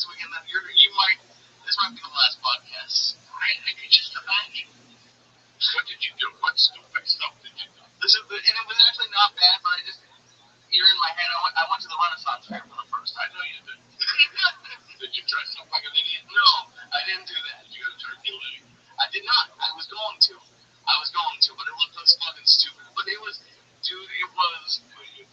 next week, and then you might. This might be the last podcast. I could just imagine. What did you do? What stupid stuff did you do? And it was actually not bad, but I just here in my head, I went to the Renaissance Fair for the first time. I know you did. Did you dress up like an idiot? No, I didn't do that. Did you got a turkey leg? I did not. I was going to, but it looked so fucking stupid. But it was, dude, it was. You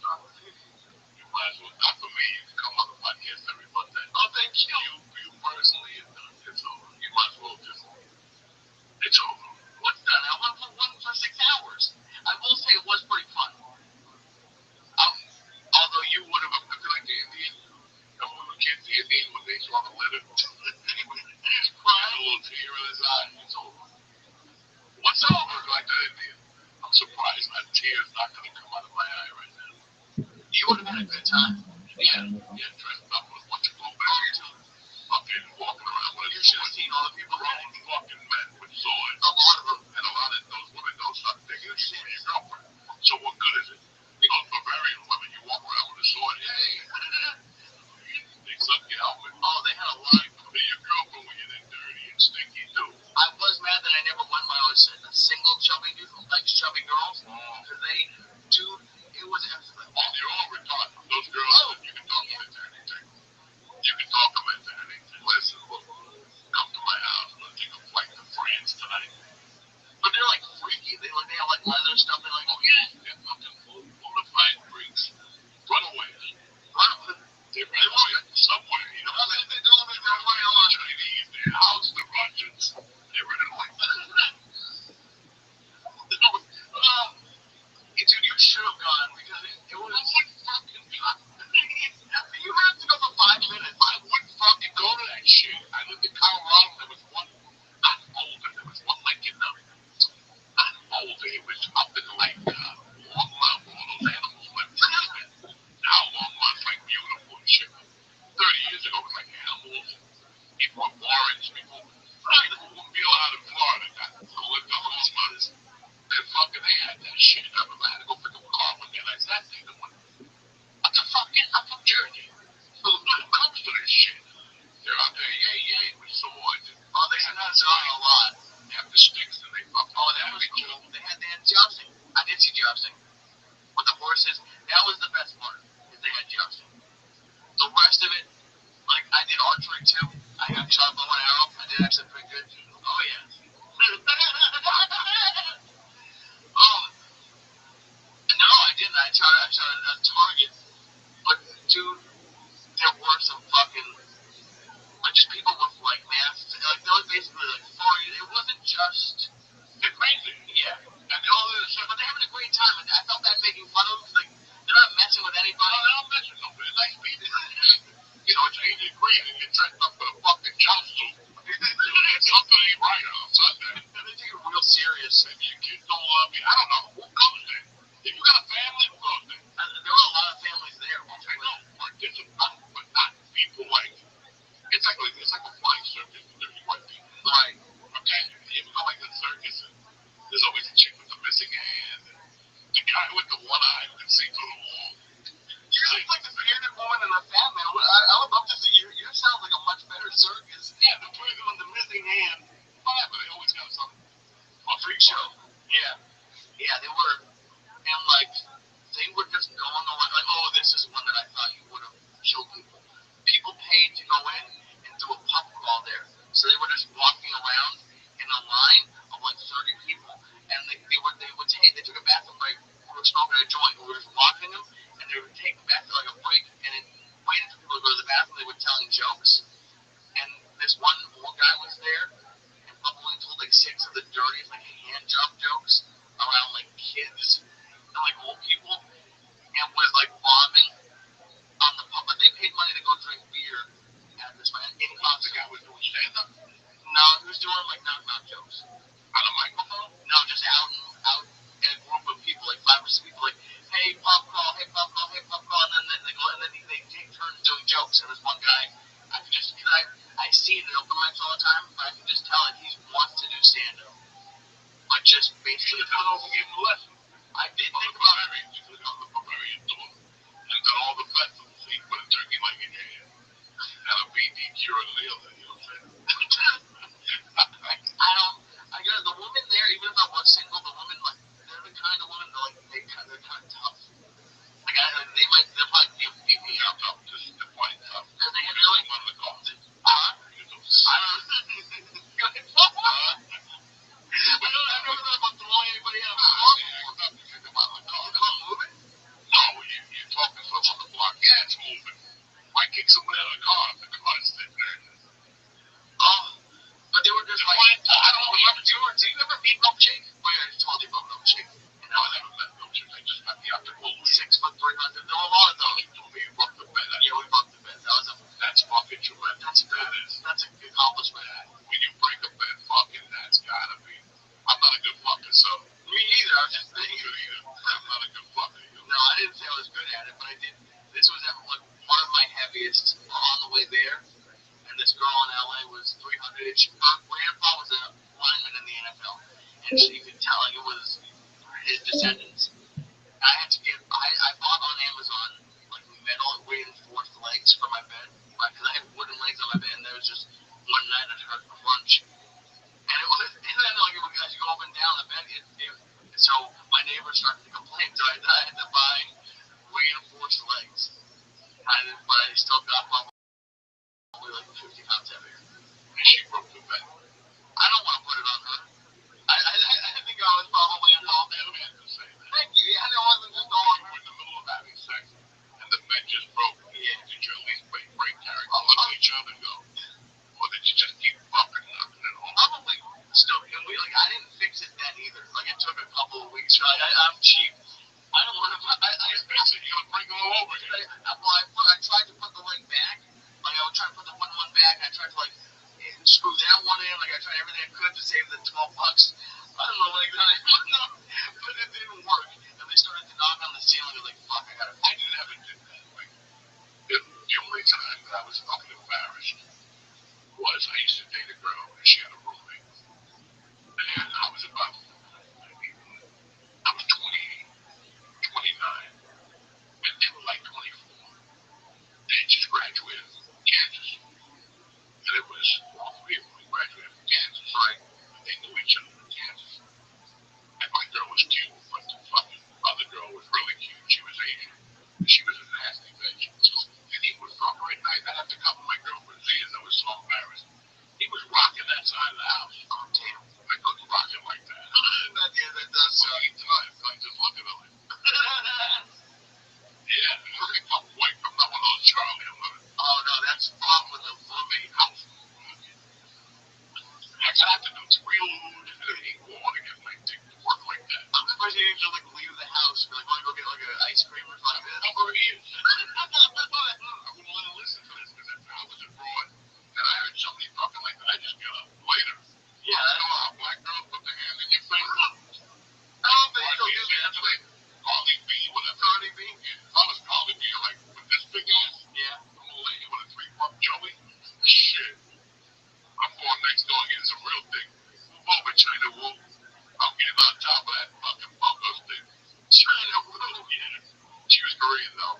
might as well, not for me. You can come on the podcast every Monday. Oh, thank you. You personally, it's over. You might as well just, it's over. What's done? I went for 6 hours. I will say it was pretty fun. Although you would have, I feel like the Indian, when we were kids, the Indian, when they saw the letter, he's crying, a little tear in his eye. It's over. What's over? Like that Indian. I'm surprised my tear's not going to come out of my eye right now. You would have had a good time. Yeah, dressed up with a bunch of blueberries, fucking walking around with You should have seen all the people grown fucking men with swords. A lot of them. And a lot of those women don't suck dick. You see your girlfriend. So what good is it? Those Bavarian women, you walk around with a sword, hey, they suck your helmet. Oh, they had a lot. Your girlfriend when you're dirty and stinky too. I was mad that I never went when I was a single chubby dude who likes chubby girls. Because it was excellent. Oh, they're all retarded. Those girls, you can talk them into anything. You can talk them into anything. Listen, look, come to my house. We'll take a flight to France tonight. But they're like freaky. They have like leather stuff. They're like, oh yeah, they're fucking bonafide freaks. Runaways. They ran away somewhere. You know how they don't make their way on Chinese. They housed the Russians. They ran away. Dude, you should have gone because it was. I wouldn't fucking go. You have to go for 5 minutes. I wouldn't fucking go to that shit. I lived in Colorado. There was one. Not older. There was one like in not older. It was up in like Longmont, where all those animals lived. Now Longmont's like beautiful and shit. 30 years ago, it was like animals. People were warrens. People wouldn't be allowed in Florida. Who lived in Longmont. They had that shit. I remember I had to go pick up a car one day. And I sat there and went, what the fuck? I'm from Jersey. Who comes to this shit? They're out there, yay, with swords. Oh, they had that on a lot. They have the sticks and they fuck. Oh, that was cool. They had jousting. I did see jousting. With the horses. That was the best part. Is they had jousting. The rest of it, like I did archery too. I shot bow and arrow. I did actually pretty good. Oh yeah. No, I didn't. I shot a target. But dude, there were some fucking just people with like masks. Like they were basically like foreign. It wasn't just. They're crazy. Yeah. And but they're having a great time. And I felt bad making fun of them. Like they're not messing with anybody. No, they're not messing with nobody. Nice people. You know, it's 80 degrees and you're dressed up in a fucking joust suit. Something ain't right on Sunday. And they take it real serious. Maybe your kids don't love you. I don't know. Who goes there? If you got a family, who goes there? There were a lot of families there. Okay, no, but not people like. It's like a flying circus with different white people. Right. Okay. You ever go like the circus and there's always a chick with the missing hand and the guy with the one eye who can see through the wall. You look like the bearded woman and the fat man. I would love to see you. You sound like a much better circus. Yeah, the person with the missing hand. Fine, but they always got something. A freak show. Yeah. Yeah, they were. And like, they were just going around like, oh, this is one that I thought you would have killed people. People paid to go in and do a pub crawl there. So they were just walking around in a line of like 30 people. And they took a bathroom break. We were smoking a joint. We were just walking them. And they would take back to like a break and then waiting for people to go to the bathroom. They were telling jokes. And this one old guy was there and probably told like 6 of the dirtiest like hand job jokes around like kids and like old people and was like bombing on the pub. But they paid money to go drink beer at this one. In concert. The guy was doing stand-up? No, he was doing like knock-knock jokes. On a microphone? No, just out in a group of people, like 5 or 6 people, like, hey, pub crawl, hey, pub crawl, hey, pub crawl, and then they go, and then they take turns doing jokes. And this one guy, I can just, because I see it in open mics all the time, but I can just tell that he wants to do stand-up. But just basically. You should have gone over and gave him a lesson. I did think about it. You could have gone to the Bavarian door and done all the festivals. So you put a turkey leg in your hand and a BDQ there, and this girl in LA was 300. And her grandpa was a lineman in the NFL, and she could tell like it was his descendants. I had to get. I bought on Amazon like metal reinforced legs for my bed, because I had wooden legs on my bed, and there was just one night I heard crunch, and it was, and then like as you go up and down the bed, so my neighbors started to complain, so I had to buy reinforced legs. But I still got probably like 50 pounds heavier. And she broke the bed. I don't want to put it on her. I think I was probably involved in it. Thank you. Yeah, it wasn't just all in the middle of having sex, and the bed just broke. Yeah. Did you at least break character? Look at each other and go, or did you just keep bumping nothing at all? Probably still. And I didn't fix it then either. Like it took a couple of weeks. I'm cheap. I don't want to. I fix it. You're gonna break it all over again. I tried to put the leg back. Like I would try to put the one back. I tried to screw that one in. Like I tried everything I could to save the $12. I don't know, like that, but it didn't work. And they started to knock on the ceiling. I was like, fuck, I never did that. Like, the only time that I was fucking embarrassed was I used to date a girl and she had a roommate. And I was about, I was 28, 29, and they were like 24. They just graduated from Kansas. And it was all three of them who graduated from Kansas, right? And they knew each other from Kansas. And my girl was cute, but the fucking other girl was really cute. She was Asian. And she was a nasty bitch. And he would fuck her at night. I'd have to cover my girl for years. I was so embarrassed. He was rocking that side of the house. Oh, damn. I couldn't rock it like that. That does suck. I just look at him. Yeah, I come away from that one on Charlie. Oh, no, that's fun with the roommate house. I got to do 3 moves and then he want to get my dick to work like that. I'm surprised you didn't just leave the house. Want to go get an ice cream or something? I'm already in. I wouldn't let him listen to this because if I was abroad and I heard somebody talking like that, I just get up later. Yeah, that's how a black girl put the hand in your face. I don't think he'll do that. Carly B, whatever. Carly B? Yeah, if I was Carly B, like, with this big ass, yeah, I'm gonna lay you with a 3-pump Joey. Shit. I'm going next door and getting some real dick. Move over, China Wu. I'm getting on top of that fucking bungo stick. China Wu, yeah. She was Korean though.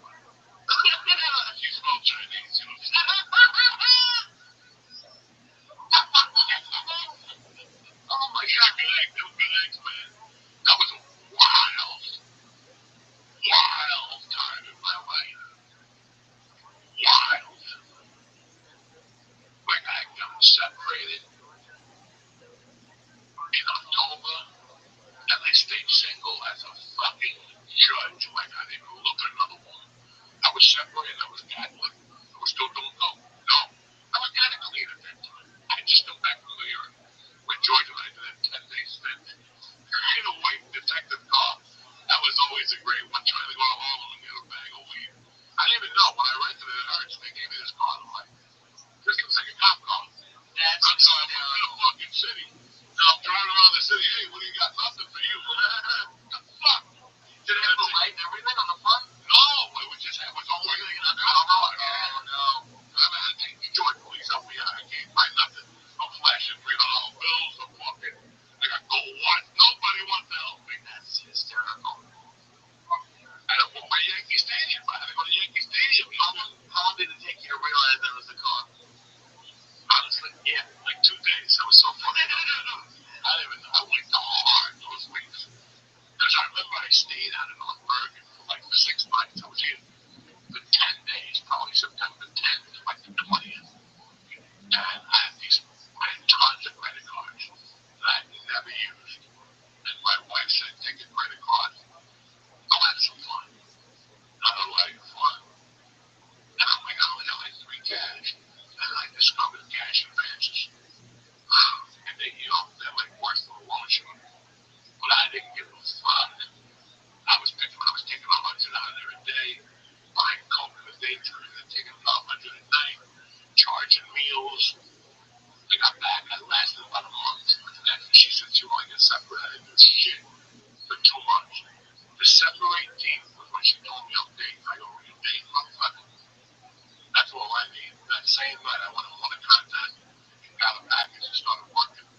same night, I went and won a contest and got a package and started working.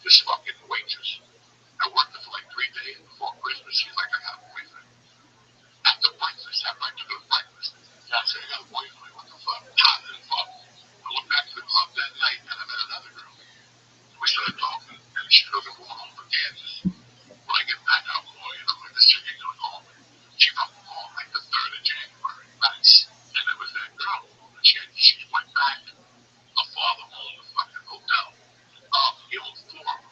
This fucking waitress. I worked her for like 3 days before Christmas. She's like, I got a boyfriend. After breakfast, after I took her to breakfast, I said, I got a boyfriend. What the fuck? How the fuck? I went back to the club that night and I met another girl. We started talking, and she goes, I'm going home for Kansas. When I get back, I'll call you. And I'm like, this chick ain't gonna call me. She fucking called like the 3rd of January. Nice. And it was that girl. And she went back. Her father owned the fucking hotel. He owned 4 of them.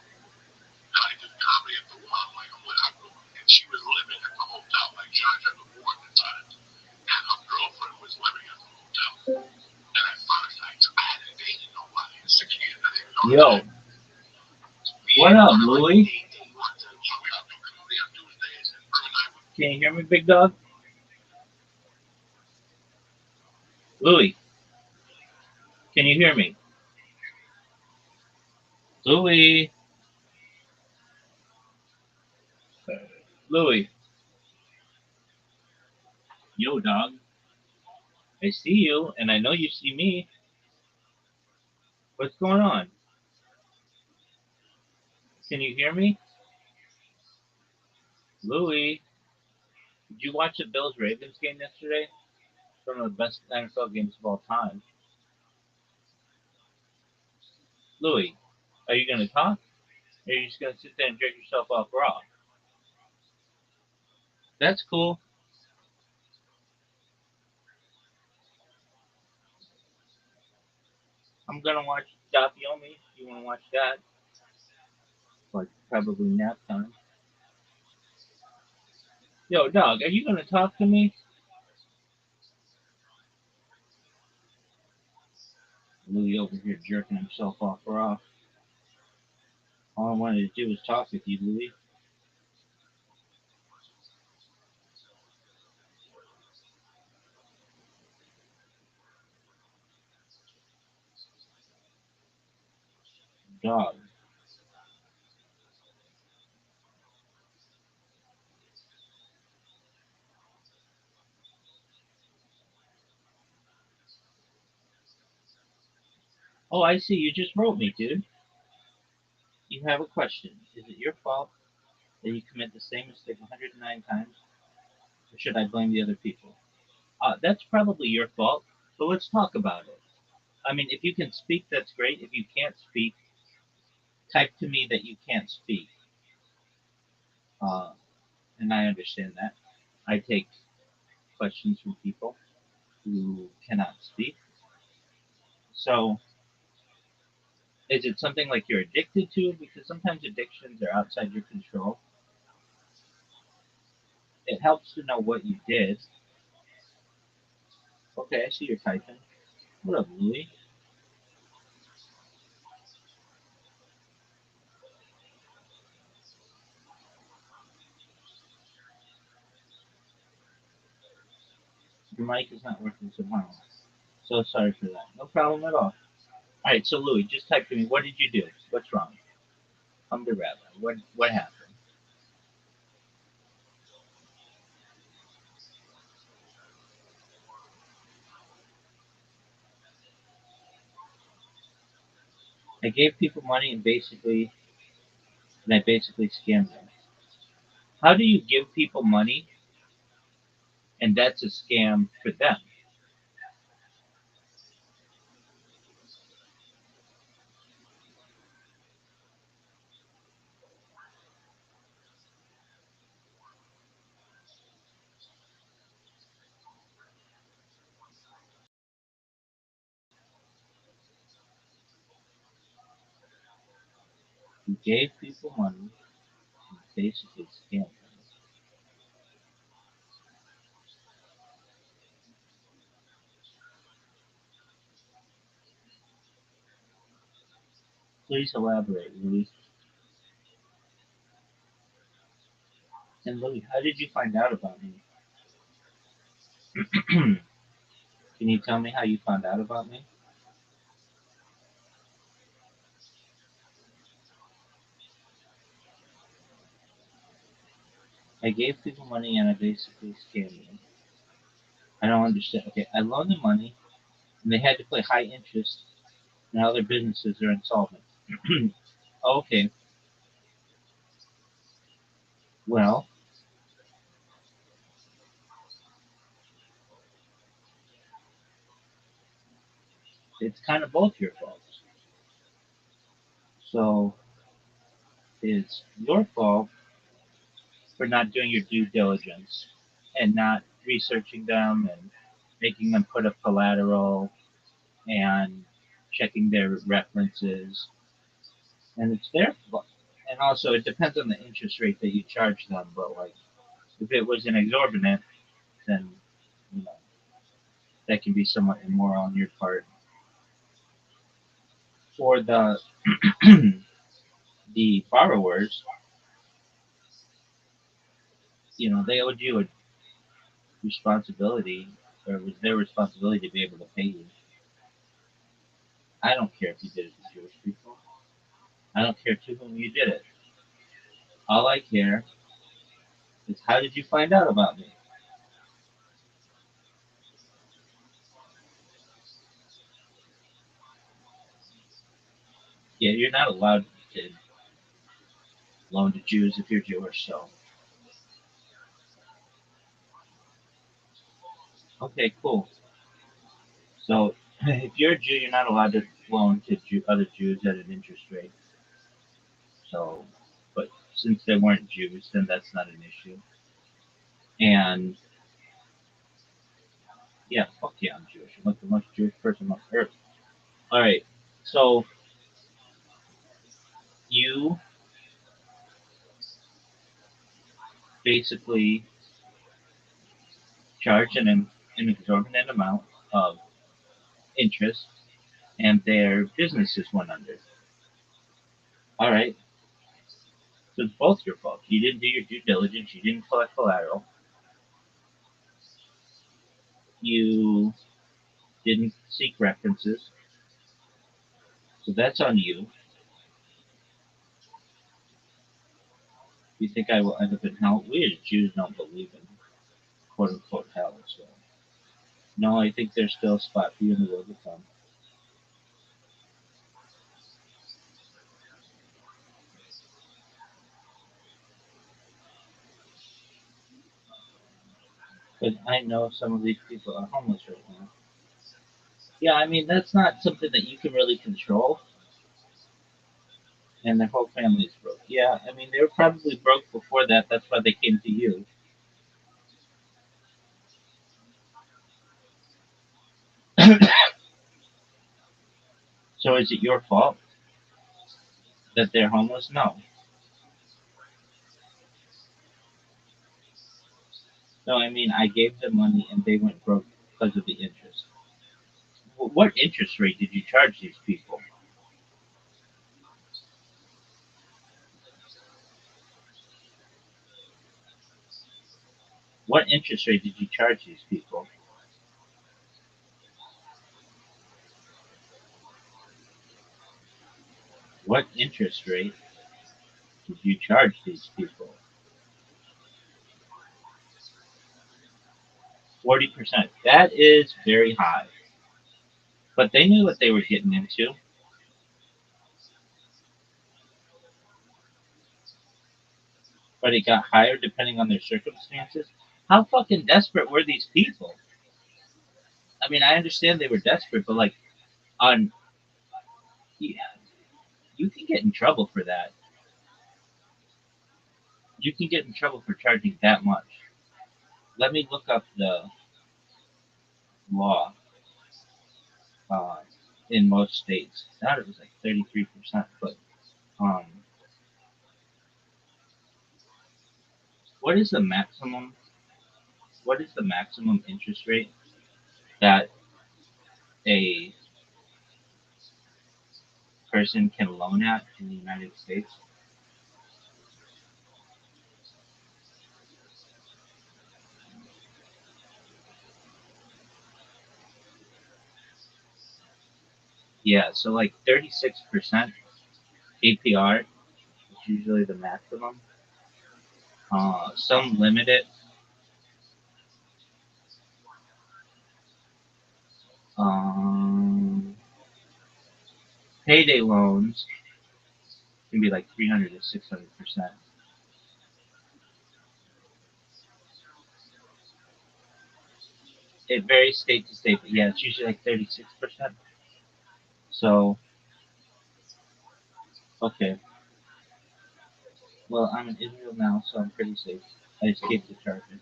And I did comedy at the one. I'm like, I'm with her. And she was living at the hotel. Like, John had the board at the time. And her girlfriend was living at the hotel. And at first, I hadn't dated nobody in 6 years. I didn't know Yo, that. what up, Louie? Can you hear me, big dog? Louie, can you hear me? Louie, Louie. Yo, dog. I see you, and I know you see me. What's going on? Can you hear me? Louie, did you watch the Bills-Ravens game yesterday? It's one of the best NFL games of all time. Louie, are you going to talk? Or are you just going to sit there and jerk yourself off raw? That's cool. I'm going to watch Dapiomi. You want to watch that? Like, probably nap time. Yo, dog, are you going to talk to me? Louie over here jerking himself off raw. All I wanted to do was talk with you, Louie. Dog. Oh, I see. You just wrote me, dude. You have a question. Is it your fault that you commit the same mistake 109 times, or should I blame the other people? That's probably your fault, but let's talk about it. I mean, if you can speak, that's great. If you can't speak, type to me that you can't speak. Uh, and I understand that. I take questions from people who cannot speak. So, is it something like you're addicted to? Because sometimes addictions are outside your control. It helps to know what you did. Okay, I see you're typing. What up, Louie? Your mic is not working somehow. So sorry for that. No problem at all. Alright, so Louie, just type to me. What did you do? What's wrong? I'm the rabbi. What happened? I gave people money and I basically scammed them. How do you give people money and that's a scam for them? You gave people money and basically scammed them. Please elaborate, Louie. And Louie, how did you find out about me? Can you tell me how you found out about me? I gave people money and I basically scammed them. I don't understand. Okay, I loaned them money and they had to pay high interest. Now their businesses are insolvent. Okay, well, it's kind of both your faults. So it's your fault for not doing your due diligence and not researching them and making them put up collateral and checking their references. And it's their fault. And also, it depends on the interest rate that you charge them. But like, if it was an exorbitant, then you know that can be somewhat immoral on your part. For the the borrowers, they owed you a responsibility, or it was their responsibility to be able to pay you. I don't care if you did it to Jewish people. I don't care to whom you did it. All I care is how did you find out about me? Yeah, you're not allowed to loan to Jews if you're Jewish. So, okay, cool. So, if you're a Jew, you're not allowed to loan to other Jews at an interest rate. So, but since they weren't Jews, then that's not an issue. And yeah, fuck yeah, I'm Jewish. I'm like the most Jewish person on earth. All right, so you basically charge an exorbitant amount of interest, and their businesses went under. All right, so it's both your fault. You didn't do your due diligence. You didn't collect collateral. You didn't seek references. So that's on you. You think I will end up in hell? We as Jews don't believe in quote unquote hell. So no, I think there's still a spot for you in the world to come. But I know some of these people are homeless right now. Yeah, I mean that's not something that you can really control, and their whole family's broke. Yeah, I mean they were probably broke before that. That's why they came to you. So is it your fault that they're homeless? No. No, I mean I gave them money and they went broke because of the interest. What interest rate did you charge these people? What interest rate did you charge these people? What interest rate did you charge these people? 40%. That is very high. But they knew what they were getting into, but it got higher depending on their circumstances. How fucking desperate were these people? I mean, I understand they were desperate, but like, on yeah, you can get in trouble for that. You can get in trouble for charging that much. Let me look up the law uh, in most states. I thought it was like 33%, but um, what is the maximum? What is the maximum interest rate that a person can loan at in the United States? Yeah, so like 36% APR is usually the maximum. Some limit it. Payday loans can be like 300 to 600%. It varies state to state, but yeah, it's usually like 36%. So, okay. Well, I'm in Israel now, so I'm pretty safe. I escaped the charges.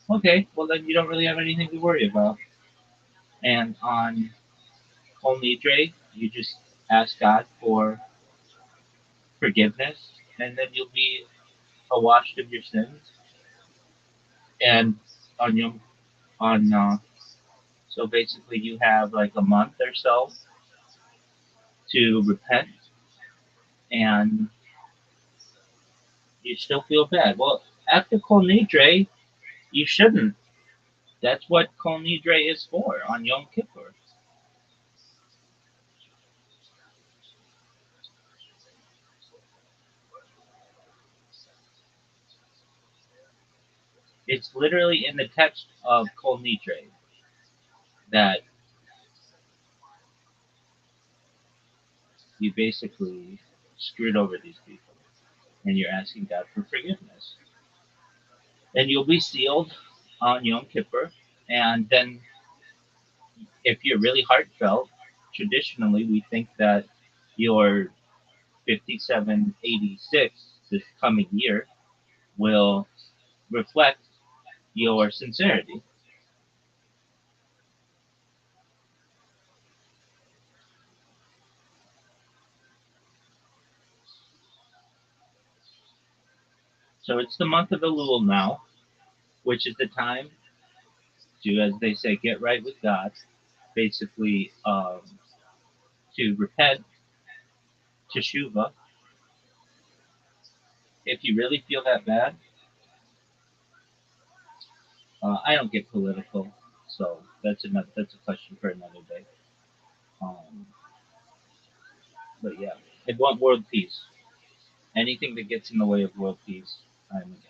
Okay, well then you don't really have anything to worry about. And on Kol Nidre, you just ask God for forgiveness, and then you'll be washed of your sins. And on Yom, on so basically you have like a month or so to repent, and you still feel bad. Well, after Kol Nidre, you shouldn't. That's what Kol Nidre is for on Yom Kippur. It's literally in the text of Kol Nidre that you basically screwed over these people, and you're asking God for forgiveness. And you'll be sealed on Yom Kippur, and then if you're really heartfelt, traditionally we think that your 5786 this coming year will reflect your sincerity. So it's the month of Elul now, which is the time to, as they say, get right with God, basically to repent, teshuva. If you really feel that bad, I don't get political, so that's a question for another day. Um, but yeah, I want world peace. Anything that gets in the way of world peace, I'm against.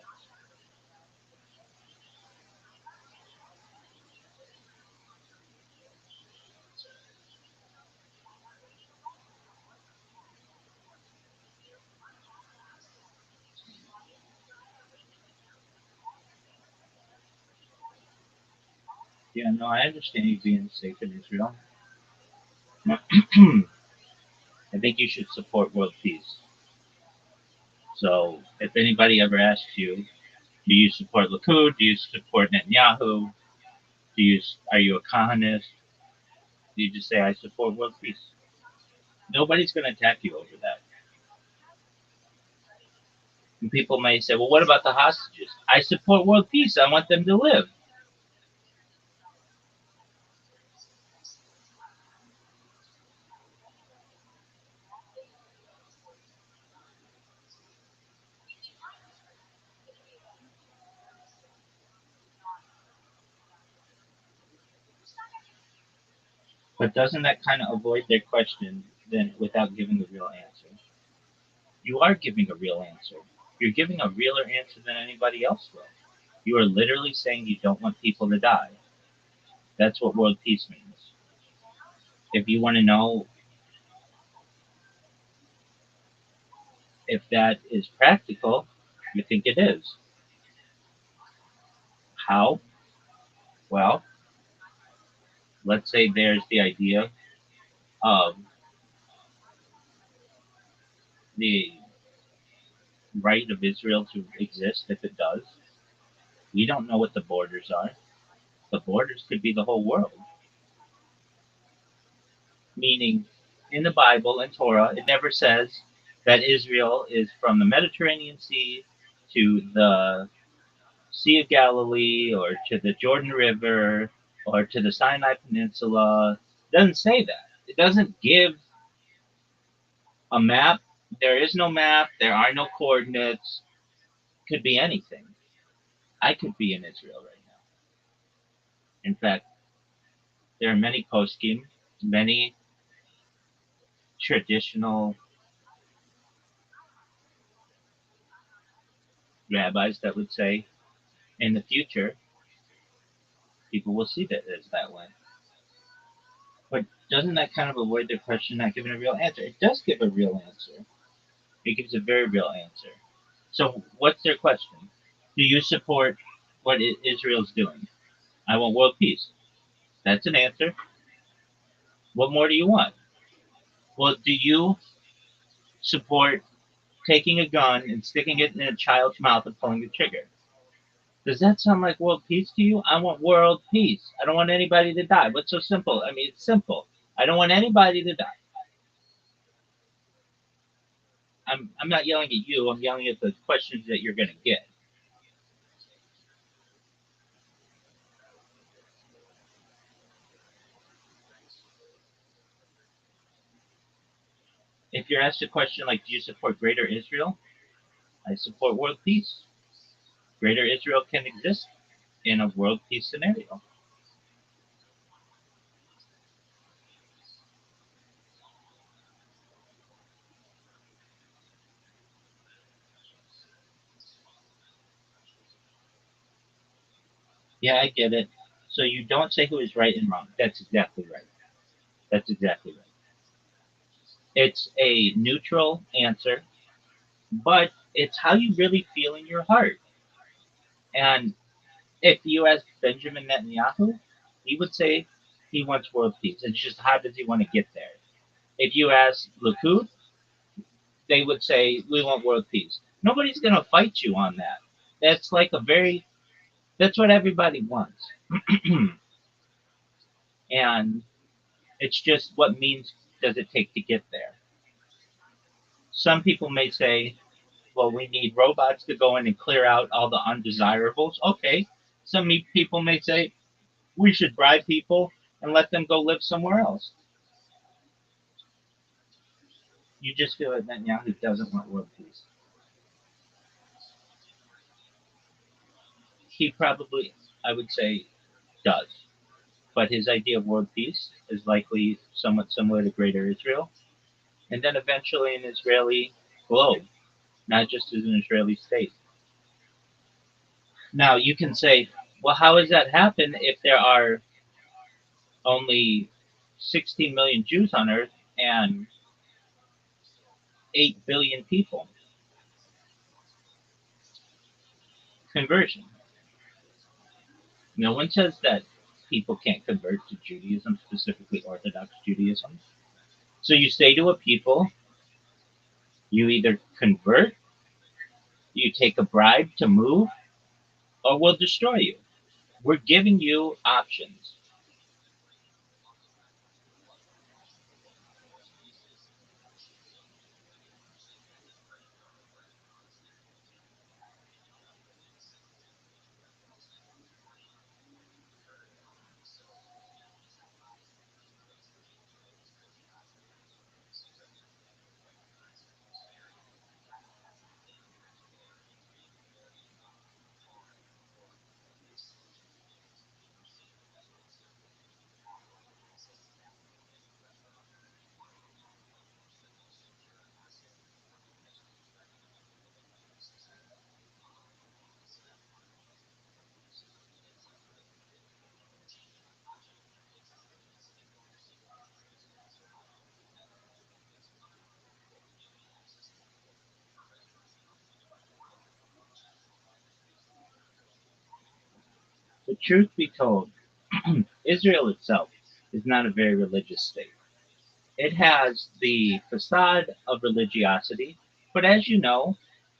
Yeah, no, I understand you being safe in Israel. I think you should support world peace. So if anybody ever asks you, do you support Likud? Do you support Netanyahu? Are you a Kahanist? You just say I support world peace. Nobody's going to attack you over that. And people may say, well, what about the hostages? I support world peace. I want them to live. But doesn't that kind of avoid their question then without giving a real answer? You are giving a real answer. You're giving a realer answer than anybody else will. You are literally saying you don't want people to die. That's what world peace means. If you want to know if that is practical, you think it is. How? Well, let's say there's the idea of the right of Israel to exist if it does. We don't know what the borders are. The borders could be the whole world. Meaning, in the Bible and Torah, it never says that Israel is from the Mediterranean Sea to the Sea of Galilee or to the Jordan River or to the Sinai Peninsula. It doesn't say that. It doesn't give a map. There is no map. There are no coordinates. It could be anything. I could be in Israel right now. In fact, there are many poskim, many traditional rabbis that would say in the future people will see that as that way. But doesn't that kind of avoid the question not giving a real answer? It does give a real answer. It gives a very real answer. So what's their question? Do you support what Israel's doing? I want world peace. That's an answer. What more do you want? Well, do you support taking a gun and sticking it in a child's mouth and pulling the trigger? Does that sound like world peace to you? I want world peace. I don't want anybody to die. What's so simple? I mean, it's simple. I don't want anybody to die. I'm not yelling at you. I'm yelling at the questions that you're going to get. If you're asked a question like, do you support greater Israel? I support world peace. Greater Israel can exist in a world peace scenario. Yeah, I get it. So you don't say who is right and wrong. That's exactly right. That's exactly right. It's a neutral answer, but it's how you really feel in your heart. And if you ask Benjamin Netanyahu, he would say he wants world peace. It's just how does he want to get there? If you ask Likud, they would say we want world peace. Nobody's going to fight you on that. That's like a very that's what everybody wants. And it's just what means does it take to get there? Some people may say, well, we need robots to go in and clear out all the undesirables. Okay. Some people may say we should bribe people and let them go live somewhere else. You just feel that Netanyahu doesn't want world peace. He probably, I would say, does. But his idea of world peace is likely somewhat similar to Greater Israel, and then eventually an Israeli globe, not just as an Israeli state. Now, you can say, well, how does that happen if there are only 16 million Jews on earth and 8 billion people? Conversion. No one says that people can't convert to Judaism, specifically Orthodox Judaism. So you say to a people, you either convert, you take a bribe to move, or we'll destroy you. We're giving you options. The truth be told, Israel itself is not a very religious state. It has the facade of religiosity, but as you know,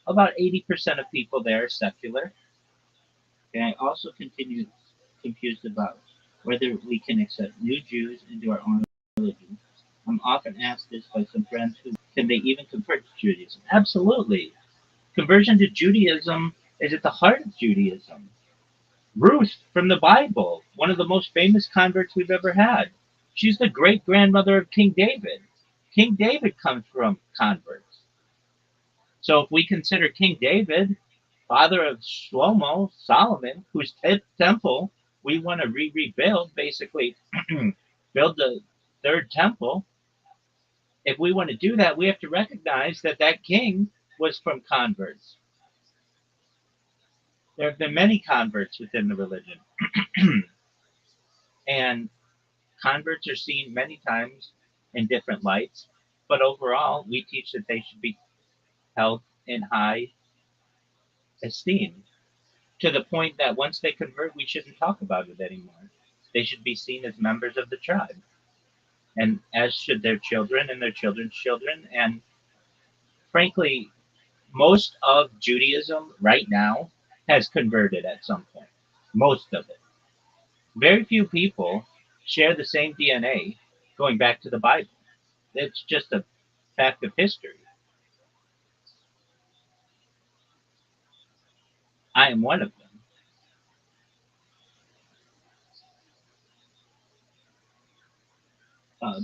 about 80% of people there are secular. And I also continue confused about whether we can accept new Jews into our own religion. I'm often asked this by some friends who can they even convert to Judaism? Absolutely. Conversion to Judaism is at the heart of Judaism. Ruth from the Bible, one of the most famous converts we've ever had. She's the great grandmother of King David. King David comes from converts. So if we consider King David, father of Shlomo, Solomon, whose temple we want to rebuild, basically build the third temple. If we want to do that, we have to recognize that that king was from converts. There have been many converts within the religion. And Converts are seen many times in different lights, but overall, we teach that they should be held in high esteem to the point that once they convert, we shouldn't talk about it anymore. They should be seen as members of the tribe, and as should their children and their children's children. And frankly, most of Judaism right now has converted at some point. Most of it. Very few people share the same DNA going back to the Bible. It's just a fact of history. I am one of them.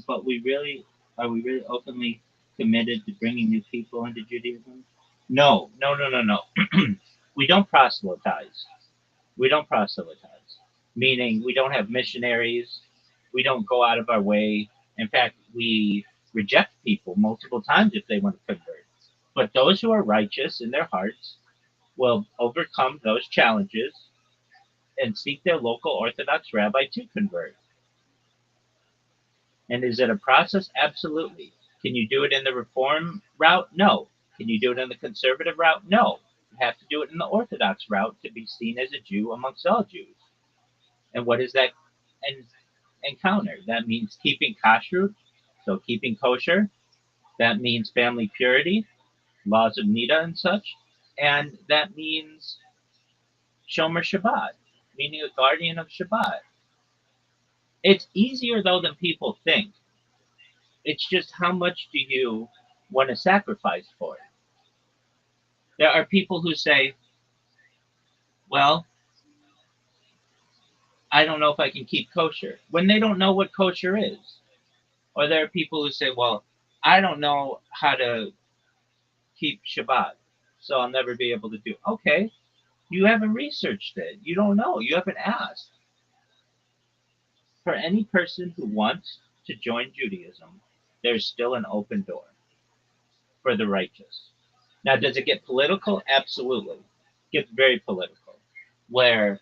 But we really openly committed to bringing new people into Judaism? No, no, no, no, no. We don't proselytize. We don't proselytize, meaning we don't have missionaries. We don't go out of our way. In fact, we reject people multiple times if they want to convert. But those who are righteous in their hearts will overcome those challenges and seek their local Orthodox rabbi to convert. And is it a process? Absolutely. Can you do it in the Reform route? No. Can you do it in the conservative route? No. You have to do it in the Orthodox route to be seen as a Jew amongst all Jews. And what is that encounter? That means keeping kashrut, so keeping kosher. That means family purity, laws of Nida and such. And that means Shomer Shabbat, meaning a guardian of Shabbat. It's easier, though, than people think. It's just how much do you want to sacrifice for it? There are people who say, well, I don't know if I can keep kosher, when they don't know what kosher is. Or there are people who say, well, I don't know how to keep Shabbat, so I'll never be able to do it. Okay, you haven't researched it. You don't know. You haven't asked. For any person who wants to join Judaism, there's still an open door for the righteous. Now, does it get political? Absolutely. It gets very political, where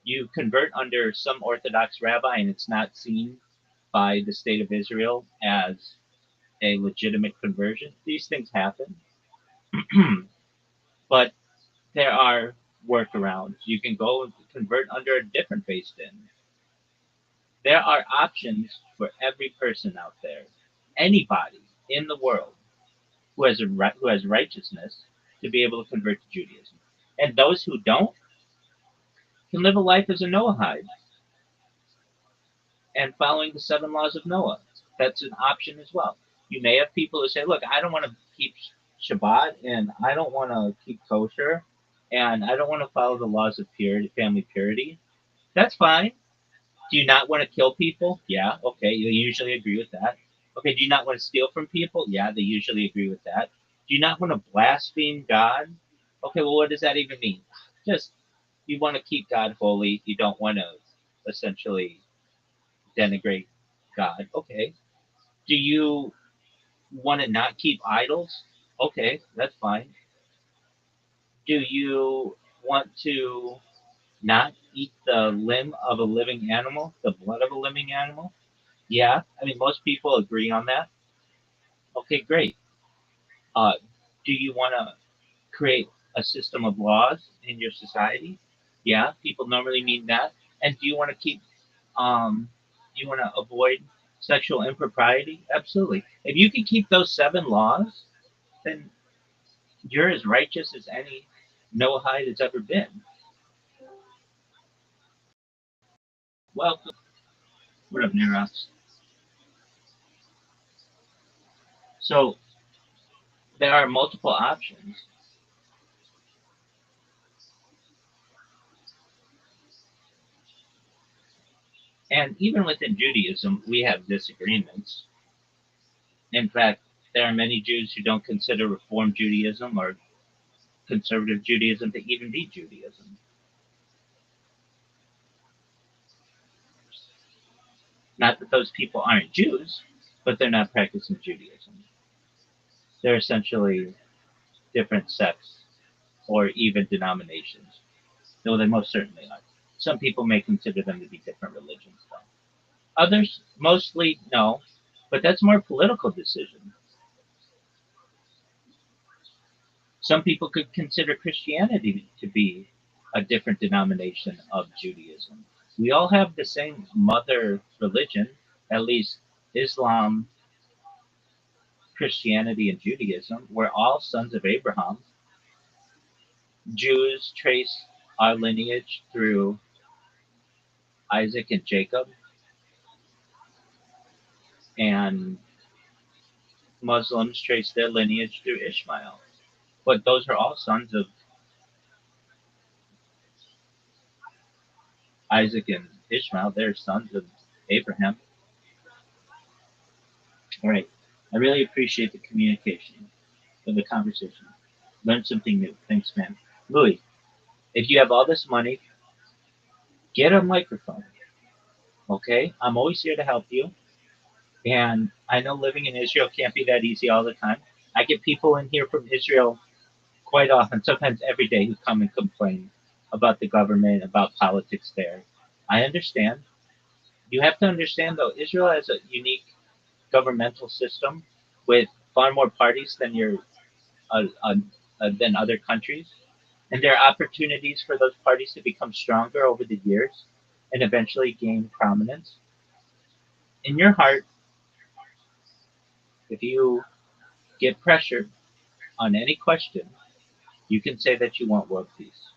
you convert under some Orthodox rabbi and it's not seen by the state of Israel as a legitimate conversion. These things happen. But there are workarounds. You can go and convert under a different faith din. There are options for every person out there. Anybody in the world who has righteousness to be able to convert to Judaism. And those who don't can live a life as a Noahide and following the 7 laws of Noah. That's an option as well. You may have people who say, look, I don't want to keep Shabbat and I don't want to keep kosher and I don't want to follow the laws of purity, family purity. That's fine. Do you not want to kill people? Yeah, okay, you usually agree with that. Okay, do you not want to steal from people? Yeah, they usually agree with that. Do you not want to blaspheme God? Okay, well, what does that even mean? Just you want to keep God holy. You don't want to essentially denigrate God. Okay. Do you want to not keep idols? Okay, that's fine. Do you want to not eat the limb of a living animal, the blood of a living animal? Yeah, I mean, most people agree on that. Okay, great. Uh, do you want to create a system of laws in your society? Yeah, people normally mean that. And do you want to do you want to avoid sexual impropriety? Absolutely. If you can keep those 7 laws, then you're as righteous as any Noahide has ever been. Welcome. What up, Neros? So there are multiple options. And even within Judaism, we have disagreements. In fact, there are many Jews who don't consider Reform Judaism or conservative Judaism to even be Judaism. Not that those people aren't Jews, but they're not practicing Judaism. They're essentially different sects or even denominations. No, they most certainly are. Some people may consider them to be different religions, though. Others, mostly, no. But that's more political decision. Some people could consider Christianity to be a different denomination of Judaism. We all have the same mother religion, at least Islam, Christianity, and Judaism. We're all sons of Abraham. Jews trace our lineage through Isaac and Jacob, and Muslims trace their lineage through Ishmael. But those are all sons of Isaac and Ishmael. They're sons of Abraham. All right. I really appreciate the communication and the conversation. Learned something new. Thanks, man. Louis, if you have all this money, get a microphone. Okay? I'm always here to help you. And I know living in Israel can't be that easy all the time. I get people in here from Israel quite often, sometimes every day, who come and complain about the government, about politics there. I understand. You have to understand, though, Israel has a unique governmental system with far more parties than other countries, and there are opportunities for those parties to become stronger over the years and eventually gain prominence. In your heart, if you get pressured on any question, you can say that you want world peace.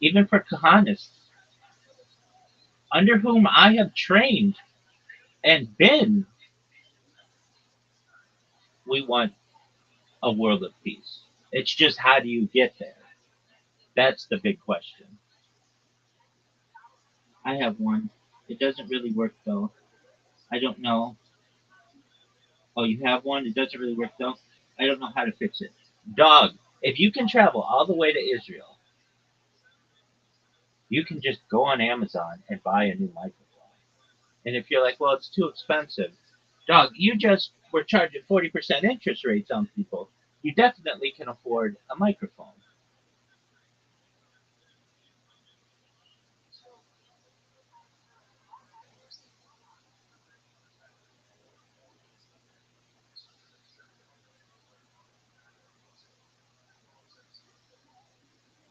Even for Kahanists, under whom I have trained and been, we want a world of peace. It's just, how do you get there? That's the big question. I have one. It doesn't really work though. I don't know. Oh, you have one? It doesn't really work though. I don't know how to fix it. Dog, if you can travel all the way to Israel, you can just go on Amazon and buy a new microphone. And if you're like, well, it's too expensive, dog, you just were charging 40% interest rates on people. You definitely can afford a microphone.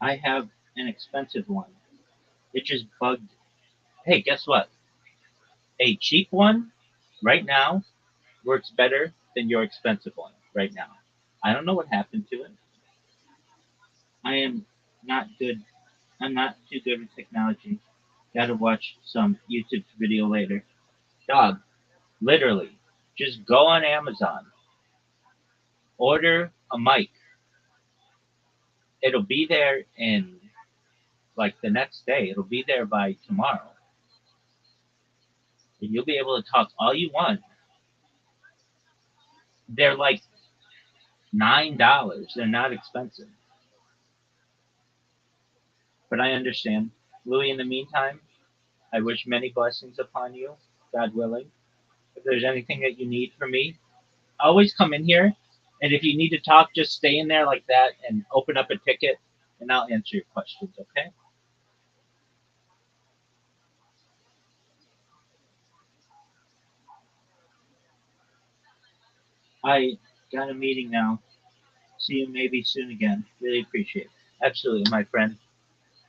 I have an expensive one. It just bugged. Hey, guess what? A cheap one right now works better than your expensive one right now. I don't know what happened to it. I am not good. I'm not too good with technology. Gotta watch some YouTube video later. Dog, literally, just go on Amazon, order a mic. It'll be there in like the next day. It'll be there by tomorrow. And you'll be able to talk all you want. They're like $9. They're not expensive. But I understand. Louis, in the meantime, I wish many blessings upon you, God willing. If there's anything that you need from me, always come in here. And if you need to talk, just stay in there like that and open up a ticket, and I'll answer your questions, okay? I got a meeting now. See you maybe soon again. Really appreciate it. Absolutely, my friend.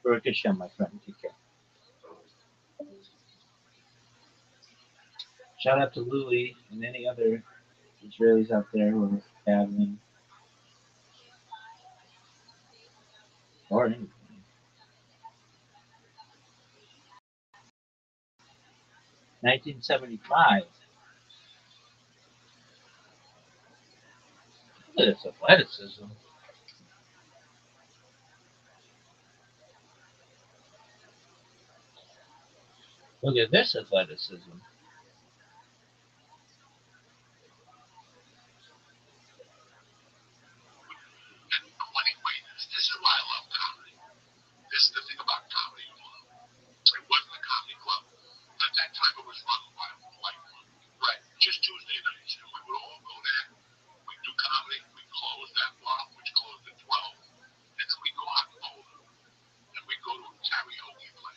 Baruch Hashem, my friend. Take care. Shout out to Louis and any other Israelis out there who are traveling or anything. 1975. Look at this athleticism. Look at this athleticism. Anyway, this is why I love comedy. This is the thing about comedy club. It wasn't a comedy club. At that time, it was run by a white one. Right. Just Tuesday nights. And we would all go there. We'd do comedy. We'd close that block, which closed at 12. And then we'd go out and bowl. And we'd go to a karaoke place.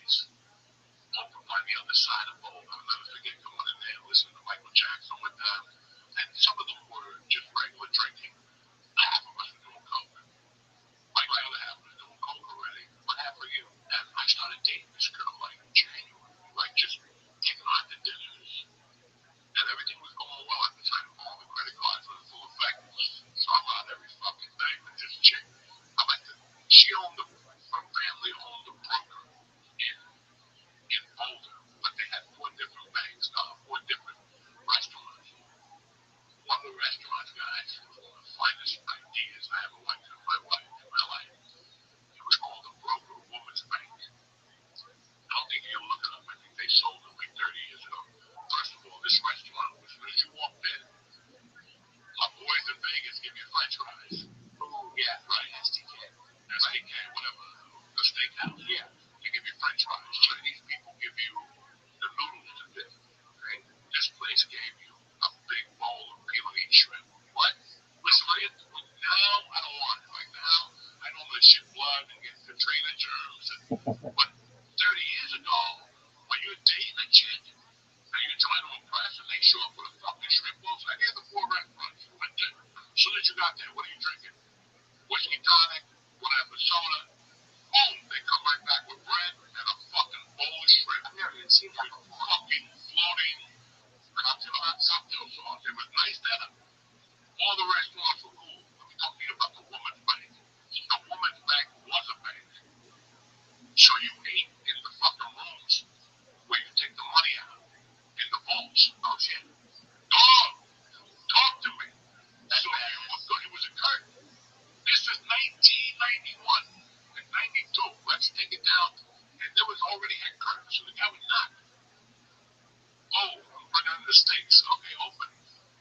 shit. And you're trying to impress, and they show up with a fucking shrimp bowl. So here's the 4 restaurants. You went there. As soon as you got there, what are you drinking? Whiskey tonic, whatever, soda. Boom! They come right back with bread and a fucking bowl of shrimp. I've never even seen that before. Fucking floating cocktail sauce. It was nice dinner. All the restaurants were cool. Let me talk to you about the woman's bank. The woman's bank was a bank. So you ate in the fucking rooms where you take the money out. In the vaults. Oh shit. Dog! Talk to me. That's So bad. it was a curtain. This is 1991 and 92. Let's take it down. And there was already had curtains. So the guy would knock. Oh, I'm bringing in the steaks. Okay, open.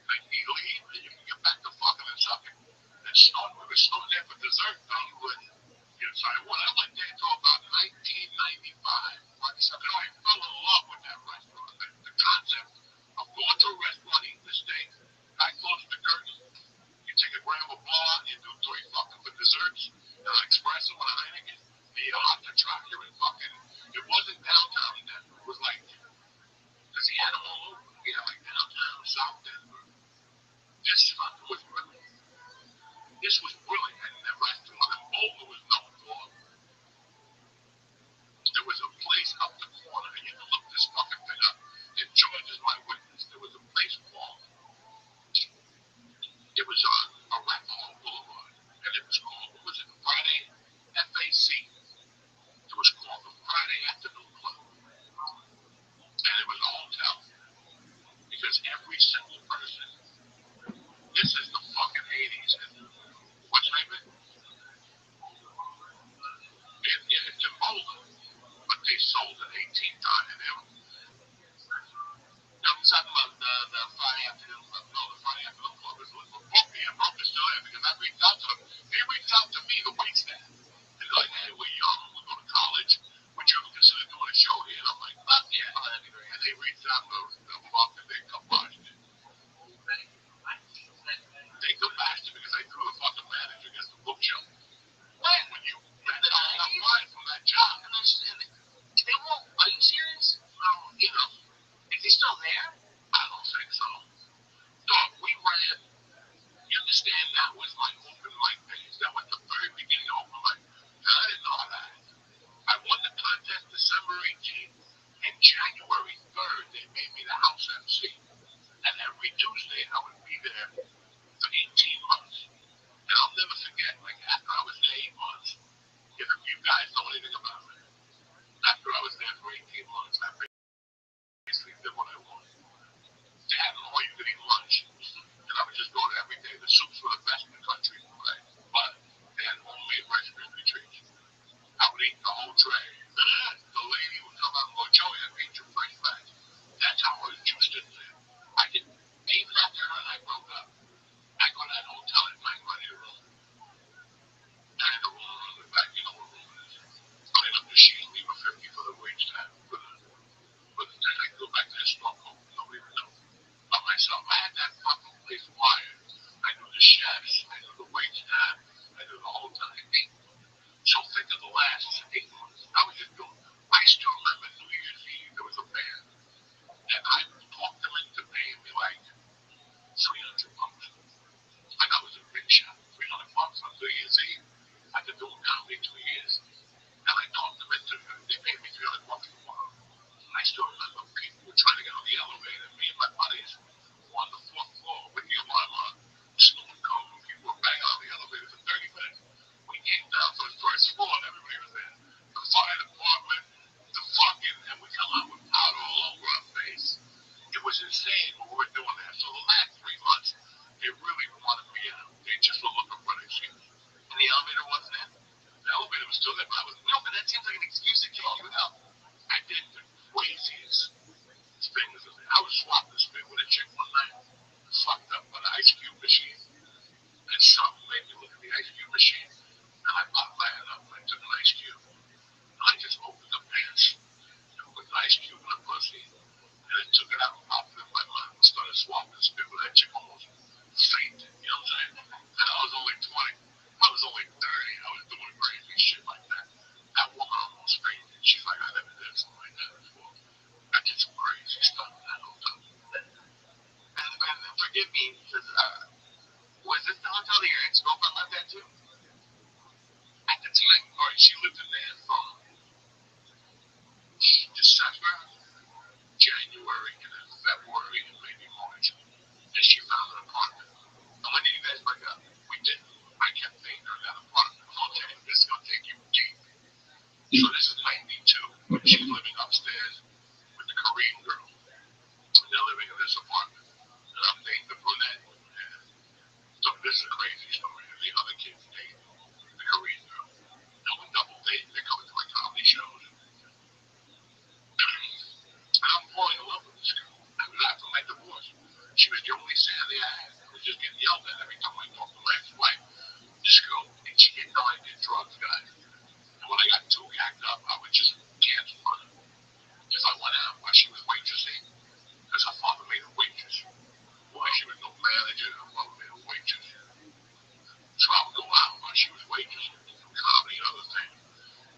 Then you leave and you can get back to fucking and sucking. And we were still there for dessert. No, you wouldn't. Yes, I would. I went there until about 1995. So I fell in love with that restaurant. The concept of going to a restaurant, eating the steak, I closed the curtain. You take a gram of blowout, you do 3 fucking for desserts, and an espresso and a Heineken. You don't have to track your fucking. It wasn't downtown Denver. It was like, because he had them all over. We had like downtown South Denver. This fucking was really. This was really, and the restaurant in Boulder was known for. There was a place up the corner, and you can look this fucking thing up. And George is my witness. There was a place called. It was on Arapahoe Boulevard, and it was called. What was it? Friday FAC. It was called the Friday Afternoon Club, and it was a hotel because every single person. This is the fucking 80s. And what's your name? Yeah, it's in Boulder, but they sold it 18 times. And they were. I'm talking about the Friday Afternoon Club. No, the Friday Afternoon Club is Brooke is still there because I reached out to them. They reached out to me, the waitstaff. And they're like, hey, we're young, we're going to college. Would you ever consider doing a show here? And I'm like, fuck yeah, oh, that'd be great. And they reached out to the fucking they combined it. They combined it because I threw the fucking manager against the bookshelf. When you applied from that job. And they won't. Are you serious? You know, Is he still there? I don't think so. Dog, we ran. You understand that was my open mic days. That was the very beginning of open mic. And I didn't know how to act. I won the contest December 18th. And January 3rd, they made me the house MC. And every Tuesday, I would be there for 18 months. And I'll never forget, like, after I was there 8 months, if you guys know anything about it, after I was there for 18 months, I basically did what I wanted. They had an all-you-can-eat lunch. And I would just go there every day. The soups were the best in the country, right? But they had homemade Rice Krispie treats. I would eat the whole tray. The lady would come out and go, Joey, I made your French fries. That's how I was juiced in there. I didn't, even after her and I broke up, I go to that hotel and find money to room. Turn the room around the back, you know what room it is. Clean up the sheet, leave a 50 for the wage time. But then I go back to the store, nobody would know. By myself, I had that fucking place wired. I knew the chefs, I knew the wait staff, I knew the whole time. So think of the last 8 months. I was just doing. I still remember New Year's Eve. There was a band, and I talked them into paying me like $300. Like I was a big shot. $300 on New Year's Eve. I've been doing comedy 2 years, and I talked them into it. They paid me $300 for a while. I still remember people were trying to get on the elevator. Me and my buddies were on the 4th floor with the alarm on. Snow and cold. People were banging on the elevator for 30 minutes. We came down to the 1st floor and everybody was there. The fire department, the fucking, and we come out with powder all over our face. It was insane what we were doing there. So the last 3 months, they really wanted me out. They just were looking for an excuse. And the elevator wasn't in? The elevator was still there, but I was No, but that seems like an excuse to kick you out. I did the craziest January and then February and maybe March. And she found an apartment. And when did you guys break up? We didn't. I kept paying her that apartment. I'm gonna tell you, this is gonna take you deep. So this is 92. She's living upstairs with the Korean girl. And they're living in this apartment. And I'm dating the brunette. And so this is a crazy story. And the other kids date the Korean girl. And we double date. They come to my comedy shows. And I'm falling in love with this girl. I was after my divorce. She was the only Sandy I had. I was just getting yelled at every time I talked to my ex-wife. This girl, and she didn't know I did drugs, guys. And when I got too yacked up, I would just cancel her. If I went out while she was waitressing, because her father made a waitress. While she was no manager, her father made a waitress. So I would go out while she was waitressing, do comedy and other things.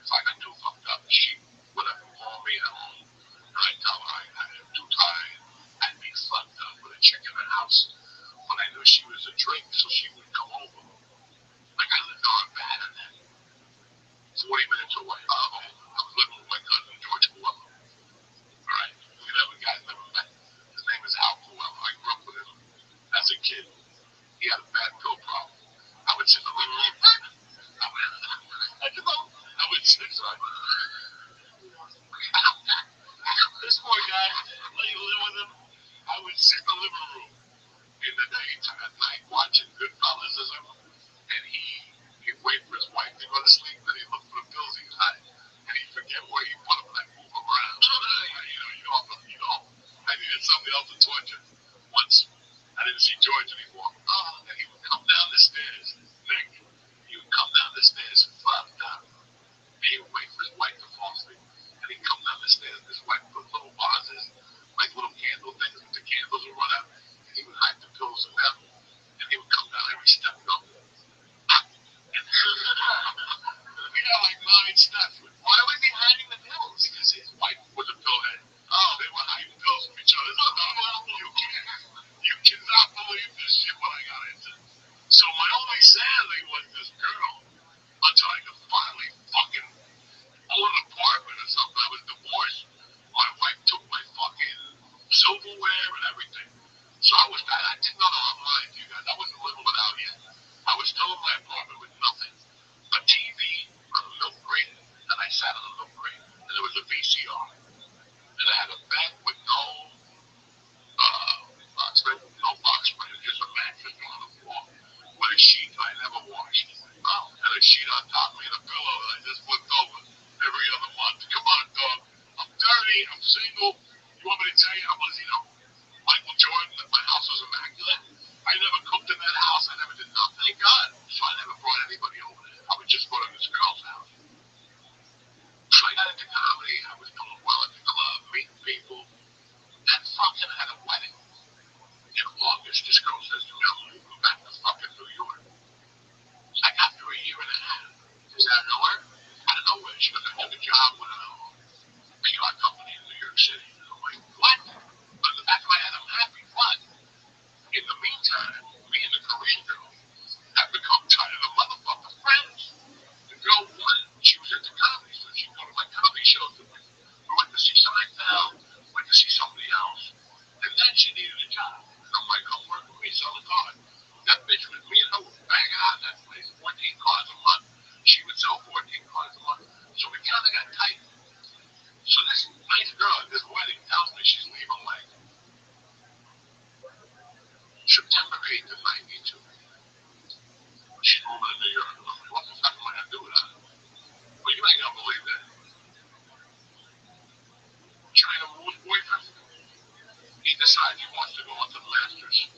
If I got too fucked up, she would have called me at home. And I'd tell her I am too tired. I'd be fucked up with a chick in the house. But I knew she was a drink, so she would come over. Like I lived on a bad and then 40 minutes away. I was living with my cousin George Coelho. Alright? We never got never met. His name is Al Coelho. I grew up with him as a kid. He had a bad pill problem. I would sit in the living room. I would sit right. This poor guy, let you live with him. I would sit in the living room in the daytime at night watching Goodfellas or something. And he'd wait for his wife to go to sleep, then he'd look for the pills he was hiding. And he'd forget where he put them and I'd move them around. I needed somebody else to torture. Once I didn't see George anymore. And he would come down the stairs, Nick. He would come down the stairs fucked up. And he would wait for his wife to fall asleep. And he'd come down the stairs, and his wife put little vases, like little candle things with the candles would run out. And he would hide the pills in them. And he would come down every step and go, we had like 9 steps. Why was he hiding the pills? Because his wife was a pillhead. They were hiding pills from each other. You cannot believe this shit what I got into. So my only sanity was this girl until I could finally fucking own an apartment or something. I was divorced. My wife took my fucking silverware and everything. So I didn't know I'm lying to you guys. I wasn't living without yet. I was still in my apartment with nothing. A TV on a milk crate, and I sat on a milk crate, and there was a VCR. And I had a bed with no box spring, just a mattress on the floor with a sheet I never washed. And a sheet on top of me and a pillow that I just flipped over every other month. Come on, dog. I'm dirty. I'm single. You want me to tell you I was, Michael Jordan, that my house was immaculate? I never cooked in that house. I never did nothing. Thank God. So I never brought anybody over there. I would just go to this girl's house. So I got into comedy. I was doing well at the club, meeting people, and fucking had a wedding. In August, this girl says to me, I'm moving back to fucking New York. After a year and a half. Is that nowhere? Out of nowhere. She goes, I took a job with a PR company in New York City. And I'm like, what? But in the back of my head, I'm happy. What? In the meantime, me and the Korean girl have become tired of motherfucker friends. The girl won. She was into comedy, so she go to my comedy shows with me. We went to see Seinfeld, went to see somebody else. And then she needed a job. And I'm like, come work with me, sell a car. That bitch was me and her were banging out that place, 14 cars a month. She would sell 14 cars a month. So we kind of got tight. So this nice girl at this wedding tells me she's leaving like September 8th of 92. She's moving to New York. I'm like, what the fuck am I going to do with her? Well, you ain't going to believe that. China moved boyfriend. He decides he wants to go into the Masters.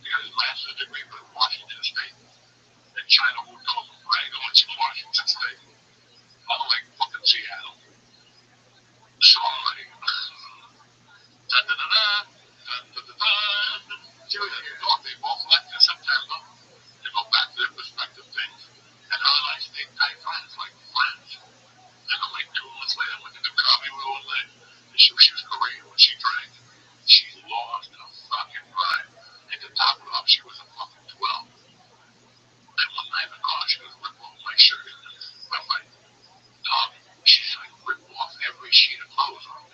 He got his master's degree from Washington State. And China moved over. I ain't going to Washington State. I'm like fucking Seattle. So I'm like, da-da-da-da, da-da-da-da. She was in New York. They both left in September to go back to their respective things. And her and I stayed tight friends, like friends. And I'm like 2 months later, I went to the comedy with all day. And she was Korean when she drank. She lost her fucking mind. And to top it off, she was a fucking 12. And one night in the car, she was ripping off my shirt. I'm like, dog, she's like ripped off every sheet of clothes on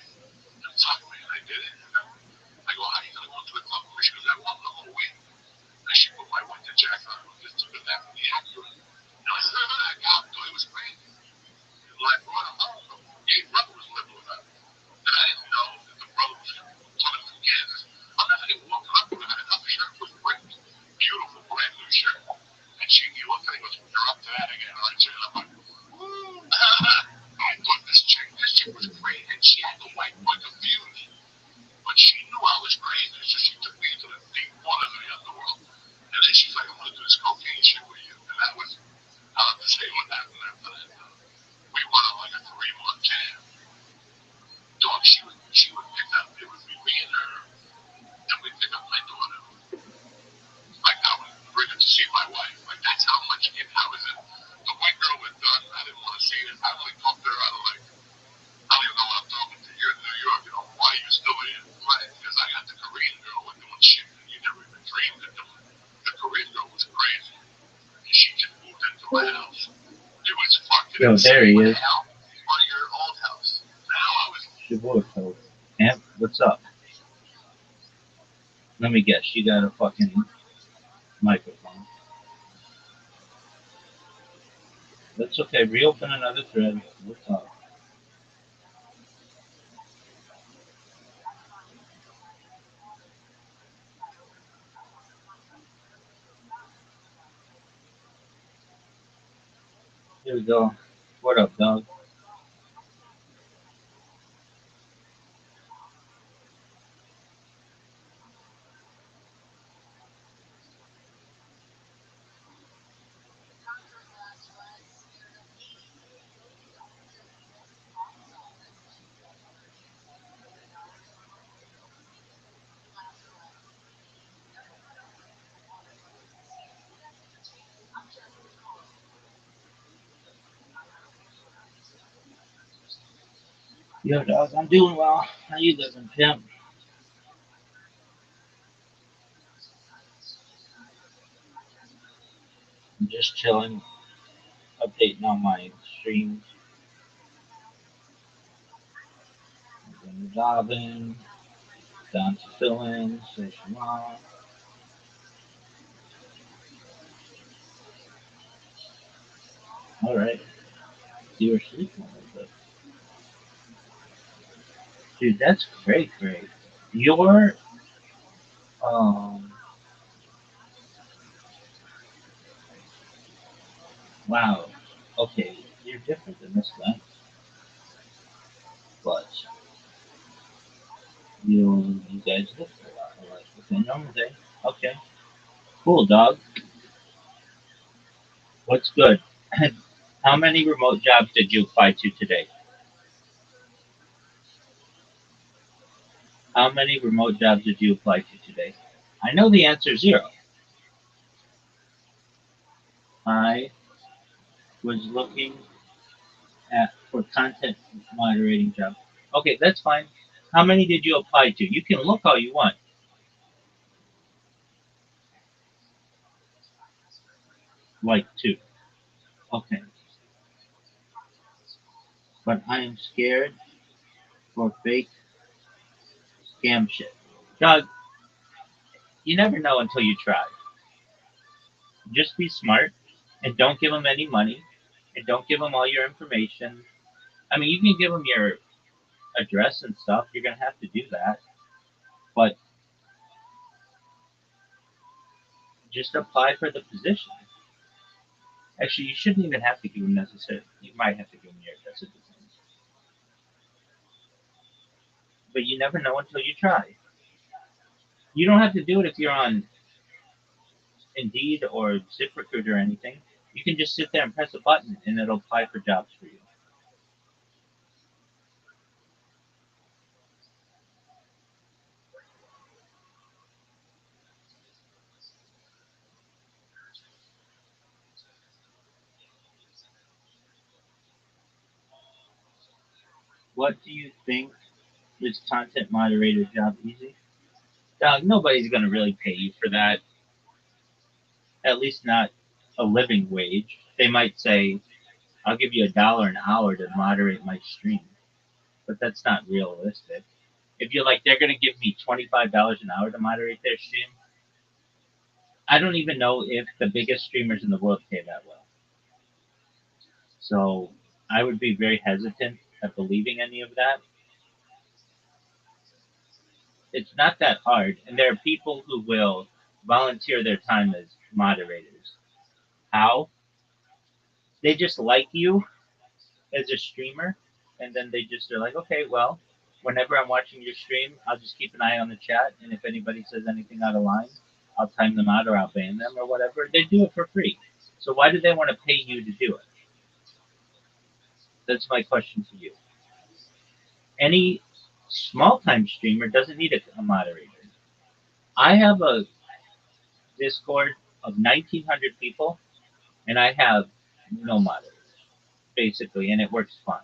Yo, there he is. Al, or your old house? Now I was Shavuot. Amp, what's up? Let me guess, you got a fucking microphone. That's okay. Reopen another thread. What's up? Here we go. What up, dog? Yo, dog, I'm doing well. How you living, pimp? I'm just chilling, updating on my streams. I'm diving, down to fill in, say Shema. All right, you were sleeping a little bit. Dude, that's great, great. You're, um, wow. Okay, you're different than this guy, but you guys live for a lot of life within normal day. Okay, cool, dog. What's good? How many remote jobs did you apply to today? How many remote jobs did you apply to today? I know the answer is zero. I was looking at for content moderating jobs. Okay, that's fine. How many did you apply to? You can look all you want. Like two. Okay. But I am scared for fake scam shit. Doug, you never know until you try. Just be smart and don't give them any money and don't give them all your information. I mean, you can give them your address and stuff. You're going to have to do that. But just apply for the position. Actually, you shouldn't even have to give them necessarily. You might have to give them your address. It depends. But you never know until you try. You don't have to do it if you're on Indeed or ZipRecruiter or anything. You can just sit there and press a button and it'll apply for jobs for you. What do you think is content moderator job easy? Dog, nobody's going to really pay you for that. At least not a living wage. They might say, I'll give you $1 an hour to moderate my stream. But that's not realistic. If you're like, they're going to give me $25 an hour to moderate their stream, I don't even know if the biggest streamers in the world pay that well. So I would be very hesitant at believing any of that. It's not that hard. And there are people who will volunteer their time as moderators. How? They just like you as a streamer, and then they just are like, okay, well, whenever I'm watching your stream, I'll just keep an eye on the chat, and if anybody says anything out of line, I'll time them out or I'll ban them or whatever. They do it for free. So why do they want to pay you to do it? That's my question to you. Any small time streamer doesn't need a moderator. I have a Discord of 1,900 people, and I have no moderators, basically, and it works fine.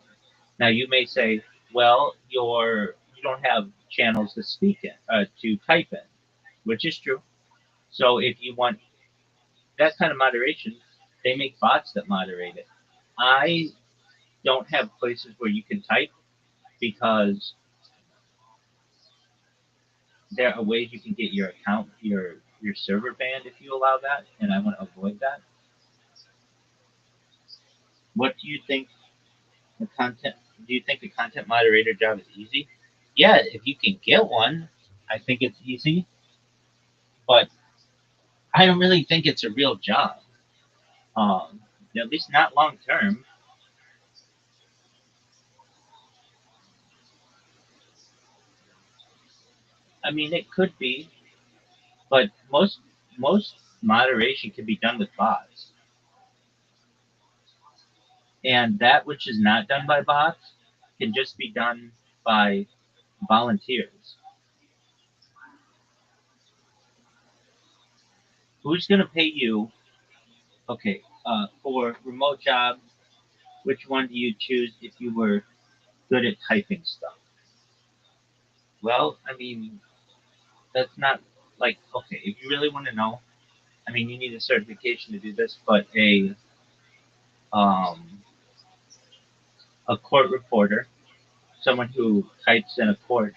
Now you may say, well, you don't have channels to speak in, to type in, which is true. So if you want that kind of moderation, they make bots that moderate it. I don't have places where you can type because there are ways you can get your account, your server banned if you allow that, and I want to avoid that. What do you think the content? Do you think the content moderator job is easy? Yeah, if you can get one, I think it's easy, but I don't really think it's a real job. Um, at least not long term. I mean, it could be, but most moderation can be done with bots, and that which is not done by bots can just be done by volunteers. Who's going to pay you? Okay, for remote jobs, which one do you choose if you were good at typing stuff? Well, I mean, that's not like okay. If you really want to know, I mean, you need a certification to do this, but um, a court reporter, someone who types in a court,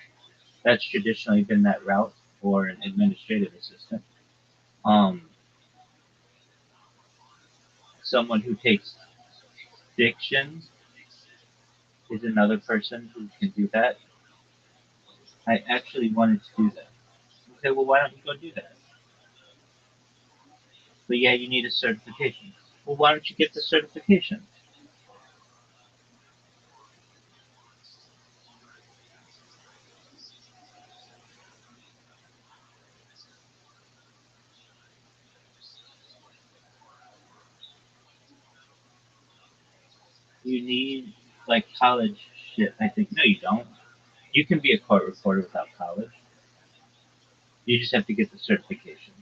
that's traditionally been that route, or an administrative assistant. Um, someone who takes diction is another person who can do that. I actually wanted to do that. Okay, well, why don't you go do that? But yeah, you need a certification. Well, why don't you get the certification? You need like college shit. I think no, you don't. You can be a court reporter without college. You just have to get the certification.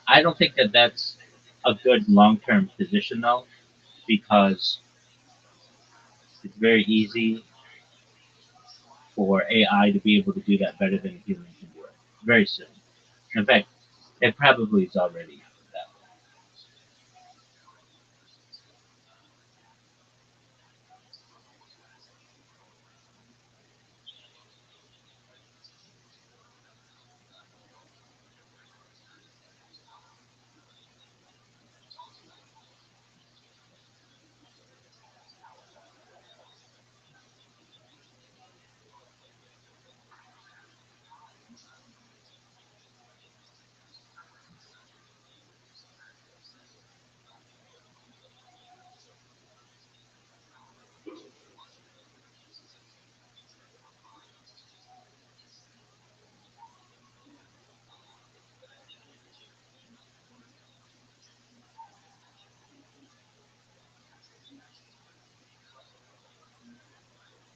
I don't think that that's a good long-term position though, because it's very easy for AI to be able to do that better than a human can do it. Very soon. In fact, it probably is already that.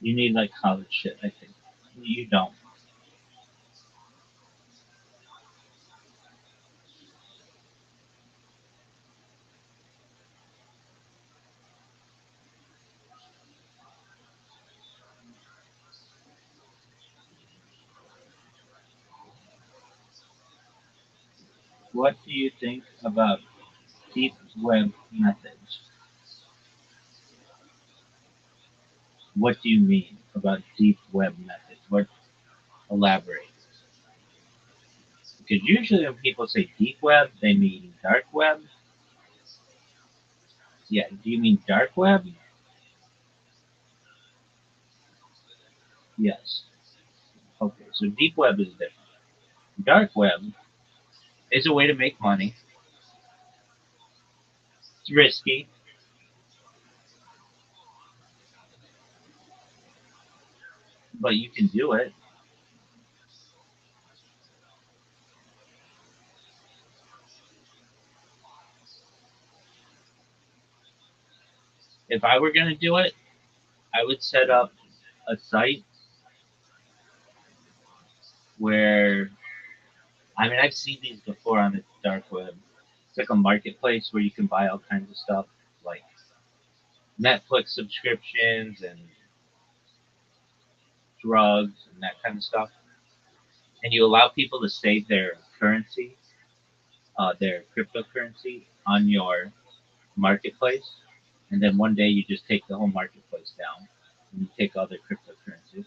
You need like college shit, I think. You don't. What do you think about deep web methods? What do you mean about deep web methods? What elaborate? Because usually when people say deep web, they mean dark web. Yeah, do you mean dark web? Yes. Okay, so deep web is different. Dark web is a way to make money. It's risky, but you can do it. If I were going to do it, I would set up a site where, I mean, I've seen these before on the dark web. It's like a marketplace where you can buy all kinds of stuff like Netflix subscriptions and drugs and that kind of stuff. And you allow people to save their currency, their cryptocurrency on your marketplace, and then one day you just take the whole marketplace down and you take all their cryptocurrencies.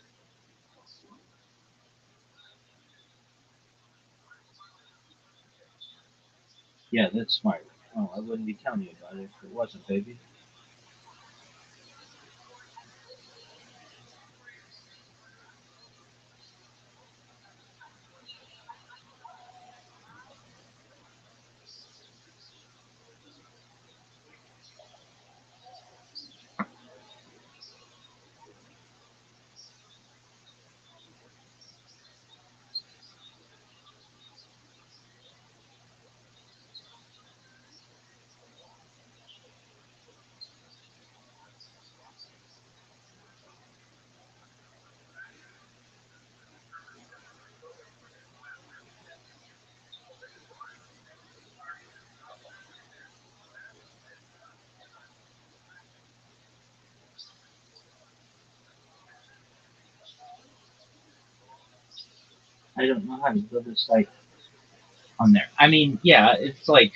Yeah, that's smart. Oh, I wouldn't be telling you about it if it wasn't, baby. I don't know how to build a site on there. I mean, yeah, it's like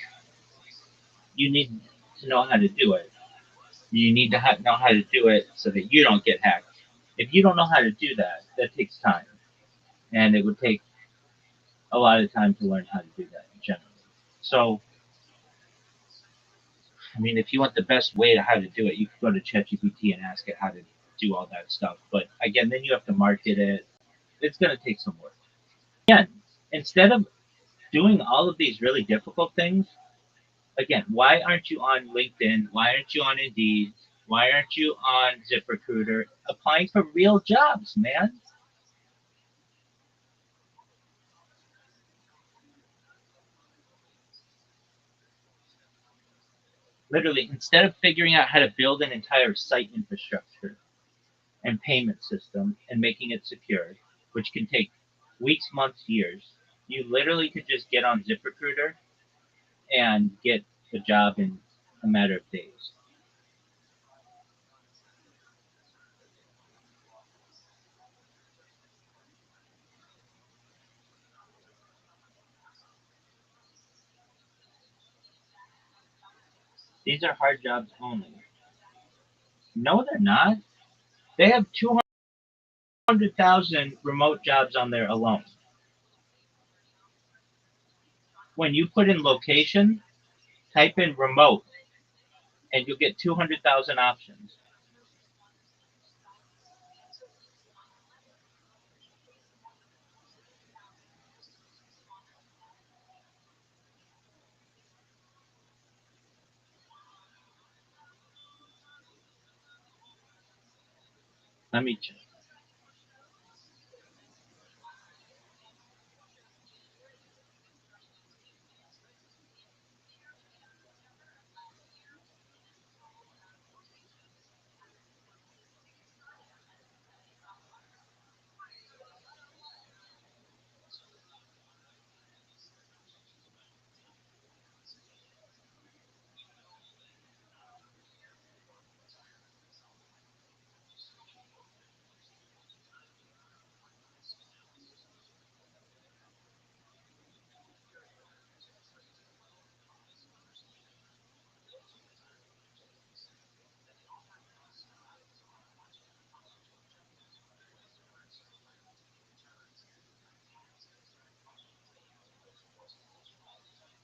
you need to know how to do it. You need to know how to do it so that you don't get hacked. If you don't know how to do that, that takes time, and it would take a lot of time to learn how to do that generally. So, I mean, if you want the best way to how to do it, you could go to ChatGPT and ask it how to do all that stuff. But again, then you have to market it. It's going to take some work. Again, instead of doing all of these really difficult things, again, why aren't you on LinkedIn? Why aren't you on Indeed? Why aren't you on ZipRecruiter applying for real jobs, man? Literally, instead of figuring out how to build an entire site infrastructure and payment system and making it secure, which can take weeks, months, years, you literally could just get on ZipRecruiter and get the job in a matter of days. These are hard jobs only. No, they're not. They have 200,000 remote jobs on there alone. When you put in location, type in remote, and you'll get 200,000 options. Let me check.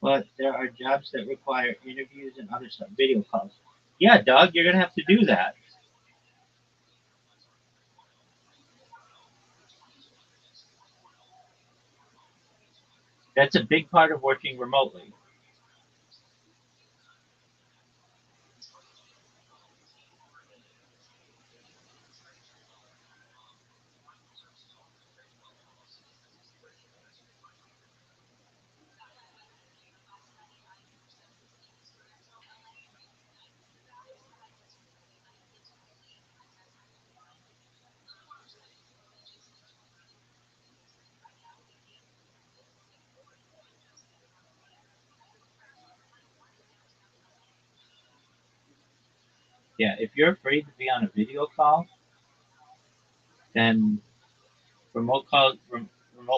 But there are jobs that require interviews and other stuff, video calls. Yeah, Doug, you're gonna have to do that. That's a big part of working remotely. Yeah, if you're afraid to be on a video call, then remote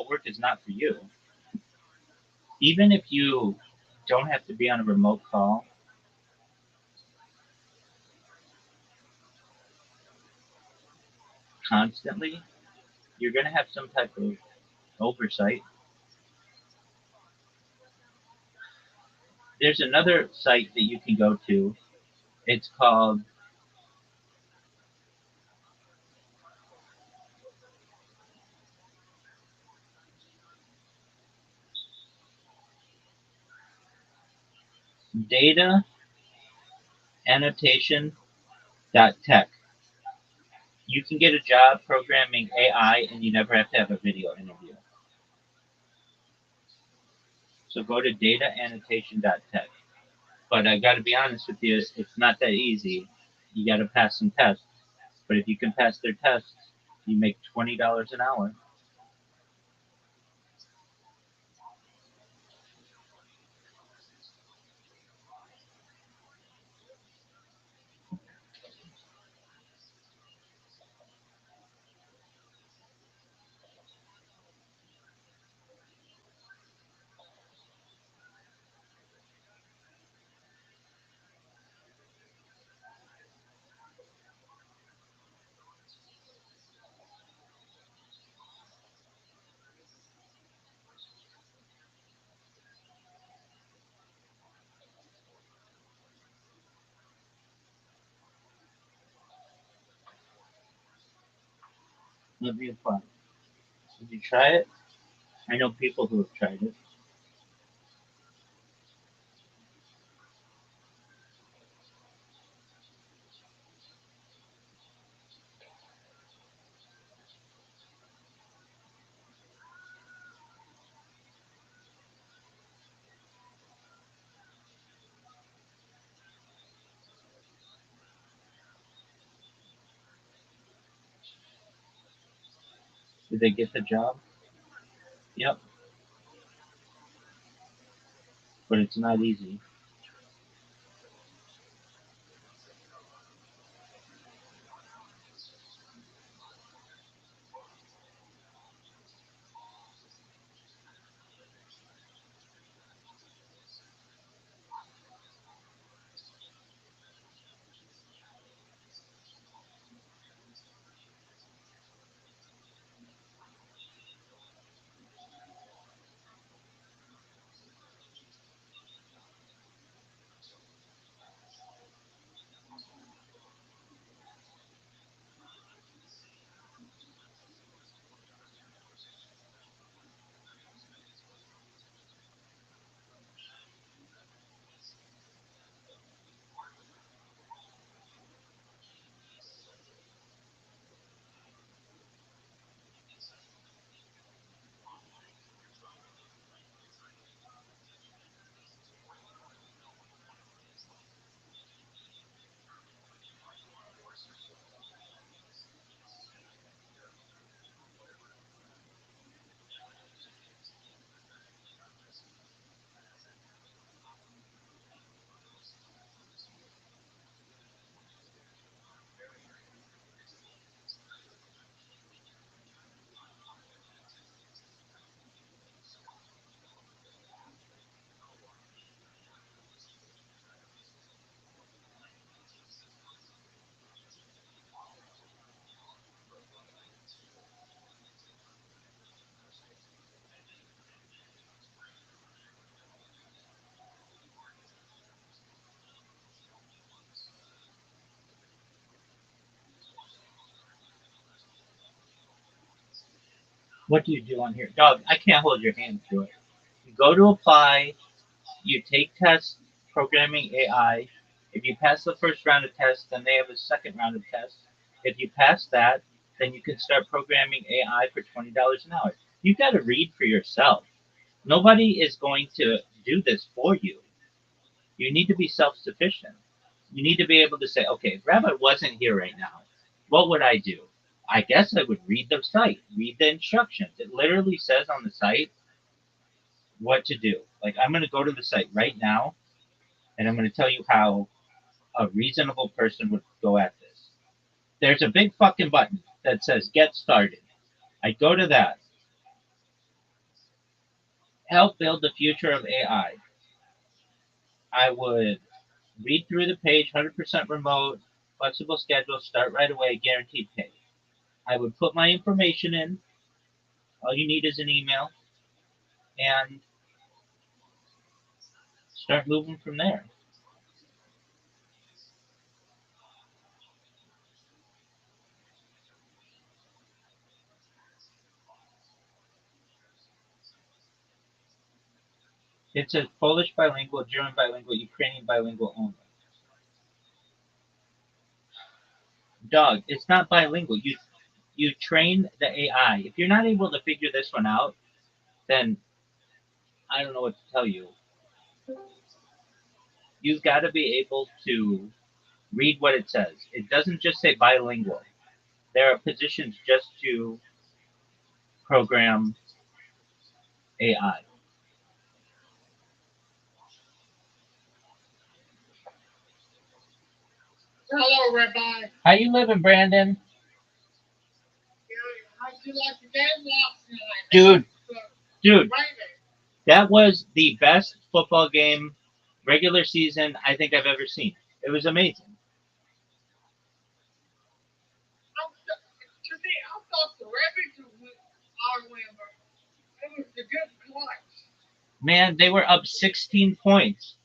work is not for you. Even if you don't have to be on a remote call. Constantly, you're going to have some type of oversight. There's another site that you can go to. It's called Data Annotation.tech. You can get a job programming AI and you never have to have a video interview. So go to dataannotation.tech. But I got to be honest with you, it's not that easy. You got to pass some tests. But if you can pass their tests, you make $20 an hour. Let me apply. Did you try it? I know people who have tried it. Did they get the job? Yep. But it's not easy. What do you do on here? Dog, I can't hold your hand through it. You go to apply, you take tests programming AI. If you pass the first round of tests, then they have a second round of tests. If you pass that, then you can start programming AI for $20 an hour. You've got to read for yourself. Nobody is going to do this for you. You need to be self sufficient. You need to be able to say, okay, if Rabbi wasn't here right now, what would I do? I guess I would read the site, read the instructions. It literally says on the site what to do. Like, I'm going to go to the site right now and I'm going to tell you how a reasonable person would go at this. There's a big fucking button that says get started. I go to that. Help build the future of AI. I would read through the page, 100% remote, flexible schedule, start right away, guaranteed pay. I would put my information in. All you need is an email, and start moving from there. It's a Polish bilingual, German bilingual, Ukrainian bilingual only. Dog, it's not bilingual. You train the AI. If you're not able to figure this one out, then I don't know what to tell you. You've got to be able to read what it says. It doesn't just say bilingual. There are positions just to program AI. Hello, Rabbi. How you living, Brandon? How'd you like the game last night? Dude, The dude, Raiders. that was the best football game, regular season, I think I've ever seen. It was amazing. To me, I thought the Rabbits would win our win, but it was the good clutch. Man, they were up 16 points,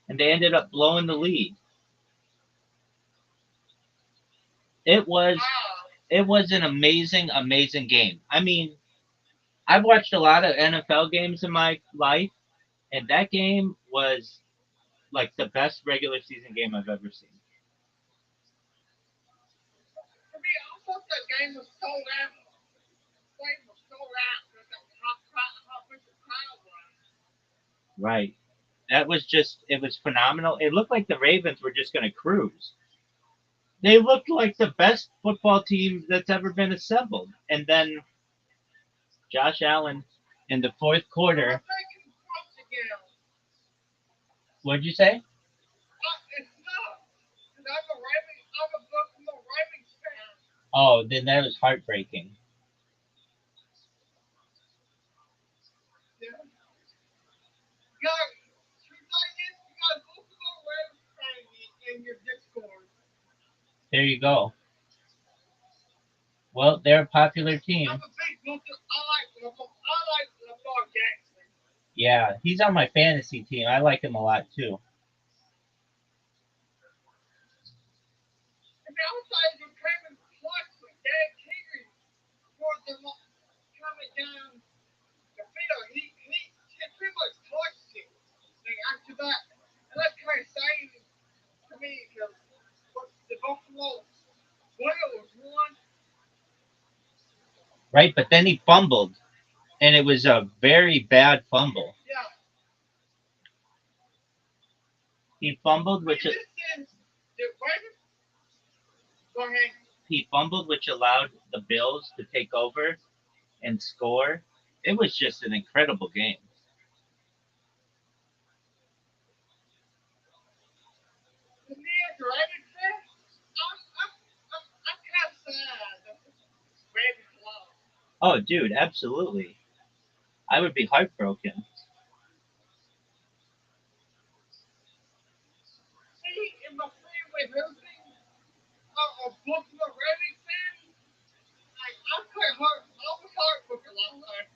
and they ended up blowing the lead. It was Wow. it was an amazing, amazing game. I mean, I've watched a lot of NFL games in my life, and that game was like the best regular season game I've ever seen. To me, I thought that game was sold out. The game was sold out because of how big the crowd was. Right. That was just it was phenomenal. It looked like the Ravens were just going to cruise. They looked like the best football team that's ever been assembled. And then Josh Allen in the fourth I quarter, think it's close again. what'd you say? It's not. And I'm a Buffalo Ravens fan. Oh, then that was heartbreaking. Yeah. You got, you got Buffalo Ravens fan in your Discord. There you go. Well, they're a popular team. I'm a big Buffalo. I like Lamar Jackson. Yeah, he's on my fantasy team. I like him a lot too. And the outside was coming clutch with Derek Henry for the coming down the field. He pretty much clutched it. Like after that, and that's kind of exciting to me because the Buffalo Bills won. Right, but then he fumbled, and it was a very bad fumble. Yeah. He fumbled, This is the Ravens. Go ahead. he fumbled, which allowed the Bills to take over and score. It was just an incredible game. To me, as a Ravens fan, I'm kind of sad that the Ravens lost. Oh, dude, absolutely. I would be heartbroken. See, in my friend with losing a Buffalo Ravens fan, I was heartbroken last night.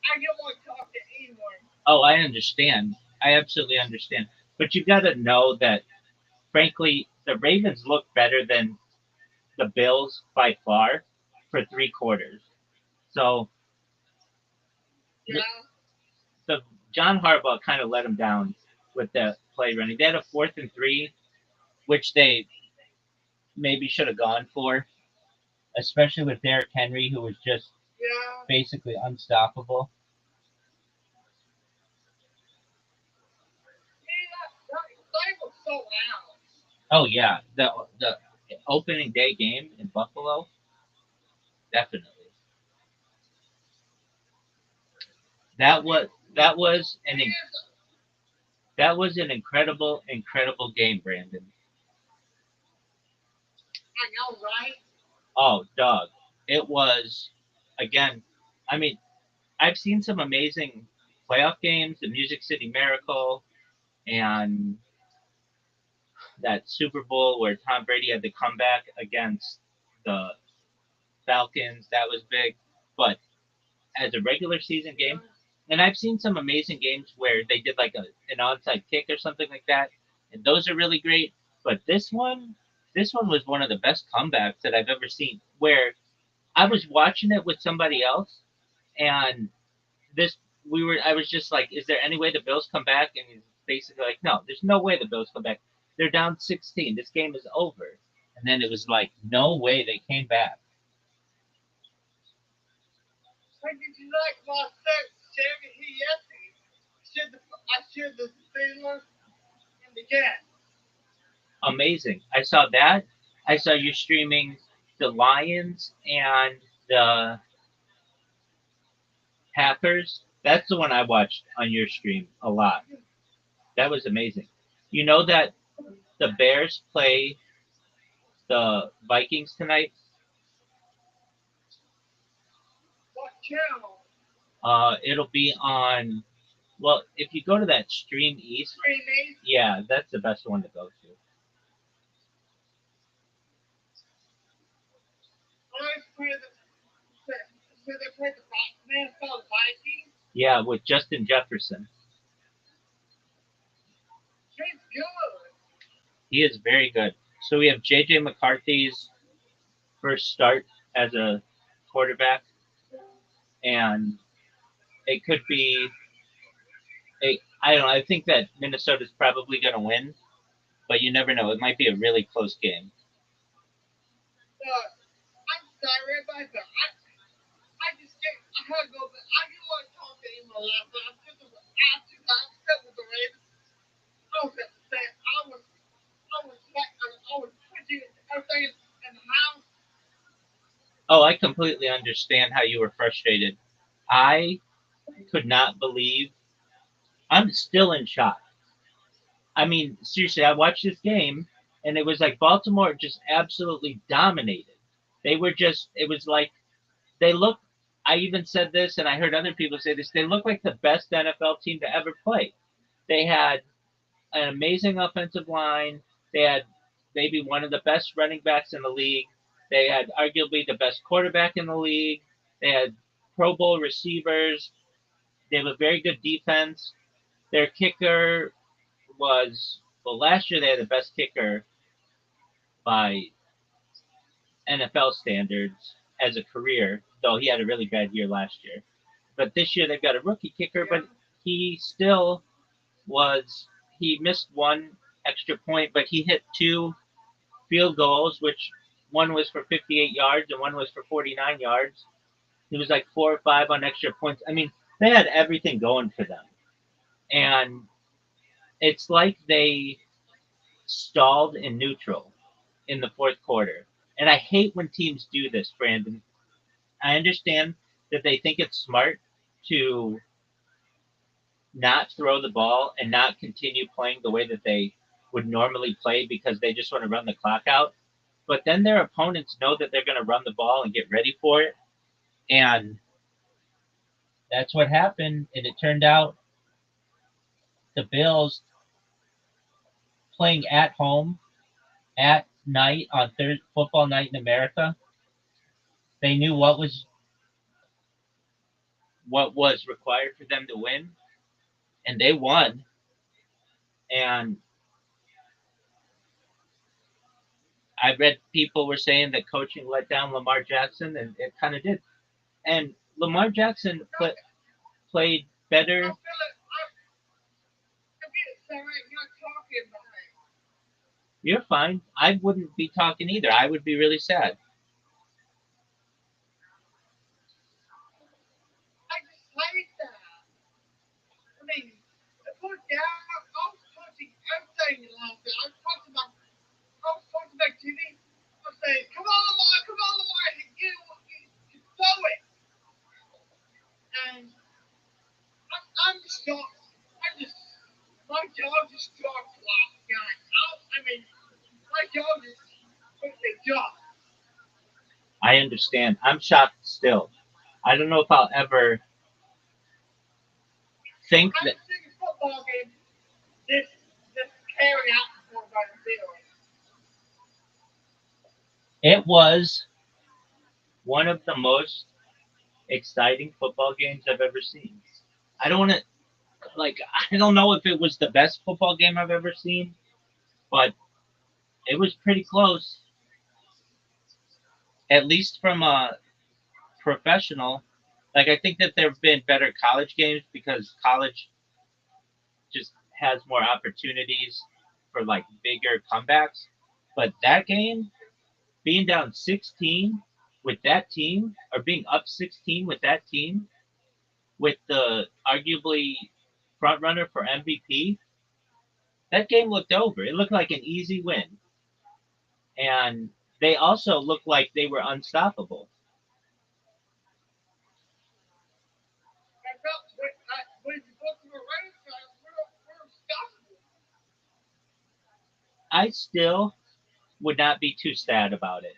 I didn't want to talk to anyone. Oh, I understand. I absolutely understand. But you got to know that, frankly, the Ravens look better than the Bills by far for 3 quarters. So the, Yeah. the John Harbaugh kind of let them down with the play running. They had a 4th and 3, which they maybe should have gone for, especially with Derrick Henry, who was just Yeah. basically unstoppable. See, that thing was so loud. Oh yeah, the opening day game in Buffalo, definitely. That was an that was an incredible incredible game, Brandon. I know, right? Oh, dog, it was again. I mean, I've seen some amazing playoff games, the Music City Miracle, and that Super Bowl where Tom Brady had the comeback against the Falcons. That was big. But as a regular season game, and I've seen some amazing games where they did like an onside kick or something like that, and those are really great. But this one was one of the best comebacks that I've ever seen. Where I was watching it with somebody else, and this I was just like, is there any way the Bills come back? And he's basically like, no, there's no way the Bills come back. They're down 16. This game is over. And then it was like, no way they came back. How did you like my search, Sammy? He yesterday. I shared the Steelers and the Jets. Amazing. I saw that. I saw you streaming the Lions and the Packers. That's the one I watched on your stream a lot. That was amazing. You know that the Bears play the Vikings tonight? What channel? It'll be on. Well, if you go to that Stream East, Stream East? yeah, that's the best one to go to. So they played the Minnesota Vikings? Yeah, with Justin Jefferson. He's good. He is very good. So we have J.J. McCarthy's first start as a quarterback, and it could be. I don't know. I think that Minnesota's probably going to win, but you never know. It might be a really close game. I'm sorry about that. I just get. I had to go. I didn't want to talk to him a lot, but I'm just upset with the Ravens. I was upset. I was putting everything in the house. Oh, I completely understand how you were frustrated. I could not believe. I'm still in shock. I mean, seriously, I watched this game, and it was like Baltimore just absolutely dominated. They were just. It was like they looked. I even said this, and I heard other people say this. They look like the best NFL team to ever play. They had an amazing offensive line. They had maybe one of the best running backs in the league. They had arguably the best quarterback in the league. They had Pro Bowl receivers. They have a very good defense. Their kicker was, well, last year they had the best kicker by NFL standards as a career, though he had a really bad year last year. But this year they've got a rookie kicker, but he still was, he missed one extra point, but he hit two field goals, which one was for 58 yards and one was for 49 yards. He was like 4 or 5 on extra points. I mean, they had everything going for them. And it's like they stalled in neutral in the fourth quarter. And I hate when teams do this, Brandon. I understand that they think it's smart to not throw the ball and not continue playing the way that they would normally play because they just want to run the clock out. But then their opponents know that they're going to run the ball and get ready for it. And that's what happened. And it turned out the Bills playing at home at night on Thursday football night in America. They knew what was required for them to win, and they won. And I read people were saying that coaching let down Lamar Jackson, and it kind of did. And Lamar Jackson played better. You're fine. I wouldn't be talking either. I would be really sad. I just hate that. I mean, put down. I was punching everything last night. I was punching back TV. I was saying, come on, Lamar, you throw it. And I'm just shocked. My jaw just dropped last night. I mean, my jaw just quickly dropped. I understand. I'm shocked still. I don't know if I'll ever think I that. haven't seen a football game this carry out before, It was one of the most exciting football games I've ever seen. I don't want to like I don't know if it was the best football game I've ever seen, but it was pretty close. At least from a professional. Like I think that there have been better college games because college just has more opportunities for like bigger comebacks. But that game, being down 16 with that team, or being up 16 with that team, with the arguably front runner for MVP, that game looked over. It looked like an easy win. And they also looked like they were unstoppable. I still would not be too sad about it.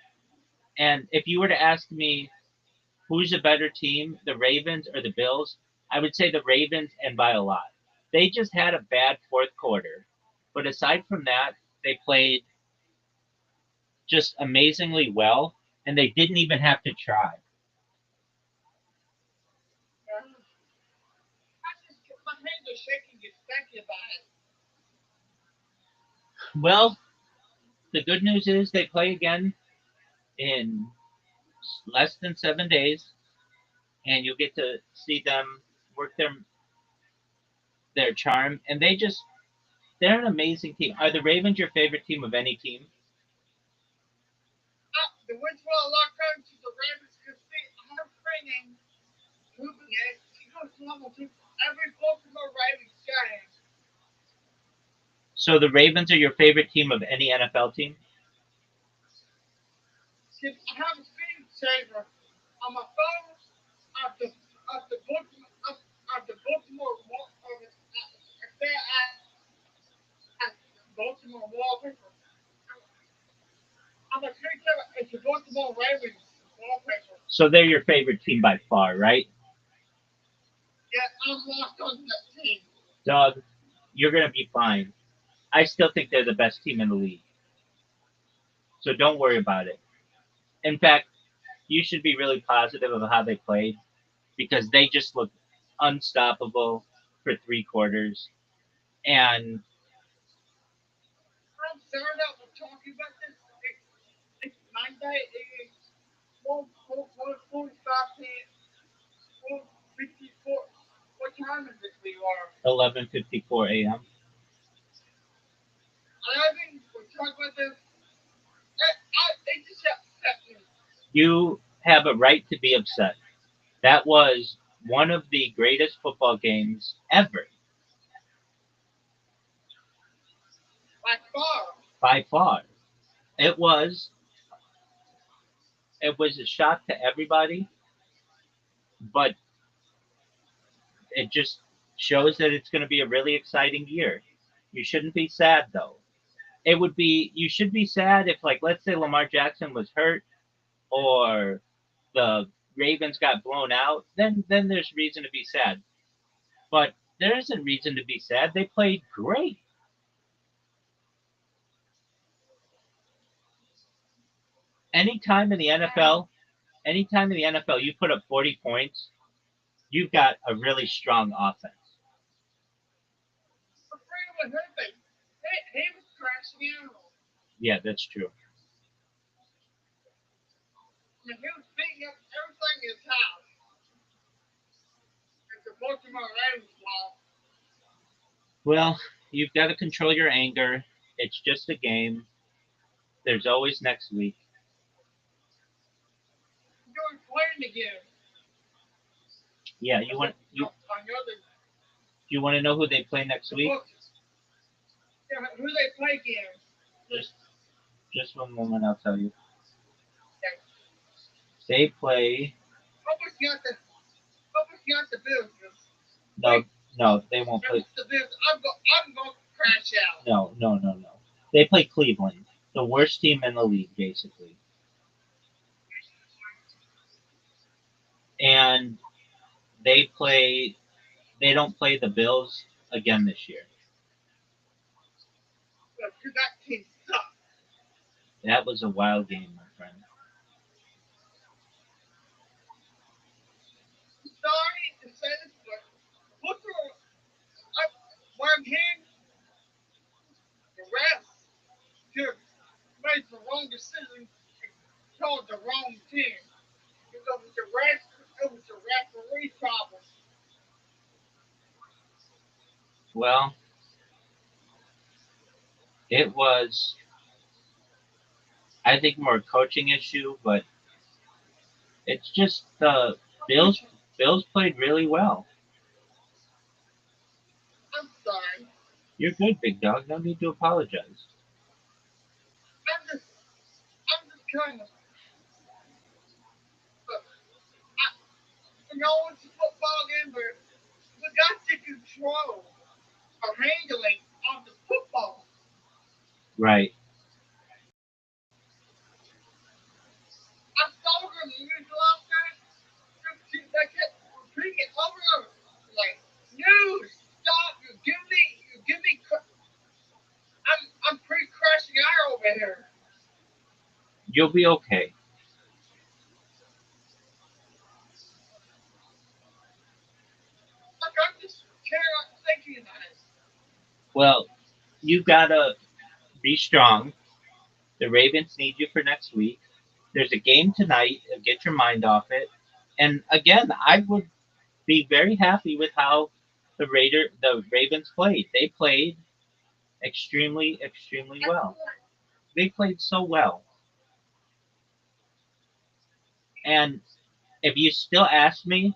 And if you were to ask me who's a better team, the Ravens or the Bills, I would say the Ravens and by a lot. They just had a bad fourth quarter. But aside from that, they played just amazingly well and they didn't even have to try. Well, the good news is they play again in less than 7 days, and you'll get to see them work their charm. And they're an amazing team. Are the Ravens your favorite team of any team? So the Ravens are your favorite team of any NFL team? So they're your favorite team by far, right? Doug, you're going to be fine. I still think they're the best team in the league. So don't worry about it. In fact, you should be really positive of how they played because they just looked unstoppable for 3 quarters. And eleven 54 a.m. You have a right to be upset. That was one of the greatest football games ever. By far. It was it was a shock to everybody, but it just shows that it's going to be a really exciting year. You shouldn't be sad though. You should be sad if like let's say Lamar Jackson was hurt or the Ravens got blown out, then there's reason to be sad. But there isn't reason to be sad. They played great. Anytime in the NFL, anytime in the NFL you put up 40 points, you've got a really strong offense. Yeah, that's true. Well, you've got to control your anger. It's just a game. There's always next week. Yeah, you want to know who they play next week? Just just one moment, I'll tell you. They play. No, no, they won't play. No, no, no, no. They play Cleveland, the worst team in the league, basically. And they play. They don't play the Bills again this year. That was a wild game, my friend. Sorry to say this, but Booker, what I'm hearing, the refs just made the wrong decision and called the wrong team. Because it was the referee problem. Well, it was, I think, more a coaching issue, but it's just the Bills. Bills played really well. I'm sorry. You're good, big dog. No need to apologize. I'm just kind of, I, it's a football game, but we got to control or handling of the football. Right. I saw them use last night. They kept repeating it over and over. Like, no, stop! You give me. I'm pretty crashing out over here. You'll be okay. Like I'm just thinking about it. Well, you gotta be strong. The Ravens need you for next week. There's a game tonight. Get your mind off it. And again, I would be very happy with how the Ravens played. They played extremely, extremely well. They played so well. And if you still ask me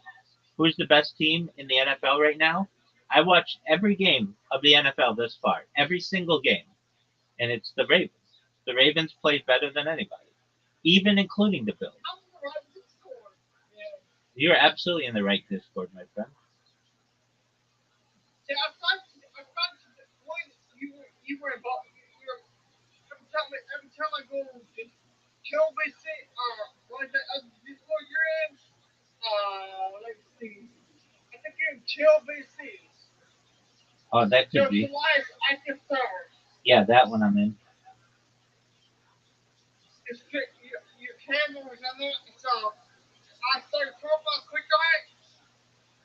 who's the best team in the NFL right now, I watched every game of the NFL this far, every single game, and it's the Ravens. The Ravens played better than anybody, even including the Bills. I'm the right score. Yeah. You're absolutely in the right Discord, my friend. Yeah, I thought when you were involved. You were every time I go to KLBC, what is that other Discord you're in? Let's see. I think you're in KLBC's. Oh, that could There's be. the live active server. Yeah, that one I'm in. It's your camera was on there. So I started profile, clicked on it.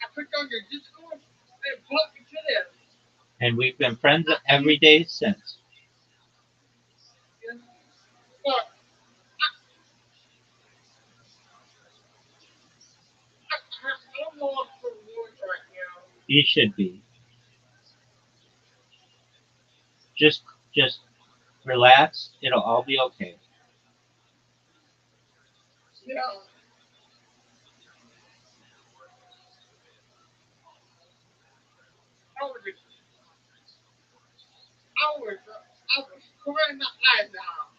I clicked on your Discord, and it brought me to there. And we've been friends every day since. Yeah. But I'm lost for words right now. You should be. Just just relax. It'll all be okay. Yeah. I was just, I was crying my eyes out.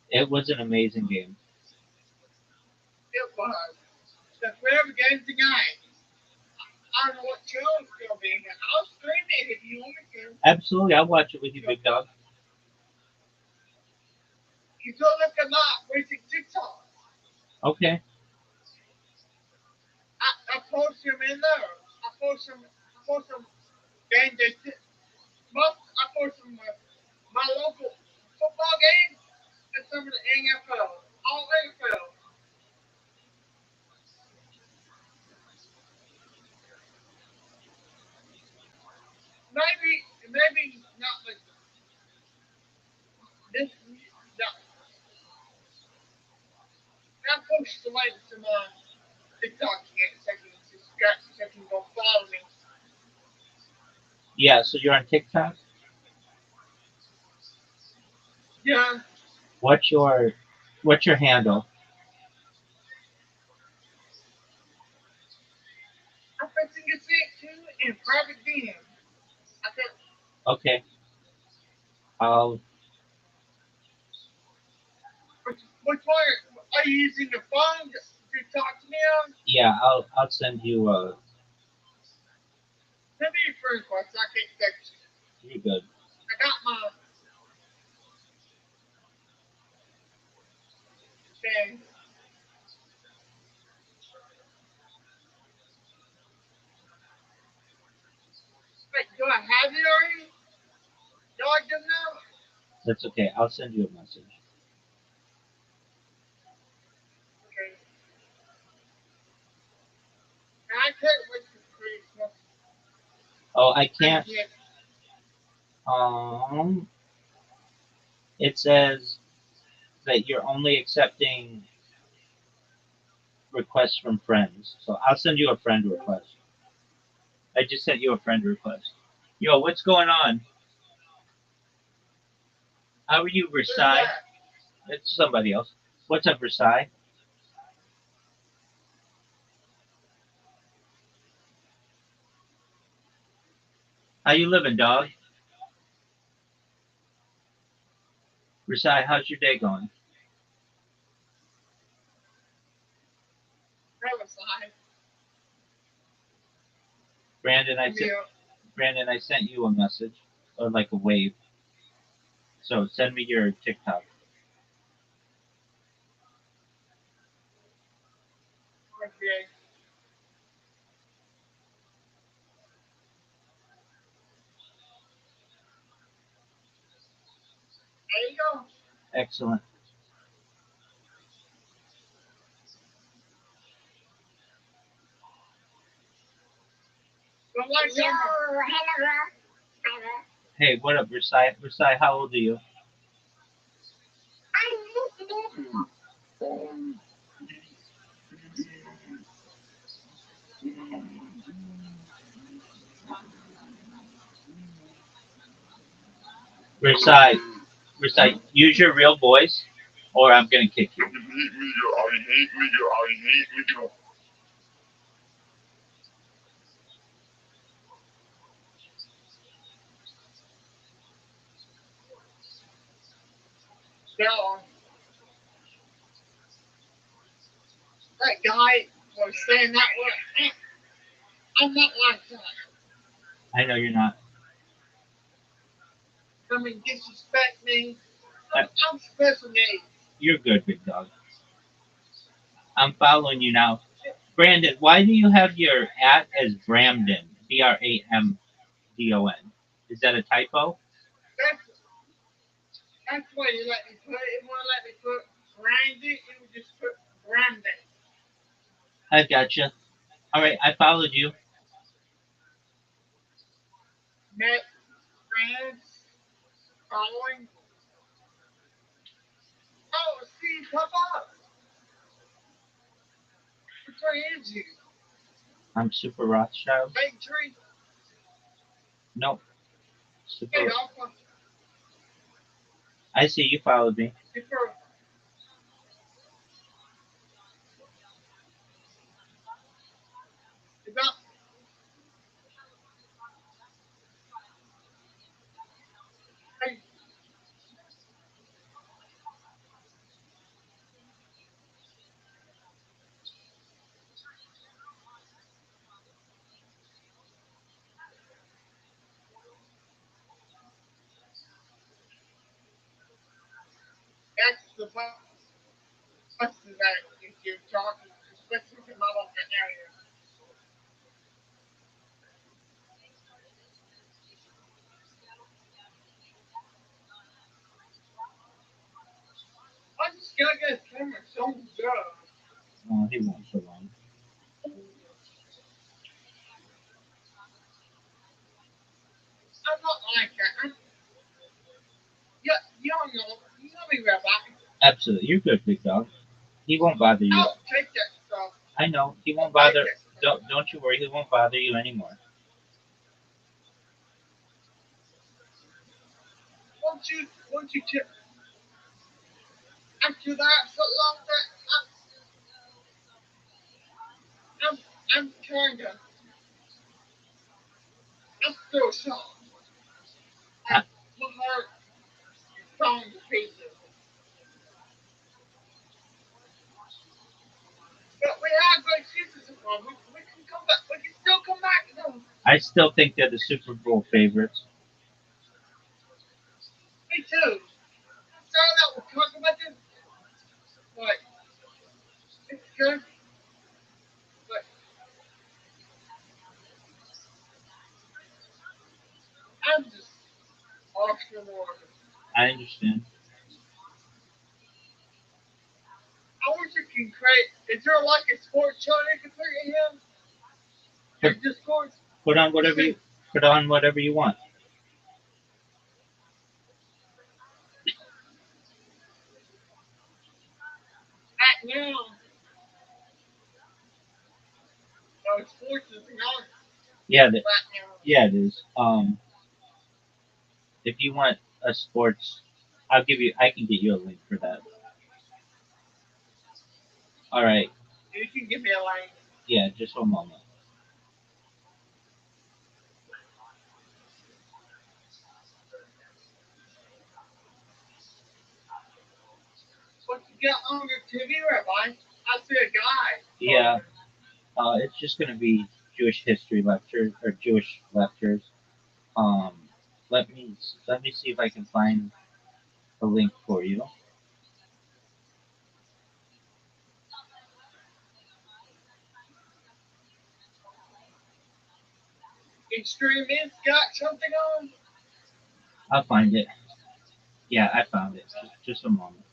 It was an amazing game. It was. That's whatever game tonight. I don't know what show it's gonna be. I'll stream it if you want me to. Absolutely, I'll watch it with you, big dog. You go look at my recent TikTok. Okay. I post them in there. I post them game day. I post them my local football games and some of the NFL. All NFL. Maybe not like this. No, I post the link to my TikTok again so you can subscribe, so you can go follow me. Yeah, so you're on TikTok? Yeah, What's your handle? I bet you can see it too in private DM. I said, Okay. I'll which one are you using the phone to talk to me on? yeah, I'll send you Send me your first one so I can text you. you good. I got my thing. Wait, do I have it already? Do I do now? That's okay. I'll send you a message. Okay. And I can't wait for Christmas. Oh, I I can't. can't. Um, it says that you're only accepting requests from friends. So I'll send you a friend request. I just sent you a friend request. Yo, what's going on? How are you, Who's Versailles? that? It's somebody else. What's up, Versailles? How you living, dog? Versailles, how's your day going? Riverside. Brandon, I sent you a message or like a wave. So send me your TikTok. Okay. There you go. Excellent. Don't like summer. Hey, what up, Versailles? Versailles, how old are you? Versailles, Versailles, use your real voice, or I'm gonna kick you. So, that guy was saying that word. I'm not like that. I know you're not. I mean, disrespect me. Uh, I'm special needs. You're good, big dog. I'm following you now. Brandon, why do you have your at as Bramdon? Bramdon. Is that a typo? That's that's why you let me put it. It won't let me put Brandy. It would just put Brandy. I gotcha. All right, I followed you. Met friends following. Oh, see, come up. Which one is you? I'm Super Rothschild. Big tree. Nope. Hey, Super. Alpha. I see you followed me. Super. Is that hey, that's the person that if you're talking, especially in my local area. I'm just gonna get a camera so good. Oh, he won't for long. I'm not like that. You don't know. You know me, Rabbi. Absolutely, you're good, big dog. He won't bother I you. don't take that stuff. I know he I won't don't like bother. that stuff. Don't you worry. He won't bother you anymore. Won't you tip after that so long that I'm I'm kinda I'm still shocked. Uh, My heart is falling to pieces. But we have good seasons of fun. We can come back. We can still come back to them. I still think they're the Super Bowl favorites. Me too. I started out with talking about this, but it's good. But I'm just off the water. I understand. I wish you can create. Is there like a sports show they can put in him? Put, Just sports. put on whatever you want. Right now, no sports is not Yeah, right now. yeah, it is. If you want a sports, I can get you a link for that. All right. You can give me a link. Yeah, just one moment. What you got on your TV, Rabbi? I see a guy. Yeah. It's just gonna be Jewish history lectures or Jewish lectures. Um, let me see if I can find a link for you. Extremists got something on? I'll find it. Yeah, I found it. Just a moment.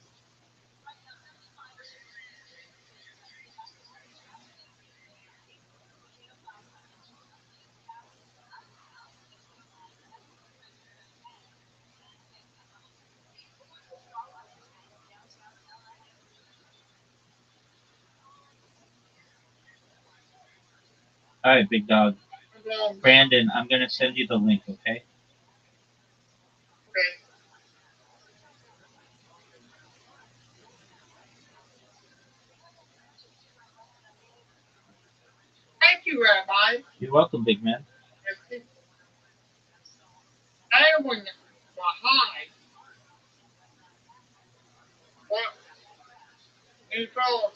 All right, big dog. Brandon, I'm gonna send you the link. Okay. Okay. Thank you, Rabbi. You're welcome, big man. I went behind. What? And so,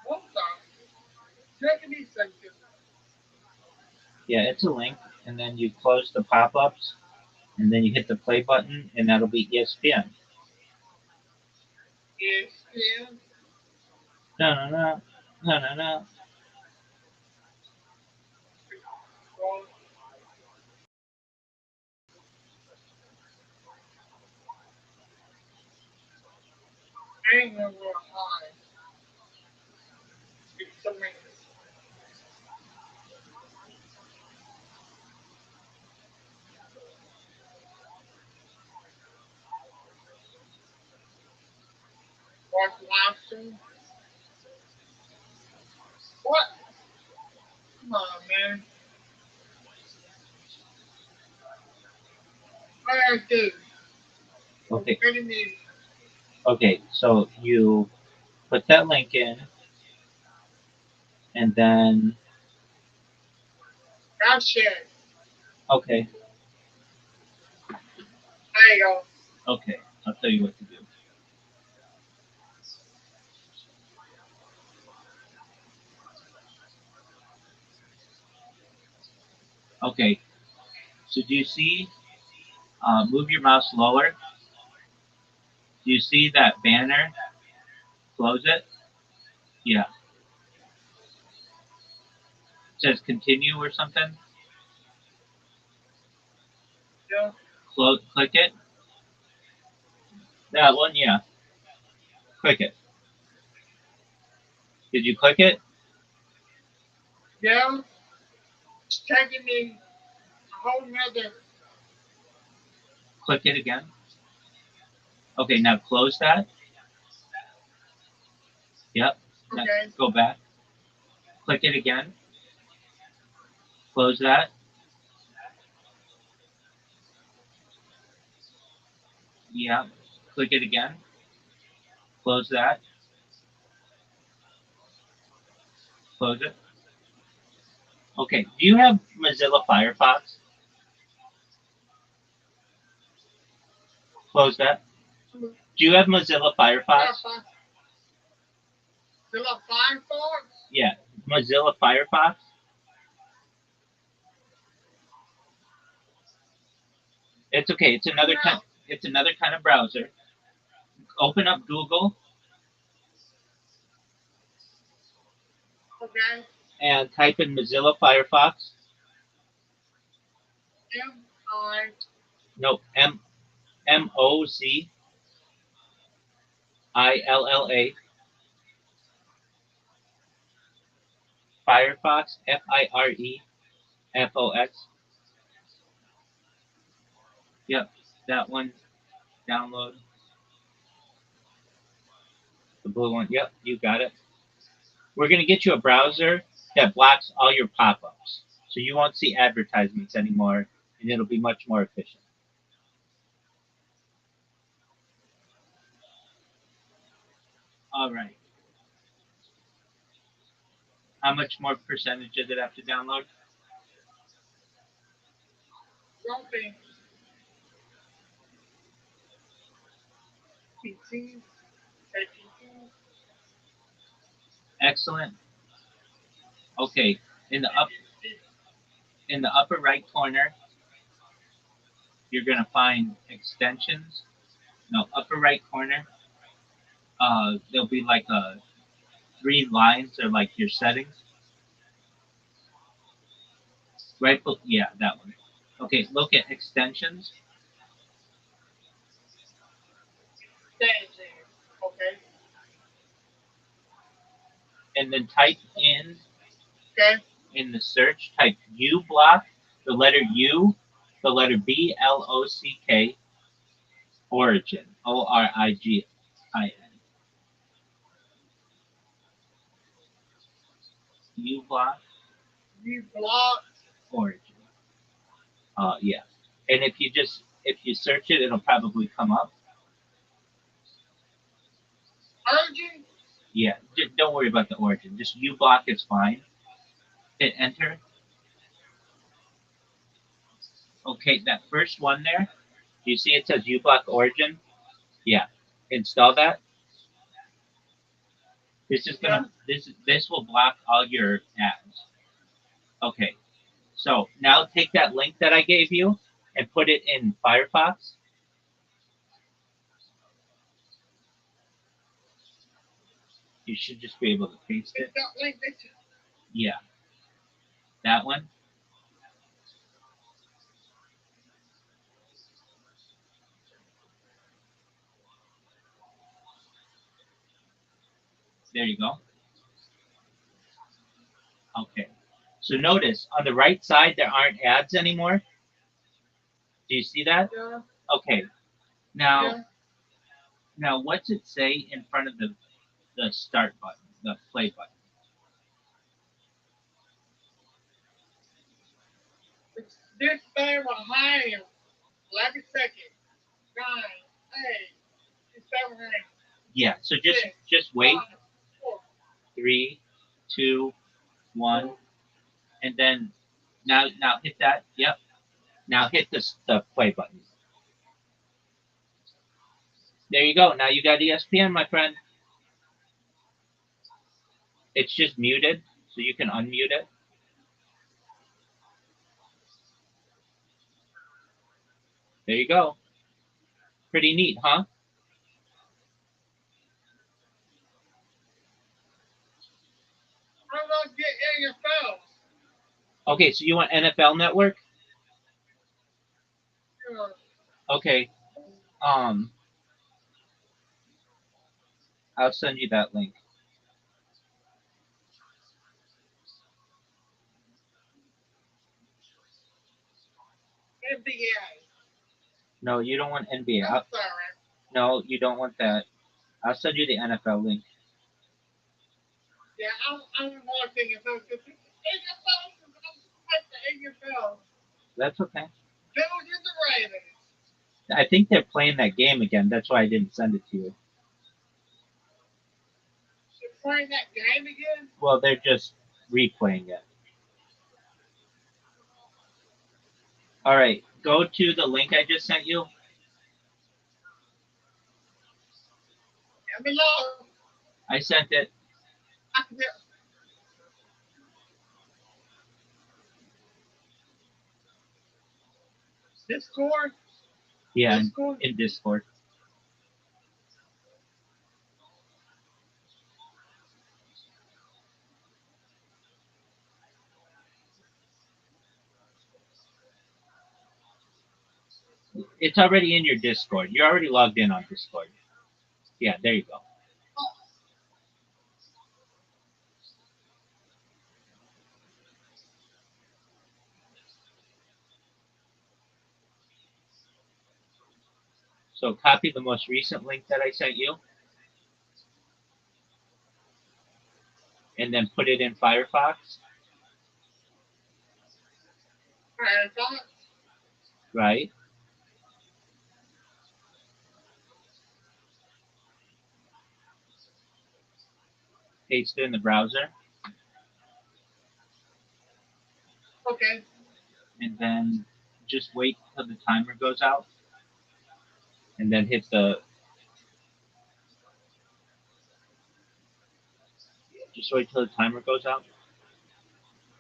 what the? Check these things. Yeah, it's a link, and then you close the pop-ups, and then you hit the play button, and that'll be ESPN. ESPN. No, no, no, no, no, no. Well, I ain't gonna go high. It's something. Watch Watson. What? Come on, man. What I do? Okay, What do you mean? okay. So you put that link in, and then I'll share. okay, There you go. okay. I'll tell you what to do. Okay. So do you see? Move your mouse lower. Do you see that banner? Close it. Yeah. It says continue or something. Yeah. Close. Click it. That one. Yeah. Click it. Did you click it? Yeah. It's taking me a whole nother. Click it again. Okay. Now close that. Yep. Now Okay. go back. Click it again. Close that. Yeah. Click it again. Close that. Close it. Okay. Do you have Mozilla Firefox? Close that. Do you have Mozilla Firefox? Still a fine Firefox? Yeah. Mozilla Firefox. It's okay. It's another kind of browser. Open up Google Okay. and type in Mozilla Firefox. M-I. No, Mozilla. Firefox. Firefox. Yep, that one. Download the blue one. Yep, you got it. We're gonna get you a browser that blocks all your pop-ups, so you won't see advertisements anymore, and it'll be much more efficient. All right. How much more percentage does it have to download? Something. 18. 18. Excellent. Okay. In the up in the upper right corner, you're gonna find extensions. No, upper right corner. There'll be like three lines or like your settings. Right. Yeah, that one. Okay. Look at extensions, Dancing. Okay. and then type in Okay. in the search, type U block, the letter U, the letter BLOCK, origin, ORIGIN. U block, You blocked. origin. Yeah. And if you search it, it'll probably come up. Urgent. Yeah. Don't worry about the origin. Just U block is fine. Hit enter. Okay, that first one there. You see it says U block origin? Yeah. Install that. This will block all your ads. Okay. So now take that link that I gave you and put it in Firefox. You should just be able to paste it. Yeah, that one. There you go. Okay. So notice on the right side there aren't ads anymore. Do you see that? Yeah. Okay. Now Yeah. now what's it say in front of the start button, the play button? This thing will hang 11 seconds. 9, 8, 7, 8. Yeah. So just wait. 3, 2, 1, and then now hit that. Yep. Now hit the play button. There you go. Now you got ESPN, my friend. It's just muted, so you can unmute it. There you go. Pretty neat, huh? I'm going to get in your phone. Okay, so you want NFL Network? Yeah. Okay. I'll send you that link. NBA. No, you don't want NBA. I'm sorry. No, you don't want that. I'll send you the NFL link. Yeah, I'm watching it. So, NFL. That's okay. Bills and the Ravens. I think they're playing that game again. That's why I didn't send it to you. They're playing that game again? Well, they're just replaying it. All right, go to the link I just sent you. Let me know. I sent it. Discord? Yeah, Discord? in Discord. It's already in your Discord. You're already logged in on Discord. Yeah, there you go. So copy the most recent link that I sent you, and then put it in Firefox. Right? Paste it in the browser. Okay. And then just wait till the timer goes out. And then hit the. Just wait till the timer goes out.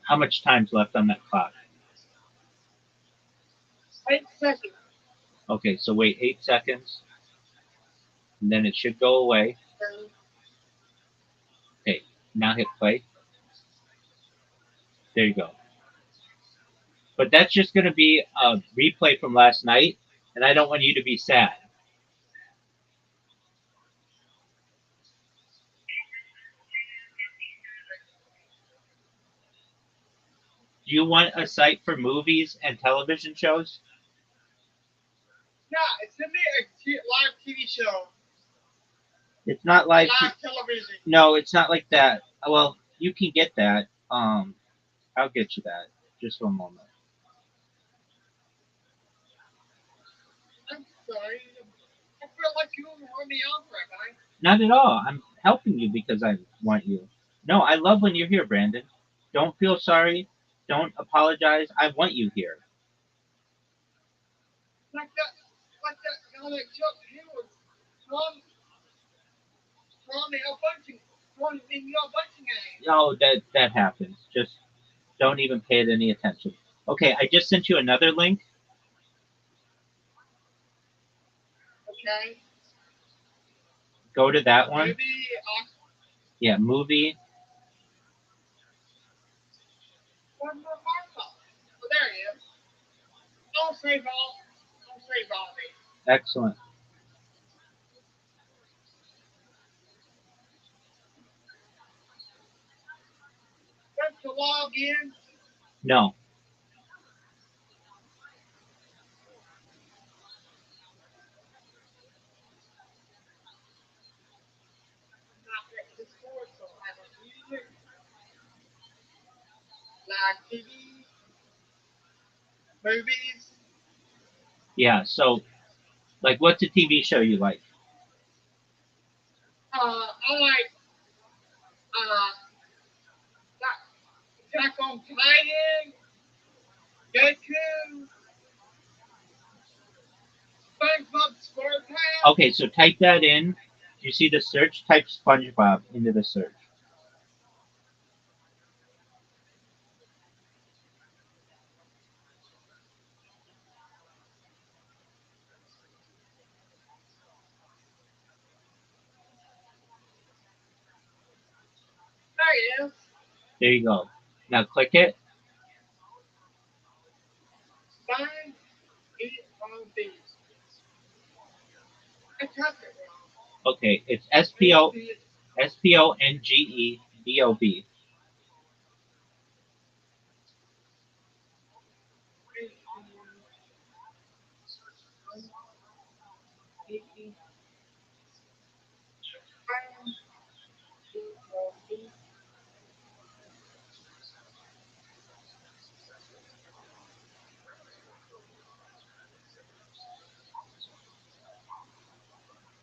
How much time's left on that clock? 8 seconds. Okay, so wait 8 seconds. And then it should go away. Okay, now hit play. There you go. But that's just going to be a replay from last night, and I don't want you to be sad. Do you want a site for movies and television shows? Yeah, send me a live TV show. It's not live. Live television. No, it's not like that. Well, you can get that. I'll get you that. Just one moment. I'm sorry. I feel like you want me off, Rabbi. Not at all. I'm helping you because I want you. No, I love when you're here, Brandon. Don't feel sorry. Don't apologize. I want you here. Like that guy that Chuck Hill was throwing me a bunching, throwing me a bunching game. No, that happens. Just don't even pay it any attention. Okay, I just sent you another link. Okay. Go to that one. Maybe Yeah, movie. one more Martha. Oh, there he is. Don't save all. Don't save all of these. Excellent. Just to log in. No. Not that Discord, so I don't use it. Live TV. Movies. Yeah, so, like, what's a TV show you like? I like Attack on Titan, Goku, SpongeBob SquarePants. Okay, so type that in. You see the search? Type SpongeBob into the search. There he is. There you go. Now click it. Find it on these. I typed it wrong. Okay, it's SPONGEBOB.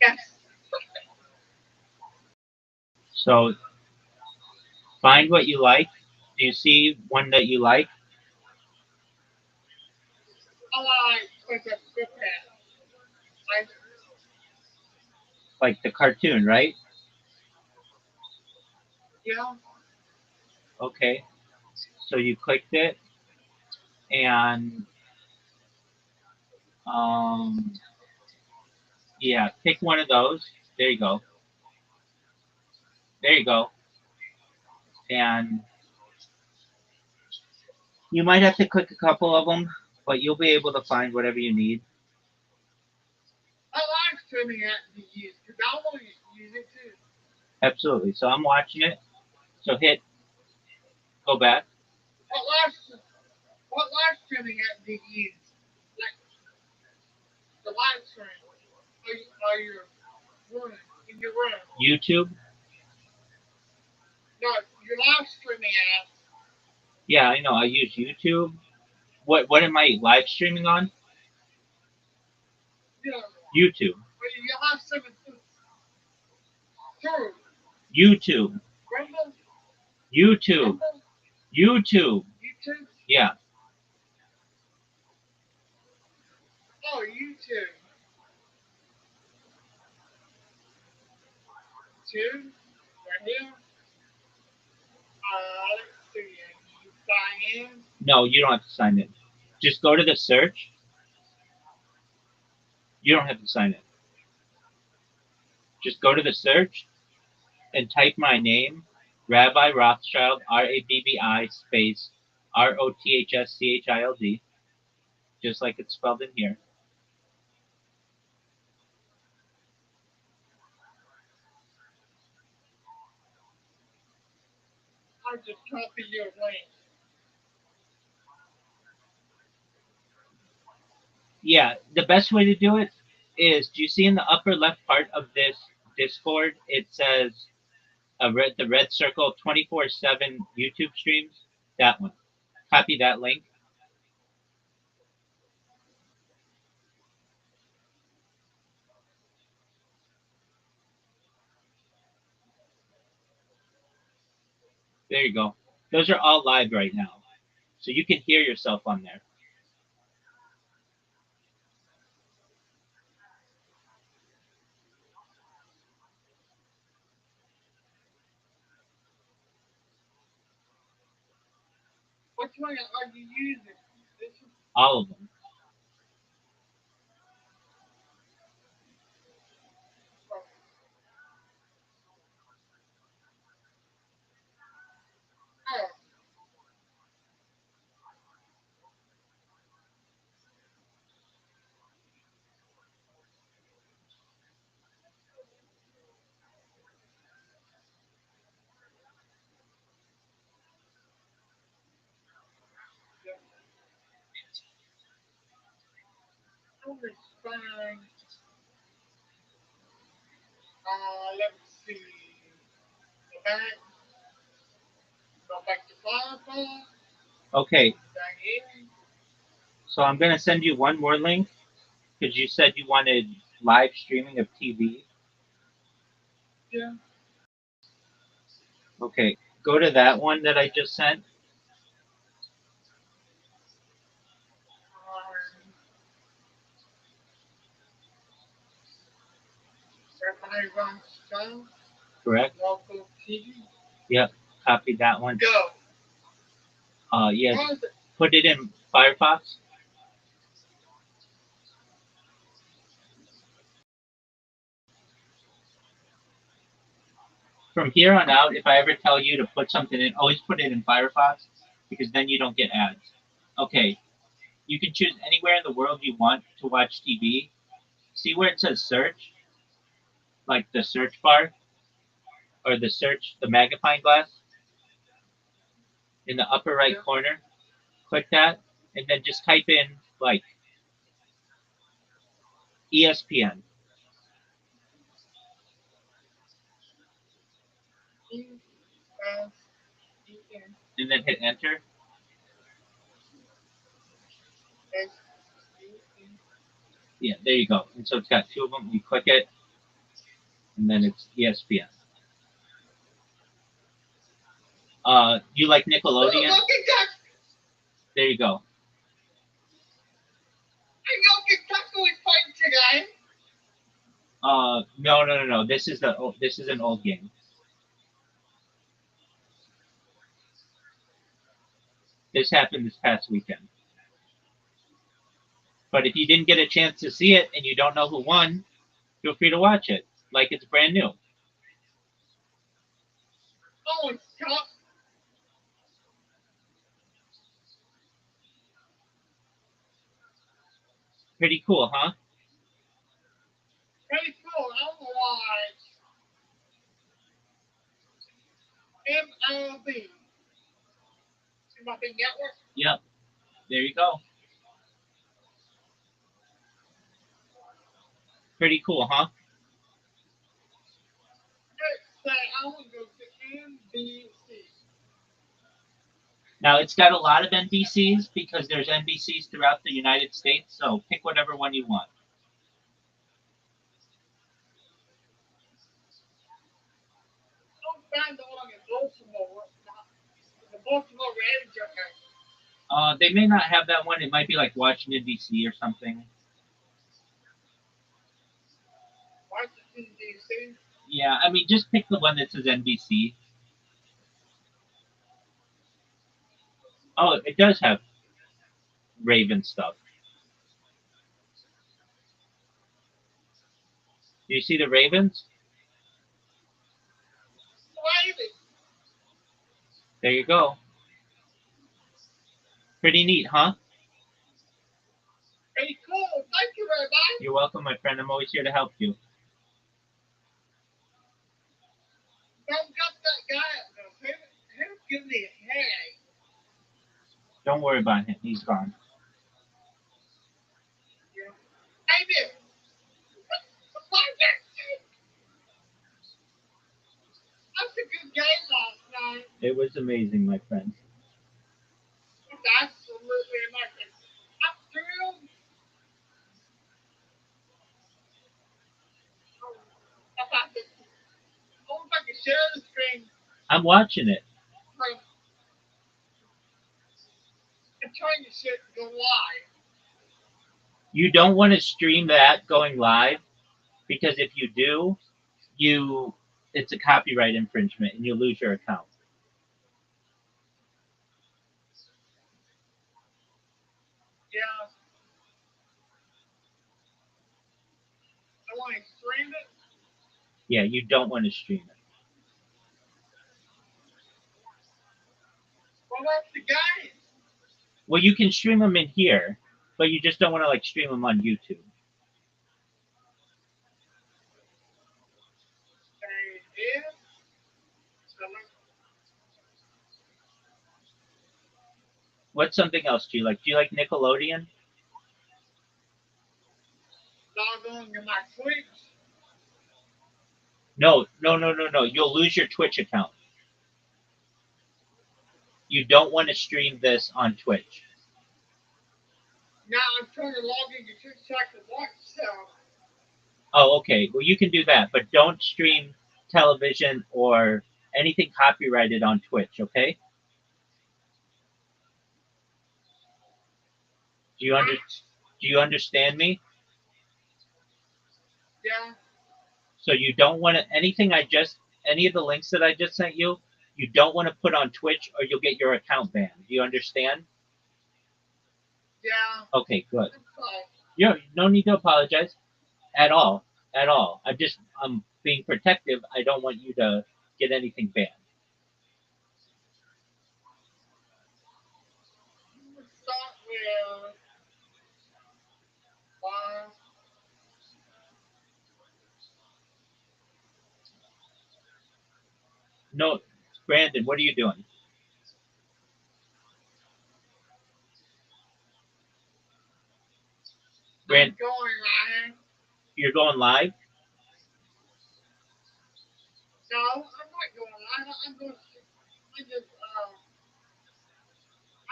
Yes. So find what you like. Do you see one that you like? I like SpongeBob SquarePants. Like the cartoon, right? Yeah. Okay. So you clicked it, and yeah, pick one of those. There you go. There you go. And you might have to click a couple of them, but you'll be able to find whatever you need. streaming app do you use? Because I want to use it too. Absolutely. So I'm watching it. So hit go back. What live streaming app do you use? Like the live stream? Are you room in your room? YouTube. No, your live streaming app. Yeah, I know. I use YouTube. What am I live streaming on? Yeah. YouTube. But you live streaming through YouTube. Rumble. YouTube. Rumble. YouTube. YouTube. Yeah. Oh, YouTube. Two. Right here. Let's see. You sign in. No, you don't have to sign in. Just go to the search. You don't have to sign in. Just go to the search and type my name, Rabbi Rothschild, Rabbi space Rothschchild, just like it's spelled in here. I just copy your link. Yeah, the best way to do it is, do you see in the upper left part of this Discord, it says the red circle 24/7 YouTube streams? That one. Copy that link. There you go. Those are all live right now. So you can hear yourself on there. Which one are you using? This one? All of them. Oh. Fine. Let's see. Go back. Go back to Firefox. Okay, Sign in. so I'm going to send you one more link because you said you wanted live streaming of TV. Yeah. Okay, go to that one that I just sent. Rabbi Rothschild. Correct? Local TV. Yep, copy that one. Go. Yes, How's it? put it in Firefox. From here on out, if I ever tell you to put something in, always put it in Firefox because then you don't get ads. Okay, you can choose anywhere in the world you want to watch TV. See where it says search, like the search bar or the magnifying glass in the upper right corner. Click that and then just type in like ESPN and then hit enter. Yeah, there you go. And so it's got two of them. You click it, and then it's ESPN. You like Nickelodeon? There you go. No. This is an old game. This happened this past weekend. But if you didn't get a chance to see it and you don't know who won, feel free to watch it like it's brand new. Oh, stop. Pretty cool, huh? Pretty MLB. See my big network? Yep. There you go. Pretty cool, huh? Let's say I want to go to NBC. Now, it's got a lot of NBCs because there's NBCs throughout the United States, so pick whatever one you want. Don't find the one in Baltimore. The Baltimore Ravens are here. They may not have that one. It might be like Washington, D.C. or something. Washington, D.C. Yeah, I mean, just pick the one that says NBC. Oh, it does have Raven stuff. Do you see the Ravens? Ravens. There you go. Pretty neat, huh? Pretty cool. Thank you, Rabbi. You're welcome, my friend. I'm always here to help you. Don't got that guy. Who gives me a headache? Don't worry about him. He's gone. Yeah. Hey, there. What's that shit? That's a good game last night. It was amazing, my friend. It's absolutely amazing. I'm thrilled. About this. I wonder if I can share the screen. I'm watching it. I'm trying to share go live. You don't want to stream that going live because if you do, it's a copyright infringement and you'll lose your account. Yeah. I want to stream it. Yeah, you don't want to stream it. Well, that's the game. Well, you can stream them in here, but you just don't want to like stream them on YouTube. Okay, yeah. What's something else do you like? Do you like Nickelodeon? Log on to my Twitch. No. You'll lose your Twitch account. You don't want to stream this on Twitch. Now I'm trying to log into Twitch so I can watch stuff. Oh, okay. Well, you can do that, but don't stream television or anything copyrighted on Twitch, okay? Do you understand me? Yeah. So you don't want to any of the links that I just sent you, you don't want to put on Twitch or you'll get your account banned. Do you understand? Yeah. Okay, good. Okay. No need to apologize at all. At all. I'm being protective. I don't want you to get anything banned. Let's start with uh, No, Brandon, what are you doing? I'm going live. You're going live? No, I'm not going live.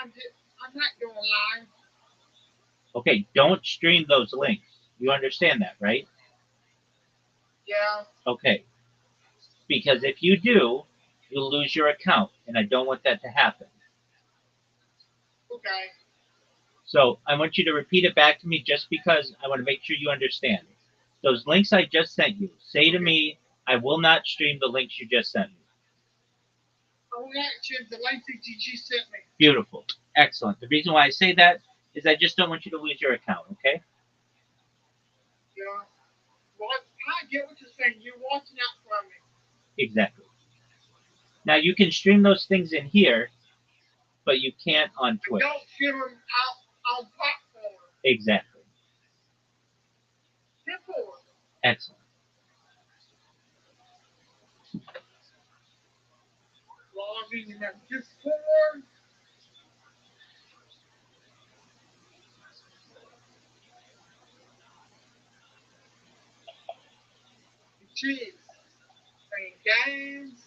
I'm not going live. Okay, don't stream those links. You understand that, right? Yeah. Okay. Because if you do, you'll lose your account, and I don't want that to happen. Okay. So I want you to repeat it back to me just because I want to make sure you understand. Those links I just sent you, say to me, I will not stream the links you just sent me. I will not stream the link that you just sent me. Beautiful. Excellent. The reason why I say that is I just don't want you to lose your account, okay? Yeah. Well, I get what you're saying. You're watching out for me. Exactly. Now you can stream those things in here, but you can't on Twitch. Don't stream them out on platform. Exactly. Simple. Excellent. logging in that Discord. Jeez, playing games,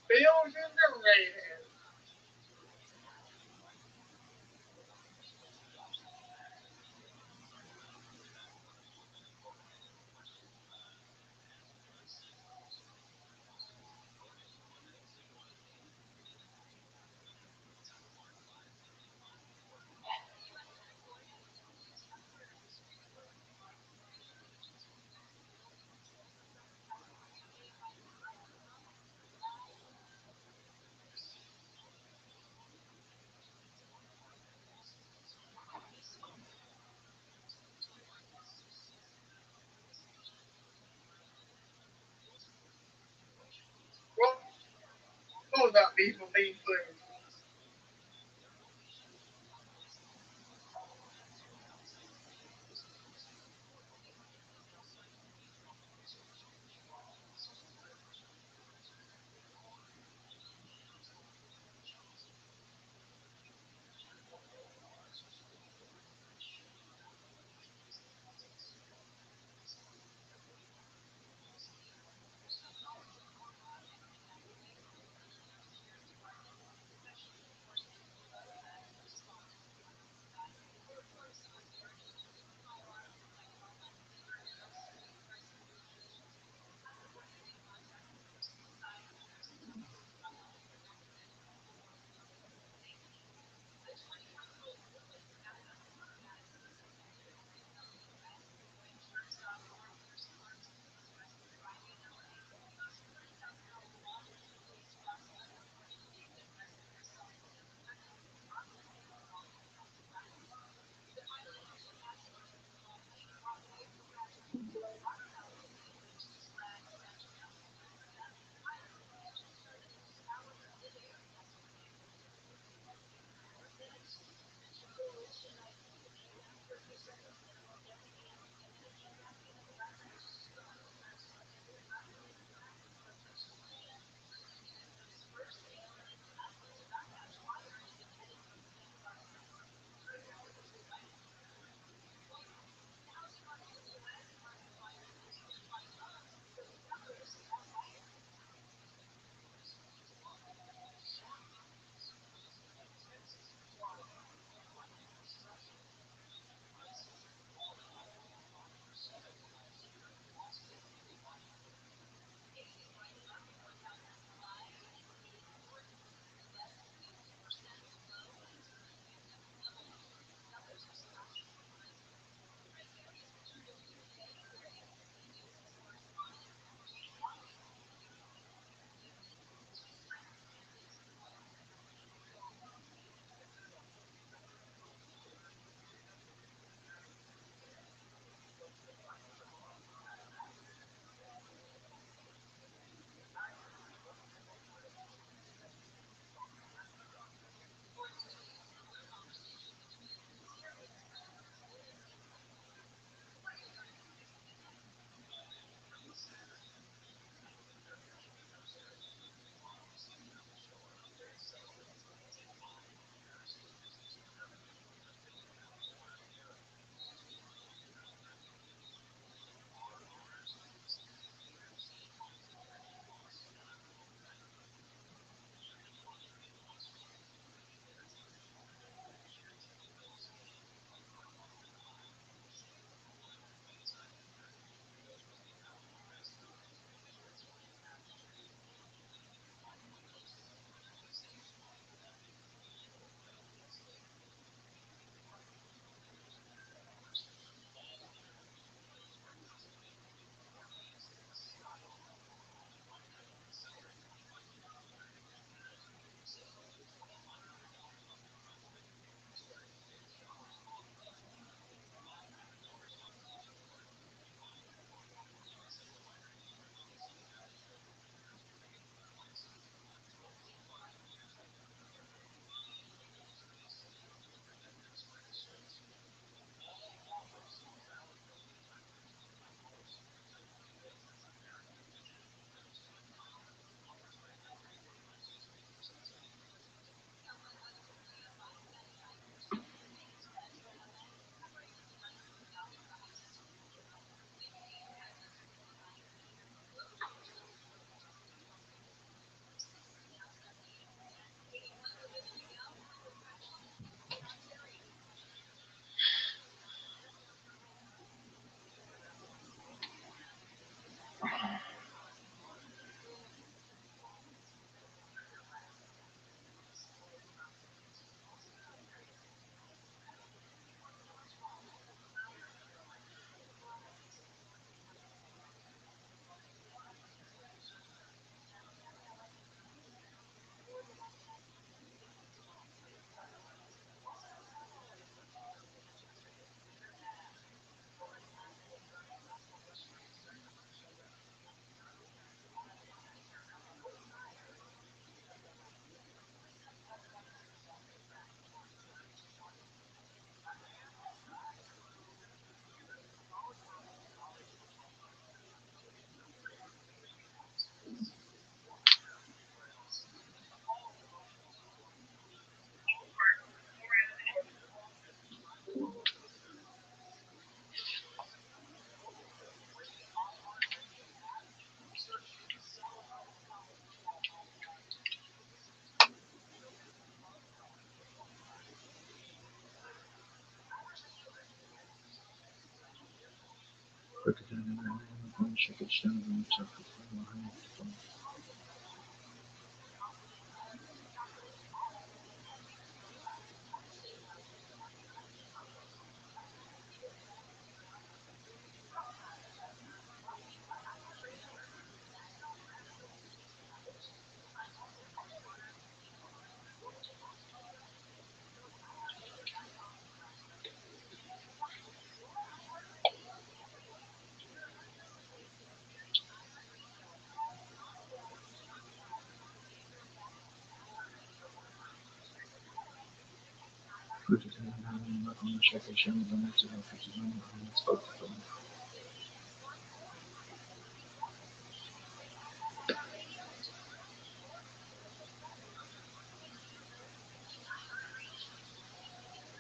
bills in the red. What, what was that people being through?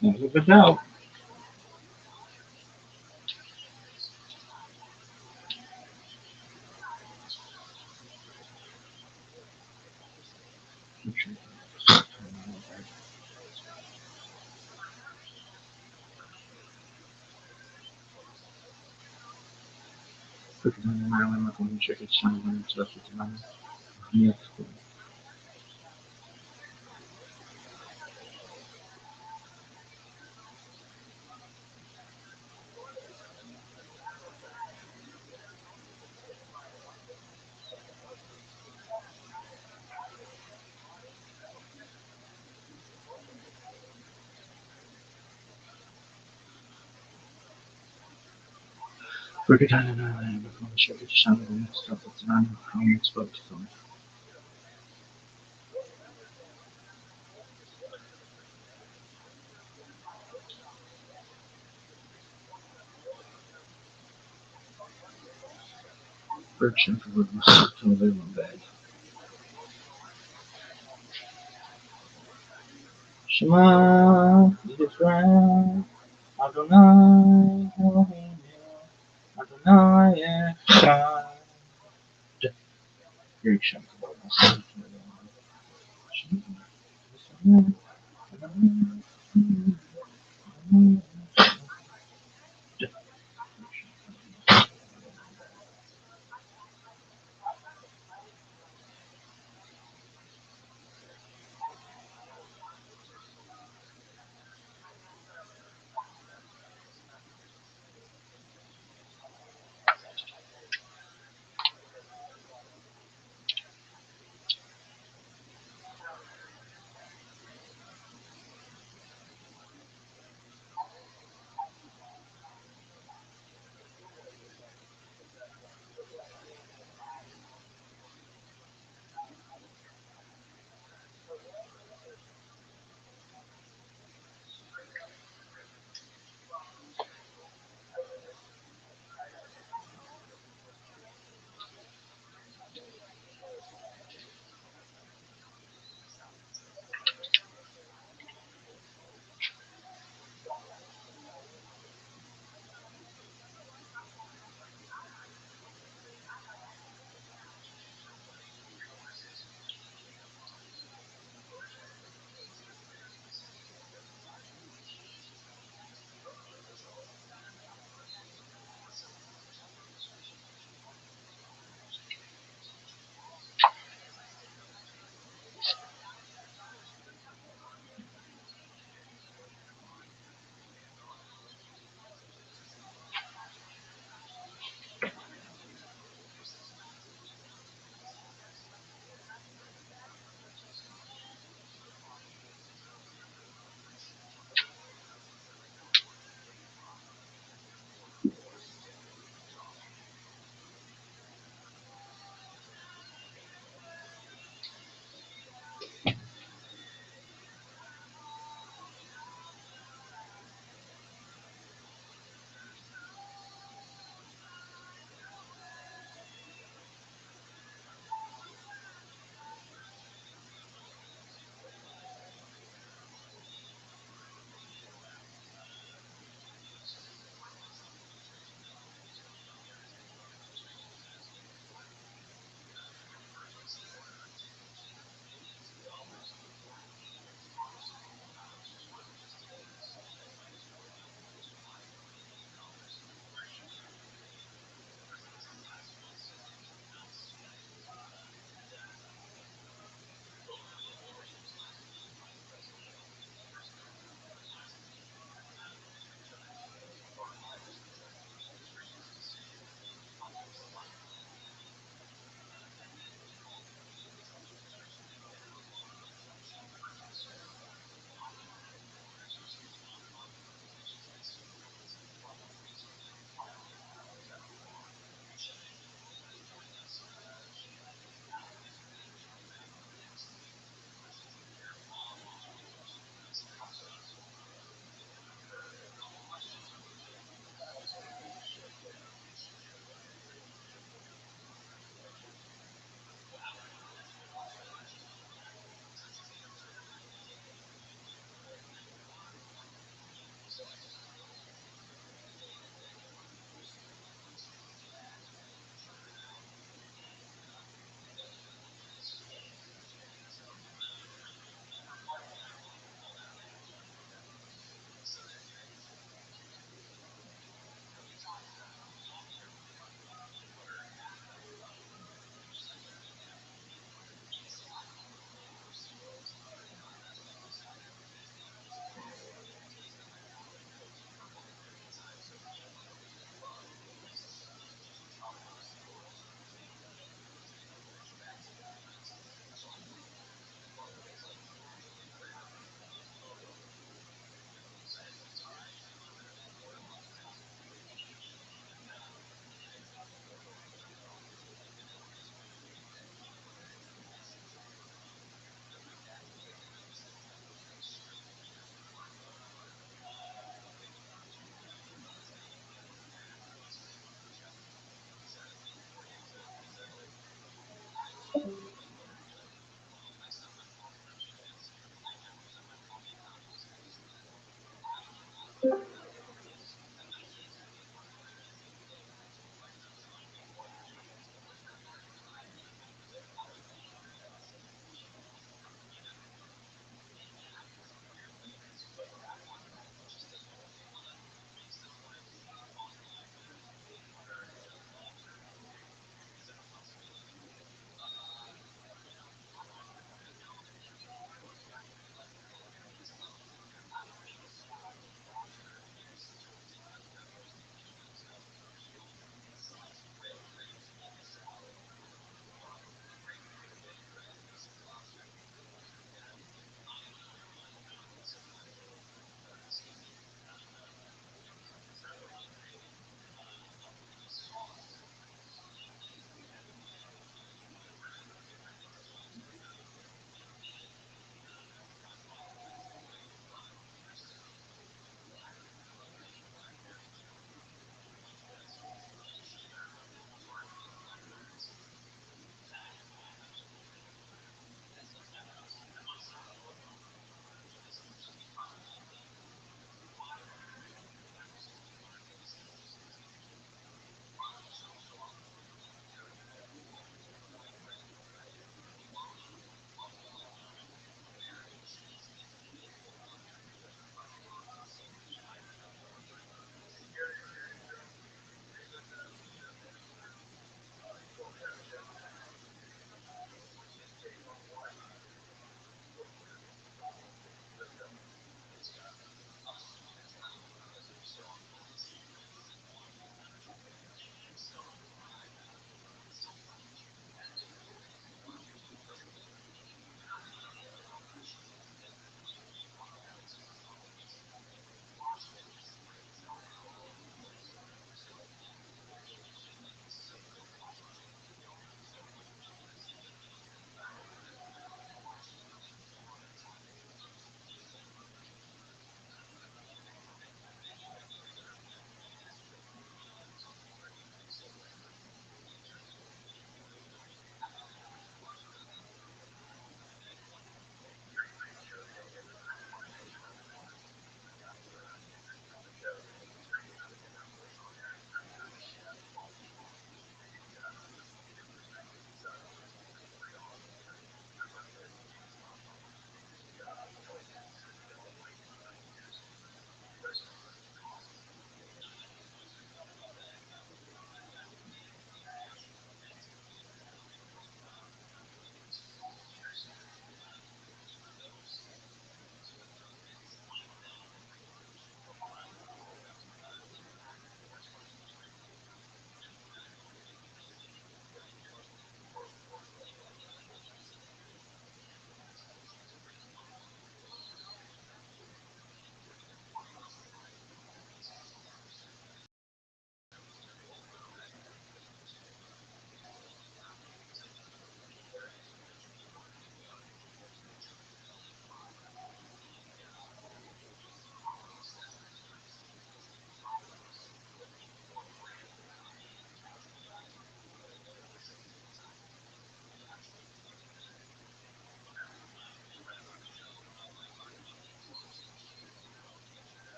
Never but out. Shema Yisrael Adonai Eloheinu Adonai Echad. Great Shem.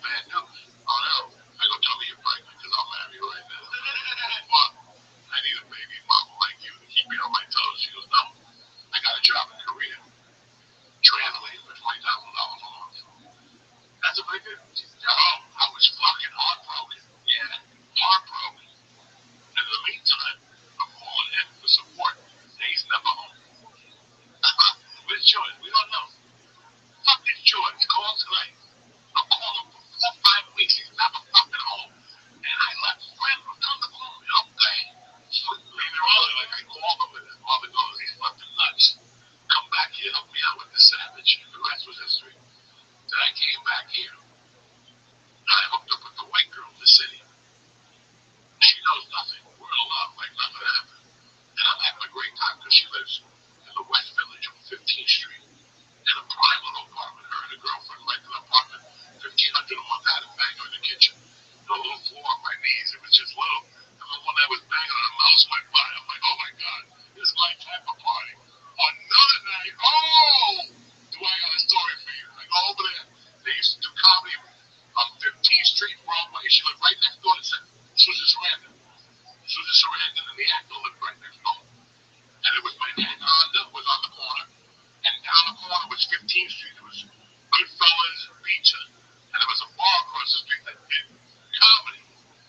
bad news. Oh no. I go, tell me you're pregnant because I'll marry you right now. Well, I need a baby mama like you to keep me on my toes. She goes, no. I got a job in Korea. Translating for $20,000 a month. That's a big deal. Oh, I was fucking heartbroken. Yeah, heartbroken. In the meantime, I'm calling him for support. He's never home. Where's George? We don't know. Fuck this George. Call tonight. I'm calling for 4 or 5 weeks. He's never fucking home. And I left Grandma. Come to call me. Okay. Later on, like I called him and his mother goes, he's fucking nuts. Come back here, help me out with the savage. The rest was history. Then I came back here. I hooked up with the white girl in the city. She knows nothing. We're in love like nothing happened. And I'm having a great time because she lives in the West Village on 15th Street. In a prime little apartment. Her and a girlfriend rent an apartment, $1,500 a month. I had a banger in the kitchen. The little floor on my knees, it was just little. And then when I was banging on a mouse went by, I'm like, oh my God, this is my type of party. Another night, do I got a story for you? I go over there. They used to do comedy on 15th Street, Broadway. She lived right next door to Susan Sarandon. Susan Sarandon and the actor lived right next door. And it was my dad Honda was on the corner. And down the corner was 15th Street. It was Goodfellas Pizza. And there was a bar across the street that did comedy.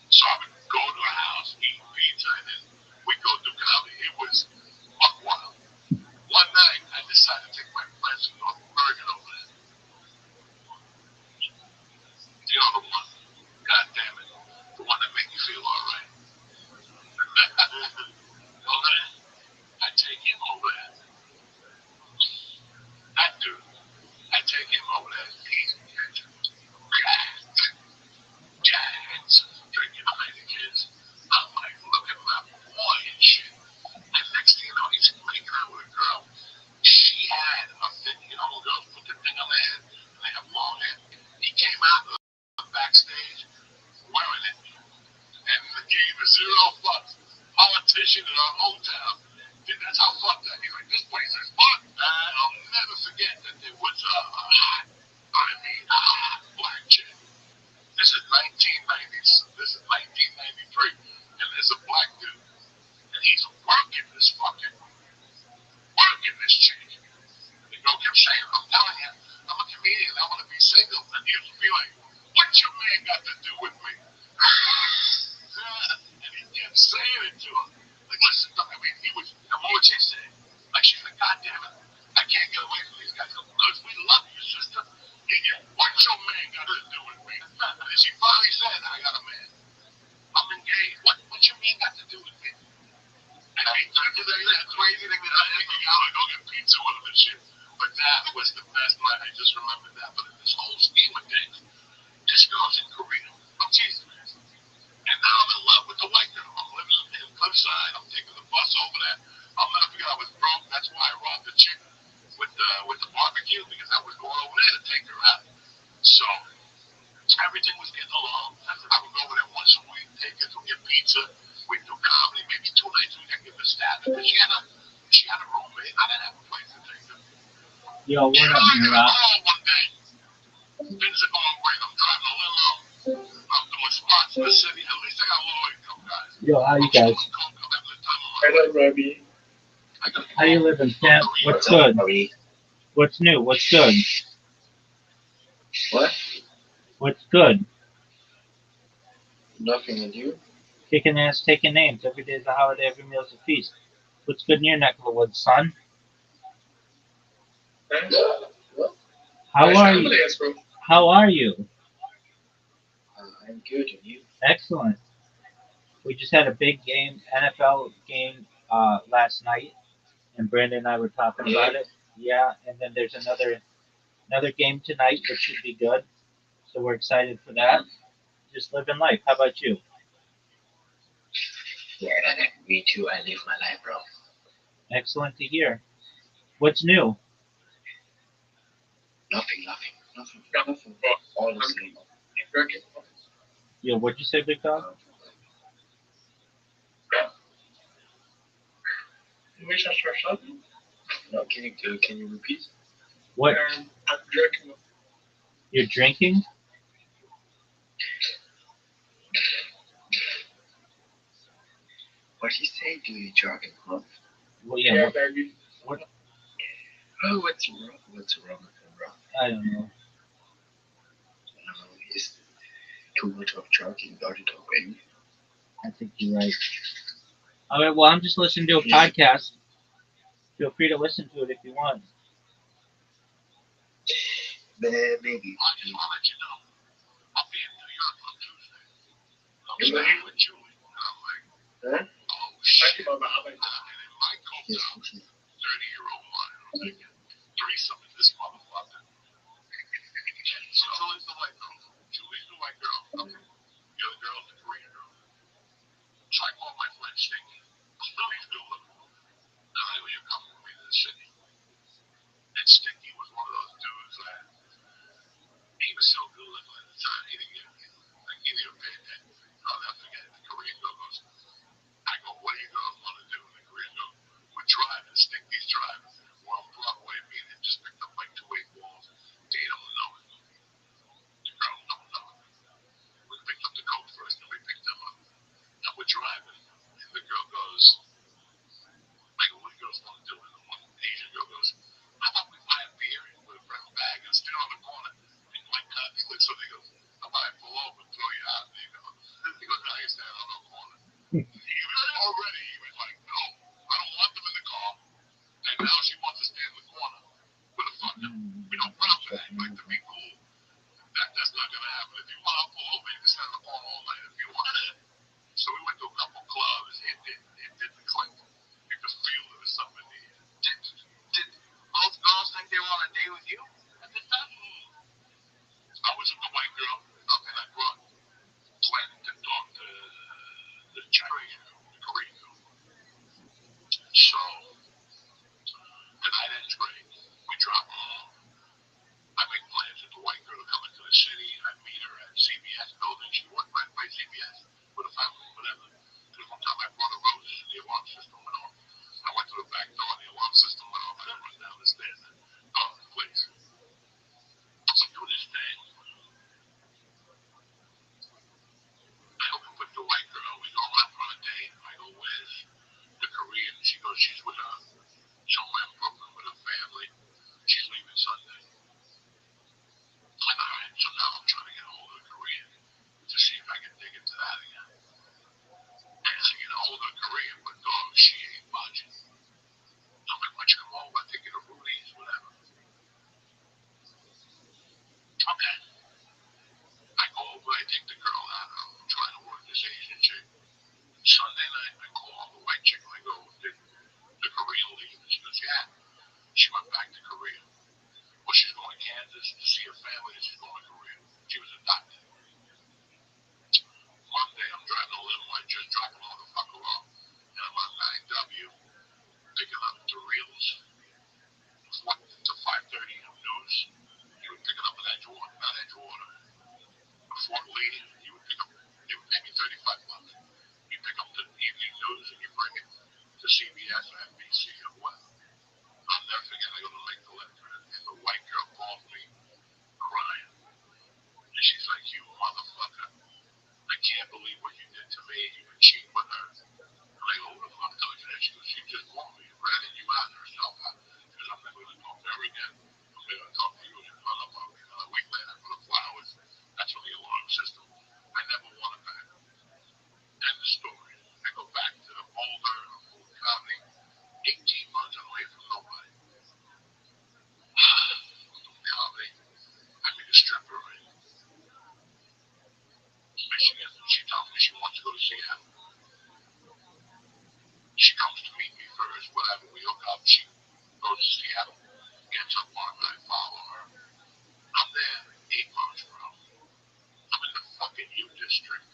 So I would go to a house, eat pizza, and then we'd go do comedy. It was fuck wild. One night, I decided to take my friends to North Bergen over there. You know the one? God damn it. The one that made me feel all right. Over there, I take him over there. That dude, I take him over there. He's jacked, drinking Heinekens. I'm like, look at my boy and shit. And next thing you know, he's making out with a girl. She had a thing, you know, girls put the thing on their head, and they have long hair. He came out of the backstage wearing it, and gave a zero fucks. Politician in our hometown. That's how fucked that. He's like, this place is fun. And I'll never forget that there was a hot, black chick. This is 1990s. This is 1993, and there's a black dude, and he's working this chick. The girl kept saying, I'm telling you, I'm a comedian. I want to be single. And he used to be like, what's your man got to do with me? And he kept saying it to her. Like, listen, I mean, he was, and what would she say? Like, she's like, God damn it, I can't get away from these guys. Because we love you, sister. What's your man got to do with me? And then she finally said, I got a man. I'm engaged. What's your man got to do with me? And I did that crazy thing that I hanging out and go get pizza with him and shit. But that was the best night. I just remembered that. But in this whole scheme of things, this girl's in Korea. I'm teasing her. And now I'm in love with the white girl. I'm living in Cliffside. I'm taking the bus over there. I'll never forget I was broke. That's why I robbed the chick with the barbecue, because I was going over there to take her out. So everything was getting along. I would go over there once a week, take her to get pizza. We'd do comedy, maybe 2 nights a week. I'd give her staff. Because she had a roommate. I didn't have a place to take her. Yo, what up, Rob? One day. Things are going great. I'm driving a limo. I'm doing spots in the city. At least I got a little income, guys. Yo, how you guys? Hello, Rabbi. How you living, Sam? What's good? What's new? What's good? What? What's good? Nothing, and you? Kicking ass, taking names. Every day's a holiday, every meal's a feast. What's good in your neck of the woods, son? Well, How are you? How are you? I'm good, and you? Excellent. We just had a big game, NFL game, last night, and Brandon and I were talking about it. Yeah, and then there's another game tonight, which should be good. So we're excited for that. Just living life. How about you? Yeah, me too. I live my life, bro. Excellent to hear. What's new? Nothing. All the same. Yo, what'd you say, Big Dog? No, can you repeat? What? I'm drinking. You're drinking? what he say? Do you jogging, huh? Well, yeah. baby. Oh, what's wrong? What's wrong with him, bro? I don't know. No, he's too much of jogging, dirty dog, baby. I think you're right. All right. Well, I'm just listening to a podcast. Feel free to listen to it if you want. Maybe. I just want to let you know, I'll be in New York on Tuesday. I'm You staying ready? with Julie. And I'm like, Huh? oh shit. And in my coat Yes, down, listen. 30-year-old wine. I'm thinking, threesome in this motherfucker. So Julie's the white girl. Julie's the white girl. Okay. The other girl's the Korean girl. So I called my friend Stinky. He's good looking. And I go, you're coming with me to the city. And Stinky was one of those dudes that he was so good looking at the time. He didn't even pay attention. I'll never forget it. The Korean girl goes, I go, what do you girls want to do? And the Korean girl, we're driving. Stinky's driving. We're on Broadway. Me and him just picked up like 2 8 balls. They don't know it. The girls don't know it. We picked up the coat first, and we picked them up. And we're driving. And the girl goes, I go, what do you girls want to do? And the one Asian girl goes, how about we buy a beer with a brown bag and stand on the corner? And my God, he looks at me, he goes, how about I pull over and throw you out? And he goes, now you're standing on the corner. He was like, no, I don't want them in the car. And now she wants to stand in the corner with a fucking, brown bag, like to be cool. That's not going to happen. If you want, I'll pull over, you can stand in the corner all night if you want it. So we went to a couple clubs. It didn't click. You could feel there was something in the air. Did both girls think they were on a date with you at this time? I was with the white girl, and I brought Glenn to talk to the Chinese girl, the Korean girl. So the night ends great. We drop her off. I make plans with the white girl to come into the city. I meet her at CBS building. She worked right by CBS with a family, whatever. Because one time I brought her roses and the alarm system went off. I went to the back door and the alarm system went off. I had to run down the stairs. Oh, please. So do this thing. I open with the white girl. We go out for a date. I go, where's the Korean? She goes, she's with her somewhere in Brooklyn with her family. She's leaving Sunday. And all right, so now I'm trying to get a hold of the Korean to see if I can dig into that again. And I get a hold of the Korean, but dog, she ain't budging. I'm like, why don't you come over? I take you to Rudy's, whatever. Okay. I go over, I take the girl out. I'm trying to work this Asian chick. Sunday night, I call the white chick. I go, did the Korean leave? And she goes, yeah. She went back to Korea. Well, she's going to Kansas to see her family, and she's going to Korea. She was adopted. Monday, I'm driving a limo. I just dropped the motherfucker off. And I'm on 9W, picking up the reels. 4 to 5:30 news. He would pick it up in Edgewater, not Edgewater. Before leaving, he would pick up, they would pay me $35. You pick up the evening news and you bring it to CBS or NBC or whatever. I'll never forget, I go to make the letter, and the white girl calls me crying. And she's like, you motherfucker, I can't believe what you did to me. You would cheat with her. And I go, who the fuck told you that? She goes, she just called me, ratted you out herself. Because I'm never going to talk to her again. I'm never going to talk to you. She hung up on me. And a week later, for the flowers, that's when the alarm system. I never want it back. End the story. I go back to Boulder, Fulton County, 18 months away from nobody. Fulton County, I meet a stripper in Michigan. She tells me she wants to go to Seattle. She comes to meet me first, whatever. We hook up. She goes to Seattle, gets up on me. I follow her. I'm there 8 months, bro. I'm in the fucking U district.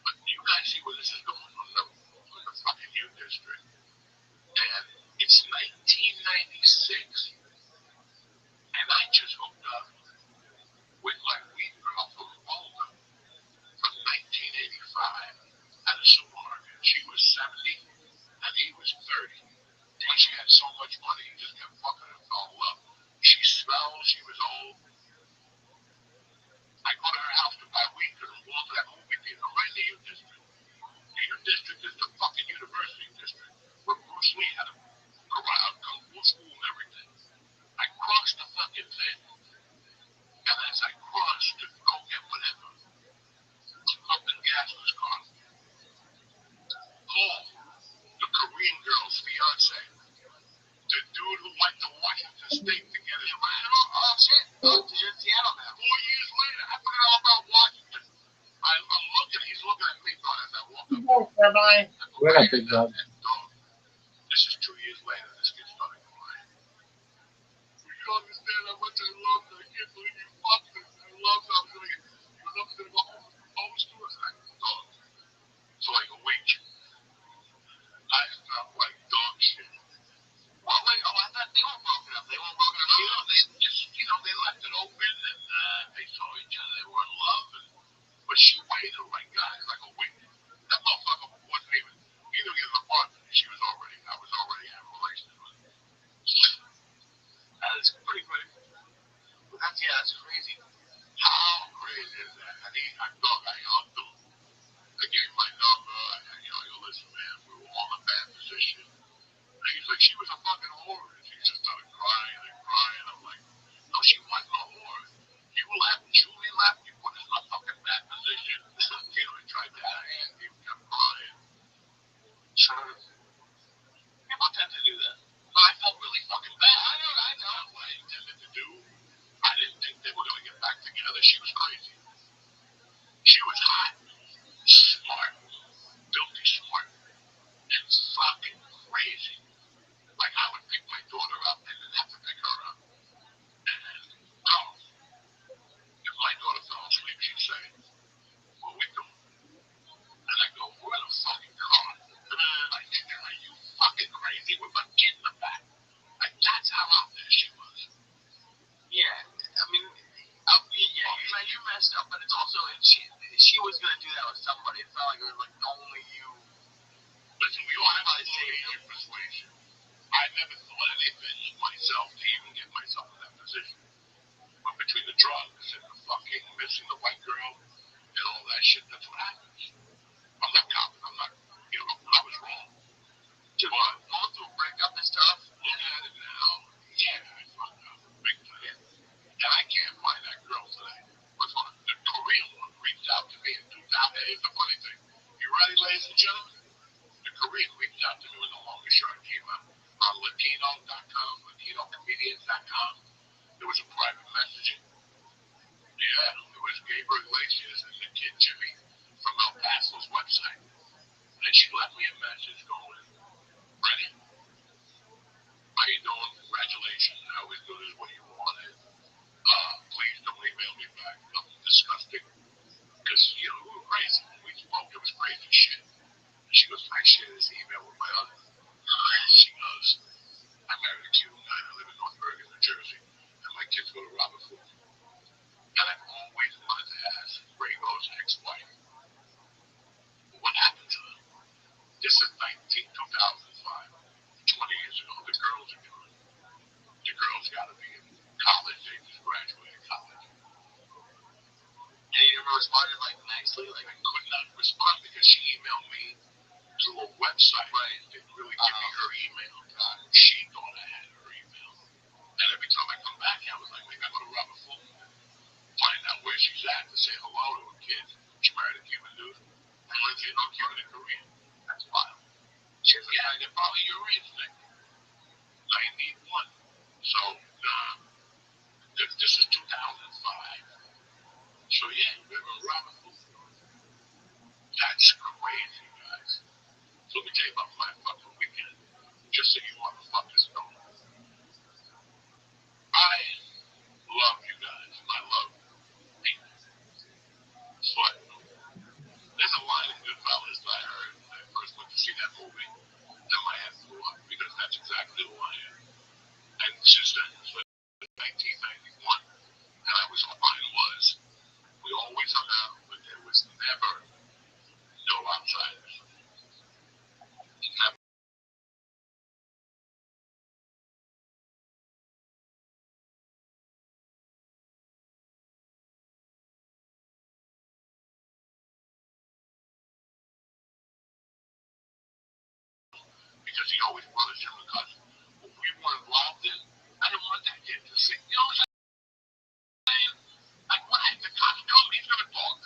But you guys see where this is going? I'm in the fucking U district. And it's 1996. And I just hooked up with my weed girl from Boulder from 1985 at a supermarket. She was 70 and he was 30. And she had so much money, he just kept fucking and fell in love. She smelled, she was old. I go to her house to buy weed because I'm going to that movie theater. Rabbi? What up, big dog? This is 2 years later. This kid started crying. You don't understand how much I love her. I can't believe you fucked this. I love her. I was gonna go home to us. I dog. For like a week. I felt like dog shit. Well, wait, I thought they weren't broken up. They weren't broken up. No, they just, they left it open and they saw each other. They were in love. But she waited like guys, like a week. That motherfucker wasn't even, he didn't get an apartment. I was already having relations with him. That's pretty crazy. That's crazy. How crazy is that? And I thought I hugged him. I gave him my number. Yo, listen, man, we were all in a bad position. And he's like, she was a fucking whore. And he just started crying and crying. I'm like, no, she wasn't a whore. You left, Julie left, you put us in a fucking bad position. He tried that, and he kept crying. Sure. People tend to do that. I felt really fucking bad. I know what I intended to do. I didn't think they were going to get back together. She was crazy. She was hot, smart, filthy smart, and fucking crazy. Like, I would pick my daughter up and then have to pick her up. And, if my daughter fell asleep, she'd say, what are we doing? And I go, we're in a fucking car. Like, are you fucking crazy with my kid in the back? Like, that's how out there she was. Yeah, I mean, you messed up, but it's also, she was going to do that with somebody. It's not like it was like only you. Listen, we all have to say persuasion. I never thought anything of myself to even get myself in that position. But between the drugs and the fucking missing the white girl and all that shit, that's what happens. I'm not counting. I was wrong. Dude, going through a breakup and stuff. Looking at it now, yeah, I fucked up big time. And I can't find that girl today. What's one? The Korean one reached out to me in 2000. Here's the funny thing. You ready, ladies and gentlemen? The Korean reached out to me when the longest short came out on Latino.com, LatinoComedians.com. There was a private messaging. Yeah, it was Gabriel Iglesias and the kid Jimmy from El Paso's website. And she left me a message going, Ready? How you doing? Congratulations. I was good as what you wanted. Please don't email me back. Nothing disgusting. Because, we were crazy. When we spoke, it was crazy shit. And she goes, I shared this email with my husband. She goes, I'm married to a Cuban guy. I live in North Bergen, New Jersey. And my kids go to Robert Ford. And I've always wanted to ask Rainbow's ex-wife, what happened to them? This is 2005. 20 years ago, the girls are gone. The girls got to be in college. They just graduated college. And you never responded nicely? I could not respond because she emailed me through a website. Right. Didn't really give me her email. She thought I had her email. And every time I come back, I was like, maybe I go to Robert Fulton, find out where she's at, to say hello to her kids. She married a Cuban dude. And lives in Cuban and Korean. That's wild. She said, yeah, they're probably your age, Nick. 91. So, this is 2005. So, yeah, we were Robert Fulton. That's crazy, guys. So let me tell you about my fucking weekend. Just so you motherfuckers know. I love you guys. I love people. But there's a line in Goodfellas that I heard when I first went to see that movie. And my head blew up because that's exactly who I am. And since then, it's like 1991. And mine was, we always hung out, but there was never no outsiders. Never. Because he always brought us in because what we were involved in, I didn't want that kid to see. You know what I'm saying? Like, what if the cops come, he's going to talk.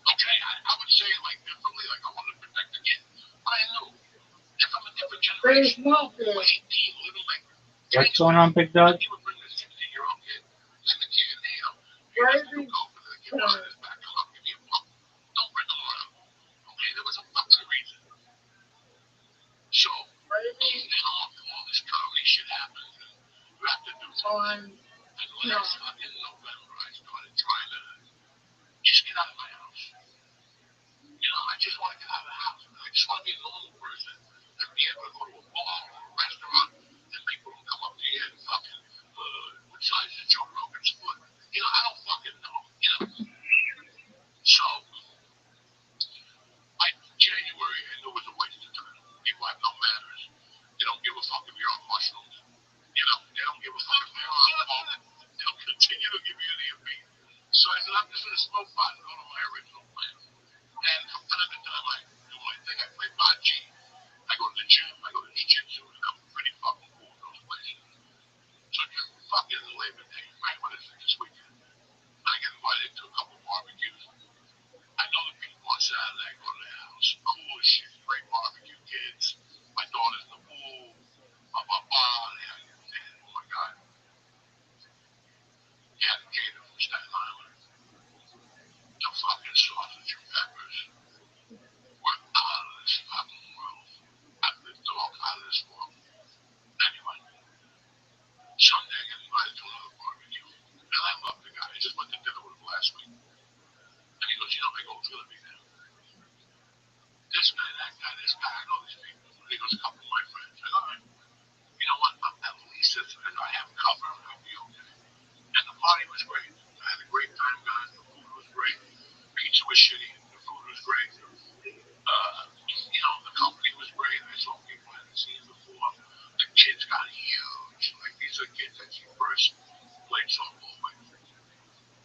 Okay, I would say it like differently, like I want to protect the kid. But I knew, they're from a different generation. We're 18, living like... What's going on, big dog? He would bring a 16-year-old kid, and the kid, you're not going to go for the kid behind his back. Come up, give me a pump. Don't bring him around. Okay, there was a fucking reason. And last in November, I started trying to just get out of my house. I just want to get out of the house. I just want to be a normal person and be able to go to a bar or a restaurant and people don't come up to you and fucking, what size is Joe Rogan's foot? I don't fucking know. So, January, I knew it was a waste of time. People have no manners. They don't give a fuck if you're on mushrooms. They don't give a fuck if you're on smoke. They'll continue to give you the abuse. So I said, I'm just going to smoke pot and go to my original plan. And from time to time, I do my thing. I play bocce. I go to the gym. I go to jiu-jitsu. And I'm pretty fucking cool in those places. So fucking Labor Day, right when it's this weekend, I get invited to a couple barbecues. I know the people on Saturday. I go to their house. Cool as shit. Great barbecue, kids. My daughter's in the pool. Blah, blah, blah. And, oh my God. He had a cater from Staten Island. The fucking sausage and peppers were out of this fucking world. Out of this dog, out of this world. Anyway, Sunday I get invited to another barbecue. And I love the guy. I just went to dinner with him last week. And he goes, my goal's going to be there. This guy, that guy, this guy, I know these people. And he goes, a couple of my friends. I go, all right. You know what? At least if I have cover, I'll be okay. And the party was great. I had a great time, guys. The food was great. Pizza was shitty. The food was great. The company was great. I saw people I hadn't seen before. The kids got huge. Like, these are kids that you first played softball with.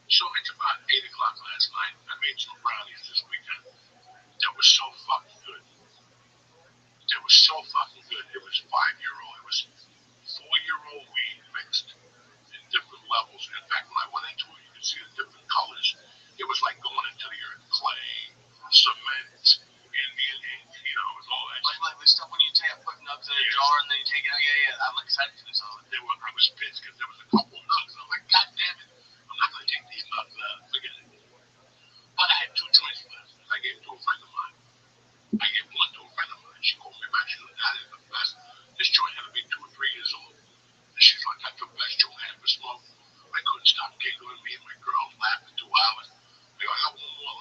So it's about 8 o'clock last night. I made some brownies this weekend. That was so fucking good. It was so fucking good. It was 5-year-old. It was 4-year-old weed mixed in different levels. In fact, when I went into it, you could see the different colors. It was like going into the earth, clay, cement, Indian ink, it was all that. Like the stuff when you put nugs in a jar and then you take it out. Yeah. I'm excited to do something. I was pissed because there was a couple nugs. And I'm like, God damn it. I'm not going to take these nugs out. Forget it. But I had 2 joints left. I gave to a friend of mine. I gave one to a friend of mine. She called me back. She goes, that is the best. This joint had to be 2 or 3 years old. And she's like, that's the best joint I ever smoked. I couldn't stop giggling. Me and my girl laughed for 2 hours. I got one more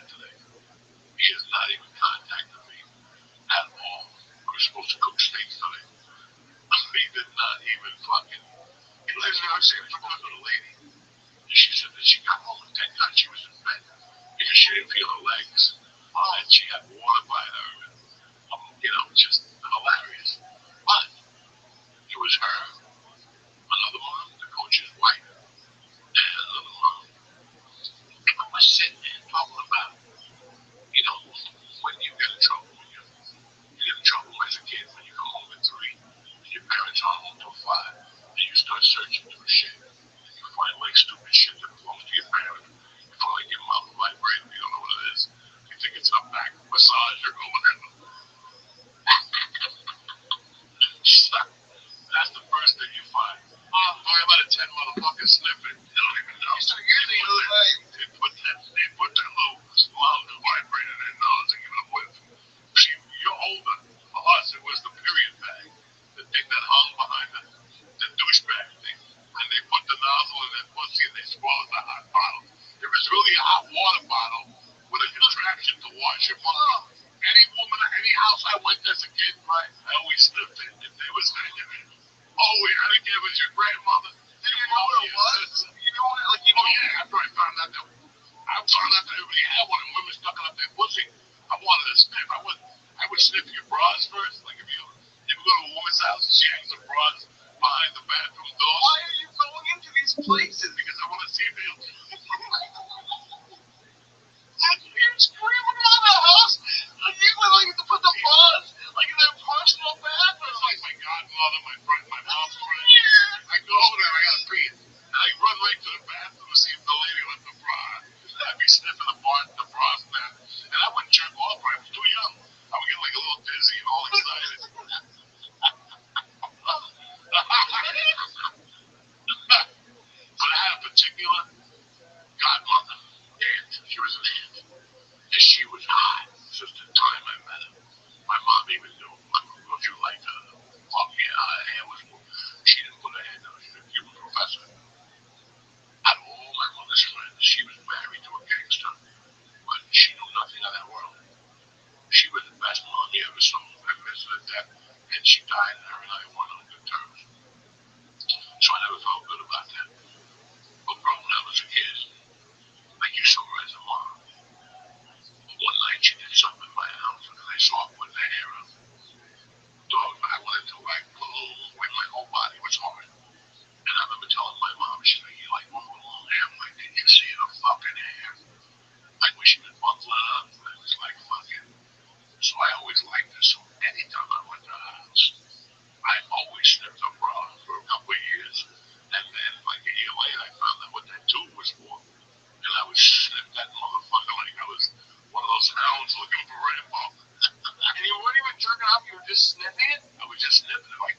dad today. He has not even contacted me at all. We were supposed to cook steak today. He did not even fucking. He lives in our city. He was with a lady. And she said that she got home and thank God she was in bed because she didn't feel her legs. And she had water by her. And, just hilarious. But it was her, another mom, the coach's wife, and another mom. I was sitting there talking about, when you get in trouble, you get in trouble as a kid when you come home at 3, and your parents are home till 5, and you start searching for shit. And you find like stupid shit that belongs to your parents. You find like your mouth vibrating, you don't know what it is. You think it's a back massager or whatever. That's the first thing you find. Talking about a 10 motherfucker sniffing. You don't even know. So you're the other way. They put that little mouth vibrator in their nose and give it a whiff. See, you're older. For us, it was the period bag. The thing that hung behind the douchebag thing. And they put the nozzle in that pussy and they swallowed the hot bottle. It was really a hot water bottle with a contraption to wash your mouth. Any woman, any house I went as a kid, right, I always sniffed it if they was hanging it. Always, I didn't care if it was your grandmother. Did you know what it was? You know what? Yeah, after I found out that everybody had one and women stuck it up their pussy, I wanted to sniff. I would sniff your bras first. Like if you go to a woman's house and she hangs her bras behind the bathroom door. Why are you going into these places? Because I want to see if they'll. You're screaming around the house. Like you would like to put the bras like in their personal bathroom. It's like my godmother, my friend, my mom's friend. I go over there, I gotta pee. And I run right to the bathroom to see if the lady left the bra. I'd be sniffing the bras man. And I wouldn't jerk off, I was too young. I would get like a little dizzy and all excited. But I had a particular godmother, aunt. She was an aunt. And she was hot. Just the time I met her. My mom even knew. Would you like to fuck me? Her hair was. She didn't put her hair down. She said, "You were a professor." Out of all my mother's friends, she was married to a gangster. But she knew nothing of that world. She was the best mom you ever saw. I miss her to death. And she died, and her and I weren't on good terms. So I never felt good about that. But bro, when I was a kid, I used to her as a mom. One night she did something in my house, and I saw her putting her hair up. Dog, I wanted to like pull when my whole body was hard. And I remember telling my mom, she's like, "You like one with long hair?" I'm like, "Did you see the fucking hair?" Like when she was buckling up, I was like, fucking. So I always liked her. So anytime I went to her house, I always sniffed her bra for a couple of years. And then like a year later, I found out what that tube was for. And I would sniff that motherfucker like I was one of those hounds looking for Rambo. And you weren't even jerking off, you were just sniffing it? I was just sniffing it like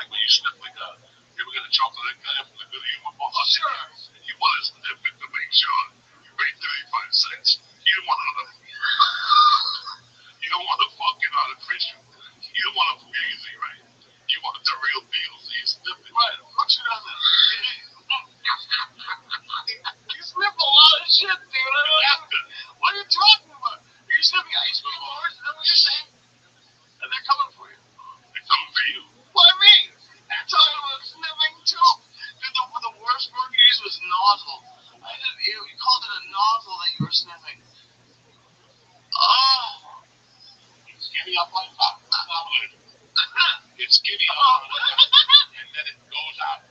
when you sniff like you ever get a chocolate guy from the good humor bar? Sure. You want to sniff it to make sure you pay 35 cents. You don't want to you don't want to fucking artificial. You don't want to fugazi, right? You want the real deal, so you sniff it. Right, of course you doesn't. You sniff a lot of shit, dude. What are you talking about? Are you sniffing ice cream bars? Is that what you're saying? And they're coming for you. They're coming for you. What I mean? They're talking about sniffing too. Dude, the worst word you used was nozzle. You called it a nozzle that you were sniffing. Oh. It's skinny up on top. It's skinny up on top. And then it goes out.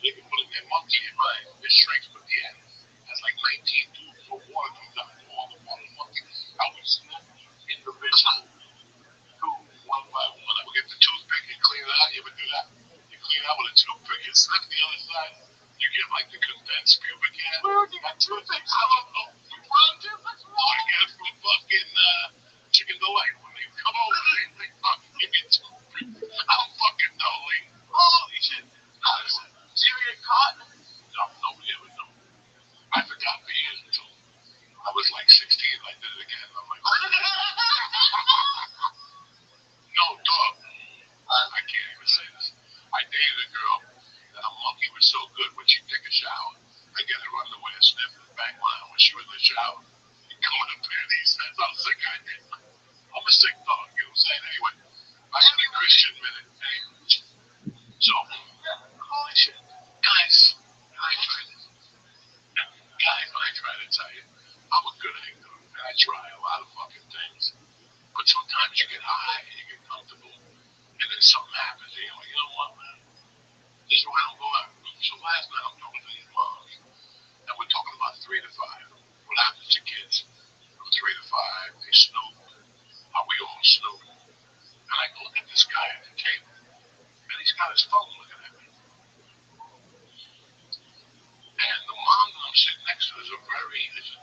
They can put it in monkey, right? It shrinks with the end. That's like 19 tubes of water comes out of all the water monkey. I would sniff individual tubes one by one. I would get the toothpick and clean it out. You ever do that? You clean out with a toothpick and sniff the other side. You get like the condensed pubic hair. Where would you get toothpicks? I don't know. You brown toothpicks? Oh, I get it from fucking Chicken Delight. When they come over, they fucking give me a toothpick. I don't fucking know, Lee. Holy shit. How does it? Do you get caught? No, nobody ever knew. I forgot for years until I was try a lot of fucking things. But sometimes you get high and you get comfortable, and then something happens, and you're like, you know what, man? This is why I don't go out. So last night I'm talking to these moms, and we're talking about 3 to 5. What happens to kids from 3 to 5? They snoop. How we all snoop. And I look at this guy at the table, and he's got his phone looking at me. And the mom that I'm sitting next to is a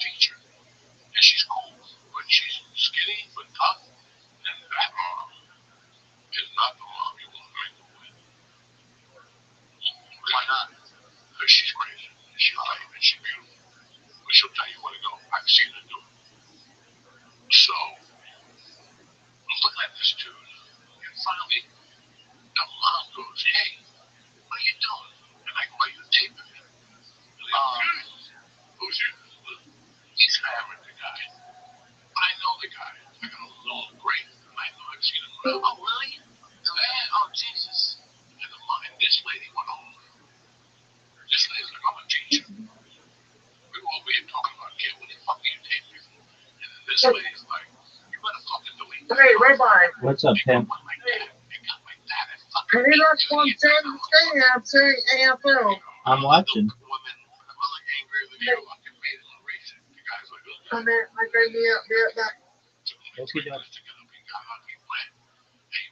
teacher, and she's cool, but she's skinny but tough. And that mom is not the mom you want to mingle with. Why not? Because she's crazy. And she'll tell you that she's beautiful. But she'll tell you where to go. I've seen her do it. So, I'm looking at this dude, and finally, the mom goes, hey, what are you doing? And I go, are you taping me? And they go, who's you? He's hammering the guy. But I know the guy. I got to know him great. I know I've seen him around. Oh, really? Man, oh, Jesus. And this lady went home. This lady's like, I'm a teacher. We were over here talking about, kid, what the fuck are you taping me for? And then this lady's like, you better fucking delete that. Hey, Rabbi. What's up, Tim? Can you not want to stay I'm saying AFL. I'm watching. Women, I'm like angry with you. Fucking made it racist. The guy's like, look, Come here, I gave me up there. That. Okay, Doc. He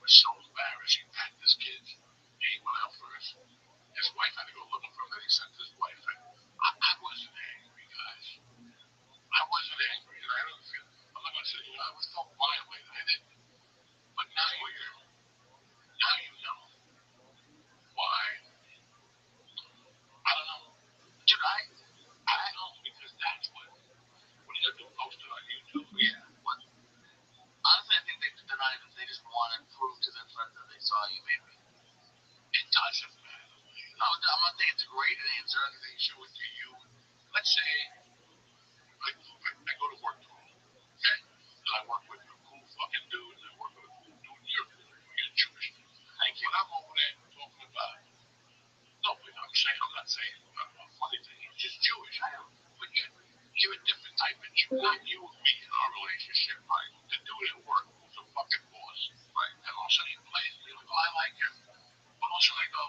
was so embarrassed. He packed his kids. He went out first. His wife had to go looking for him. Then he sent his wife in. I wasn't angry, guys. I wasn't angry. And I don't feel, I'm not going to say, I was so violated. I didn't. But now you know why. I don't know. Dude, I don't know because that's what you have to post it on YouTube. Yeah. But honestly, I think they're not even, they just want to prove to their friends that they saw you, maybe. It doesn't matter. No, I'm not saying it's a great answer. They show it to you. Let's say I go to work tomorrow, okay? And I work with a cool fucking dude, and I work with a cool dude. You're Jewish. Thank you. But I'm over there talking about, no, but I'm not saying a funny thing. You're just Jewish. I am. But you're a different type of Jew. Not you and me in our relationship, right? The dude at work who's a fucking boss, right? And all of a sudden he plays me like, oh, I like him. But all of a sudden I go,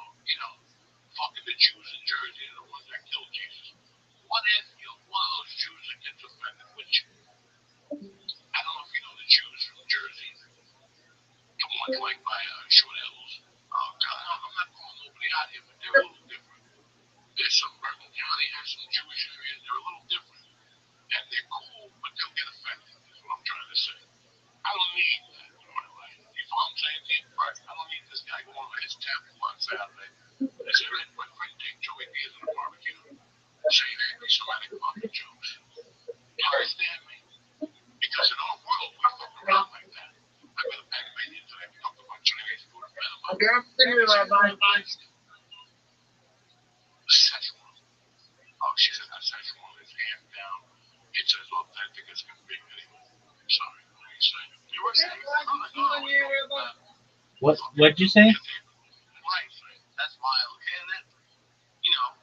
fucking the Jews in Jersey are the ones that killed Jesus. What if you're one of those Jews that gets offended with you? I don't know if you know the Jews from Jersey. The ones like by Short Hills. Oh, God, I'm not calling nobody out here, but they're a little different. There's some Bergen County has some Jewish areas. They're a little different. And they're cool, but they'll get offended, is what I'm trying to say. I don't need that in my life. You know what I'm saying to you? Right. I don't need this guy going to his temple on Saturday. I said, my friend take Joey Diaz on a barbecue, saying anti-Semitic fucking jokes. You understand me? Because in our world, we fuck around like that. I met a Panamanian today. We talked about Chinese food in Panama. Okay, I'm thinking about my Szechuan. Oh, she said that Szechuan is hands down. It's as authentic as can be anyway. Sorry, what are you saying? You were saying, What'd you say? Right. That's wild. And that, you don't,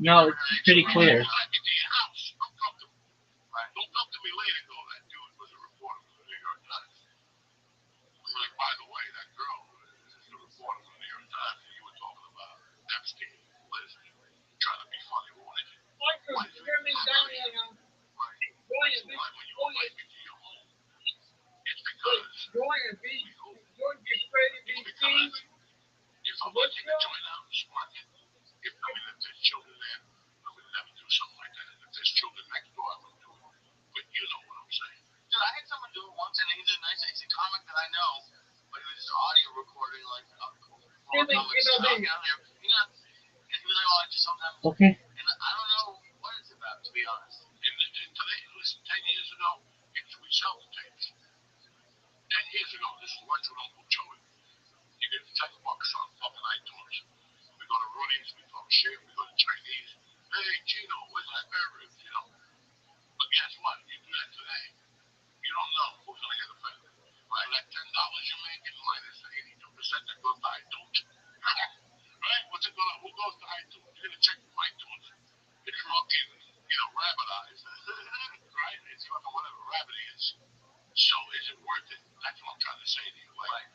No, it's pretty clear. I'm comfortable. Right. Don't come to me later, though. That dude was a reporter for the New York Times. Like, by the way, that girl is a reporter for the New York Times, and you were talking about Epstein, Liz, trying to be funny. What did you? Why did you invite when you invite me to your home? It's because if I'm looking to join out in this market, if there's children there, I would never do something like that. And if there's children next door, I wouldn't do it. But you know what I'm saying. Dude, I had someone do it once, and he's a nice, he's a comic that I know, but he was just audio recording, like, and he was like, oh, I just sometimes, Okay. and I don't know what it's about, to be honest. And today, listen, 10 years ago, we sell the tapes. 10 years ago, this is lunch with Uncle Joey. You get $10 on fucking iTunes. We go to Rudy's, we talk shit, we go to Chinese. Hey, Gino, where's that beverage? But guess what? You do that today, you don't know who's going to get offended. Right? That $10 you're making minus 82% that goes to iTunes. Right? Who goes to iTunes? You're going to check iTunes. It's fucking rabbit eyes, right? It's fucking whatever rabbit is. So is it worth it? That's what I'm trying to say to you. Like,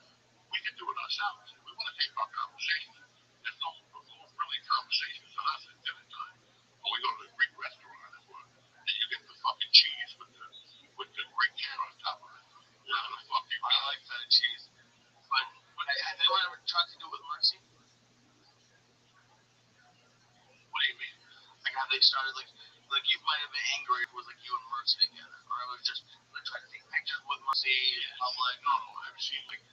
we can do it ourselves. If we want to take our conversation, there's no really conversations for us at dinner time. Or we go to the Greek restaurant and you get the fucking cheese with the Greek hair on top of it. Whatever the fuck you I like feta cheese. But has anyone ever tried to do it with mercy? What do you mean? Like how they started, like you might have been angry if it was like you and Mercy together, or it was just like trying to take pictures with Mercy in public. No, I've seen like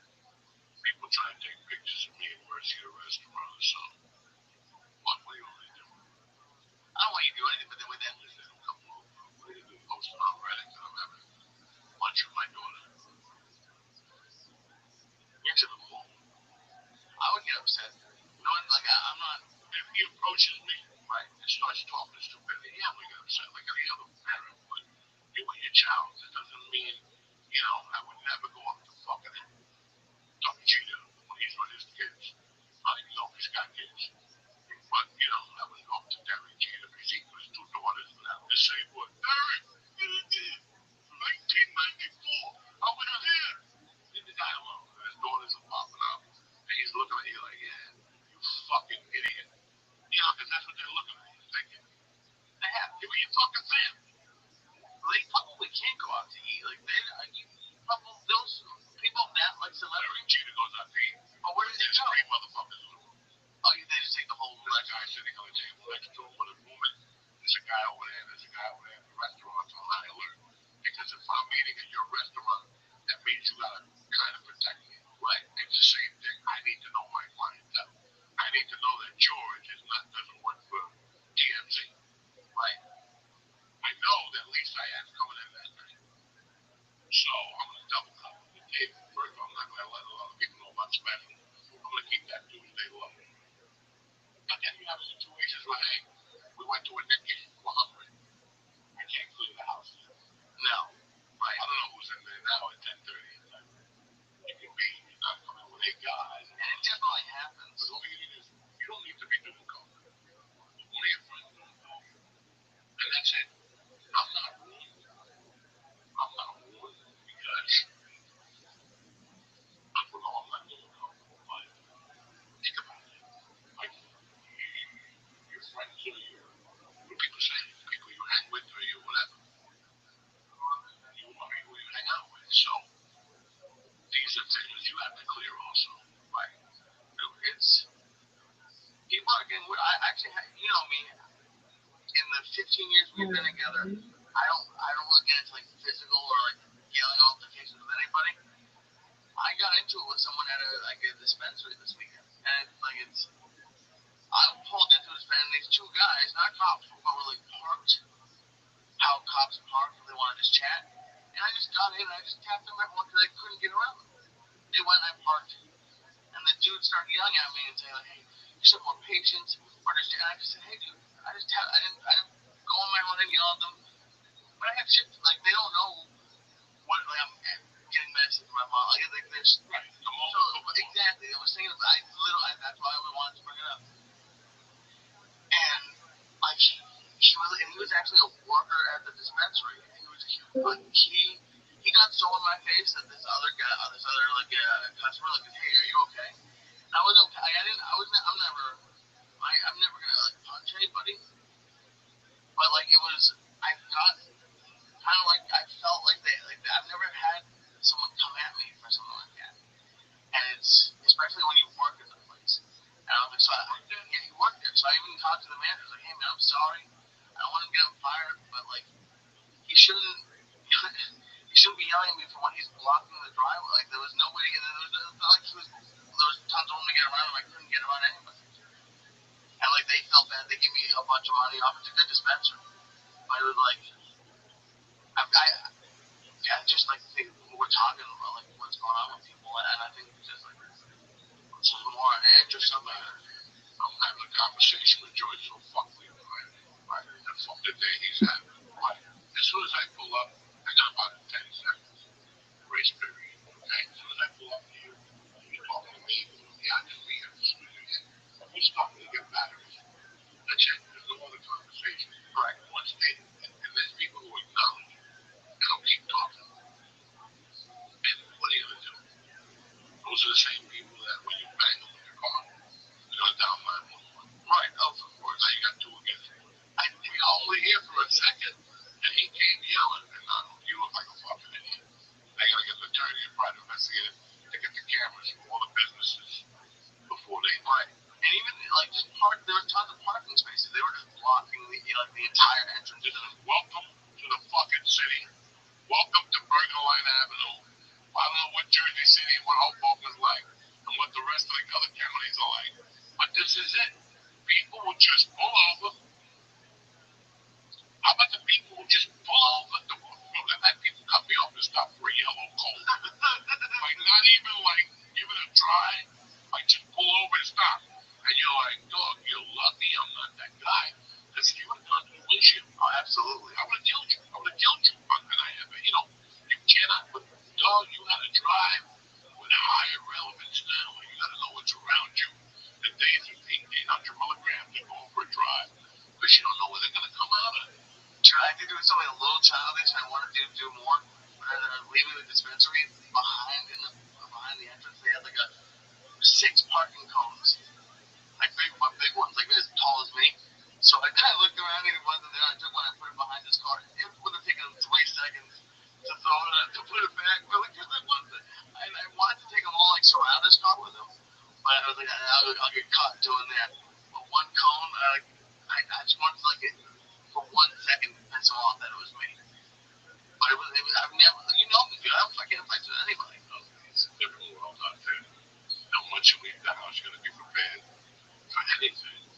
people try to take pictures of me and Mercy at a restaurant or something. What do you want me to do? I don't want you to do anything, but then with them, Just let them come over. What do you do? Post it on Reddit and I'm having lunch with my daughter. Get to the mall. I would get upset. No, like I'm not. If he approaches me, right, and starts talking stupidity, yeah, I'm gonna get upset like any other parent would. You're with your child. That doesn't mean, I would never go up to fucking Dr. Cheetah when he's with his kids. I don't even know if he's got kids. But, I wouldn't go up to Derek Cheetah because he was two daughters now. The same boy. Derek, you did 1994. I was there. Leave the guy alone. His daughters are popping up. And he's looking at you like, yeah, you fucking idiot. Because that's what they're looking at you thinking. They have. Yeah, but you're talking to him. They probably can't go out to eat. Like those people that like celebrity Cheetah goes out to eat. But where does he go? Three motherfuckers. Oh, they just take the whole. There's a guy sitting on the table next to him with a woman. There's a guy over there. There's a guy over there. The restaurant's on high alert. Because if I'm eating at your restaurant, that means you gotta kind of protect me. Right? It's the same thing. I need to know my clientele. I need to know that George doesn't work for TMZ. Right? I know that Lisa has coming in that night. So I'm gonna double cup the table. First of all, I'm not gonna let a lot of people know about special. I'm gonna keep that Tuesday low. But then you have situations where, hey, we went to a Nick game, we're hungry. I can't clean the house yet. No. Right. I don't know who's in there now at 10:30 at night. It could be not coming with 8 guys. And it definitely happens. But all you need is, you don't need to be doing coke. One of your friends doing coke. And that's it. I'm not ruined. Because I'm not doing coke. But think about it. Like, your friends or what people say, people you hang with or you whatever. Who you hang out with. So these are things you have to clear also. Right. It's people are getting. I actually, me. In the 15 years we've been together, I don't really get into like physical or like yelling altercations with anybody. I got into it with someone at a dispensary this weekend, and I pulled into a dispensary, and these two guys, not cops, but were like parked. How cops park if they want to just chat. And I just got in and I just tapped them everyone because I couldn't get around them. They went and I parked. And the dude started yelling at me and saying, like, hey, you should have more patience. And I just said, hey, dude, I didn't go on my own and yell at them. But I have shit, like, they don't know what, like, I'm getting messages from my mom. Like there's, right. Exactly. I was saying, that's why I wanted to bring it up. And, like, he was actually a worker at the dispensary. He got so in my face that this other customer, like, hey, are you okay? And I was okay. I'm never gonna like punch anybody. But like I got kind of like I felt like I've never had someone come at me for something like that. And it's especially when you work at the place. And I was like, he worked there. So I even talked to the manager. I was like, hey man, I'm sorry. I don't want him to get him fired, but like he shouldn't be yelling at me for when he's blocking the driveway. Like there was nobody. There was tons of room to get around him. I couldn't get around anybody. And like they felt bad. They gave me a bunch of money off. It's a good dispensary. But it was like I just like think we're talking about like what's going on with people, and I think it's just like some more on edge or something. I'm having a conversation with George, so fuck me, right? And fuck the day he's having. Right? As soon as I pull up, I got about 10 seconds grace period. Okay? As soon as I pull up to you, you're talking to me, I can be here as soon as you get. We're starting to get batteries. That's it. There's no other conversation. Right? Once they Welcome to the fucking city. Welcome to Burger Line Avenue. I don't know what Jersey City and what Hoboken is like and what the rest of the other counties are like. But this is it. People will just pull over. How about the people who just pull over? Let that people cut me off and stop for a yellow coat. Like, not even like give it a try. Like, just pull over and stop. And you're like, dog, you're lucky I'm not that guy. Because if you would have gone through the windshield, oh, absolutely. I would have killed you. I would have killed you. And I have, you know, you cannot, but dog, you got to drive with a higher relevance now. You got to know what's around you. The days of 800 milligrams, you're going for a drive. Because you don't know where they're going to come out of. I think it was something a little childish. I wanted to do more. Leaving the dispensary behind the entrance, they had like 6 parking cones, like big ones, like as tall as me. So I kind of looked around and it wasn't there. I took one and put it behind this car. It would have taken 3 seconds to throw it to put it back. But like, I wanted to take them all, like surround this car with them, but I was like, I'll get caught doing that. But one cone, I just wanted to like it for 1 second piss them off that it was me. But I've never, you know me, dude. I don't fucking fight with anybody. It's a different world out there. And once you leave the house, you're going to be prepared for anything.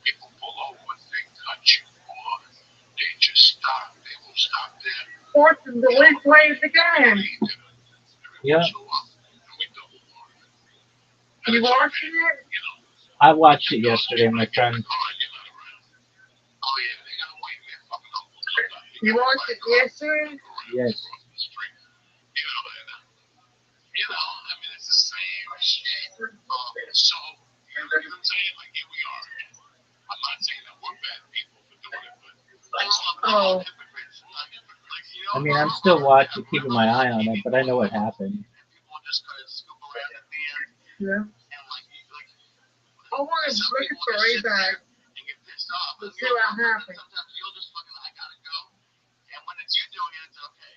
People pull over, they cut you, or they just stop. They will stop there. Fortune, the least way is the game. Yeah. You watching it? I watched it yesterday, my friend. You watched it yesterday? Yes. I mean, it's the same shit. So, you know what I'm saying? Like, here we are. I'm not saying that we're bad people for doing it, but Oh. I mean, I'm still watching, keeping my eye on it, but I know what happened. People just kind of scoop around at the end. Yeah. And like I want to look at the Rabbi and get pissed off. to see what happened. Sometimes you'll just fucking, I gotta go. And when it's you doing it, it's okay.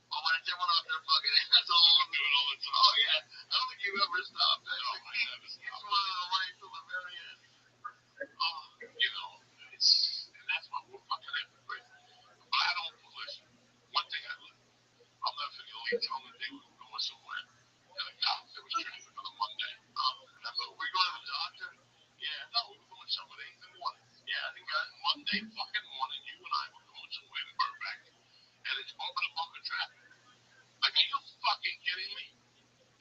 But when it's everyone out there fucking assholes doing all the time, oh yeah, I don't think you ever stop. I never stop. It's one of the right till the very end. You know, and that's why we're fucking hypocrites. But I don't listen. One thing I'm not for the elite telling the day we were going somewhere. And a cop that was training for the Monday. We go to the doctor? Yeah, no, we were going somewhere 8 in the morning. Yeah, I think Monday fucking morning, you and I were going somewhere in Burbank, and it's bumper to bumper traffic. Like, are you fucking kidding me?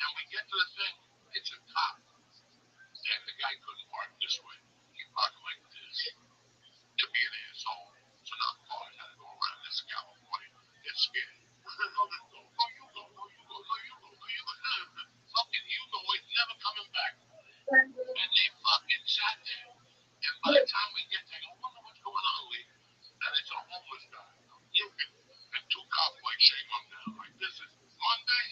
And we get to the thing, it's a cop. And the guy couldn't park this way. He parked like this. To be an asshole. So now cars had to go around this California. Get scared. No, you go. Fucking you go. It's never coming back. And they fucking sat there. And by the time we get there, I wonder what's going on, Lee. And it's a homeless guy. And 2 cops like shake him down. Like, this is Monday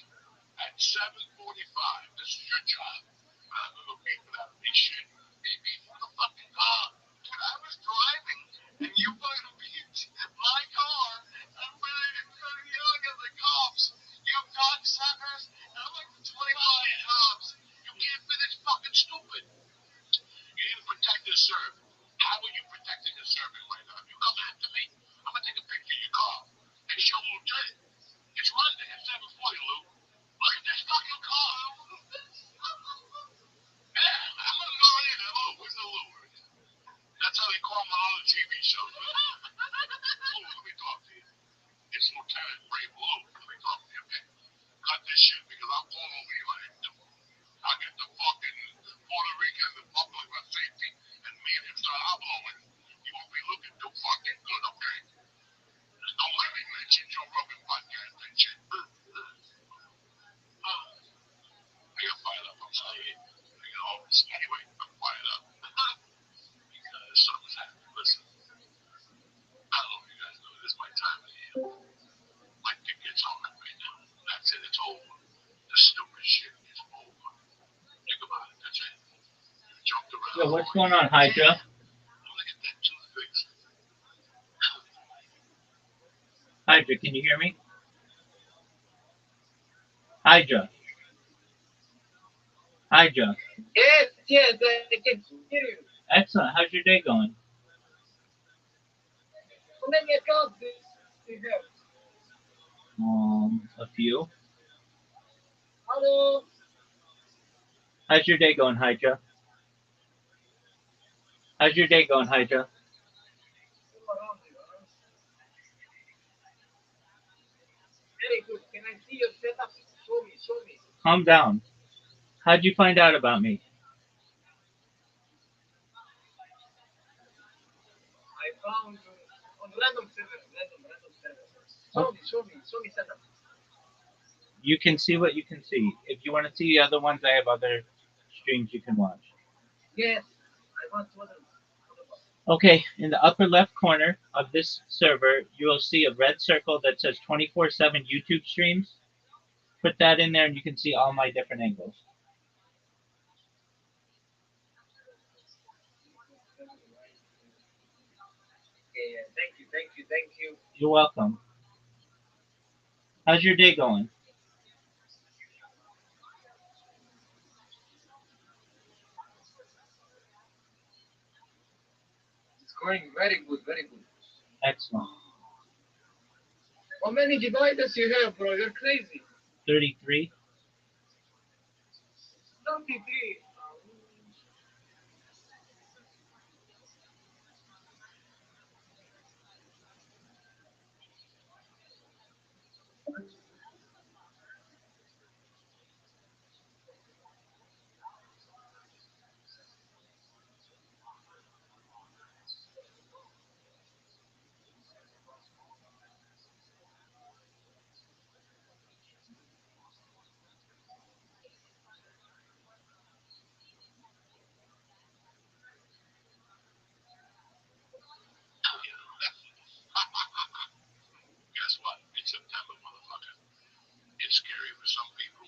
at 7:45. This is your job. I'm going to go pay for that shit. Beep for the fucking car. Dude, I was driving, and you fucking beeped my car. I'm ready to yell at the cops. You cocksuckers. And I'm like 25 cops. You can't be this fucking stupid. You need to protect and serve. How are you protecting and serving right now? If you come after me, I'm going to take a picture of your car and show Lieutenant. It's Monday at 7:40, Lou. Look at this fucking car. Yeah, I'm going to go in there. Lou, where's the Lou? That's how they call him on all the TV shows. Lou, let me talk to you. It's Lieutenant Brave Lou. Let me talk to you, okay? Cut this shit because I'm pulling over you. I'll get the fucking Puerto Rican and the public about safety, and me and him start hobbling. You won't be looking too fucking good, okay? Don't let me mention Joe Rogan podcast and shit. I got fired up. I'm sorry. Anyway, I'm fired up. Because something's happening. Listen, I don't know if you guys know this is my time of the year. My dick gets hard right now. That's it. It's over. The stupid shit is over. Think about it. That's it. You jumped around. So what's going on, Hydra? I'm gonna get that tooth fixed. Hydra, can you hear me? Hydra. Hydra. Yes, I can hear you. Excellent. How's your day going? How many accounts do you have? A few. Hello. How's your day going, Hydra? How's your day going, Hydra? Very good. Can I see your setup? Show me, show me. Calm down. How'd you find out about me? I found on random server, random server. Show me setup. You can see what you can see. If you want to see the other ones, I have other streams you can watch. Yes, I want one. Okay, in the upper left corner of this server, you will see a red circle that says 24/7 YouTube streams. Put that in there and you can see all my different angles. Yeah, thank you. You're welcome. How's your day going? It's going very good, very good. Excellent. How many devices you have, bro? You're crazy. 33. 33. Guess what? It's September, motherfucker. It's scary for some people.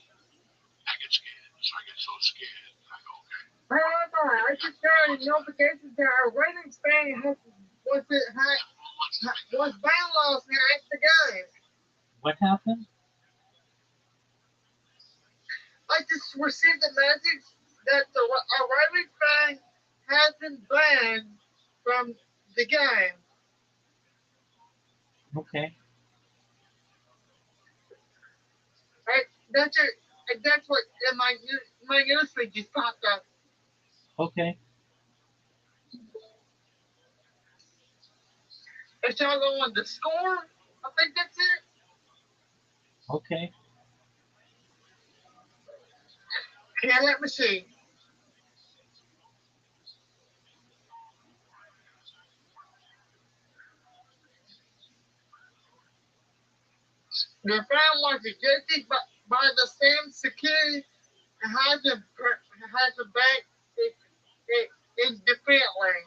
I get scared. So I get so scared. I go, okay. I just got a notification that our rating span was banned last night the game. What happened? I just received a message that our rating span has been banned from the game. Okay. Right? That's what in my newsfeed just popped up. Okay. It's all on the score. I think that's it. Okay. Yeah, let me see. The fan was ejected by the same security and has a bank independently.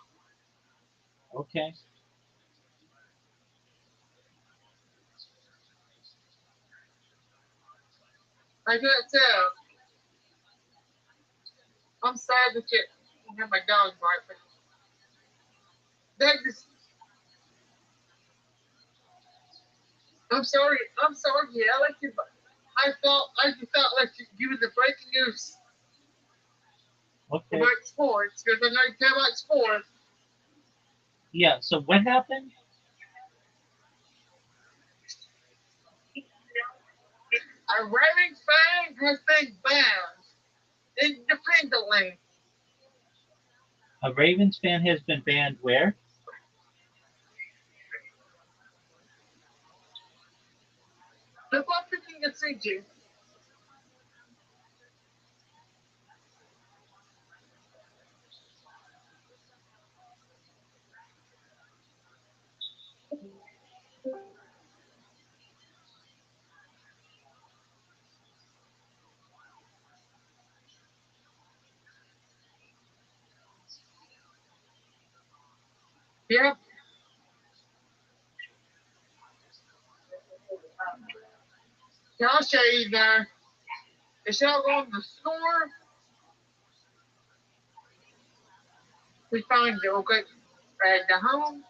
Okay. I can't tell. I'm sorry that you have my dog bark, but that just I'm sorry, yeah, I like you, but I just felt like you was the breaking news Okay. about sports because I know you care about sports. Yeah, so what happened? A raving fan has been banned independently. A Ravens fan has been banned where? The publishing a CG. Yep. Yeah, I'll show you there. It's all on the score. We find it, okay? At the home.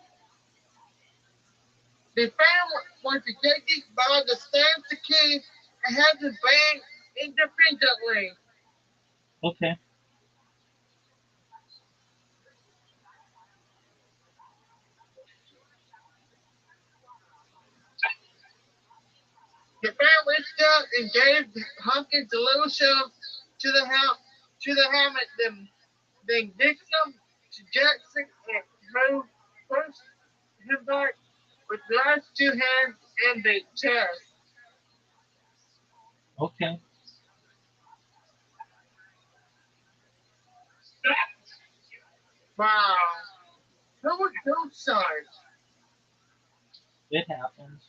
The fan was ejected by the same security and has been banned independently. Okay. Krista and Dave Hunkins a little shove to the helmet, then Dixon to Jackson and pushed him back with last two hands and the chest. Okay. Wow. Who was those sides? It happens.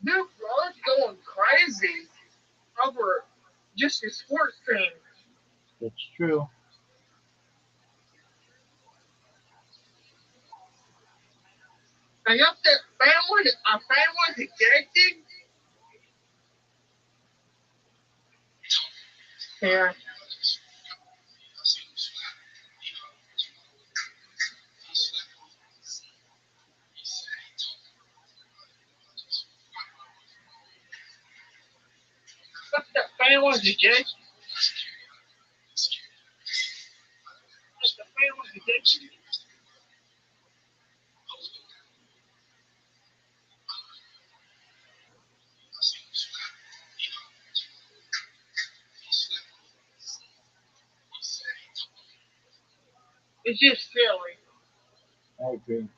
Dude, Ron's going crazy over just a sports thing. It's true. I guess that family ejected. Yeah. That family ejected. The family ejected. It's just silly. I agree.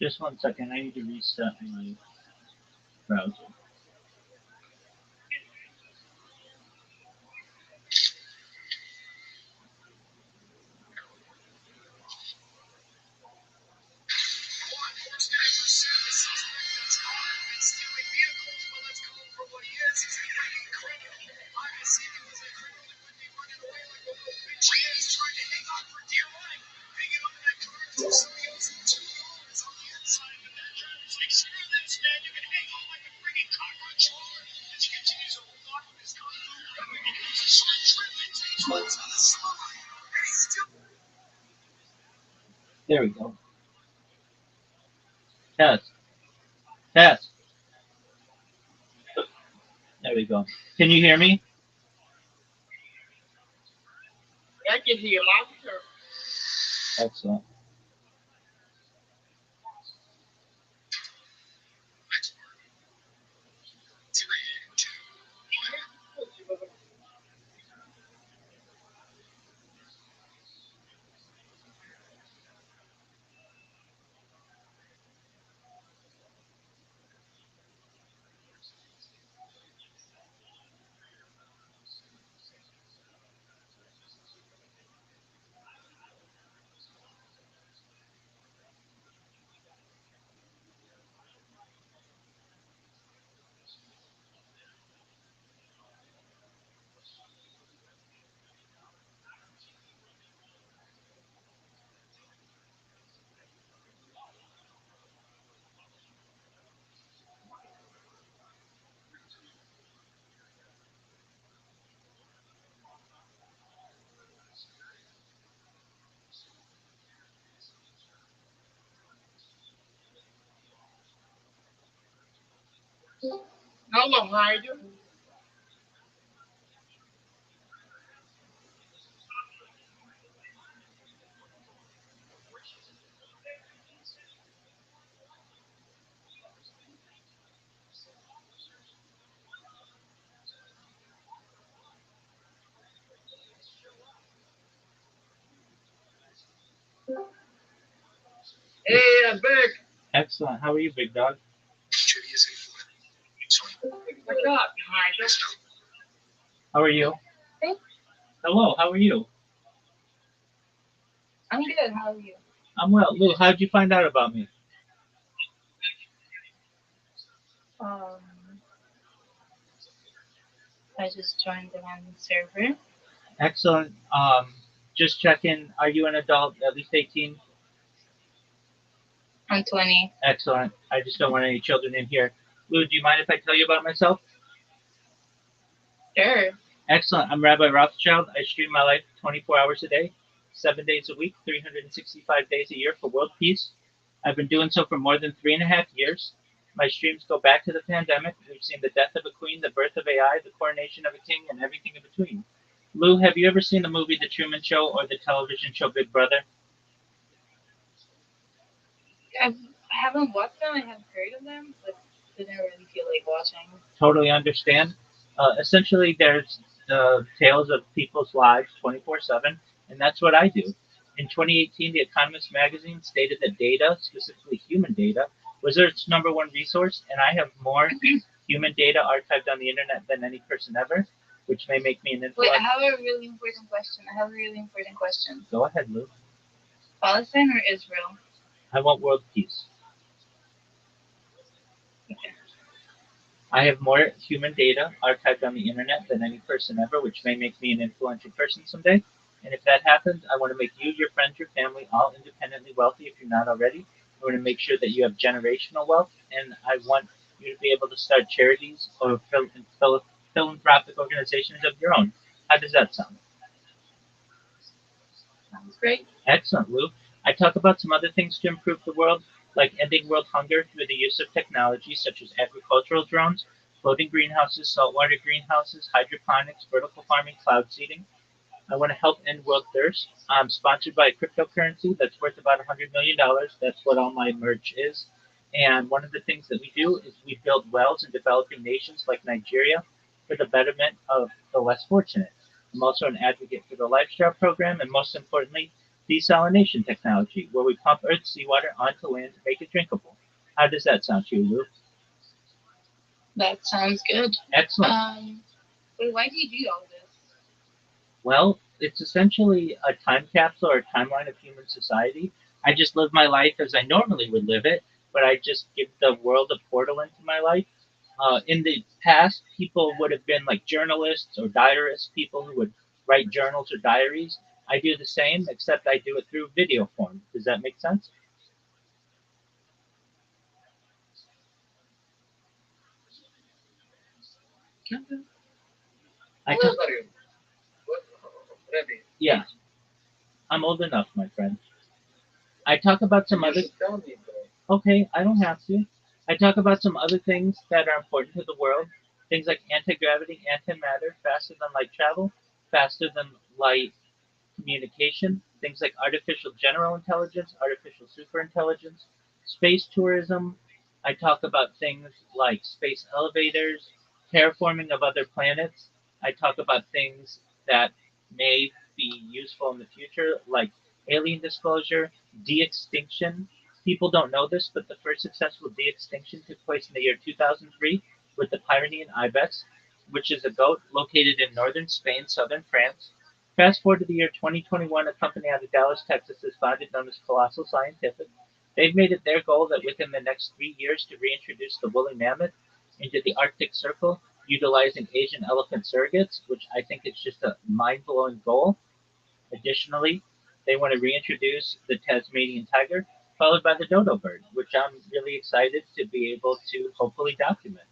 Just one second. I need to reset my browser. There we go. Test. Test. There we go. Can you hear me? I can hear laughter. Excellent. Hello, Heidi. Hey, I'm back. Excellent. How are you, big dog? What's up, Heidi? How are you? Hey. Hello. How are you? I'm good. How are you? I'm well. Lou, how'd you find out about me? Um, I just joined the random server. Excellent. Just checking. Are you an adult, at least 18? I'm 20. Excellent. I just don't want any children in here. Lou, do you mind if I tell you about myself? Sure. Excellent. I'm Rabbi Rothschild. I stream my life 24 hours a day, 7 days a week, 365 days a year for world peace. I've been doing so for more than 3.5 years. My streams go back to the pandemic. We've seen the death of a queen, the birth of AI, the coronation of a king, and everything in between. Lou, have you ever seen the movie The Truman Show or the television show Big Brother? I've haven't watched them. I have heard of them, but didn't really feel like watching. Totally understand. Essentially, there's the tales of people's lives 24/7, and that's what I do. In 2018, The Economist magazine stated that data, specifically human data, was Earth's number one resource, and I have more human data archived on the internet than any person ever, which may make me an Wait, I influence. have a really important question. Go ahead, Lou. Palestine or Israel? I want world peace. I have more human data archived on the internet than any person ever, which may make me an influential person someday. And if that happens, I want to make you, your friends, your family all independently wealthy if you're not already. I want to make sure that you have generational wealth, and I want you to be able to start charities or philanthropic organizations of your own. How does that sound? Sounds great. Excellent, Lou. I talk about some other things to improve the world, like ending world hunger through the use of technology such as agricultural drones, floating greenhouses, saltwater greenhouses, hydroponics, vertical farming, cloud seeding. I want to help end world thirst. I'm sponsored by a cryptocurrency that's worth about $100 million. That's what all my merch is. And one of the things that we do is we build wells in developing nations like Nigeria for the betterment of the less fortunate. I'm also an advocate for the Lifestyle program and most importantly, desalination technology, where we pump Earth's seawater onto land to make it drinkable. How does that sound to you, Lou? That sounds good. Excellent. Wait, why do you do all this? Well, it's essentially a time capsule or a timeline of human society. I just live my life as I normally would live it, but I just give the world a portal into my life. In the past, people would have been like journalists or diarists, people who would write journals or diaries. I do the same, except I do it through video form. Does that make sense? I How t- old are you? What, Rabbi? yeah, I'm old enough, my friend. I talk about some You other. should tell me, bro. Okay, I don't have to. I talk about some other things that are important to the world. Things like anti-gravity, antimatter, faster than light travel, faster than light communication, things like artificial general intelligence, artificial superintelligence, space tourism. I talk about things like space elevators, terraforming of other planets. I talk about things that may be useful in the future, like alien disclosure, de extinction. People don't know this, but the first successful de extinction took place in the year 2003 with the Pyrenean ibex, which is a goat located in northern Spain, southern France. Fast forward to the year 2021, a company out of Dallas, Texas is founded known as Colossal Scientific. They've made it their goal that within the next 3 years to reintroduce the woolly mammoth into the Arctic Circle utilizing Asian elephant surrogates, which I think is just a mind blowing goal. Additionally, they want to reintroduce the Tasmanian tiger, followed by the dodo bird, which I'm really excited to be able to hopefully document.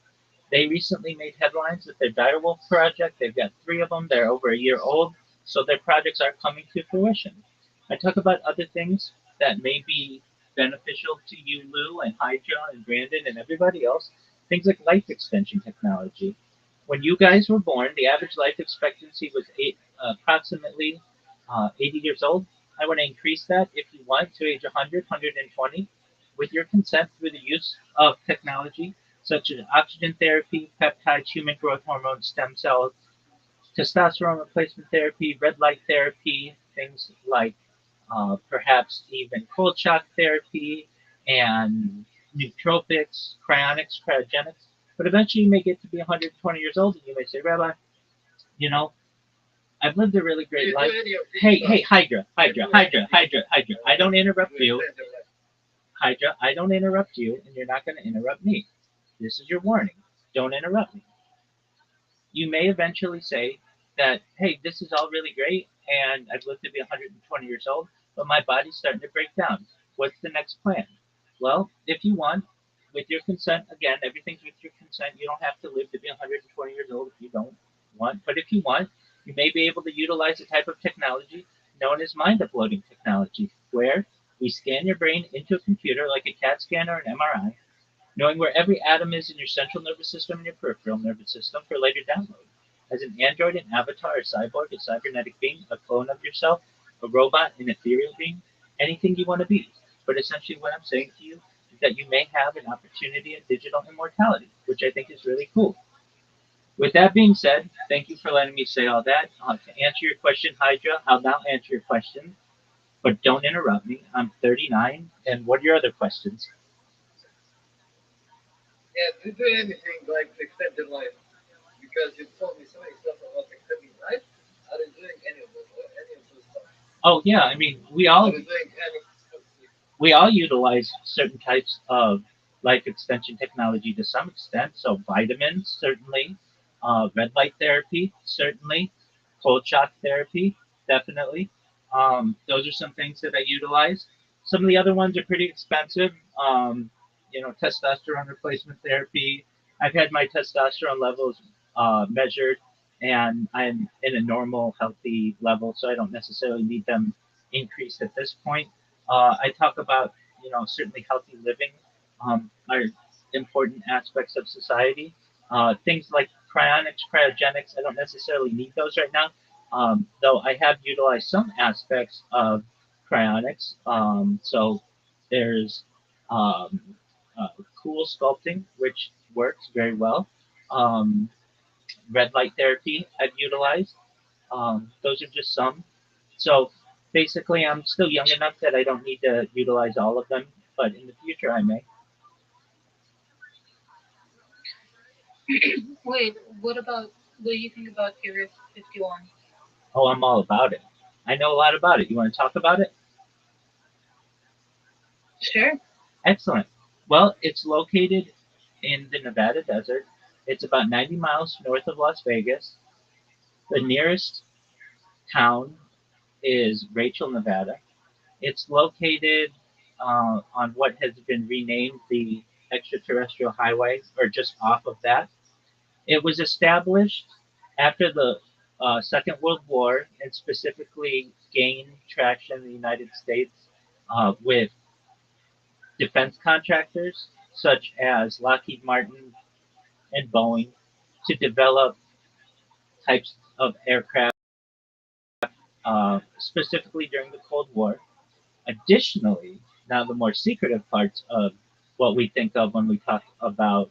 They recently made headlines with their direwolf project. They've got three of them. They're over a year old, so their projects are coming to fruition. I talk about other things that may be beneficial to you, Lou, and Hydra, and Brandon, and everybody else. Things like life extension technology. When you guys were born, the average life expectancy was approximately 80 years old. I want to increase that if you want to age 100, 120, with your consent through the use of technology such as oxygen therapy, peptides, human growth hormone, stem cells, testosterone replacement therapy, red light therapy, things like perhaps even cold shock therapy, and nootropics, cryonics, cryogenics. But eventually you may get to be 120 years old and you may say, Rabbi, you know, I've lived a really great life. Hey, Hydra. I don't interrupt you. Hydra, I don't interrupt you, and you're not going to interrupt me. This is your warning. Don't interrupt me. You may eventually say that, hey, this is all really great, and I've lived to be 120 years old, but my body's starting to break down. What's the next plan? Well, if you want, with your consent, again, everything's with your consent. You don't have to live to be 120 years old if you don't want, but if you want, you may be able to utilize a type of technology known as mind uploading technology, where we scan your brain into a computer like a CAT scan or an MRI, knowing where every atom is in your central nervous system and your peripheral nervous system for later download. As an android, an avatar, a cyborg, a cybernetic being, a clone of yourself, a robot, an ethereal being, anything you want to be. But essentially, what I'm saying to you, that you may have an opportunity at digital immortality, which I think is really cool. With that being said, thank you for letting me say all that. To answer your question, Hydra, I'll now answer your question, but don't interrupt me. I'm 39, and what are your other questions? Yeah, do you do anything like to extend your life? Because you told me so many stuff about extending life. Are you doing any of those stuff? Oh yeah, I mean Are you doing any specific? we all utilize certain types of life extension technology to some extent. So vitamins, certainly, red light therapy, certainly, cold shock therapy, definitely. Those are some things that I utilize. Some of the other ones are pretty expensive. Testosterone replacement therapy. I've had my testosterone levels measured, and I'm in a normal, healthy level, so I don't necessarily need them increased at this point. I talk about, certainly healthy living are important aspects of society. Things like cryonics, cryogenics, I don't necessarily need those right now, though I have utilized some aspects of cryonics. So there's um, uh, cool sculpting, which works very well. Um, red light therapy I've utilized. Those are just some. So basically, I'm still young enough that I don't need to utilize all of them, but in the future I may. Wait, what do you think about Area 51? Oh, I'm all about it. I know a lot about it. You want to talk about it? Sure. Excellent. Well, it's located in the Nevada desert. It's about 90 miles north of Las Vegas. The nearest town is Rachel, Nevada. It's located on what has been renamed the extraterrestrial highway, or just off of that. It was established after the Second World War and specifically gained traction in the United States with defense contractors such as Lockheed Martin and Boeing to develop types of aircraft, specifically during the Cold War. Additionally, now the more secretive parts of what we think of when we talk about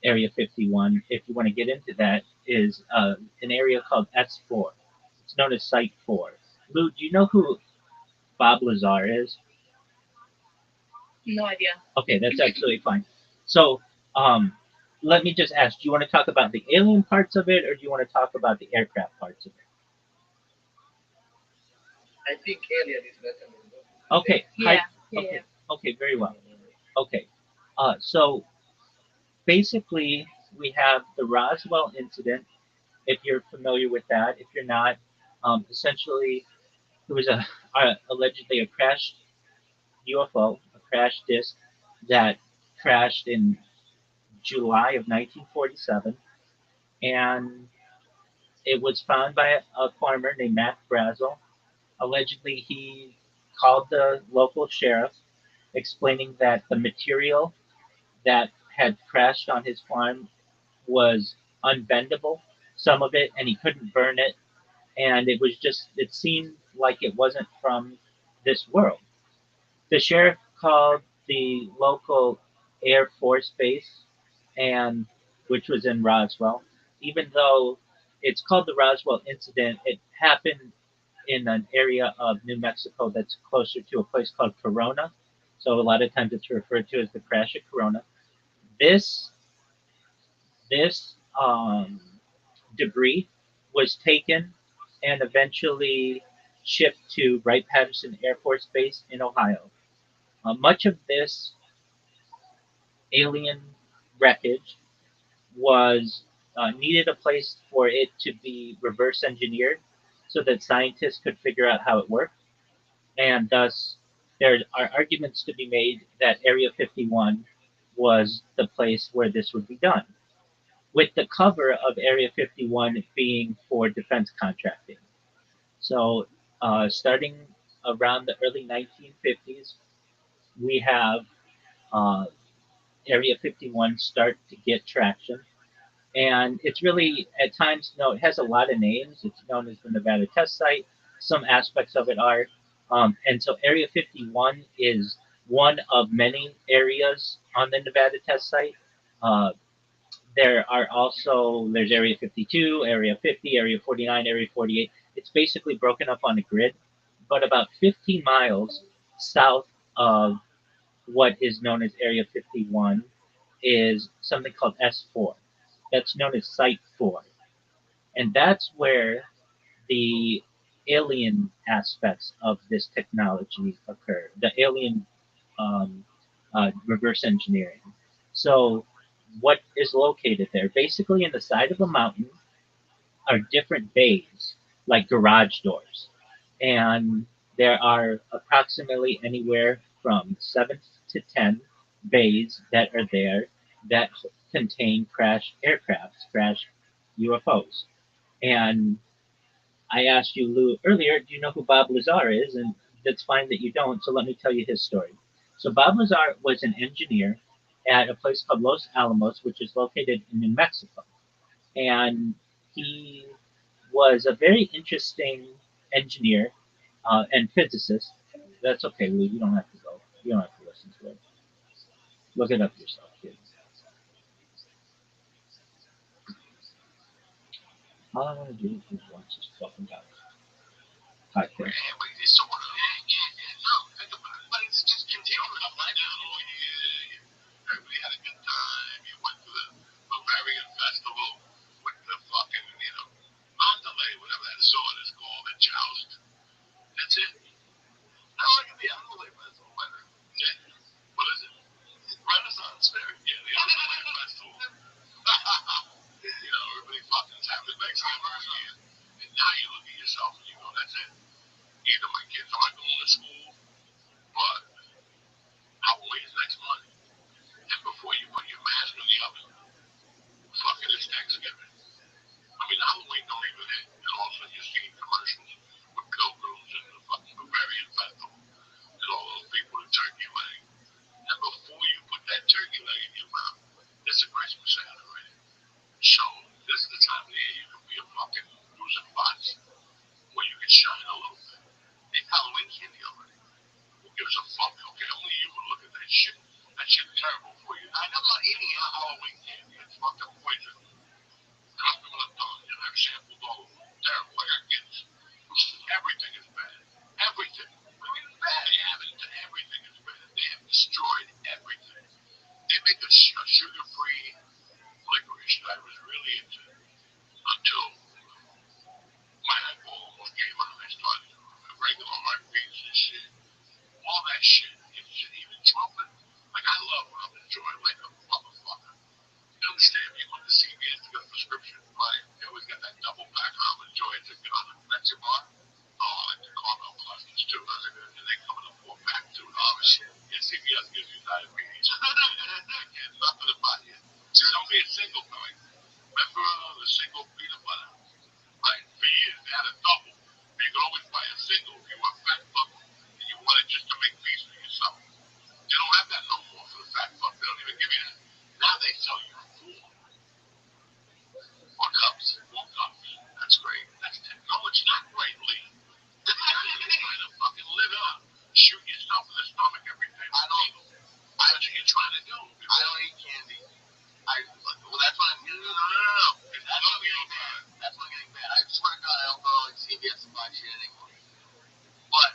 Area 51, if you want to get into that, is an area called S4. It's known as Site 4. Lou, do you know who Bob Lazar is? No idea. Okay, that's absolutely fine. So, um, let me just ask, do you want to talk about the alien parts of it, or do you want to talk about the aircraft parts of it? I think alien is better than that. Okay, Yeah, yeah, yeah. okay, okay, very well. Okay, so basically, we have the Roswell incident. If you're familiar with that, if you're not, essentially, it was allegedly a crashed UFO, a crash disk that crashed in July of 1947, and it was found by a farmer named Matt Brazel. Allegedly, he called the local sheriff, explaining that the material that had crashed on his farm was unbendable, some of it, and he couldn't burn it, and it seemed like it wasn't from this world. The sheriff called the local Air Force Base, and which was in Roswell. Even though it's called the Roswell incident, it happened in an area of New Mexico that's closer to a place called Corona. So a lot of times it's referred to as the crash at Corona. This this debris was taken and eventually shipped to Wright-Patterson Air Force Base in Ohio. Much of this alien wreckage was needed a place for it to be reverse engineered so that scientists could figure out how it worked. And thus, there are arguments to be made that Area 51 was the place where this would be done, with the cover of Area 51 being for defense contracting. So, starting around the early 1950s, we have uh, Area 51 start to get traction. And it's really, at times, it has a lot of names. It's known as the Nevada Test Site. Some aspects of it are. And so Area 51 is one of many areas on the Nevada test site. Uh, there's Area 52, Area 50, Area 49, Area 48. It's basically broken up on a grid, but about 15 miles south of what is known as Area 51 is something called S4. That's known as Site 4. And that's where the alien aspects of this technology occur, the alien reverse engineering. So, what is located there? Basically, in the side of a mountain are different bays, like garage doors. And there are approximately anywhere from 7 to 10 bays that are there that contain crashed aircrafts, crashed UFOs. And I asked you, Lou, earlier, do you know who Bob Lazar is? And that's fine that you don't, so let me tell you his story. So, Bob Lazar was an engineer at a place called Los Alamos, which is located in New Mexico. And he was a very interesting engineer and physicist. That's okay, Lou, you don't have to go. You don't have to listen to it. Look it up yourself, kids. All I want to do is watch this fucking guy. Podcast. Yeah, but it's sort of, no, think about it. But it's just continuing up right now. Oh, yeah. Everybody had a good time. You went to the Bavarian Festival with the fucking, Mandalay, whatever that sword is called, the joust. That's it. I like the Mandalay Festival better. Yeah. What is it? Renaissance Fair. Yeah, the Mandalay Festival. Everybody fucking having a big time every year. And now you look at yourself and you go, that's it. Either my kids aren't going to school, but Halloween is next month. And before you put your mask in the oven, fucking it's Thanksgiving. I mean, Halloween don't even hit. And all of a sudden you're seeing commercials with pilgrims and the fucking Bavarian Festival and all those people with turkey leg. And before you put that turkey leg in your mouth, it's a Christmas ad already. So this is the time of the year you can be a fucking losing bots where you can shine a little bit. It's Halloween candy already. Who gives a fuck? Okay, only you would look at that shit. That shit's terrible for you. I'm not eating Halloween candy. It's fucking poison. Trust me when I'm telling you. I've sampled all of them. Terrible. I got kids. Everything is bad. Everything. I mean, it's bad. They haven't. Everything is bad. They have destroyed everything. They make a sugar-free licorice that I was really into until my eyeball almost gave out. I started regular heartbeats and shit. All that shit. It's even trumpet. Like, I love when I'm enjoying like a motherfucker. You understand? You went to CVS to get a prescription, right? They always got that double pack almond joy to get on the Metro bar. Oh, I like the caramel clusters too. And they come in a 4-pack too. Oh, shit. Yeah, CVS gives you diabetes. Can't nothing about you. Tell me a single thing. Remember the single peanut butter? Right? For years, they had a double. You could always buy a single if you were a fat fuck and you wanted just to make peace with yourself. They don't have that no more for the fat fuck. They don't even give you that. Now they sell you 4 cups. 4 cups. That's great. That's 10. No, it's not great, Lee. You're trying to fucking live up. Shoot yourself in the stomach every day. That's what you're trying to do. I don't eat candy. Well, that's what I'm getting. No. That's what I'm getting bad. That's what I'm getting bad. I swear to God, I don't go like CVS and buy shit anymore. But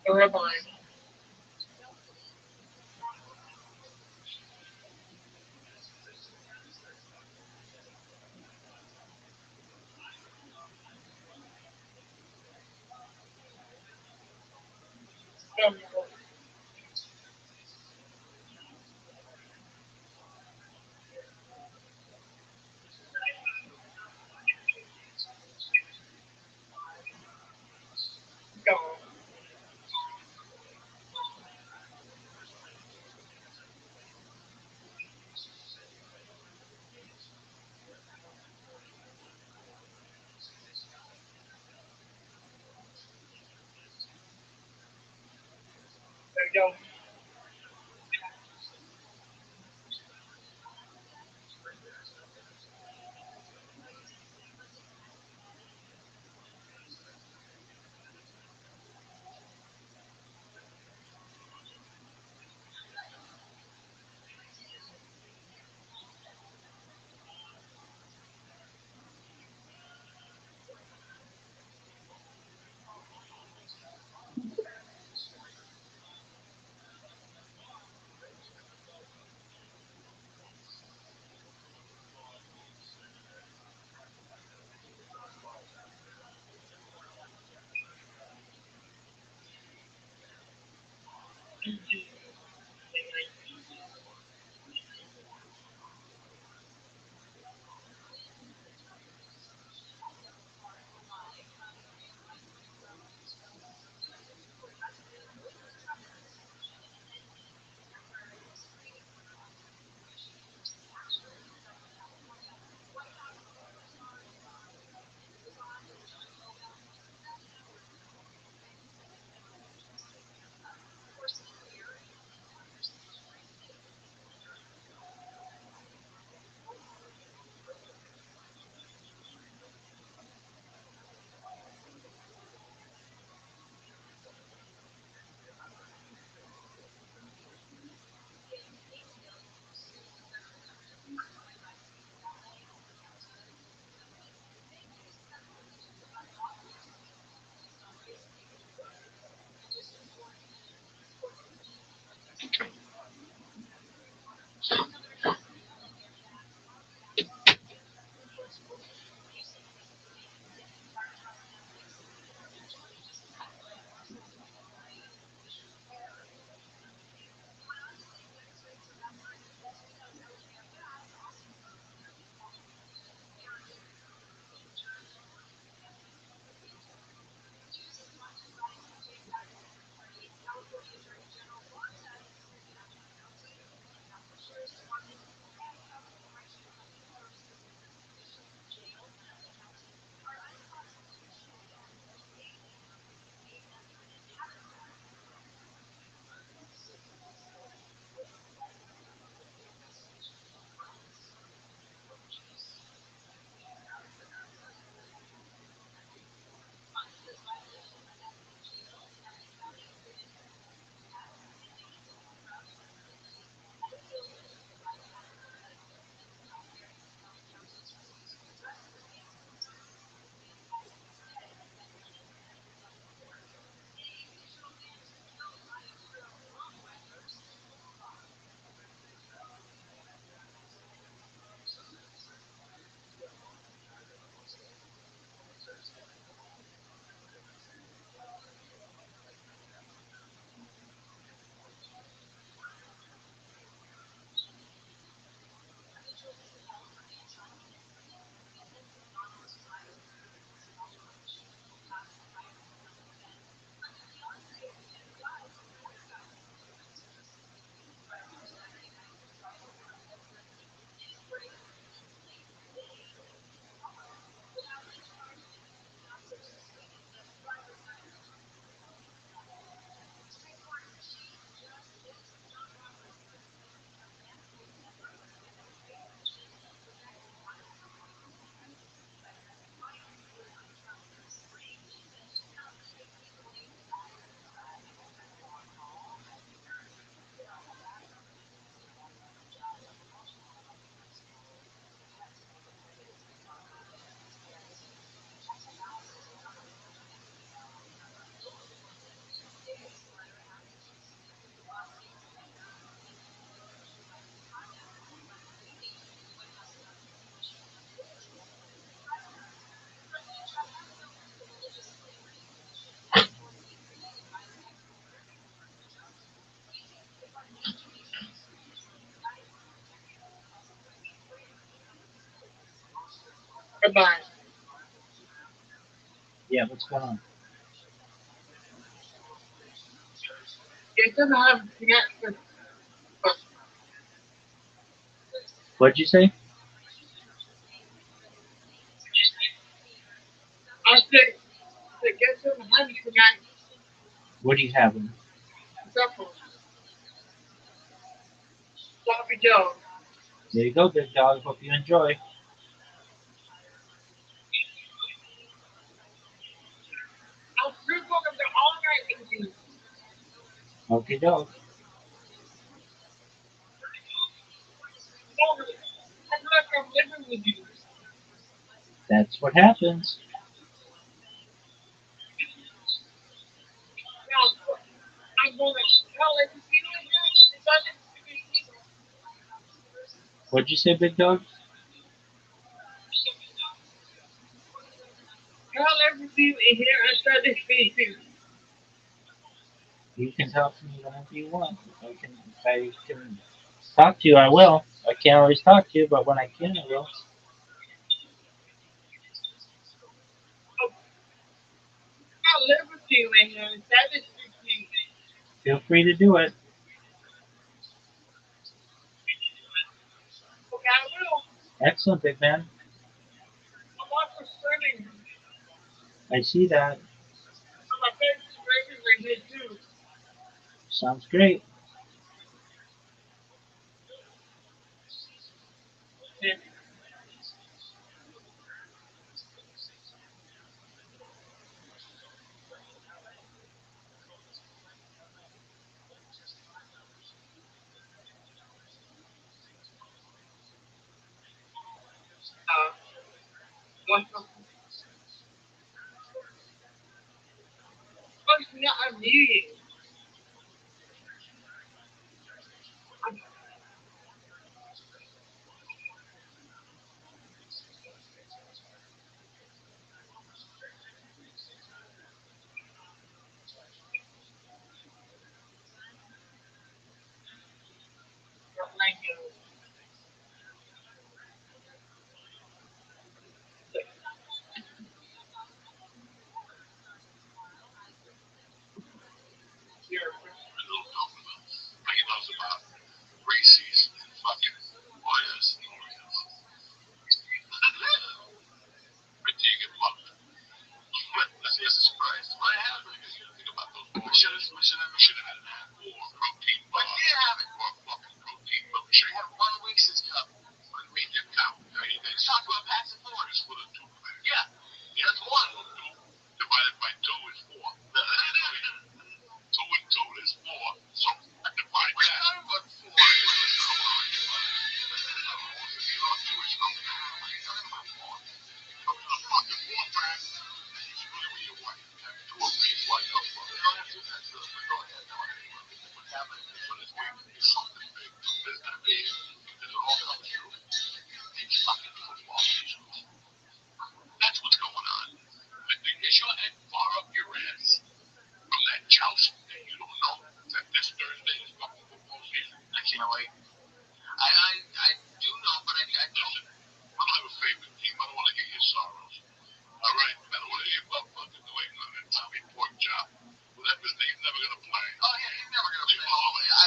A Rabbi. Gone. There you go. Rabbi. Yeah, what's going on? Get to the house. What'd you say? I said, get to the house. Forgot What are you having? supper. Sloppy Joe. There you go, big dog. Hope you enjoy. I'm still talking to all night with you. Okay, dog. I'm like I'm living with you. That's what happens. Now, I'm going to tell everything like that. If I didn't speak people, What'd you say, big dog? tell everything in here and start to speak people. You can talk to me whenever you want. If I can talk to you, I will. I can't always talk to you, but when I can, I will. I'll live with you in here and start to speak people. Feel free to do it. Okay, I will. Excellent, big man. I'm also studying. I see that. My favorite scriptures are here too. Sounds great. Yeah. Wonderful. Oh, it's not a meeting. I'm not like you. You're A little talking about. Like he knows about Reese's and fucking Oreos and Oreos. Critique and mother. Jesus Christ. What happened? Because you think about those Oreos. We should have had that. Or protein bar. But you have it. Or fucking protein milkshake. You have 1 week's cup. One medium cup. Let's talk about packs of 4. Just put a 2-pack. Yeah. Yeah, that's 1. 2 divided by 2 is 4. 2 and 2 is 4. So I divide that. We're talking about 4. That's what's going on. I think you should head far up your ass from that joust that you don't know that this Thursday is fucking football season. I can't wait. I do know, but I don't. I don't have a favorite team. I don't want to get your sorrows. All right? I don't want to hear about fucking New England and Tommy Porkchop. Whatever his name's never going to play. Oh, yeah, he's never going to play.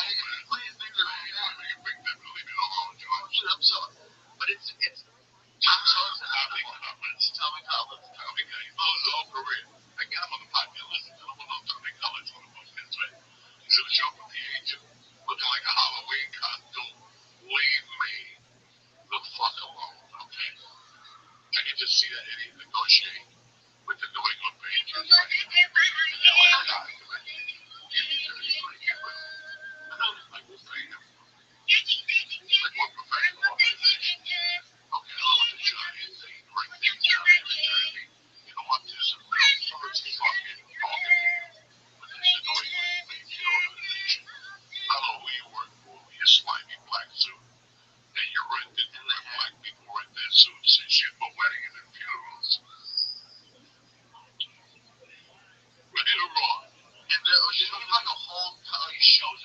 If he plays, things are going to happen. You bring them to leave it alone, George. I'm sorry. But it's Tom Sosa. Tommy Cutlets. Tommy Cutlets. Tommy Cutlets. He knows his whole career. I get him on the podcast. Listen, I don't know Tommy Cutlets one of those kids, right? He's going to show up with the agent looking like a Halloween costume. Leave me the fuck alone, okay? I can just see that idiot negotiating with the New England Patriots. Like, give me 33 people. Like, we'll pay him. Like, we're professional organization. Okay, I know the Giants, they break things down in New Jersey. You know what? There's some real first fucking talking to you. But it's the New England Patriot organization. I don't know who you work for, you slimy black suit. And you're rented, and the black people rent their suits and shit for weddings and funerals. Right or wrong? And they have like a whole shows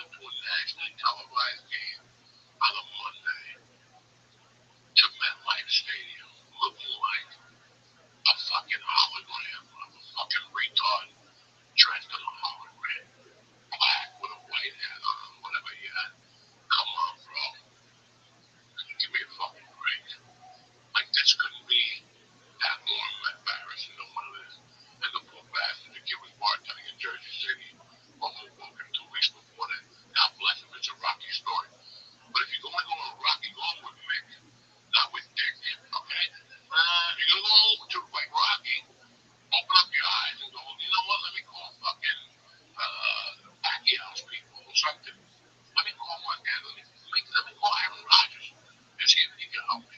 Let me call my dad. Let me call Aaron Rodgers and see if he can help me.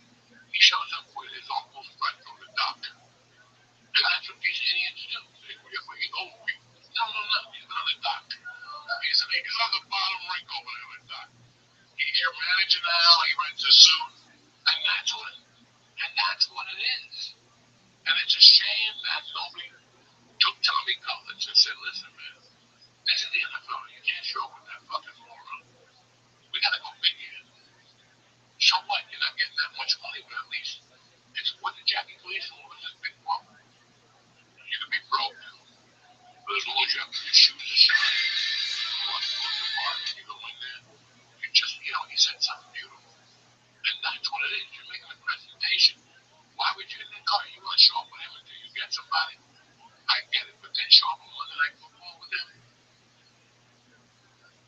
He shows up with his uncle's friend from the doctor. And that's what these idiots do. They forget what he owes me. No. He's not a doctor. He's on the bottom rink over there with doc. He's your manager now. He rents a suit. And that's what it is. And it's a shame that nobody took Tommy Collins and said, listen, man, this is the NFL. You can't show up with that fucking moron. We gotta go big here. So what? You're not getting that much money, but at least it's what the Jackie Gleason was this big club. You can be broke, but as long as you have your shoes to shine, you want to look the part, you go in there, you just, you said something beautiful. And that's what it is. You're making a presentation. Why would you think, oh, you want to show up with him until you get somebody? I get it, but then show up on Monday Night Football with him?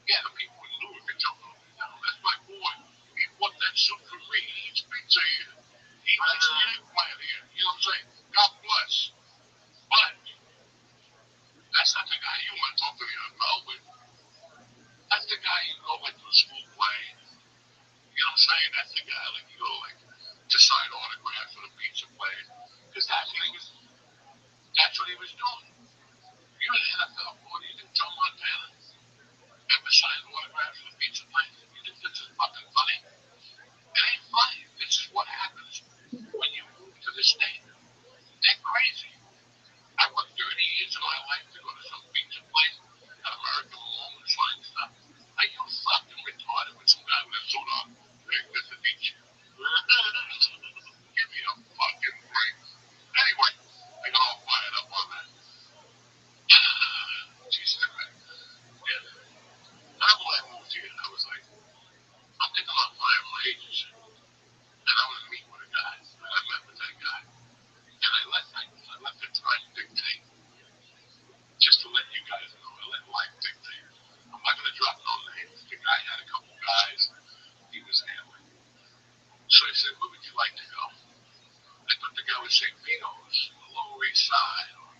Yeah, the people in Newark can jump up and down. That's my boy. He bought that suit for me. He eats pizza here. He likes the eggplant here. You know what I'm saying? God bless. But that's not the guy you want to talk to the NFL with. That's the guy you go into a school play. You know what I'm saying? That's the guy like you go like to sign autographs for the pizza player. Because that's what he was doing. You're an NFL boy. You think Joe Montana ever signed autographs for the pizza player? You think this is fucking funny? It ain't funny. This is what happens when you move to the state. They're crazy. I worked 30 years of my life to go to some pizza place at American Mall and find stuff. Are you fucking retarded with some guy with a suit on? Hey, this is each. Give me a fucking break. Anyway, I got all fired up on that. Jesus Christ. Yeah. Now when I moved here, I was like, I'm thinking about firing my agency. And I was meeting with a guy. And I met with that guy. And I let the time dictate. Just to let you guys know, I let life dictate. I'm not going to drop no names. The guy had a couple guys he was handling. So I said, where would you like to go? I thought the guy would say Vito's, the Lower East Side, or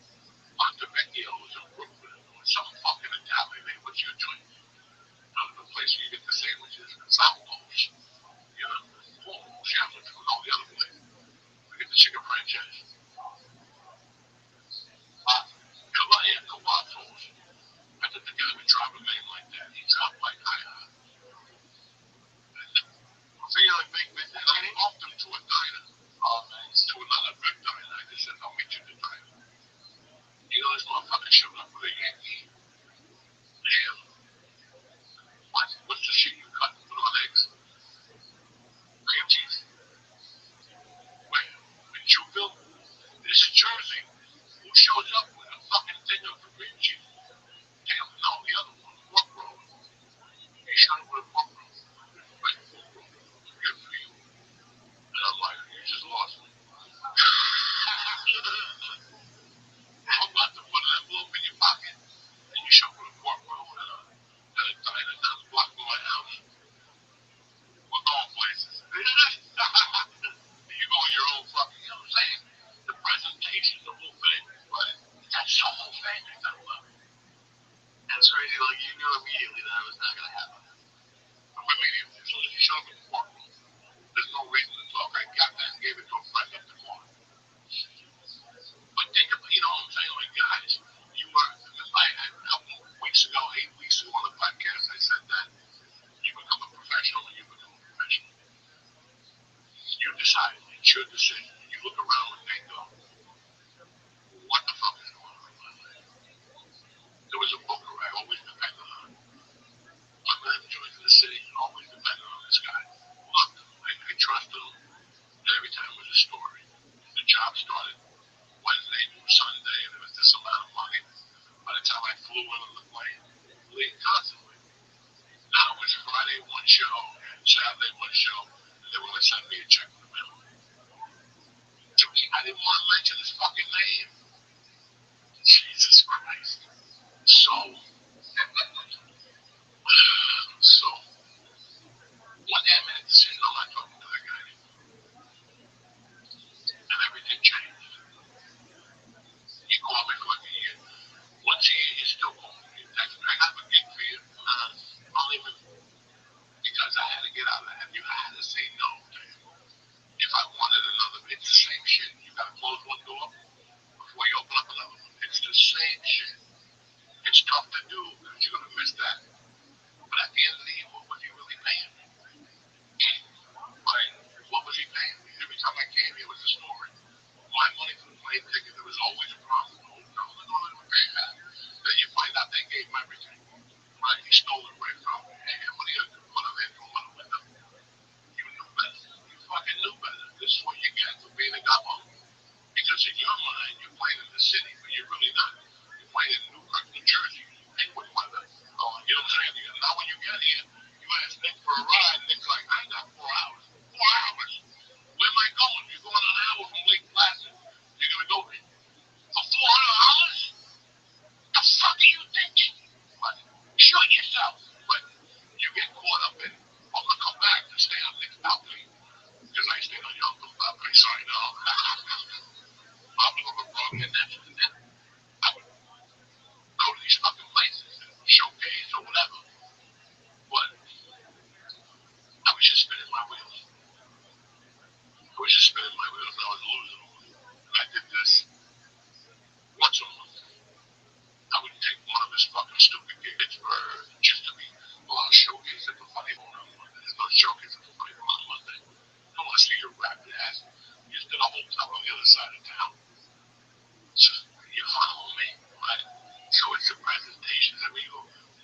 Montevecchio's in Brooklyn, or some fucking Italian name. What's your joint? The place where you get the sandwiches, Salvo's, Paul's, Shaplin, all the other place. We get the chicken franchise. Cavazos. I thought the guy would drop a name like that. He dropped like so like big business. I walked him to a diner. Oh, nice. To another good diner. I just said, I'll meet you at the diner. This motherfucker showed up with a Yankee ham. What's the shit you cut? Put on eggs. Cream cheese. Wait, in Jewville? This is Jersey. Who shows up with a fucking thing of cream cheese? Damn, no, the other one, pork roll. He showed up with a pork roll. Like, pork roll. Good for you. And I'm like, you just lost me. I'm about to put an envelope in your pocket, and you show up with a pork roll at a diner down the block from my house. We're going places. You go on your own fucking, you know what I'm saying? The presentation, the whole thing. But that's the whole thing. That's crazy. Like, you knew immediately that it was not going to happen. Immediately. As soon as you showed me the pork roll, there's no reason to talk. I got that and gave it to a friend up the corner. But think about, you know what I'm saying? Like, guys, you were, a couple weeks ago, 8 weeks ago on the podcast, I said that you become a professional when you become a professional. You decide. It's your decision. You look around and think, what the fuck is going on in my life? There was a booker I always depended on. My manager was in the city, always depended on this guy. Loved him. I trusted him. And every time it was a story. The job started Wednesday through Sunday, and it was this amount of money. By the time I flew in on the plane, leave constantly. Now it was Friday one show, and Saturday one show, and they were going to send me a check in the mail. I didn't want to mention his fucking name. Jesus Christ. So, one day I made a decision, I'm not talking to that guy anymore. And everything changed. He called me for like a year. Once a year, he still calls me. He texts me, I have a gig for you. I'll even ask Nick for a ride. Nick's like, I ain't got 4 hours. 4 hours? Where am I going? You're going an hour from Lake Placid. You're going to go for $400? The fuck are you thinking? But shoot yourself. But you get caught up in, I'm going to come back and stay on Nick's balcony. Because I stayed on your uncle's balcony, so I know. I'm going to go and then I would go to these fucking places and showcase or whatever. But I was just spinning my wheels. I was losing them. And I did this once a month. I would take one of his fucking stupid gigs for just to be a little showcase at the funny bone on Monday. There's no showcase at the funny bone on Monday. I don't want to see your rapid ass. You just did a hotel on the other side of town. So you follow me, right? So it's the presentations. I mean, you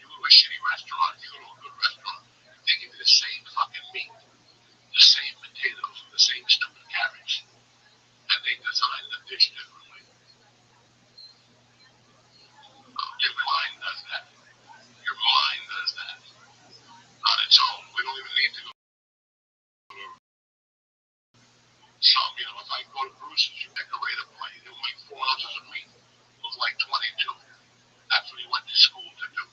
go to a shitty restaurant, you go to a good restaurant, they give you the same fucking meat, the same potatoes, the same stupid carrots, and they design the dish differently. Your mind does that. Your mind does that on its own. We don't even need to go to some, if I go to Bruce's, you decorate a plate, it'll make 4 ounces of meat. Look like 22. That's what he went to school to do.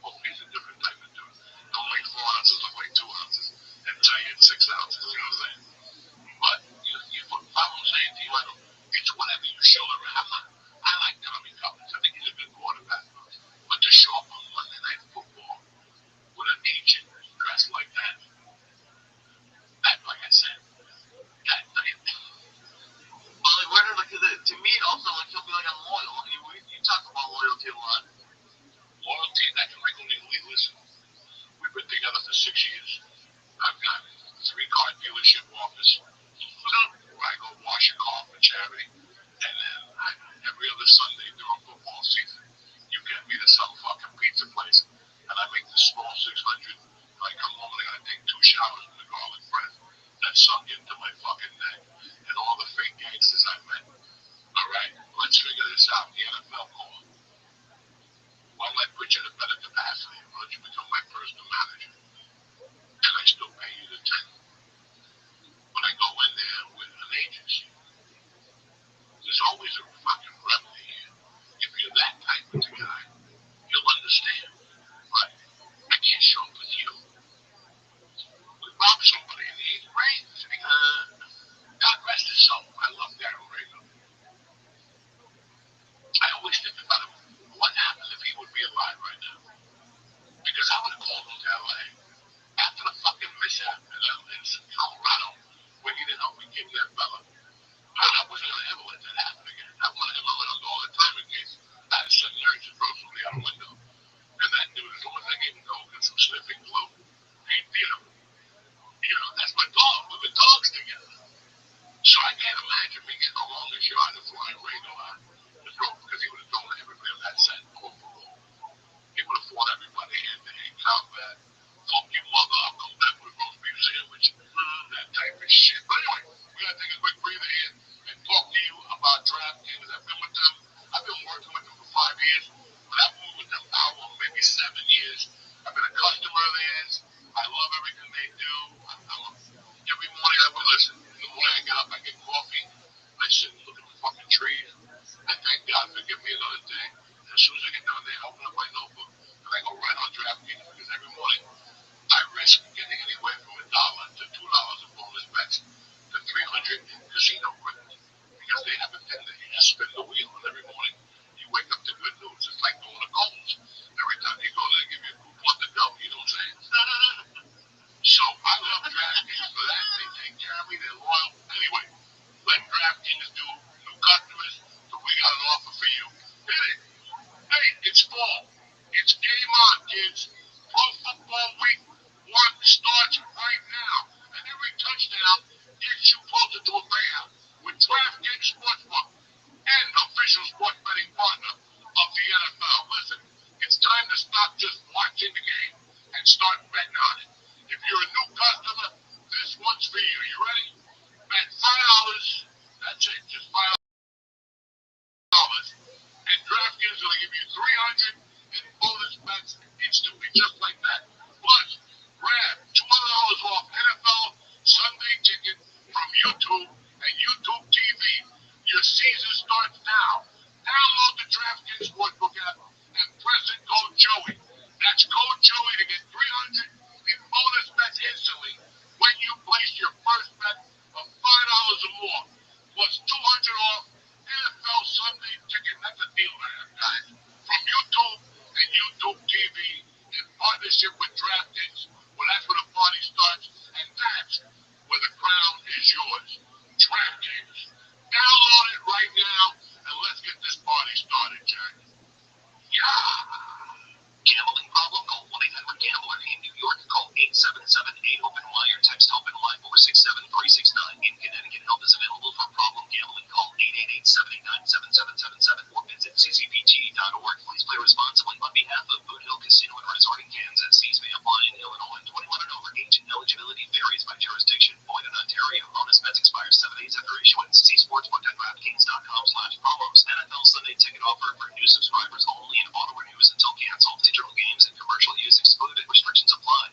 Both he's a different type of dude. Don't make 4 ounces look like 2 ounces and tell you it's 6 ounces, you know what I'm saying? But you follow what I'm saying to you, it's whatever you show around. I like Tommy Cummins. I think he's a good quarterback. But to show up on Monday Night Football with an agent dressed like that, like I said, that night. Well, like, to me, also, like, he'll be like, I'm loyal. And you talk about loyalty a lot. Loyalty, that can make only listen. We've been together for 6 years. I've got 3-car dealership office where I go wash a car for charity. And then every other Sunday during football season, you get me to some fucking pizza place. And I make the small 600. And I come home and I gotta take 2 showers with the garlic bread. That sunk into my fucking neck. And all the fake gangsters I met. Alright, let's figure this out. The NFL call. Why don't I put you in a better capacity? Why don't you become my personal manager? And I still pay you the 10. When I go in there with an agency, there's always a fucking remedy here. If you're that type of guy, you'll understand. But I can't show up with you. We robbed somebody in the 8th grade. God rest his soul. I love Darren Rager. I always think about him. What happened if he would be alive right now? Because I would have called him to LA after the fucking mishap in Colorado when he didn't help me give that fella. I wasn't going to ever let that happen again. I wanted him around all the time in case I had a sudden urge to throw somebody out a window. And that dude, as long as I gave him coke and some sniffing glue, that's my dog. We've been dogs together. So I can't imagine me getting along the shot and flying Rago out to throw, because he would have thrown everybody on that set for football. He would have fought everybody hand-to-hand combat. Fuck your mother, I'll come back with a roast beef sandwich. That type of shit. But anyway, we're going to take a quick breather here and talk to you about DraftKings. I've been with them. I've been working with them for 5 years. But I've been with them now for maybe 7 years. I've been a customer of theirs. I love everything they do. Every morning I will listen. In the morning I get up, I get coffee. I sit and look at the fucking trees. I thank God for giving me another day. As soon as I get down there, I open up my notebook and I go right on DraftKings because every morning I risk getting anywhere from $1 to $2 in bonus bets to 300 in casino credit because they have a thing that you just spin the wheel and every morning you wake up to good news. It's like going to Coles. Every time you go there, they give you a coupon to go. You know what I'm saying? So I love DraftKings for that. They take care of me. They're loyal. Anyway, let DraftKings do new customers. So we got an offer for you. Hit it. Hey, it's fall. It's game on, kids. Pro Football Week 1 starts right now. And every touchdown gets you closer to a payout with DraftKings Sportsbook and official sports betting partner of the NFL. Listen, it's time to stop just watching the game and start betting on it. If you're a new customer, this one's for you. You ready? Bet $5. That's it, just $5. And DraftKings will give you 300 in bonus bets instantly, just like that. Plus, DraftKings, well, that's where the party starts, and that's where the crown is yours. DraftKings. Download it right now, and let's get this party started, Jack. Yeah! Gambling problem? Call 1-800-GAMBLER. In New York, call 877-8-OPEN-Y or text HELP-NY 467-369. In Connecticut, help is available for problem gambling. Call 888-789-7777 or visit ccpg.org. Please play responsibly. On behalf of Boot Hill Casino and Resort in Kansas, fees may apply in Illinois. 21 and over. Age and eligibility varies by jurisdiction. Void in Ontario. Bonus bets expire 7 days after issuance. See sportsbook.draftkings.com/promos. NFL Sunday ticket offer for new subscribers only and auto renews until canceled. Digital games and commercial use excluded. Restrictions apply.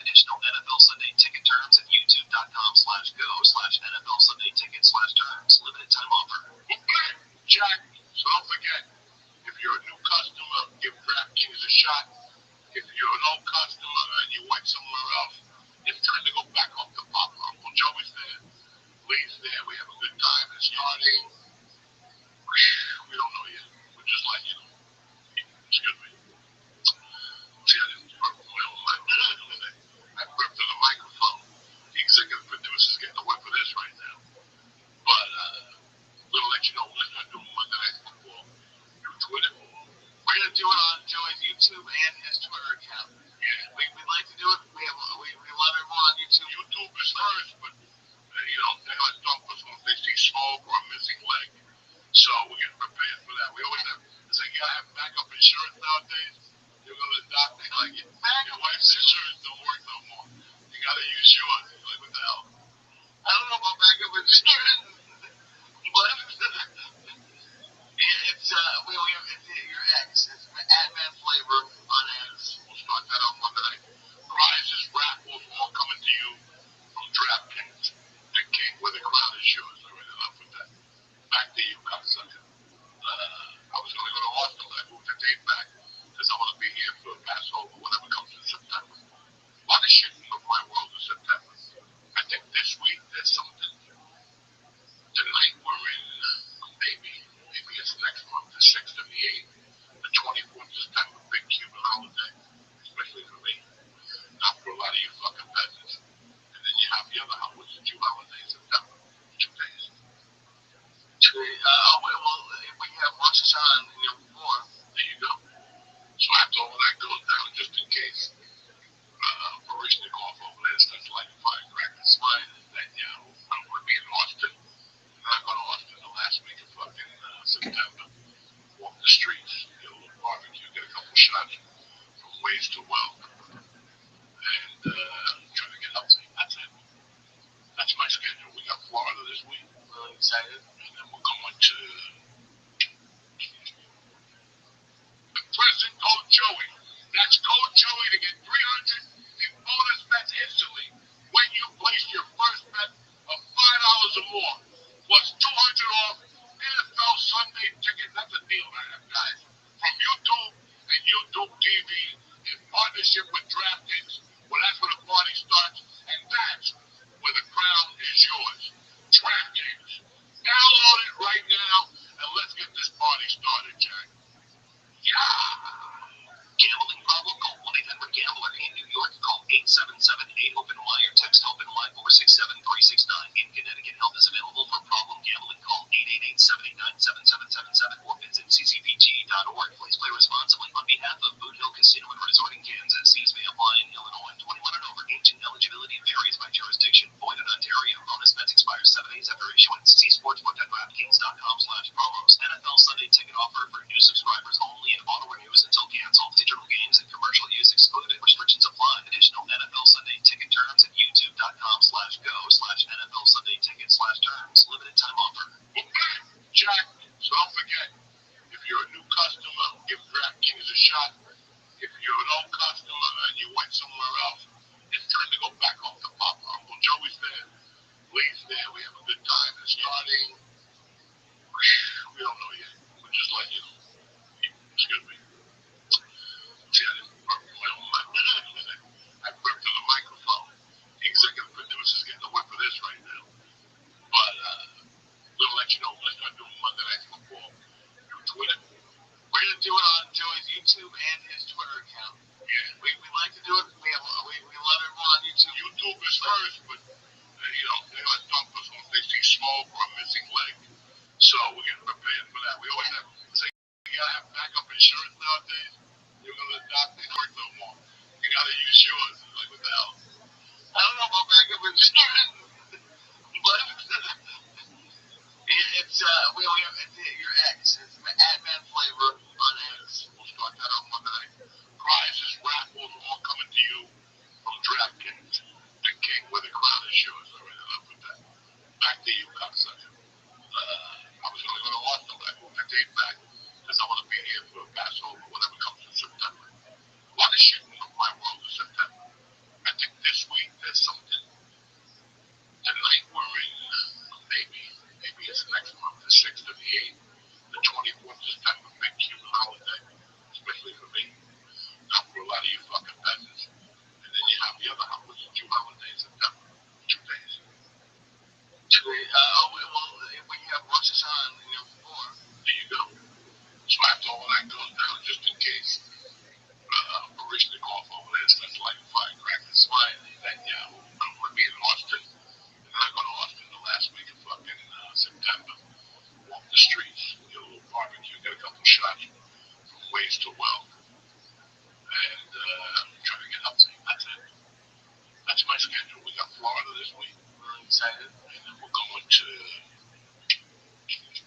schedule. We got Florida this week. We're excited. And then we're going to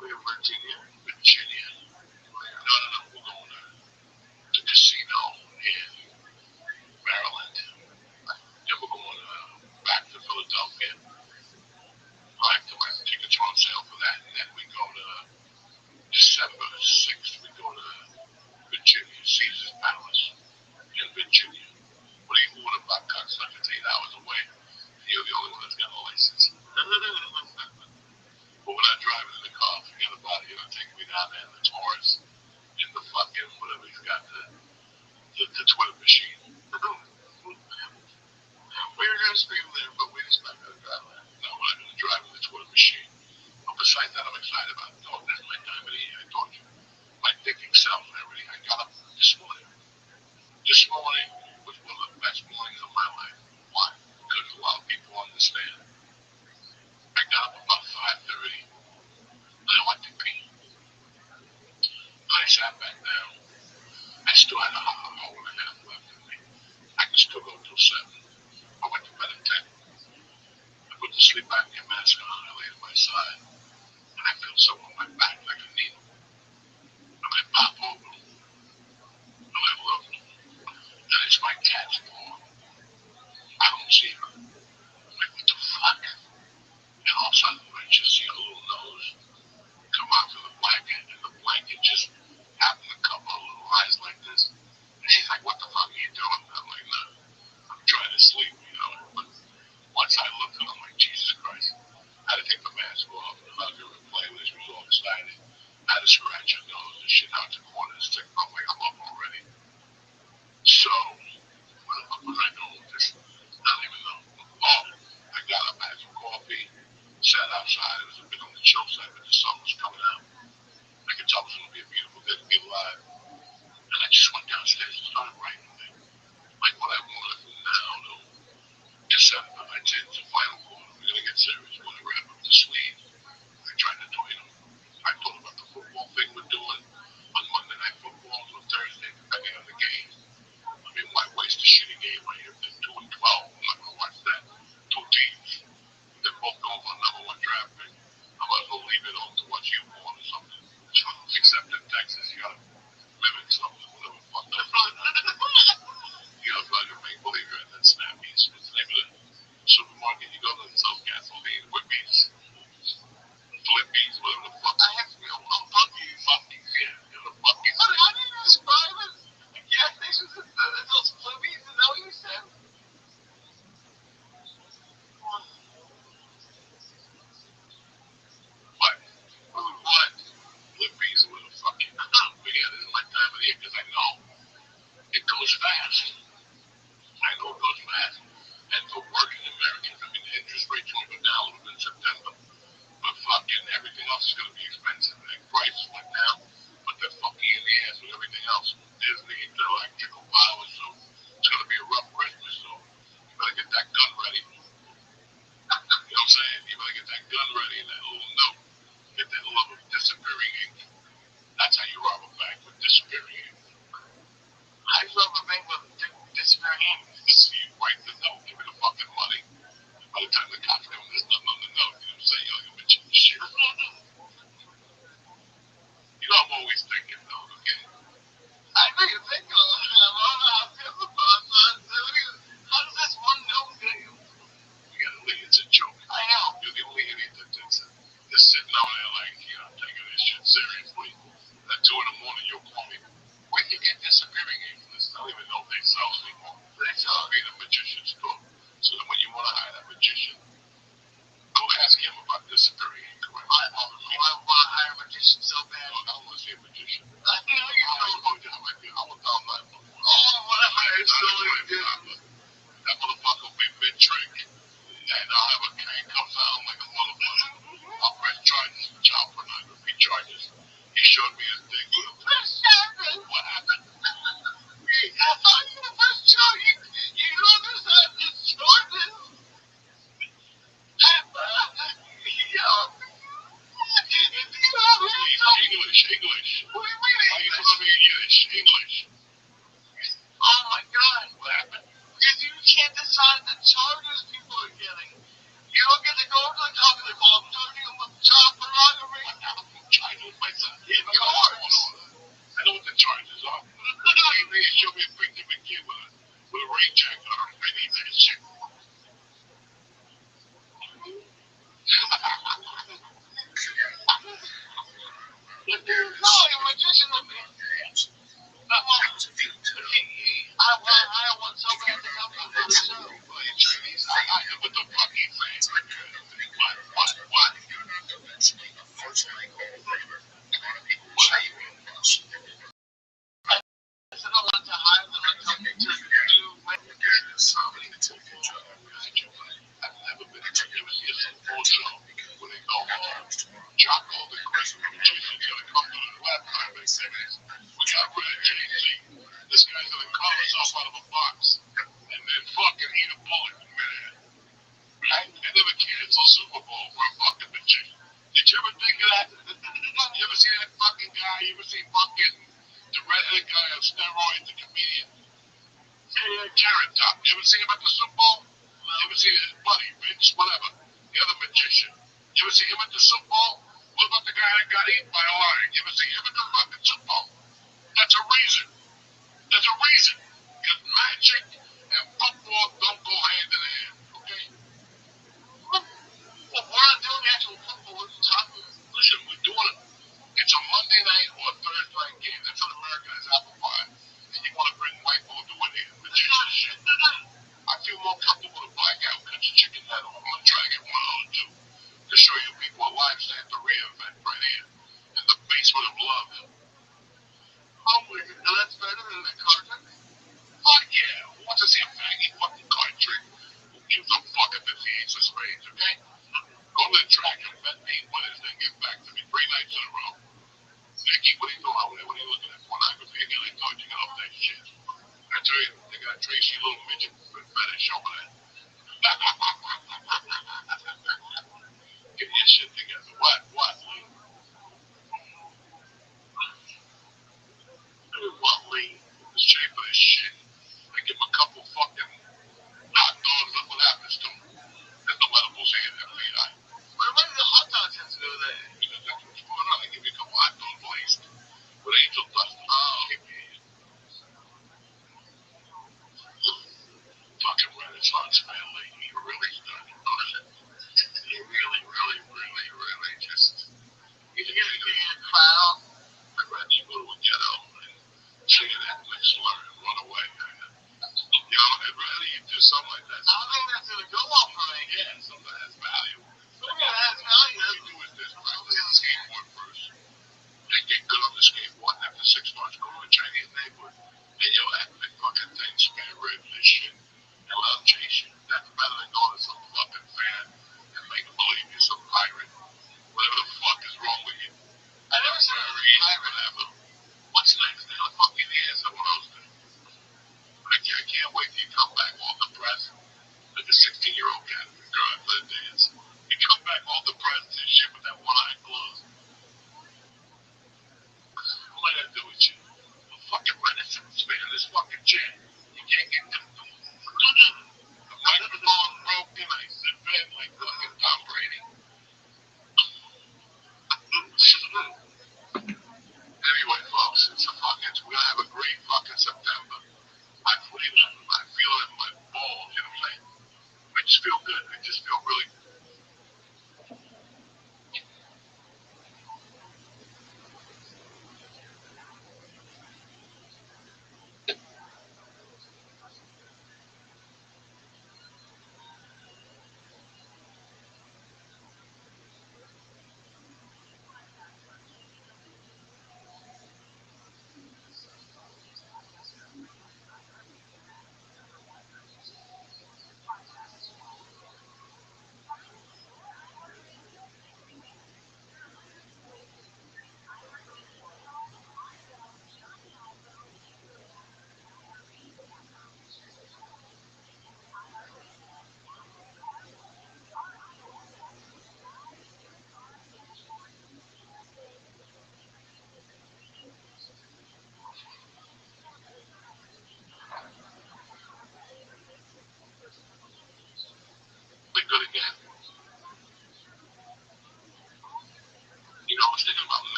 Virginia. Virginia. No. We're going to the casino in Maryland. Then we're going back to Philadelphia. I have my tickets are on sale for that. And then we go to December 6th. We go to Virginia, Caesar's Palace in Virginia. Who would have thought cocksucker? It's 8 hours away. You're the only one that's got a license. But we're not driving in the car. Forget about it. You're going to take me down there in the Taurus, in the fucking, whatever he's got, the Twitter machine. We were going to stream there, but we just not going to drive there. No, we're not going to drive in the Twitter machine. But besides that, I'm excited about it. Oh, this is my time of the year. I told you. My thinking self and everything. I got up this morning. This morning was one of the best mornings of my life. Why? Because a lot of people understand. I got up about 5:30 and I went to pee. I sat back down. I still had an hour and a half left in me. I could still go till 7. I went to bed at 10. I put the sleep apnea mask on. I laid at my side. And I feel something on my back like a needle. And I pop over. And I look. And it's my cat's paw. I don't see her. I'm like, what the fuck? And all of a sudden, I just see a little nose come out from the blanket. And the blanket just happened to cover her little eyes like this. And she's like, what the fuck are you doing? I'm like, no, I'm trying to sleep, you know. But once I looked at her, I'm like, Jesus Christ. I had to take the mask off and hug her and play with her. She was all excited. I had to scratch her nose and shit out the corners. I'm like, I'm up already. So, what the fuck was I doing with this? I don't even know. Oh, I got up, I had some coffee, sat outside. It was a bit on the chill side, but the sun was coming out. I could tell it was going to be a beautiful day to be alive. And I just went downstairs and started writing it. Like what I wanted from now to December. I said, it's the final quarter. We're going to get serious. We're going to wrap up the sleeve. I tried to do it. I told about the football thing we're doing on Monday Night Football or Thursday, depending on the game. I mean, why waste a shitty game right here? They're 2-12. I'm not going to watch that. 2 teams. They're both going for the #1 draft pick. I might as well leave it on to watch you born or something. Except in Texas, you got to live in something, whatever the fuck that's you got to fucking make believe you're in that Snappies. What's the name of the supermarket you go to that sells gasoline? Whippies. charges people are getting. You don't get to go to the company while I'm telling you about child pornography. I'm trying to myself. Yeah, I know what the charges are. They show me a picture of a kid with a rain jacket on. I need that shit. No, you're a magician. I want somebody to come to the show. Chinese, what the fuck he saying? What? I said I want to hire them to come to do I've never been to a full show when they go home. Jocko, the Christmas magician, is gonna come to the laptop and say, we got rid of Jay-Z. This guy's gonna call himself out of a box and then fucking eat a bullet in midair. Right? They never cancel Super Bowl for a fucking magician. Did you ever think of that? You ever see that fucking guy? You ever see fucking the redheaded guy on steroids, the comedian? Carrot Top. You ever see him at the Super Bowl? You ever see his buddy, Vince, whatever, the other magician? You ever see him at the Super Bowl? What about the guy that got eaten by a lion? You ever see him at the fucking Super Bowl? That's a reason. There's a reason. Because magic and football don't go hand in hand, okay? Well, we're not doing actual football. We're just talking. Listen, we're doing it. It's a Monday night or a Thursday night game. That's what America is apple pie. And you want to bring white food to win here. Magician shit. I feel more comfortable with a black guy who cuts a chicken head off. I'm going to try to get one of those too. To show you people a lifestyle to reinvent right here. In the basement of love. Oh, now that's better than the carton. Fuck yeah. Who wants to see a faggy fucking card trick? Who gives a fuck if it's the ace of spades, okay? Go to the track and bet 8 winners, then get back to me 3 nights in a row. Nicky, what are you doing over there? What are you looking at? Pornography again? I told you to get off that shit. I tell you, they got Tracy little midget fetish over there. Get your shit together. What, Lee? What, Lee? The shape of this shit. I give him a couple fucking hot dogs. Look what happens to him. There's no edibles here in FBI. What do the hot dogs have to do with that? That's what's going on. I give you a couple hot dogs laced with angel dust. Fucking Renaissance man, Lee. You really started to push it. You really just. You get to be a clown. I'd rather you go to a ghetto and say an ethnic slur and run away. You know, I'd rather you do something like that. I don't think that's going to go off right. Yeah, something that has value. Something that has value. What you do is this, practice on the skateboard first. And get good on the skateboard. And after 6 months, go to a Chinese neighborhood. And you'll ethnic fucking thing, spare ribs and shit. And let them chase you. That's better than going to some fucking fan and make them believe you're some pirate. Whatever the fuck is wrong with you. I never said I was a pirate. What's next? They're gonna fucking hear someone else do. I can't wait till you come back all depressed. Like a 16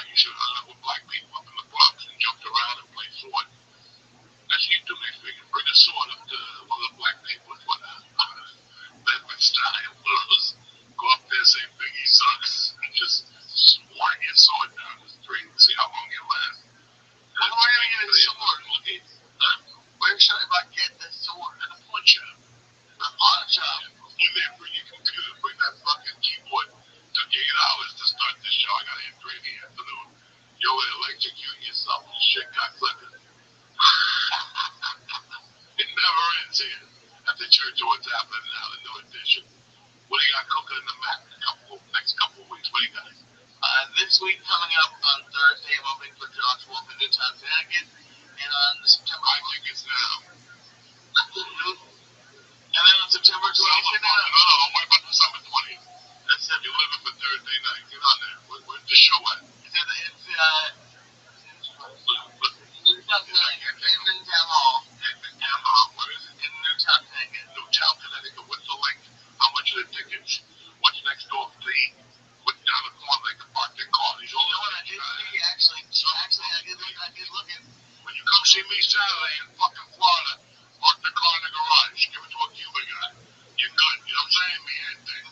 you should have hung out with black people up in the Bronx and jumped around and played sword. That's what you do next week. Bring a sword up to one of the black neighborhoods, Bedford style. Go up there and say Biggie sucks. And just swing your sword down the street and see how long you last. How am I gonna get a sword? Where should I get the sword? And a pawn shop. A pawn shop. You there, bring your computer, bring that fucking keyboard. Took you 8 hours to start this show. I got here 3 in the afternoon. You would electrocute yourself and shit got clipping. It never ends here at the church of what's happening now, the new edition. What do you got cooking in the Mac next couple of weeks? What do you got? This week coming up on Thursday, I'm opening for Josh Wolf in Newtown, Connecticut, and on September. I think it's now. And then on September 20th. No, don't worry about December 20th. That's it. You're living for Thursday night. Get on there. Where's the show at? It's Newtown, Connecticut, Edmontown Hall. Edmontown Hall. Where is it? In Newtown, Connecticut. Newtown, Connecticut. What's the length? How much are the tickets? What's next door free? What's down the corner they can park their car? These all You know what I did see, actually, I did look at. When you come see me Saturday in fucking Florida, park the car in the garage. Give it to a Cuban guy. You're good. You know what I'm saying? Me and thing.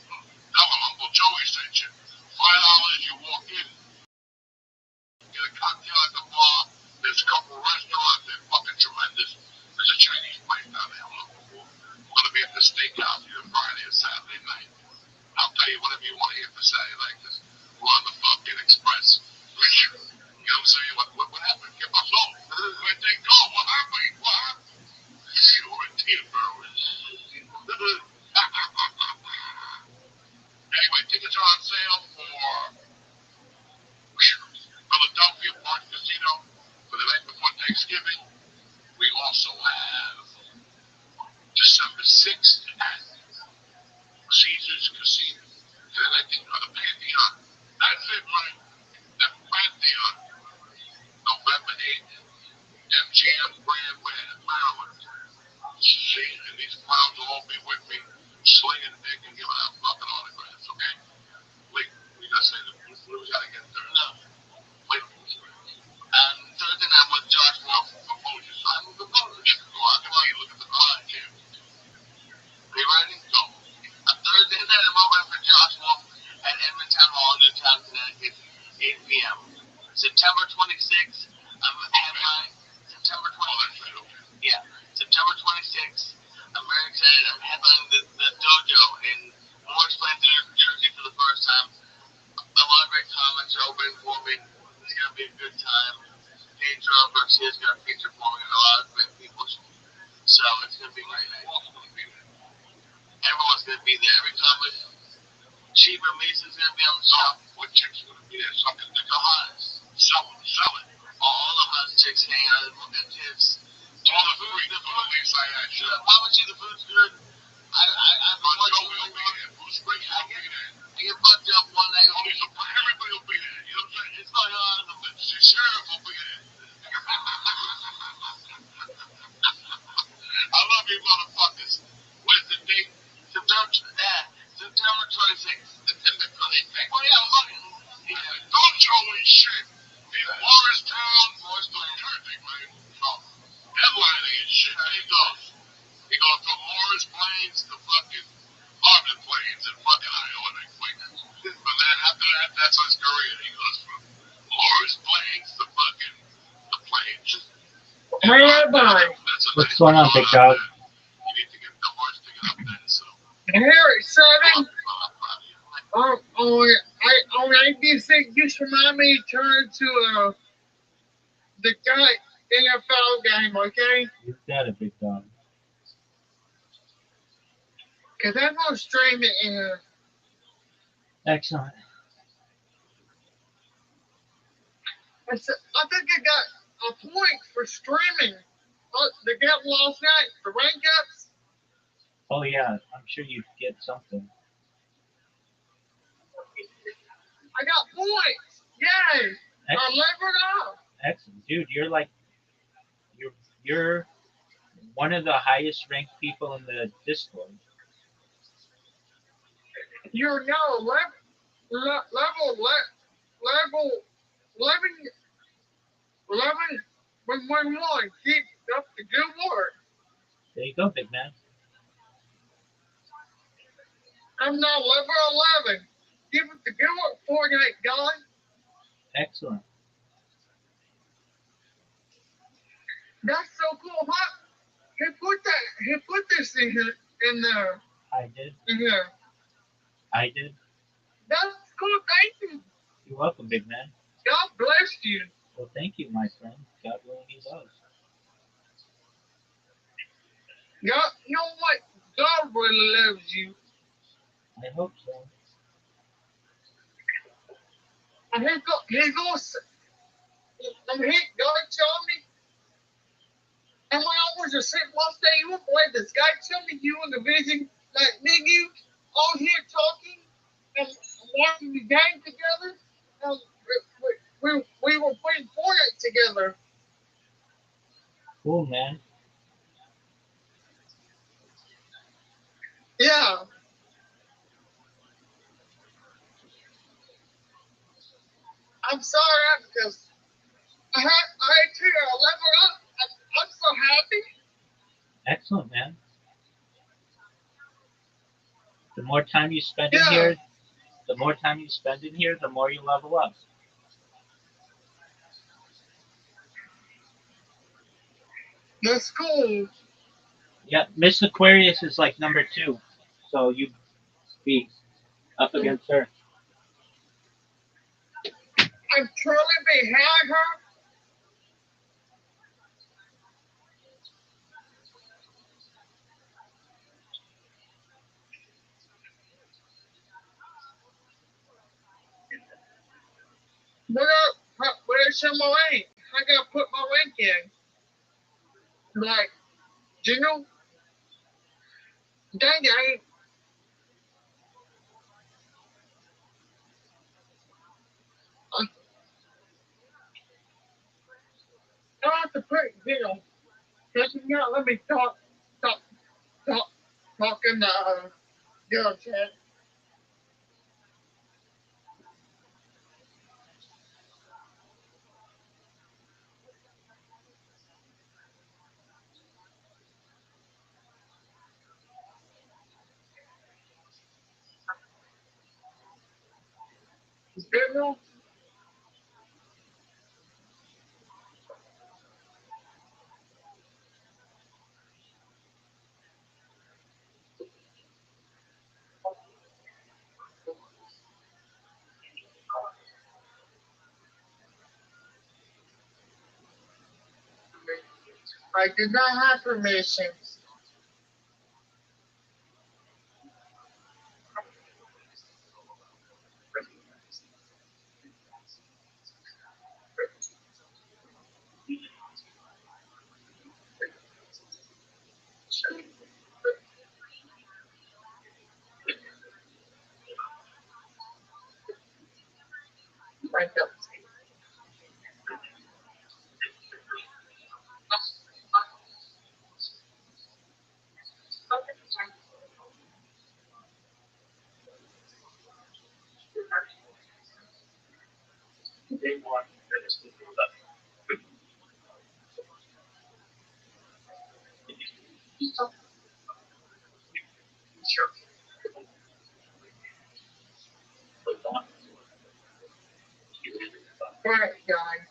Tell him Uncle Joey sent you. $5 you walk in. Get a cocktail at the bar. There's a couple restaurants. They're fucking tremendous. There's a Chinese place down there I'm looking for. I'm going to be at the steakhouse either Friday or Saturday night. I'll tell you whatever you want to hear for Saturday night, because we're on the fucking express. You know what I'm saying? What happened? Get my soul. Where'd they go? What happened? What happened? You were a tear Anyway, tickets are on sale for Philadelphia Park Casino for the night before Thanksgiving. We also have December 6th at Caesars Casino. And then I think the Pantheon. That's it, right? The Pantheon. November 8th. MGM Grand Maryland. See, and these clowns will all be with me, slinging dick and giving out fucking autographs, okay? Wait, we gotta say what we gotta get there. No. Wait. And Thursday night with Josh Wolf. Propose yourself. I'm proposing. Well, I can see you look at the clock, Jim. Are you ready? Go. On Thursday night, I'm over for Josh Wolf at Edmontown Hall, Newtown, Connecticut, 8 p.m. September 26th, I'm headline. September 26th. Yeah. September 26th, I'm very excited. I'm headlining the dojo in Morris Plains, New Jersey for the first time. A lot of great comics are opening for me. It's going to be a good time. Pedro Garcia is going to feature for me and a lot of great people. So it's going to be great. Everyone's going to be there. Every comic. Sheba Mason's going to be on the show. What chick's going to be there? Something The hottest. Sell it. All the hottest chicks hang out at tips. All the food, the least I had. Sure. Obviously, the food's good. I'm Joey will be there. Bruce Springsteen will be there. I get fucked up one night. Everybody will be there. You know what I'm saying? It's not awesome. The sheriff will be there. I love you, motherfuckers. Where's the date? September 26th. September 26th. Well, yeah, I'm fucking. Yeah. Don't show me shit. In Morristown, New Jersey, man. Headlining and shit. There he goes. He goes from Morris Plains to fucking Marvin Plains and fucking Iowa next week. But then after that, that's his career. He goes from Morris Plains to fucking the Plains. Rabbi. What's going on, big dog? You need to get the horse to get up there, so. Harry, seven. I'm proud of you. On ABC, just remind me to turn to the guy NFL game, okay? You've got a big dog. Because I'm going to stream it in here. Excellent. I think I got a point for streaming the game last night, the rank ups. Oh yeah, I'm sure you get something. I got points. Yay! I Excellent. leveled up. Excellent, dude. You're one of the highest ranked people in the Discord. You're now level we're one. Keep up the good work. There you go, big man. I'm now level 11. Keep up the good work, Fortnite guy. Excellent. That's so cool. Huh? He put this in there. I did. In here. I did. That's cool. Thank you. You're welcome, big man. God bless you. Well, thank you, my friend. God willing, He does. God, you know what? God really loves you. I hope so. And he's also, God told me, and when I was just sitting one day, you won't believe this. God told me you in the vision, like me and you, all here talking and watching the game together. And we were playing Fortnite together. Cool, man. Yeah. I'm sorry because I had to level up. I'm so happy. Excellent, man. The more time you spend in Yeah. here, the more time you spend in here, the more you level up. That's cool. Yeah, Miss Aquarius is like number 2, so you be up against her. I'm truly behind her. Where's my rank? I gotta put my rank in. Like, you know, dang it, I have to put, just not let me talk, talk, talk in the girl chat. Girl, I did not have permission. Right up. Right, guys.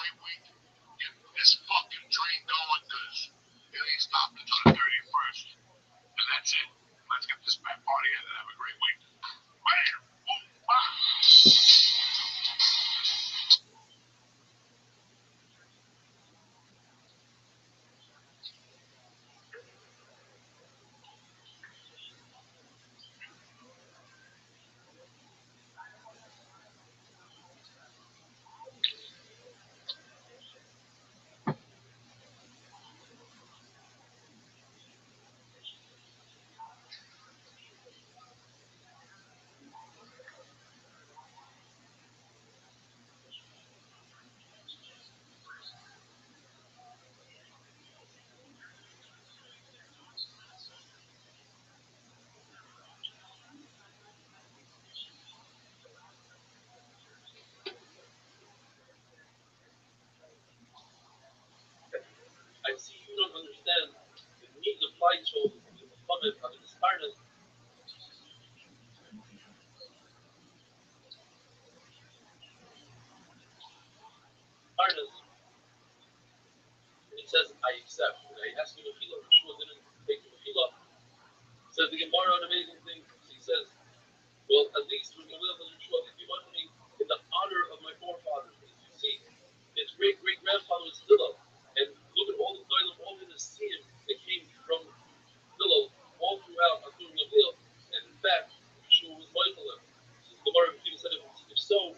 great week. Get this fucking train going because it ain't stopping until the 31st. And that's it. Let's get this bad party in and have a great week. Bam! Boom! Bye! I see you don't understand the needs of Fleischl in the comment of the Spartan. Spartan, and he says, I accept. And I ask you Mechila, Yeshua didn't take the Mechila. Says the Gemara an amazing thing. He says, well, at least when Yeshua if you want me in the honor of my forefathers. As you see, his great great grandfather was Hillel. And look at all the Doilim, all the Nesiim that came from Hillel all throughout Adur Gamliel. And in fact, Yeshua was Michael. So the Gemara said, if so,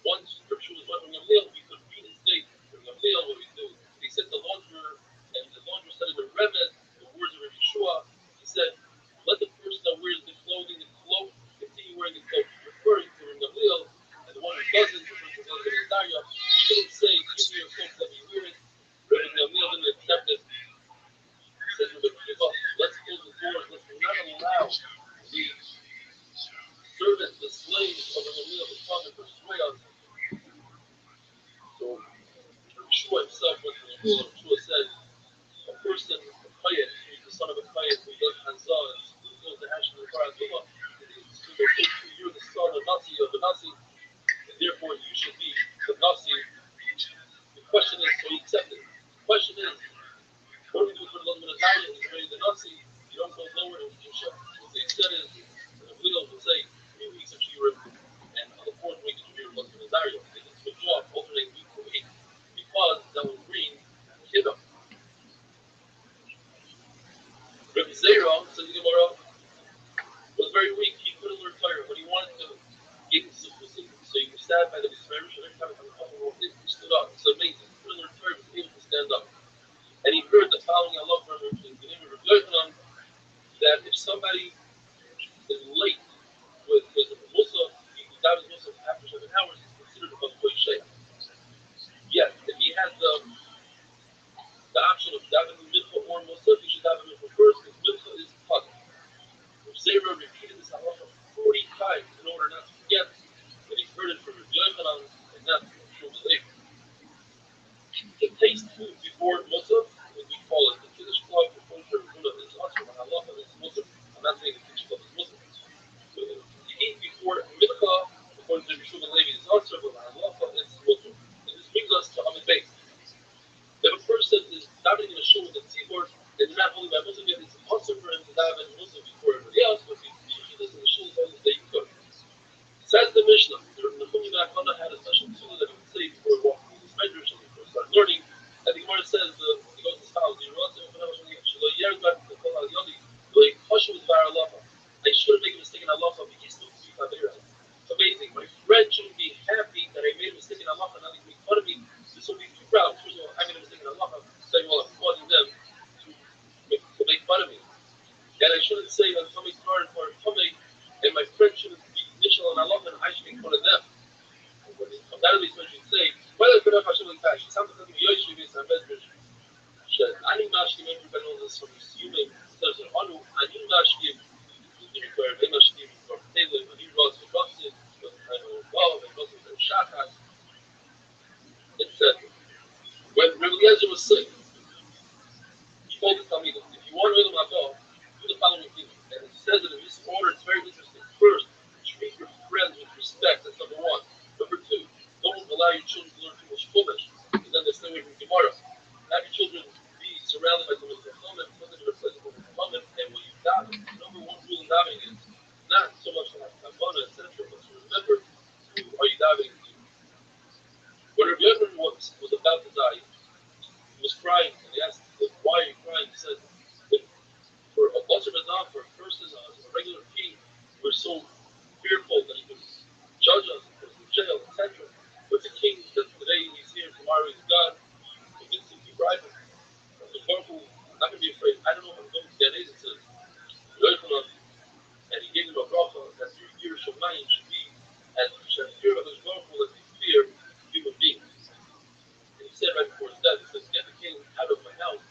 once Yeshua was Michael Gamliel, we could read his date from Gamliel, what we do. He said the launderer, and the launderer said in the Rebbe, the words of Yeshua, he said, let the person that wears the clothing, the cloak, continue wearing the cloak, referring to Gamliel, and the one who doesn't, referring to Gamliel, shouldn't say, give me your cloak, let me wear it. Rebbe Gamliel didn't accept it. He said, let's close the doors, let's not allow the servants, the slaves of Gamliel to come and persuade us. So, Yeshua himself went to the school, and Yeshua said, a person, a Chayet, who's the son of a Chayet, who does Hazah, and goes to Hashem and Parazuma, you're the son of a Nasi, and therefore you should be the Nasi. The question is, so he accepted. The question is, what do we do for the Lord Natalia? He's already the Nasi, you don't go lower than Yeshua. What they said is, the Leo would say 3 weeks of Shirim, and on the 4th week of Shirim, Lord Natalia. They can switch off, alternate week to week, because that will bring Kiddush. Rabbi Zera, says the Gemara, was very weak. He couldn't learn Torah, but he wanted to get simplicity. So he was stabbed by the Bismarish, and every time he stood up. It's amazing. He couldn't learn Torah, but he was able to stand up. And he heard the following Allah from the name of Rabbi, that if somebody is late with Musa, he could dive his Musa after 7 hours, he's considered a Goy Sheikh. Yet, if he had the option of diving Mincha or Musa, he should dive Mincha first, because Mincha is puzzle. Zera repeated this halacha 40 times in order not to forget that he heard it from Rabbi Yochanan and not from Shul's Rebbe. To taste food before Musaf, as we call it, the Kiddush Club, the kosher Buddha is also a halacha, it's Musaf. I'm not saying the Kiddush Club is Musaf. So to eat before Mincha, according to Shul's Rebbe, is also a halacha, it's Musaf. And this brings us to Amid Beis. If a person is davening in a shul with a tzibur, and they're not holding by Musaf yet, it's impossible for him to daven Musaf before everybody else, but if he usually does in the shul, as they could. Says the Mishnah, the Chumi Nakana had a special tool that he would say before walking in his medrash and before starting learning. And the Gemara says, he goes as follows, I shouldn't make a mistake in Allah, amazing. My friend shouldn't be happy that I made a mistake in Allah, and now they make fun of me. This will be too proud. First of all, I made a mistake in Allah, saying, well, I'm causing them to make fun of me. And I shouldn't say, I'm coming hard for coming, and my friend shouldn't be initial on Allah, and I should make fun of them. That is what you say. Whether it's enough, I should like that. Something like Yoshi is a medrash. Ani mashkim, everybody knows this from assuming. Says Anu, Ani mashkim, where they mashkim from Taylor, when he was with Russell, was kind of involved, and Russell was Shakas, etc. When Rabbi Eliezer was sick, he told the Talmidim, if you want to read Mabah, do the following thing. And it says that in this order, it's very interesting. First, treat your friends with respect. That's number one. Number two, don't allow your children to learn too much Chumash. Gemara. Have your children be surrounded by Talmud Chacham and put them in a place of Talmud. And when you daven, number one rule in davening is not so much to have Kabbalah, etc., but to remember who are you davening to. When Rabbi Yochanan was about to die, he was crying, and he asked, why are you crying? He said, for a Basar Bazam, for a person, a regular king, we're so fearful that he could judge us, put us in jail, etc. But the king, that today he's here, tomorrow he's gone, convince him to bribe him. The Baruch I'm not going to be afraid. I don't know if I'm going to get it. It says, Yochanan, and he gave him a bracha that your year Shemayim should be, and you should fear of his Baruch as you fear human beings. And he said right before his death, he says, get the king out of my house.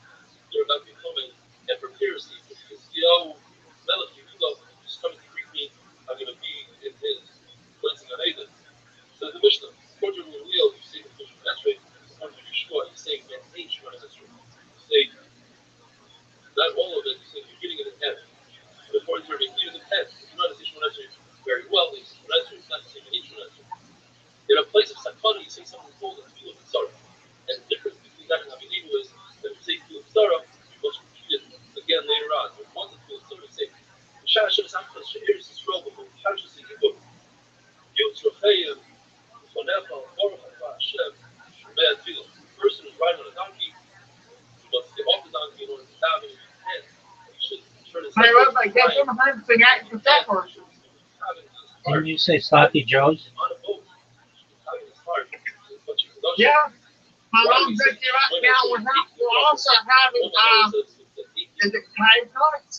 They're about to be coming and prepare us because Melech Yehuda is coming to greet me. I'm going to be in his place in Eden. So the Mishnah, according to Gamliel, you say the Mishnah that's right. According to Yeshua, you say Ben H. That's right. You say not all of it. You say you're getting it in head. But according to Rabbi, even in head, if you know the Yeshua very well, it's not the same H. In a place of Sakana, you say something called a Tefillah Tzara. And the difference between that and Avidimu is that if you say Tefillah Tzara, you must repeat it again later on. But once the Tefillah Tzara, you say, Shah Hashem Samchas She'eris Yisrael, but Hashem Yisrael, Yutz Rochayim, Fonecha, Baruch Haba Hashem, Shemei Tefillah. The person who's riding on a donkey, he must get off the donkey in order to daven in his hand. He should turn his head. Didn't you say Sloppy Joe's? On a boat, having his heart, but you can Yeah. My mom's right now. We're also having is it Cave Nights?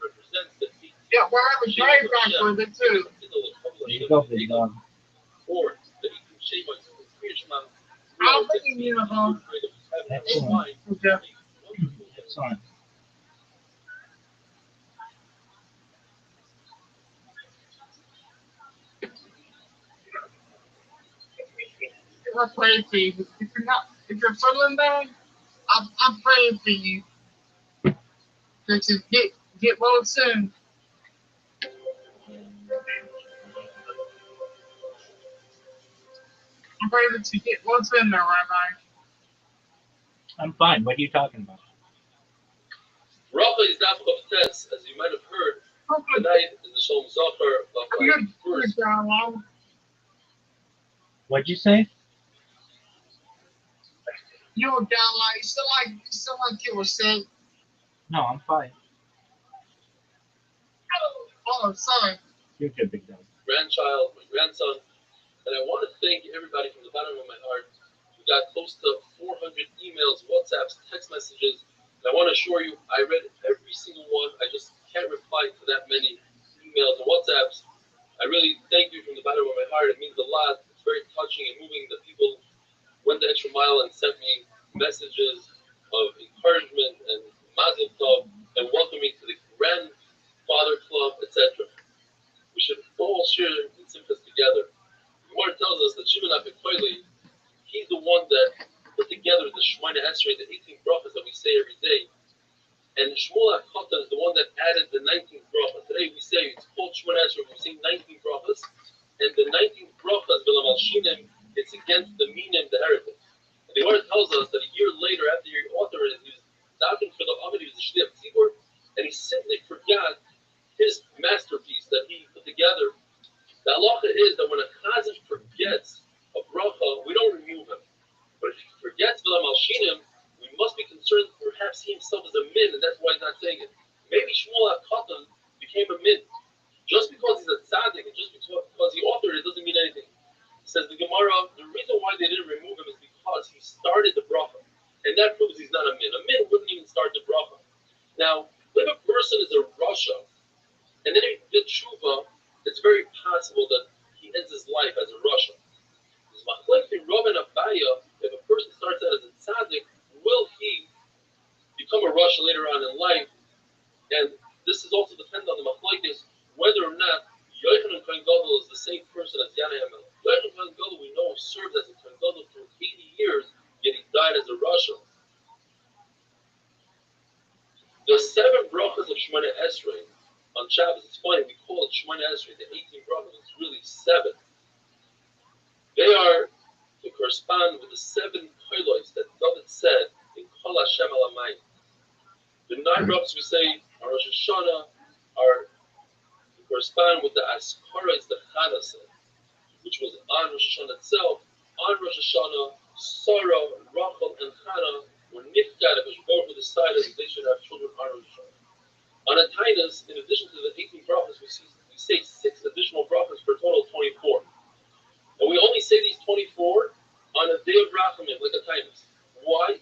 represents the feet. Yeah, we're having Cave Nights with it too. There you go, big dog. Or the Eating Shemites, the Kriyashman, I'll bring you a home. Excellent. Okay. Excellent. I'm praying for you. If you're feeling bad, I'm praying for you. That you get well soon. I'm praying that you get well soon there, Rabbi. I'm fine. What are you talking about? Rabbi is not of test, as you might have heard. Tonight is the Shalom Zachar of my first. What'd you say? You were down like you still like you were sick. No, I'm fine. Oh, sorry. You're good, big dog. Grandchild, my grandson, and I want to thank everybody from the bottom of my heart. We got close to 400 emails, WhatsApps, text messages, and I want to assure you, I read every single one. I just can't reply to that many emails and WhatsApps. I really thank you from the bottom of my heart. It means a lot. It's very touching and moving that people went the extra mile and sent me messages of encouragement and mazel tov and welcome me to the grandfather club, etc. We should all share in simchas together. The Gemara tells us that Shimon HaBekoili, he's the one that put together the Shemona Esrei, the 18 brachas that we say every day. And Shmuel HaKatan is the one that added the 19th bracha. Today we say it's called Shemona Esrei, we say 19 brachas. And the 19th brachas, B'lam Al-Shinim, it's against the Minim, the heretics. And the Gemara tells us that a year later, after he authored it, he was davening for the Amid, he was a Shnei Tzibur, and he simply forgot his masterpiece that he put together. The halacha is that when a chazan forgets a bracha, we don't remove him. But if he forgets B'lam Al-Shinim, we must be concerned perhaps he himself is a min, and that's why he's not saying it. Maybe Shmuel HaKatan became a min. Just because he's a tzaddik and just because he authored it doesn't mean anything. Says the Gemara, the reason why they didn't remove him is because he started the bracha. And that proves he's not a min. A min wouldn't even start the bracha. Now, if a person is a rasha, and then he did tshuva, it's very possible that he ends his life as a rasha. It's machlekes Rabbi and Abaya, if a person starts out as a tzaddik, will he become a rasha later on in life? And this is also dependent on the machlekes, whether or not Yochanan Kohen Gadol is the same person as Yanai HaMelech. Yochanan Kohen Gadol, we know, served as a Kohen Gadol for 80 years, yet he died as a rasha. The 7 brachas of Shemona Esrei on Shabbos, it's funny, we call it Shemona Esrei, the 18 brachas, it's really 7. They are the correspond with the 7 kolos that David said in Kol Hashem Alamayim. The 9 brachas we say on Rosh Hashanah are correspond with the Askaras that Chana said, which was on Rosh Hashanah itself. On Rosh Hashanah, Sarah, Rachel, and Chana were nifgad because both were decided that they should have children on Rosh Hashanah. On a Tainus, in addition to the 18 brachas, we say 6 additional brachas for a total of 24. And we only say these 24 on a day of Rachamim, like a Tainus. Why?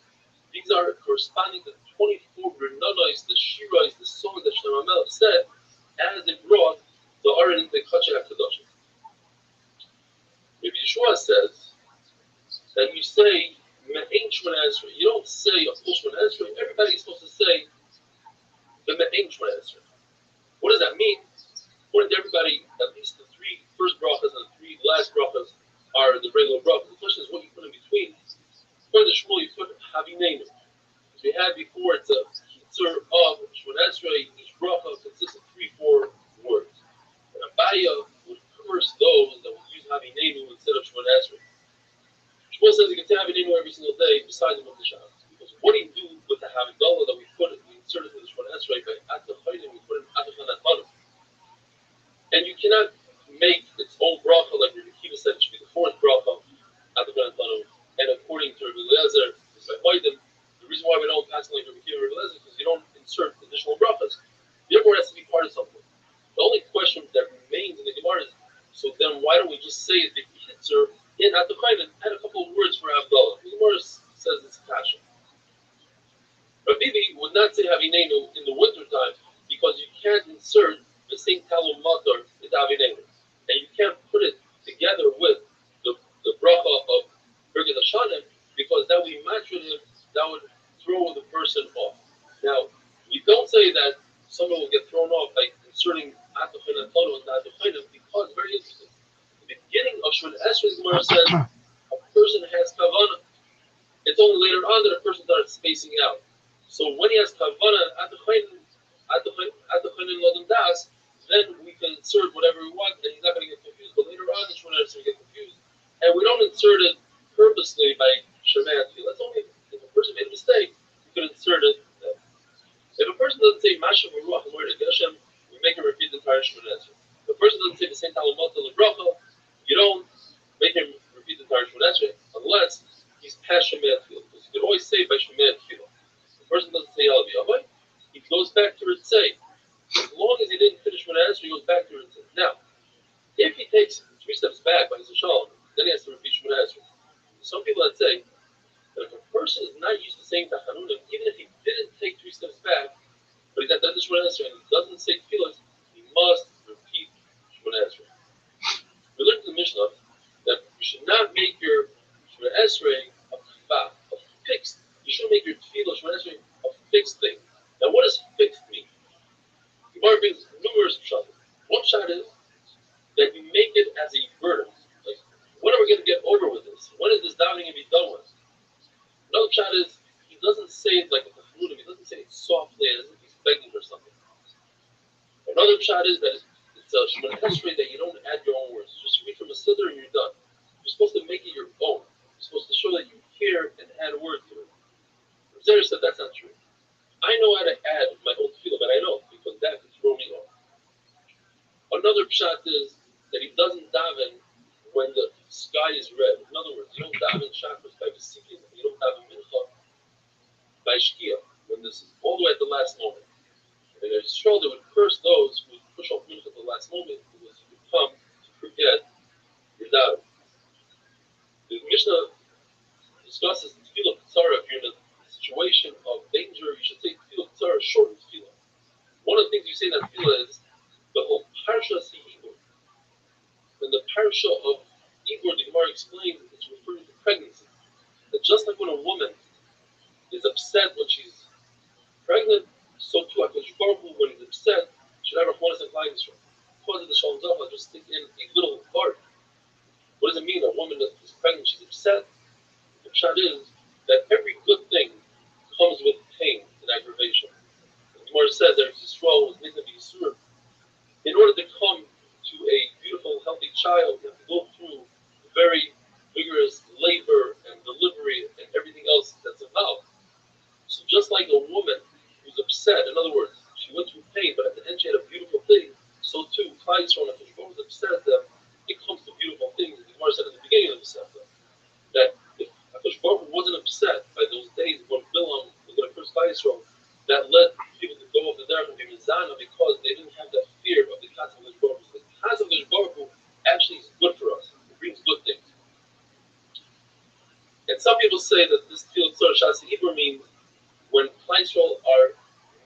These are corresponding to the 24 Renanois, the Shirais, the songs that Shlomo Melech said as they brought the Aron the Kacheh HaKadoshim. Rabbi Yeshua says that you say Me'ein Shmoneh Esrei. You don't say a full Shmoneh Esrei. Everybody's supposed to say the Me'ein Shmoneh Esrei. What does that mean? According to everybody, at least the 3 first brachas and the 3 last brachas are the regular brachas. The question is what you put in between. According to Shmuel, you put Havinenu. As we had before, it's a kitzur of Shmoneh Esrei. Each bracha consists of 3-4 words. And Abaya would curse those that would use Havinenu instead of Shmoneh Esrei. Shmuel says you can say Havinenu every single day besides the Motzei Shabbos. Because what do you do with the Havigalah that we insert into the Shmoneh Esrei by Atachayim, we put in Atachanatanu? And you cannot make its own bracha like Rabbi Kiva said it should be the 4th bracha, Atachanatanu. And according to Rabbi Eliezer, the reason why we don't pass like Rabbi Kiva and Rabbi Eliezer is because you don't insert additional brachas. Therefore, it has to be part of something. The only question that remains in the Gemara is, so then why don't we just say the kitzur in Atachayim and add a couple of words for Havdalah? The Gemara says it's kasha. Rabbi would not say Havinenu in the winter time because you can't insert the same Talmud Matar into Havinenu. And you can't put it together with the bracha of Birkat Hashanim because that would be matching, that would throw the person off. Now, we don't say that someone will get thrown off by inserting Atachin and Tono into Atachin because, very interesting, the beginning of Shmoneh Esrei, the Gemara says a person has kavanah. It's only later on that a person starts spacing out. So when he has kavanah Atachin and Lodem Das, then we can insert whatever we want and he's not going to get confused. But later on, the Shmoneh Esrei get confused. And we don't insert it purposely by Shemaya Tefillah. That's only if a person made a mistake, you can insert it. If a person doesn't say Masha Baruch Hamor Hashem, we make him repeat the entire Shmoneh Esrei. If a person doesn't say the same Talmud Matal Bracha, you don't make him repeat the entire Shmoneh Esrei unless he's past Shemaya Tefillah. Because you can always say by Shemaya Tefillah. If a person doesn't say Yalav Yavai, he goes back to Ritzei. As long as he didn't finish Shmoneh Esrei, he goes back to Ritzei. Now, if he takes 3 steps back by his Shalom, then he has to repeat Shmoneh Esrei. Some people that say that if a person is not used to saying Tachanunim, even if he didn't take 3 steps back, but he got done the Shmoneh Esrei and he doesn't say Tefillah, he must repeat Shmoneh Esrei. We learned in the Mishnah that you should not make your Shmoneh Esrei a fixed. You shouldn't make your Tefillah Shmoneh Esrei a fixed thing. Now, what does fixed mean? Gemara brings numerous pshat. One pshat is that you make it as a burden. Like, when are we going to get over with this? When is this davening going to be done with? Another pshat is he doesn't say it like a tefillah. He doesn't say it softly as if he's begging for something. Another pshat is that it's a Shmoneh Esrei that you don't add your own words. Just read from a siddur and you're done. You're supposed to make it your own. You're supposed to show that you care and add words to it. Zera said that's not true. I know how to add my own tefillah, but I don't because that could throw me off. Another pshat is that he doesn't daven when the sky is red. In other words, you don't daven chakras by Vesikin, you don't daven mincha by Shkia, when this is all the way at the last moment. And as Yisrael, they would curse those who would push off mincha at the last moment because you would come to forget your daven. The Mishnah discusses the tefillah katsara. If you're in a situation of danger, you should say tefillah katsara, short tefillah. One of the things you say in that tefillah is the whole parsha is Ibur. And the parsha of Ibur, the Gemara explains, it's referring to pregnancy. That just like when a woman is upset when she's pregnant, so too HaKadosh Baruch Hu, when he's upset, should have Rahmanas and Klai Yisrael. Because of the Shalom Zachah, just stick in a little part. What does it mean? A woman that is pregnant, she's upset. The pshat is that every good thing comes with pain and aggravation. The Gemara says that Yisrael was made to be Yisur. In order to come to a beautiful, healthy child, you have to go through very vigorous labor Yisrael that led people to go up the derech and be mizana because they didn't have that fear of the concept of Baruch Hu. The concept of Baruch Hu actually is good for us. It brings good things. And some people say that this Tefillah Tzor Shas Ibra means when Klal Yisrael are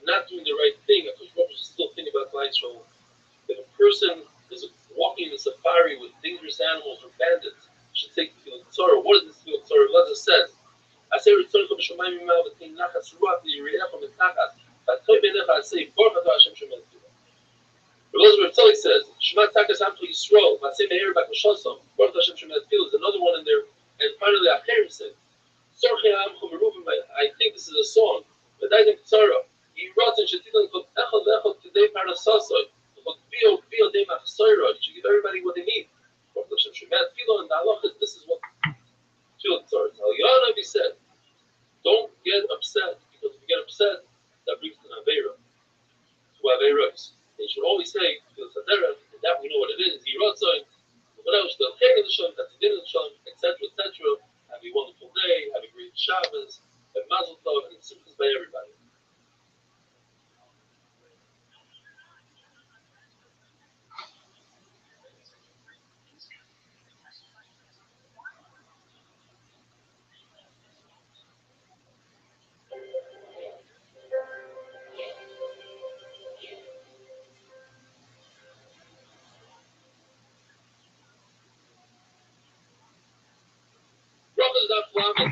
not doing the right thing, Baruch Hu is still thinking about Klal Yisrael. If a person is walking in a safari with dangerous animals or bandits, should take Tefillah Tzor. What is this Tefillah Tzor? It says, I say, "Ritzoncha b'shamayim imam v'tein nachas ruach v'yireach v'metachas v'atoy b'necha." I say, "Baruch atah Hashem shemelech tefillah." Rabbi Rothschild'S says, "Shema takas amto Yisrael v'aseh me'er b'kashosam Baruch atah Hashem shemelech tefillah." There's another one in there, and finally Acherim said, "Tzorchei ha'amchu meruvim." I think this is a song. V'dayim tzara yiratzon shetilan kol echad ve'echad k'dei parnasasoy kol bio dei machsoira. You should give everybody what they need. Baruch atah Hashem shemelech tefillah. And the halacha, this is what Tefillah Tzor. Rabbi said, don't get upset, because if you get upset, that brings an Aveira. To Aveiros. They should always say, and that we know what it is, Yiratzon, what else? The Chag of the Shalom, that's the Din of the Shalom, etc., etc. Have a wonderful day, have a great Shabbos, have Mazel Tov, and simchas by everybody. Brothers not flamming.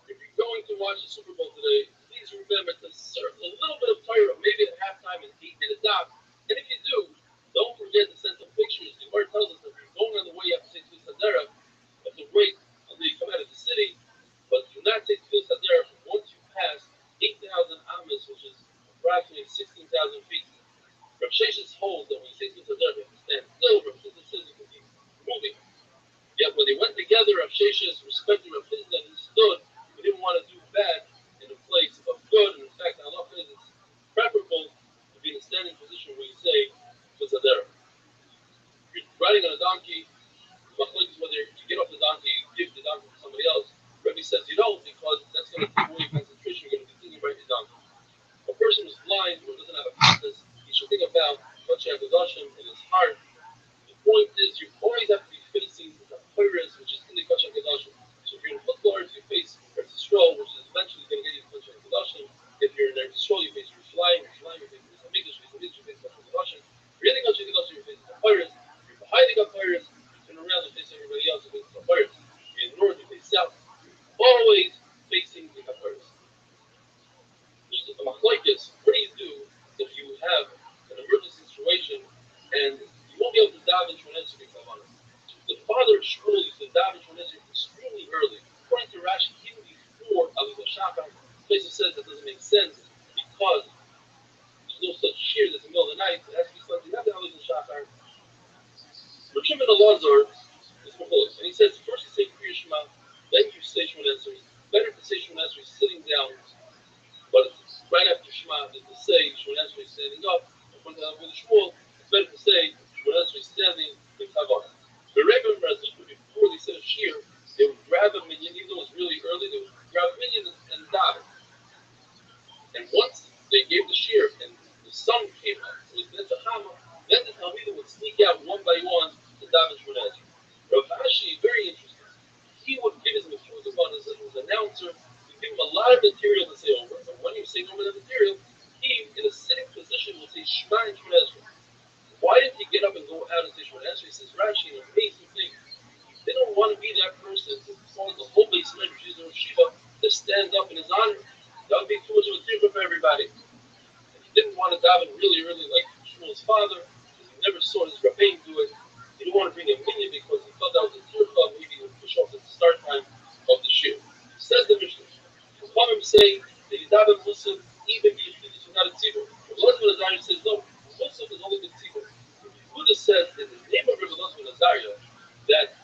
If you're going to watch the Super Bowl today, please remember to serve a little bit of Torah, maybe at halftime and 8-minute doc. And if you do, don't forget to send some pictures. The word tells us that if you're going on the way, you have to take Tefillah Sadera. You have to wait until you come out of the city, but do not take Tefillah Sadera once you pass 8,000 amas, which is approximately 16,000 feet. Rav Sheshes holds that when you take Tefillah Sadera, you have to stand still. Rav Sheshes says you can keep moving. Yet when they went together, Rav Sheshes respected Rav Sheshes and he stood. He didn't want to do bad in a place of good. And in fact, Allah says it's preferable to be in a standing position where you say, Tzadera. You're riding on a donkey, whether you get off the donkey, you give the donkey to somebody else. Rabbi says you don't, because that's going to take away your concentration. You're going to continue riding the donkey. A person who's blind or doesn't have a compass, he should think about Kodesh HaKadoshim in his heart. The point is, you always have to be facing the Torahs, which is in the Kodesh HaKadoshim. So if you're in Footballers, you face Eretz Yisrael, which is eventually going to get you to Kodesh HaKadoshim. If you're in Eretz Yisrael, you face Yerushalayim, you face Hamikdash, you face Kodesh HaKadoshim. If you're in the Kodesh HaKadoshim, you face the Torahs. If you're behind the Torahs, you turn around and face everybody else who faces the Torahs. If you're in the north, you face south. Always facing the Torahs. There's a machlokes. What do you do if you have an emergency situation and you won't be able to dive into an answer? The father of Shmuel used to dive into an answer extremely early. According to Rashi, even before Aliyah Shachar, places says that doesn't make sense because there's no such shear that's in the middle of the night. It has to be slightly after Aliyah Shachar. Rishon Elazar is Mechulus, and he says first you say Kriya Shema, then you say Shemon Esrei. Better to say Shemon Esrei sitting down, but right after Shema, than to say Shemon Esrei standing up. According to Shmuel, it's better to say Shemon Esrei standing in Kavah. The Rebbe Brazil, before they said a shear, they would grab a minion, even though it was really early, they would grab a minion and dive. And once they gave the shear and the sun came up, it was Netzachama, then the Talmidim would sneak out one by one to dive in Shemon Esrei. Rav Ashi, very interesting, he would give his mefuzah as his announcer, he'd give him a lot of material to say over. And when he was saying over the material, he, in a sitting position, would say Shema in Shemon Esrei. Why didn't he get up and go out and say Shemon Esrei? He says, Rashi, an amazing thing. They don't want to be that person who calls the whole base of Shiva to stand up in his honor. That would be too much of a tirka for everybody. And he didn't want to daven really early like Shmuel's father, because he never saw his Rabbi do it. He didn't want to bring a minion because he thought that was a tirka, maybe he would push off at the start time of the shir. Says the Mishnah. The Chachamim say that you daven Musaf even if it's not a tzibur. The husband of Azariah says no. Musaf is only the tzibur. Buddha says in the name of Rabbi Elazar Azariah that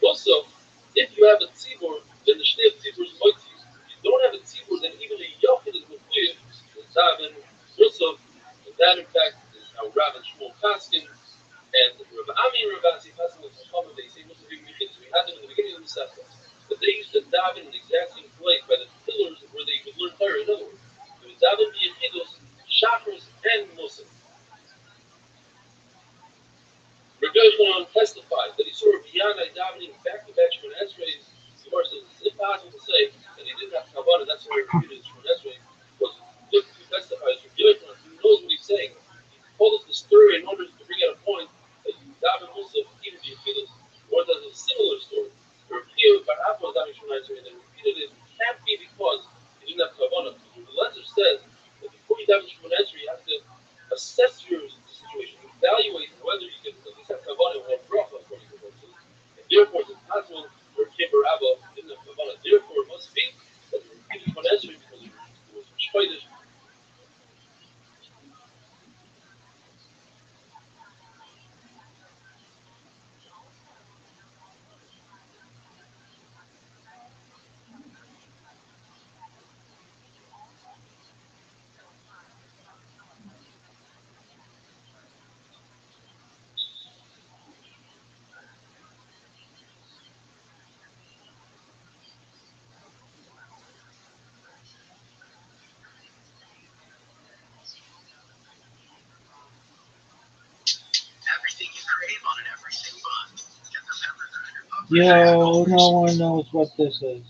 also, if you have a tzibur, then the shnei of tzibur is moitzi. If you don't have a tzibur, then even a yochid is mechuyev to daven musaf, and that in fact is how Rav and Shmuel paskin, and Rabbi Ami and Rabbi Asi paskin with Chachamim, they say musaf even begins. We had them in the beginning of the Masechta, but they used to daven in the exact same place by the pillars where they could learn Torah. In other words, there was David Yechidos, Chakras, and Muslims. Rabbi Yochanan testified that he saw Rabbi Yanai davening back-to-back Shemon Esrei. The Gemara says it's impossible to say that he didn't have Kavanah. That's why he repeated Shemon Esrei. Because look who testifies, Rabbi Yochanan, who knows what he's saying. He told us the story in order to bring out a point that you daven Musaf, even the Yechidos, or there's a similar story. Rabbi Yochanan was davening Shemon Esrei, and then repeated it. It can't be because he didn't have Kavanah. The letter says that before you daven Shemon Esrei, you have to assess your situation, evaluate whether you can at least have kavanah or bracha according to Rothschild'S. And therefore, it's impossible for Kibbur Abba didn't have kavanah. Therefore, it must be that the repeated one answering because it was shpaidish. Everything you crave on an everything bun. Get the pepper grinder. Yo, no one knows what this is.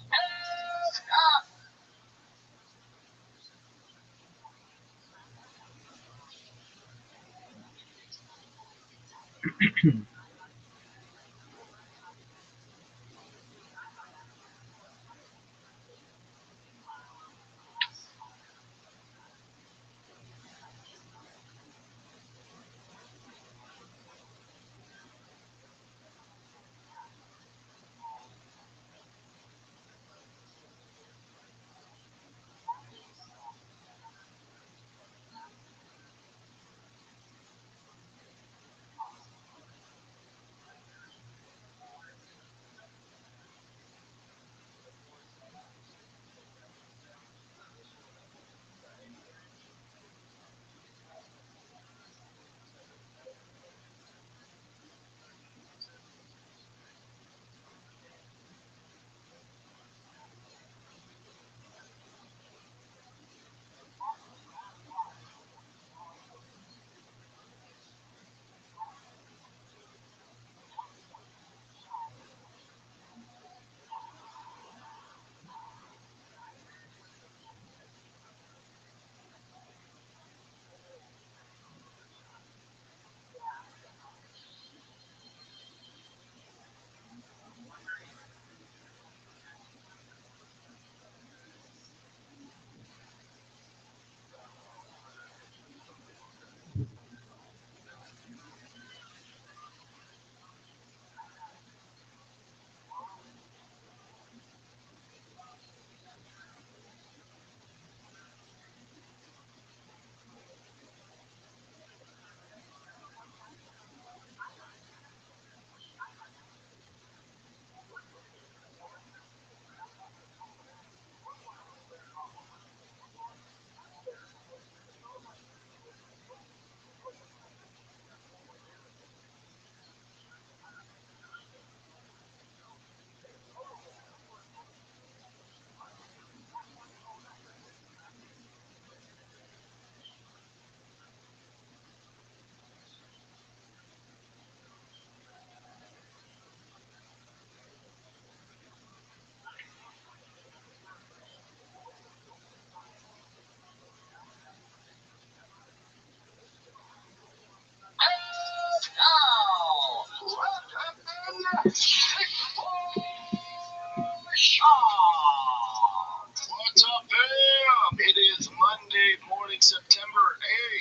What's up, fam? It is Monday morning, September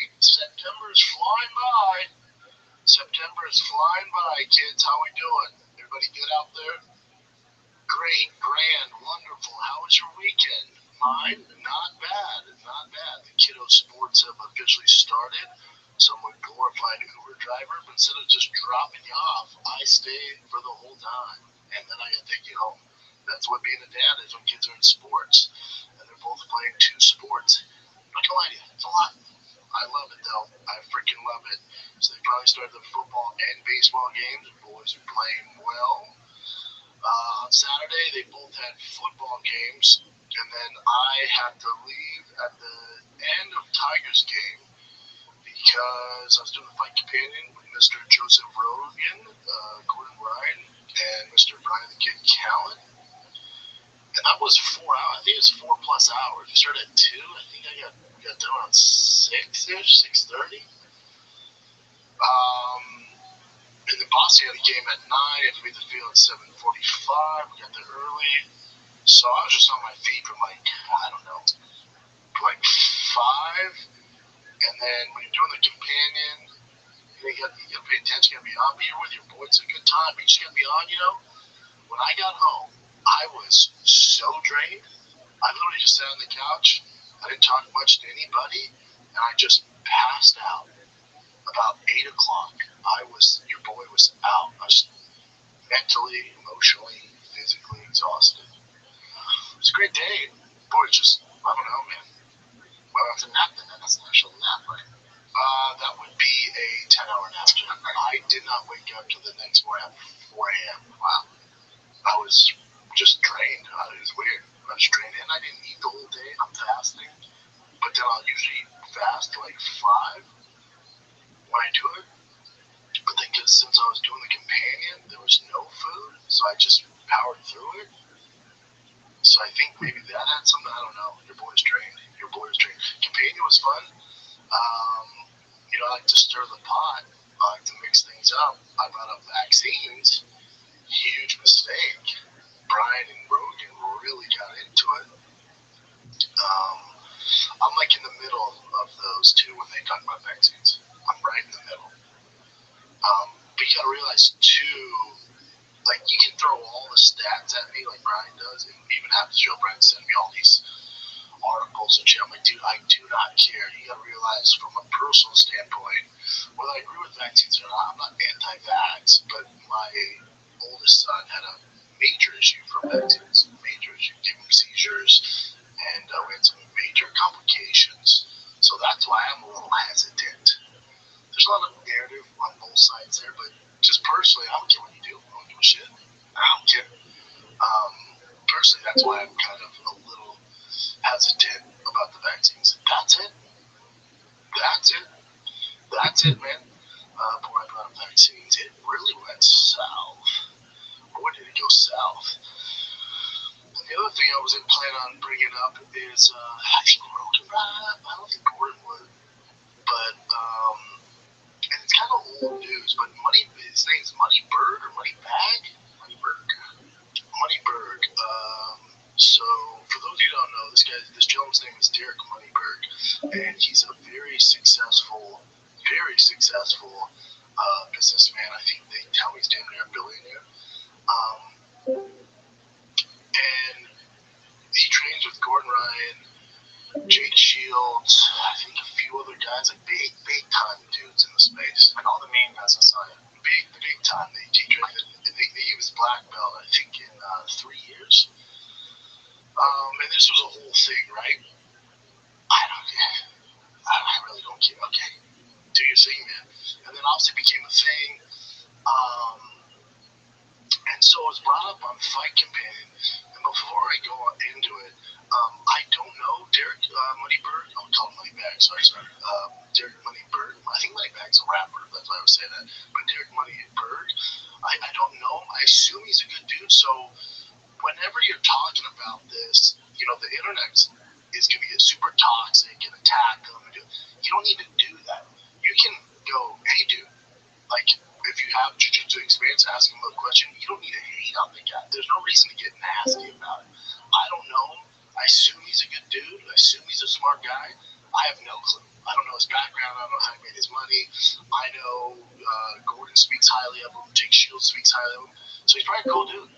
8th. September's flying by. September's flying by, kids. How we doing? Everybody good out there? Great, grand, wonderful. How was your weekend? Mine? Not bad. Not bad. The kiddo sports have officially started. So I'm a glorified Uber driver, but instead of just dropping you off, I stay for the whole time. And then I gotta take you home. That's what being a dad is when kids are in sports. And they're both playing two sports. I'm not gonna lie to you, it's a lot. I love it though. I freaking love it. So they probably started the football and baseball games. The boys are playing well. On Saturday, they both had football games. And then I had to leave at the end of Tiger's game because I was doing the fight companion with Mr. Joseph Rogan, Gordon Ryan, and Mr. Brian the Kid Callen. And that was 4 hours. I think it's 4+ hours. We started at 2. I think we got done around 6-ish, 6:30. And then Boston had a game at 9. I had to be at the field at 7:45. We got there early. So I was just on my feet from like 5. And then when you're doing the companion, you gotta pay attention, you gotta be on. But you're with your boy, it's a good time. But you just gotta be on. When I got home, I was so drained. I literally just sat on the couch. I didn't talk much to anybody, and I just passed out. About 8 o'clock, your boy was out. I was mentally, emotionally, physically exhausted. It was a great day. Boy, I don't know, man. Well, it's a nap then. That's an actual nap, right? That would be a 10-hour nap. I did not wake up till the next morning at 4 a.m. Wow. I was just drained. It was weird. I was drained, and I didn't eat the whole day. I'm fasting, but then I'll usually fast till like 5 when I do it. But then, since I was doing the companion, there was no food, so I just powered through it. So I think maybe that had something. I don't know. Your boy's drained. Companion was fun. I like to stir the pot. I like to mix things up. I brought up vaccines. Huge mistake. Brian and Rogan really got into it. I'm like in the middle of those two when they talk about vaccines. I'm right in the middle. But you gotta realize too, like you can throw all the stats at me like Brian does, and even have to show Brian send me all these articles and shit. I'm like, dude, I do not care. You gotta realize from a personal standpoint, whether I agree with vaccines or not, I'm not anti-vax, but my oldest son had a major issue from vaccines, giving him seizures, and we had some major complications. So that's why I'm a little hesitant. There's a lot of narrative on both sides there, but just personally, I don't care what you do. I don't give a shit. I don't care. Personally, that's why I'm kind of a little hesitant about the vaccines. That's it, man. Before I brought up vaccines, it really went south. Boy, did it go south. And the other thing I wasn't planning on bringing up is, I think Rogan brought it up. I don't think Gordon would. But, and it's kind of old news, but his name's Moneybird or Moneybag? Moneyberg. So, for those of you who don't know, this gentleman's name is Derek Moneyberg, and he's a very successful businessman. I think they tell me he's damn near a billionaire. And he trains with Gordon Ryan, Jake Shields, I think a few other guys, like big time dudes in the space. And all the main guys aside. Big time. They trained, and they gave his black belt, I think, in 3 years. And this was a whole thing, right? I really don't care. Okay, do your thing, man. And then obviously it became a thing. And so it was brought up on Fight Companion. And before I go into it, I don't know Derek Moneybird. I'll call him Moneybag. Sorry. Derek Moneybird. I think Moneybag's a rapper. That's why I was saying that. But Derek Moneybird, I don't know him. I assume he's a good dude. So whenever you're talking about this, the internet is going to get super toxic and attack them. You don't need to do that. You can go, hey, dude, like, if you have jiu-jitsu experience, ask him a question. You don't need to hate on the guy. There's no reason to get nasty about it. I don't know him. I assume he's a good dude. I assume he's a smart guy. I have no clue. I don't know his background. I don't know how he made his money. I know Gordon speaks highly of him. Jake Shields speaks highly of him. So he's probably a cool dude.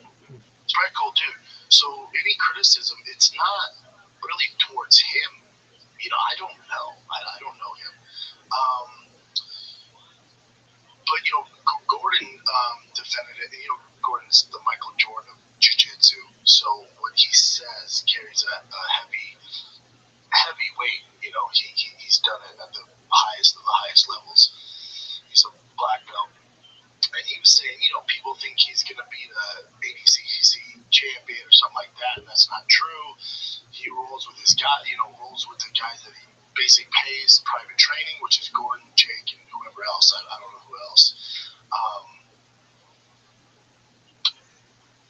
So any criticism, it's not really towards him. I don't know. I don't know him. But, Gordon defended it. And, Gordon's the Michael Jordan of jiu-jitsu. So what he says carries a heavy weight. He's done it at the highest of the highest levels. He's a black belt. And he was saying, people think he's going to be the ADCC champion or something like that, and that's not true. he rolls with his guy, rolls with the guys that he basically pays private training, which is Gordon, Jake, and whoever else. I don't know who else.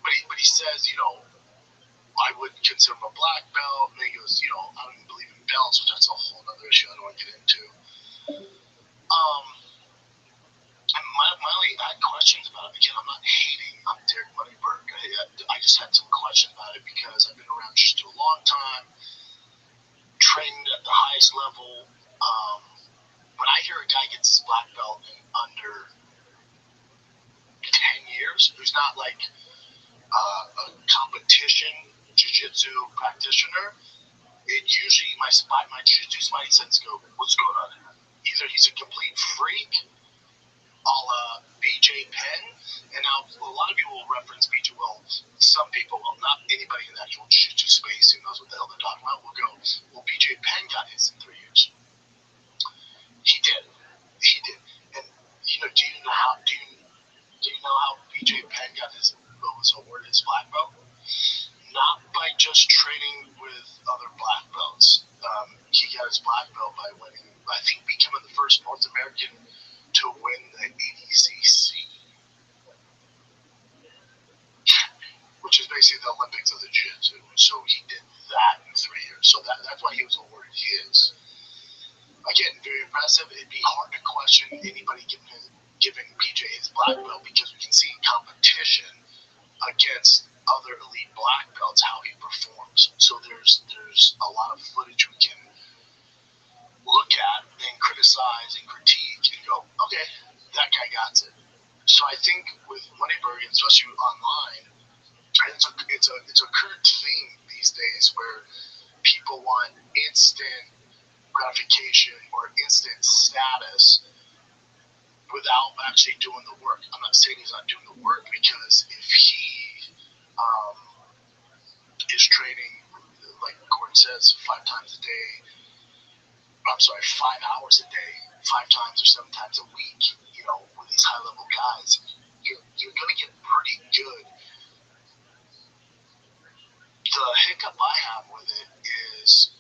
But he says, I wouldn't consider him a black belt. And he goes, I don't even believe in belts, which that's a whole other issue I don't want to get into. And my only, I had questions about it. Again, I'm not hating on Derek Moneyberg. I just had some questions about it because I've been around just a long time, trained at the highest level. When I hear a guy gets his black belt in under 10 years, who's not like a competition jiu-jitsu practitioner, it usually my jiu-jitsu spidey sense go, what's going on here? Either he's a complete freak, a la BJ Penn, and now a lot of people will reference BJ. Well, some people, well, not anybody in the actual jiu-jitsu space who knows what the hell they're talking about, will go, well, BJ Penn got his in 3 years. He did. And do you know how BJ Penn got his was awarded his black belt? Not by just training with other black belts. He got his black belt by winning, I think, becoming the first North American to win the ADCC, which is basically the Olympics of the jiu-jitsu. So he did that in 3 years. So that's why he was awarded his. Again, very impressive. It'd be hard to question anybody giving BJ his black belt because we can see in competition against other elite black belts how he performs. So there's a lot of footage we can look at and criticize and critique and go, okay, that guy got it. So I think with Moneyberg, especially online, it's a current theme these days where people want instant gratification or instant status without actually doing the work. I'm not saying he's not doing the work, because if he is training, like Gordon says, 5 times a day, 5 hours a day, 5 times or 7 times a week, with these high level guys, you're going to get pretty good. The hiccup I have with it is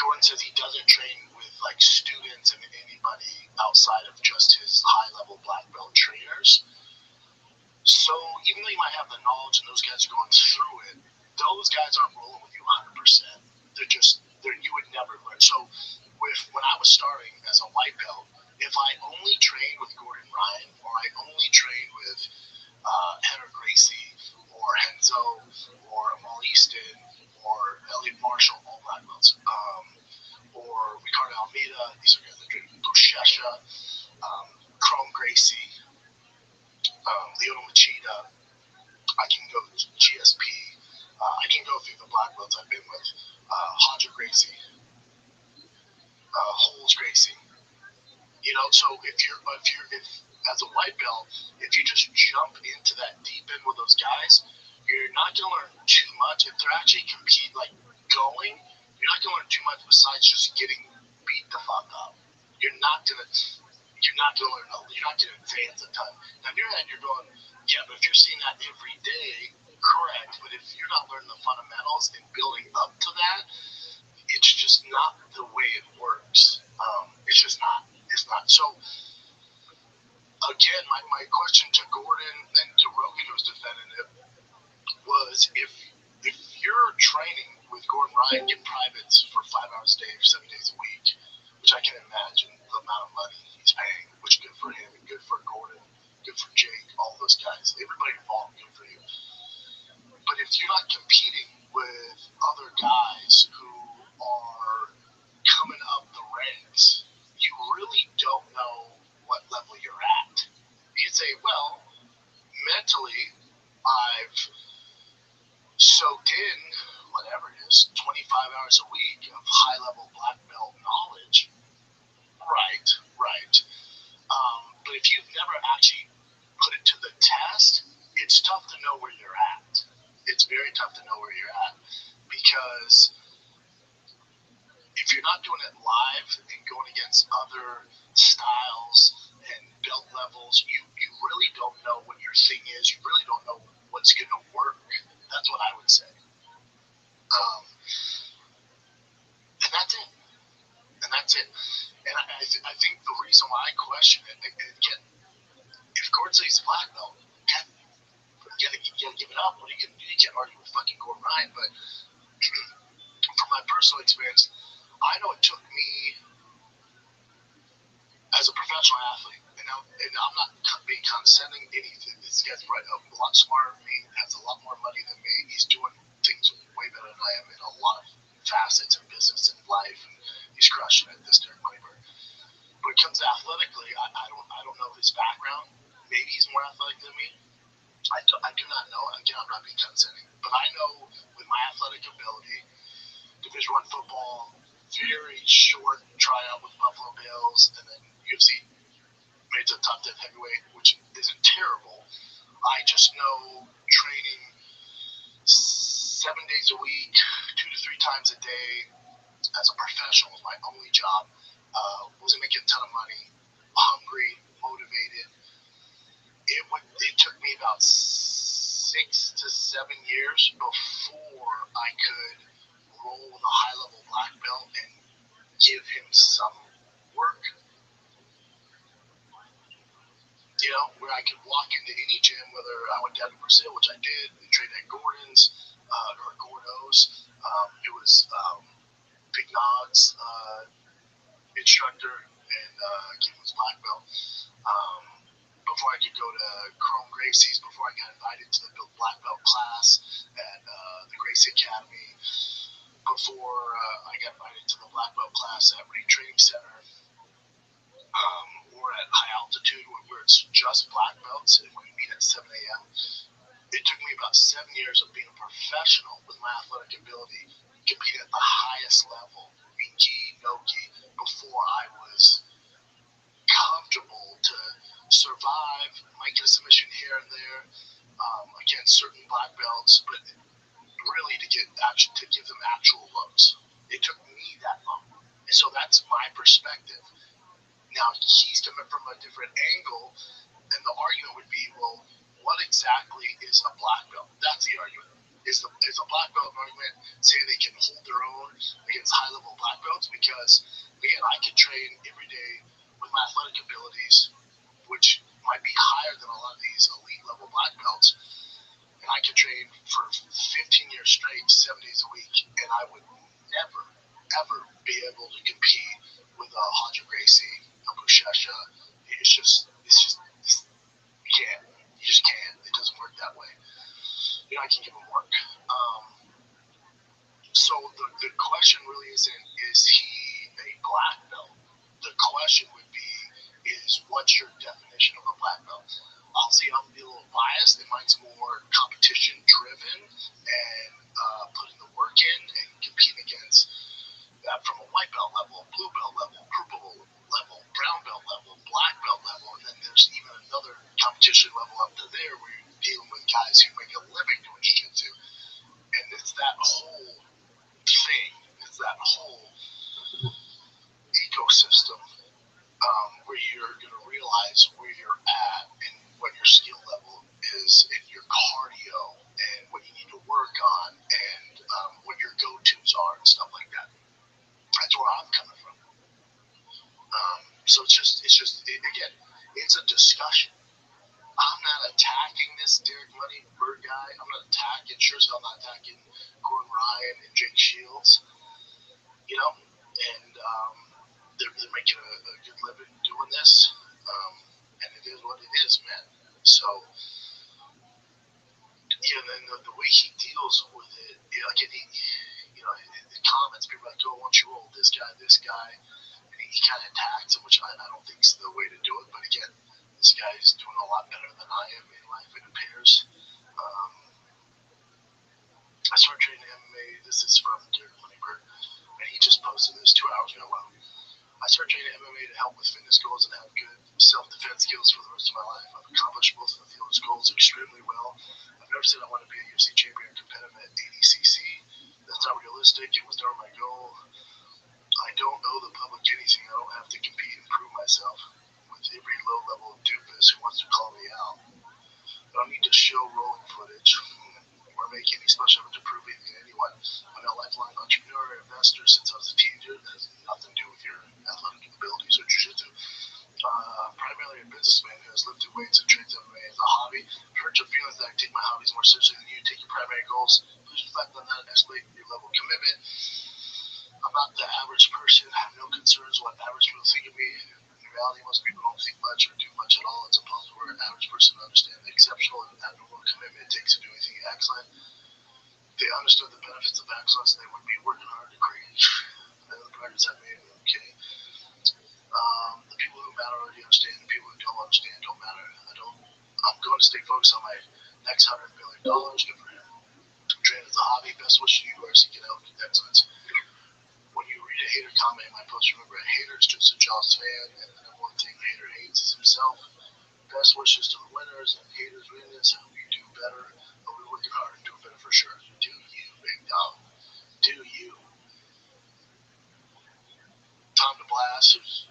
Gordon says he doesn't train with like students and anybody outside of just his high level black belt trainers. So even though you might have the knowledge and those guys are going through it, those guys aren't rolling with you 100%. You would never learn. So when I was starting as a white belt, if I only trained with Gordon Ryan, or I only trained with Henry Gracie, or Henzo, or Amal Easton, or Elliot Marshall, all black belts, or Ricardo Almeida, these are guys that train Bushesha, Chrome Gracie, Leona Machida, I can go GSP, I can go through the black belts I've been with, Hodger Gracie, Holes Gracie. So if as a white belt, if you just jump into that deep end with those guys, you're not going to learn too much. If they're actually you're not going to learn too much besides just getting beat the fuck up. You're not going to learn. You're not going to advance a ton. Now in your head, you're going, yeah, but if you're seeing that every day, correct. But if you're not learning the fundamentals and building up to that, it's just not the way it works. It's just not. It's not. So, again, my question to Gordon and to Rogan, who was defending it, was if you're training with Gordon Ryan, getting privates for 5 hours a day or 7 days a week, which I can imagine the amount of money he's paying, which is good for him and good for Gordon, good for Jake, all those guys, everybody involved, good for you. But if you're not competing with other guys who are coming up the ranks, you really don't know what level you're at. You say, well, mentally, I've soaked in, whatever it is, 25 hours a week of high-level black belt knowledge. Right. But if you've never actually put it to the test, it's tough to know where you're at. It's very tough to know where you're at, because if you're not doing it live and going against other styles and belt levels, you really don't know what your thing is. You really don't know what's going to work. That's what I would say. That's it. And I think the reason why I question it, again, if Gordon says he's a black belt, you gotta give it up. What are you gonna do? You can't argue with fucking Gordon Ryan. But from my personal experience, I know it took me as a professional athlete, and I'm not being condescending. Anything. This guy's right, a lot smarter than me, has a lot more money than me. He's doing things way better than I am in a lot of facets of business and life, and he's crushing it. This Derek Moneyberg. When it comes to athletically, I don't know his background. Maybe he's more athletic than me. I do not know. Again, I'm not being condescending, but I know with my athletic ability, Division I football, very short tryout with Buffalo Bills, and then UFC made to top 10 heavyweight, which isn't terrible. I just know training 7 days a week, 2 to 3 times a day as a professional was my only job. Wasn't making a ton of money, hungry, motivated. It took me about 6 to 7 years before I could roll with a high-level black belt and give him some work. You know, where I could walk into any gym, whether I went down to Brazil, which I did, and trained at Gordon's or Gordo's. It was Big Nog's instructor, and gave him his black belt. Before I could go to Chrome Gracie's, before I got invited to the black belt class at the Gracie Academy, before I got invited to the black belt class at Ring Training Center, or at high altitude where it's just black belts and we meet at 7 a.m. It took me about 7 years of being a professional with my athletic ability, competing at the highest level, gi, no gi, before I was comfortable to survive, might get a submission here and there against certain black belts, but really to give them actual looks. It took me that long. And so that's my perspective. Now, he's coming from a different angle, and the argument would be, well, what exactly is a black belt? That's the argument. Is a black belt argument saying they can hold their own against high-level black belts? Because, again, I can train every day with my athletic abilities, which might be higher than a lot of these elite-level black belts, and I can train for 15 years straight, 7 days a week, and I would never, ever be able to compete with a Roger Gracie, a Bushesha. It's just, you can't. You just can't. It doesn't work that way. You know, I can give him work. So the question really isn't, is he a black belt? The question would be, is what's your definition of a black belt? I'll say I'm a little biased, and mine's more competition driven and putting the work in and competing against that from a white belt level, blue belt level, purple level, brown belt level, black belt level, and then there's even another competition level up to there where you're dealing with guys who make a living doing jiu-jitsu. And it's that whole thing, it's that whole ecosystem where you're going to realize where you're at and what your skill level is and your cardio and what you need to work on and what your go-tos are and stuff like that. That's where I'm coming from. So again, it's a discussion. I'm not attacking this Derek Moneyberg guy. I'm not attacking, sure as hell not attacking Gordon Ryan and Jake Shields. You know, and they're making a good living doing this. And it is what it is, man. So, yeah, then the way he deals with it, again, in the comments, people are like, oh, why don't you roll this guy, and he kind of attacks him, which I don't think is the way to do it. But again, this guy is doing a lot better than I am in life, it appears. I started training MMA. This is from Derek Moneyberg, and he just posted this 2 hours ago. Wow. I started training MMA to help with fitness goals and have good self-defense skills for the rest of my life. I've accomplished both of those goals extremely well. I've never said I want to be a UFC champion or competitive at ADCC. That's not realistic. It was never my goal. I don't owe the public anything. I don't have to compete and prove myself with every low-level doofus who wants to call me out. I don't need to show rolling footage. or make any special effort to prove anything to anyone. I'm a lifelong entrepreneur, investor since I was a teenager. That has nothing to do with your athletic abilities or jiu-jitsu. Primarily a businessman who has lifted weights and trains MMA as a hobby. I've hurt your feelings that I take my hobbies more seriously than you. Take your primary goals. Please reflect on that and escalate your level of commitment. I'm not the average person. I have no concerns what average people think of me. In reality, most people don't think much or do much at all. It's impossible for an average person to understand the exceptional and abnormal commitment it takes to do anything excellent. If they understood the benefits of excellence, they would be working hard to create the progress I've made. Okay. The people who matter already understand. The people who don't understand don't matter. I'm going to stay focused on my next $100 million. Good for him. Train as a hobby. Best wish to you are seeking out excellence. When you read a hater comment in my post, remember a hater is just a jealous fan, and the number one thing a hater hates is himself. Best wishes to the winners and haters reading this. I hope you do better. But we're working hard and doing better for sure. Do you, big dog? Do you? Tom DeBlass, who's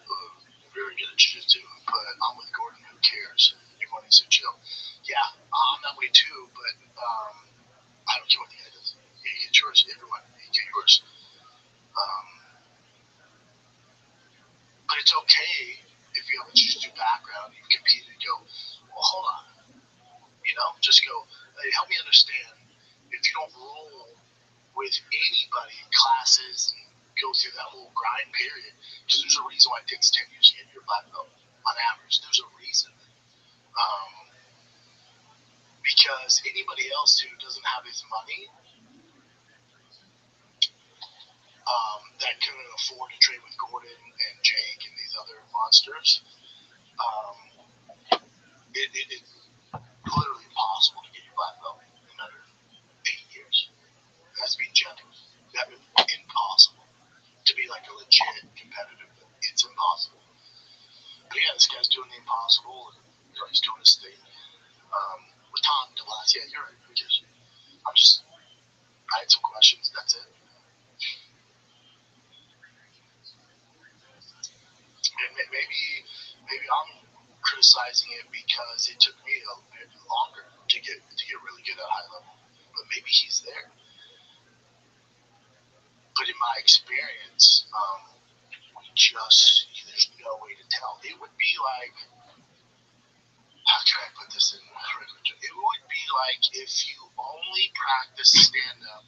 very good at jiu-jitsu, but I'm with Gordon. Who cares? Everyone needs to chill. Yeah, I'm that way too, but I don't care what the guy does. You get yours. Everyone, you get yours. But it's okay if you have a jiu-jitsu background, you've competed, go, well, hold on. Just go, hey, help me understand. If you don't roll with anybody in classes and go through that whole grind period, because there's a reason why it takes 10 years to get your black belt on average. There's a reason. Because anybody else who doesn't have his money that couldn't afford to trade with Gordon and Jake and these other monsters, it's literally impossible to get your black belt in under 8 years. That's being generous. That would be impossible to be like a legit competitive. It's impossible. But yeah, this guy's doing the impossible, and he's doing his thing. With Tom DeBlass, yeah, you're right. I had some questions. That's it. Maybe I'm criticizing it because it took me a bit longer to get really good at high level. But maybe he's there. But in my experience, there's no way to tell. It would be like, how can I put this in? It would be like if you only practice stand up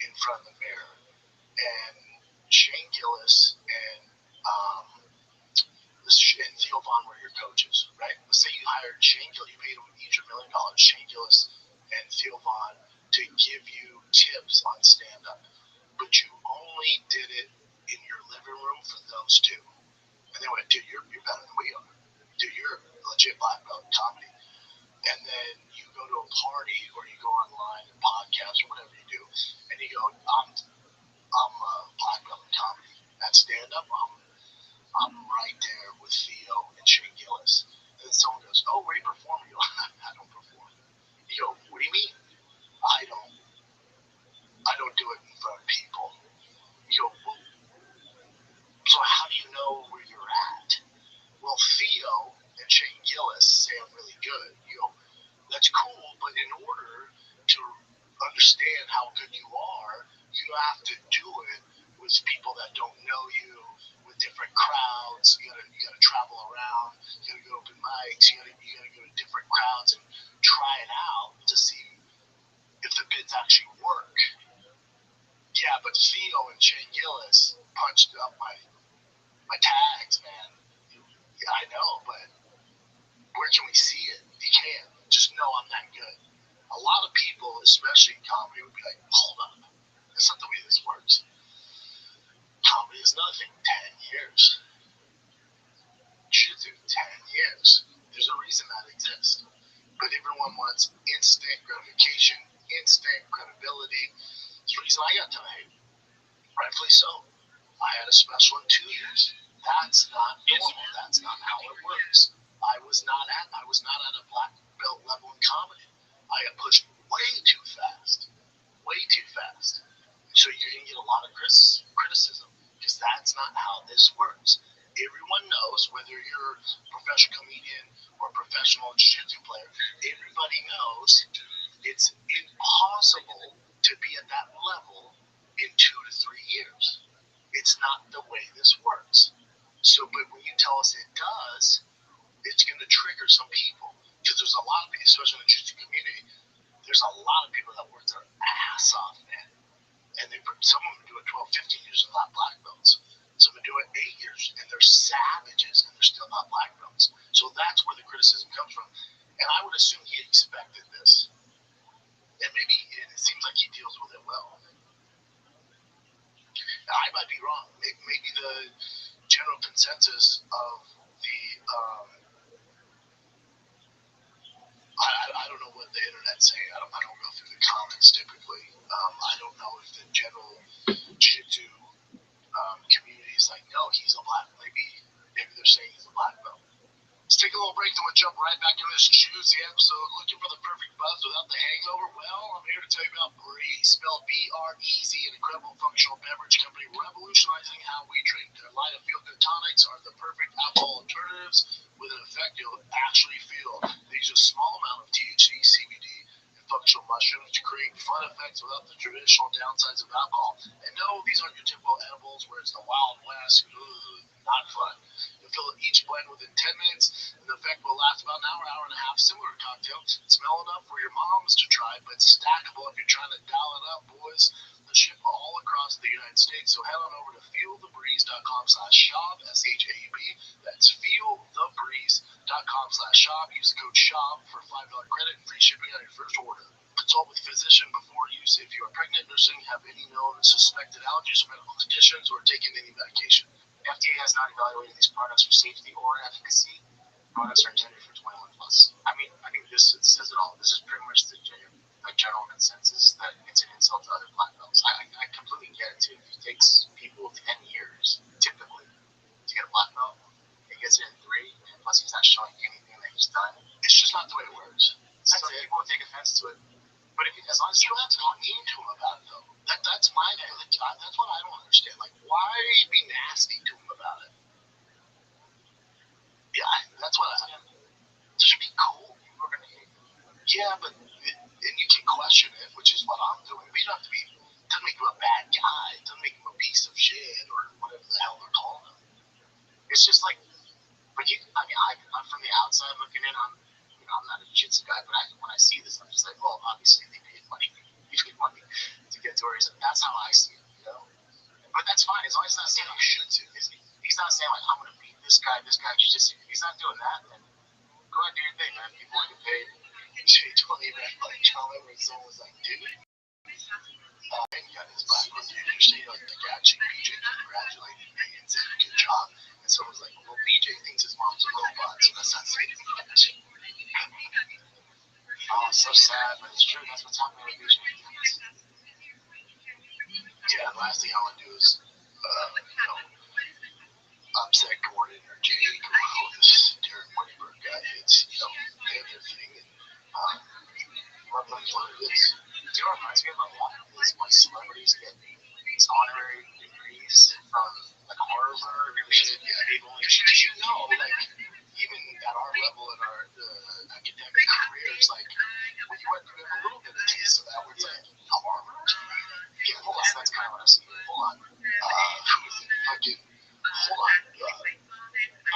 in front of the mirror, and Shane Gillis and Theo Vaughn were your coaches, right? Let's say you hired Shane Gillis, you paid them each $1 million, Shane Gillis and Theo Vaughn, to give you tips on stand up, but you only did it in your living room for those two. And they went, dude, you're better than we are. Dude, you're a legit black belt in comedy. And then you go to a party or you go online and podcast or whatever you do, and you go, I'm a black belt in comedy. At stand up, I'm right there with Theo and Shane Gillis. And then someone goes, oh, where do you perform? You go, I don't perform. You go, what do you mean? I don't do it in front of people. You go, well, so how do you know where you're at? Well, Theo and Shane Gillis say I'm really good. You go, that's cool, but in order to understand how good you are, you have to do it with people that don't know you, with different crowds. You gotta travel around. You gotta go to open mics. You gotta go to different crowds and try it out to see if the bids actually work. Yeah, but Theo and Shane Gillis punched up my tags, man. Yeah, I know, but where can we see it? You can't. Just know I'm that good. A lot of people, especially in comedy, would be like, hold up. That's not the way this works. Comedy is nothing. 10 years. Jiu-jitsu, 10 years. There's a reason that exists. But everyone wants instant gratification, instant credibility. It's the reason I got to hate. Rightfully so. I had a special in 2 years. That's not normal. That's not how it works. I was not at a black belt level in comedy. I got pushed way too fast. Way too fast. So you're going to get a lot of criticism because that's not how this works. Everyone knows, whether you're a professional comedian or a professional jiu-jitsu player, everybody knows it's impossible there's some people, because there's a lot of people, especially in the jiu-jitsu community, there's a lot of people that work their ass off, man. And some of them do it 12, 15 years and not black belts. Some of them do it 8 years and they're savages and they're still not black belts. So that's where the criticism comes from. And I would assume he expected this. And maybe it seems like he deals with it well. Now, I might be wrong. Maybe the general consensus of the I don't know what the internet's saying. I don't go through the comments typically. I don't know if the general jiu-jitsu community is like, no, he's a black. Maybe they're saying he's a black belt. Let's take a little break, then we'll jump right back into this juicy episode. Looking for the perfect buzz without the hangover? Well, I'm here to tell you about Breeze, spelled B-R-E-Z, an incredible functional beverage company revolutionizing how we drink. Their line of feel-good tonics are the perfect alcohol alternatives with an effect you'll actually feel. They use a small amount of THC, CBD, and functional mushrooms to create fun effects without the traditional downsides of alcohol. And no, these aren't your typical edibles where it's the Wild West. Not fun. You'll fill each blend within 10 minutes, and the effect will last about an hour, hour and a half, similar to cocktails. Smell enough for your moms to try, but stackable if you're trying to dial it up, boys. They ship all across the United States, so head on over to feelthebreeze.com/shop, SHAUB. That's feelthebreeze.com/shop. Use the code SHOP for $5 credit and free shipping on your first order. Consult with a physician before use if you are pregnant, nursing, have any known suspected allergies or medical conditions, or taking any medication. FDA has not evaluated these products for safety or efficacy. Products are intended for 21 plus. I think this says it all. This is pretty much the general consensus that it's an insult to other black belts. I completely get it too. It takes people 10 years typically to get a black belt. He gets it in 3, and plus he's not showing anything that he's done. It's just not the way it works. So people will take offense to it. But as long as you don't have to talk mean to him about it, though. That's my thing. That's what I don't understand. Like, why are you being nasty to him about it? Yeah, that's what just be cool. People are gonna hate you. Yeah, but and you can question it, which is what I'm doing. But you don't have to be. It doesn't make him a bad guy. It doesn't make him a piece of shit or whatever the hell they're calling him. It's just like, but I'm from the outside looking in. I'm not a jiu-jitsu guy, but when I see this, I'm just like, well, obviously they paid money. He paid money to get to where he's at. That's how I see it, you know. But that's fine as long as he's not saying I should to. He's not saying like I'm gonna beat this guy jiu-jitsu. If he's not doing that, then go ahead and do your thing, man. People want to pay $20, man. Like John Edwards, someone was like, dude, and he got his back on you. You're saying like actually BJ congratulated me and said good job, and someone was like, well, BJ thinks his mom's a robot, so that's not saying much. Oh, it's so sad, but it's true. That's what's happening with BJ. Yeah, the last thing I want to do is, upset Gordon or Jake or this Derek Whittenberg guy. It's, they have their thing. And what it is. Do you know what reminds me of a lot is when celebrities get these honorary degrees from like Harvard or shit. Yeah, they've only, because like, even at our level in our academic careers, like, when you went through a little bit of a taste of that, where it's like, Harvard. Yeah, hold on, that's kind of what I see. Hold on. Who is it? Fucking, hold on.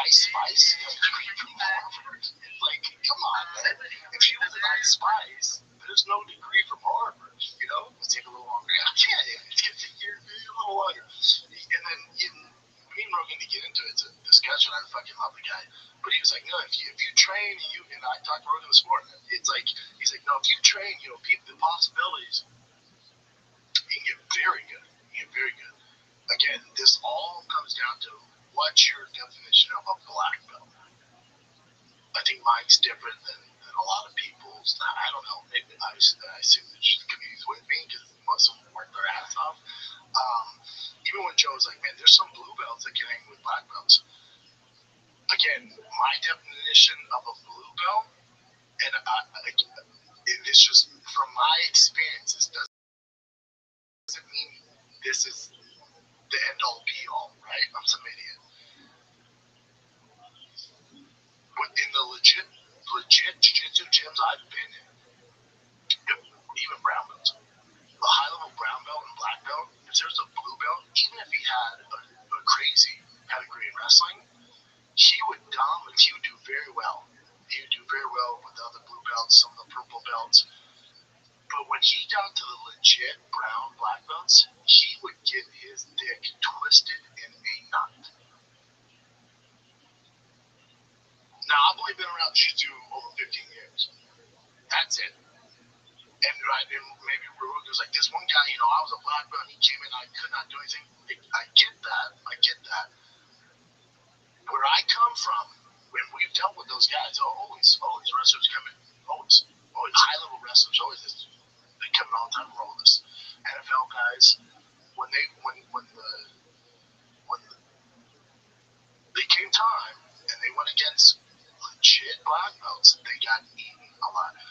Ice Spice? From Harvard? Like, come on, man. If she was an Ice Spice, there's no degree from Harvard, It'll take a little longer. Yeah, I can't. It's going to take a little longer. And then, me and Rogan to get into it, it's a discussion. I fucking love the guy. But he was like, no, if you train, and I talked to Rogan this morning, it's like, he's like, no, if you train, people, the possibilities, you can get very good. Again, this all comes down to what's your definition of a black belt. I think mine's different than a lot of people's. I don't know. Maybe I assume the community's with me because most of them work their ass off. Even when Joe was like, man, there's some blue belts that can hang with black belts. Again, my definition of a blue belt, and it's just from my experiences, doesn't mean this is the end all be all, right? I'm some idiot. But in the legit jiu-jitsu gyms I've been in, even brown belts, a high-level brown belt and black belt, if there's a blue belt, even if he had a crazy pedigree in wrestling, he would do very well. He he would do very well with the other blue belts, some of the purple belts. But when he got to the legit brown black belts, he would get his dick twisted in a knot. Now, I've only been around jiu-jitsu over 15 years. That's it. And maybe Ruud was like, this one guy, I was a black belt, and he came in, I could not do anything. I get that. Where I come from, when we've dealt with those guys, always wrestlers come in. Always high-level wrestlers, they come in all the time for all this. NFL guys, when they came time and they went against legit black belts, they got eaten alive.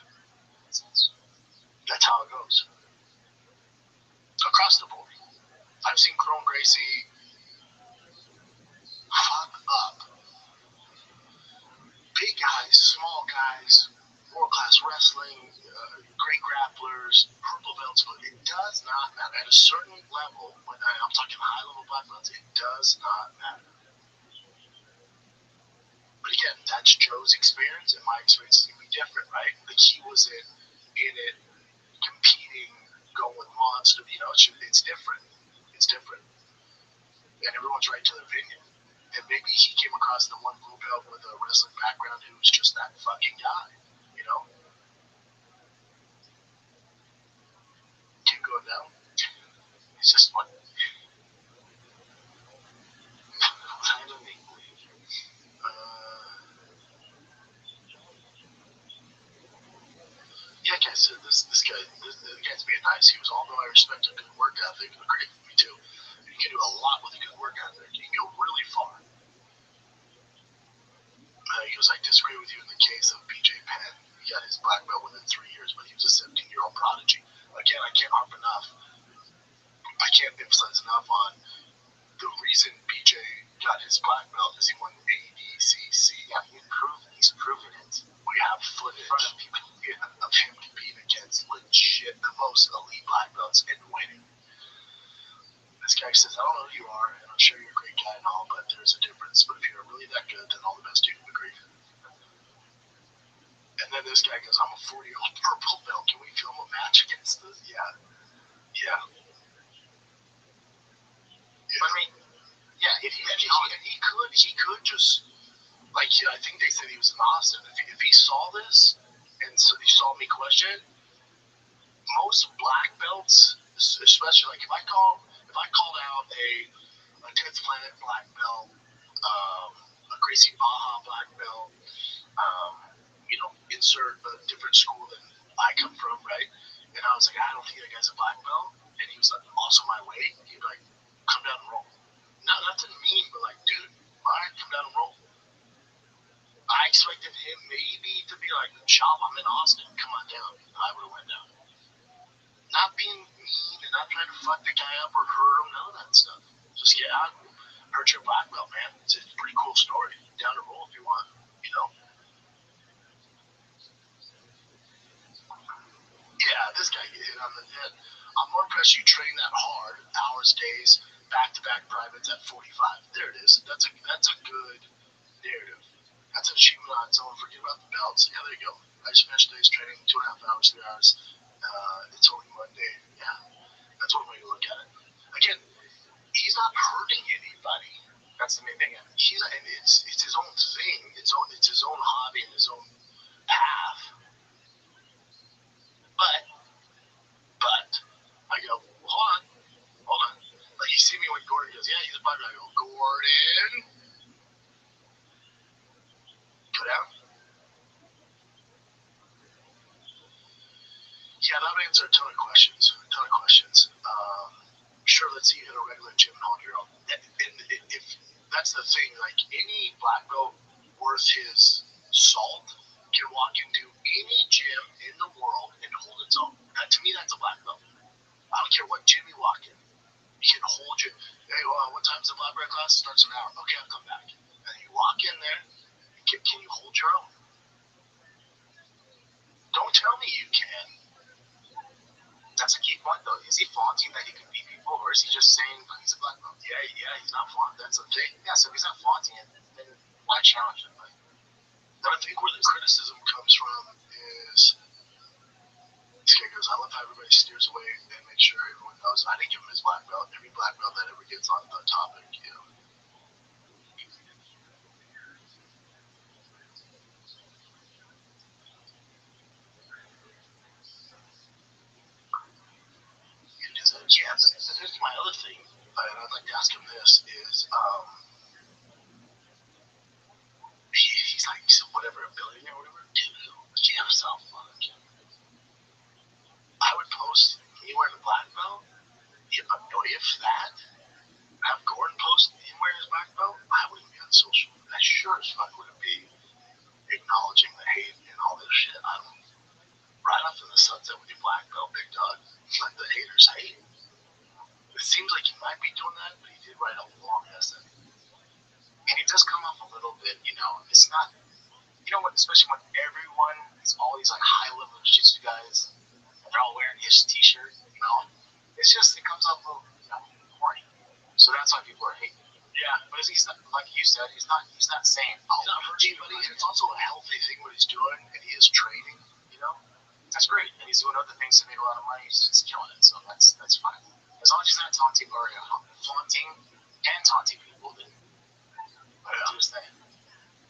That's how it goes. Across the board. I've seen Chrome Gracie fuck up big guys, small guys, world-class wrestling, great grapplers, purple belts, but it does not matter. At a certain level, when I'm talking high-level black belts, it does not matter. But again, that's Joe's experience, and my experience is going to be different, right? Like, he was in it, competing, going with monster, it's different. It's different. And everyone's right to their opinion. And maybe he came across the one blue belt with a wrestling background who was just that fucking guy, Keep going down. It's just what kind of neat. Yeah, like I said, this guy's being nice. He was, although I respect a good work ethic, agreed with me too. You can do a lot with a good work ethic. You can go really far. He was, I disagree with you in the case of BJ Penn. He got his black belt within 3 years, but he was a 17-year-old prodigy. Again, I can't emphasize enough on the reason BJ got his black belt is he won ADCC. Yeah, he's proven it. We have footage of him competing against legit, the most elite black belts and winning. This guy says, I don't know who you are, and I'm sure you're a great guy and all, but there's a difference. But if you're really that good, then all the best to you. Agree. And then this guy goes, I'm a 40-year-old purple belt. Can we film a match against this? Yeah. I mean, yeah, he could just, like, I think they said he was in Austin. If he saw this, and so he saw me question, most black belts, especially like if I called out a 10th Planet black belt, a Gracie Baja black belt, insert a different school than I come from, right? And I was like, I don't think that guy's a black belt. And he was like, also my weight. He'd be like, come down and roll. Nothing mean, but like, dude, all right, come down and roll. I expected him maybe to be like, Chop, I'm in Austin, come on down. I would have went down. Not being mean and not trying to fuck the guy up or hurt him, none of that stuff. Just get out, hurt your black belt, man. It's a pretty cool story. Down to roll if you want, Yeah, this guy get hit on the head. I'm more impressed you train that hard, hours, days, back-to-back privates at 45. There it is. That's a good narrative. That's an achievement on its own. Forget about the belts. Yeah, there you go. I just finished today's training, 2.5 hours, 3 hours. It's only Monday. Yeah, that's one way to look at it. Again, he's not hurting anybody. that's the main thing. And it's his own thing. It's his own hobby and his own path. But I go, hold on. Like, you see me when Gordon goes, yeah, he's a black belt. I go, Gordon, go down. Yeah, that would answer a ton of questions. Sure, let's see you hit a regular gym and hold your own. And if that's the thing, like, any black belt worth his salt can walk into any gym in the world and hold its own. Now, to me, that's a black belt. I don't care what gym you walk in. You can hold your, hey, what time's the black belt class? Starts an hour. Okay, I'll come back. And you walk in there, can you hold your own? Don't tell me you can. That's a key point, though. Is he flaunting that he can beat people, or is he just saying he's a black belt? Yeah, he's not flaunting. That's the thing. Yeah, so if he's not flaunting it, then why challenge him? Like, But I think where the criticism comes from is this guy goes, I love how everybody steers away and makes sure everyone knows. I didn't give him his black belt. Every black belt that ever gets on the topic, you know. Yeah, but here's my other thing, and I'd like to ask him this, is he's like, whatever, a billionaire or whatever. Dude, give some fuck. I would post me wearing a black belt, if that, have Gordon post him wearing his black belt, I wouldn't be on social. I sure as fuck wouldn't be acknowledging the hate and all this shit. I don't, right off in the sunset with your black belt, big dog. Like the haters hate. It seems like he might be doing that, but he did write a long essay. And it does come off a little bit, it's not, especially when everyone is all these like high level jiu-jitsu guys, and they're all wearing his t-shirt, it's just, it comes off a little, corny. So that's why people are hating. Yeah, but he's not, like you said, he's not saying, he's not hurting anybody, and it's also a healthy thing what he's doing, and he is training, That's great, and he's doing other things to make a lot of money, he's killing it, so that's fine. As long as he's not taunting or flaunting and taunting people, then do his thing.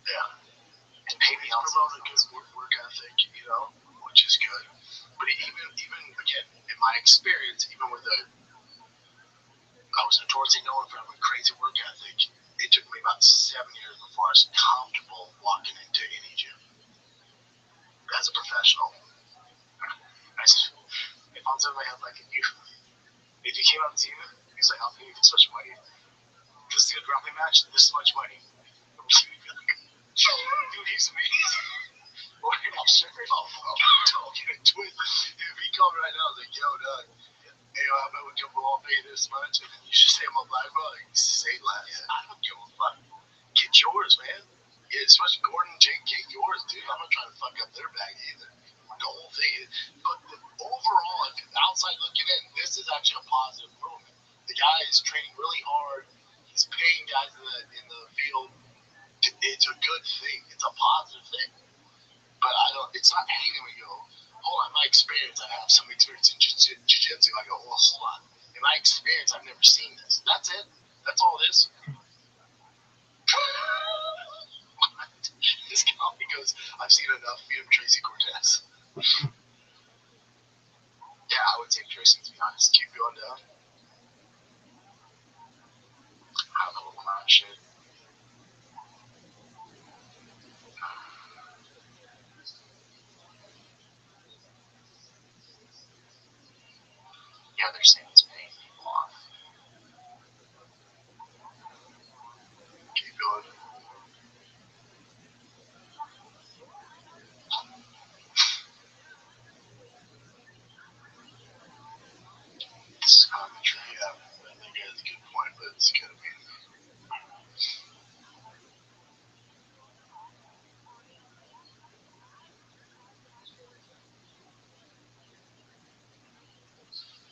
Yeah. And pay me on promoting his work ethic, which is good. But even again, in my experience, even with I was notoriously known for having a crazy work ethic. It took me about 7 years before I was comfortable walking into any gym as a professional. I said, if I was in my head like if you came out to you, he's like, I'll pay you this much money. Because the grappling match, this much money. Dude, he's amazing. I'm sure don't get into it. If he called right now, I was like, yo, Doug, I bet we can all pay this much, and then you should say I'm a black belt, and say less. Yeah. I don't give a fuck. Get yours, man. Yeah, especially Gordon, Jake, get yours, dude. I'm not trying to fuck up their bag either. The whole thing. But overall, if you're outside looking in, this is actually a positive movement. The guy is training really hard. He's paying guys in the field. It's a good thing. It's a positive thing. But it's not hating when you go, hold on, my experience, I have some experience in jiu-jitsu. I go, well, hold on. In my experience, I've never seen this. That's it. That's all it is. This company goes, I've seen enough. Feed him Tracy Cortez. Yeah, I would take Tracy, to be honest. Keep going down. I don't know what went on shit. Yeah, they're saying it's paying people off. Keep going. This is commentary, yeah. I think that's a good point, but it's gotta be.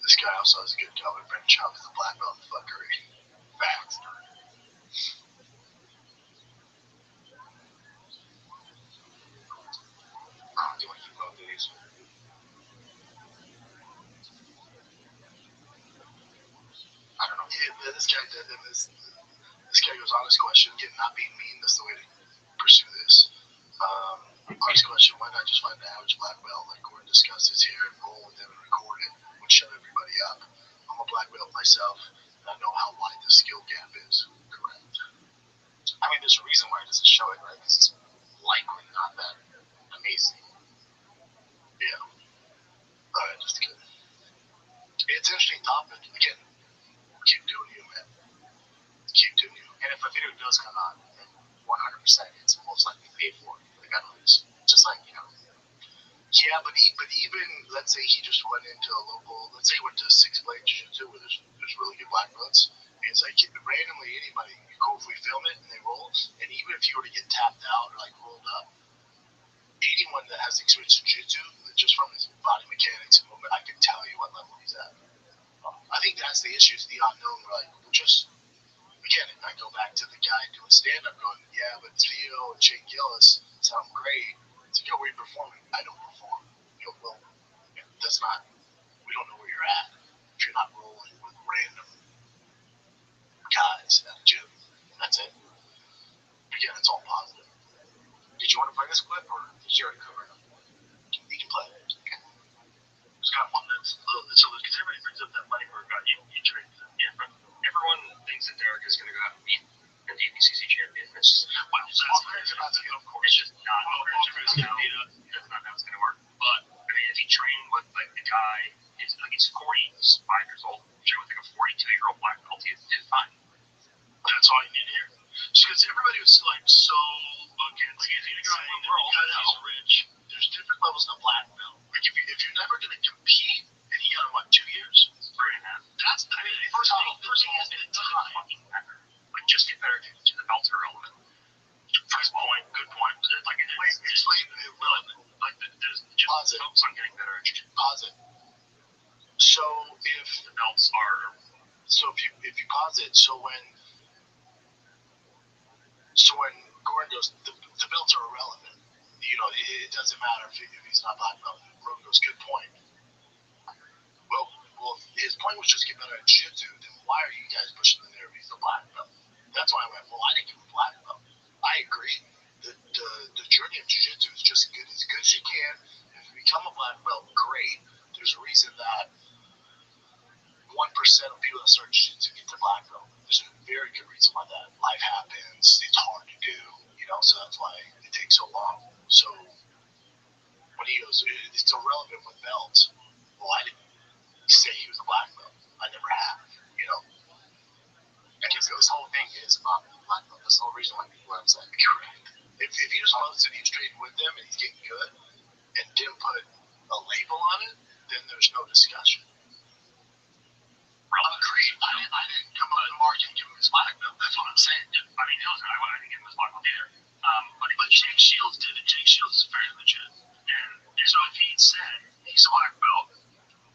This guy also has a good job at bringing Chubb to the black belt fuckery. Facts. I don't do any both of these. I don't know. Yeah, this guy did him. This guy goes, honest question, again, not being mean, that's the way to pursue this. Honest question, why not just find an average black belt like Gordon discusses here and roll with them and record it and shut everybody up? I'm a black belt myself, and I know how wide the skill gap is. Correct. I mean, there's a reason why it doesn't show it, right? Because it's likely not that amazing. Yeah. Alright, just good. It's an interesting topic. Again, keep doing you, man. Keep doing you. And if a video does come out, 100%, it's most likely paid for. Like, I know this. Just like, Yeah, but even, let's say he just went into a local, let's say he went to Six Blade Jiu-Jitsu where there's really good black belts. And it's like, randomly anybody, go if we film it and they roll, and even if you were to get tapped out or like rolled up, anyone that has experience in jiu-jitsu, just from his body mechanics and movement, I can tell you what level he's at. I think that's the issue, is the unknown. Like, again, I go back to the guy doing stand-up going, yeah, but Theo and Shane Gillis, sound great. It's like, yo, where you performing? I don't perform. Yo, well, that's not, we don't know where you're at. If you're not rolling with random guys at the gym, that's it. Again, it's all positive. Did you want to play this clip, or did you already cover it? You can play it. Okay. Just got one that's a little silly because everybody brings up that money where you trade them. Yeah, but everyone thinks that Derek is going to go out and beat an ABCC champion. It's just, well, that's of course. It's just not how it's going to beat us. That's not how it's going to work. But I mean, if he trained with like the guy, he's 45 years old. Trained with like a 42-year-old black belt, he's fine. That's all you need to hear. Just because everybody was like so against he's rich. There's different levels of black belt. Like if you're never going to compete, and he got 2 years, 3.5. That's the first of all, the time. Fucking matter. Like just get better to the belts are relevant. First point, good point. Like explain irrelevant. Like there's just focus on getting better at jiu-jitsu. Pause it. So if The belts are. So if you pause it, so when Gordon goes, the belts are irrelevant. You know, it doesn't matter if he's not black belt. Rogan goes, good point. Well, his point was just get better at jiu-jitsu. Then why are you guys pushing him there if he's a black belt? That's why I went, well, I didn't give him black belt. I agree. The journey of jiu-jitsu is just good as you can. If you become a black belt, great. There's a reason that 1% of people that start jiu-jitsu get to black belt. There's a very good reason why that. Life happens. It's hard to do. You know, so that's why it takes so long. So when he goes, it's irrelevant with belts. Well, I didn't say he was a black belt. I never have. You know. Because this whole thing is about black belt. That's the whole reason why I'm saying. Correct. If he just posted he's trading with them and he's getting good and didn't put a label on it, then there's no discussion. Agreed. I didn't come out of the market and give him his black belt. That's what I'm saying. I mean, I didn't give him his black belt either. But Jake Shields did it. Jake Shields is very legit. And so if he said he's a black belt,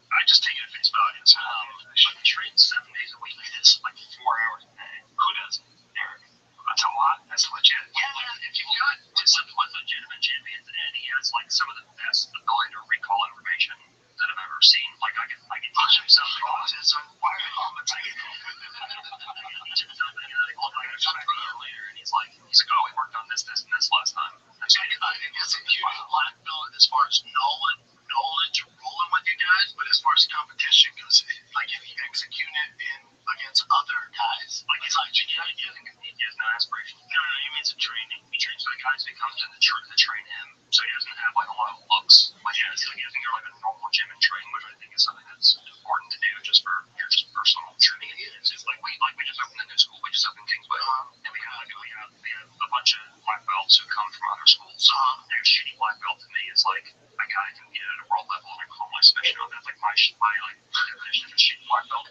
I just take it at face value. But he trains 7 days a week. It's like 4 hours a day. Who does? Derek. That's a lot. That's legit. Yeah, if you've got disciplined, legitimate champions, and he has like some of the best ability to recall information that I've ever seen. Like I can teach him something. Autism. Why are you on the team? Teach him something, and I look like I'm trying to year later, and he's like, oh, we worked on this, and this last time. So I guess if you black belt as far as knowledge rolling with you guys, but as far as competition goes, like if you execute it against other guys, like he's like, he doesn't compete. He has no aspiration. No, he means in training. He trains for the guys who comes in to train him, so he doesn't have like a lot of looks. Like he doesn't go like a normal gym and train, which I think is something that's important to do just for your personal training. It's like we just opened a new school. We just opened Kingsway, and we have a bunch of black belts who come from other schools. Their shitty black belt to me is like a guy can get at a world level and I call my submission on that. Like my definition of a shitty black belt.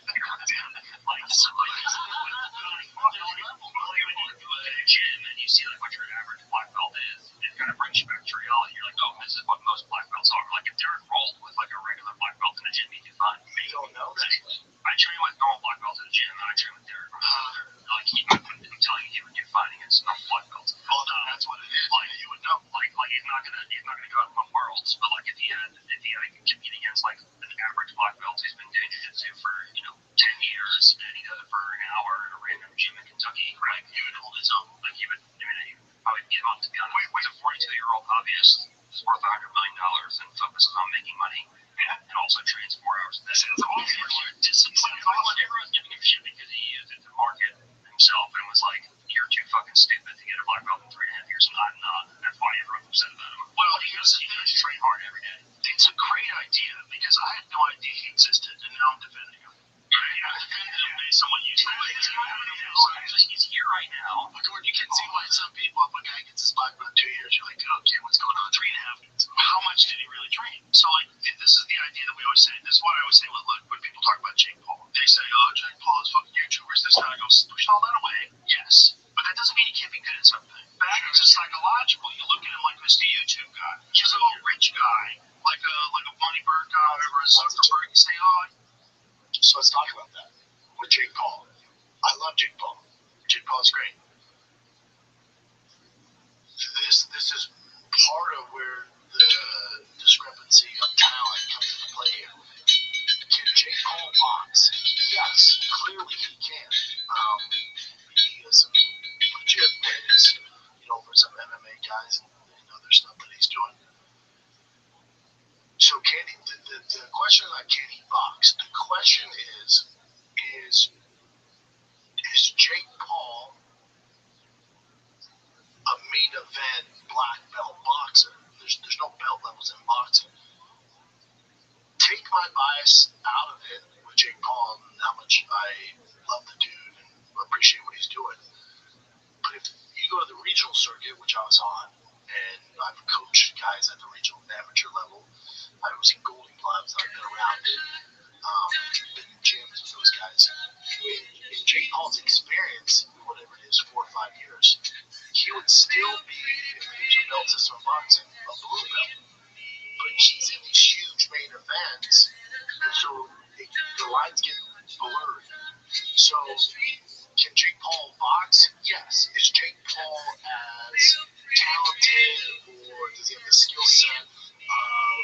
Gym and you see like what your average black belt is, it kind of brings you back to reality. You're like, oh, this is what most black belts are. Like if Derek rolled with like a regular black belt in the gym, he'd do fine. you don't know that. I train with normal black belts in the gym, and I train with Derek. I'm telling you, he would do fine against normal black belts. Oh no, that's what it is. Like you would know. Like he's not gonna go out and win worlds, but like if he had to compete against like an average black belt who's been doing jiu-jitsu for 10 years and he does it for an hour in a random gym in Kentucky, right? He would hold his own. Like he would probably beat him up to be honest. He's a 42-year-old hobbyist who's worth $100 million and focuses on making money. Yeah, and also trains 4 hours a day. That's awesome. Discipline. Everyone's giving him shit because he used it to market himself and was like, you're too fucking stupid to get a black belt in 3.5 years, and I'm not. That's why everyone's upset about him. Well, he goes train hard every day. It's a great idea because I had no idea he existed, and now I'm defending him. I defended him based on what you said. He's here right now. But Gordon, you can see why some people, if a guy gets his black belt in 2 years, you're like, okay, what's going on? 3.5. How much did he really train? So, like, this is the idea that we always say. This is why I always say, look, when people talk about Jake Paul, they say, oh, Jake Paul is fucking YouTubers, this guy goes, push all that away. Yes. But that doesn't mean he can't be good at something. Back to psychological. You look at him like Mr. YouTube guy. He's a little rich guy, like a Bunny Bird guy, whatever, a Zuckerberg. You say, oh. So let's talk about that with Jake Paul. I love Jake Paul. Jake Paul is great. This is part of where the discrepancy of talent comes into play here. Can Jake Paul box? Yes, clearly he can. He has some legit wins, over some MMA guys and other stuff that he's doing. So can he? The question is not can he box. The question is Jake Paul a main event black belt boxer? There's no belt levels in boxing. Take my bias out of it with Jake Paul and how much I love the dude and appreciate what he's doing. But if you go to the regional circuit, which I was on, and I've coached guys at the regional amateur level, I was in Golden Gloves, I've been around it, been in gyms with those guys. In Jake Paul's experience, whatever it is, 4 or 5 years, he would still be, if there's a belt system of boxing, a blue belt. But he's in these huge main events, and so the lines get blurred. So, can Jake Paul box? Yes. Is Jake Paul as talented, or does he have the skill set of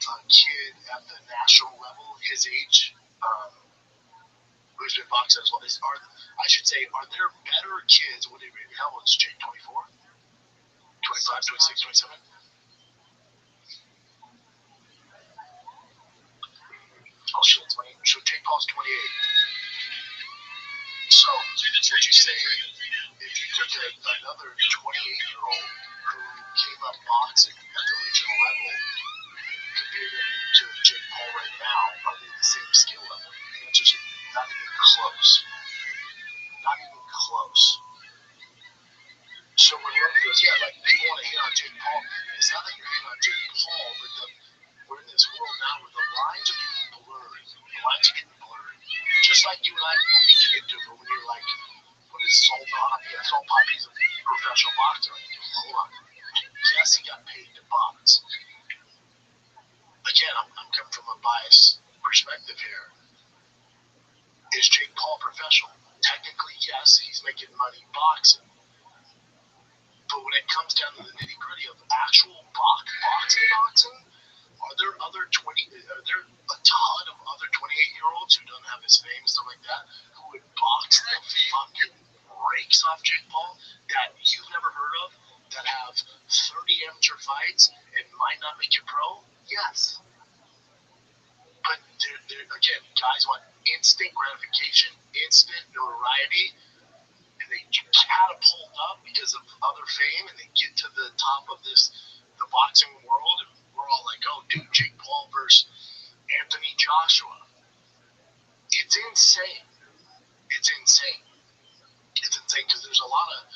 a kid at the national level, his age, who's been boxing as well? Are there better kids? How old is Jake? 24? 25, 26, 27? Oh shit, it's funny. So Jake Paul's 28. So would you say if you took another 28-year-old who came up boxing at the regional level, compared to Jake Paul right now, are they the same skill level? The answer is not even close. Not even close. So when Rabbi goes, yeah, like people want to hate on Jake Paul, it's not that you're hating on Jake Paul, but we're in this world now where the lines are getting blurred. Just like you and I don't need to get into it, but when you're like, what is Saul Poppy? Yeah, Saul Poppy's a professional boxer. Hold on. Yes, he got paid to box. Again, I'm coming from a biased perspective here. Is Jake Paul professional? Technically, yes, he's making money boxing. But when it comes down to the nitty gritty of actual boxing, are there a ton of other 28-year-olds who don't have his fame and stuff like that who would box the fucking brakes off Jake Paul that you've never heard of, that have 30 amateur fights and might not make it pro? Yes. But again, guys want instant gratification, instant notoriety, and they catapult up because of other fame, and they get to the top of the boxing world, and we're all like, oh, dude, Jake Paul versus Anthony Joshua. It's insane. It's insane because there's a lot of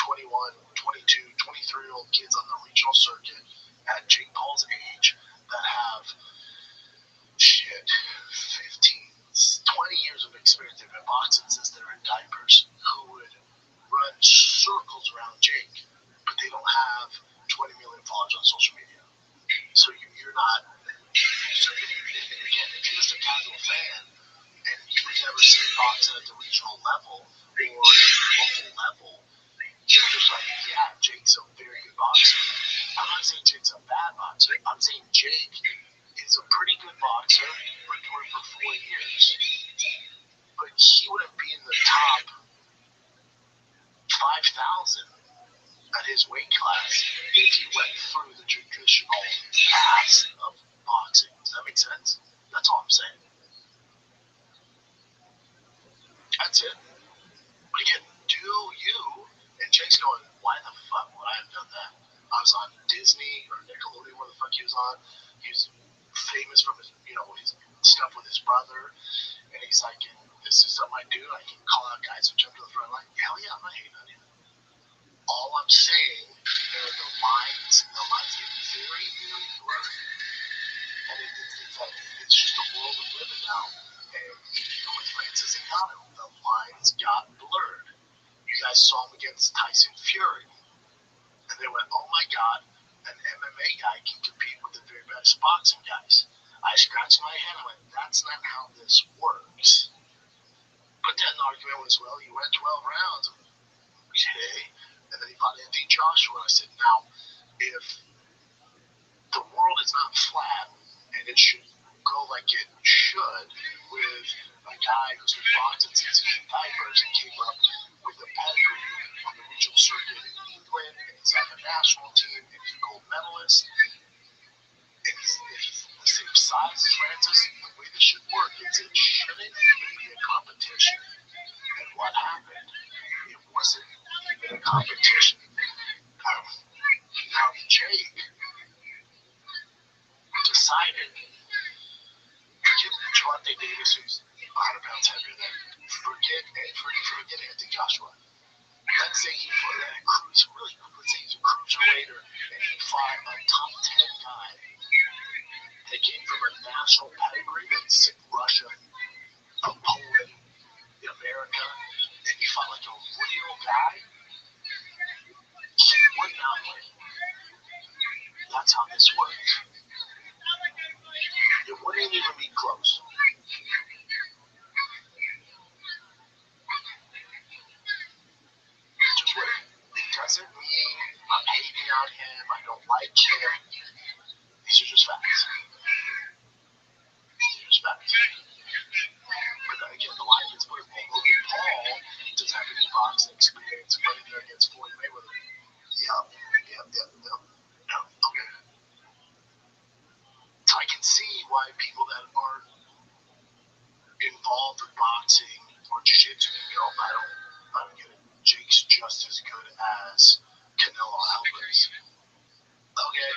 21, 22, 23-year-old kids on the regional circuit at Jake Paul's age that have 15, 20 years of experience. They've been boxing since they were in diapers, who would run circles around Jake, but they don't have 20 million followers on social media. So you're not. So again, if you're just a casual fan and you've never seen boxing at the regional level or a local level, you're just like, yeah, Jake's a very good boxer. I'm not saying Jake's a bad boxer. I'm saying Jake is a pretty good boxer, but doing it for 4 years. But he wouldn't be in the top 5,000 at his weight class if he went through the traditional path of boxing. Does that make sense? That's all I'm saying. That's it. But again, do you? And Jake's going, why the fuck would I have done that? I was on Disney or Nickelodeon, where the fuck he was on. He was famous from his stuff with his brother. And he's like, this is something I do. I can call out guys who jump to the front line. Hell yeah, I'm not hating on you. All I'm saying are the lines get very, very blurry. And it's just the world we live in now. And even with Francis Ngannou, the lines got blurred. You guys saw him against Tyson Fury. And they went, oh my God, an MMA guy can compete with the very best boxing guys. I scratched my head and went, that's not how this works. But then the argument was, well, he went 12 rounds. Okay. And then he fought Anthony Joshua. I said, now, if the world is not flat and it should go like it should, with a guy who's been boxing since he was diapers and came up with a pedigree on the regional circuit in England, and he's on the national team, and he's a gold medalist, and he's the same size as Francis. The way this should work is it shouldn't even be a competition. And what happened? It wasn't even a competition. Now Jake decided, forget Javante Davis, who's 100 pounds heavier than, forget Anthony Joshua. Let's say he fought a cruiser, really, let's say he's a cruiserweighter, and he fought a top 10 guy that came from a national pedigree that's Russia, Poland, America, and he fought like a real guy, he would not win. That's how this works. It wouldn't even be close. Just wait. It doesn't mean I'm hating on him, I don't like him. These are just facts. These are just facts. But then again, the line gets put in Logan Paul doesn't have any boxing experience fighting there against Floyd Mayweather. Yep. Okay. So I can see why people that aren't involved in boxing or jiu-jitsu, I don't get it. Jake's just as good as Canelo Alvarez. Okay.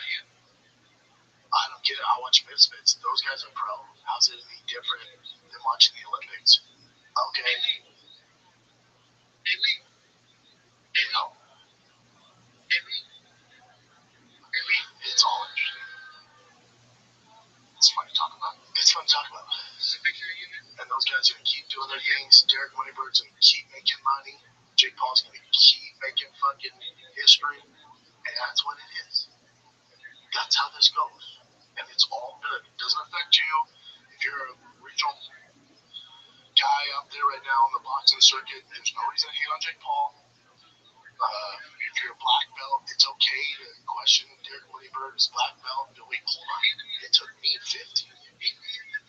I don't get it. I watch Misfits. Those guys are pro. How's it any different than watching the Olympics? Okay. You know, it's all interesting. It's fun to talk about. And those guys are going to keep doing their things. Derek Moneybird's going to keep making money. Jake Paul's going to keep making fucking history. And that's what it is. That's how this goes. And it's all good. It doesn't affect you. If you're a regional guy out there right now on the boxing circuit, there's no reason to hate on Jake Paul. If you're a black belt, it's okay to question Derek Moneybird's black belt. No, wait, hold on. It took me 50.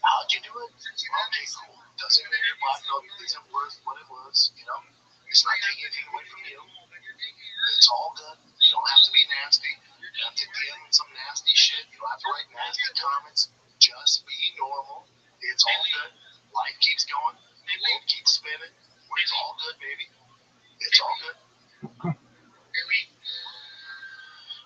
How'd you do it? Okay, cool. Doesn't mean your black belt isn't worth what it was, you know? It's not taking anything away from you. It's all good. You don't have to be nasty. You don't have to DM with some nasty shit. You don't have to write nasty comments. Just be normal. It's all good. Life keeps going. The world keeps spinning. It's all good, baby. It's all good.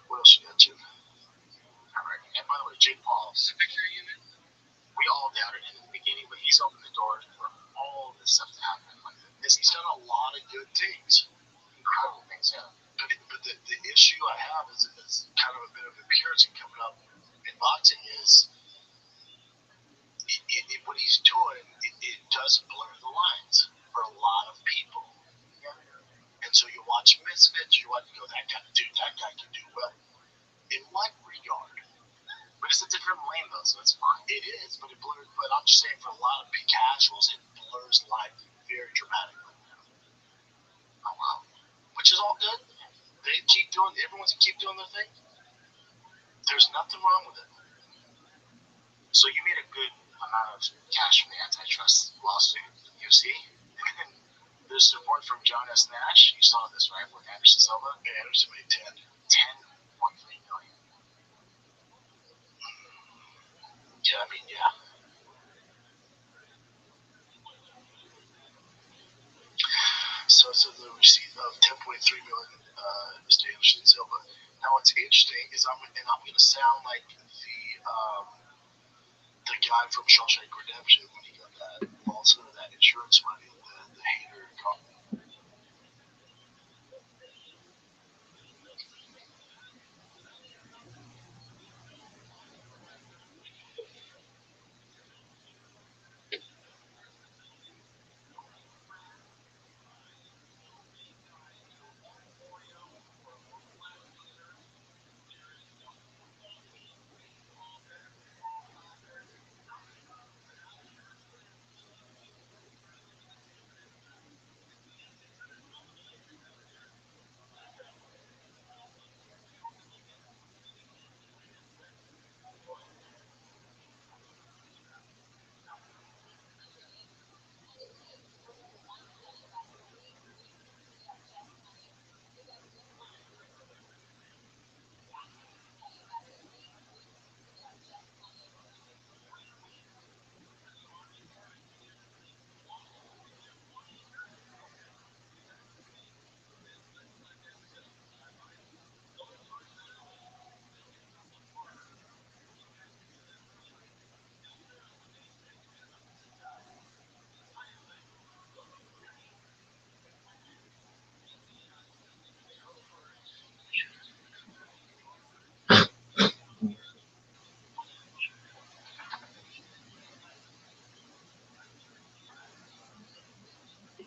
What else you got, Jim? All right. And by the way, Jake Paul, we all doubted him in the beginning, but he's opened the door for all this stuff to happen. Like this, he's done a lot of good things. Incredible things, yeah. But the issue I have is kind of a bit of a Puritan coming up in boxing is what he's doing, it does blur the lines for a lot of people. And so you watch Misfits, you watch, that guy can do well. In what regard? But it's a different lane though, so it's fine. It is, but it blurs. But I'm just saying, for a lot of casuals, it blurs life very dramatically. Oh wow, which is all good. They keep doing. Everyone's keep doing their thing. There's nothing wrong with it. So you made a good amount of cash from the antitrust lawsuit, UFC. There's support from John S. Nash. You saw this, right, with Anderson Silva. Yeah, Anderson made 10.3 million. Yeah, I mean, yeah. So the receipt of 10.3 million, Mr. Anderson Silva. Now what's interesting is I'm going to sound like the guy from Shawshank Redemption when he got that falsehood of that insurance money, the hater company.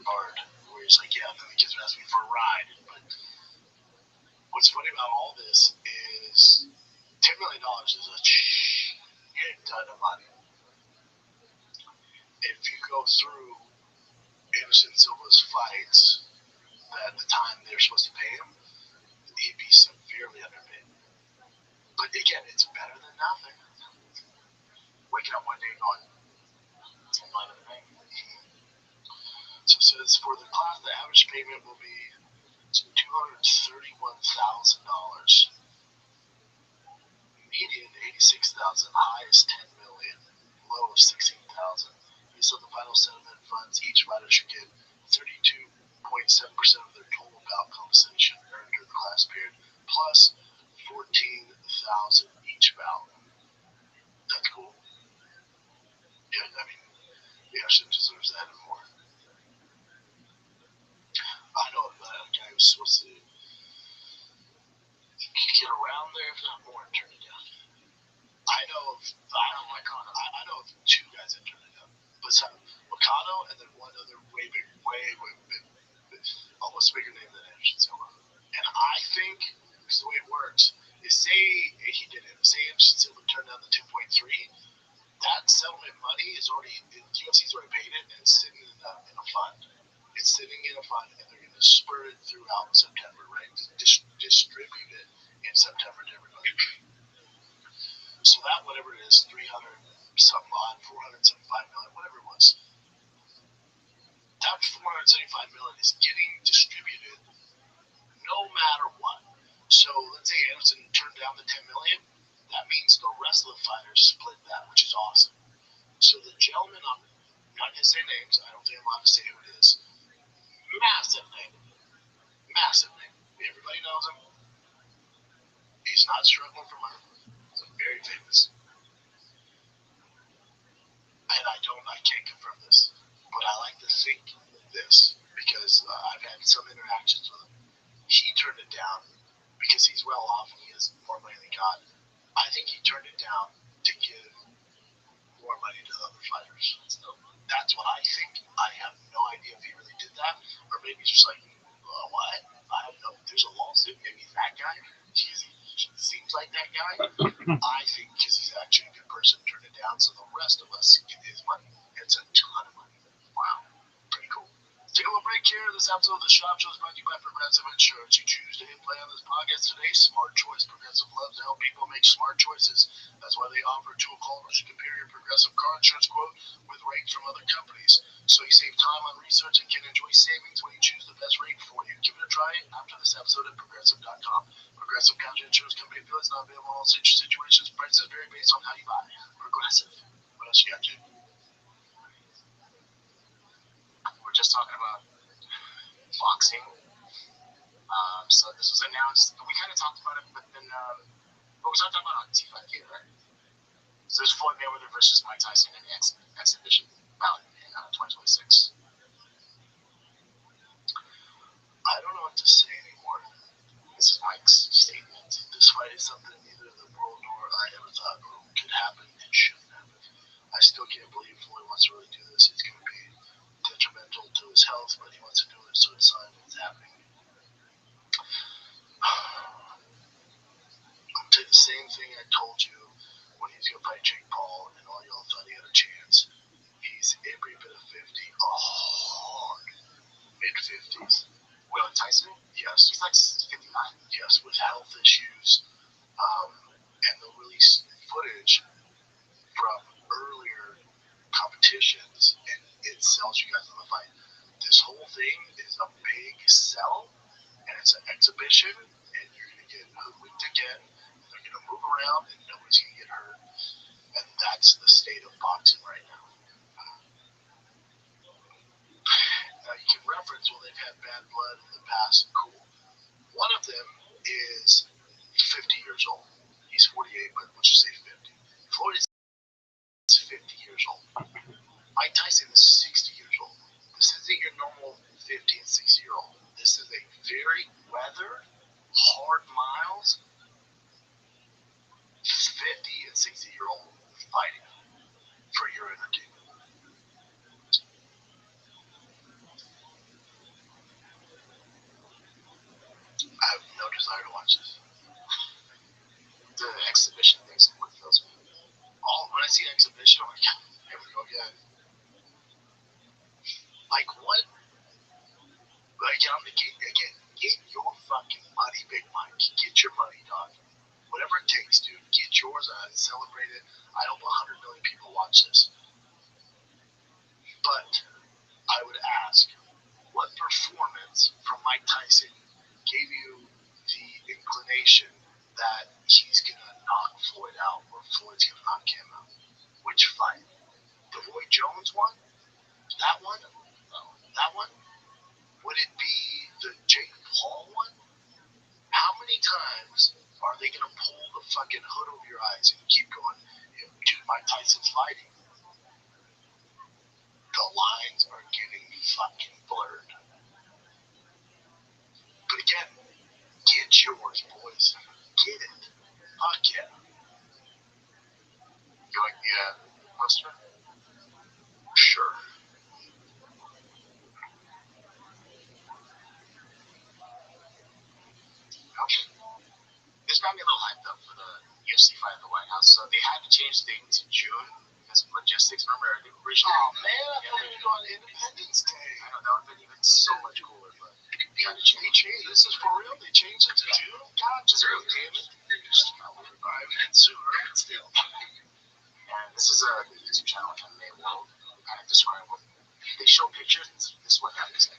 hard. Where he's like, yeah, then the kids would ask me for a ride. But what's funny about all this is $10 million is a shit ton of money. If you go through Anderson Silva's fights at the time they're supposed to pay him, he'd be severely underpaid. But again, it's better than nothing. Waking up one day going, $10 million in the bank. So it says for the class, the average payment will be $231,000. Median $86,000, high is $10 million, low of $16,000. He said the final settlement funds each fighter should get 32.7% of their total bout compensation earned during the class period, plus $14,000 each bout. That's cool. Yeah, I mean, the Ashton deserves that and more. I know a guy who's supposed to get around there, if not more, and turn it down. I know of two guys that turned it down. Besides Mikado and then one other way big, almost bigger name than Anderson Silva. And I think, because the way it works, is say he did it. Say Anderson Silva turned down the 2.3. That settlement money is already, the UFC's already paid it, and it's sitting in a fund. It's sitting in a fund, and they're going to spur it throughout September, right? Distribute it in September to everybody. So that, whatever it is, 300 something odd, 475 million, whatever it was, that 475 million is getting distributed no matter what. So let's say Anderson turned down the 10 million, that means the rest of the fighters split that, which is awesome. So the gentleman, I'm not going to say names, I don't think I'm allowed to say who it is, massive name, everybody knows him, he's not struggling for money, he's very famous. And I can't confirm this, but I like to think this because I've had some interactions with him. He turned it down because he's well off and he has more money than God. I think he turned it down to give more money to the other fighters. So that's what I think. I have no idea if he really did that, or maybe just like, what? I don't know. There's a lawsuit. Maybe he's that guy. He seems like that guy. I think because he's actually a good person, turned it down, so the rest of us get his money. It's a ton of money. Wow, pretty cool. Let's take a little break here. This episode of the Shop Show is brought to you by Progressive Insurance. You choose to hit play on this podcast today. Smart choice. Progressive loves to help people make smart choices. That's why they offer dual callers to compare your Progressive car insurance quote with rates from other companies. So you save time on research and can enjoy savings when you choose the best rate for you. Give it a try after this episode at Progressive.com. Progressive County Insurance Company affiliates not available in all situations. Prices vary based on how you buy. Progressive. What else you got, Jay? We're just talking about boxing. So this was announced. We kind of talked about it, but then we talked about it on T5K, right? So there's Floyd Mayweather versus Mike Tyson in exhibition bout in 2026. I don't know what to say anymore. This is Mike's statement. This fight is something neither the world nor I ever thought could happen and shouldn't happen. I still can't believe Floyd wants to really do this. It's going to be detrimental to his health, but he wants to do it, so it's not what's happening. I'll tell you the same thing I told you when he was going to fight Jake Paul, and all y'all thought he had a chance. He's every bit of 50, a hard mid-50s. Will Tyson? Yes. He's like 59. Yes, with health issues, and they'll release footage from earlier competitions, and it sells you guys on the fight. This whole thing is a big sell, and it's an exhibition, and you're going to get hoodwinked again, and they're going to move around, and nobody's going to get hurt, and that's the state of boxing right now. Now, you can reference, well, they've had bad blood in the past, cool. One of them is 50 years old. He's 48, but let's just say 50. Floyd is 50 years old. Mike Tyson is 60 years old. This isn't your normal 50 and 60 year old. This is a very weathered, hard miles, 50 and 60 year old fighting for your entertainment. Like what? Like get your fucking money, Big Mike. Get your money, dog. Whatever it takes, dude. Get yours out and celebrate it. I hope 100 million people watch this. But I would ask, what performance from Mike Tyson gave you the inclination that he's gonna knock Floyd out or Floyd's gonna knock him out? Which fight? The Roy Jones one? That one? That one? Would it be the Jake Paul one? How many times are they gonna pull the fucking hood over your eyes and keep going, dude, Mike Tyson's fighting? The lines are getting fucking blurred. But again, get yours, boys. Get it. Fuck yeah. You like the poster? Sure. Okay. This got me a little hyped up for the UFC fight at the White House. So they had to change the date to June because of logistics. Remember, originally. Oh man, I thought we were going to Independence Day. I know, that would have been even so much cooler, but they had to change. This is for real? They changed it to June? God, just real damn it. Alright, we did sooner, but still. And this is a YouTube channel, MMA World. Kind of describe what they show pictures. And this is what happens.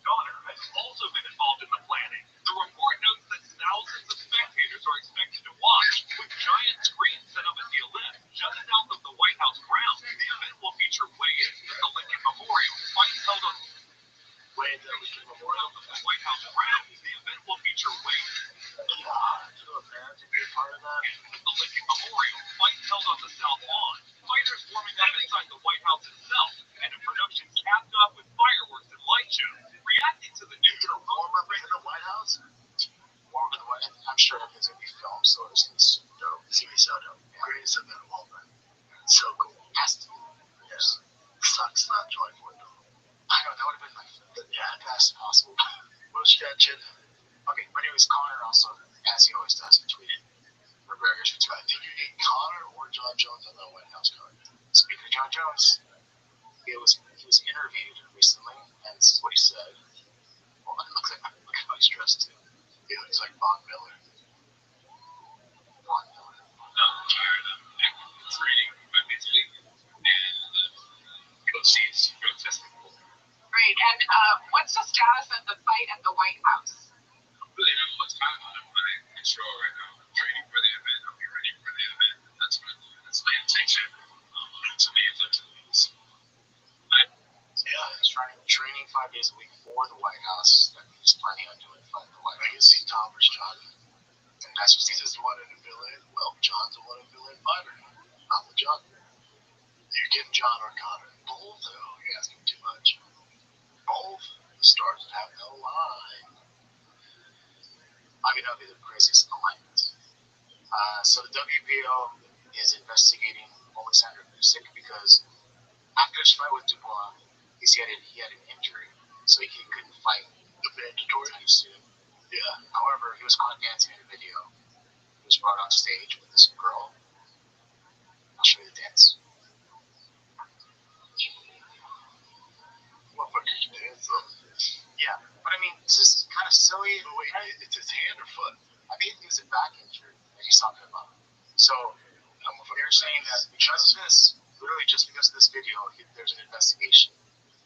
Daughter has also been involved in the planning. The report notes that thousands of spectators are expected to watch, with giant screens set up at the Olymp, just south of the White House grounds. The event will feature weigh-ins at the Lincoln Memorial, fights held on the White House grounds. The event will feature weigh-ins. To be a part of that. The Lincoln Memorial, fights held on the South Lawn. Fighters warming up inside the White House itself, and a production capped off with fireworks and light shows. Reacting to the news, Warm up in the White House? Warm in the White House. I'm sure everything's going to be filmed, so it's going to be super dope. It's going to be so dope. Greatest event of all time. So cool. Has to be. Yes. Sucks not joining for it though. I know, that would have been like the best possible. What else you got, Chin? Okay, but anyways, Connor also, as he always does, he tweeted. McGregor's retweet. I think you're getting Connor or John Jones on that White House card. Speaking of John Jones, he was interviewed recently, and this is what he said. Well, look at how he's dressed too. He looks like Von Miller. Von Miller. Tired of trading mentally and proceeds protesting. Great. And what's the status of the fight at the White House? Really don't know what's time on it, but I'm sure right now I'm training for the event. I'll be ready for the event. That's my intention. To me, it's up to these. Yeah, he's training 5 days a week for the White House. That he's planning on doing fight at the White I House. can see Thomas John. And that's just He's just wanted to fill in. Well, John's a wanted to fill in fighter. I'm the John. You're getting John or Connor. Both, though, you're asking too much. Both. The stars have no line. I mean, that would be the craziest alignment. So the WBO is investigating Alexander Usyk because after his fight with Dubois, he had an injury, so he couldn't fight The mandatory. anytime soon. Yeah. However, he was caught dancing in a video. He was brought on stage with this girl. I'll show you the dance. Motherfucker can dance, though. Yeah, but I mean, this is kind of silly. But wait, it's his hand or foot? I think it was a back injury that he's talking about. So they're saying that because of this, literally just because of this video, there's an investigation.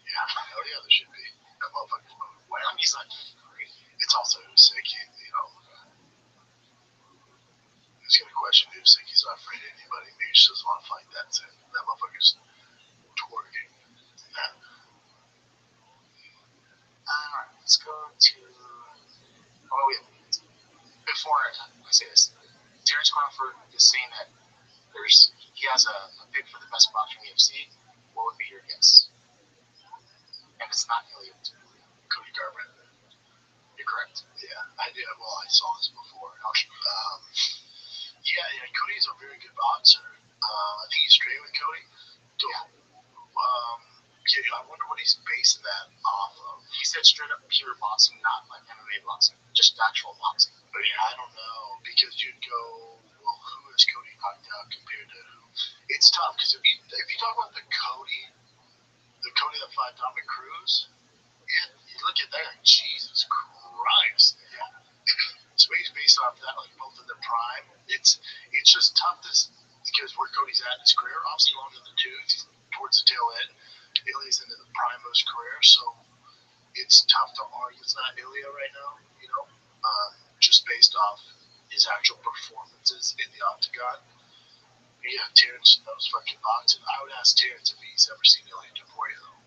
Yeah, hell yeah, there should be. That motherfucker's moving well. I mean, he's not. It's also Usyk, you know. Who's going to question Usyk? He's not afraid of anybody. Maybe he just doesn't want to fight. That's it. That motherfucker's twerking. Yeah. Alright, let's go to. Oh, wait. Before I say this, Terrence Crawford is saying that he has a pick for the best boxer in the UFC. What would be your guess? And it's not Elliott. Cody Garbrandt. You're correct. Yeah, I did. Well, I saw this before. Yeah, Cody's a very good boxer. I think he's straight with Cody. Yeah. Yeah, I wonder what he's basing that off of. He said straight up pure boxing, not like MMA boxing, just actual boxing. But yeah, I don't know, because you'd go, well, who has Cody knocked out compared to who? It's tough, because if you talk about the Cody, the his career, so it's tough to argue it's not Ilya right now, just based off his actual performances in the octagon. Yeah, Terrence knows fucking boxing. I would ask Terrence if he's ever seen Ilya Taporia, though.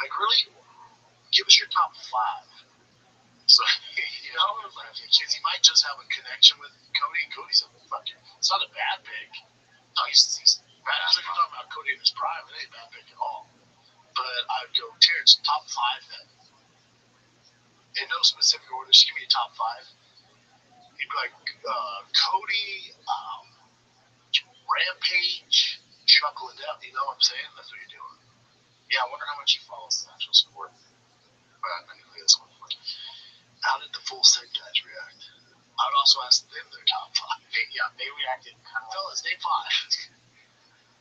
Like, really? Give us your top 5. So, because he might just have a connection with Cody. Cody's a fucking, it's not a bad pick. No, he's bad. I was like, we're talking about Cody in his prime. It ain't a bad pick at all. But I would go Terrence, top 5 then. In no specific order, just give me a top 5. You'd be like Cody, Rampage, Chuck Liddell. You know what I'm saying? That's what you're doing. Yeah, I wonder how much he follows the actual sport. But I think that's one point. How did the Full Set guys react? I would also ask them their top 5. They reacted kind of. Fellas, name 5.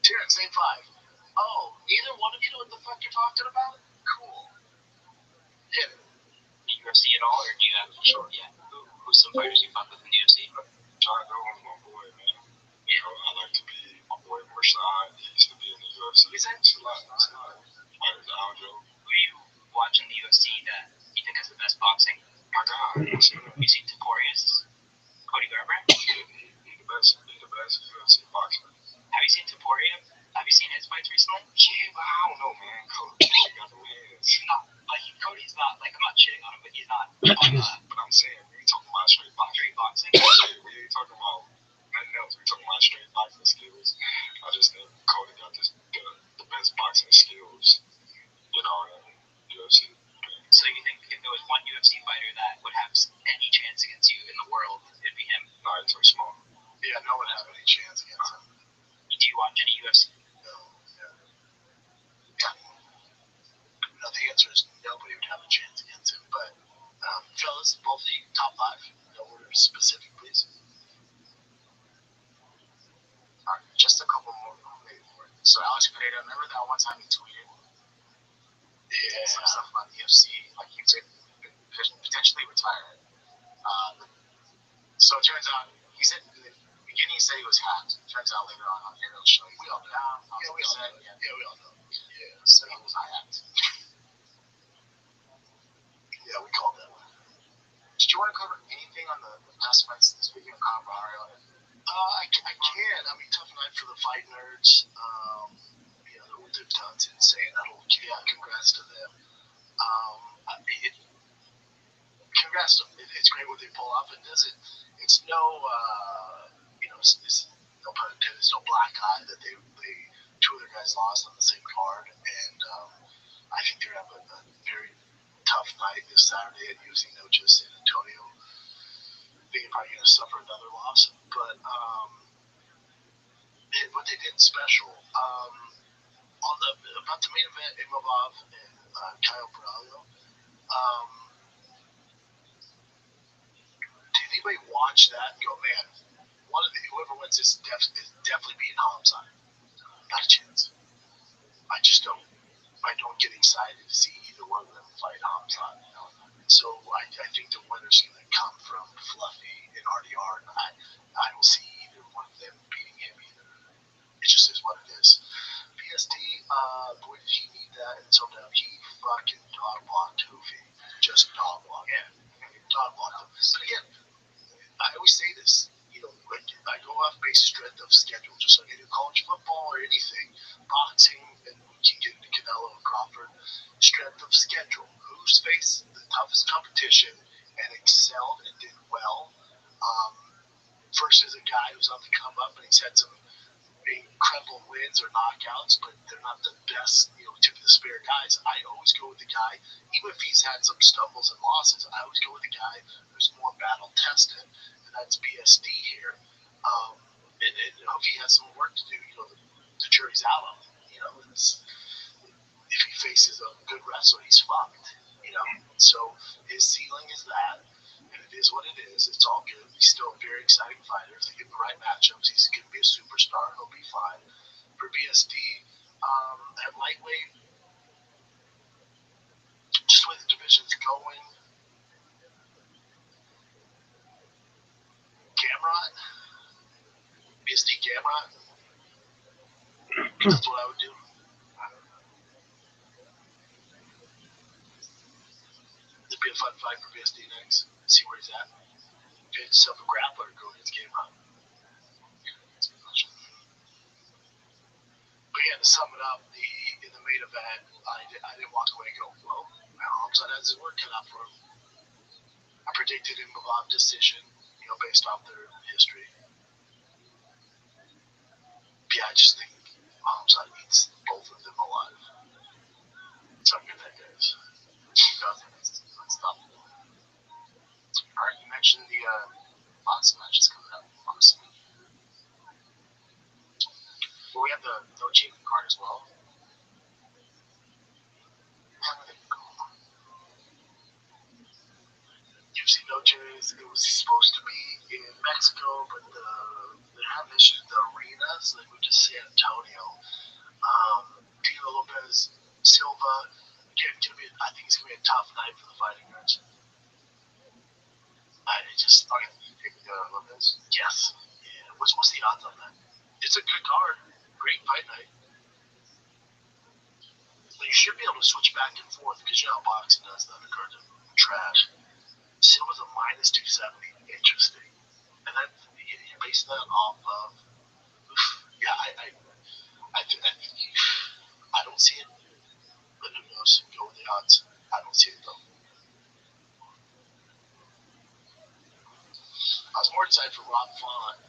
Terrence, name 5. Oh, neither one of you know what the fuck you're talking about? Cool. Yeah. The UFC at all, or do you have? Sure. Yeah. Who's some fighters you fuck with in the UFC? John Dolan's my boy, man. I like to be my boy Rashad. He used to be in the UFC. Who's that? Aljo. Who are you watching the UFC that you think has the best boxing? My God. You seen Taporius? Cody Garbrandt? He's the best UFC boxer. Have you seen Taporia? Have you seen his fights recently? Yeah, but I don't know, man. Cody got the wins. Cody's not, like, I'm not shitting on him, but he's not. But I'm saying, we talking about straight boxing. We ain't talking about nothing else. We talking about straight boxing skills. I just think Cody got the best boxing skills, in UFC. So you think if there was one UFC fighter that would have any chance against you in the world, it'd be him? No, he's too small. Yeah, no one have any chance against him. Do you watch any UFC? No. Yeah. No, the answer is nobody would have a chance against him. But, fellas, both of you, top 5. No order specific, please. All right, just a couple more. Maybe more. So Alex Pereira, remember that one time he tweeted some stuff about the UFC, like he was potentially retired. So it turns out, he said in the beginning he said he was hacked. It turns out later on here it'll show you. We all know. Yeah, we all know. Yeah, we all know. Yeah, so he was not hacked. Yeah, we called that one. Did you want to cover anything on the past fights this weekend, Conor Barrio? I can. I mean, tough night for the fight nerds. What they've done's insane. Congrats to them. Congrats to them. It's great what they pull off. And it's no, it's no pun intended. It's no black eye that they 2 other guys lost on the same card. And I think they're going to have a very tough night this Saturday at UFC Noche San Antonio. They're probably going to suffer another loss. But what they did special, about the main event, Imavov and Kyle Braulio, did anybody watch that and go, man, whoever wins this is definitely beating Hamzat? Not a chance. I don't get excited to see either one of them fight Hamzat. So I think the winner's going to come from Fluffy and RDR, and I don't see either one of them beating him either. It just is what it is. PSD, boy, did he need that, and so now he fucking dog blocked Hoofy. Just dog blocked him. Dog blocked him. But again, I always say this, I go off base strength of schedule, just like I do college football or anything. Boxing, and we can get into Canelo and Crawford. Strength of schedule. Who's faced the toughest competition and excelled and did well, versus a guy who's on the come up and he's had some incredible wins or knockouts, but they're not the best, tip of the spear guys. I always go with the guy, even if he's had some stumbles and losses, I always go with the guy who's more battle tested, and that's BSD here. And Hookie has some work to do. The jury's out on him. If he faces a good wrestler, he's fucked. So his ceiling is that. And it is what it is. It's all good. He's still a very exciting fighter. If they give him the right matchups, he's going to be a superstar. He'll be fine. For BSD, at lightweight, just the way the division's going, Gamrot, BSD Gamrot, that's what I would do. a fun fight for BSD next. See where he's at. Get yourself a grappler to go against Game On. But yeah, to sum it up, in the main event, I didn't walk away and go, well, Hamzat has his work cut out for him. I predicted him a lot of decision, based off their history. But yeah, I just think Hamzat eats both of them alive. That's how good that is. It's unstoppable. Alright, you mentioned the boxing matches coming up. Awesome. Well, we have the No Champion card as well. UFC No Jays, it was supposed to be in Mexico, but they have issues with the arenas, like we just San Antonio. Dino Lopez Silva, I think it's going to be a tough night for the fighting nerds. You pick Lopez? Yes. Yeah. What's the odds on that? It's a good card. Great fight night. You should be able to switch back and forth because you know how boxing does. The undercards are trash. Silva's a minus 270. Interesting. And then you base that off of. I don't see it. But who knows? Go with the odds. I don't see it though. I was more excited for Rob Font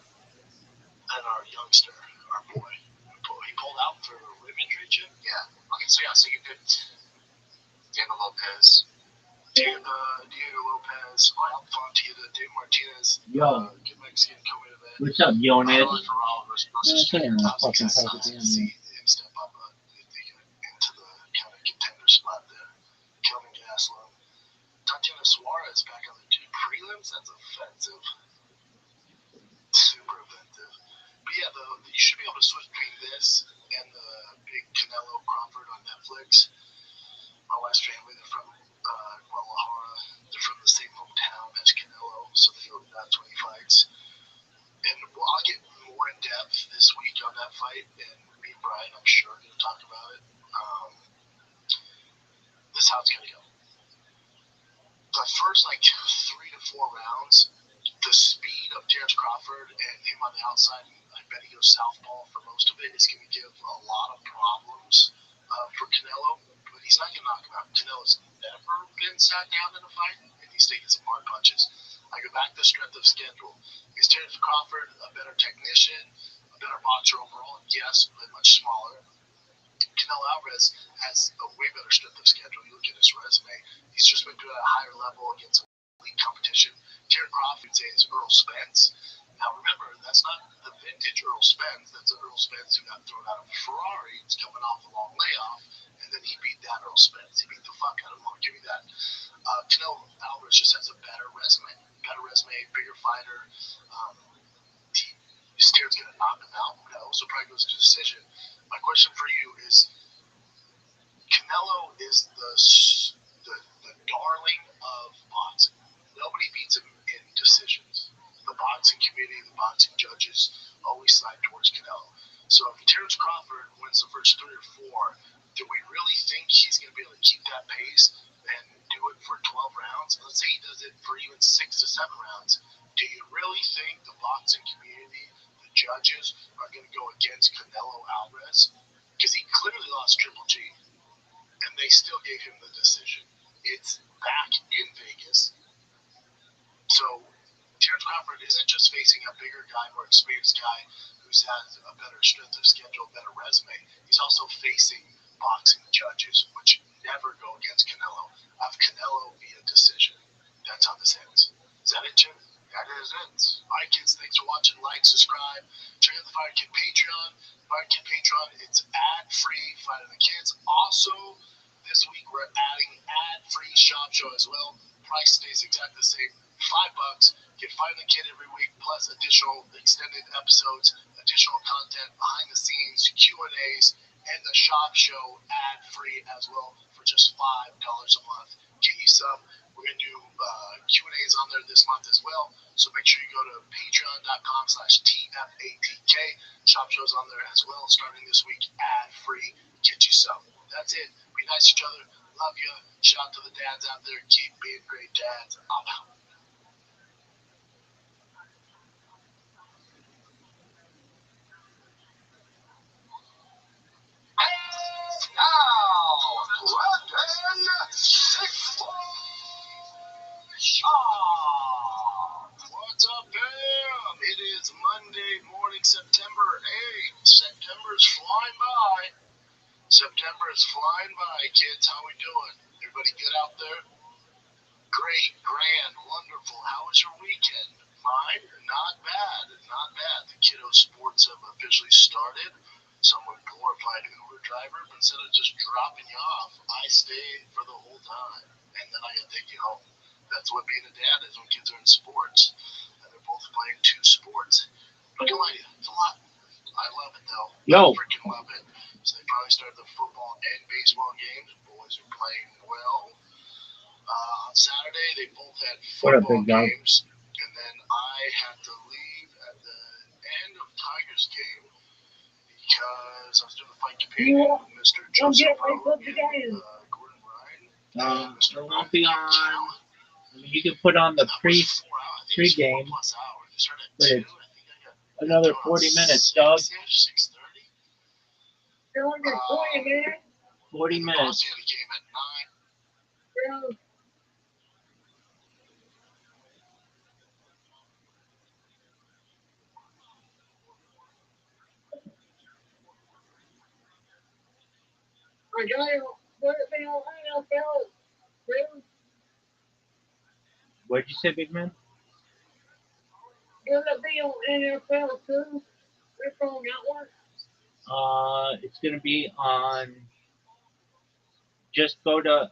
than our youngster, our boy. He pulled out for rib injury, Jim? Yeah. Okay, so you picked Diego Lopez, Rob Font, Dave Martinez, good Mexican co-main event. What's up, Yonet? Fucking see him step up into the kind of contender spot there. Kelvin Gastelum. Tatiana Suarez back on the two prelims? That's offensive. Super offensive. But yeah, you should be able to switch between this and the big Canelo Crawford on Netflix. My wife's family, they're from Guadalajara. They're from the same hometown as Canelo, so they go to that 20 fights. And I'll get more in depth this week on that fight, and me and Brian, I'm sure, are going to talk about it. This is how it's going to go. The first 3 to 4 rounds, the speed of Terrence Crawford and him on the outside, I bet he goes southpaw for most of it, is going to give a lot of problems for Canelo, but he's not going to knock him out. Canelo's never been sat down in a fight, and he's taking some hard punches. I go back to the strength of schedule. Is Terrence Crawford a better technician, a better boxer overall? Yes, but much smaller. Canelo Alvarez has a way better strength of schedule. You look at his resume, he's just been doing at a higher level against elite competition. Terrence Crawford would say is Earl Spence. Now remember, that's not the vintage Earl Spence. That's Earl Spence who got thrown out of a Ferrari. He's coming off a long layoff, and then he beat that Earl Spence. He beat the fuck out of him. I'll give you that. Canelo Alvarez just has a better resume, bigger fighter. Terrence going to knock him out? No, so probably goes to decision. My question for you is, Canelo is the darling of boxing. Nobody beats him in decisions. The boxing community, the boxing judges always side towards Canelo. So if Terrence Crawford wins the first 3 or 4, do we really think he's going to be able to keep that pace and do it for 12 rounds? Let's say he does it for even 6 to 7 rounds. Do you really think the boxing community, the judges, are going to go against Canelo Alvarez? Because he clearly lost Triple G, and they still gave him the decision. It's back in Vegas. So Terrence Crawford isn't just facing a bigger guy, more experienced guy who has a better strength of schedule, better resume. He's also facing boxing judges, which never go against Canelo. Have Canelo via decision. That's how this ends. Is that it, Jim? That is it. All right, kids, thanks for watching. Like, subscribe. Check out the Fire Kid Patreon. Fire Kid Patreon, it's ad-free Fight of the Kids. Also, this week we're adding ad-free Shop Show as well. Price stays exactly the same. $5. Get Fight of the Kid every week, plus additional extended episodes, additional content, behind the scenes, Q&As, and the Shop Show ad-free as well for just $5 a month. Get you some. We're going to do Q&As on there this month as well. So make sure you go to patreon.com/TFATK. Shop Show's on there as well, starting this week ad-free. Get you some. That's it. Be nice to each other. Love you. Shout out to the dads out there. Keep being great dads. I'm out. What's up, fam? It is Monday morning, September 8th. September's flying by. September is flying by, kids. How we doing? Everybody good out there? Great, grand, wonderful. How was your weekend? Mine? Not bad, not bad. The kiddo sports have officially started. Someone glorified Uber driver, but instead of just dropping you off, I stayed for the whole time, and then I had to take you home. That's what being a dad is when kids are in sports, and they're both playing two sports. Not gonna lie to you, it's a lot. I love it though. Yo. I freaking love it. So they probably started the football and baseball games. Boys are playing well. On Saturday, they both had What up, football big dog? games, and then I had to leave at the end of Tigers game because I was doing the fight companion with Mr. Joseph Rowe and Gordon Ryan. It won't be on. I mean, you can put on the pre-game, but it's another 40 minutes, dog. 6:30. 40 minutes. Had a game at 9. What'd you say, big man? Will it be on NFL too? It's on network. It's gonna be on. Just go to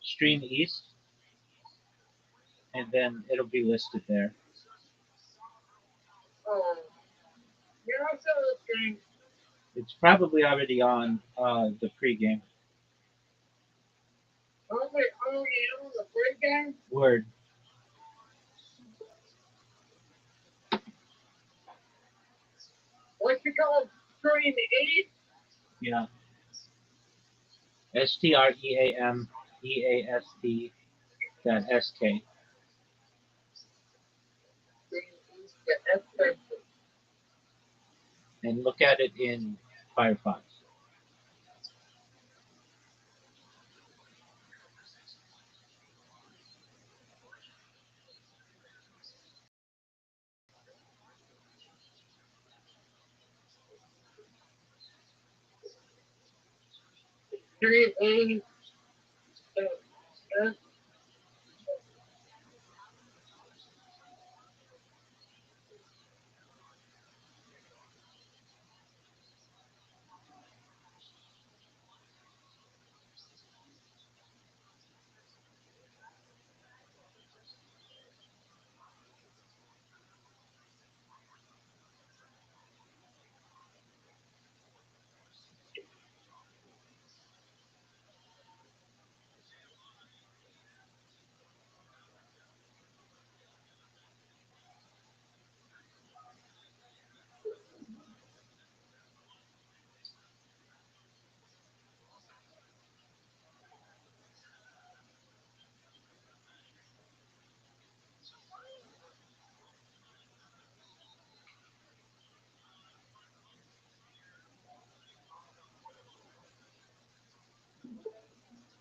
Stream East, and then it'll be listed there. Yeah, I saw this game. It's probably already on the pregame. Only on the pregame. Word. What's it called? Stream East? Yeah. STREAMEAST.SK. And look at it in Firefox. Stream East.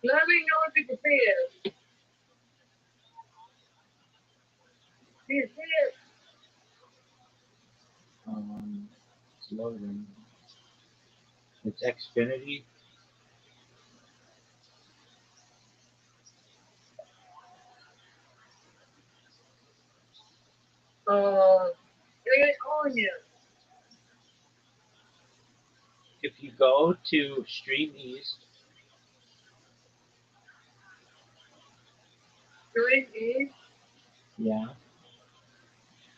Let me know if you can see it. Do you see it? It's loading. It's Xfinity. It ain't on yet. If you go to Stream East, Stream East. yeah,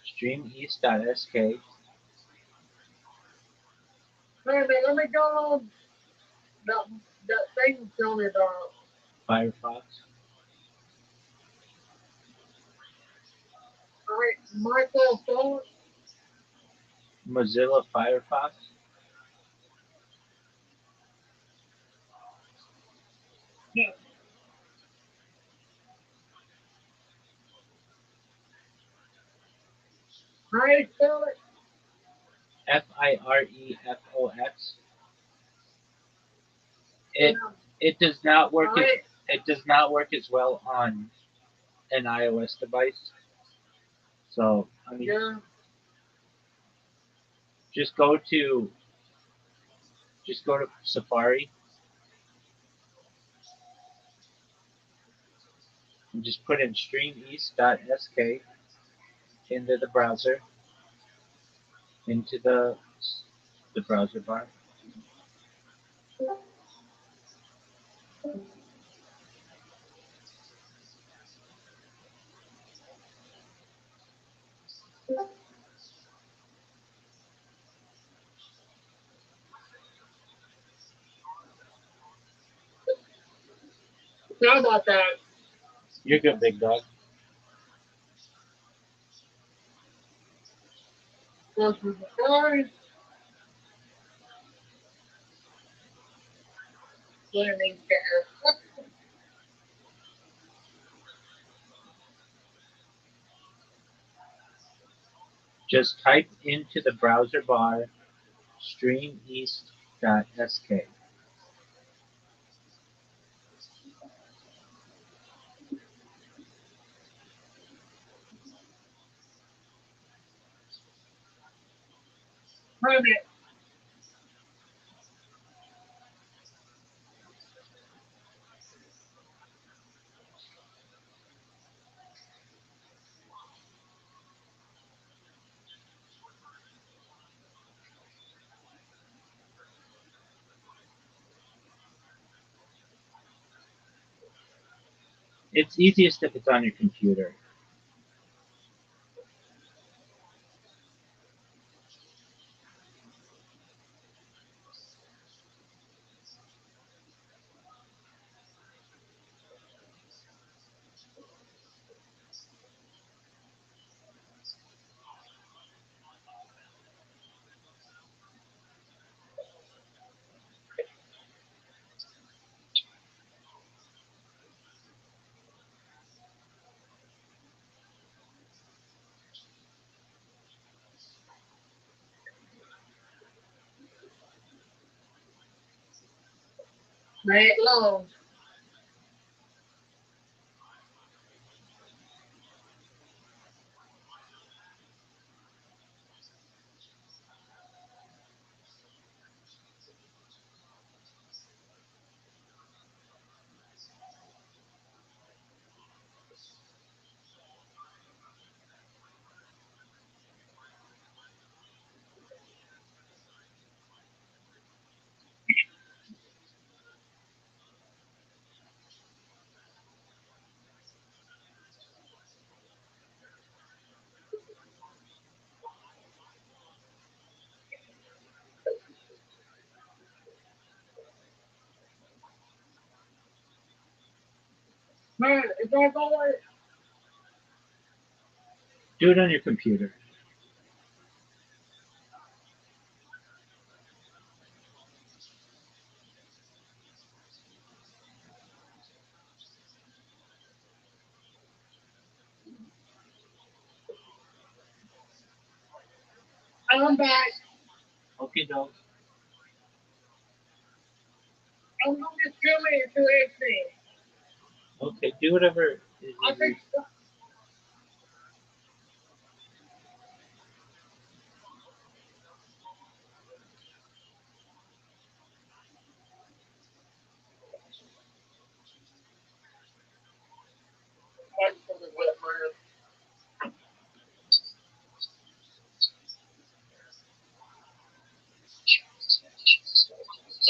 streameast.sk, Wait a minute, let me go on that thing you told me about. Firefox. Alright, Michael Phone. Mozilla Firefox. No. How do you spell it? Firefox. It does not work. It does not work as well on an iOS device. So I mean, Yeah. just go to Safari and just put in streameast.sk into the browser, into the browser bar. Sorry about that. You're good, big dog. Go to Safari. Learning there. Just type into the browser bar streameast.sk. Permit. It's easiest if it's on your computer. Right long. Man, is that going? Do it on your computer. I'm back. Okay, dog. I'm gonna just come in to everything. Okay, do whatever is I think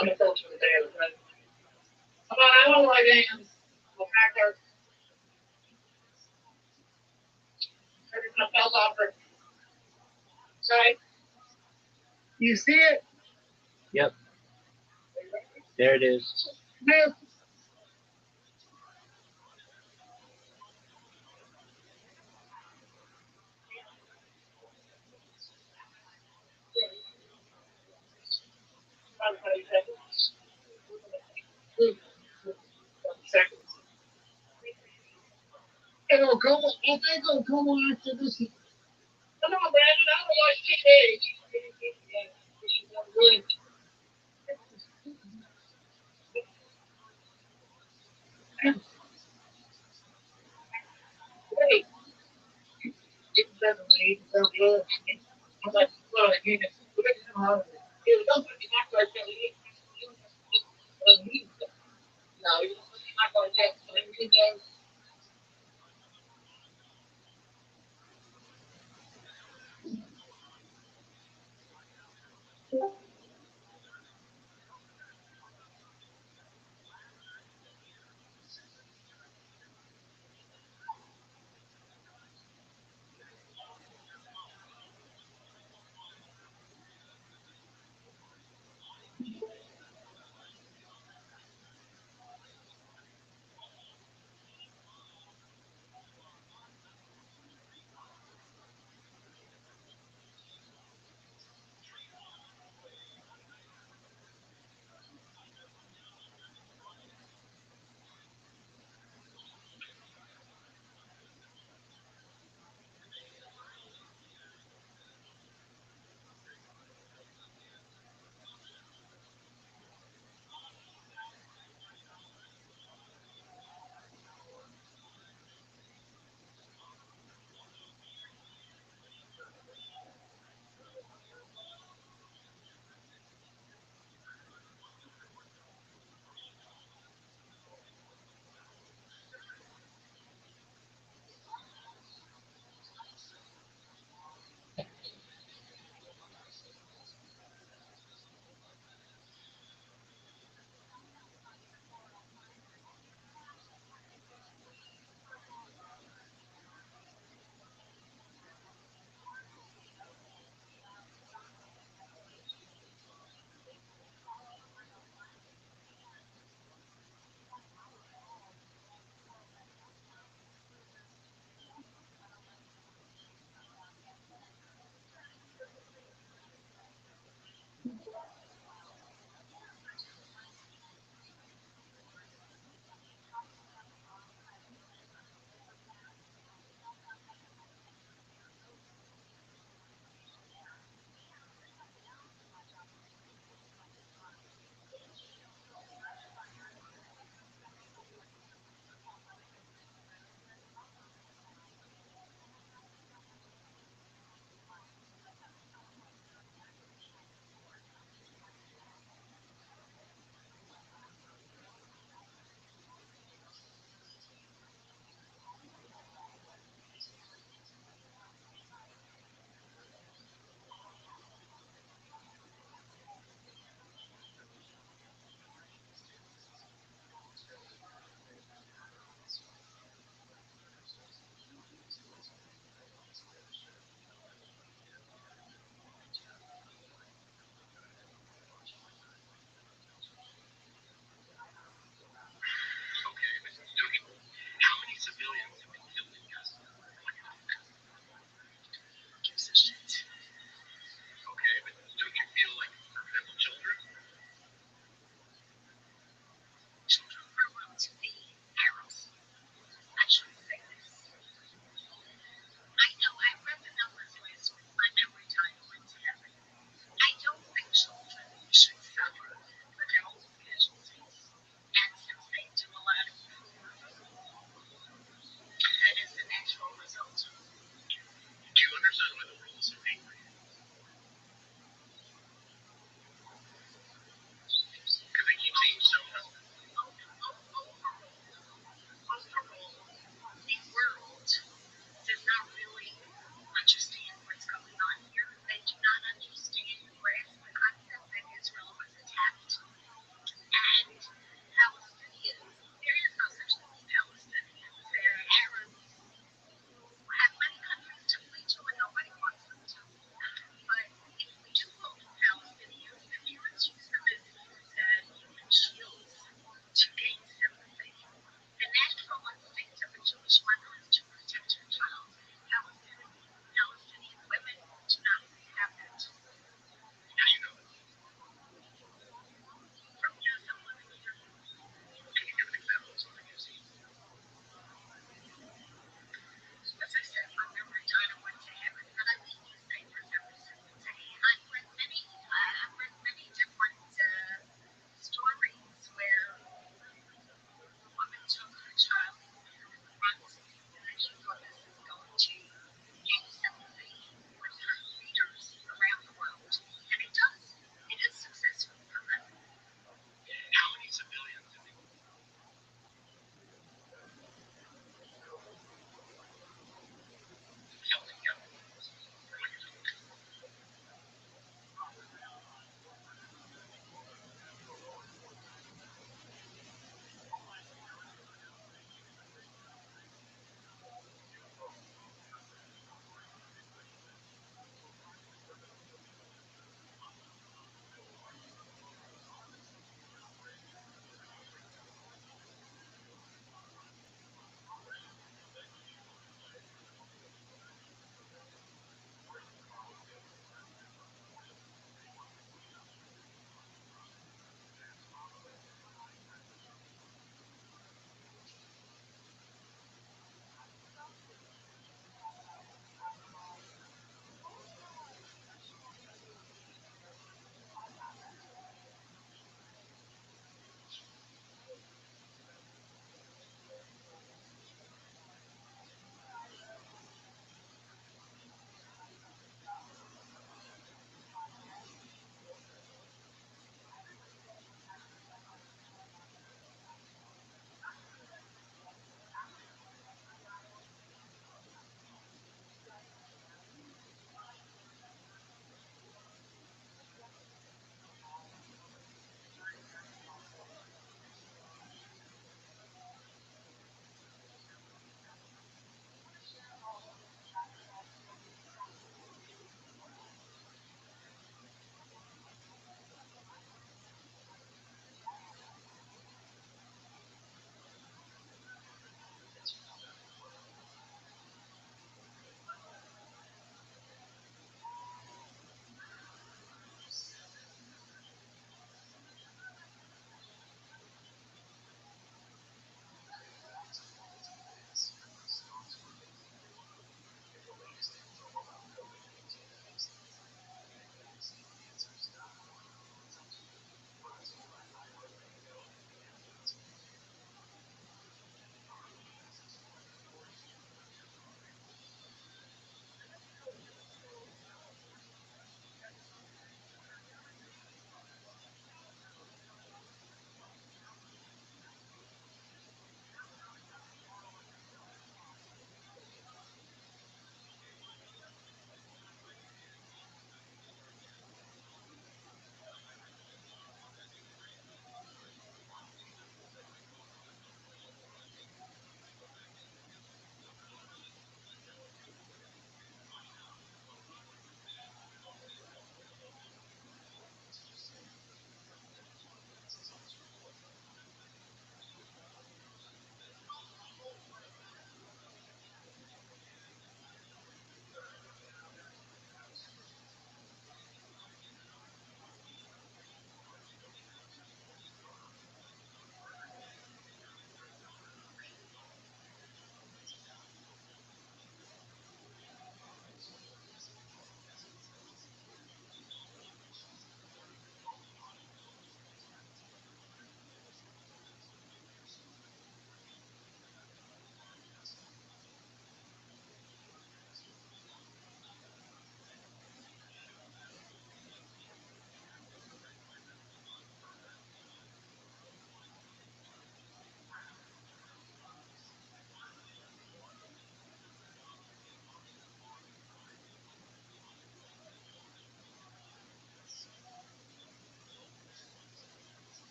I'm gonna go to the day of the Come on, I don't like hands. We'll pack our everything fell off her. Sorry. You see it? Yep. There it is. No. If they gonna come on after this, come on, Brandon. I don't watch TV. Wait, it doesn't need so good. I'm like, well, you know, it don't put your back like that. No, you don't put your back like that. You know,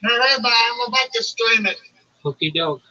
Hey, Rabbi, I'm about to stream it. Okie doke.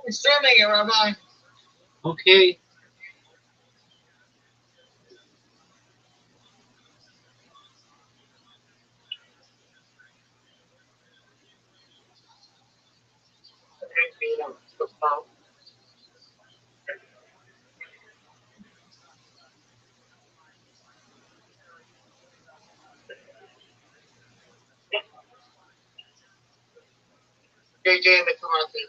I'm streaming it, Rabbi. Okay. JJ McCarthy.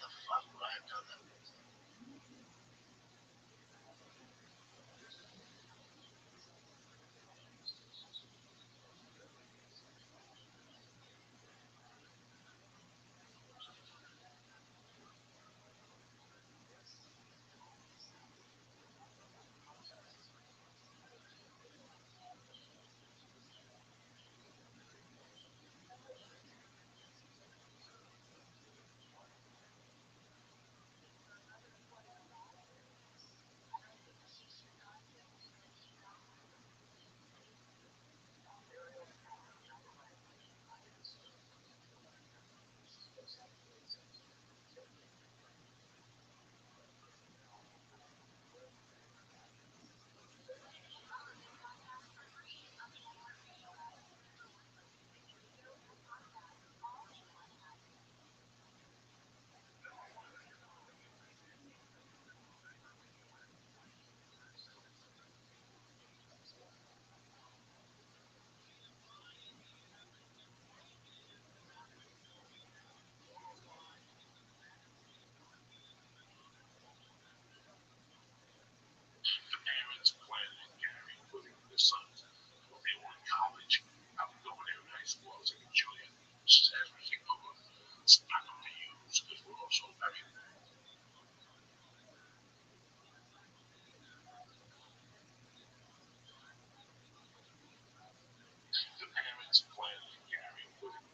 the fuck would I have done that? The parents planning on Gary putting their sons when they were in college. I would go there in high school. I was like a junior. Just everything over. It's not going to use because we're also very. The parents planning on Gary putting.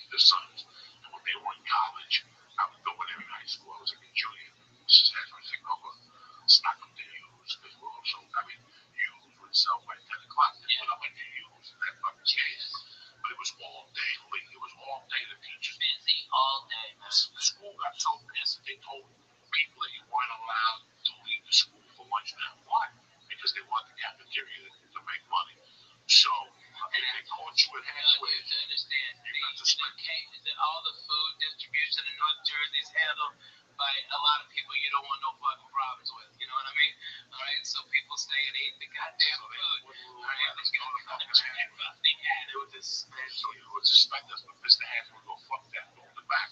Their sons. And when they were in college, I would go in there in high school. I was like a junior. Just everything over. It's not going to use because we're also. I mean, use would sell by 10 o'clock. They put up a new use in that fucking space. But it was all day. It was all day. The teachers Busy all day, man. the school got so pissed that they told people that you weren't allowed to leave the school for lunch now. Why? Because they want the cafeteria to make money. So, and they caught you at halfway. You have to understand, You got to spend. all the food distribution in North Jersey is handled by a lot of people you don't want no fucking problems with. You know what I mean? All right, so people stay and eat the goddamn food. All right, let's get on the fucking track. They would just, so you would suspect us, but Mr. Hands would go, fuck that, go in the back.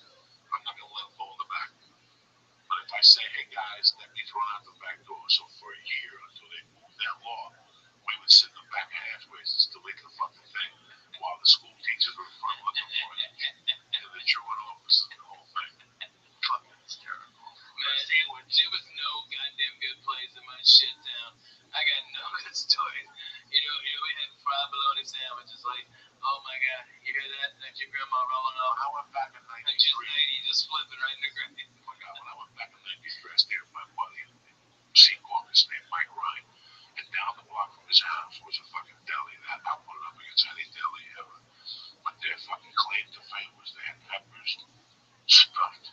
I'm not going to let him go in the back. But if I say, hey guys, that means run out the back door. So for a year until they moved that law, we would sit in the back halfways and still eat the fucking thing while the school teachers were in front looking for it. And the truant officers and the whole thing. Fucking hysterical. Man, there was no goddamn good place in my shit town. I got no good stories. You know, we had fried bologna sandwiches. Like, oh my god, you hear that? That's your grandma rolling off. I went back in 93. Just flipping right in the ground. Oh my god, when I went back in 93, I stayed with my buddy in St. August named Mike Ryan. And down the block from his house was a fucking deli that I put it up against any deli ever. But their fucking claim to fame was they had peppers stuffed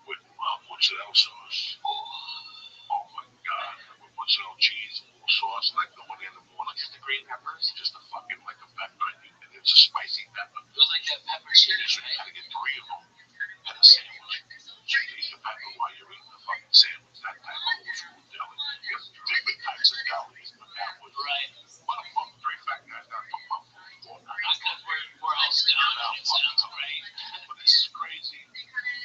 with mozzarella sauce. Oh my god, with mozzarella cheese and little sauce like the one in the morning. Just the green peppers? Just a fucking like a pepper, and it's a spicy pepper. It was like that pepper shit, So you right? gotta get 3 of them and a sandwich. So you eat the pepper while you're eating the fucking sandwich. That type of old school deli. You have different types of delis, but that was Right. one of them. 3 fat guys not talking about food. Because we're all stoned. It sounds great. But this is crazy.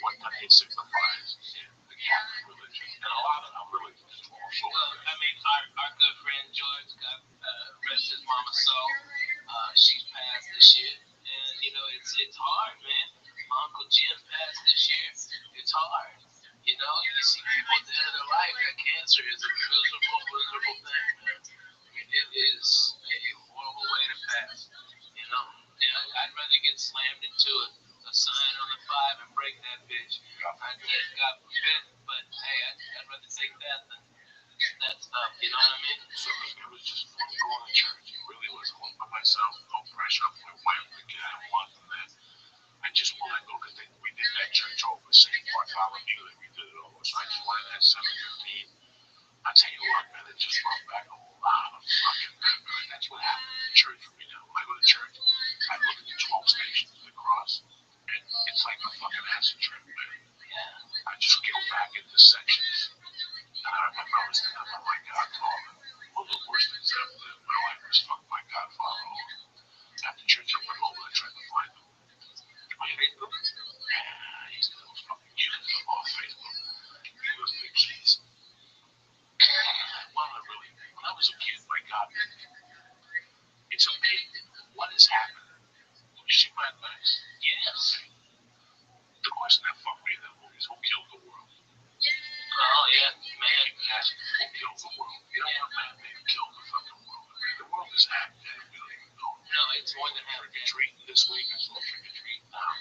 What time it signifies in the Catholic religion, and a lot of our religions also. Well, I mean, our good friend George, God rest his mama's soul. She's passed this year, and you know it's hard, man. My Uncle Jim passed this year. It's hard. You know, you see people at the end of their life that cancer is a miserable thing, man. I mean, it is a horrible way to pass. You know, I'd rather get slammed into a sign on the 5 and break that bitch. God forbid, but hey, I'd rather take that than that stuff. You know what I mean? So it was just fun going to church. It really was home by myself, no pressure. My wife, the kid I want, and then I just wanted to go because we did that church over St. Bartholomew, and we did it over. So I just wanted that 7:15. I tell you what, man, it just brought back a lot of fucking memories. That's what happened in church for me now. When I go to church, I look at the 12 stations of the cross, and it's like a fucking acid trip, man. I just go back into sections. And I remember I was thinking about my godfather. One of the worst things I ever did in my life was fuck my godfather over. After church, I went over and tried to find him. On Facebook? Yeah, he's those fucking kids off Facebook. He goes to the keys. When I was a kid, my God, it's amazing what has happened. You see Mad Max? Yes. The question that fucked me in that movie is who killed the world? Oh, yeah, man. Ask who killed the world? You know what, man? They killed the fucking world. The world is half dead. We don't even know. No, it's more than half dead. Trick or treat this week. I saw trick or treat now.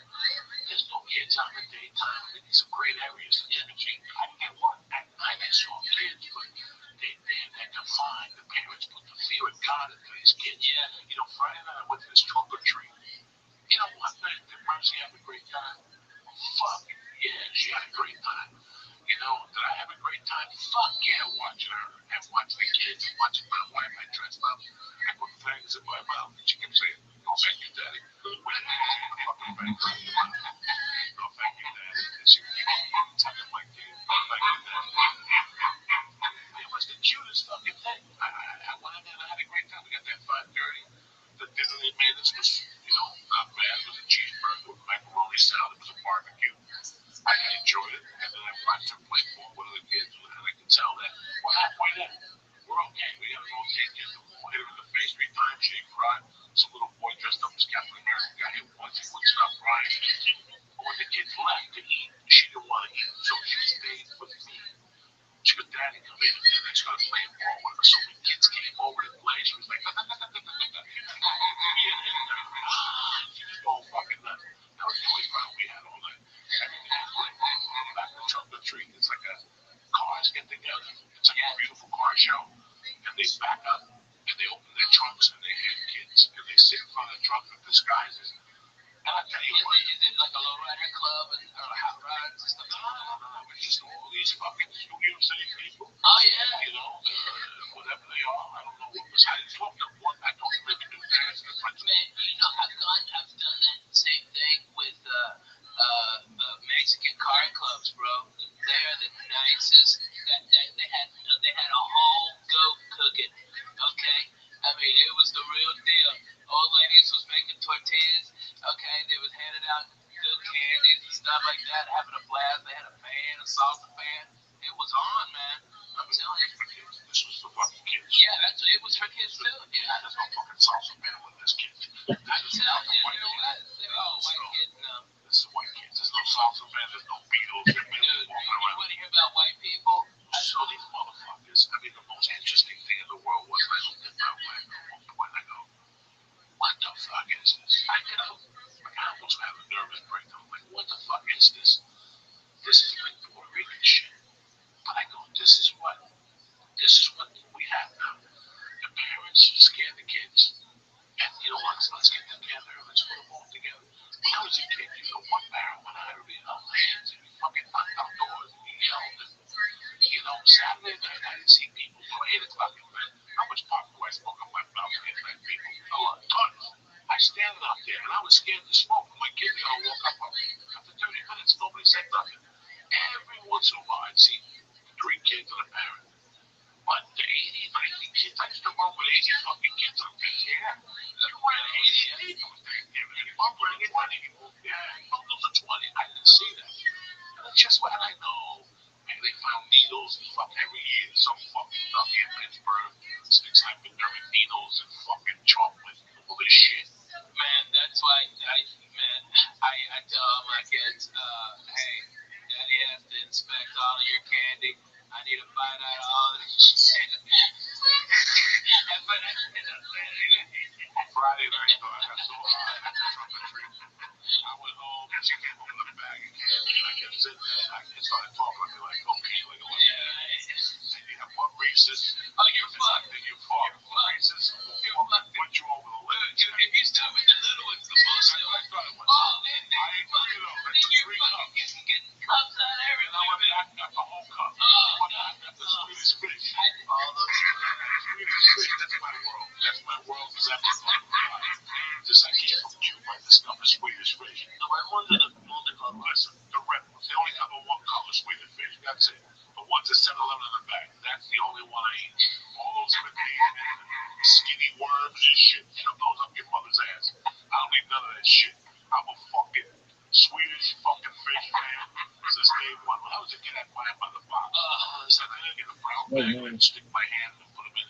There's no kids out in the daytime. I mean, these are great areas to trick or treat. I didn't get one. At night, I saw kids, but they're confined. The parents put the fear of God into these kids. Yeah. You know, Friday night I went to this trunk or treat. You know what, man? Did Mercy have a great time? Fuck yeah, she had a great time. You know, did I have a great time? Fuck yeah, watching her and watching the kids and watching my wife. I dressed up. I put things in my mouth. She kept saying, "No, thank you, Daddy." Fucking thanks. No, thank you, Daddy. And she would keep telling my kid, "No, thank you, Daddy." It was the cutest fucking thing. I went in there and I had a great time. We got there at 5:30. The dinner they made us was, you know, not bad. It was a cheeseburger with macaroni salad. It was a barbecue. I enjoyed it. And then I watched her play ball with other kids, and I can tell that we're halfway there. We're okay. We got an okay kid. We'll hit her in the face 3 times. She cried. Some little boy dressed up as Captain America got hit once. He wouldn't stop crying. But when the kids left to eat, she didn't want to eat, so she stayed with me. She goes, "Daddy, come in." And I started playing ball with her. So when kids came over to play, she was like, "Da, da, da, da, da, da, da." She was going fucking nuts. That was the only fun we had all night. Everything was great. Back to trunk or treat. It's like cars get together. It's like a beautiful car show. And they back up and they open their trunks and they have kids and they sit in front of the trunk with disguises. And I tell you what. Is it like a lowrider club or hot rods and stuff? No. It's just all these fucking Studio City people. Oh, yeah. You know, whatever they are. I don't know what was. I didn't talk to one. I don't really do dance. Man, you know, I've done that same thing with Mexican car clubs, bro. They are the nicest. They had a whole goat cooking. Okay, I mean it was the real deal. Old ladies was making tortillas. Okay, they was handing out good candies and stuff like that, having a blast. They had a fan, a salsa fan. It was on, man. I'm telling you. This was for fucking kids. Yeah, it was for kids too. Yeah, there's no fucking salsa fan with this kid. I'm telling you, they're all white kids now. This is white kids. There's no salsa fan. There's no Beatles. Dude, you want to hear about white people? So these motherfuckers. I mean, the most interesting thing in the world was I looked at my wife at one point. I go, "What the fuck is this?" I almost have a nervous breakdown. I'm like, "What the fuck is this?" This is like Puerto Rican shit. But I go, this is what we have now. The parents scare the kids. And you know what? Let's get together. Let's put them all together. When I was a kid, you know, one parent went out and hands and fucking knocked out doors and yelled. And, you know, Saturday night I didn't see people till 8 o'clock at night. How much pot do I smoke on my mouth at night, people? Oh, tons. I standing out there and I was scared to smoke. My kids are gonna walk up on me. After 30 minutes, nobody said nothing. Every once in a while, I'd see 3 kids and a parent. But the 80, 90 kids, I used to run with 80 fucking kids on me. Yeah. You ran 80. I'm running 20. Yeah, I'm losing 20. I didn't see that. And it's just what I know. Man, they found needles and fuck every year. Some fucking stuff here in Pittsburgh sticks hypodermic needles and fucking chocolate and all this shit. Man, that's why I tell all my kids, hey, Daddy has to inspect all of your candy. I need to find out all this shit. Friday night, though, I got so high at the trunk or treat. I went home and she came home with a bag of candy. And I kept sitting there. I started talking to me like, okay, like, what? And you have one Reese racist. Oh, you're fucked. Then you're fucked. Racist will fucking put you over the limit. If you start with the little ones, the bullshit ones, then you're fucking getting cups out everywhere. I went back, got the whole cup. Oh, I got the Swedish fish. all those Swedish fish, that's my world. That's my world because I'm just I can't from Cuba. I discovered Swedish fish. the red ones or the multicolored ones? Listen, the red ones. They only come in one color, Swedish fish. That's it. The ones that 7-Eleven in the back. That's the only one I eat. All those imitation skinny worms and shit. Shove those up your mother's ass. I don't need none of that shit. I'm a fucking Swedish fucking fish fan since day one. When I was a kid, I'd buy them by the box. So then I get a brown bag and I'd stick my hand and put them in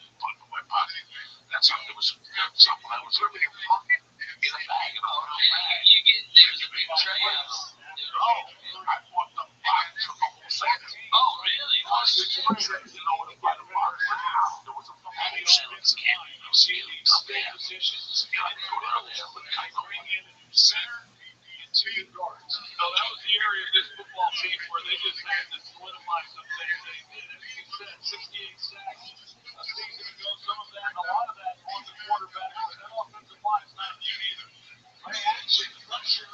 my pocket. That's how it was. When I was living in pocket, get a bag and I'll put a bag. You get there's a big tray of I bought the box for the whole set. Oh, really? I was just crazy. You know what I'm talking about? There was a fucking sales can. I was seeing these positions. And I'd go down there with kind of in center into your guards. So that was the area of this football team where they just had to solidify something they did. As you said, 68 sacks a season ago. Some of that, a lot of that on the quarterback, but that offensive line is not immune either. Play action, pressure.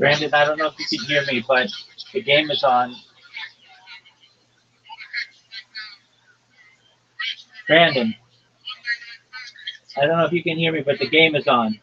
Brandon, I don't know if you can hear me, but the game is on. Brandon, I don't know if you can hear me, but the game is on.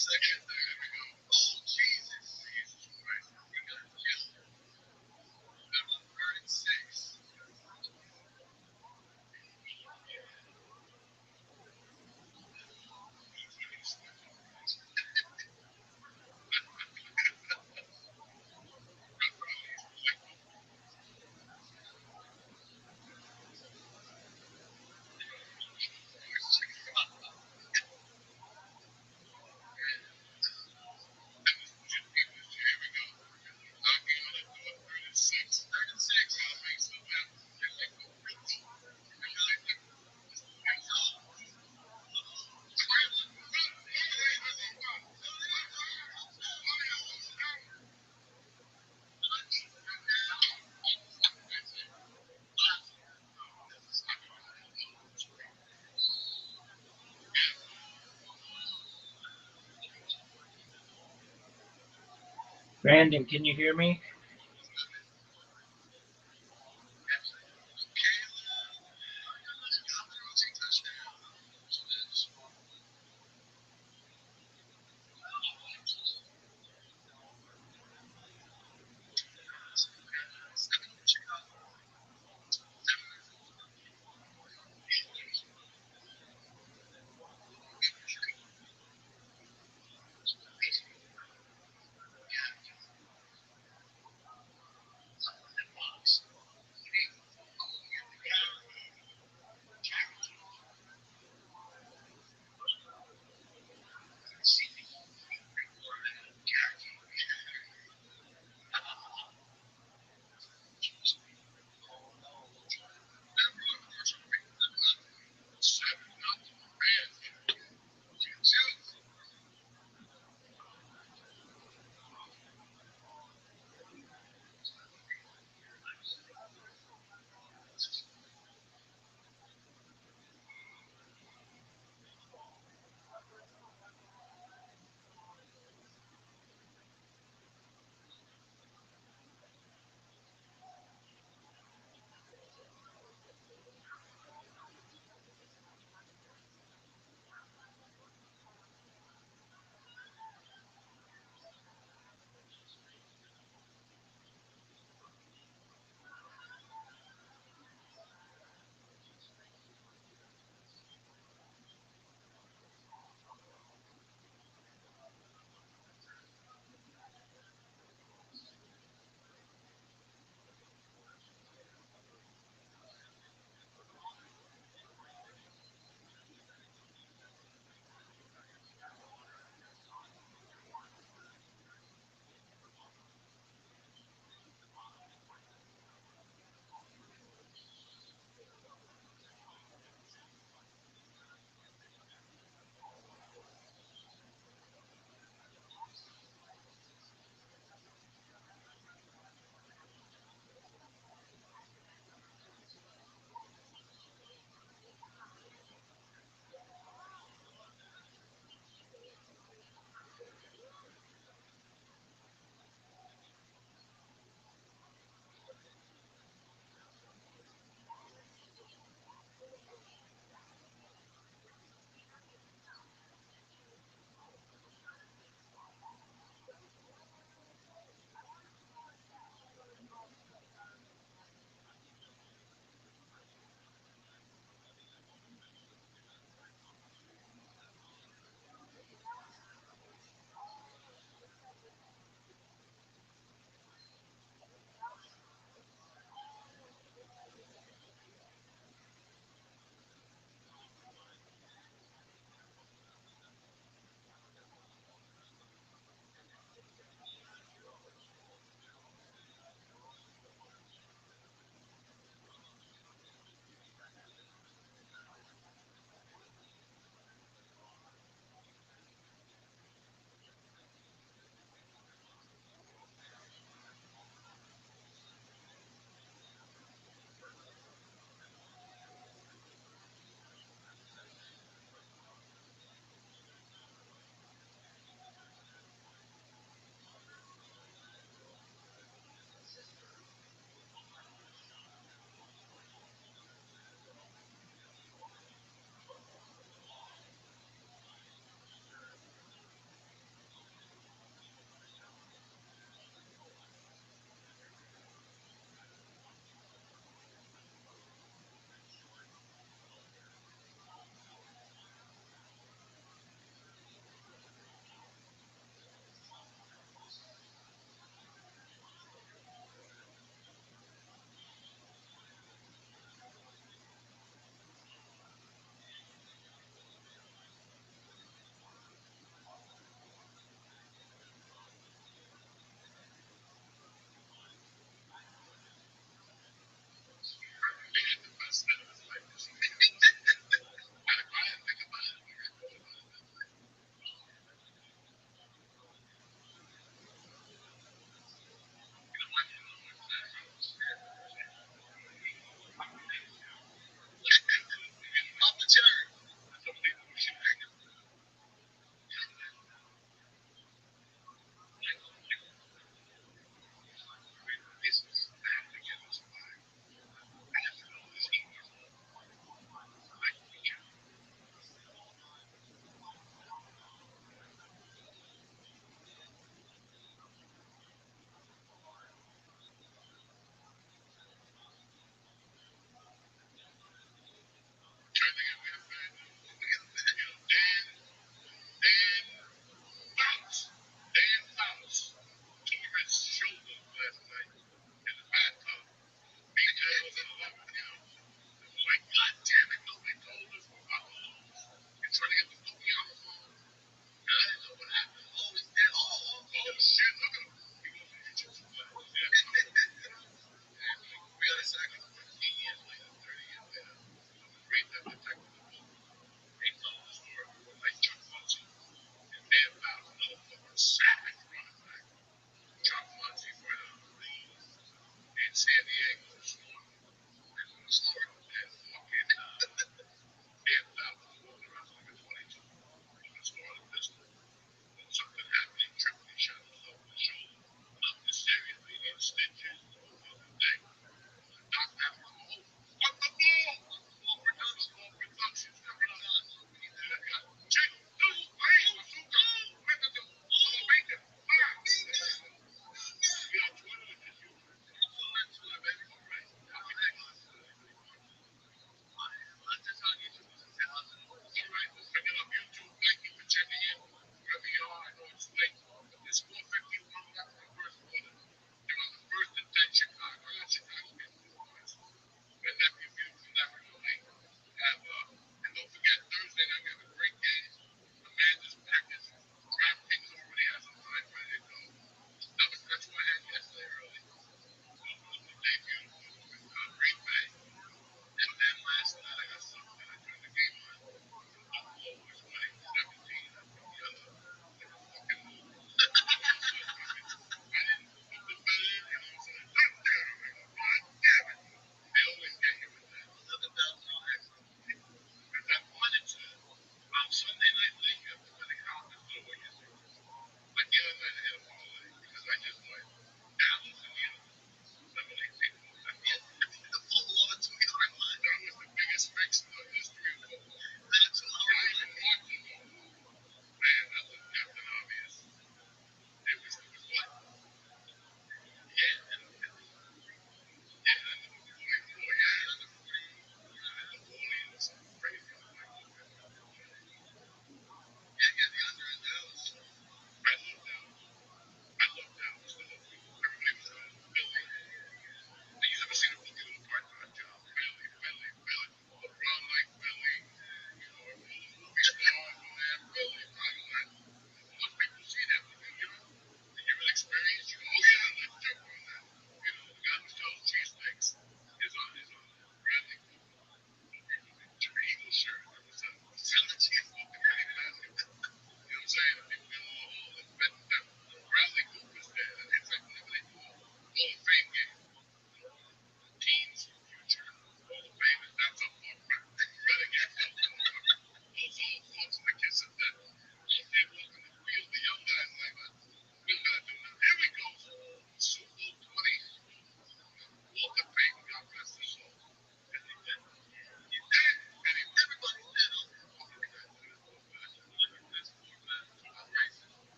section. There we go. Oh, Jesus. Jesus Christ. We got killed. Number 36. Here we go. Knocking on the door, 36. 36. Gotta make some happen. Here we go. Brandon, can you hear me?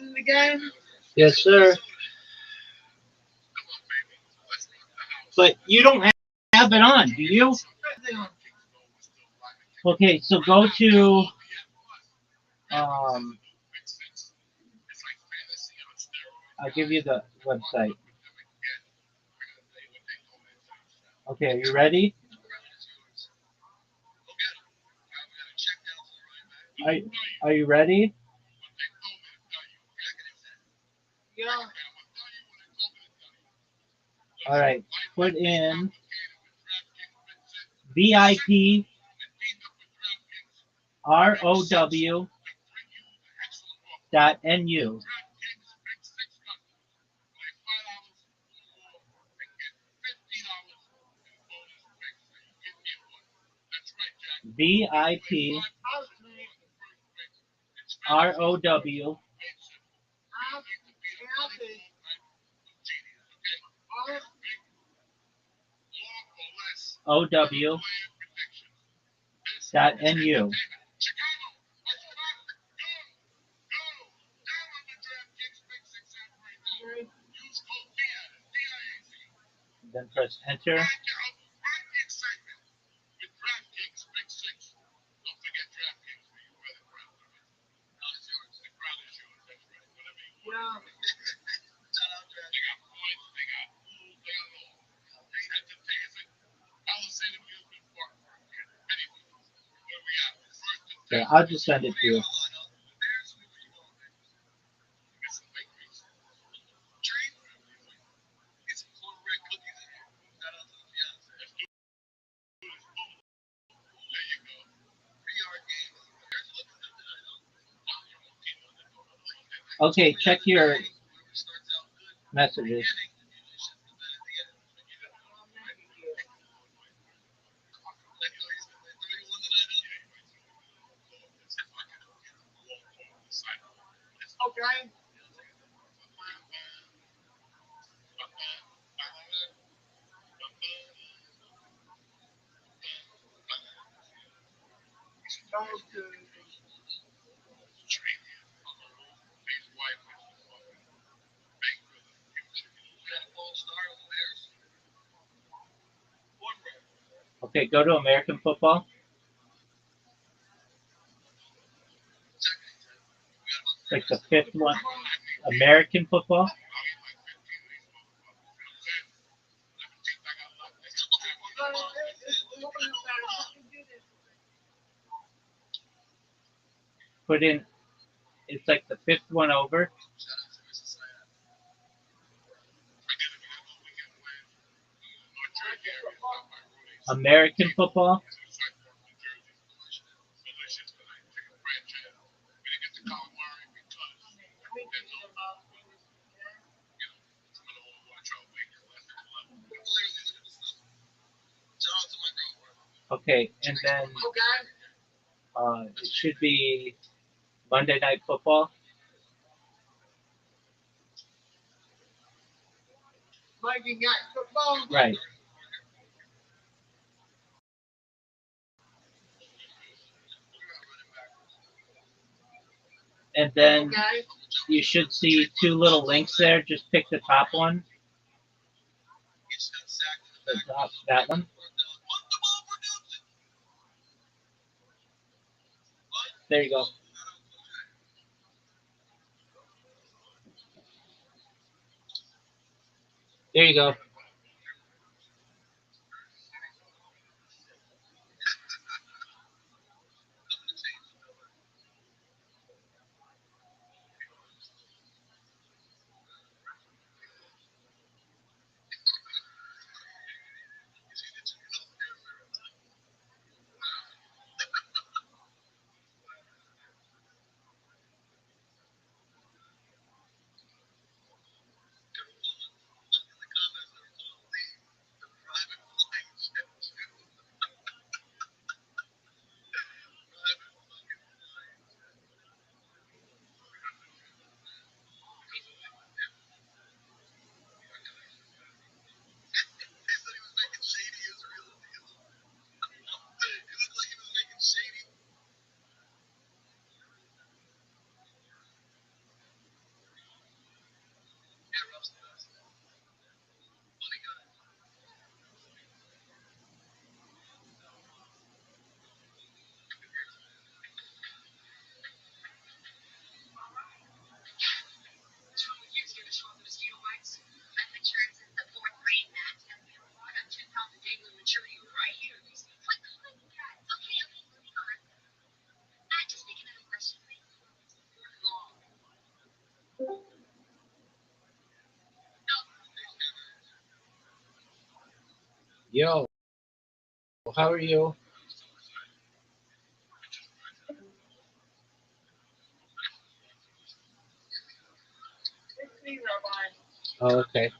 watching the game? Yes, sir. But you don't have it on, do you? Okay, so go to um. I'll give you the website. Okay, are you ready? Are, are you ready? Yeah. All right. Put in VIP ROW .NU. VIP ROW OW .NU. Then press enter. Okay, I'll just send it to you. Okay, check your messages. Okay. Okay, go to American football. Like the fifth one. American football. Put in, it's like the fifth one over. American football. Okay, and then it should be Monday Night Football. Monday Night Football. Right. And then you should see two little links there. Just pick the top one. The top, that one. There you go. There you go. Yo, how are you? It's me, Rabbi. Oh, okay.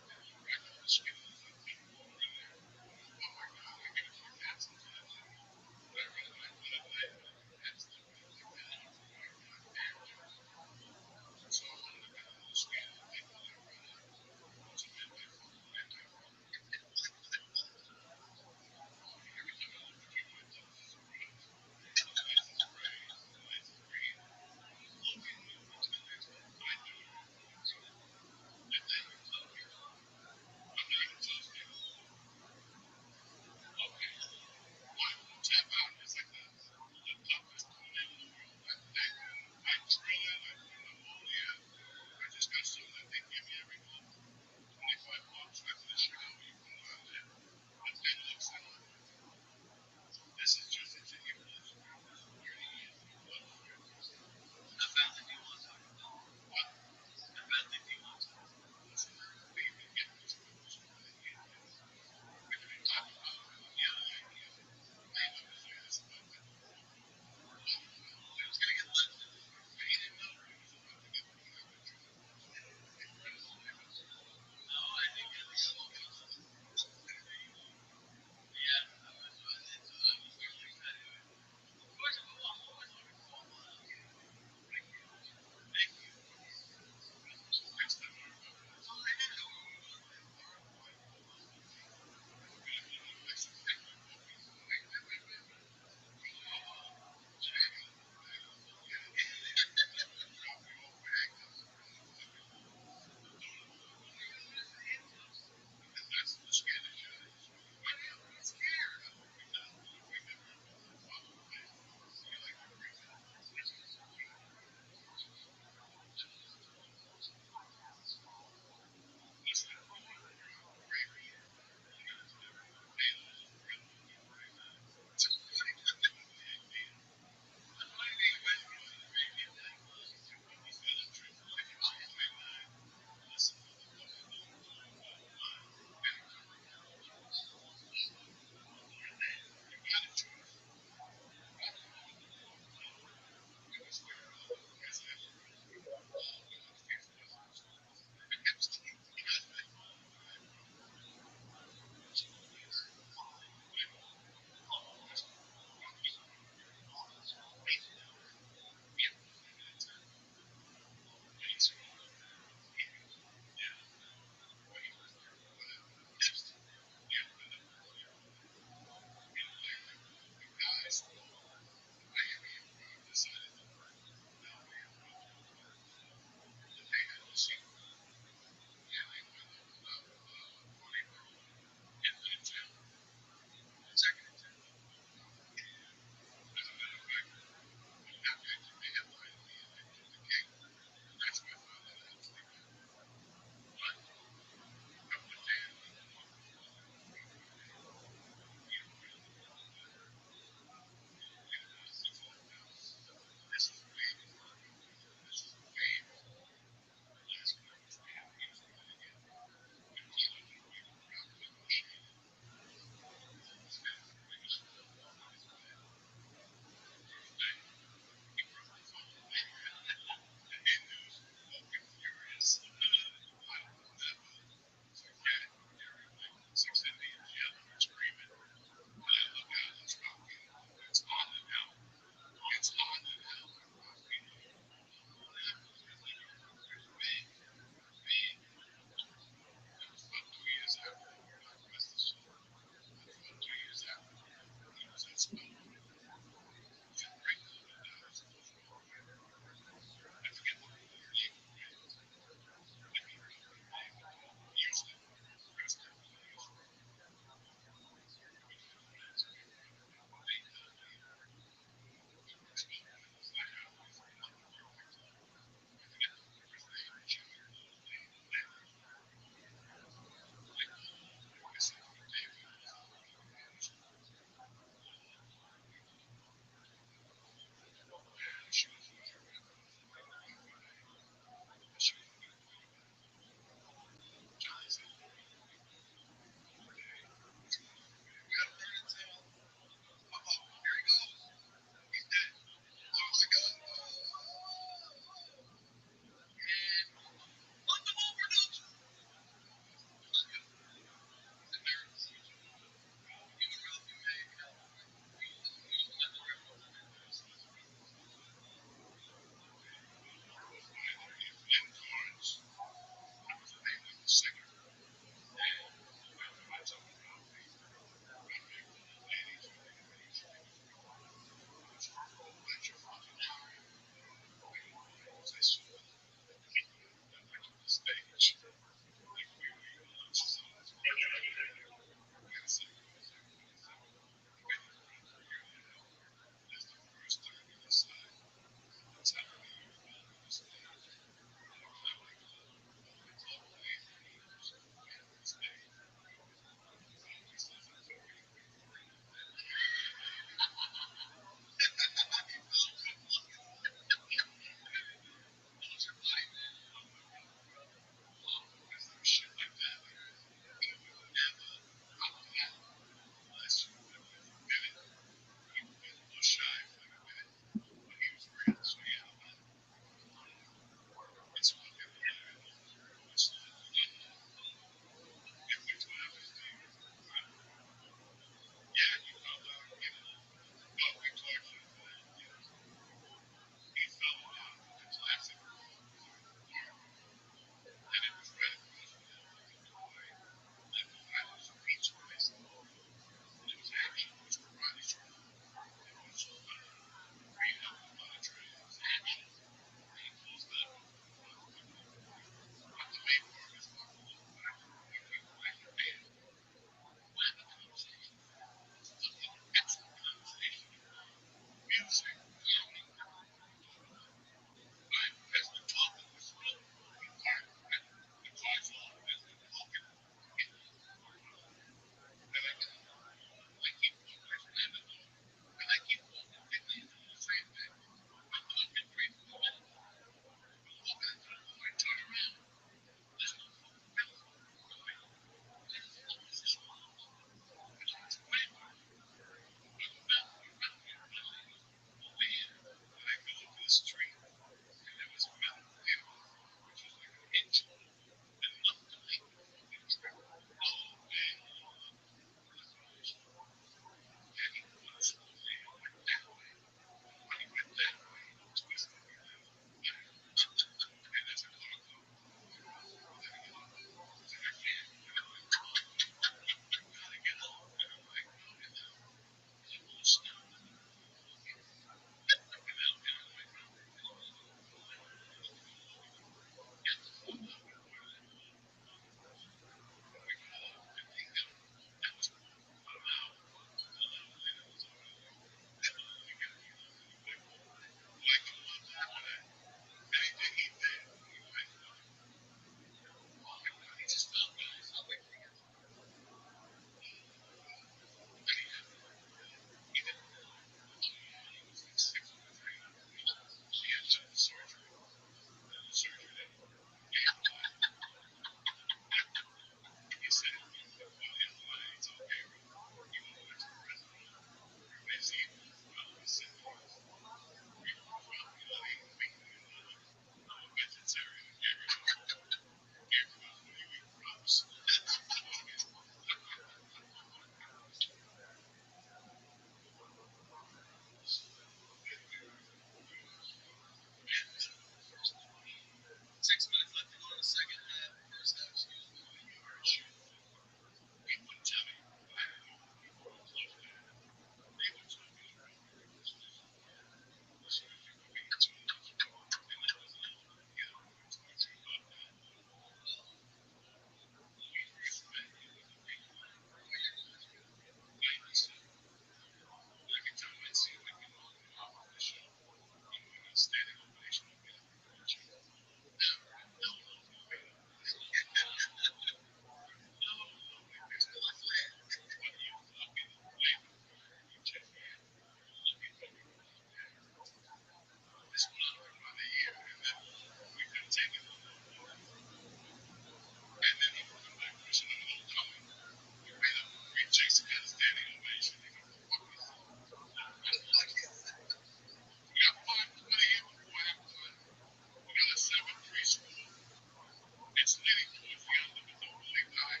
leaning towards the under, but don't believe that.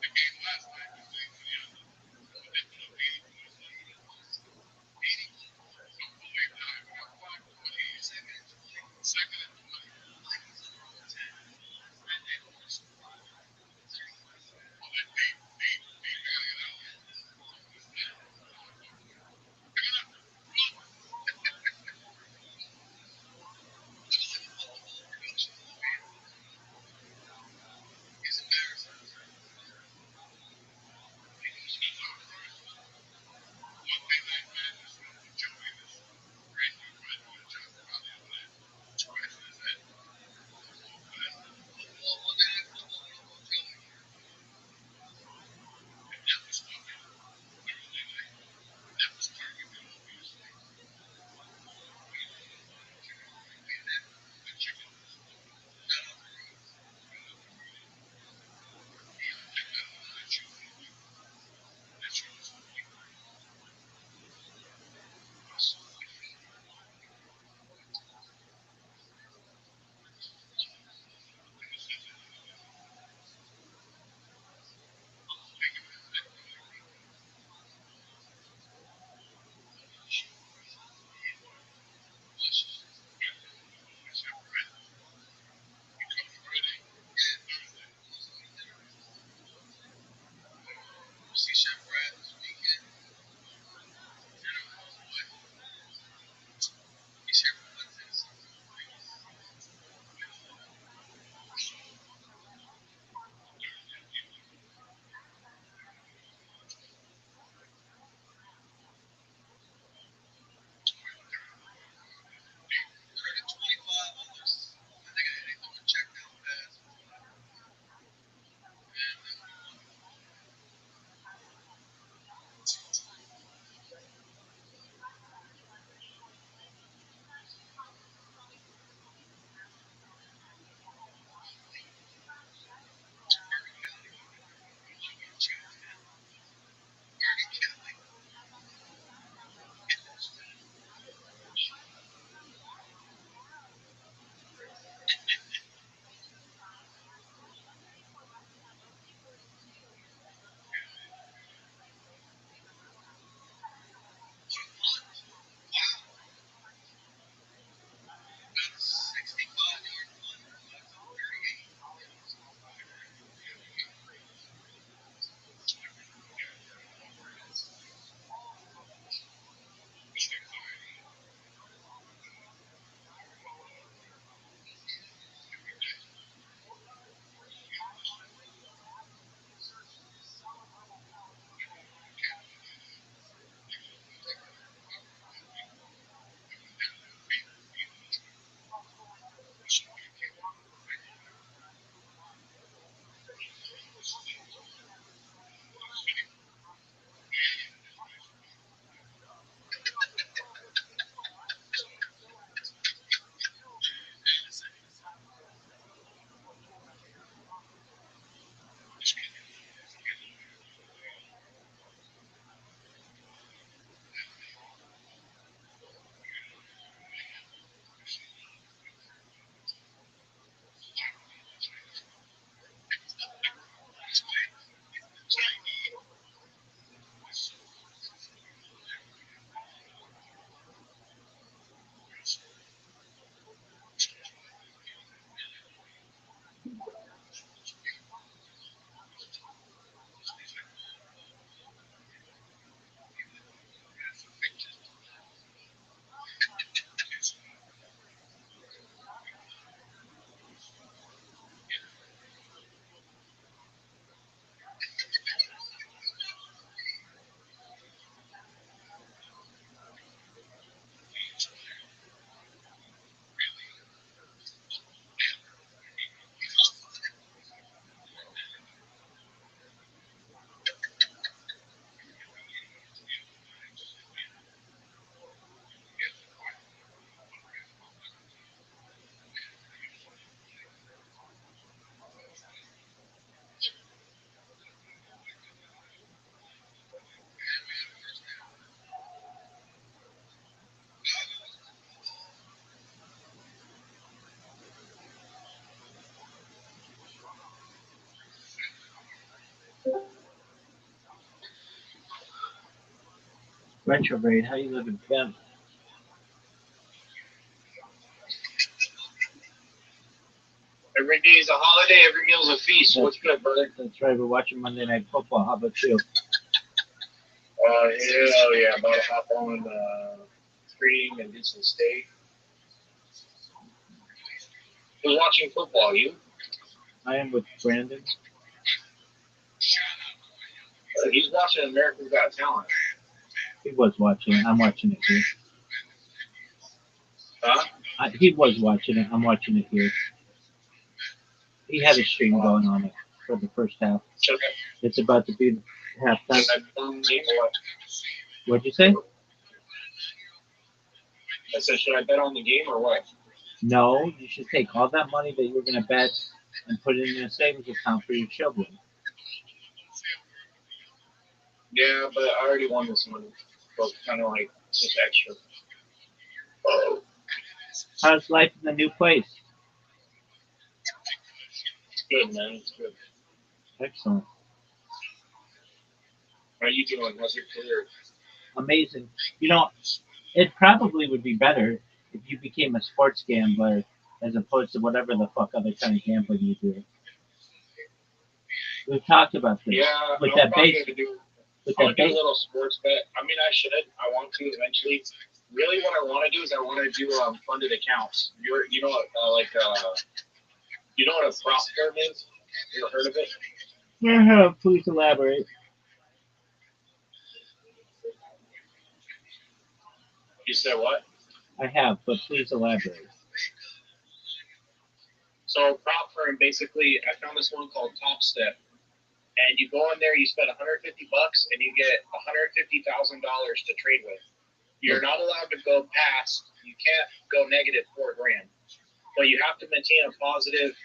The game last night was leaning to the under. But they put up 80 points last night. 80 points. Don't believe that. We got 5:20. Second and 20. I'll let D bail it out. Coming up, Retrograde, how you living, Fam? Every day is a holiday, every meal's a feast. That's, What's good, brother? that's right, we're watching Monday Night Football. How about you? Hell yeah, I'm about to hop on stream and do some steak. Who's watching football? You? I am with Brandon. He's watching America's Got Talent. He was watching it. I'm watching it here. Huh? He was watching it. I'm watching it here. He had a stream going on it for the first half. Okay. It's about to be halftime. What'd you say? I said, should I bet on the game or what? No, you should take all that money that you're going to bet and put it in a savings account for your children. Yeah, but I already won this money. So it's kind of like just extra. Oh. How's life in the new place? It's good, man. It's good. Excellent. How are you doing? How's your career? Amazing. You know, it probably would be better if you became a sports gambler as opposed to whatever the fuck other kind of gambling you do. We've talked about this. Yeah, with I'm that probably base. gonna do. With I'll that do a base. little sports bet. I mean, I should. I want to eventually. Really, what I want to do is I want to do funded accounts. You know what you know what a prop firm is? You ever heard of it? Please elaborate. You said what? I have, but please elaborate. So prop firm, basically, I found this one called Top Step, and you go in there, you spend $150, and you get $150,000 to trade with. You're not allowed to go past. You can't go negative $4,000, but you have to maintain a positive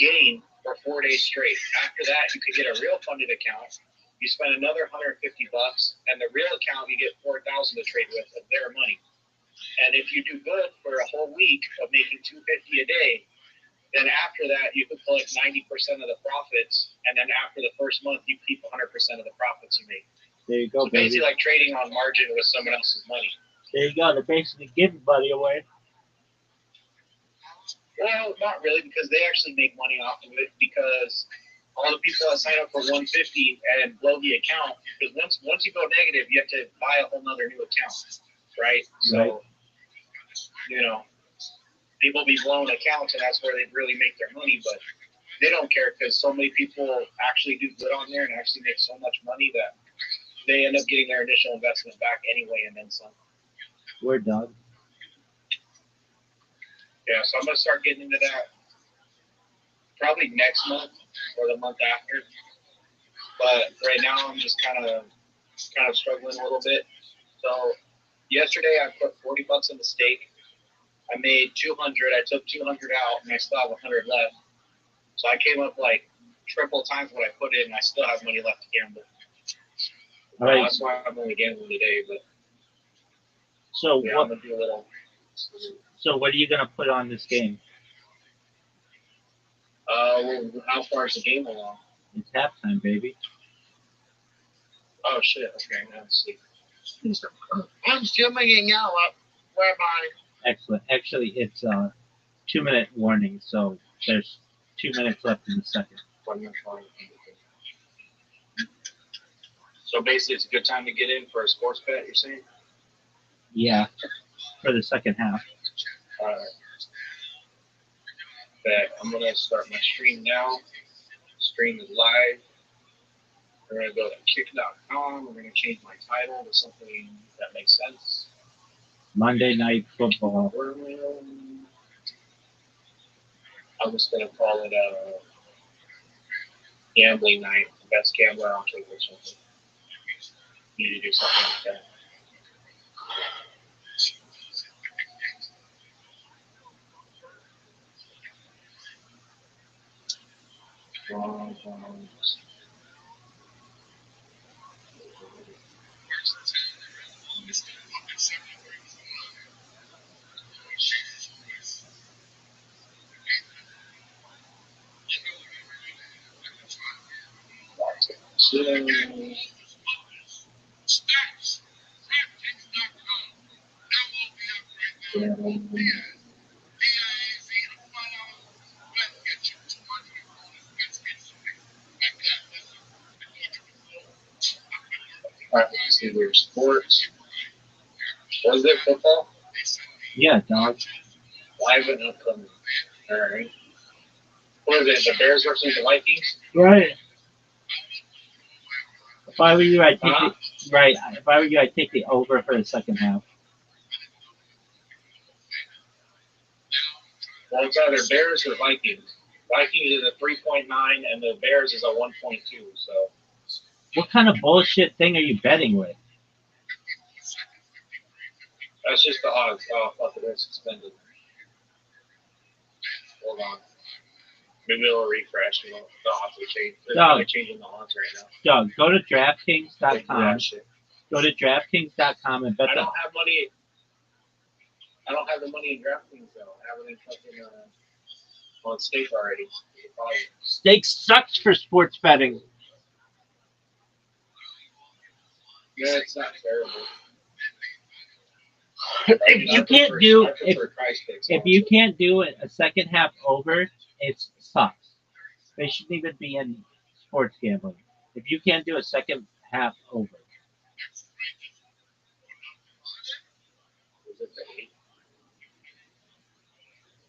gain for 4 days straight. After that, you can get a real funded account. You spend another $150, and the real account you get $4,000 to trade with of their money. And if you do good for a whole week of making $250 a day, then after that you can collect 90% of the profits, and then after the first month you keep 100% of the profits you make. There you go, so basically like trading on margin with someone else's money. There you go. They're basically giving money away. Well, not really, because they actually make money off of it, because all the people that sign up for 150 and blow the account, because once you go negative, you have to buy a whole nother new account, right? So, you know, people be blowing accounts, and that's where they really make their money, but they don't care, because so many people actually do good on there and actually make so much money that they end up getting their initial investment back anyway and then some. Word, dog. Yeah, so I'm going to start getting into that probably next month or the month after. But right now I'm just kind of struggling a little bit. So yesterday I put $40 in the stake. I made 200. I took 200 out, and I still have 100 left. So I came up like triple times what I put in, and I still have money left to gamble. All right. That's why I'm only gambling today. But so yeah, what? I'm gonna do a little. So what are you gonna put on this game? Well, how far is the game along? It's halftime, baby. Oh shit. Okay, now let's see. I'm still making out, Rabbi. Excellent. Actually, it's a 2-minute warning, so there's 2 minutes left in the second. So basically, it's a good time to get in for a sports bet, you're saying? Yeah, for the second half. All right. Bet. I'm going to start my stream now. Stream is live. We're going to go to kick.com. We're going to change my title to something that makes sense. Monday Night Football. I'm just going to call it gambling night. The best gambler on Twitter or something. Need to do something like that. Alright, let's see your sports. Was it football? Yeah, dog. Live and upcoming. Alright. What is it? The Bears versus the Vikings? Right. If I were you, I'd take If I were you, I'd take the over for the second half. Well, it's either Bears or Vikings. Vikings is a 3.9 and the Bears is a 1.2. So What kind of bullshit thing are you betting with? that's just the odds. Oh, fuck, it is suspended. Hold on. Maybe it'll refresh. The odds will change. They're probably changing the odds right now. Doug, go to DraftKings.com. Shit. Go to DraftKings.com and bet I don't have money. I don't have the money in DraftKings though. I have it in fucking on stake already. Stake sucks for sports betting. Yeah, it's not terrible. If you can't do it a second half over, it sucks. They shouldn't even be in sports gambling. If you can't do a second half over.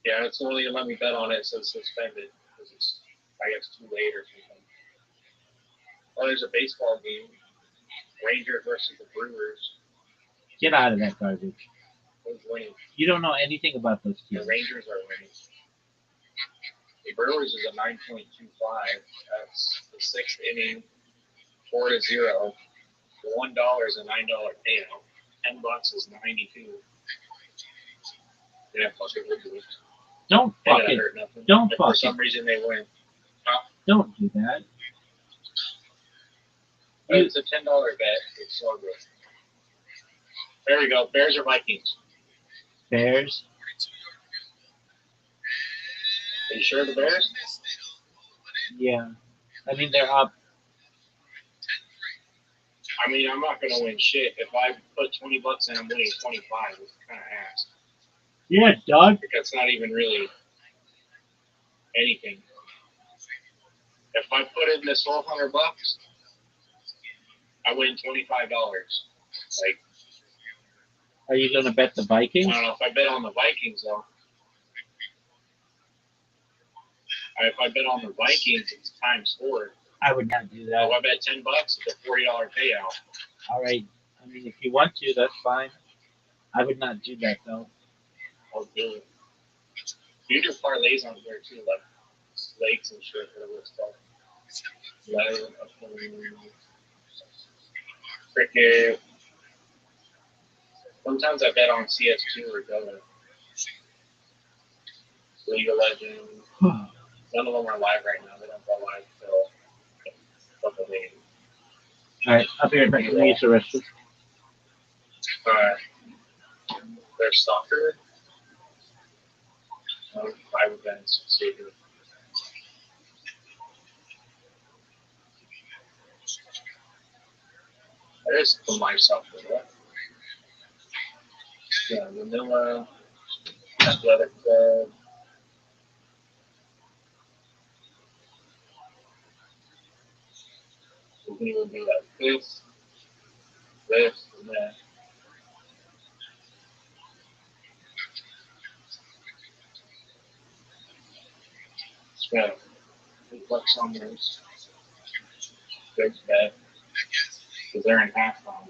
Yeah, it's only let me bet on it, so it's suspended because it's I guess too late or something. Oh, there's a baseball game. Rangers versus the Brewers. Get out of that garbage. Who's winning? You don't know anything about those teams. The Rangers are winning. The Brewers is a 9.25. That's the sixth inning, 4-0. The $1 is a $9 payout. $10 is 92. Yeah, fuck it, we'll do it. Don't fuck it. Don't fuck it. For some reason they win. Don't do that. It's a $10 bet. It's so good. There we go. Bears or Vikings? Bears. Are you sure the Bears? Yeah. I mean, they're up. I mean, I'm not going to win shit. If I put $20 in, I'm winning 25. It's kind of ass. Yeah, Doug. That's not even really anything. If I put in this $1,200, I win $25. Like, are you going to bet the Vikings? I don't know if I bet on the Vikings though. If I bet on the Vikings, it's times 4. I would not do that. If I bet $10, it's a $40 payout. All right. I mean, if you want to, that's fine. I would not do that though. I'll do it. You do parlays on there too, like lakes and shit, whatever it's called. Cricket. Sometimes I bet on CS2 or Dota. League of Legends. None of them are live right now. They don't go live until a couple days. Alright, I'll be right back. Let me use the restroom. There's soccer. 5 events. Soccer. There's some live soccer, right? Yeah, vanilla, athletic club. We can even do like this, and that. Spent $8 on those. There's that. Because they're in half on.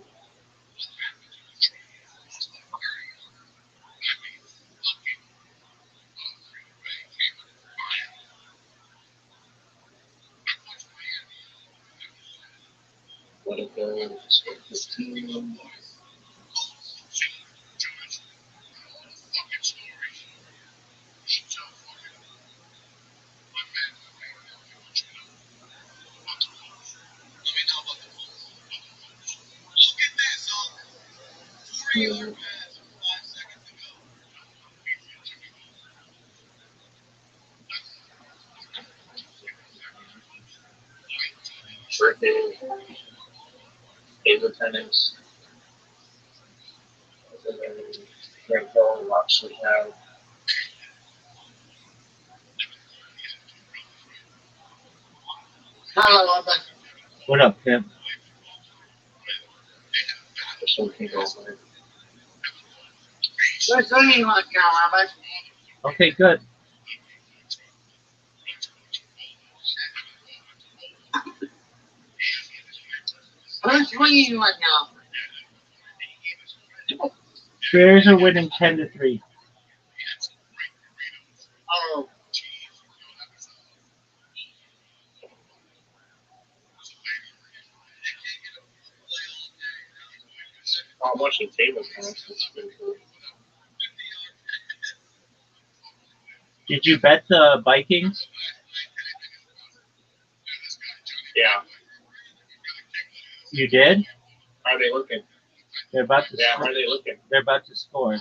What it goes for 15. Birthday, table tennis. They will actually have. Hello, Rabbi. What up, Pimp? So we can go with it. What's singing right now, Rabbi? Okay, good. Who's swinging right now? Bears are winning 10-3. Oh, How much the table costs? That's pretty cool. Did you bet the Vikings? Yeah. You did? How are they looking? They're about to. Yeah, how are they looking? They're about to score.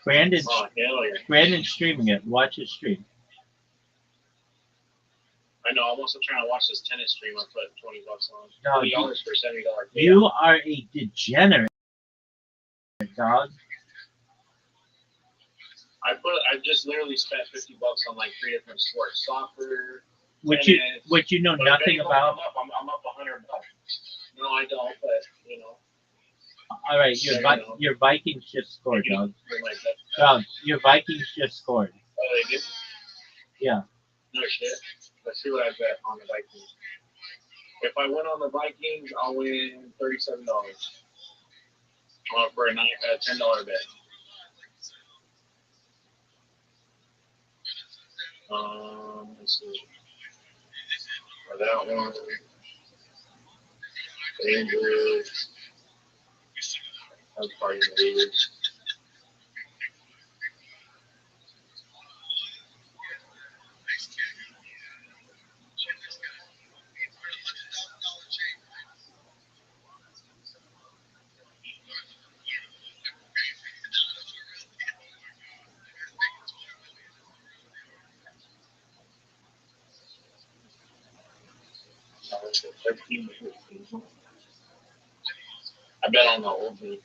Brandon's Oh, hell yeah. Brandon's streaming it. Watch his stream. I know. I'm also trying to watch this tennis stream. I put $20 on. No, $20 for $70 payout. You are a degenerate, dog. I just literally spent $50 on like 3 different sports: soccer, Which tennis. you know But nothing if about. I'm up $100. No, I don't. But you know. All right, your Vikings just scored, dog. Dog, your Vikings just scored. Oh, they did? Yeah. No shit. Let's see what I bet on the Vikings. If I win on the Vikings, I'll win $37. For a $10 bet. Let's see. For that one, Rangers. That's probably the Raiders. I bet on the old team.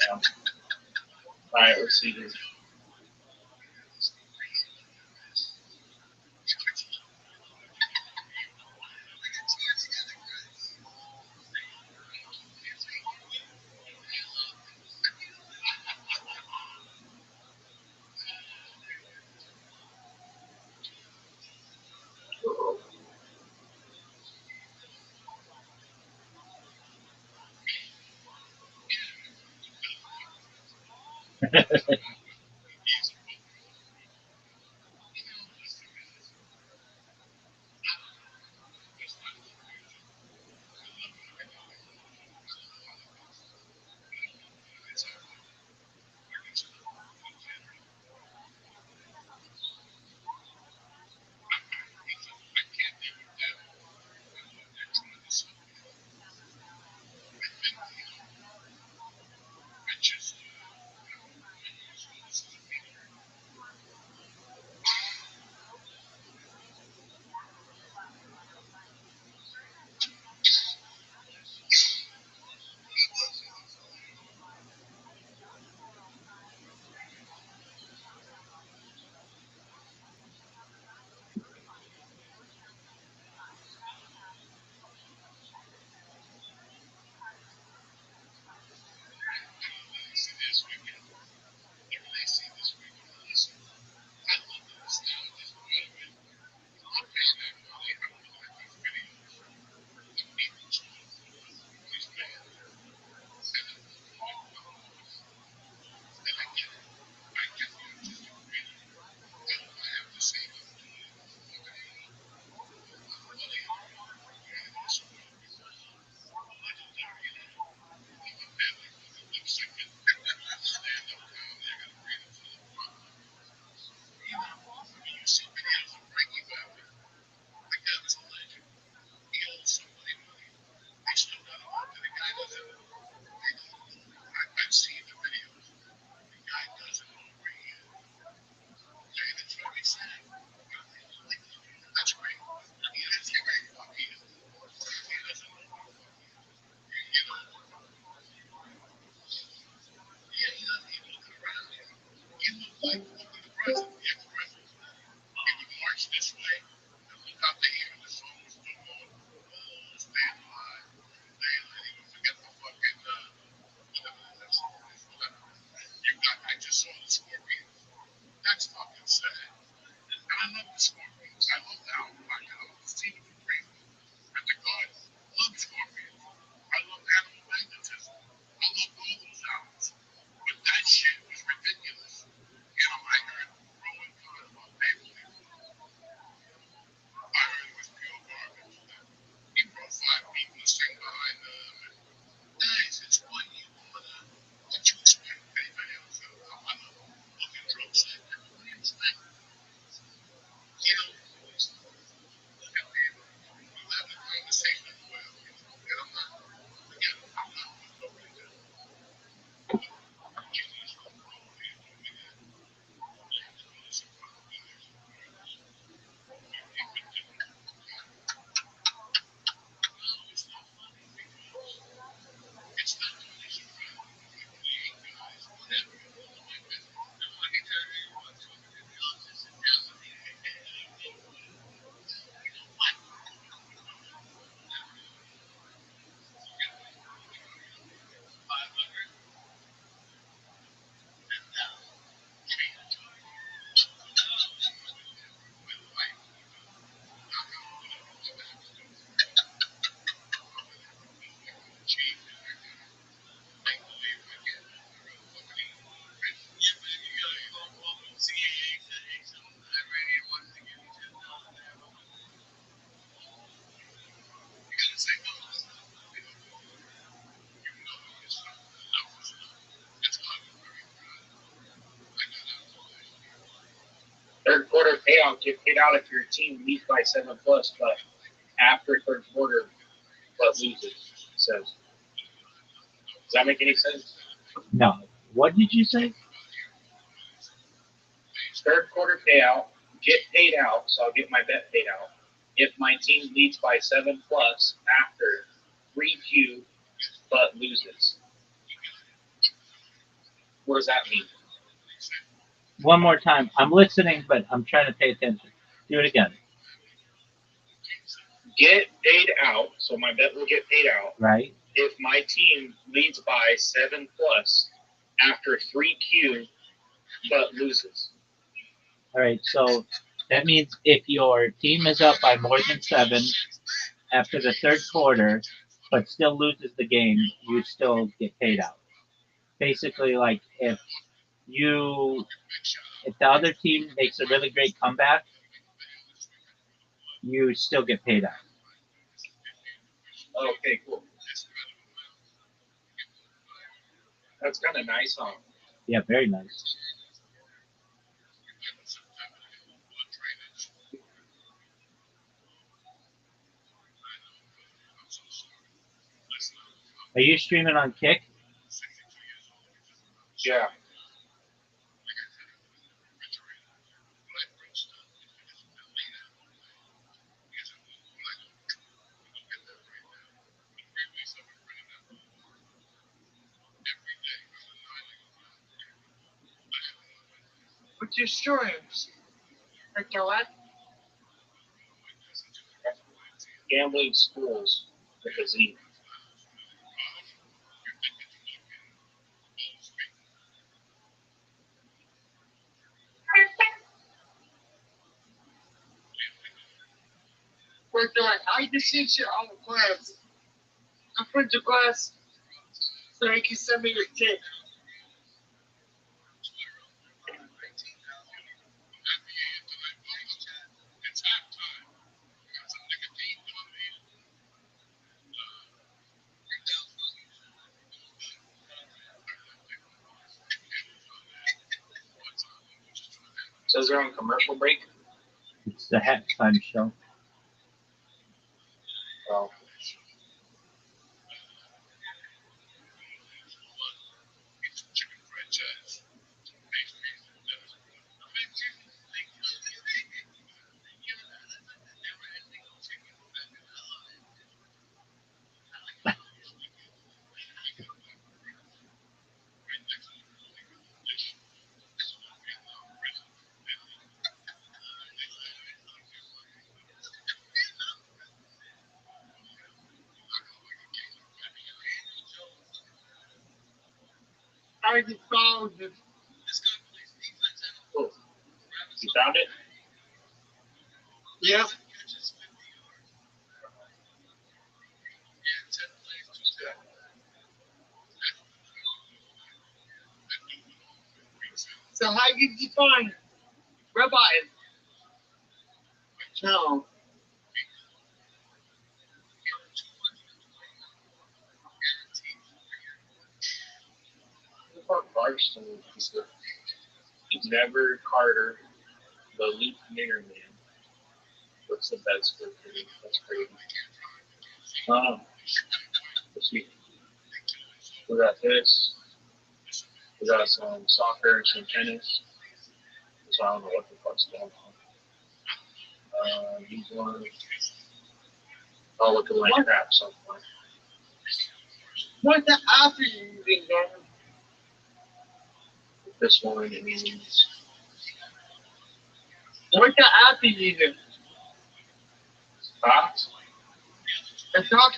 Yeah. All right, let's see here. present. We would march this way and look out the air and the song was still going. Oh, staying alive. Staying alive. Even forget the fucking, whatever that song is. I just saw the Scorpions. That's fucking sad. And I love the Scorpions. I love the album. I love the scene of the Green. At the Garden. I love Scorpions. I love Animal Magnetism. I love all those albums. But that shit was ridiculous. I heard Rowan Good about Babyliss. I heard it was pure garbage. He brought 5 people to sing behind them. Guys, it's what you wanna. What you expect? Anybody else? I'm a fucking drum set. What do you expect? Look at me. We'll have a conversation as well. And I'm not, again, I'm not nobody to Jesus from wrong people. Listen, fucking guys. No, it's not funny because it's not funny. It's around. People hate guys, whatever. And let me tell you what, some of the artists in Germany, what? Third quarter payout, get paid out if your team leads by 7+, but after third quarter, but loses. Says. Does that make any sense? No. What did you say? Third quarter payout, get paid out, so I'll get my bet paid out. If my team leads by 7+ after 3Q, but loses. What does that mean? One more time. I'm listening, but I'm trying to pay attention. Do it again. Get paid out, so my bet will get paid out. Right. If my team leads by 7+ after 3Q, but loses. All right. So that means if your team is up by more than 7 after the third quarter, but still loses the game, you still get paid out. Basically, like if the other team makes a really great comeback, you still get paid out. Okay, cool. That's kind of nice, huh? Yeah, very nice. Are you streaming on Kick? Yeah. What's your streams? Like what? Gambling schools with a Z. We're doing. I just sent you all the class. I put the class so you can send me your tip. Says they're on commercial break. It's the halftime show. Oh. I just found it. Oh, you found it? Yep. So how did you find Rabbi? No. The part Barstool is the Never Carter, the Leap Nigger Man. What's the best for me? That's crazy. Let's see. We got this. We got some soccer, some tennis. So I don't know what the fuck's going on. These ones all looking like crap so far. What the app are you using, Gavin? This one it means What the app are you using? Fox. It's not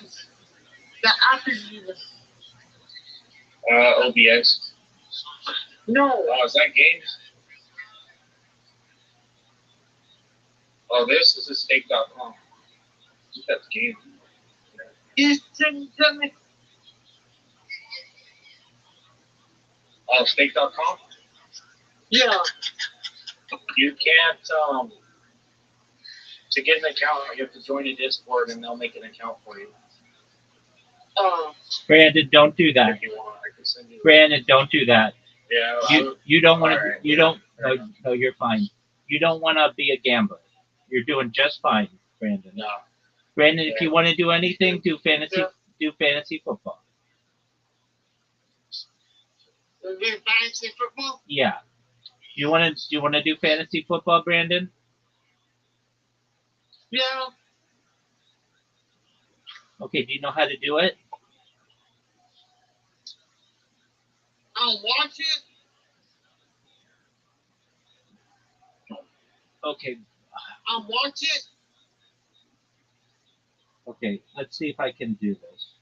the app are you using. OBS. No. Oh, is that games? Oh, this is a stake.com. That's game. You send to me. Oh, stake.com? Yeah. You can't, to get an account, you have to join a Discord and they'll make an account for you. Brandon, don't do that. If you want, I can send you. Brandon, don't do that. Yeah. You don't want to. Right, You don't. No, you're fine. You don't want to be a gambler. You're doing just fine, Brandon. No. Brandon, if you want to do anything, do fantasy. Do fantasy football. Do fantasy football? Yeah. You want to? Do you want to do fantasy football, Brandon? Yeah. Okay. Do you know how to do it? I'll watch it. Okay. I'll watch it. Okay. Let's see if I can do this.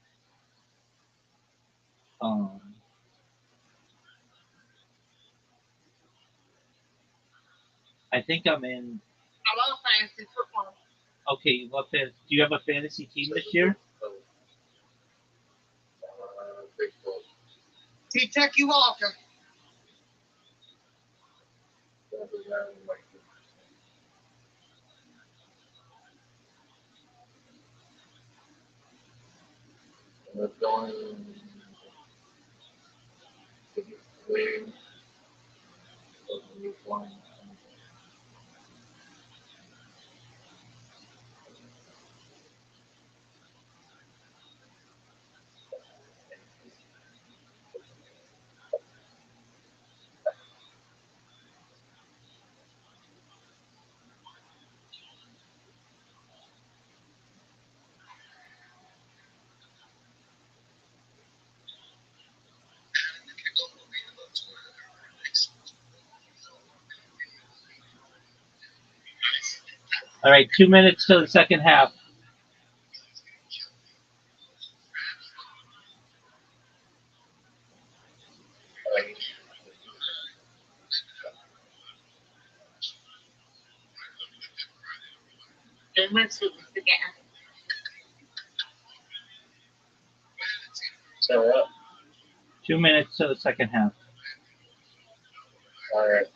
I think I'm in. I love fantasy football. Okay. Do you have a fantasy team this year? Kentucky Walker. Let's go in. All right. 2 minutes till the second half. So what? 2 minutes till the second half. All right.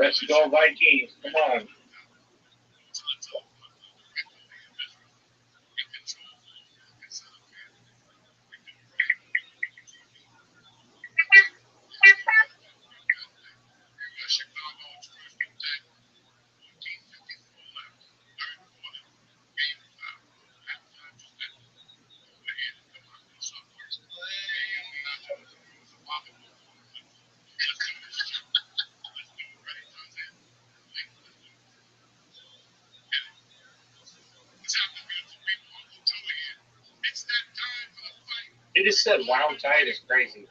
Let's go Vikings. Come on. He just said Wild Tide is crazy.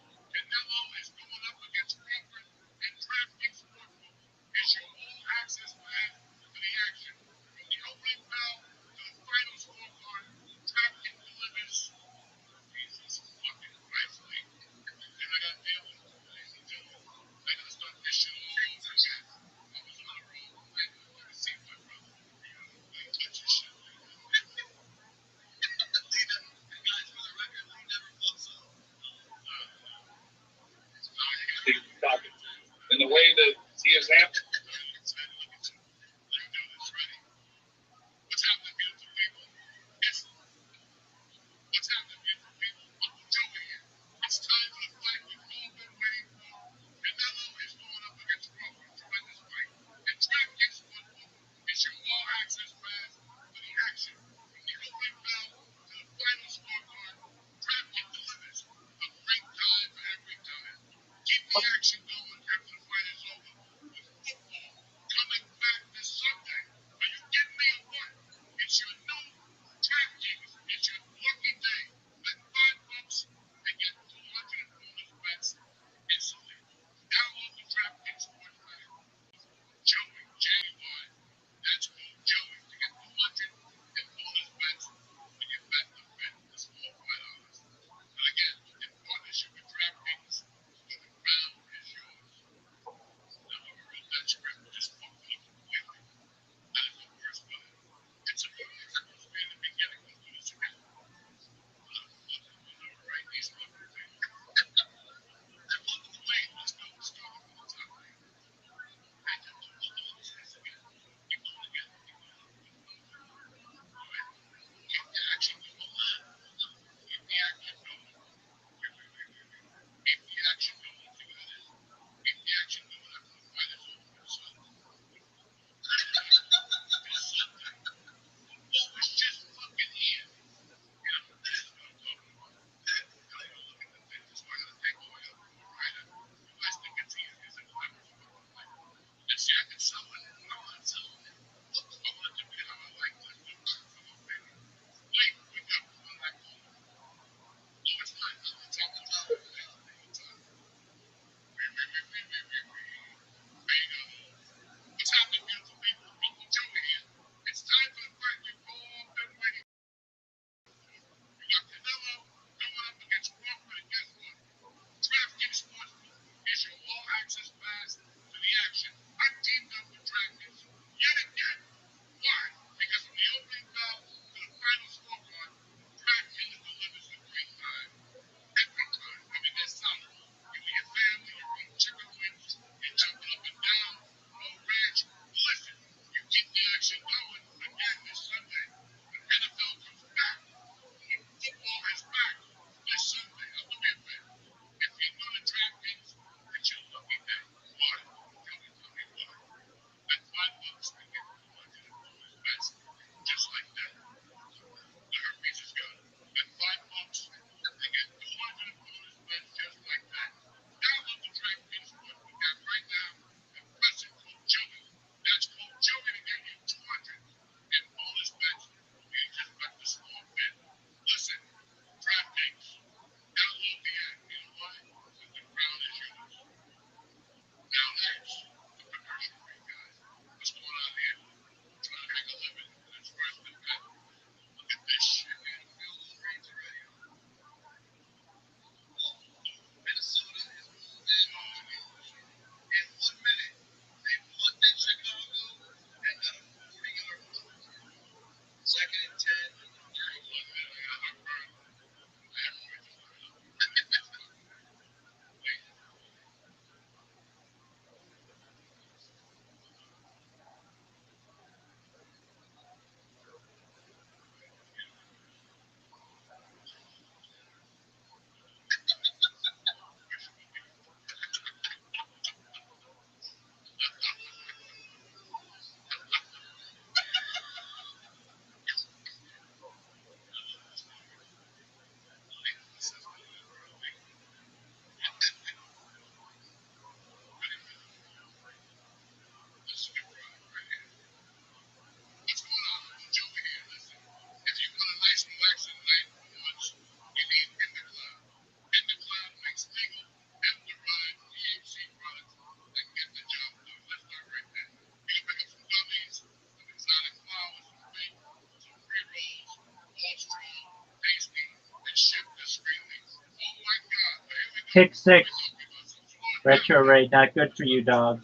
Pick 6. Retro Ray, not good for you, dog.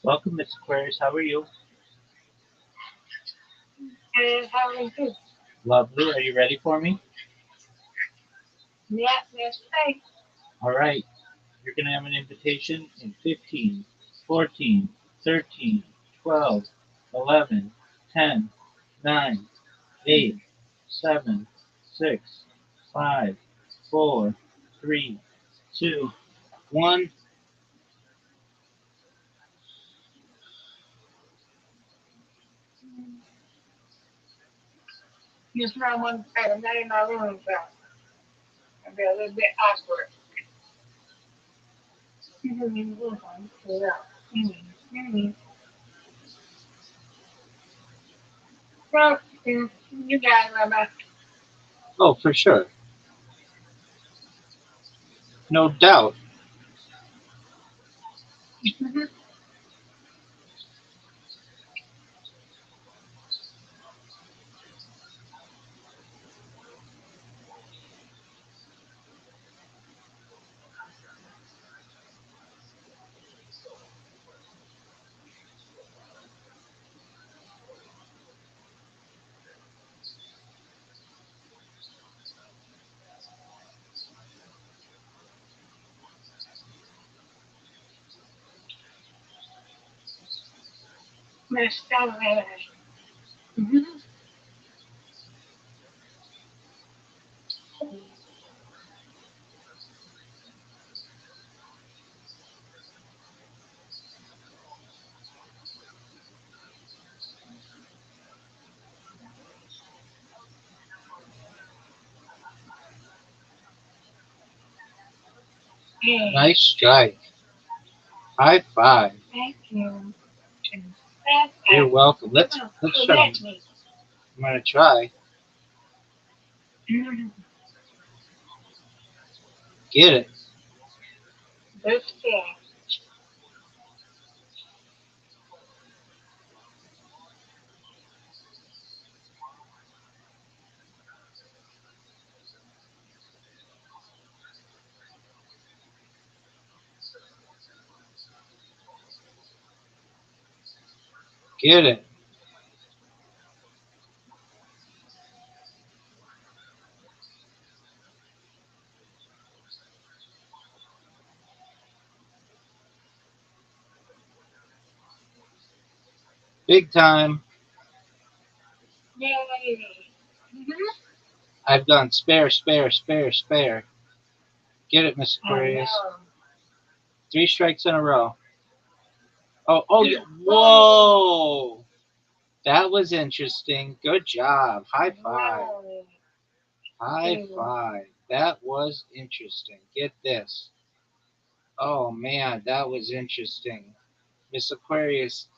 Welcome, Miss Aquarius. How are you? And how are you? Lovely. Are you ready for me? Yeah, that's right. All right. You're going to have an invitation in 15, 14, 13, 12, 11, 10, 9, 8, 7, 6, 5, 4, 3, 2, 1. Just not one time. I'm not in my room, so I'll be a little bit awkward. Well, you got it, Rabbi. Oh, for sure. No doubt. Messed up, man. Yeah. Nice strike. High five. Thank you. You're welcome. Let's try. I'm gonna try. Get it. This thing. Get it. Big time. Yay. I've gone spare, spare, spare, spare. Get it, Miss Aquarius. 3 strikes in a row. Oh, yeah. Whoa. That was interesting. Good job. High five. High five. That was interesting. Get this. Oh, man, that was interesting. Miss Aquarius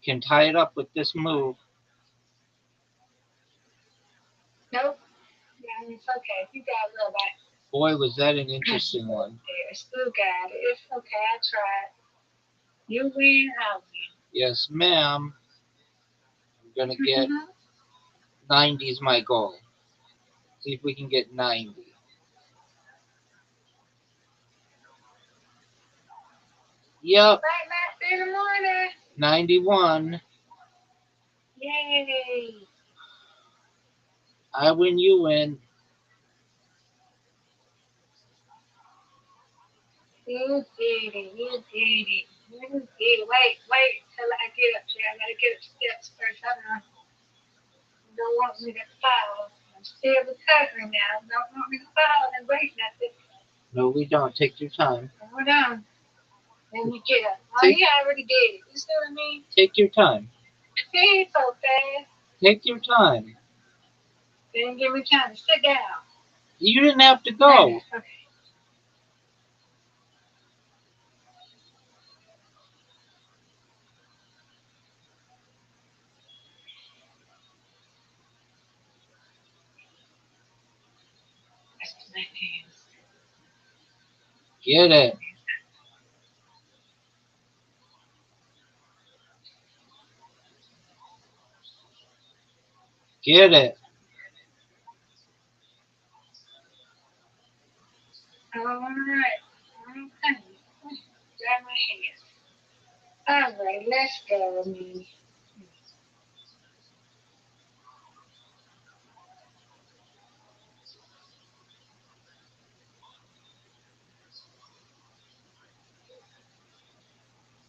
can tie it up with this move. Nope. Yeah, it's okay. You got a little bit. Boy, was that an interesting one. There, still got it. It's okay. I tried. You win, I win. Yes, ma'am. I'm going to get 90 is my goal. See if we can get 90. Yep. Right in the morning. 91. Yay. I win, you win. You did it. You did it. You did it. Wait till I get up here. I gotta get up steps first. I don't want me to fall. I'm still recovering now. Don't want me to fall and break nothing. No, we don't. Take your time. Hold on. Let me get up. Oh, yeah, I already did it. You see what I mean? Take your time. Hey, so fast. Take your time. Didn't give me time to sit down. You didn't have to go. Okay. Get it. Get it. All right. Okay. Grab my hand.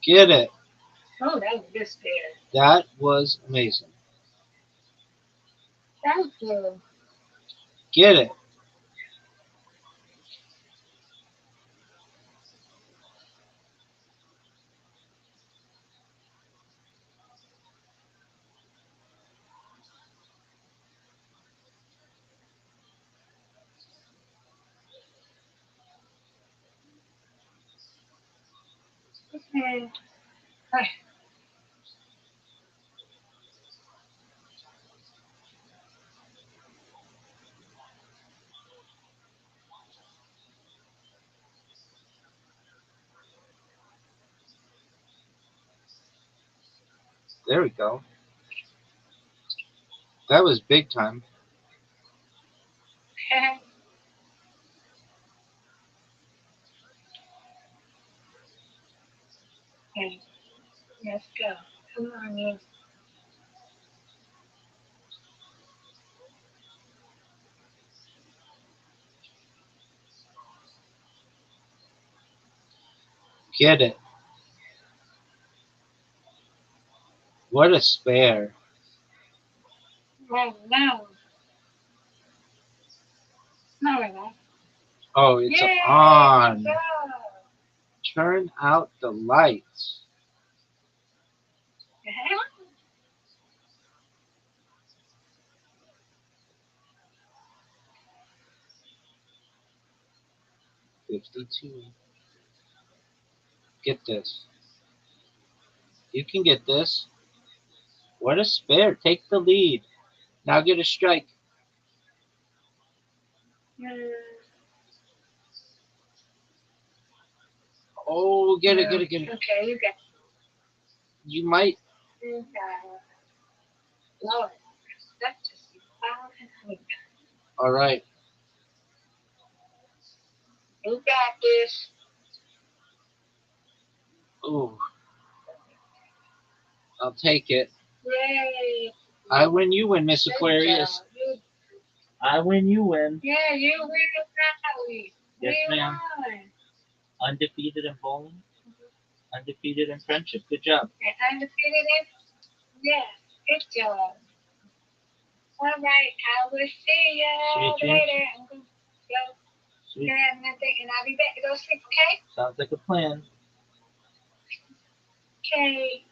Get it. Oh, that was good spare. That was amazing. Thank you. Get it. Okay. There we go. That was big time. Okay. Let's go. Come on, you. Get it. What a spare. Oh, no. No, we're not. Oh, it's Yay! on. Good job. Turn out the lights. Uh-huh. 52. Get this. You can get this. What a spare. Take the lead. Now get a strike. Oh, get it, get it, get it. Okay, you got You might. it. Lord, that's just fine. All right. You got this. Ooh, I'll take it. Yay. I win, you win, Miss Good Aquarius. job. You, I win, you win. yeah, you win rally. Yes, We ma'am. won. Undefeated in bowling, undefeated in friendship. Good job. And undefeated in? Yeah, good job. All right, I will see you Sweet dreams. later. I'm going to go Sweet. grab nothing, and I'll be back to go sleep, okay? Sounds like a plan. Okay.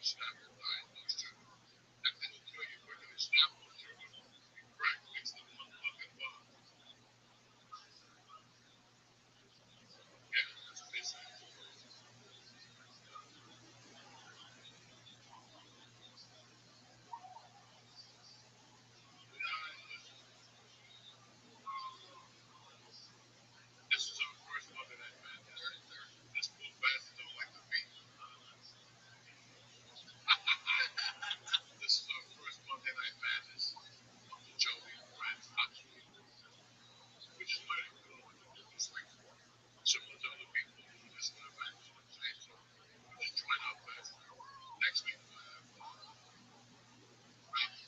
snap your diet those sugar. That thing will kill you quicker than snap those sugar. You crack mix the motherfucking bar. Yeah, that's busy. This is our first Monday Night Madness. This poor bastard don't like the beat. This is our first Monday Night Madness of the Joey and Friends Hot Street, which is learning we don't know what to do this week. Similar to other people who listen to the match, you know what I'm saying? So we'll just join our best. Next week we'll have Rabbi,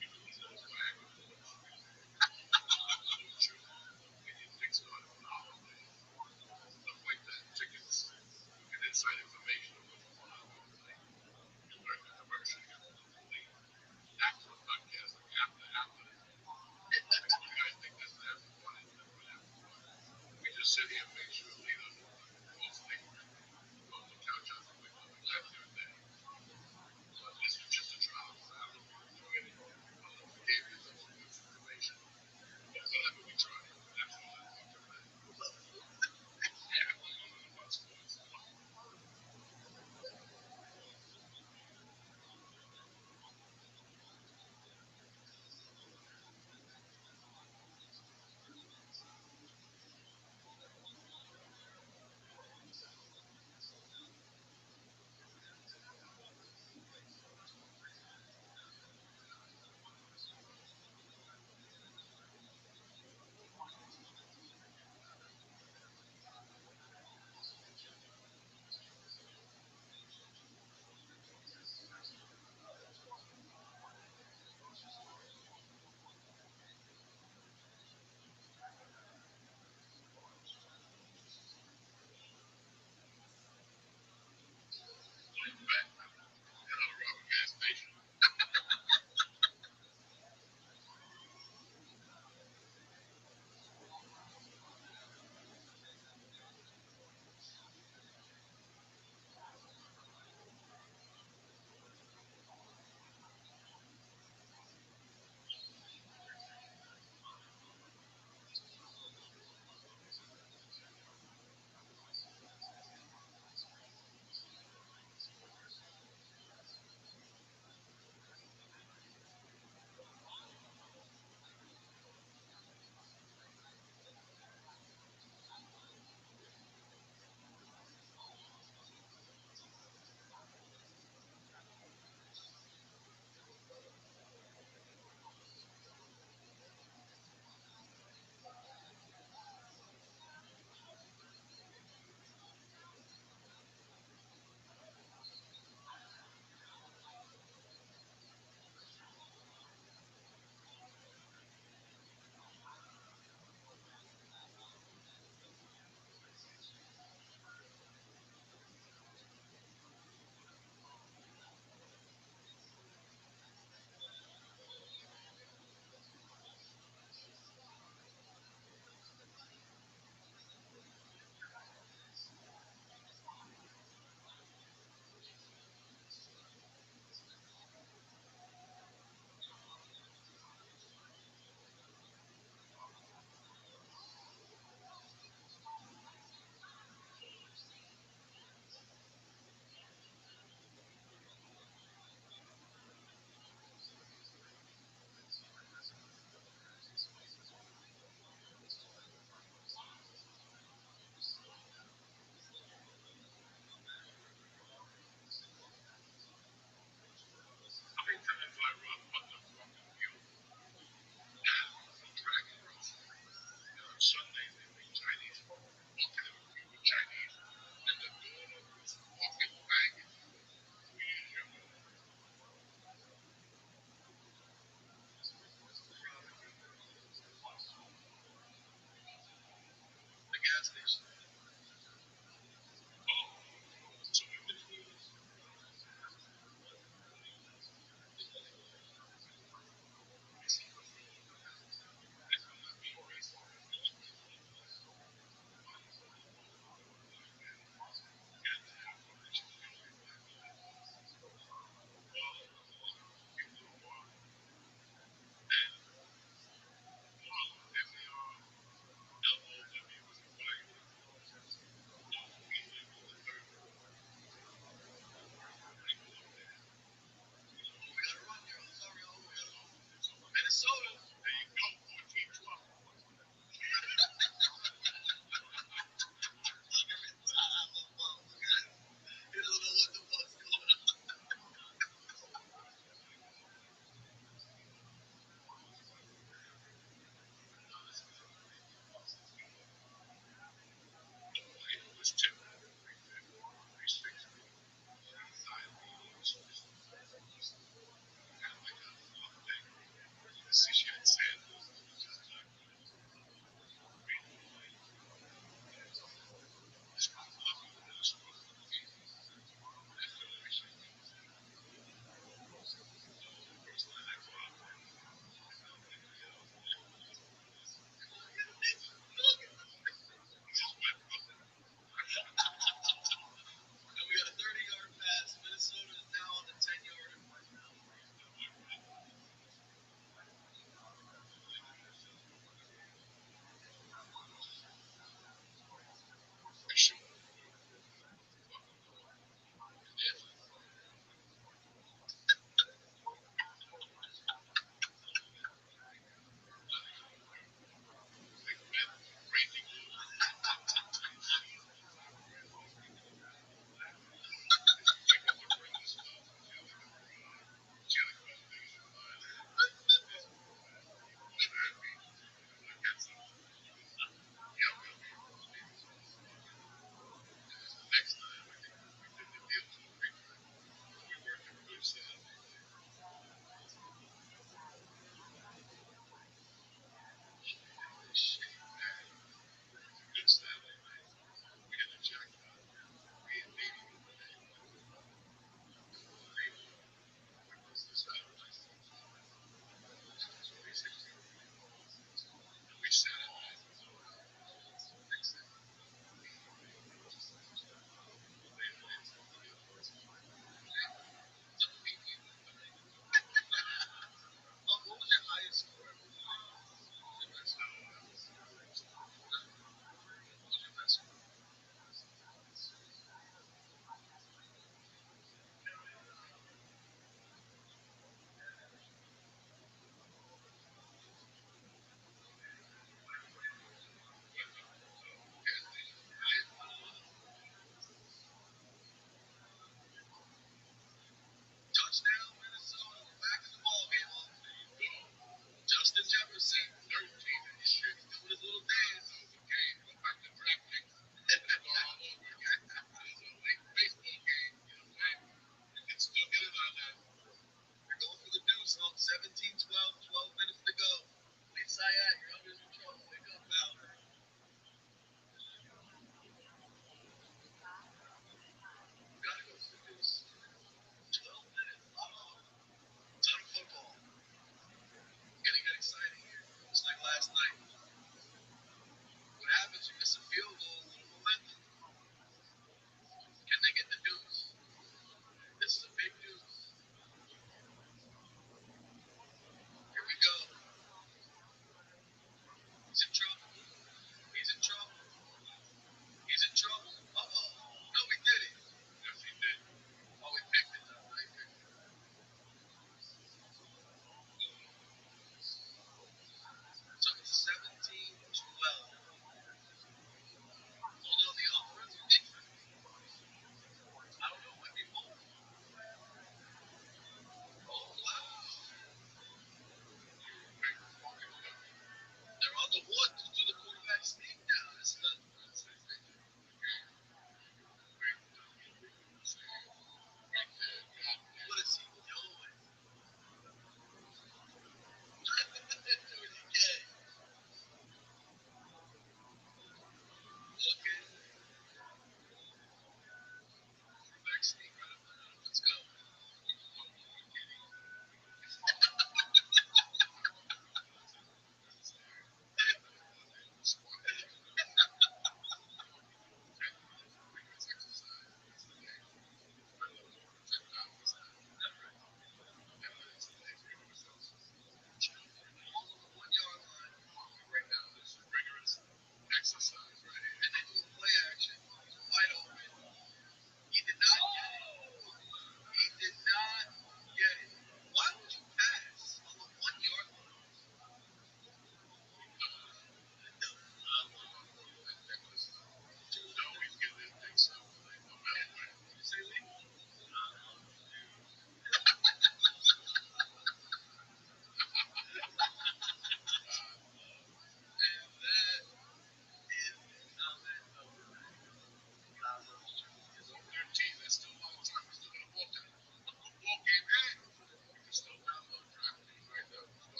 you know, he's on swag, of course. Salute you. Get your dick started on the holidays. Stuff like that. Tickets. You get inside information on what's going on all night. You learn the commercial. You get the complete after the podcast, like after. You guys think this is after one? It's never an after one. We just sit here and make sure leaders fall asleep. Go on the couch after we go. We laugh here and there. But this is just a trial. I don't know if you enjoy it. I don't know if we gave you some good information. But whatever we try, that's all I talk about. Yeah, we don't know about sports. Back at our Robert gas station. How many times do I run fucking view down from Dragon Road? And on Sundays they make Chinese food. Walking in with people Chinese. And the daughter was fucking banging. We use your money. The gas station. Oh. So we went to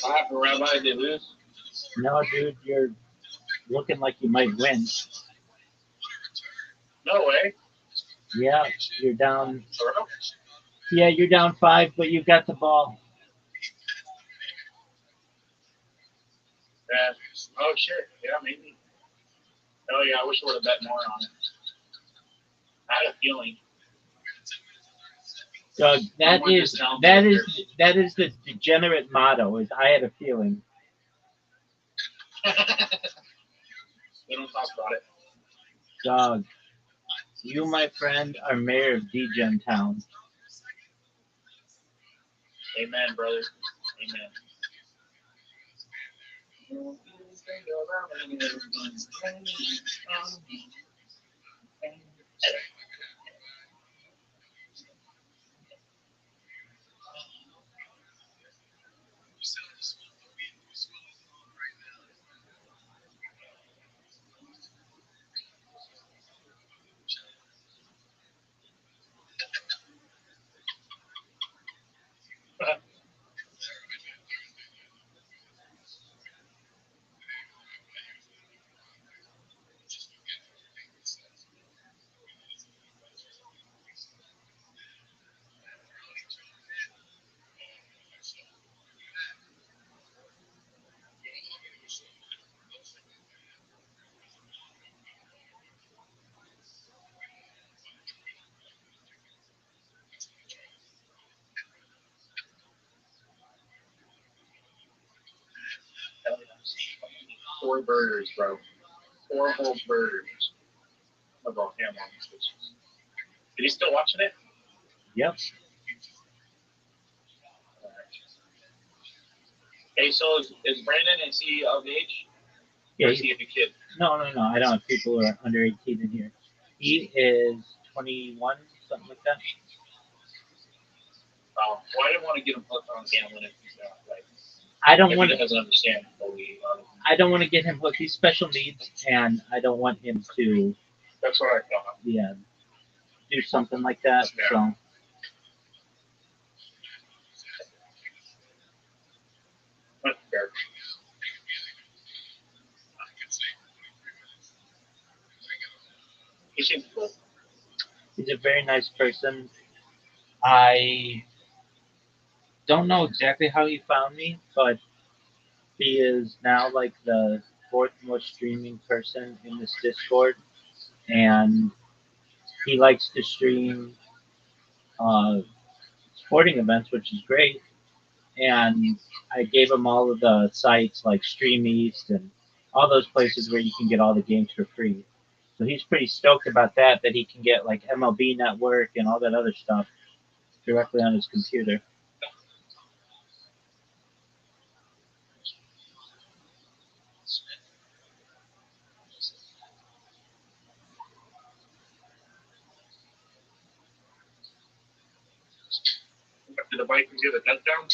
What happened, Rabbi? Did they lose? No, dude, you're looking like you might win. No way. Yeah, you're down. Toronto? Yeah, you're down 5, but you got the ball. Yeah. Oh, shit. Yeah, maybe. Oh, yeah, I wish I would have bet more on it. I had a feeling. Doug, that is the degenerate motto. Is I had a feeling. We don't talk about it. Doug, you, my friend, are mayor of Degen Town. Amen, brother. Amen. Four burgers, bro. 4 whole burgers. About ham on these bitches. Is he still watching it? Yep. Hey, so is Brandon, is he of age? Yeah. Or is he a kid? No. I don't have people who are under 18 in here. He is 21, something like that. Well, I didn't want to get him hooked on gambling if he's not like. I don't If want he to. doesn't understand fully. I don't want to get him hooked. He's special needs, and I don't want him to. That's what I thought. Yeah. Do something like that. Yeah. So. That's fair. He seems cool. He's a very nice person. I don't know exactly how he found me, but he is now like the 4th most streaming person in this Discord, and he likes to stream sporting events, which is great. And I gave him all of the sites like Stream East and all those places where you can get all the games for free. So he's pretty stoked about that he can get like MLB Network and all that other stuff directly on his computer. Did the Vikings get a touchdown?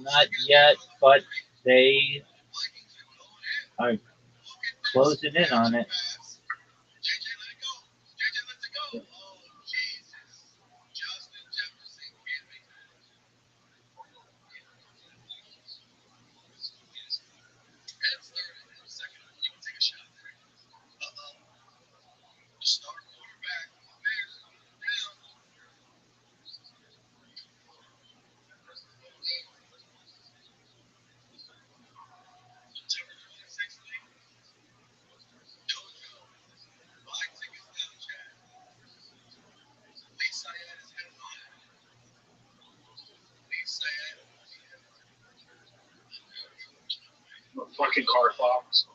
Not yet, but they are closing in on it. Fucking car fox.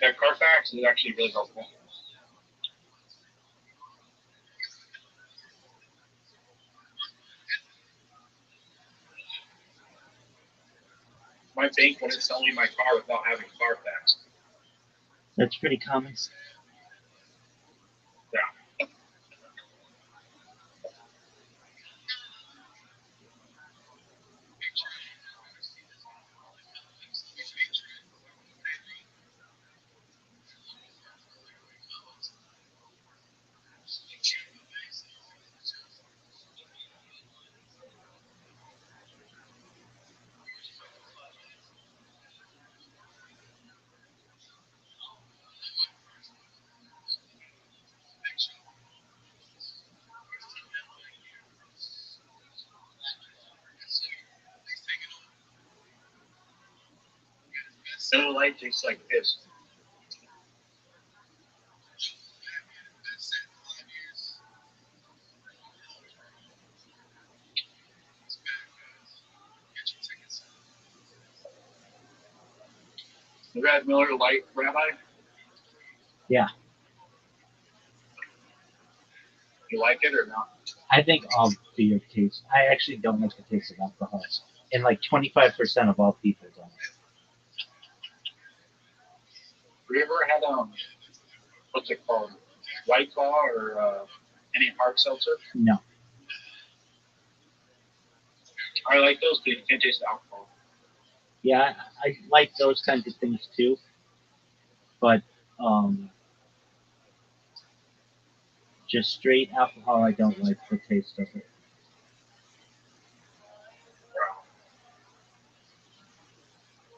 That Carfax is actually really helpful. My bank wouldn't sell me my car without having Carfax. That's pretty common. Yeah. Miller Lite tastes like piss. You had Miller Lite, Rabbi? Yeah, You like it or not? I think all beer tastes. I actually don't like the taste of alcohol, and like 25% of all people don't. Have you ever had what's it called? White Claw or any hard seltzer? No. I like those, but you can't taste the alcohol. Yeah, I like those kinds of things too, but just straight alcohol, I don't like the taste of it.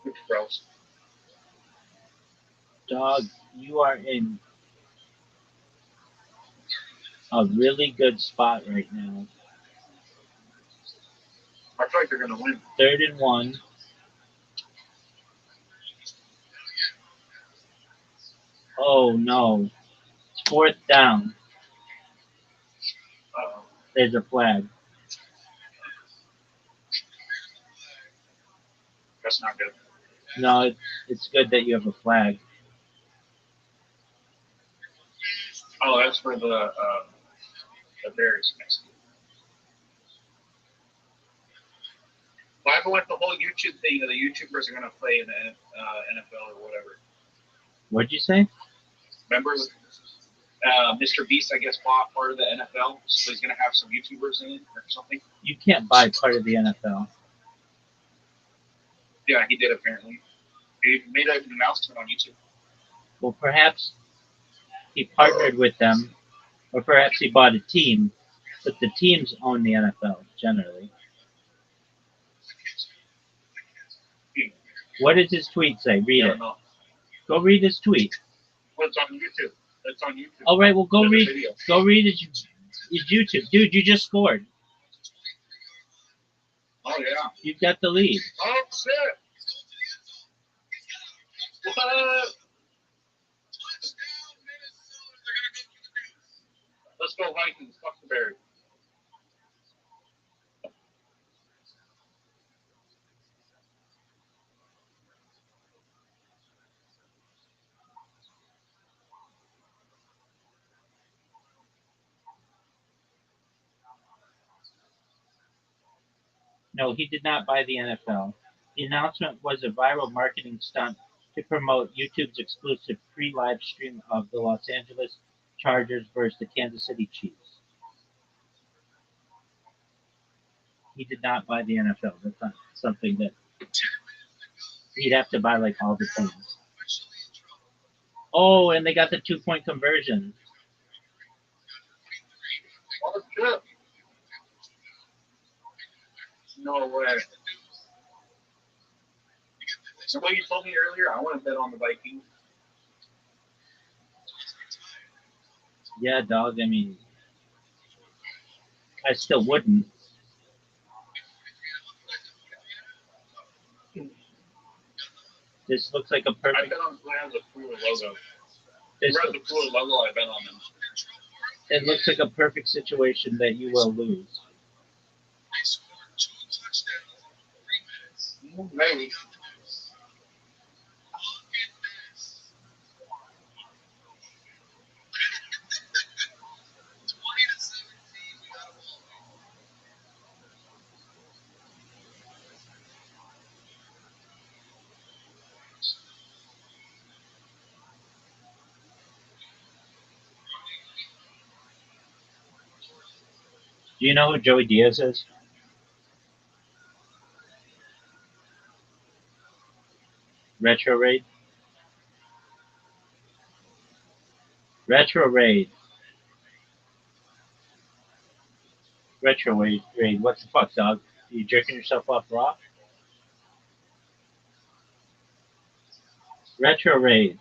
It's gross. Dog, you are in a really good spot right now. I feel like they're gonna win. 3rd and 1. Oh no. It's 4th down. There's a flag. That's not good. No, it's good that you have a flag. Oh, that's for the Bears next week. Well, I went the whole YouTube thing that the YouTubers are gonna play in the NFL or whatever. What'd you say? Remember, Mr. Beast, I guess, bought part of the NFL, so he's gonna have some YouTubers in it or something. You can't buy part of the NFL. Yeah, he did apparently. He made an announcement on YouTube. Well, perhaps he partnered with them, or perhaps he bought a team, but the teams own the NFL generally. What does his tweet say? Read it. No. Go read his tweet. Well, it's on YouTube. It's on YouTube. All right, well, go There's a read. video. Go read his YouTube, dude. You just scored. Oh yeah. You've got the lead. Oh shit. What? Let's go Vikings. Fuck the Bears. No, he did not buy the NFL. The announcement was a viral marketing stunt to promote YouTube's exclusive free live stream of the Los Angeles Chargers versus the Kansas City Chiefs. He did not buy the NFL. That's not something that he'd have to buy like all the teams. Oh, and they got the 2-point conversion. Oh shit. No way. So what you told me earlier, I want to bet on the Vikings. Yeah, dog. I mean, I still wouldn't. This looks like a I perfect. bet on who has a cooler logo. This, Who has a cooler logo, I bet on them. it looks like a perfect situation that you will lose. Maybe. Do you know who Joey Diaz is? Retro Raid? Retro Raid. Retro Raid. What the fuck, dog? You jerking yourself off raw? Retro Raid.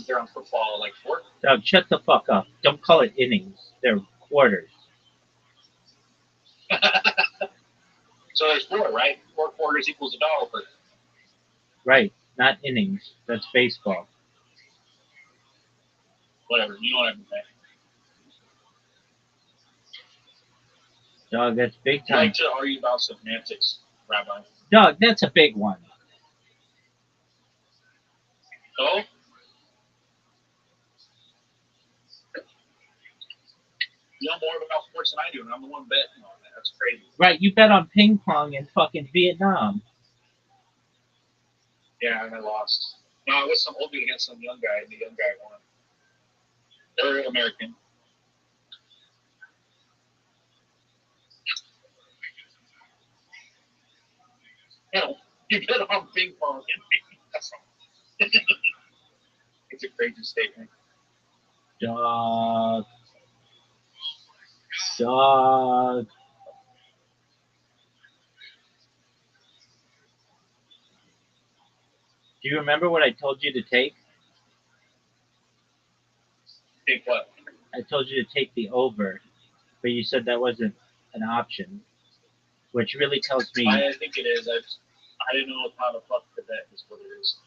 is there on football? Like 4? Doug, shut the fuck up. Don't call it innings. They're quarters. So there's 4, right? 4 quarters equals $1. But Right, not innings. That's baseball. whatever, you know what I'm saying. Dog, that's big I time. like to argue about semantics, Rabbi. Dog, that's a big one. So, you know more about sports than I do, and I'm the one betting on that. That's crazy. Right, you bet on ping pong in fucking Vietnam. Yeah, and I lost. No, I was some old dude against some young guy, and the young guy won. They're American. No, you bet on ping pong. It's a crazy statement. Dog. Do you remember what I told you to take? Take what? I told you to take the over, but you said that wasn't an option, which really tells me. I think it is. I didn't know how the fuck to bet is what it is.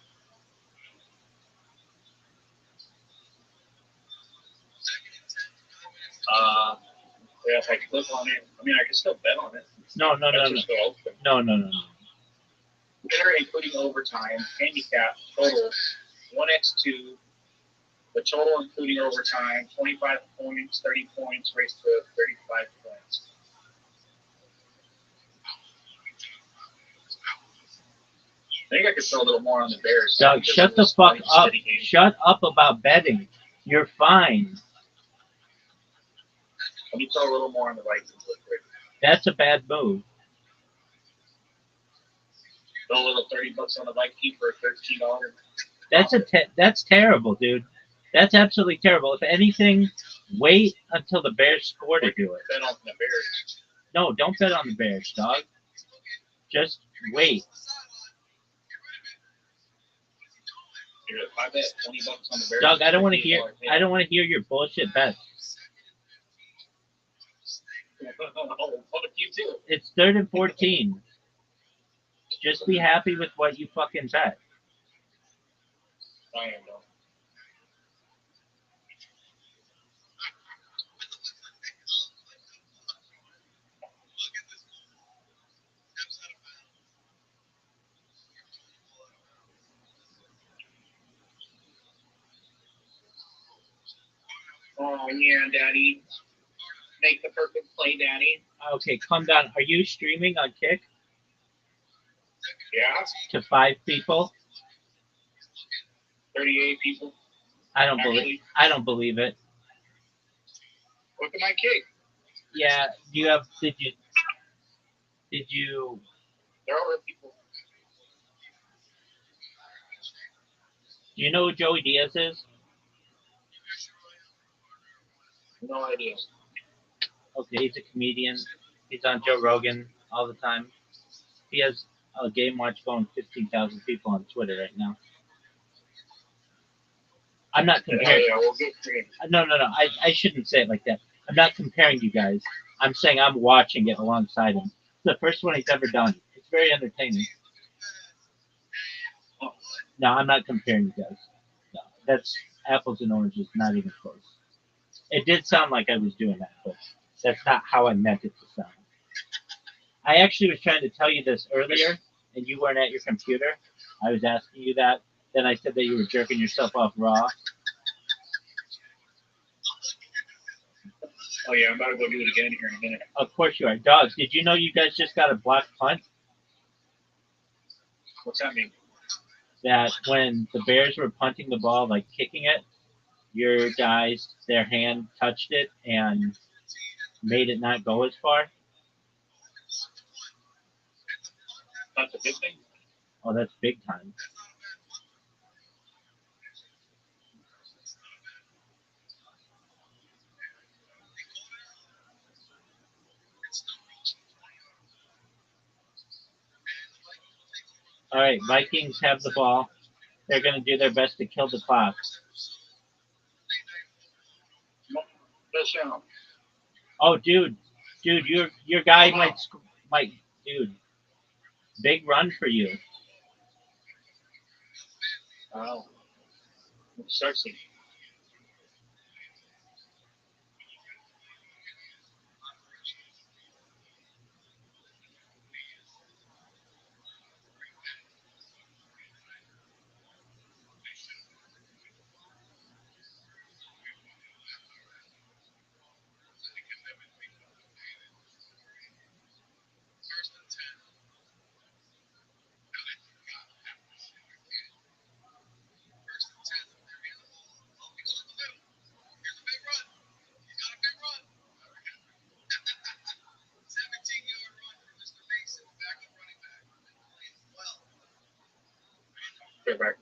Yeah, if I click on it, I mean, I can still bet on it. No. Still open. No. Winner including overtime, handicap, total, 1x2, the total including overtime, 25 points, 30 points, race to 35 points. I think I could throw a little more on the Bears. Doug, shut the fuck up. Shut up about betting. You're fine. Let me throw a little more on the Vikings real quick. That's a bad move. Throw a little $30 on the Vikings for $13. That's terrible, dude. That's absolutely terrible. If anything, wait until the Bears score to do it. Bet on the Bears. No, don't bet on the Bears, dog. Just wait. If I bet $20 on the Bears, Doug, I don't want to hear your bullshit bets. Fuck you too. It's 3rd and 14. Just be happy with what you fucking bet. I am though. Oh yeah, Daddy. Make the perfect play, Daddy. Okay, calm down. Are you streaming on Kick? Yeah. To 5 people? 38 people. I don't believe it. Look at my Kick. Yeah, did you There are people. Do you know who Joey Diaz is? No idea. Okay, he's a comedian. He's on Joe Rogan all the time. He has a game watch going 15,000 people on Twitter right now. I'm not comparing. Yeah, well, good for him. No. I shouldn't say it like that. I'm not comparing you guys. I'm saying I'm watching it alongside him. It's the first one he's ever done. It's very entertaining. No, I'm not comparing you guys. No, that's apples and oranges, not even close. It did sound like I was doing that, but that's not how I meant it to sound. I actually was trying to tell you this earlier, and you weren't at your computer. I was asking you that. Then I said that you were jerking yourself off raw. Oh yeah, I'm about to go do it again here in a minute. Of course you are. Dogs, did you know you guys just got a blocked punt? What's that mean? That when the Bears were punting the ball, like kicking it, your guys, their hand touched it and made it not go as far? That's a good thing? Oh, that's big time. All right, Vikings have the ball. They're going to do their best to kill the clock. Fish out. Oh, dude, your guy might, dude, big run for you. Oh. Start seeing. Get back.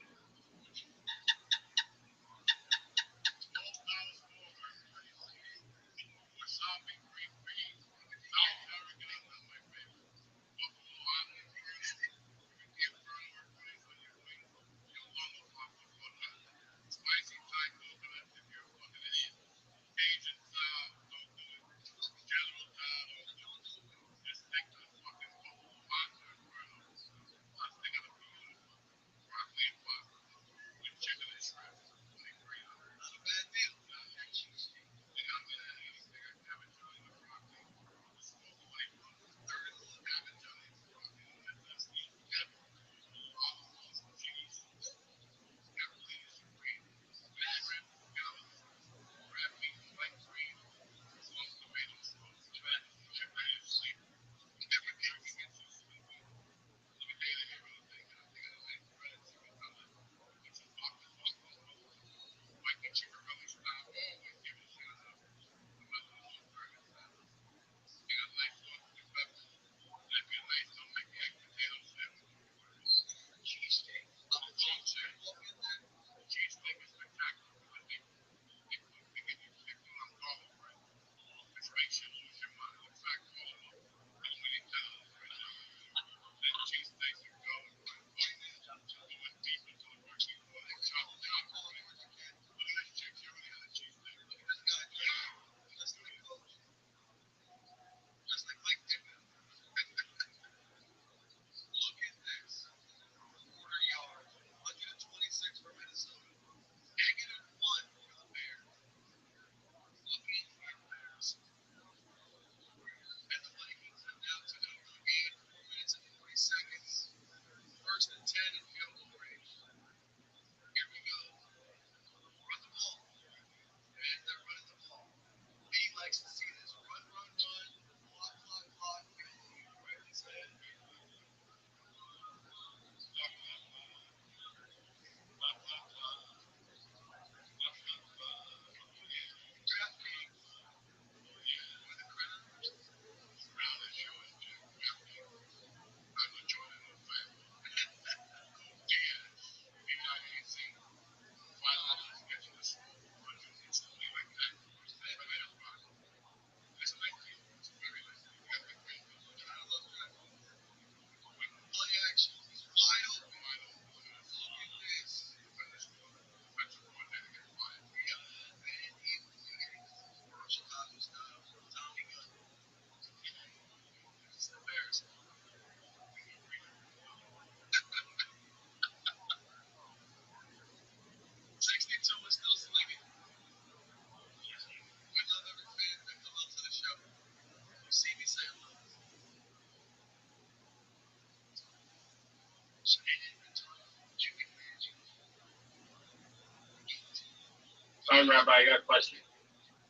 Hi, Rabbi, I got a question.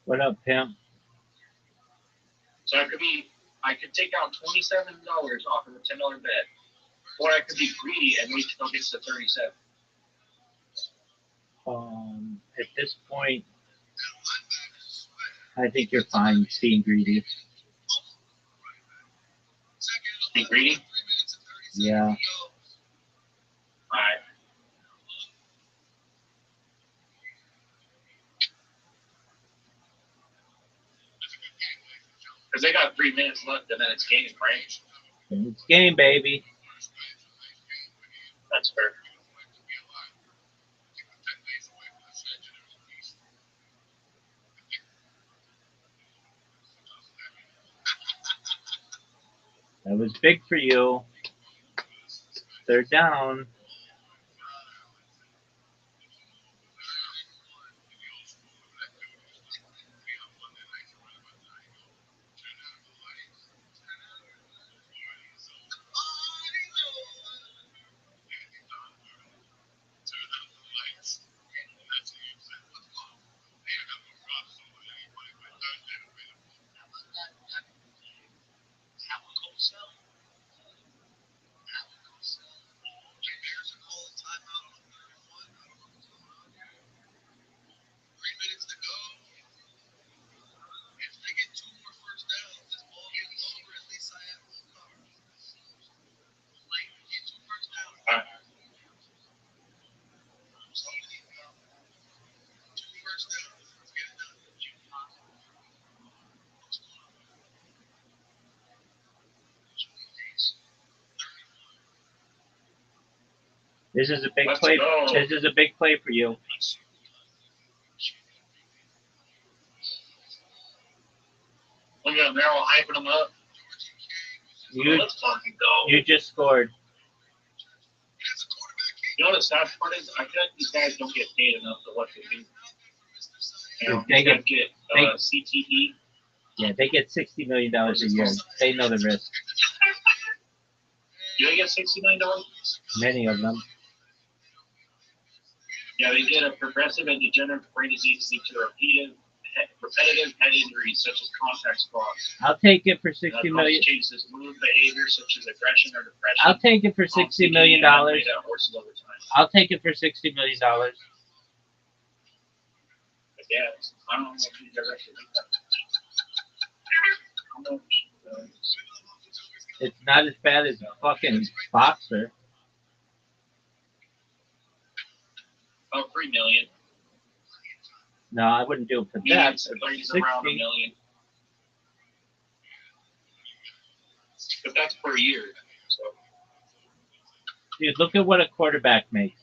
What up, pimp? So I could take out $27 off of a $10 bet, or I could be greedy and wait till it gets to 37. At this point, I think you're fine being greedy. Be greedy? Yeah. Alright. Because they got 3 minutes left and then it's game, right? It's game, baby. That's fair. That was big for you. Third down. This is a big Let's play. go. This is a big play for you. Look at Merrill hyping them up. Let's fucking go. You just scored. You know what the sad part is? I feel like these guys don't get paid enough for what they do. You know, They they get- get they- CTE. Yeah, they get $60 million a year. They know the risk. Do they get $60 million? Many of them. Yeah, they get a progressive and degenerative brain disease due to repetitive head injuries such as contact sports. I'll take it for $60 million. Changes mood behavior such as aggression or depression. I'll take it for $60 million. Horses over time. I'll take it for $60 million. Yeah, I don't know if you ever actually think that. How much? It's not as bad as a fucking boxer. About $3 million. No, I wouldn't do it for that. He's around $1 million. But that's per year. So Dude, look at what a quarterback makes.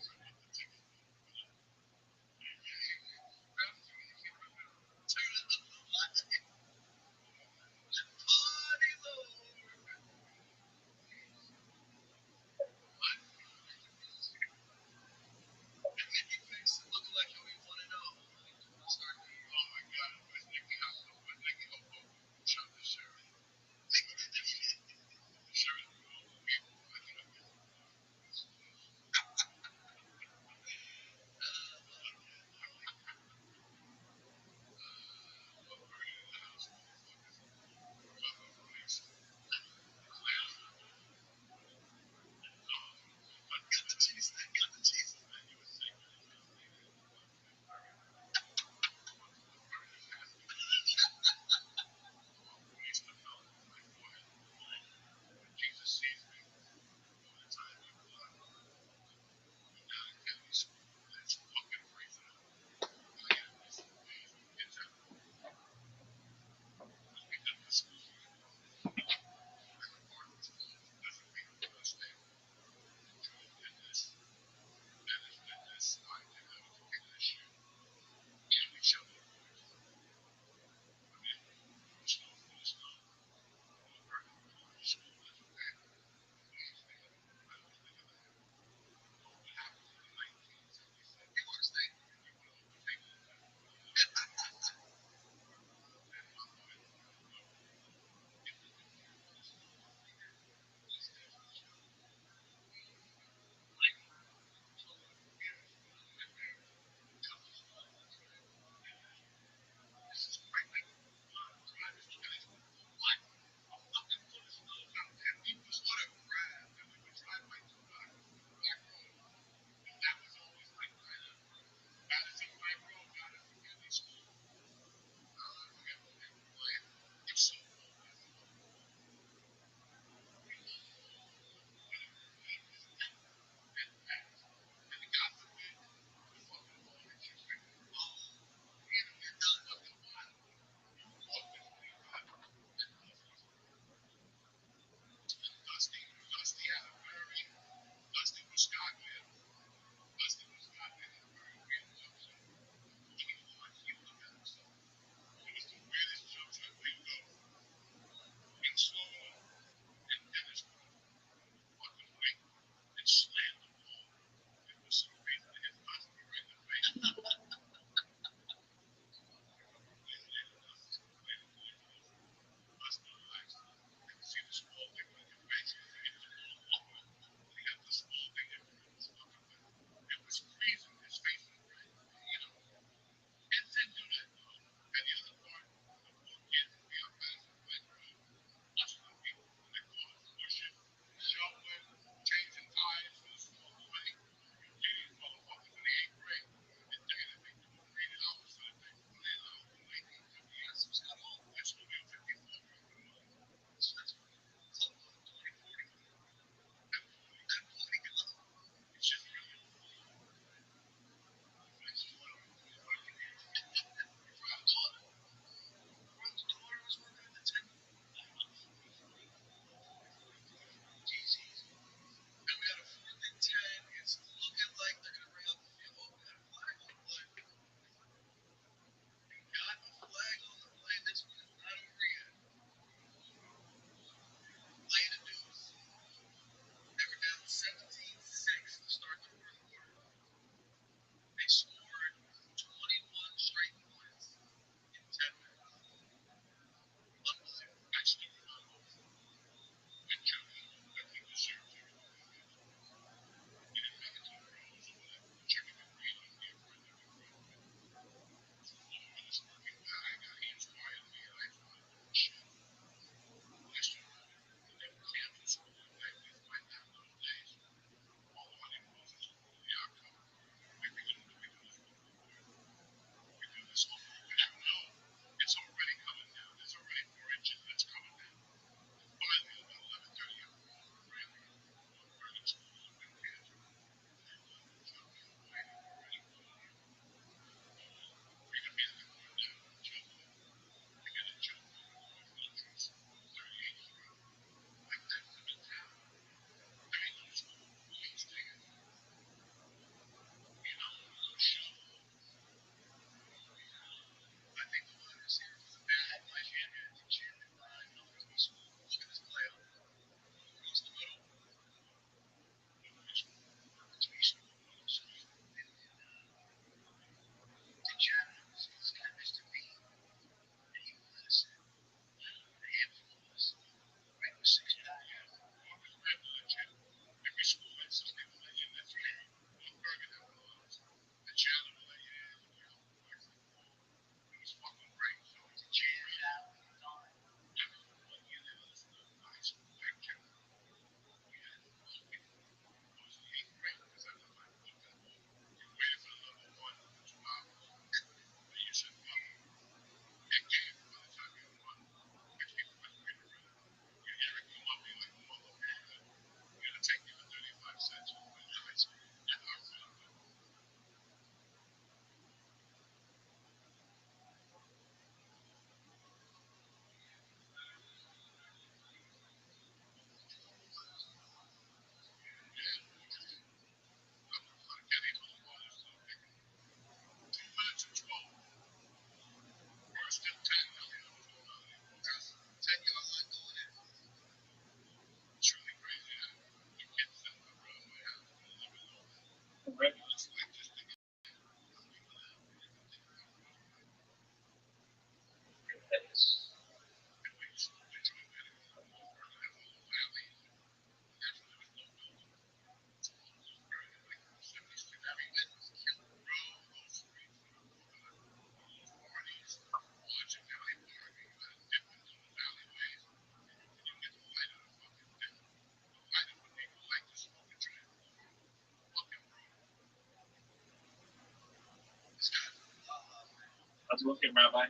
How's it looking, Rabbi?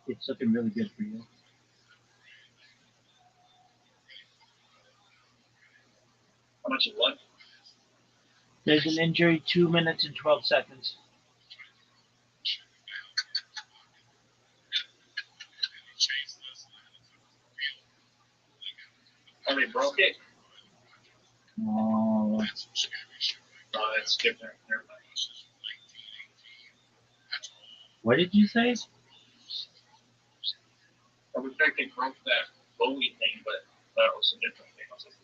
It's looking really good for you. How much is left? There's an injury, 2 minutes and 12 seconds. Oh, they broke it? Oh, Oh, that's different. Never mind. what did you say? I would think they broke that Bowie thing, but that was a different thing. I was like,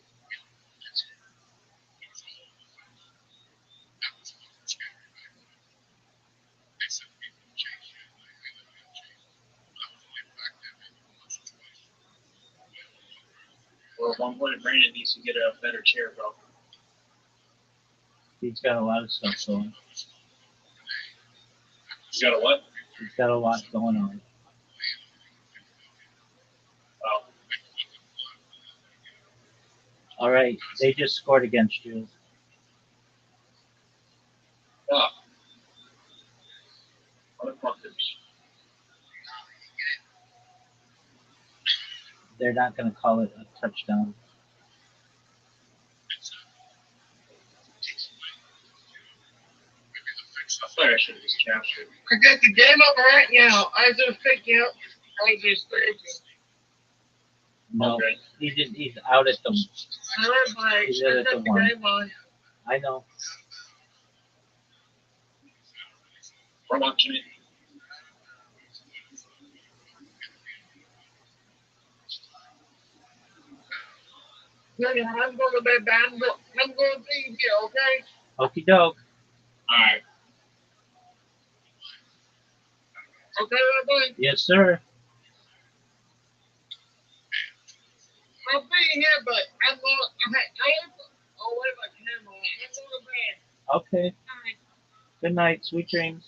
well, at one point, Brandon needs to get a better chair, bro. He's got a lot of stuff going. You got a what? He's got a lot going on. Oh, All right, they just scored against you. fuck. Motherfuckers. They're not going to call it a touchdown. I thought I should have just captured. I got the game up right now. I just picked you up. I just thank you. No, Okay. he's out at the. Everybody, He's I at the got the one. game on. I know. We're watching it. Listen, I'm going to bed, but I'm going to be here, okay? Okie doke. Alright. Okay, everybody? Yes, sir. I'll be here, but I'm going to, oh, wait, my camera. I'm going to bed. Okay. All right. Good night. Sweet dreams.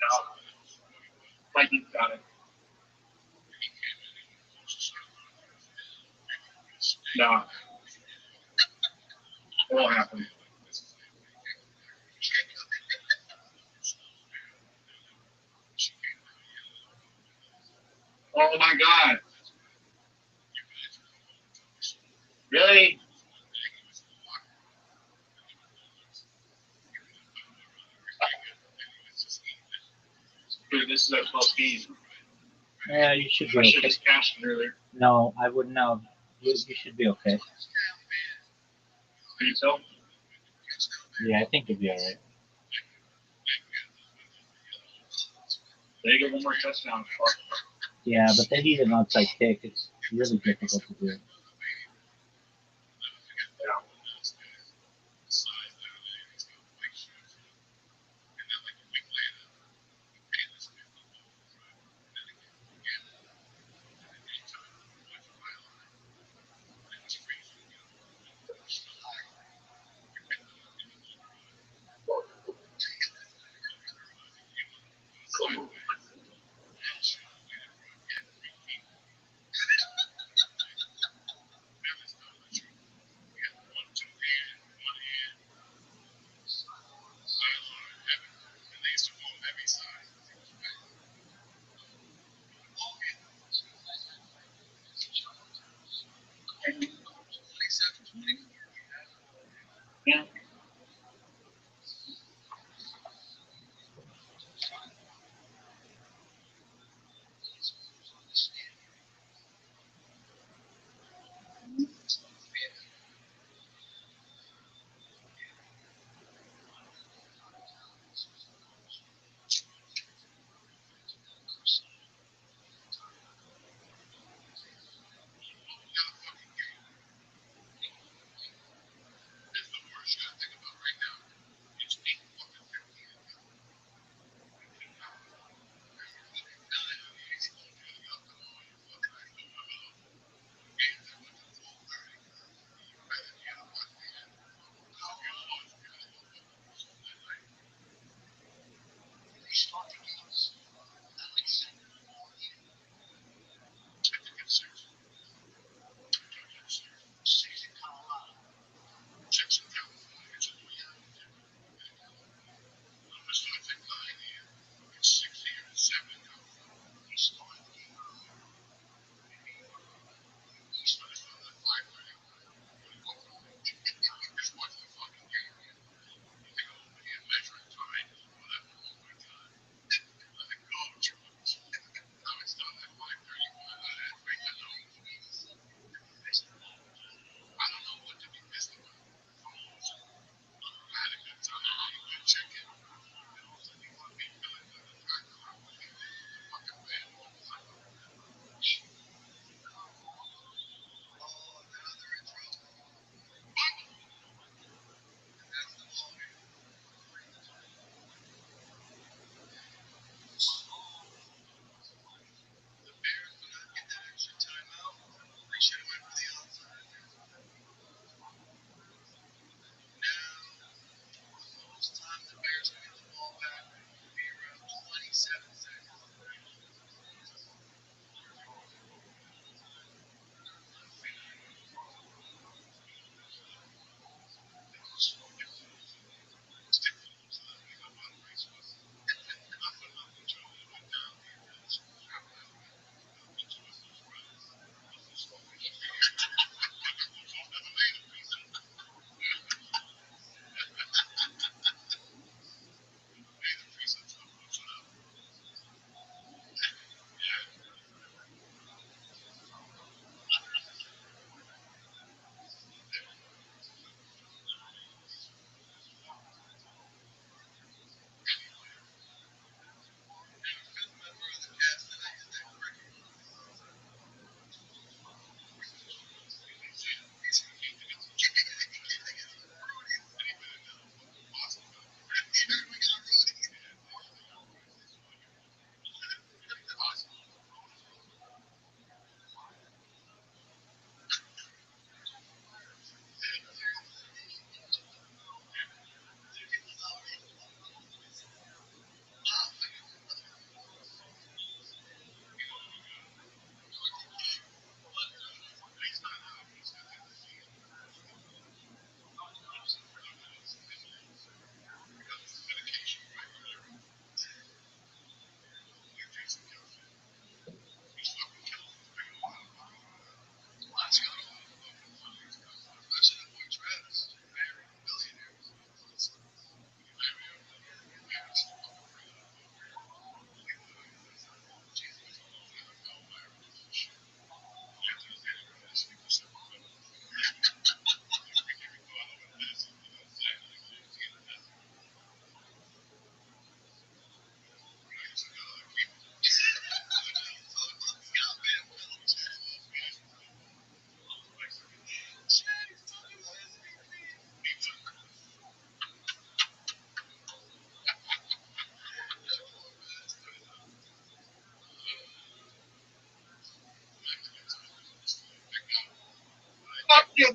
No. Mikey's got it. No. It won't happen. Oh my god. Really? Dude, this is a close game. Yeah, you should be I should okay. have just cashed it earlier. No, I wouldn't have. You should be okay. Think so? Yeah, I think you'll be all right. They get one more touchdown. Fuck. Yeah, but they need an outside kick. It's really difficult to do. Yeah.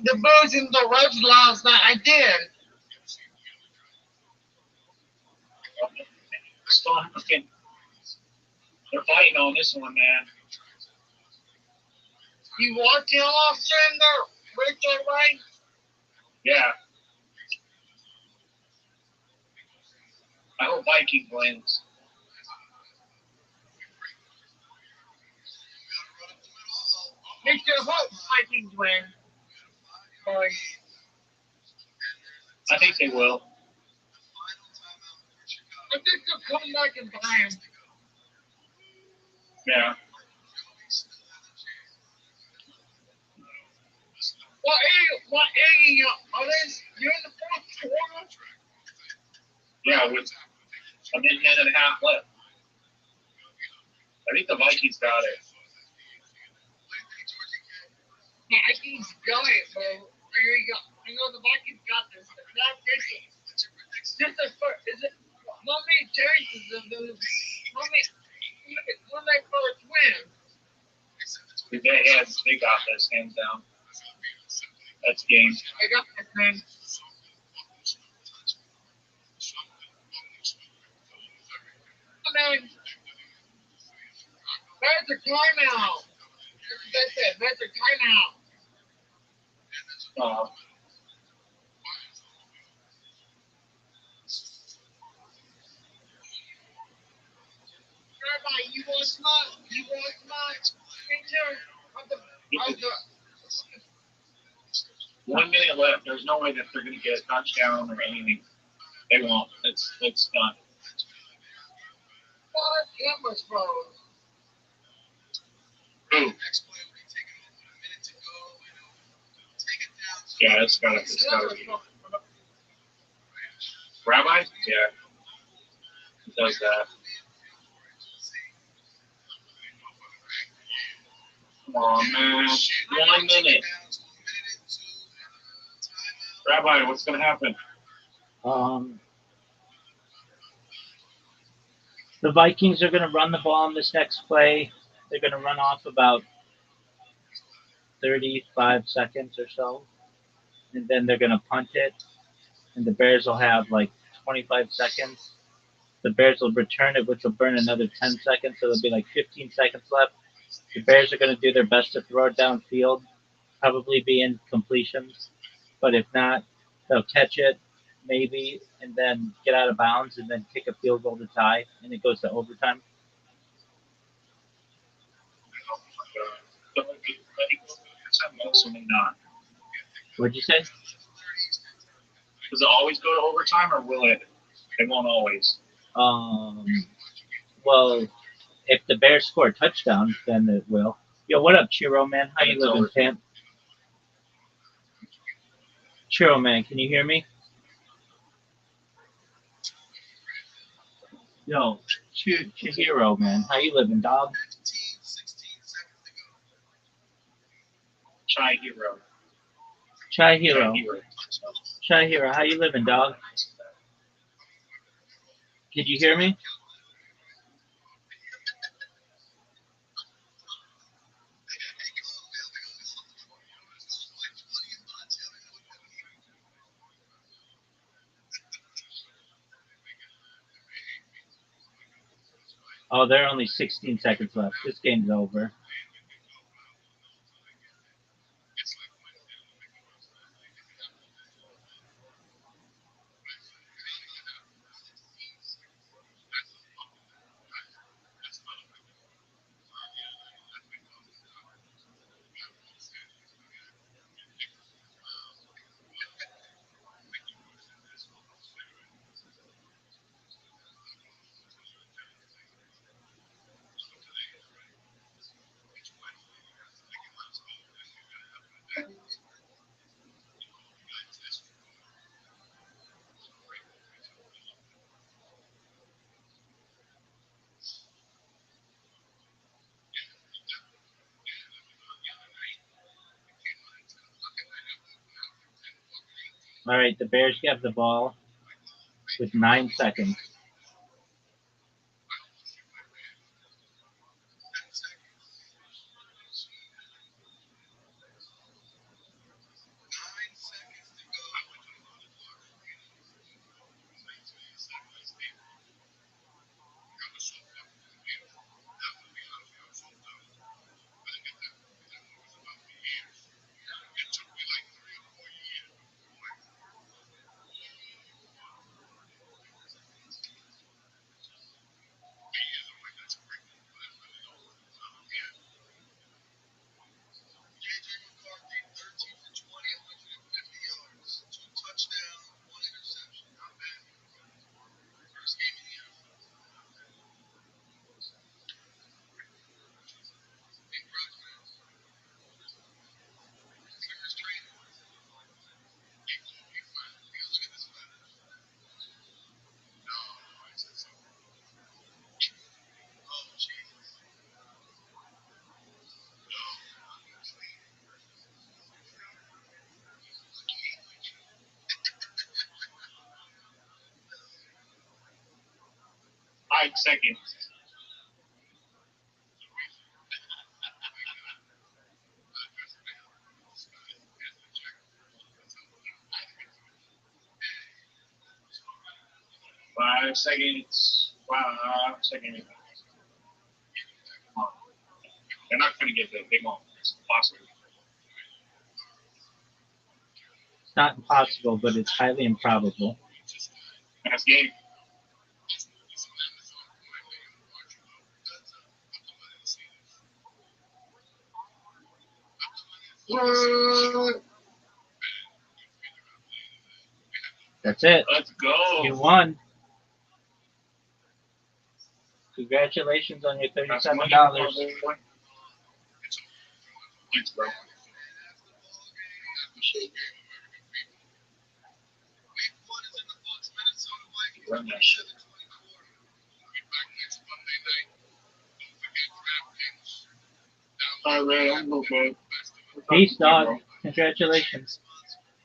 the Bulls and the Reds last night. I did. Still fucking, they're fighting on this one, man. You want to lost in there, Richard Way? Yeah. I hope Vikings wins. Mr. Hope Vikings win. Boy. I think they will. I think they'll come back and buy him. Yeah. What Eggie, are they, you're in the fourth quarter? Yeah, with a minute and a half left. I think the Vikings got it. Vikings got it, bro. There you go. I know the Vikings got this. Not this. Just the first. Is it? How many chances of those? How many? When they first win? They got this hands down. That's game. They got this, man. Man, there's a timeout. That's it. There's a timeout. Rabbi, you want my picture of the 1 minute left. There's no way that they're going to get a touchdown or anything. They won't. It's done. what cameras, bro? Who? Yeah, it's got to be. Rabbi? Yeah. He does that. Come on, man. 1 minute. Rabbi, what's going to happen? The Vikings are going to run the ball in this next play. They're going to run off about 35 seconds or so, and then they're going to punt it, and the Bears will have like 25 seconds. The Bears will return it, which will burn another 10 seconds, so there'll be like 15 seconds left. The Bears are going to do their best to throw it downfield, probably be incompletions, but if not, they'll catch it maybe and then get out of bounds and then kick a field goal to tie, and it goes to overtime. Not. What'd you say? Does it always go to overtime, or will it? It won't always. Well, if the Bears score a touchdown, then it will. Yo, what up, Chiro, man? How you living, champ? Chiro, man, can you hear me? Yo, Chihiro, man, how you living, dog? Chai Hero. Chihiro, how you living, dog? Did you hear me? Oh, there are only 16 seconds left. This game's over. All right, the Bears have the ball with 9 seconds. 5 seconds. Five seconds. 5 seconds. Come on. They're not going to get that. They won't. It's impossible. It's not impossible, but it's highly improbable. Last game. That's it. Let's go. You won. Congratulations on your That's $37. money. Thanks, bro. Run that shit. All right, I'm okay. Peace, dog. Congratulations.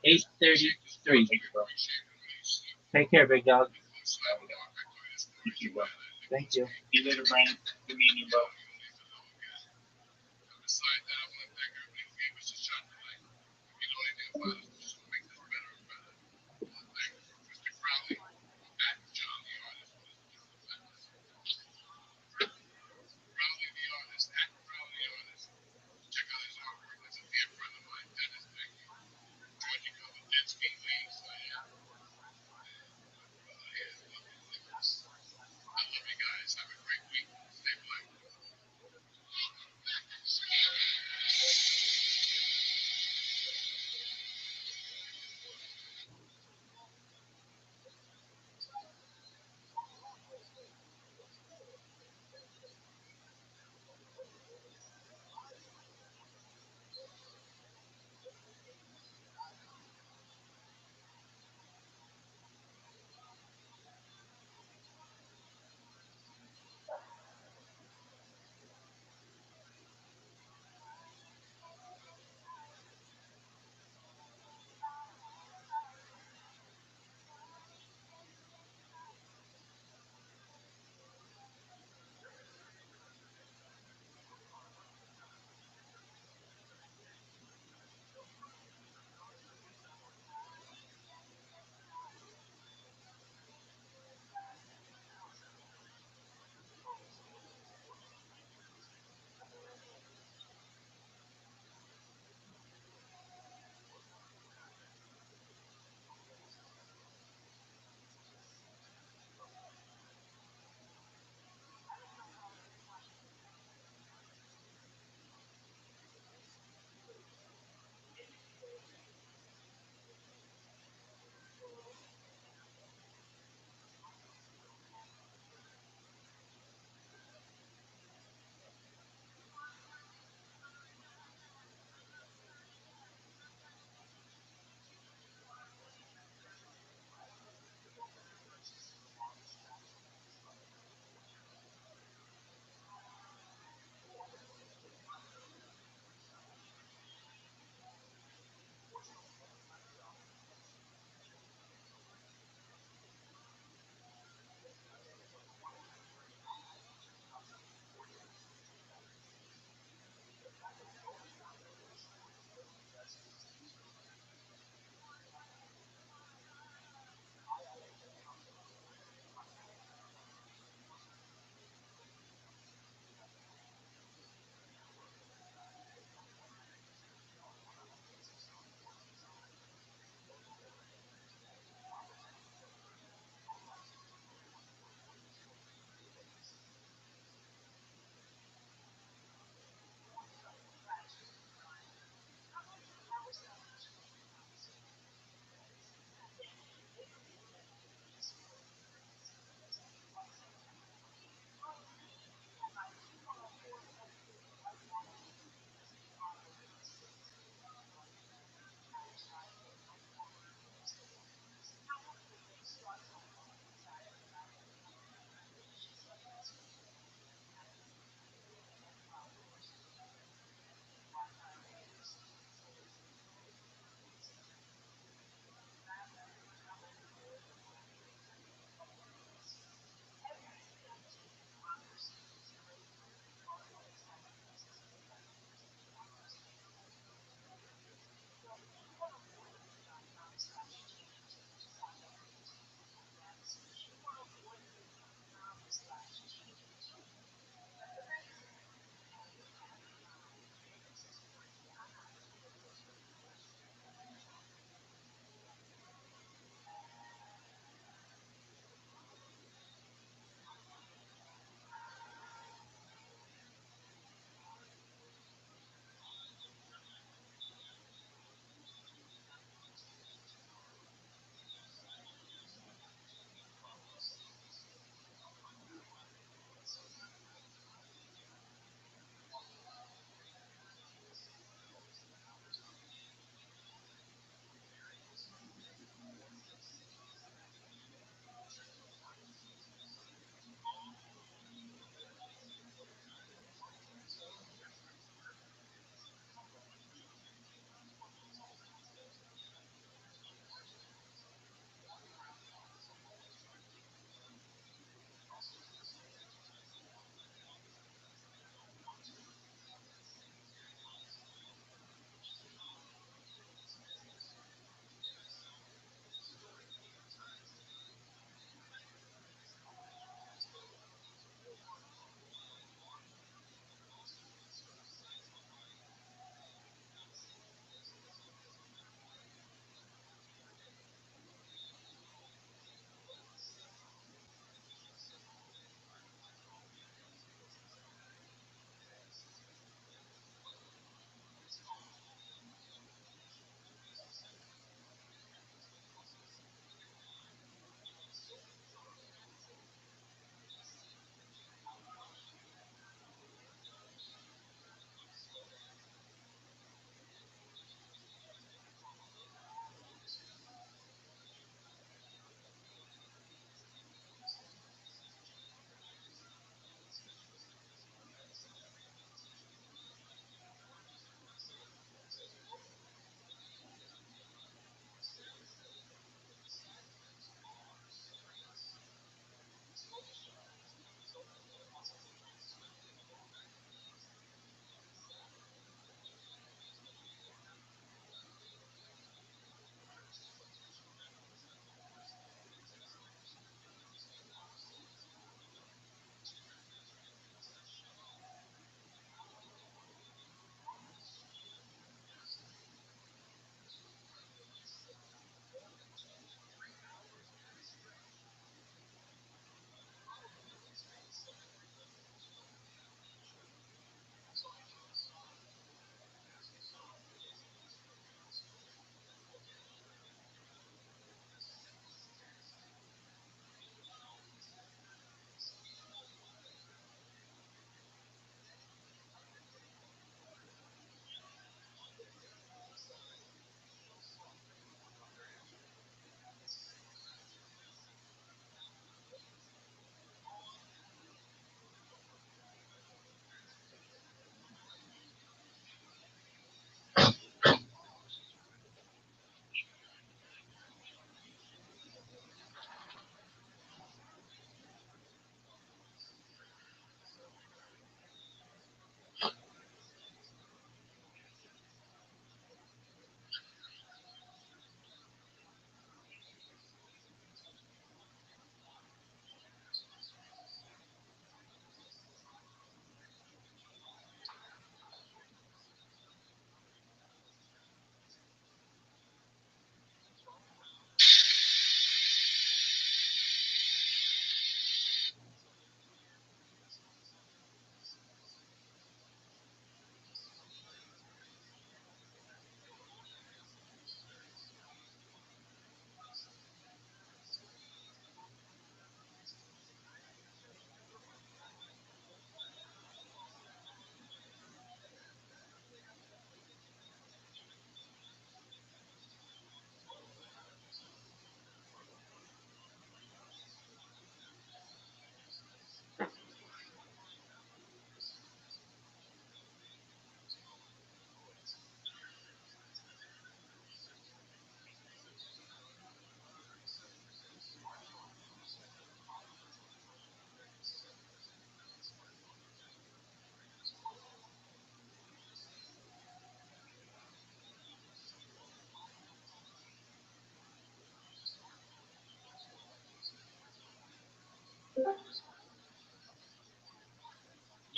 833. Thank you, bro. Take care, big dog. You too, bro. Thank you. See you later, Brandon. Good meeting you, bro.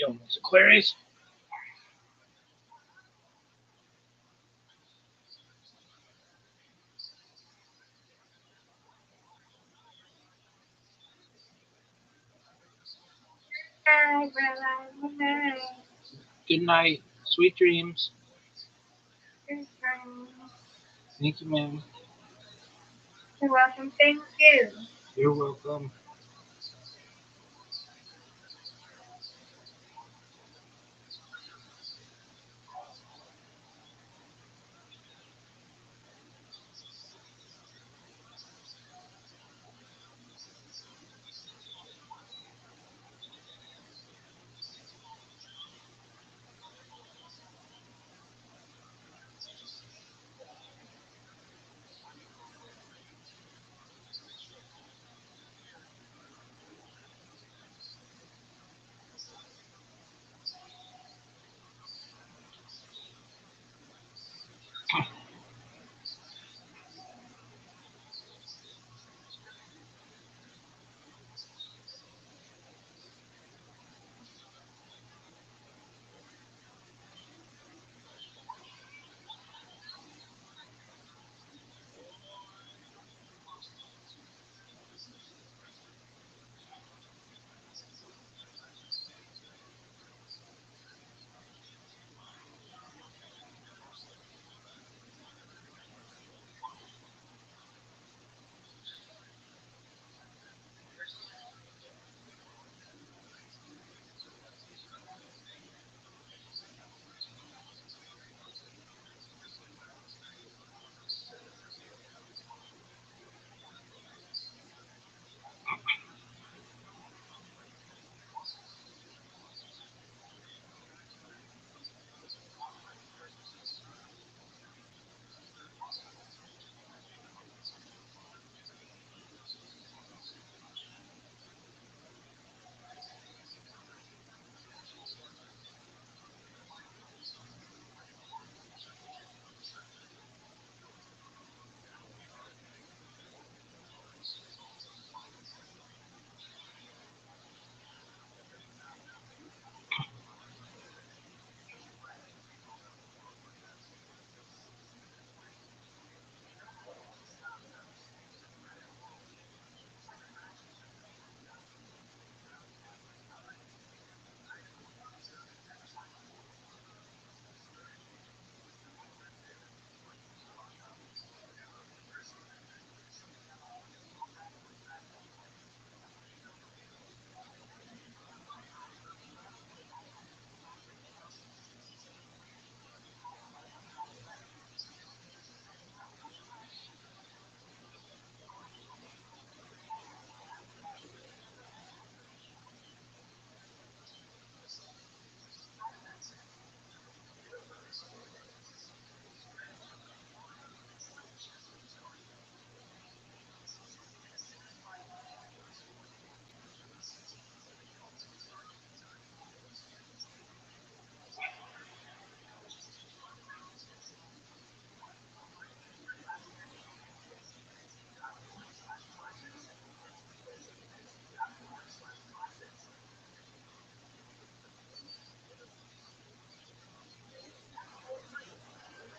You almost Aquarius. Good night. Sweet dreams. Thank you, ma'am. You're welcome. Thank you. You're welcome.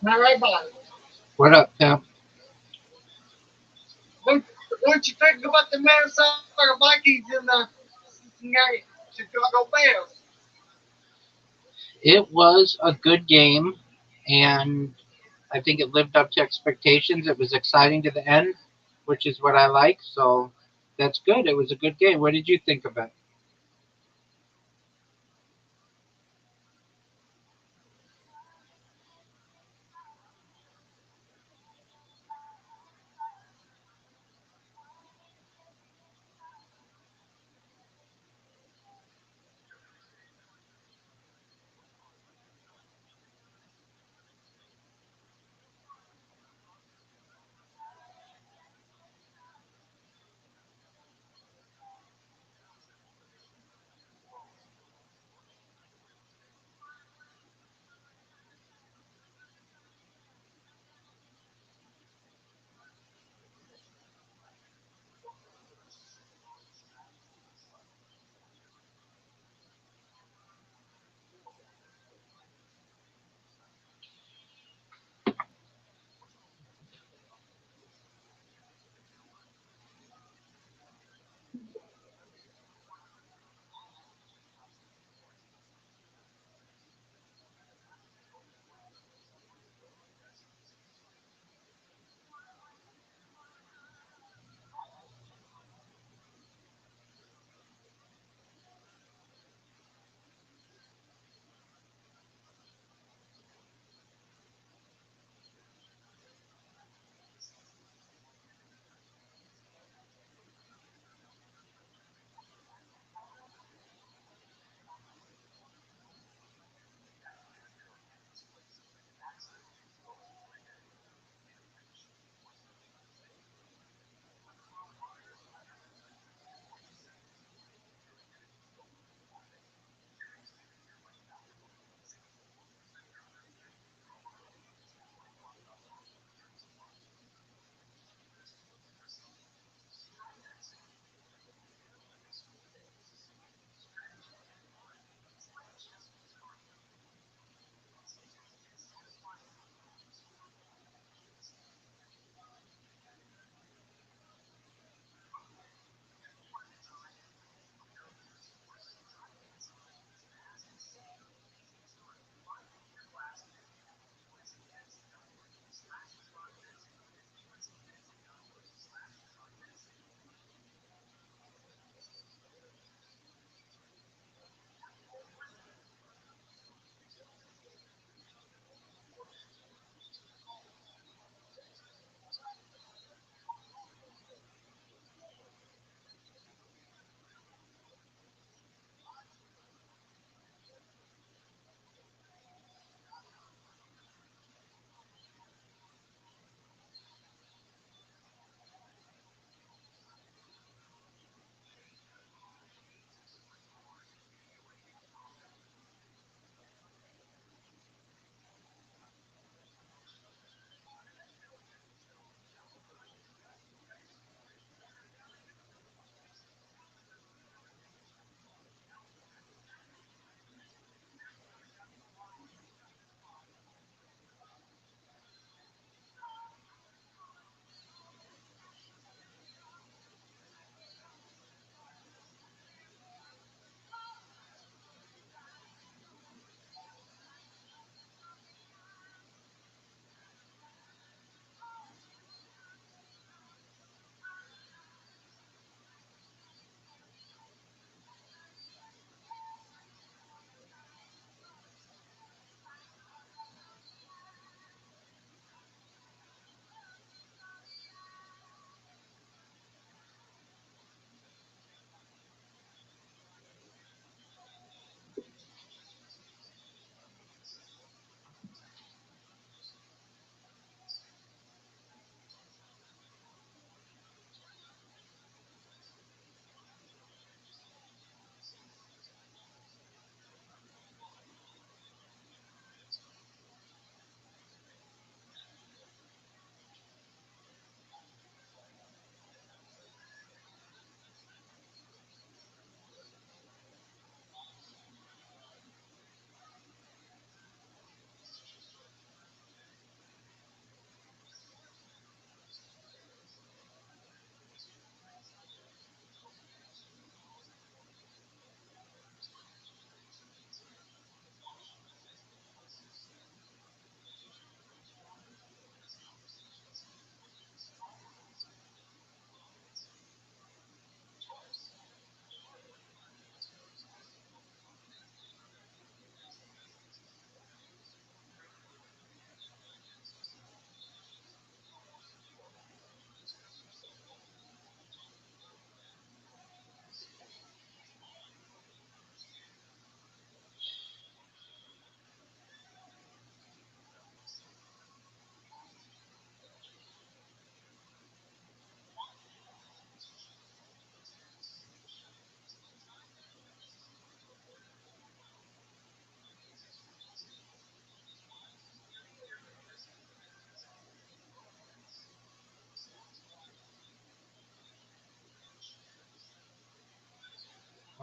Now, Rabbi, What up, pimp? what, what you think about the Minnesota Vikings and the Chicago Bears? It was a good game, and I think it lived up to expectations. It was exciting to the end, which is what I like. So that's good. It was a good game. What did you think of it?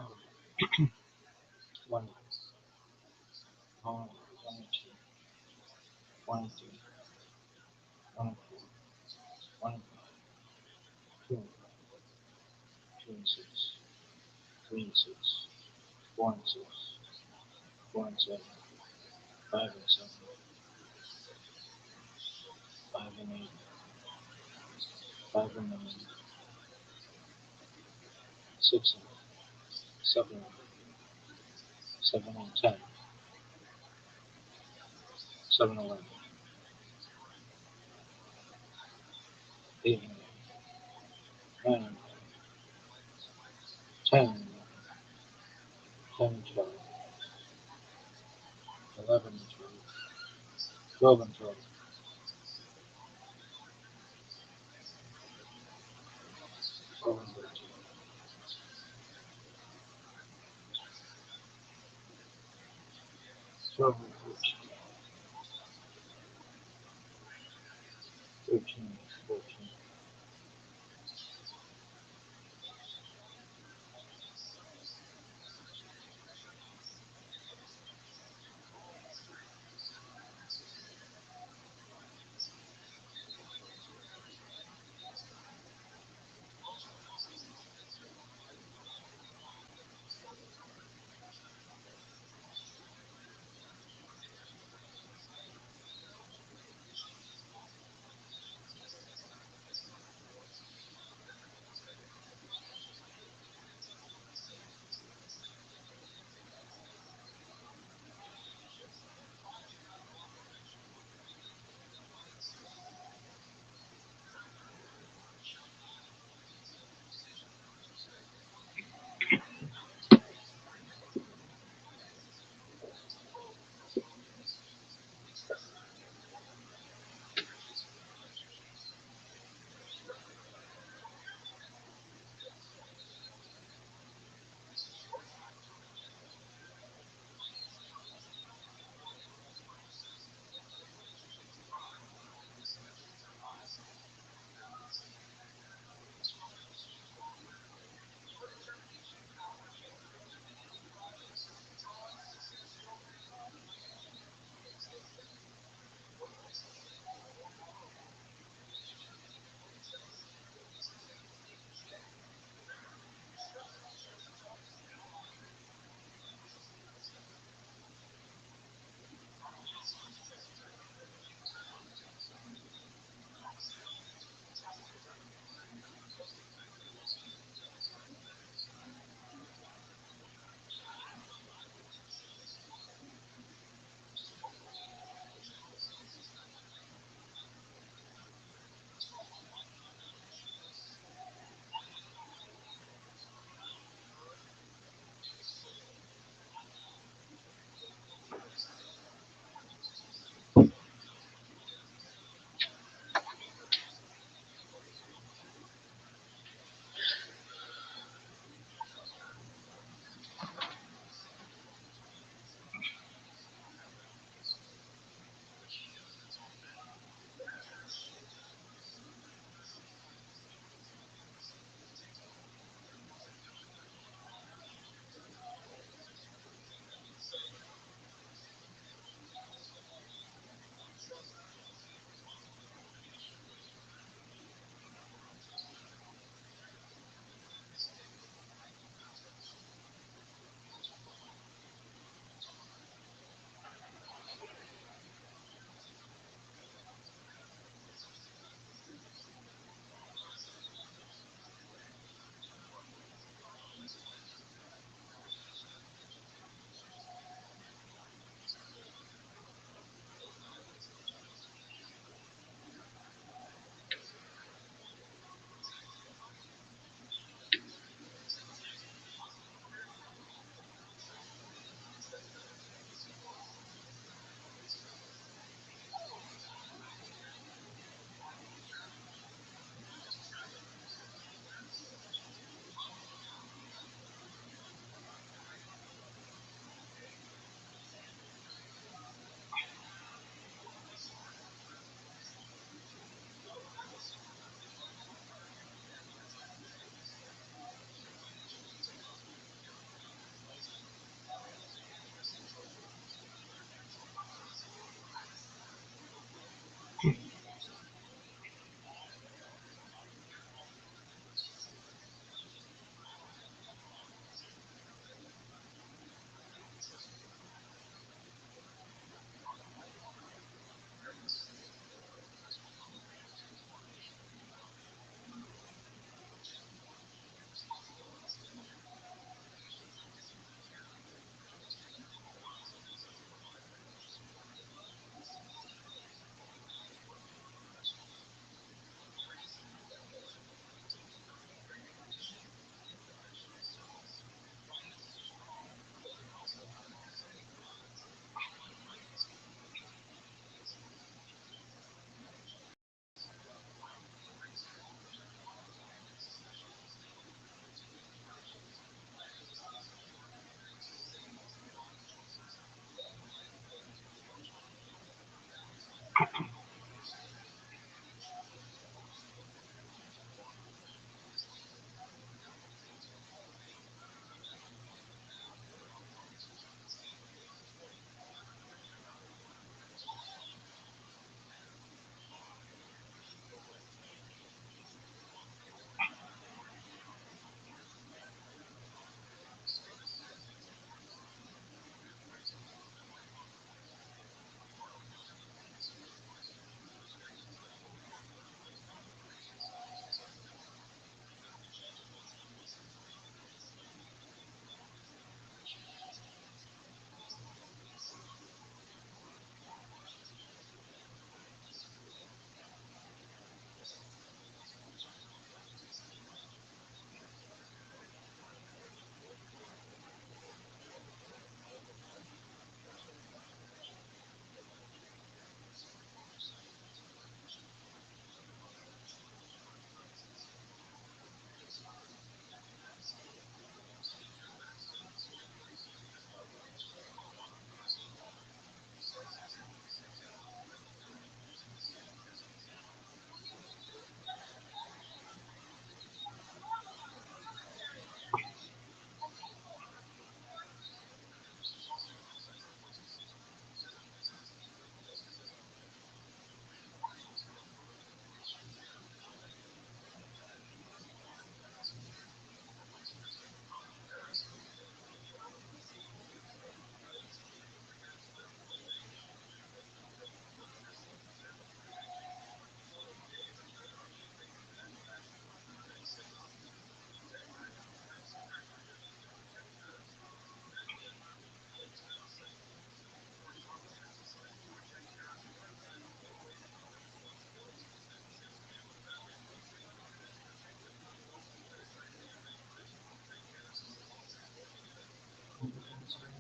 One, one, one, two, one, three, one, four, one, five, two, and five, two and six, three and six, four and six, four and seven, five and seven, five and eight, five and nine, six and seven and seven and 10, 7 and 11, 8 and 9 and 10 and 10 and 12, 11 and 12, 12 and 12, 12 and 13, 12 and 13, 13 and 14, 14,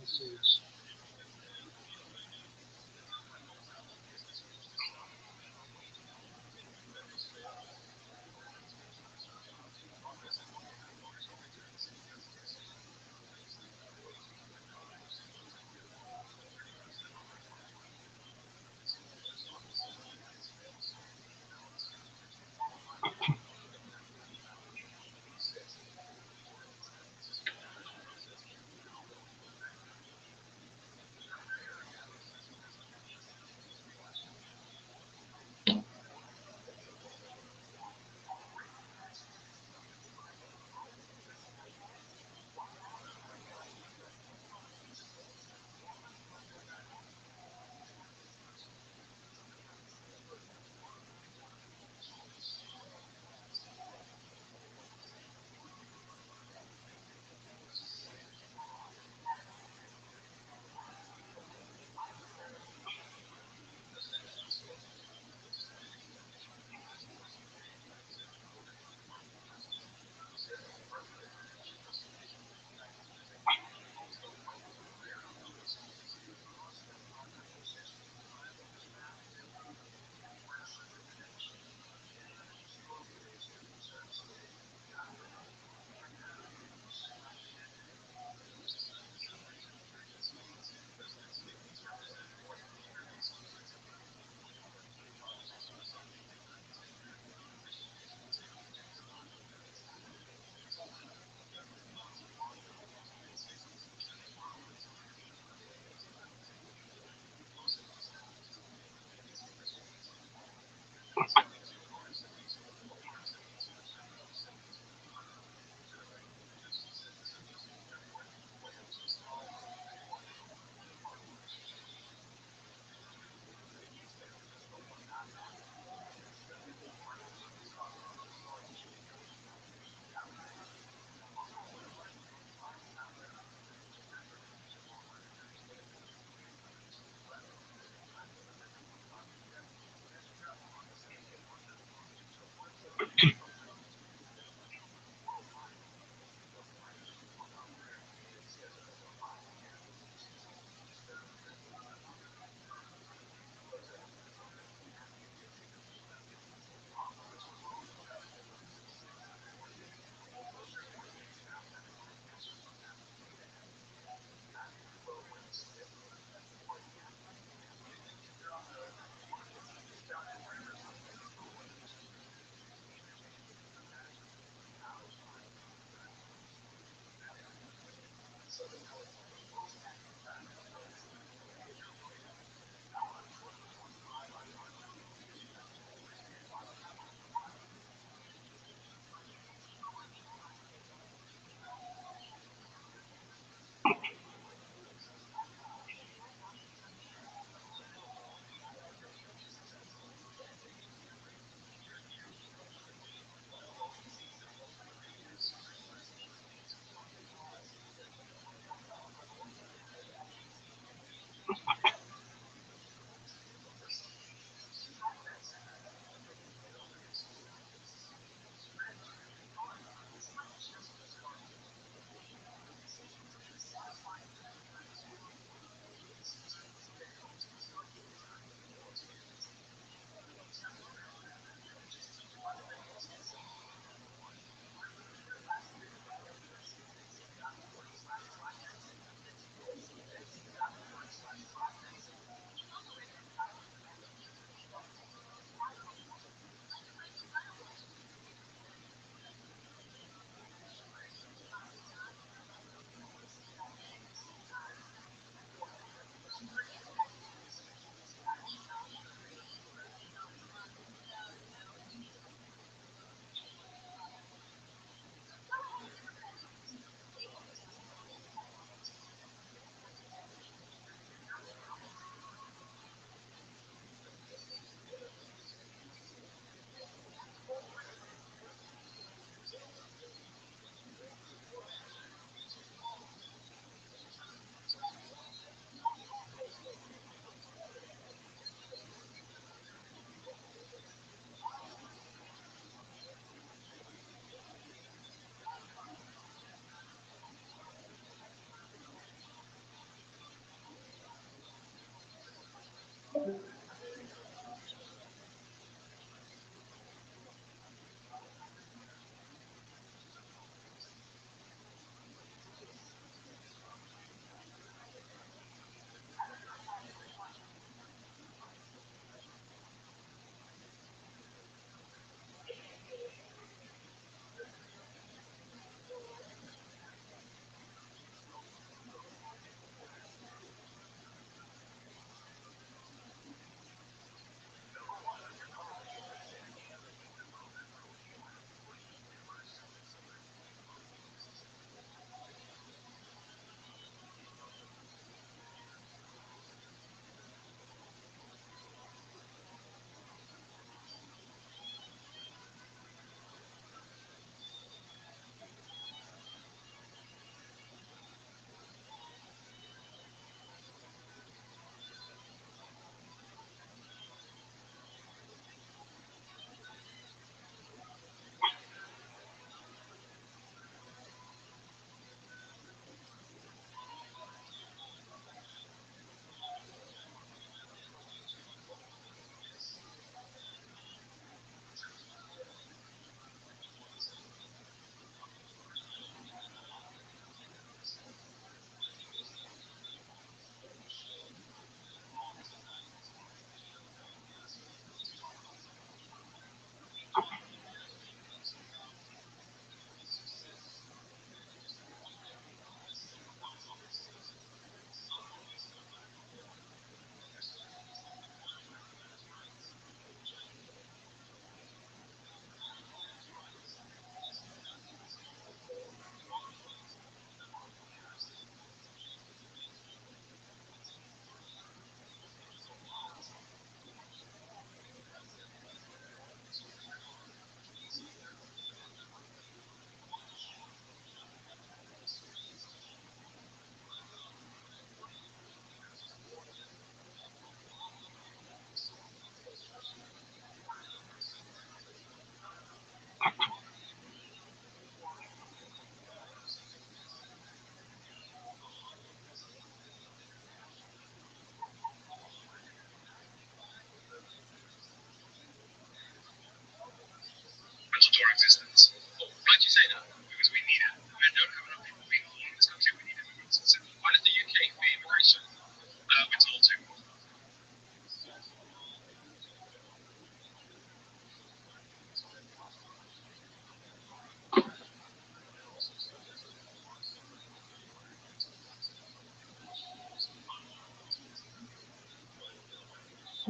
This is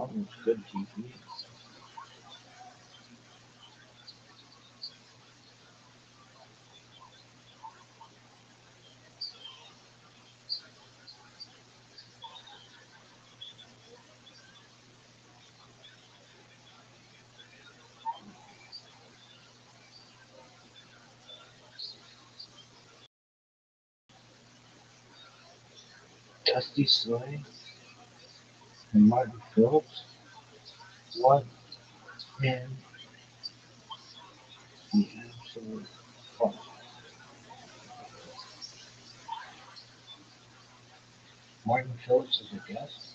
Almost good GPs. Dusty Slay and Martin Phillips. What in the absolute fuck? Martin Phillips is a guest?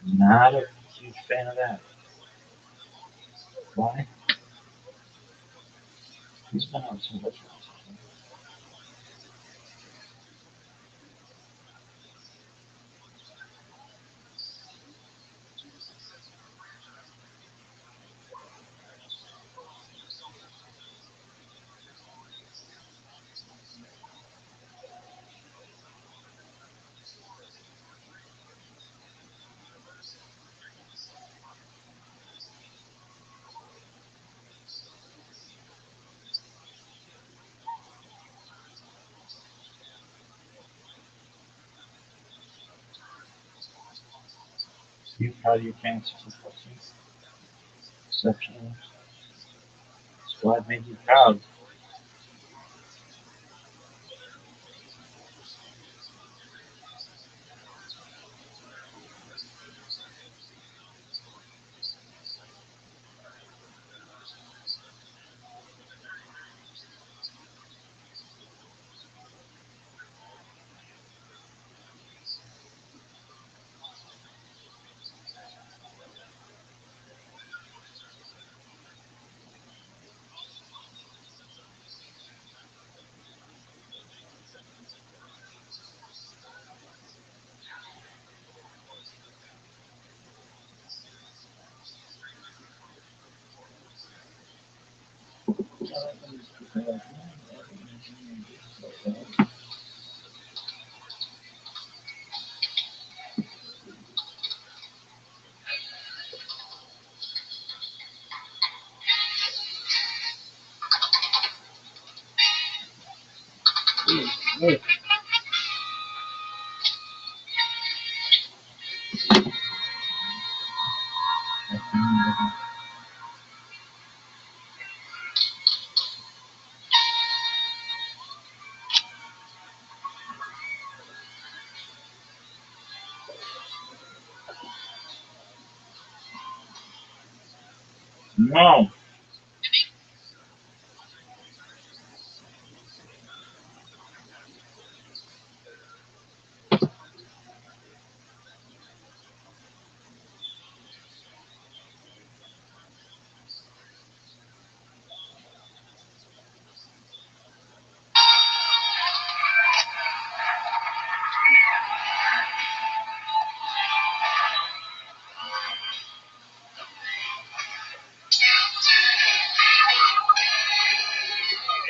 Not a huge fan of that. Why? He's been on some restaurants. You proud of your parents for fucking exceptional. Squad made you proud. No.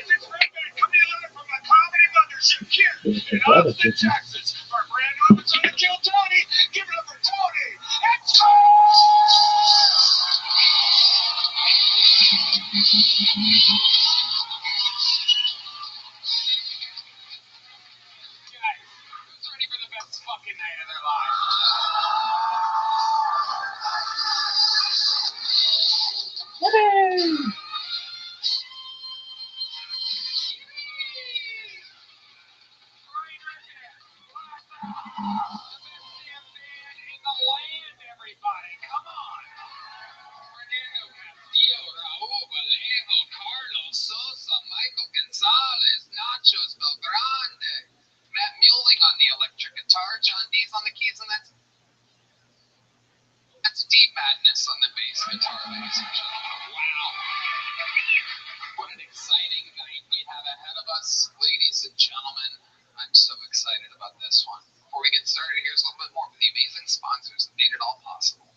It's Rabbi coming to learn from my comedy mothership here in Austin, Texas. Our brand new episode of Kill Tony. Give it up for Tony. Let's go! Guys, who's ready for the best fucking night of their lives? Everybody, come on! Fernando Castillo, Raul Vallejo, Carlos Sosa, Michael Gonzalez, Nachos Belgrande, Matt Muling on the electric guitar, John Dees on the keys, and that's deep madness on the bass guitar, ladies and gentlemen. Wow. What an exciting night we have ahead of us. Ladies and gentlemen, I'm so excited about this one. Before we get started, here's a little bit more from the amazing sponsors that made it all possible.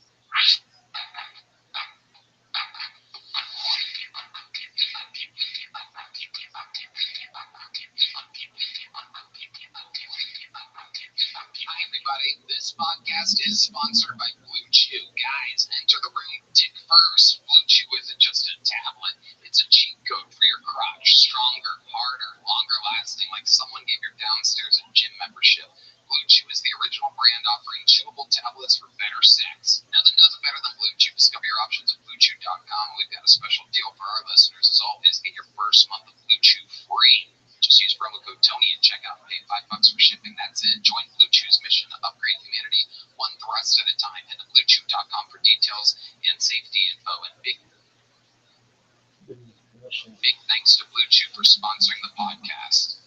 Hi, everybody. This podcast is sponsored by Blue Chew. enter the room dick first. Blue Chew isn't just a tablet. It's a cheat code for your crotch. Stronger, harder, longer lasting, like someone gave your downstairs a gym membership. Blue Chew is the original brand offering chewable tablets for better sex. Nothing does it better than Blue Chew. Discover your options at BlueChew.com. We've got a special deal for our listeners. As always, get your first month of Blue Chew free. Just use promo code Tony at checkout and pay $5 for shipping. That's it. Join Blue Chew's mission to upgrade humanity one thrust at a time. Head to BlueChew.com for details and safety info. And big thanks to Blue Chew for sponsoring the podcast.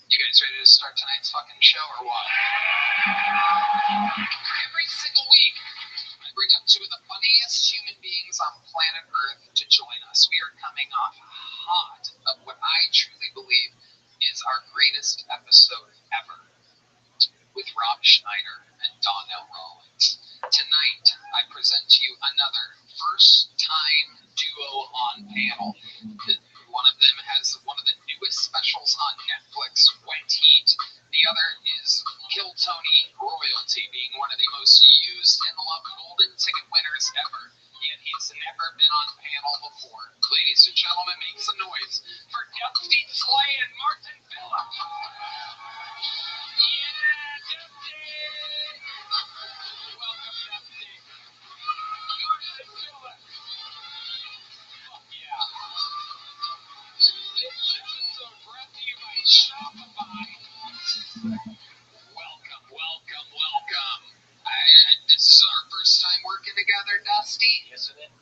You guys ready to start tonight's fucking show or what? Every single week, I bring up two of the funniest human beings on planet Earth to join us. We are coming off hot of what I truly believe is our greatest episode ever with Rob Schneider and Donnell Rawlings. Tonight, I present to you another first-time duo on panel. One of them has one of the newest specials on Netflix, Wet Heat. The other is Kill Tony royalty, being one of the most used and loved golden ticket winners ever. Yet he's never been on panel before. Ladies and gentlemen, make some noise for Dusty Slay and Martin Phillips. Yeah, Dusty! Welcome, Dusty. Martin Phillips. Fuck yeah. This episode brought to you by Shopify. Welcome. This is our first time working together, Dusty. Yes, it is.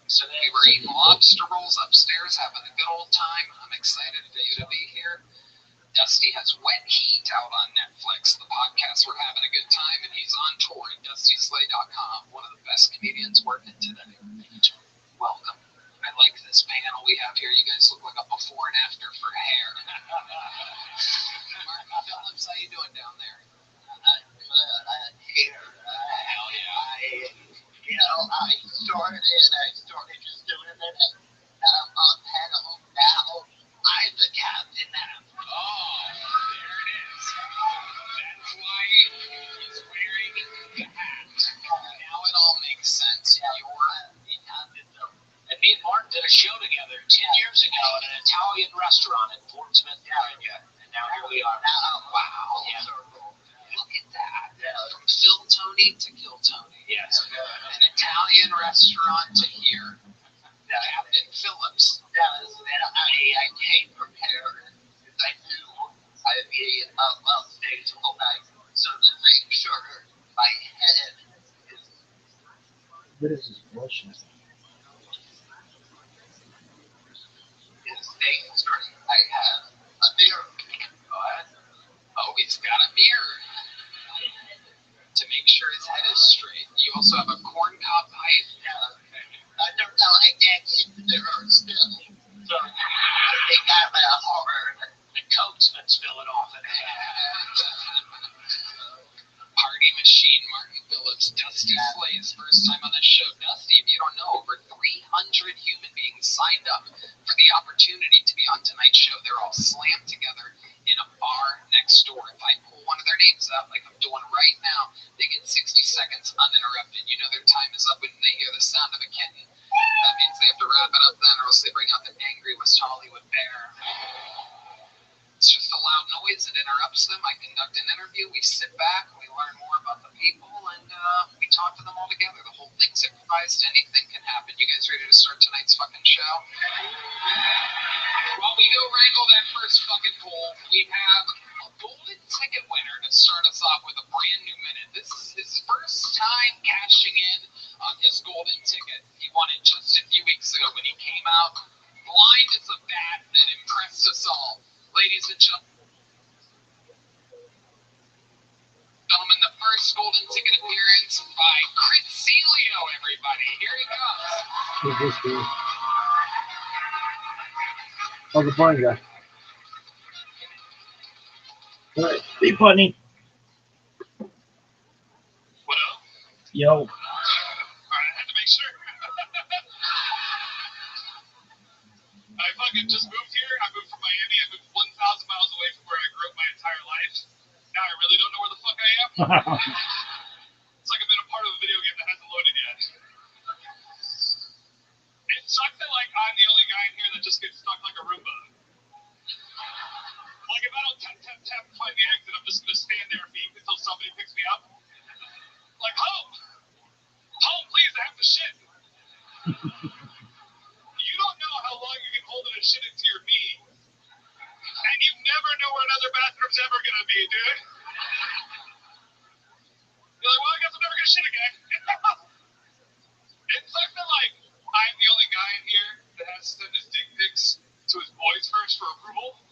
So we were eating lobster rolls upstairs, having a good old time. I'm excited for you to be here. Dusty has Wet Heat out on Netflix. The podcast, we're having a good time, and he's on tour at DustySlay.com. One of the best comedians working today. Welcome. I like this panel we have here. You guys look like a before and after for hair. Martin Phillips, how you doing down there? Here. Hell yeah. I started just doing it. I'm on panel now. I'm the captain now. Oh, there it is. That's why he's wearing the hat. Now it all makes sense. And me and Mark did a show together 10 years ago at an Italian restaurant in Portsmouth, Virginia. And now here we are. Wow. Yeah. Look at that. From Phil Tony to Kill Tony. Yes. An Italian restaurant to here. Captain Phillips. Yes, and I came prepared because I knew I'd be on stage all night. So to make sure my head is... What is this bullshit? I have a mirror. Oh, he's got a mirror to make sure his head is straight. You also have a corncob pipe. I don't know. I can't keep the mirror still. So I think I'm a horror. The coat's been spilling off in it. Party machine, Martin Phillips, Dusty Slay's first time on the show. Dusty, if you don't know, over 300 human beings signed up for the opportunity to be on tonight's show. They're all slammed together in a bar next door. If I pull one of their names out, like I'm doing right now, they get 60 seconds uninterrupted. You know their time is up when they hear the sound of a kitten. That means they have to wrap it up then, or else they bring out the angry West Hollywood bear. It's just a loud noise. It interrupts them. I conduct an interview. We sit back. We learn more about the people, and we talk to them all together. The whole thing's improvised. Anything can happen. You guys ready to start tonight's fucking show? While we go wrangle that first fucking poll, we have a golden ticket winner to start us off with a brand new minute. This is his first time cashing in on his golden ticket. He won it just a few weeks ago when he came out blind as a bat and impressed us all. Ladies and gentlemen, the first golden ticket appearance by Chris Celio, everybody. Here he comes. Who's this dude? Oh, the blind guy. All right. Hey, Bunny. What up? Yo. All right, I had to make sure. I fucking just moved here. I moved from Miami. I moved 1,000 miles away from where I grew up my entire life. Now I really don't know where the fuck I am. So You don't know how long you can hold it and shit into your knee. And you never know where another bathroom's ever going to be, dude. You're like, well, I guess I'm never going to shit again. It's like that, like, I'm the only guy in here that has to send his dick pics to his boys first for approval.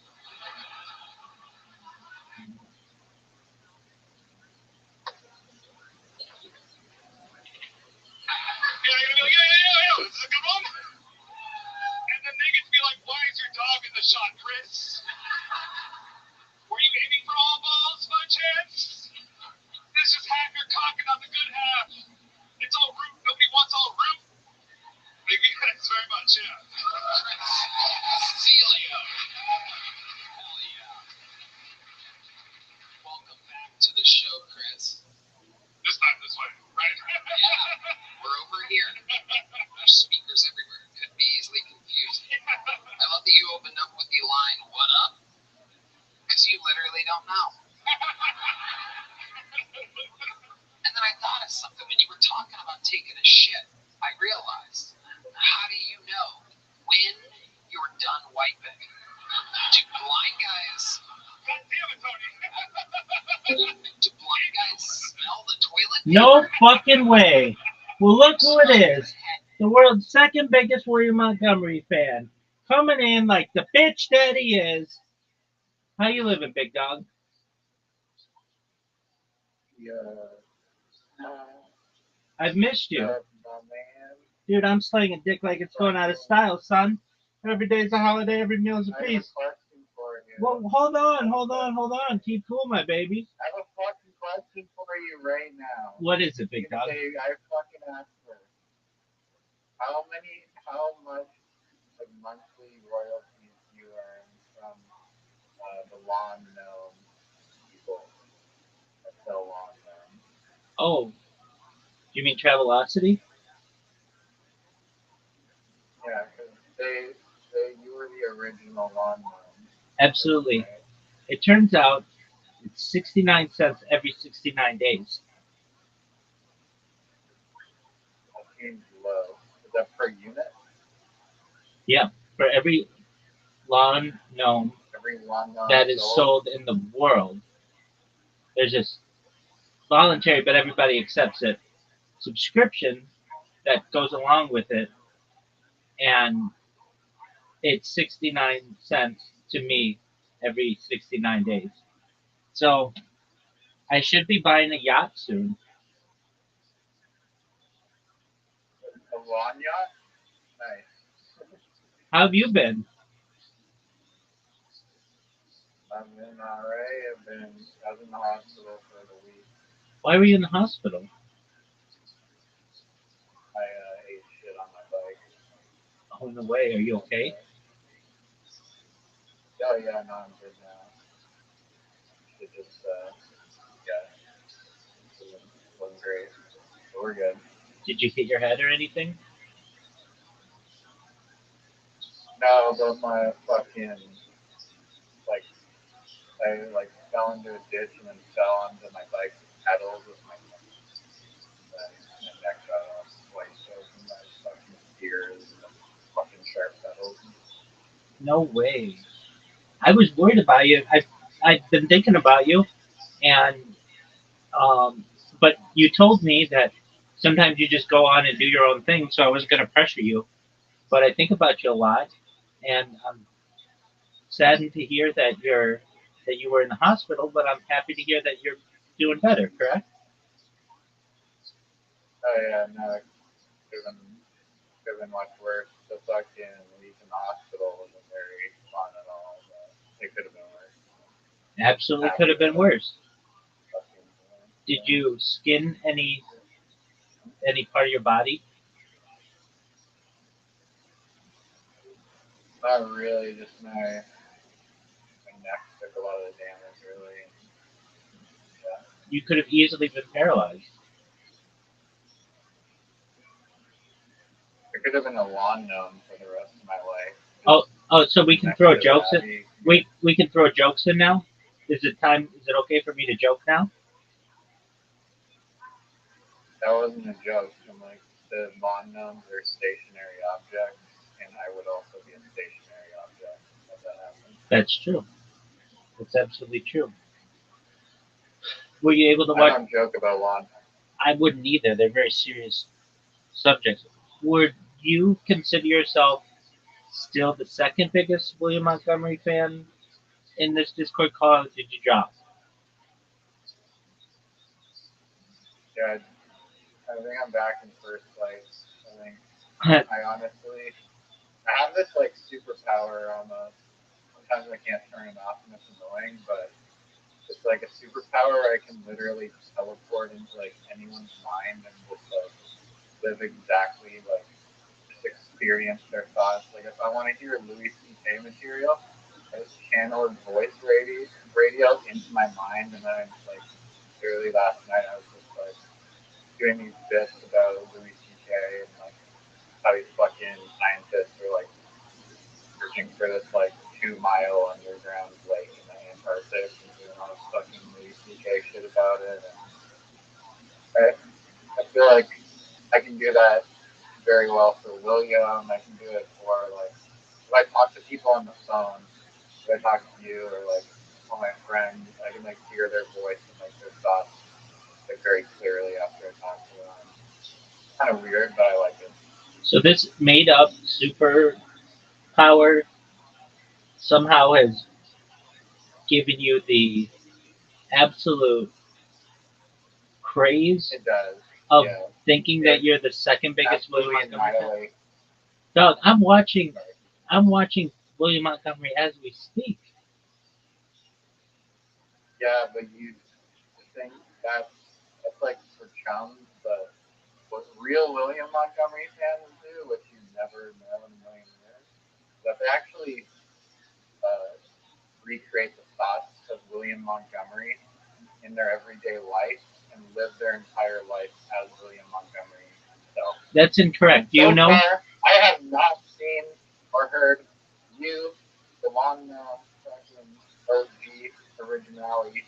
Yeah, you're gonna be like, yeah, this is a good one. And then they get to be like, why is your dog in the shot, Chris? Were you aiming for all balls by chance? This is half your cock and not the good half. It's all root. Nobody wants all root. Maybe that's very much, yeah. Celia. Hell yeah. Welcome back to the show, Chris. This time this way, right? Yeah, we're over here. There's speakers everywhere. Could be easily confused. I love that you opened up with the line, what up? Because you literally don't know. And then I thought of something when you were talking about taking a shit. I realized, how do you know when you're done wiping? Do blind guys... God damn it, Tony. Do blind guys smell the toilet? No fucking way. Well, look who it is. The world's second biggest William Montgomery fan. Coming in like the bitch that he is. How you living, big dog? Yeah. I've missed you. My man. Dude, I'm slaying a dick like it's going out of style, son. Every day's a holiday, every meal's a I have a feast. question for you. Well, hold on. Keep cool, my baby. I have a fucking question for you right now. What is it, big dog? Say, I fucking asked her. How much of monthly royalties do you earn from the lawn gnome people that sell lawn gnomes? Oh, you mean Travelocity? Yeah, because you were the original lawn gnome. Absolutely. Right? It turns out it's 69 cents every 69 days. That seems low. Is that per unit? Yeah, for every lawn gnome Every lawn gnome that is sold in the world, there's this voluntary, but everybody accepts it, subscription that goes along with it, and it's 69 cents to me every 69 days. So I should be buying a yacht soon. A lawn yacht? Nice. How have you been? I've been alright. I was in the hospital for the week. Why were you in the hospital? I ate shit on my bike. Oh, in a way, are you okay? Oh yeah, no, I'm good now. It just, wasn't great. But we're good. Did you hit your head or anything? No, but my fucking, I fell into a ditch and then fell onto my bike's pedals with my neck got all sliced open by fucking gears and fucking sharp pedals. No way. I was worried about you. I've been thinking about you, and but you told me that sometimes you just go on and do your own thing, so I wasn't going to pressure you. But I think about you a lot, and I'm saddened to hear that you were in the hospital. But I'm happy to hear that you're doing better. Correct? Oh yeah, no, it could have been much worse. The fucking week in the hospital wasn't very fun at all, but it could have been worse. Absolutely, could have been worse. Did you skin any part of your body? Not really, just my neck took a lot of the damage, really. Yeah. You could have easily been paralyzed. I could have been a lawn gnome for the rest of my life. Oh, so we can throw jokes in. We can throw jokes in now. Is it okay for me to joke now? That wasn't a joke. I'm like, the lawn gnomes are stationary objects, and I would also be a stationary object if that happened. That's true. That's absolutely true. Were you able to I watch? don't joke about lawn gnomes. I wouldn't either. They're very serious subjects. Would you consider yourself still the second biggest William Montgomery fan in this Discord call? Or did you drop? Yeah, I think I'm back in first place. I think I honestly, I have this like superpower almost. Sometimes I can't turn it off and it's annoying, but it's like a superpower where I can literally teleport into like anyone's mind and just like live exactly like just experience their thoughts. Like if I want to hear Louis C.K. material, I just channel his voice radio into my mind, and then like literally last night I was just like doing these bits about Louis C.K. and like how these fucking scientists are like searching for this like 2-mile underground lake in the Antarctic and doing all this fucking Louis C.K. shit about it. And I feel like I can do that very well for William. I can do it for like if I talk to people on the phone, if I talk to you or like all my friends, I can like hear their voice and like their thoughts like very clearly after I talk to them. It's kind of weird, but I like it. So this made up superpower somehow has given you the absolute craze It does. of Yeah. thinking that you're the second biggest William Absolutely Montgomery fan. annihilate. Doug, I'm watching William Montgomery as we speak. Yeah, but you think that's like for chums, but what real William Montgomery fans do, which you never know in a million years, that they actually recreate the thoughts of William Montgomery in their everyday life and live their entire life as William Montgomery himself. That's incorrect. Do you know? Far, I have not seen or heard you, the long-known OG originality,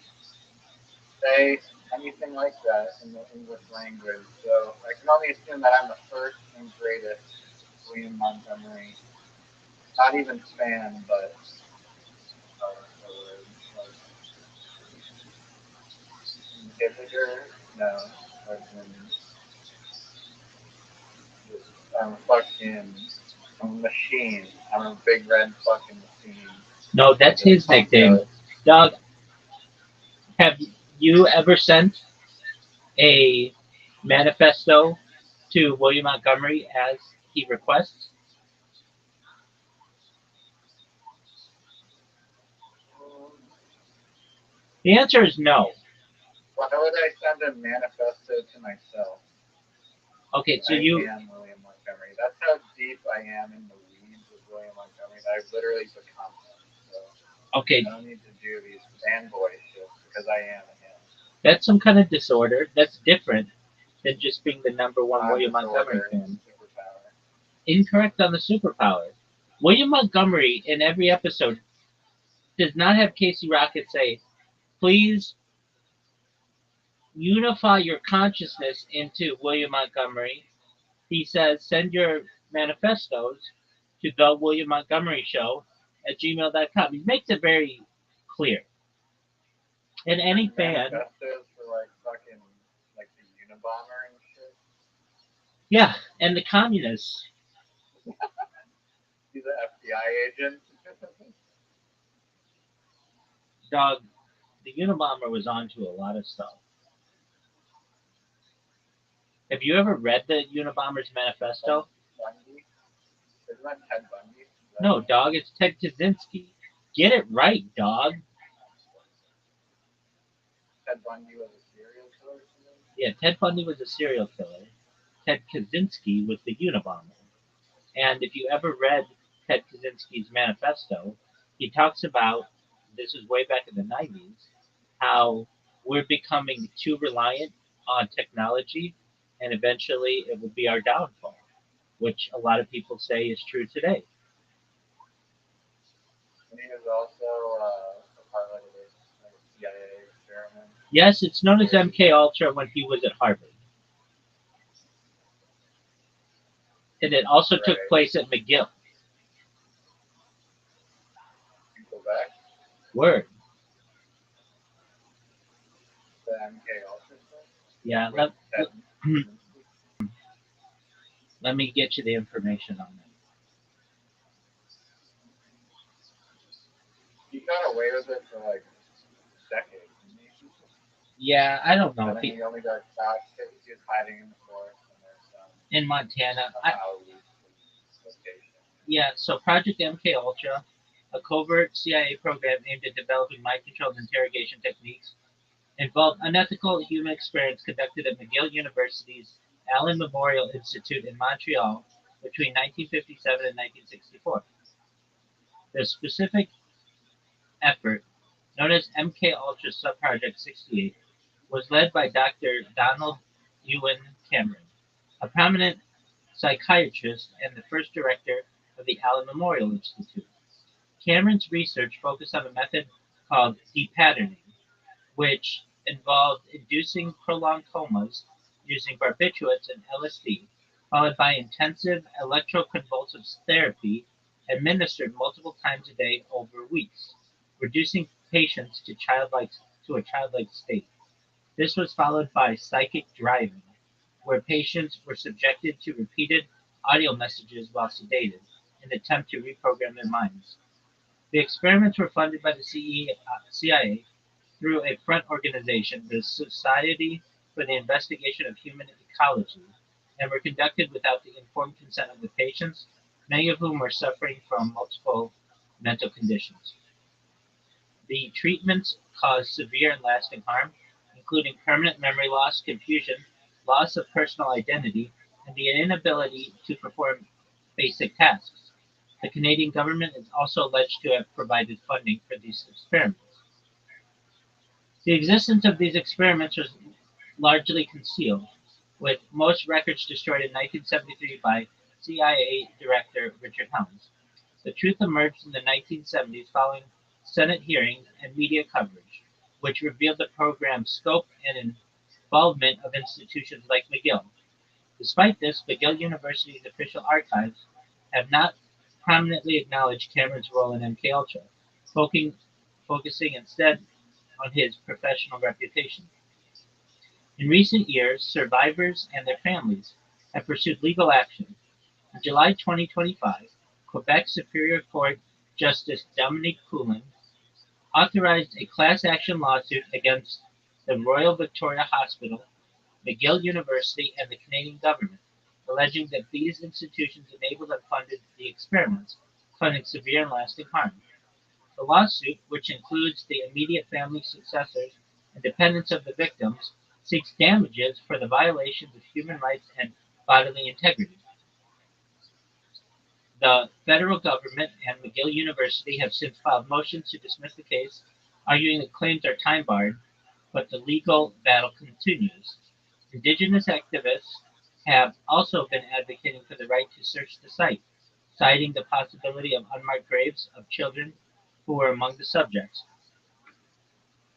say anything like that in the English language. So I can only assume that I'm the first and greatest William Montgomery, not even fan, but inhibitor. No, I'm I'm a machine. I'm a big red fucking machine. No, that's his nickname. Doug, have you ever sent a manifesto to William Montgomery as he requests? The answer is no. Why would I send a manifesto to myself? Okay, so I you. am William Montgomery. That's how deep I am in the weeds of William Montgomery. I've literally become him. So Okay, I don't need to do these fanboy shit because I am him. that's some kind of disorder. That's different than just being the number one William Montgomery fan. Superpower. Incorrect on the superpower. William Montgomery in every episode does not have Casey Rocket say, please unify your consciousness into William Montgomery. He says, send your manifestos to the William Montgomery Show at gmail.com. He makes it very clear. And any fan. Manifestos for like fucking like the Unabomber and shit. Yeah, and the communists. He's an FBI agent. Dog, the Unabomber was onto a lot of stuff. Have you ever read the Unabomber's manifesto? Bundy? Isn't that Ted Bundy? No, dog, it's Ted Kaczynski. Get it right, dog. Ted Bundy was a serial killer? Yeah, Ted Bundy was a serial killer. Ted Kaczynski was the Unabomber. And if you ever read Ted Kaczynski's manifesto, he talks about, this is way back in the 90s, how we're becoming too reliant on technology and eventually it will be our downfall, which a lot of people say is true today. And he was also a part of a CIA experiment. Yes, it's known as MK Ultra when he was at Harvard. And it also took Right. place at McGill. In Quebec, Word. the MK Ultra stuff. Yeah, With that, let me get you the information on it. he got away with it for like decades. Didn't he? Yeah, I don't know. And then he only got caught because he was hiding in the forest and there's In Montana, somehow leaked his location. yeah. So Project MK Ultra, a covert CIA program aimed at developing mind-controlled interrogation techniques, involved unethical human experiments conducted at McGill University's Allen Memorial Institute in Montreal between 1957 and 1964. The specific effort, known as MK Ultra Subproject 68, was led by Dr. Donald Ewan Cameron, a prominent psychiatrist and the first director of the Allen Memorial Institute. Cameron's research focused on a method called depatterning, which involved inducing prolonged comas using barbiturates and LSD, followed by intensive electroconvulsive therapy administered multiple times a day over weeks, reducing patients to a childlike state. This was followed by psychic driving, where patients were subjected to repeated audio messages while sedated in an attempt to reprogram their minds. The experiments were funded by the CIA through a front organization, the Society for the Investigation of Human Ecology, and were conducted without the informed consent of the patients, many of whom were suffering from multiple mental conditions. The treatments caused severe and lasting harm, including permanent memory loss, confusion, loss of personal identity, and the inability to perform basic tasks. The Canadian government is also alleged to have provided funding for these experiments. The existence of these experiments was largely concealed, with most records destroyed in 1973 by CIA Director Richard Helms. The truth emerged in the 1970s following Senate hearings and media coverage, which revealed the program's scope and involvement of institutions like McGill. Despite this, McGill University's official archives have not prominently acknowledged Cameron's role in MKUltra, focusing instead on his professional reputation. In recent years, survivors and their families have pursued legal action. In July 2025, Quebec Superior Court Justice Dominique Poulin authorized a class action lawsuit against the Royal Victoria Hospital, McGill University, and the Canadian government, alleging that these institutions enabled and funded the experiments, causing severe and lasting harm. The lawsuit, which includes the immediate family successors and dependents of the victims, seeks damages for the violations of human rights and bodily integrity. The federal government and McGill University have since filed motions to dismiss the case, arguing that claims are time barred, but the legal battle continues. Indigenous activists have also been advocating for the right to search the site, citing the possibility of unmarked graves of children who were among the subjects.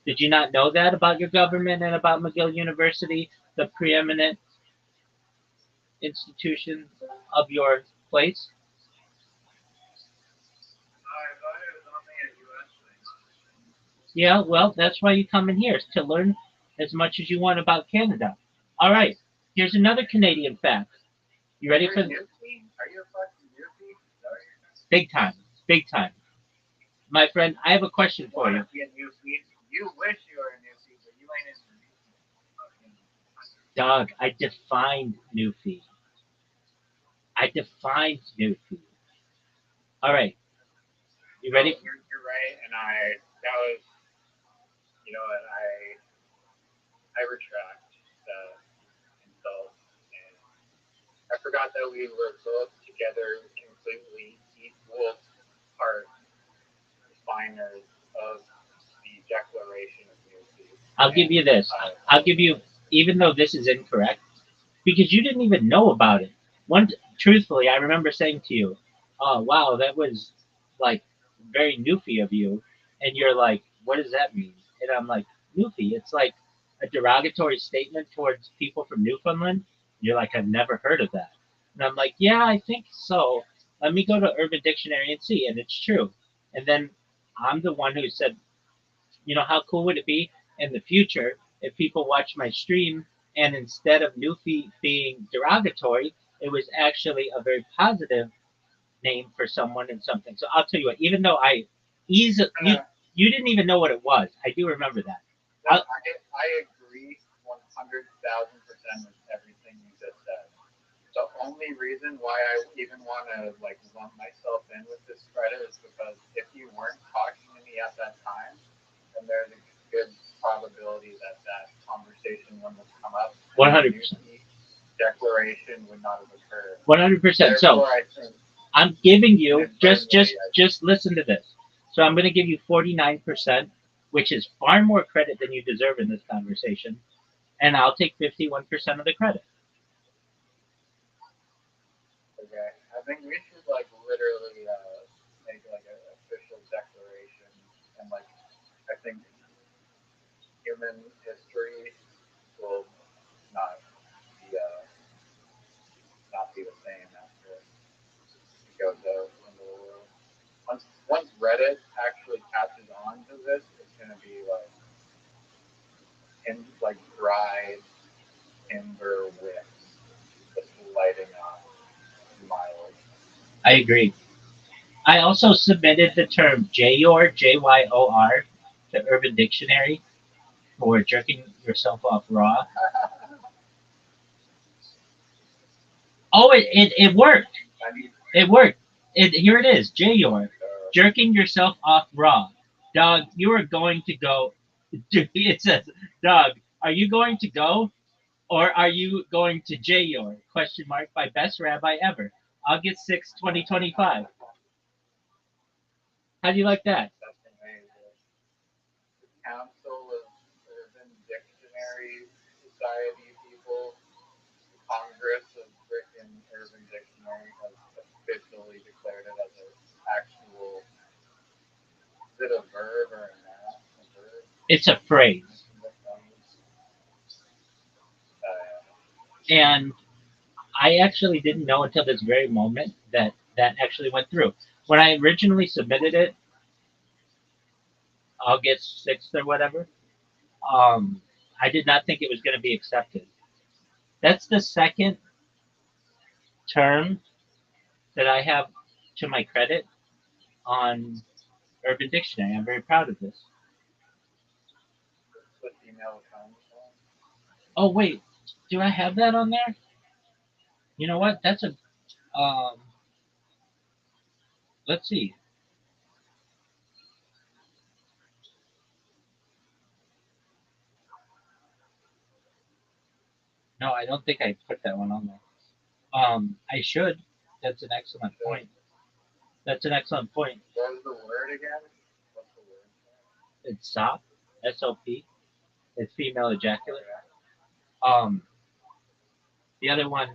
Did you not know that about your government and about McGill University, the preeminent institution of your place? I thought it was only a U.S. thing. Yeah, well, that's why you come in here, to learn as much as you want about Canada. All right, here's another Canadian fact. You ready for Are you a fucking newbie? big time? Big time. My friend, I have a question for you. Be a newbie. You wish you were a newbie, but you ain't a newbie. Doug, I defined Newfie. All right, you ready? No, you're right, and that was, you know what, I retract the insult, and I forgot that we were both together completely equal part signers of the Declaration of Unity. I'll give you this. I'll give you, even though this is incorrect, because you didn't even know about it. Truthfully, I remember saying to you, "Oh, wow, that was like very Newfie of you," and you're like, "What does that mean?" And I'm like, "Newfie, it's like a derogatory statement towards people from Newfoundland." You're like, "I've never heard of that." And I'm like, yeah, I think so. Let me go to Urban Dictionary and see. And it's true. And then I'm the one who said, how cool would it be in the future if people watch my stream and instead of Newfie being derogatory, it was actually a very positive name for someone and something. So I'll tell you what, even though you didn't even know what it was, I do remember that. I agree 100,000% with everything you just said. The only reason why I even want to lump myself in with this credit is because if you weren't talking to me at that time, then there's a good probability that conversation wouldn't have come up. 100%. Declaration would not have occurred. 100%. So I'm giving you just listen to this. So I'm going to give you 49%, which is far more credit than you deserve in this conversation, and I'll take 51% of the credit. Okay, I think we should literally make an official declaration, and I think human history will not be the same after it goes out into the world. Once Reddit actually catches on to this, it's gonna be dry timber wicks just lighting up miles. I agree. I also submitted the term Jyor, Jyor, to Urban Dictionary for jerking yourself off raw. Oh, it worked. It worked. Here it is, Jyor, jerking yourself off raw. Dog, you are going to go. It says, Dog, are you going to go? Or are you going to Jyor? Question mark by Best Rabbi Ever. August 6, 2025. How do you like that? That's amazing. The Council of Urban Dictionary Society people, the Congress of Frickin' Urban Dictionary has officially declared it as an actual. Is it a verb or a noun? A verb? It's a phrase. And I actually didn't know until this very moment that actually went through. When I originally submitted it, August 6th or whatever, I did not think it was going to be accepted. That's the second term that I have to my credit on Urban Dictionary. I'm very proud of this. Oh, wait. Do I have that on there? You know what? That's a. Let's see. No, I don't think I put that one on there. I should. That's an excellent point. That's an excellent point. What was the word again? What's the word? It's SOP, SOP. It's female ejaculate. The other one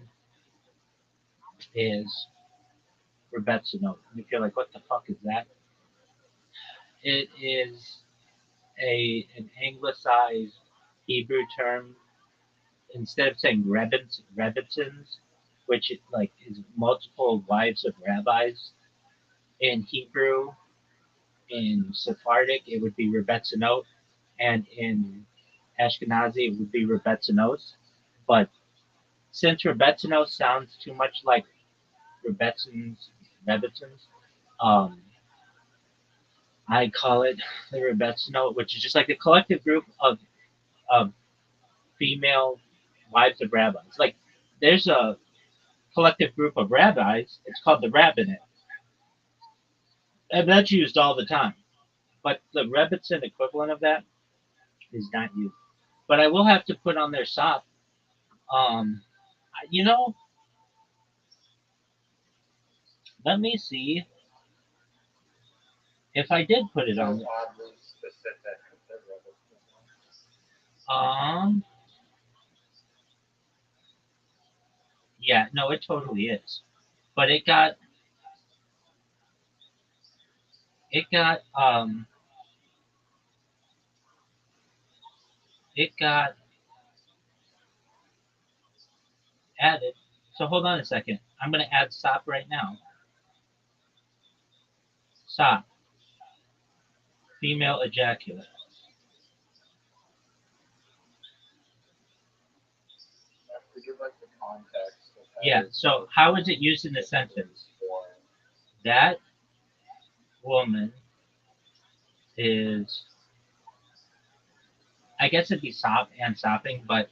is Rebetzinot. If you're like, what the fuck is that? It is an anglicized Hebrew term. Instead of saying Rebbitzins, which is multiple wives of rabbis, in Hebrew, in Sephardic, it would be Rebetzinot, and in Ashkenazi, it would be Rebetzinos. But since Rebetzinos sounds too much like Rebetzins, I call it the Rebetzinot, which is just like a collective group of female wives of rabbis. Like there's a collective group of rabbis. It's called the rabbinate, and that's used all the time. But the Rebbetzin equivalent of that is not used. But I will have to put on their SOP. Um, you know, let me see if I did put it on there. Yeah, no, it totally is. But it got it got added. So hold on a second. I'm going to add sop right now. Sop. Female ejaculate. To give like the context of how Yeah, so how is it used in the sentence? That woman is, I guess it'd be sop and sopping, but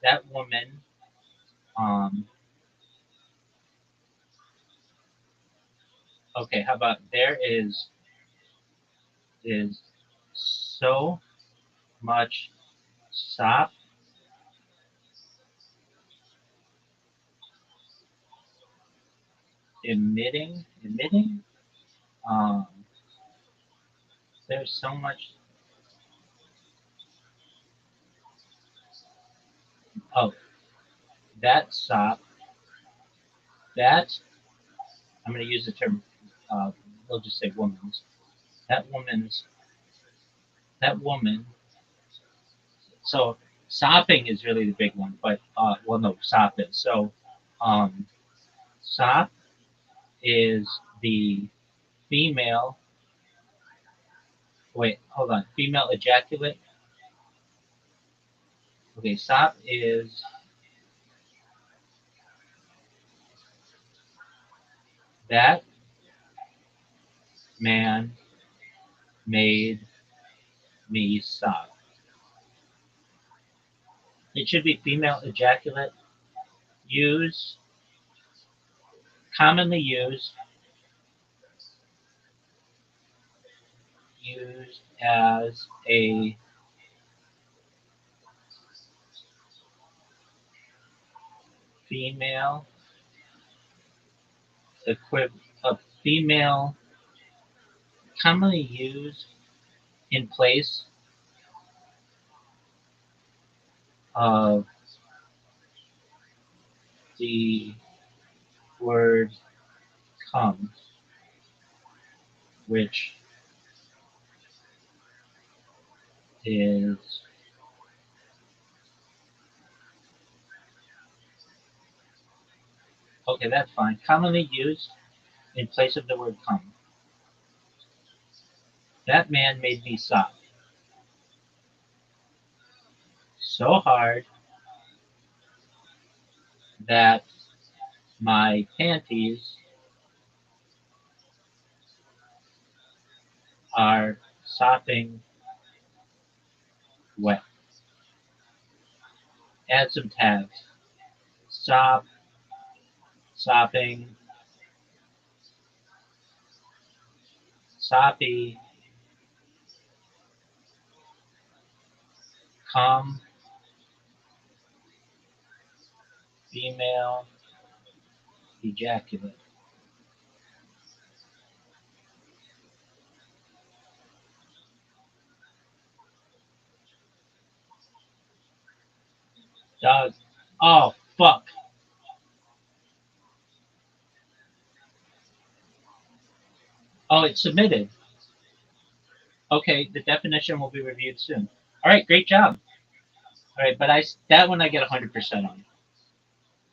that woman, okay, how about there is so much sop emitting, um, there's so much, oh, that sop, that, I'm going to use the term, we'll just say woman's, that woman, so sopping is really the big one, but, well, no, sop is. So, sop is the female, wait, hold on, female ejaculate. Okay, sop is that man made me sop. It should be female ejaculate. Commonly used as a female a female, commonly used in place of the word come, which is okay, that's fine. Commonly used in place of the word come. That man made me sob so hard that my panties are sopping wet. Add some tags. Sop, sopping, soppy, come, female, ejaculate. Dog. Oh, fuck. Oh, it's submitted. Okay, the definition will be reviewed soon. All right, great job. All right, but that one I get 100%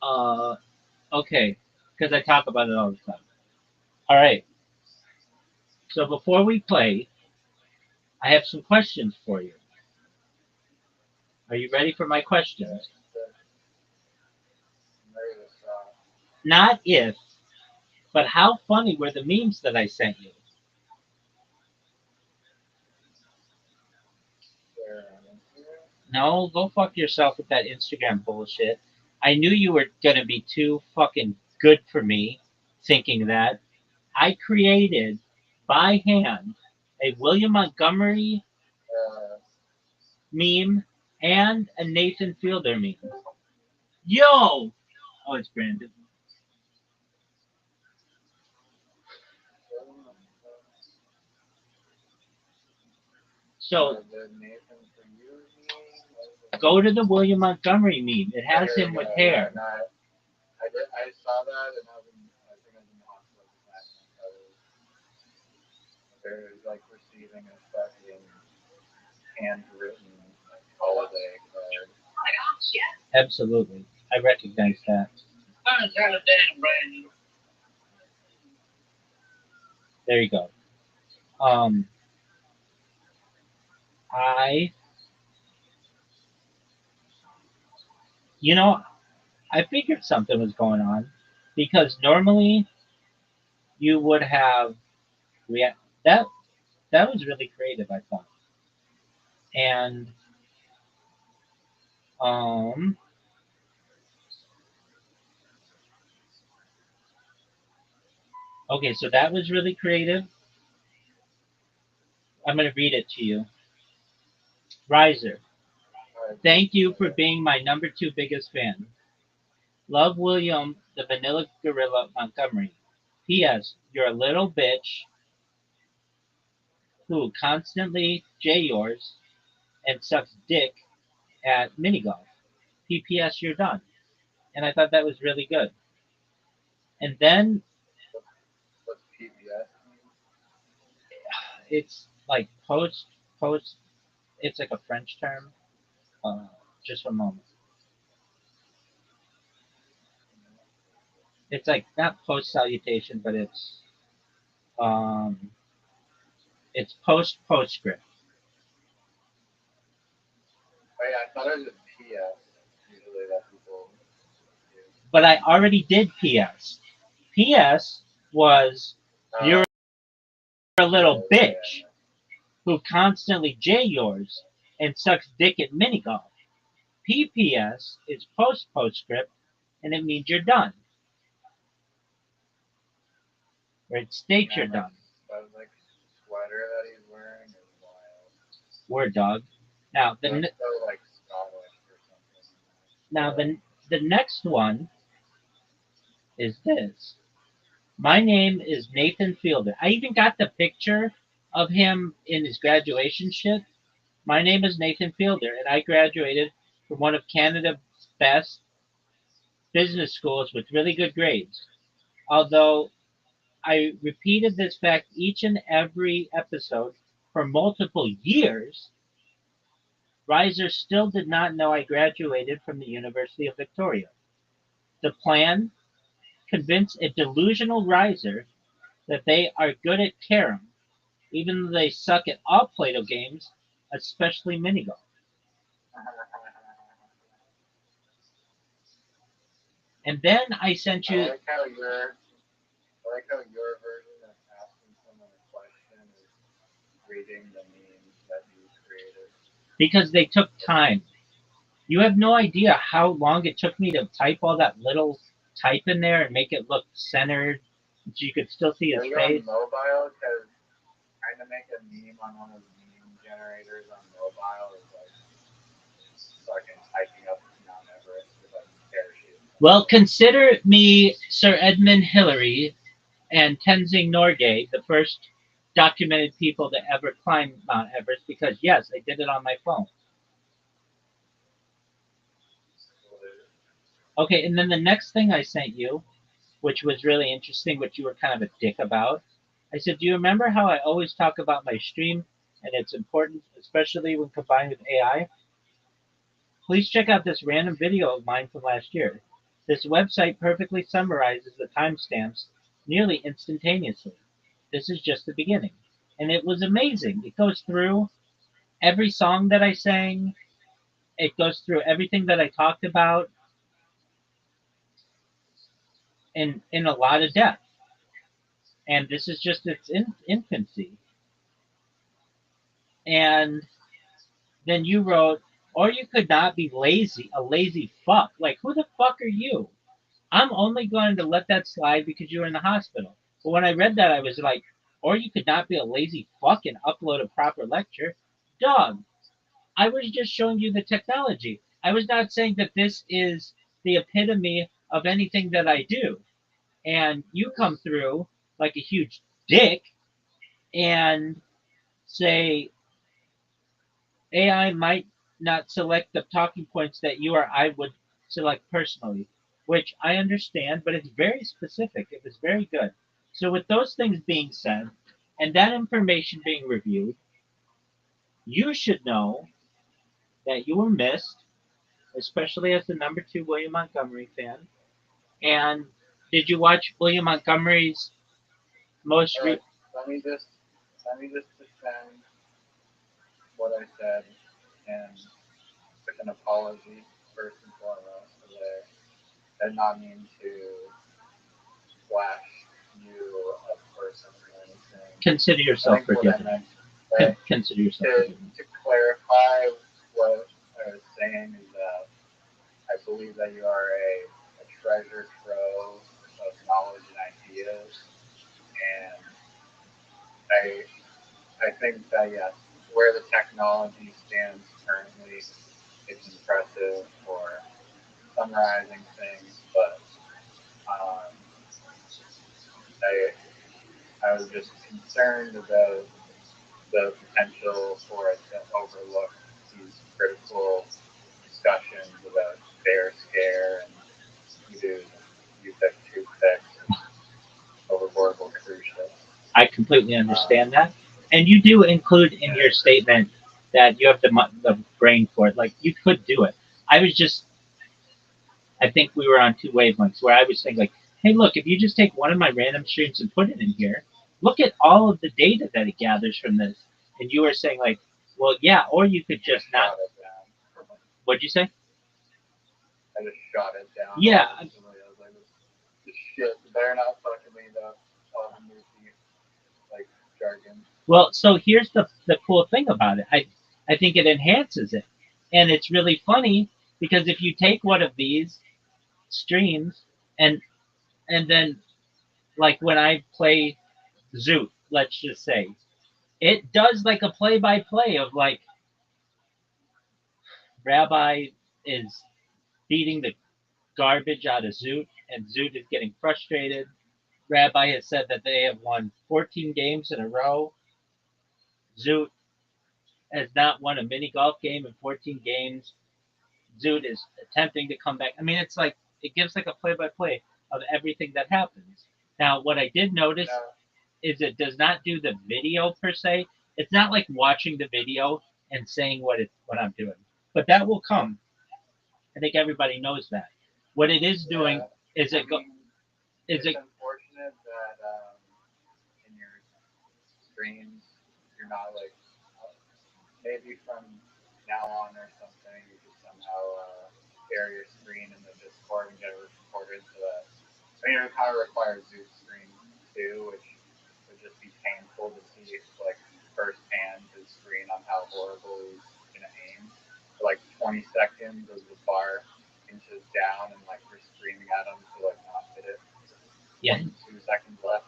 on. Okay, because I talk about it all the time. All right. So before we play, I have some questions for you. Are you ready for my questions? Not if, but how funny were the memes that I sent you? No, go fuck yourself with that Instagram bullshit. I knew you were gonna be too fucking good for me thinking that. I created by hand a William Montgomery meme and a Nathan Fielder meme. Yo! Oh, it's Brandon. So go to the William Montgomery meme. It has him with hair. I saw that and I think I was in the hospital last night. They're like receiving a fucking handwritten holiday card. Absolutely. I recognize that. I got a damn brand new. There you go. I, you know, I figured something was going on because normally you would have react. That was really creative, I thought. And um, okay, so that was really creative. I'm gonna read it to you. Riser, thank you for being my number two biggest fan. Love William the Vanilla Gorilla Montgomery. P.S. You're a little bitch who constantly J yours and sucks dick at mini golf. P.P.S. You're done. And I thought that was really good. And then What's PBS mean? it's like post. It's like a French term. Just one moment. It's like not post salutation, but um, it's post postscript. Oh yeah, I thought it was a PS. Usually that people do. But I already did P.S. P.S. was you're a little bitch who constantly J yours and sucks dick at mini golf. P.P.S. is post postscript, and it means you're done. Or it states you're done. That was like sweater that he's wearing is wild. Word dog. Now That's so like Scottish or something. now the next one is this. My name is Nathan Fielder. I even got the picture of him in his graduation shit. My name is Nathan Fielder, and I graduated from one of Canada's best business schools with really good grades. Although I repeated this fact each and every episode for multiple years, Riser still did not know I graduated from the University of Victoria. The plan? Convince a delusional Riser that they are good at carom, even though they suck at all Play-Doh games, especially mini-golf. And then I sent you. I like how your version of asking someone a question is reading the memes that you created. Because they took time. You have no idea how long it took me to type all that little type in there and make it look centered so you could still see his Are you face. on mobile? Because trying to make a meme on one of the meme generators on mobile is like fucking hiking up Mount Everest with a parachute. Well, consider me Sir Edmund Hillary and Tenzing Norgay, the first documented people to ever climb Mount Everest, because yes, I did it on my phone. Okay, and then the next thing I sent you, which was really interesting, which you were kind of a dick about, I said, do you remember how I always talk about my stream and its importance, especially when combined with AI? Please check out this random video of mine from last year. This website perfectly summarizes the timestamps nearly instantaneously. This is just the beginning. And it was amazing. It goes through every song that I sang, it goes through everything that I talked about in a lot of depth. And this is just its infancy. And then you wrote, or you could not be lazy, a lazy fuck. Like, who the fuck are you? I'm only going to let that slide because you were in the hospital. But when I read that, I was like, or you could not be a lazy fuck and upload a proper lecture. Dog, I was just showing you the technology. I was not saying that this is the epitome of anything that I do. And you come through like a huge dick and say AI might not select the talking points that you or I would select personally, which I understand, but it's very specific. It was very good. So, with those things being said, and that information being reviewed, you should know that you were missed, especially as the number two William Montgomery fan. And did you watch William Montgomery's most All right, let me just defend what I said and with an apology first and foremost. I did not mean to flash you a person or anything. Consider I yourself think what I forgiven. meant, right, Consider yourself to, forgiven. to clarify what I was saying is that I believe that you are a treasure trove of knowledge and ideas, and I think that yes, where the technology stands currently, it's impressive for summarizing things, but um, I was just concerned about the potential for it to overlook these critical discussions about bear scare and you pick toothpicks and overboardable cruise ships. I completely understand that. And you do include in your statement that you have the brain for it. Like, you could do it. I think we were on two wavelengths where I was saying, like, hey, look, if you just take one of my random streams and put it in here, look at all of the data that it gathers from this. And you were saying, like, well, yeah, or you could just not. Shot it down. What'd you say? I just shot it down. Yeah. I was like, this shit, they're not fucking me though. All the new like jargon. Well, so here's the cool thing about it. I think it enhances it. And it's really funny because if you take one of these streams and then, like, when I play Zoot, let's just say, it does like a play by play of, like, Rabbi is beating the garbage out of Zoot, and Zoot is getting frustrated. Rabbi has said that they have won 14 games in a row. Zoot has not won a mini golf game in 14 games. Zoot is attempting to come back. I mean, it's like it gives like a play by play of everything that happens. Now, what I did notice is it does not do the video per se. It's not like watching the video and saying what I'm doing, but that will come. I think everybody knows that. What it is doing is it's unfortunate that in your streams you're not like maybe from now on or something you could somehow share your screen in the Discord and get it recorded so that I mean it would kind of require Zoom screen too, which would just be painful to see like firsthand his screen on how horrible he's gonna aim. For like 20 seconds as the bar inches down and like you're screaming at him to like not hit it. Yeah. 2 seconds left.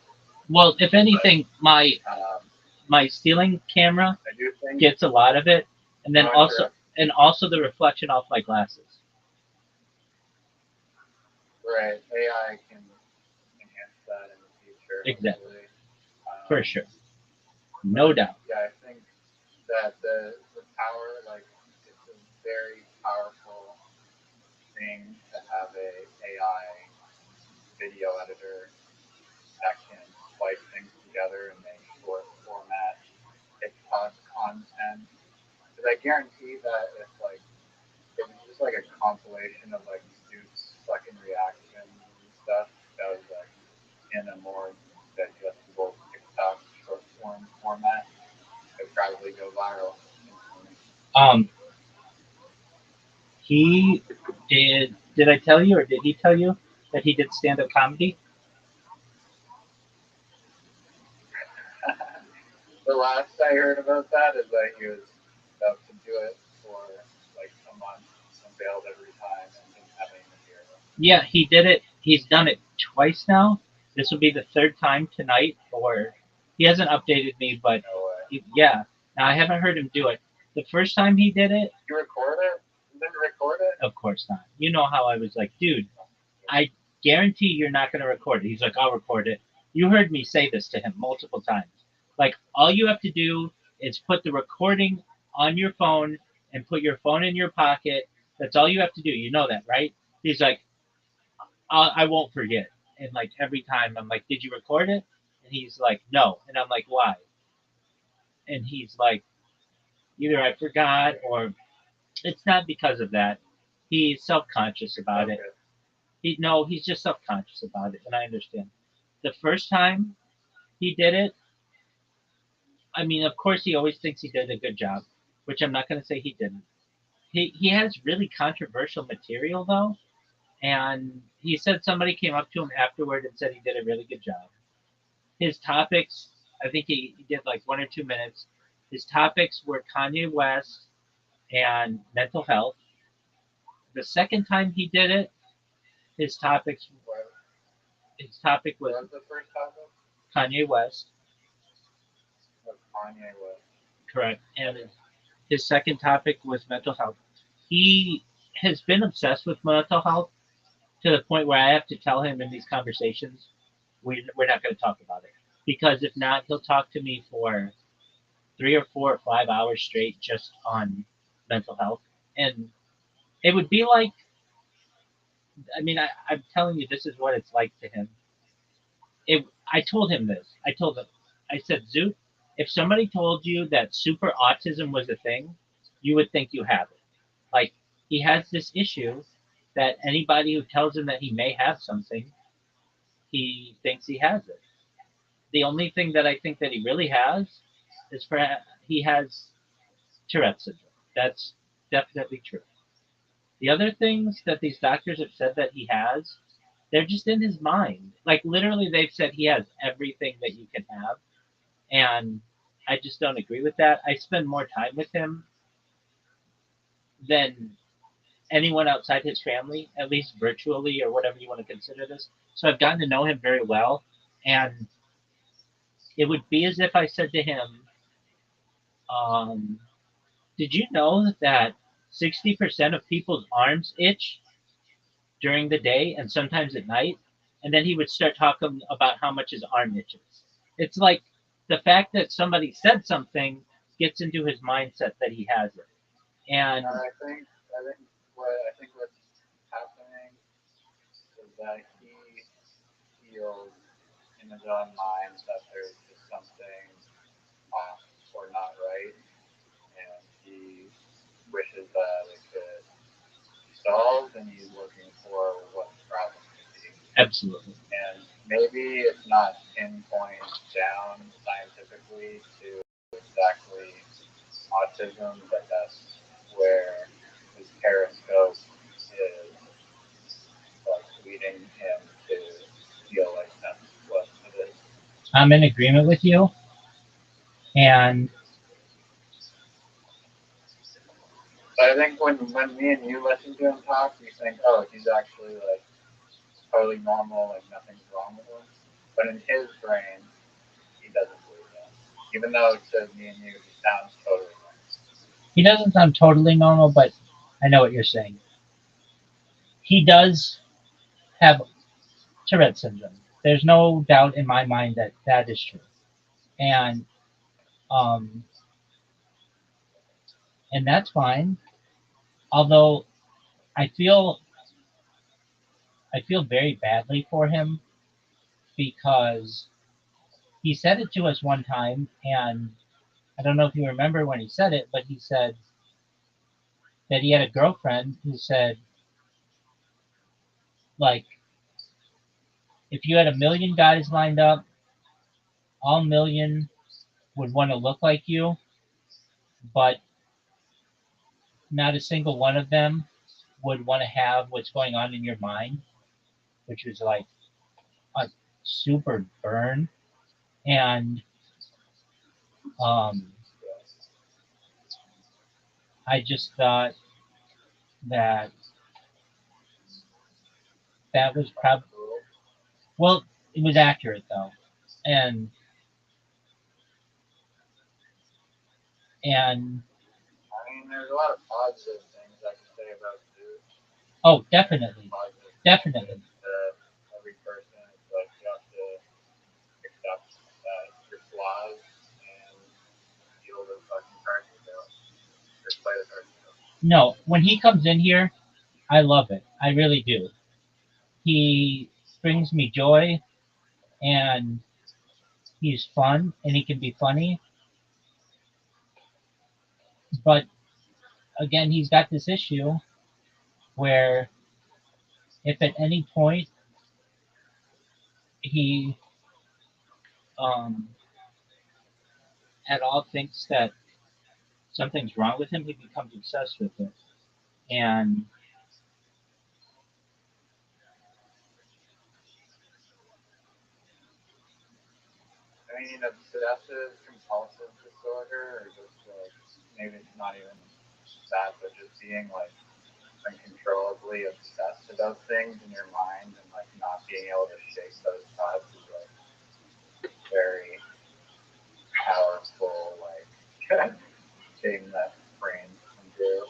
Well, if anything, my stealing camera gets a lot of it, and then also the reflection off my glasses. Right, AI can enhance that in the future. Exactly. For sure. No doubt. Yeah, I think that the power, like, it's a very powerful thing to have a AI video editor that can splice things together and make short format TikTok content. Because I guarantee that if like it was just like a compilation of like Duke's fucking reactions and stuff that was like in a more digestible TikTok short form format, it would probably go viral. He did. Did I tell you, or did he tell you that he did stand-up comedy? The last I heard about that is that he was about to do it for like a month and bailed every time and didn't have any material. Yeah, he did it. He's done it twice now. This will be the third time tonight, or he hasn't updated me, but yeah. Now I haven't heard him do it. The first time he did it, you record it? You didn't record it? Of course not. You know how I was like, dude, I guarantee you're not going to record it. He's like, I'll record it. You heard me say this to him multiple times. Like, all you have to do is put the recording on your phone and put your phone in your pocket. That's all you have to do. You know that, right? He's like, I won't forget. And like every time I'm like, did you record it? And he's like, no. And I'm like, why? And he's like, either I forgot or it's not because of that. He's self-conscious about it. No, he's just self-conscious about it, and I understand. The first time he did it, I mean, of course, he always thinks he did a good job, which I'm not going to say he didn't. He has really controversial material though, and he said somebody came up to him afterward and said he did a really good job. His topics, I think he did like 1 or 2 minutes. His topics were Kanye West and mental health. The second time he did it, his topics What, his topic what was was the first topic? Kanye West, What Kanye was. correct, and his second topic was mental health. He has been obsessed with mental health to the point where I have to tell him in these conversations, we're not going to talk about it. Because if not, he'll talk to me for 3 or 4 or 5 hours straight just on mental health. And it would be like, I mean, I'm telling you, this is what it's like to him. I told him this. I said, Zoot, if somebody told you that super autism was a thing, you would think you have it. Like, he has this issue that anybody who tells him that he may have something, he thinks he has it. The only thing that I think that he really has is he has Tourette's syndrome. That's definitely true. The other things that these doctors have said that he has, they're just in his mind. Like literally, they've said he has everything that you can have, and I just don't agree with that. I spend more time with him than anyone outside his family, at least virtually or whatever you want to consider this. So I've gotten to know him very well, and it would be as if I said to him, um, "Did you know that 60% of people's arms itch during the day and sometimes at night?" And then he would start talking about how much his arm itches. It's like the fact that somebody said something gets into his mindset that he has it. And And I think what's happening is that he feels in his own mind that there's just something off or not right, and he wishes that it could be solved, and he's looking for what the problem could be. absolutely. And maybe it's not pinpoint down scientifically to exactly autism, but that's where his periscope is like leading him to feel like that's what it is. I'm in agreement with you. And But I think when me and you listen to him talk, we think, oh, he's actually like totally normal, like nothing's wrong with him. But in his brain, he doesn't believe that. Even though to me and you, he sounds totally normal. he doesn't sound totally normal, but I know what you're saying. He does have Tourette's syndrome. There's no doubt in my mind that that is true. And um, and that's fine. Although I feel I feel very badly for him because he said it to us one time, and I don't know if you remember when he said it, but he said that he had a girlfriend who said, like, if you had a million guys lined up, all million would want to look like you, but not a single one of them would want to have what's going on in your mind, which was like a super burn. And um, I just thought that that was probably, well, it was accurate though. And, and, I mean, there's a lot of positive things I can say about Zeus. oh, definitely, Positive definitely. that every person is like you have to accept that your flaws and deal with fucking cards yourself. Or play the cards yourself. No, when he comes in here, I love it. I really do. He brings me joy, and he's fun, and he can be funny. But again, he's got this issue where if at any point he um, at all thinks that something's wrong with him, he becomes obsessed with it. And I mean, obsessive compulsive disorder, or just like maybe it's not even that, but just being like uncontrollably obsessed about things in your mind and like not being able to shake those thoughts is like very powerful, like thing that brains can do.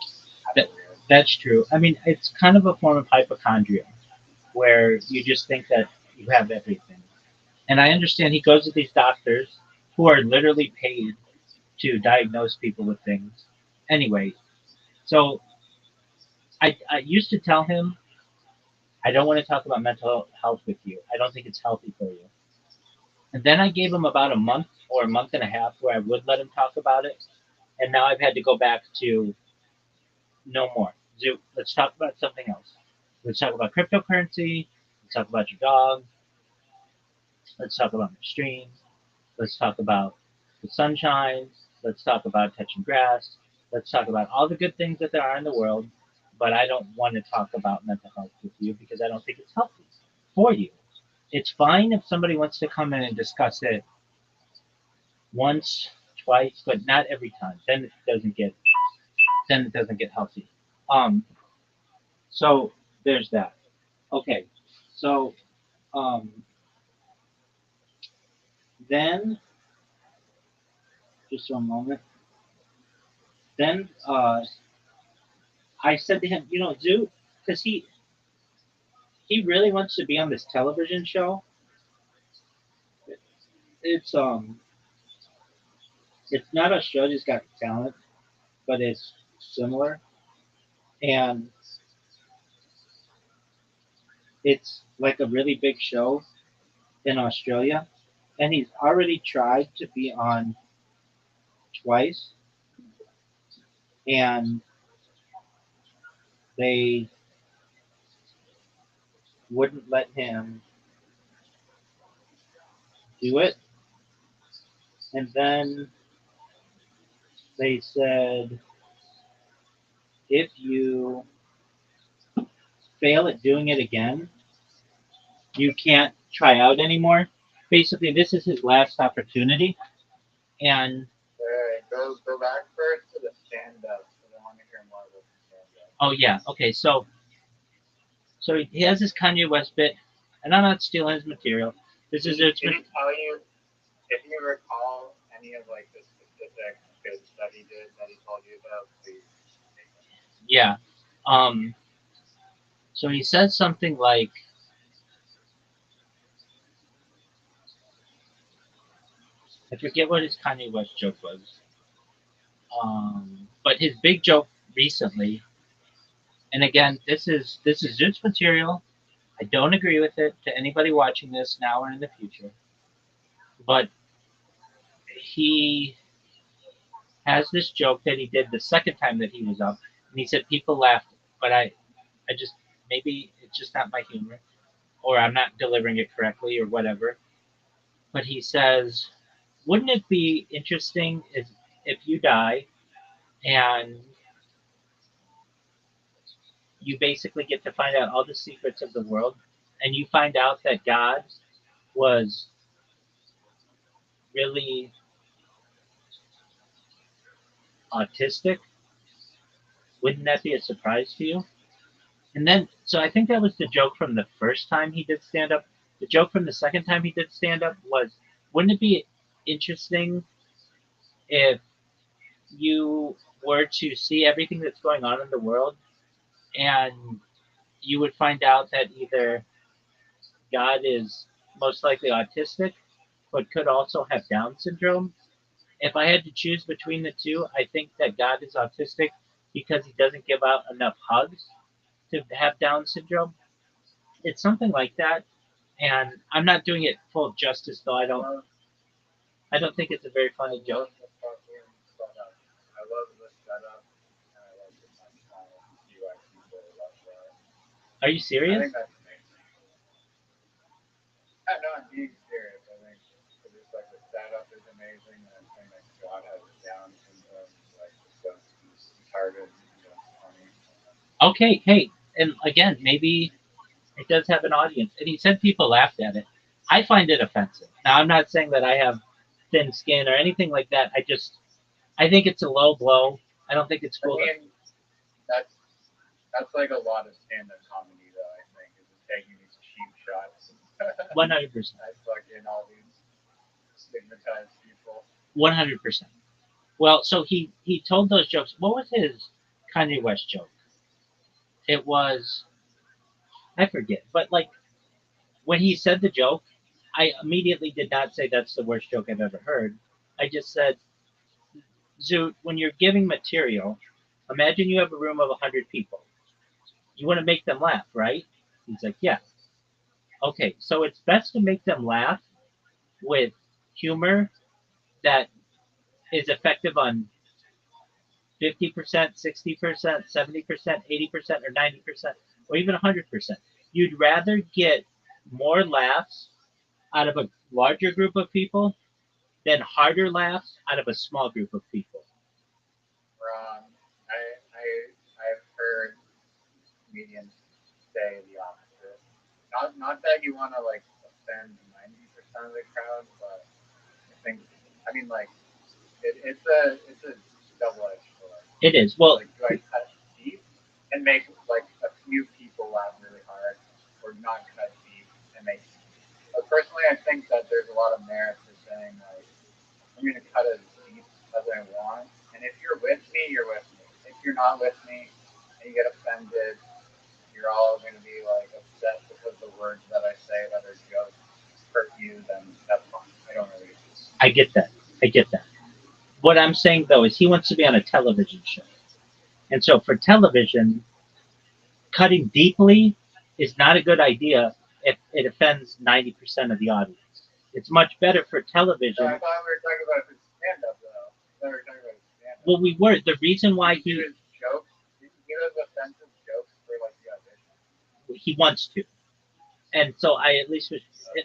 that, that's true. I mean, it's kind of a form of hypochondria where you just think that you have everything. And I understand he goes to these doctors who are literally paid to diagnose people with things. Anyway, so I used to tell him, I don't want to talk about mental health with you. I don't think it's healthy for you. And then I gave him about a month or a month and a half where I would let him talk about it. And now I've had to go back to no more. Zoo, let's talk about something else. Let's talk about cryptocurrency. Let's talk about your dog. Let's talk about my stream. Let's talk about the sunshine. Let's talk about touching grass. Let's talk about all the good things that there are in the world. But I don't want to talk about mental health with you because I don't think it's healthy for you. It's fine if somebody wants to come in and discuss it once, twice, but not every time. Then it doesn't get healthy. Um, so there's that. Okay, so um, then just for a moment. Then I said to him, Zoo, because he really wants to be on this television show. It's it's not Australia's Got Talent, but it's similar, and it's like a really big show in Australia, and he's already tried to be on twice, and they wouldn't let him do it. And then they said, if you fail at doing it again, you can't try out anymore. Basically, this is his last opportunity. And Alright, go back first to the stand up, because I want to hear more about the stand up. oh yeah, okay, so he has this Kanye West bit, and I'm not stealing his material. This is Did he tell you, if you recall any of like the specific bits that he did that he told you about, please? yeah. So he says something like, I forget what his Kanye West joke was. But his big joke recently, and again, this is just material. I don't agree with it to anybody watching this now or in the future. But he has this joke that he did the second time that he was up, and he said people laughed, but I just maybe it's just not my humor, or I'm not delivering it correctly, or whatever. But he says, wouldn't it be interesting if you die and you basically get to find out all the secrets of the world, and you find out that God was really autistic? Wouldn't that be a surprise to you? And then, so I think that was the joke from the first time he did stand up. The joke from the second time he did stand up was, wouldn't it be interesting if you were to see everything that's going on in the world and you would find out that either God is most likely autistic, but could also have Down syndrome? If I had to choose between the two, I think that God is autistic because he doesn't give out enough hugs to have Down syndrome. It's something like that, and I'm not doing it full justice though. I don't think it's a very funny joke. I love the setup, and I love the punchline. See why people love that. Are you I serious? think that's amazing. Yeah, no, I'm being serious. I think just like the setup is amazing, and I think that God has it down syndrome, like just retarded, funny. Okay, hey, and again, maybe it does have an audience. And he said people laughed at it. I find it offensive. Now, I'm not saying that I have thin skin or anything like that. I think it's a low blow. I don't think it's I cool. mean, that's that's like a lot of stand-up comedy, though. I think is just taking these cheap shots 100%. at fucking all these stigmatized people. 100%. Well, so he told those jokes. What was his Kanye West joke? It was, I forget, but like when he said the joke, I immediately did not say that's the worst joke I've ever heard. I just said, Zoot, when you're giving material, imagine you have a room of 100 people. You want to make them laugh, right? He's like, yeah. Okay, so it's best to make them laugh with humor that is effective on 50%, 60%, 70%, 80%, or 90%, or even 100%. You'd rather get more laughs out of a larger group of people than harder laughs out of a small group of people. Wrong. I've heard comedians say the opposite. Not that you want to like offend 90% of the crowd, but I mean like it's a double-edged sword. It is. Well, Like, do I cut deep and make like a few people laugh really hard, or not cut deep and make? But personally, I think that there's a lot of merit to saying like I'm going to cut as deep as I want, and if you're with me, you're with me. If you're not with me and you get offended, you're all going to be like upset because the words that I say that are jokes hurt you, then that's fine. I don't really. I get that. I get that. What I'm saying though is he wants to be on a television show. And so for television, cutting deeply is not a good idea if it offends 90% of the audience. It's much better for So television. I thought we were talking about his stand-up though. I thought we were talking about his stand-up. Well, we were. The reason why Did you do his jokes? Did you do his offensive jokes for like the audition? he wants to. And so I at least was,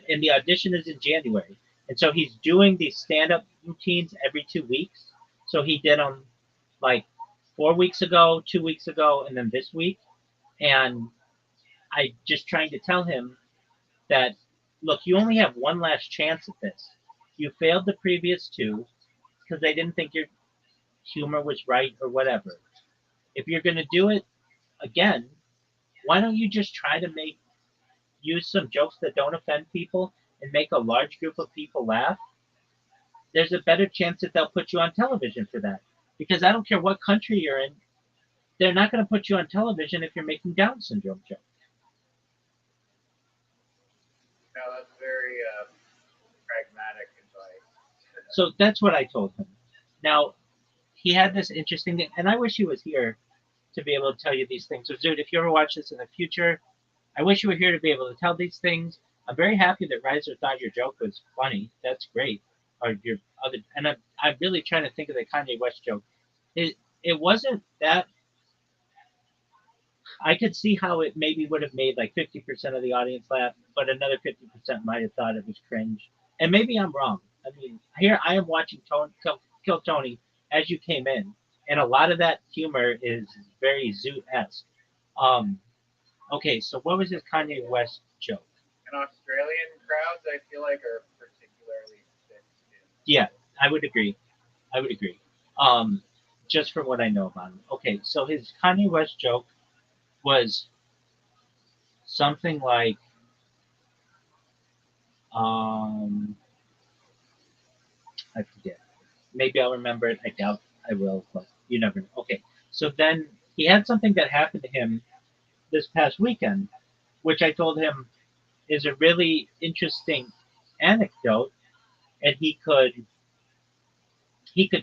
and the audition is in January. And so he's doing these stand-up routines every 2 weeks. So he did them like 4 weeks ago, 2 weeks ago, and then this week. And I just trying to tell him that, look, you only have one last chance at this. You failed the previous two because they didn't think your humor was right or whatever. If you're going to do it again, why don't you just try to use some jokes that don't offend people and make a large group of people laugh? There's a better chance that they'll put you on television for that. Because I don't care what country you're in, they're not going to put you on television if you're making Down syndrome jokes. No, that's very pragmatic advice. So that's what I told him. Now, he had this interesting thing, and I wish he was here to be able to tell you these things. So, dude, if you ever watch this in the future, I wish you were here to be able to tell these things. I'm very happy that Reiser thought your joke was funny. That's great. Or your other, and I'm really trying to think of the Kanye West joke. It wasn't that. I could see how it maybe would have made like 50% of the audience laugh, but another 50% might have thought it was cringe. And maybe I'm wrong. I mean, here I am watching Kill Tony as you came in, and a lot of that humor is very Zoot-esque. Um, okay, so what was his Kanye West joke? And Australian crowds, I feel like, are particularly thick-skinned. Yeah, I would agree. I would agree. Just from what I know about him. Okay, so his Kanye West joke was something like, I forget. Maybe I'll remember it. I doubt I will, but you never know. Okay, so then he had something that happened to him this past weekend, which I told him is a really interesting anecdote, and he could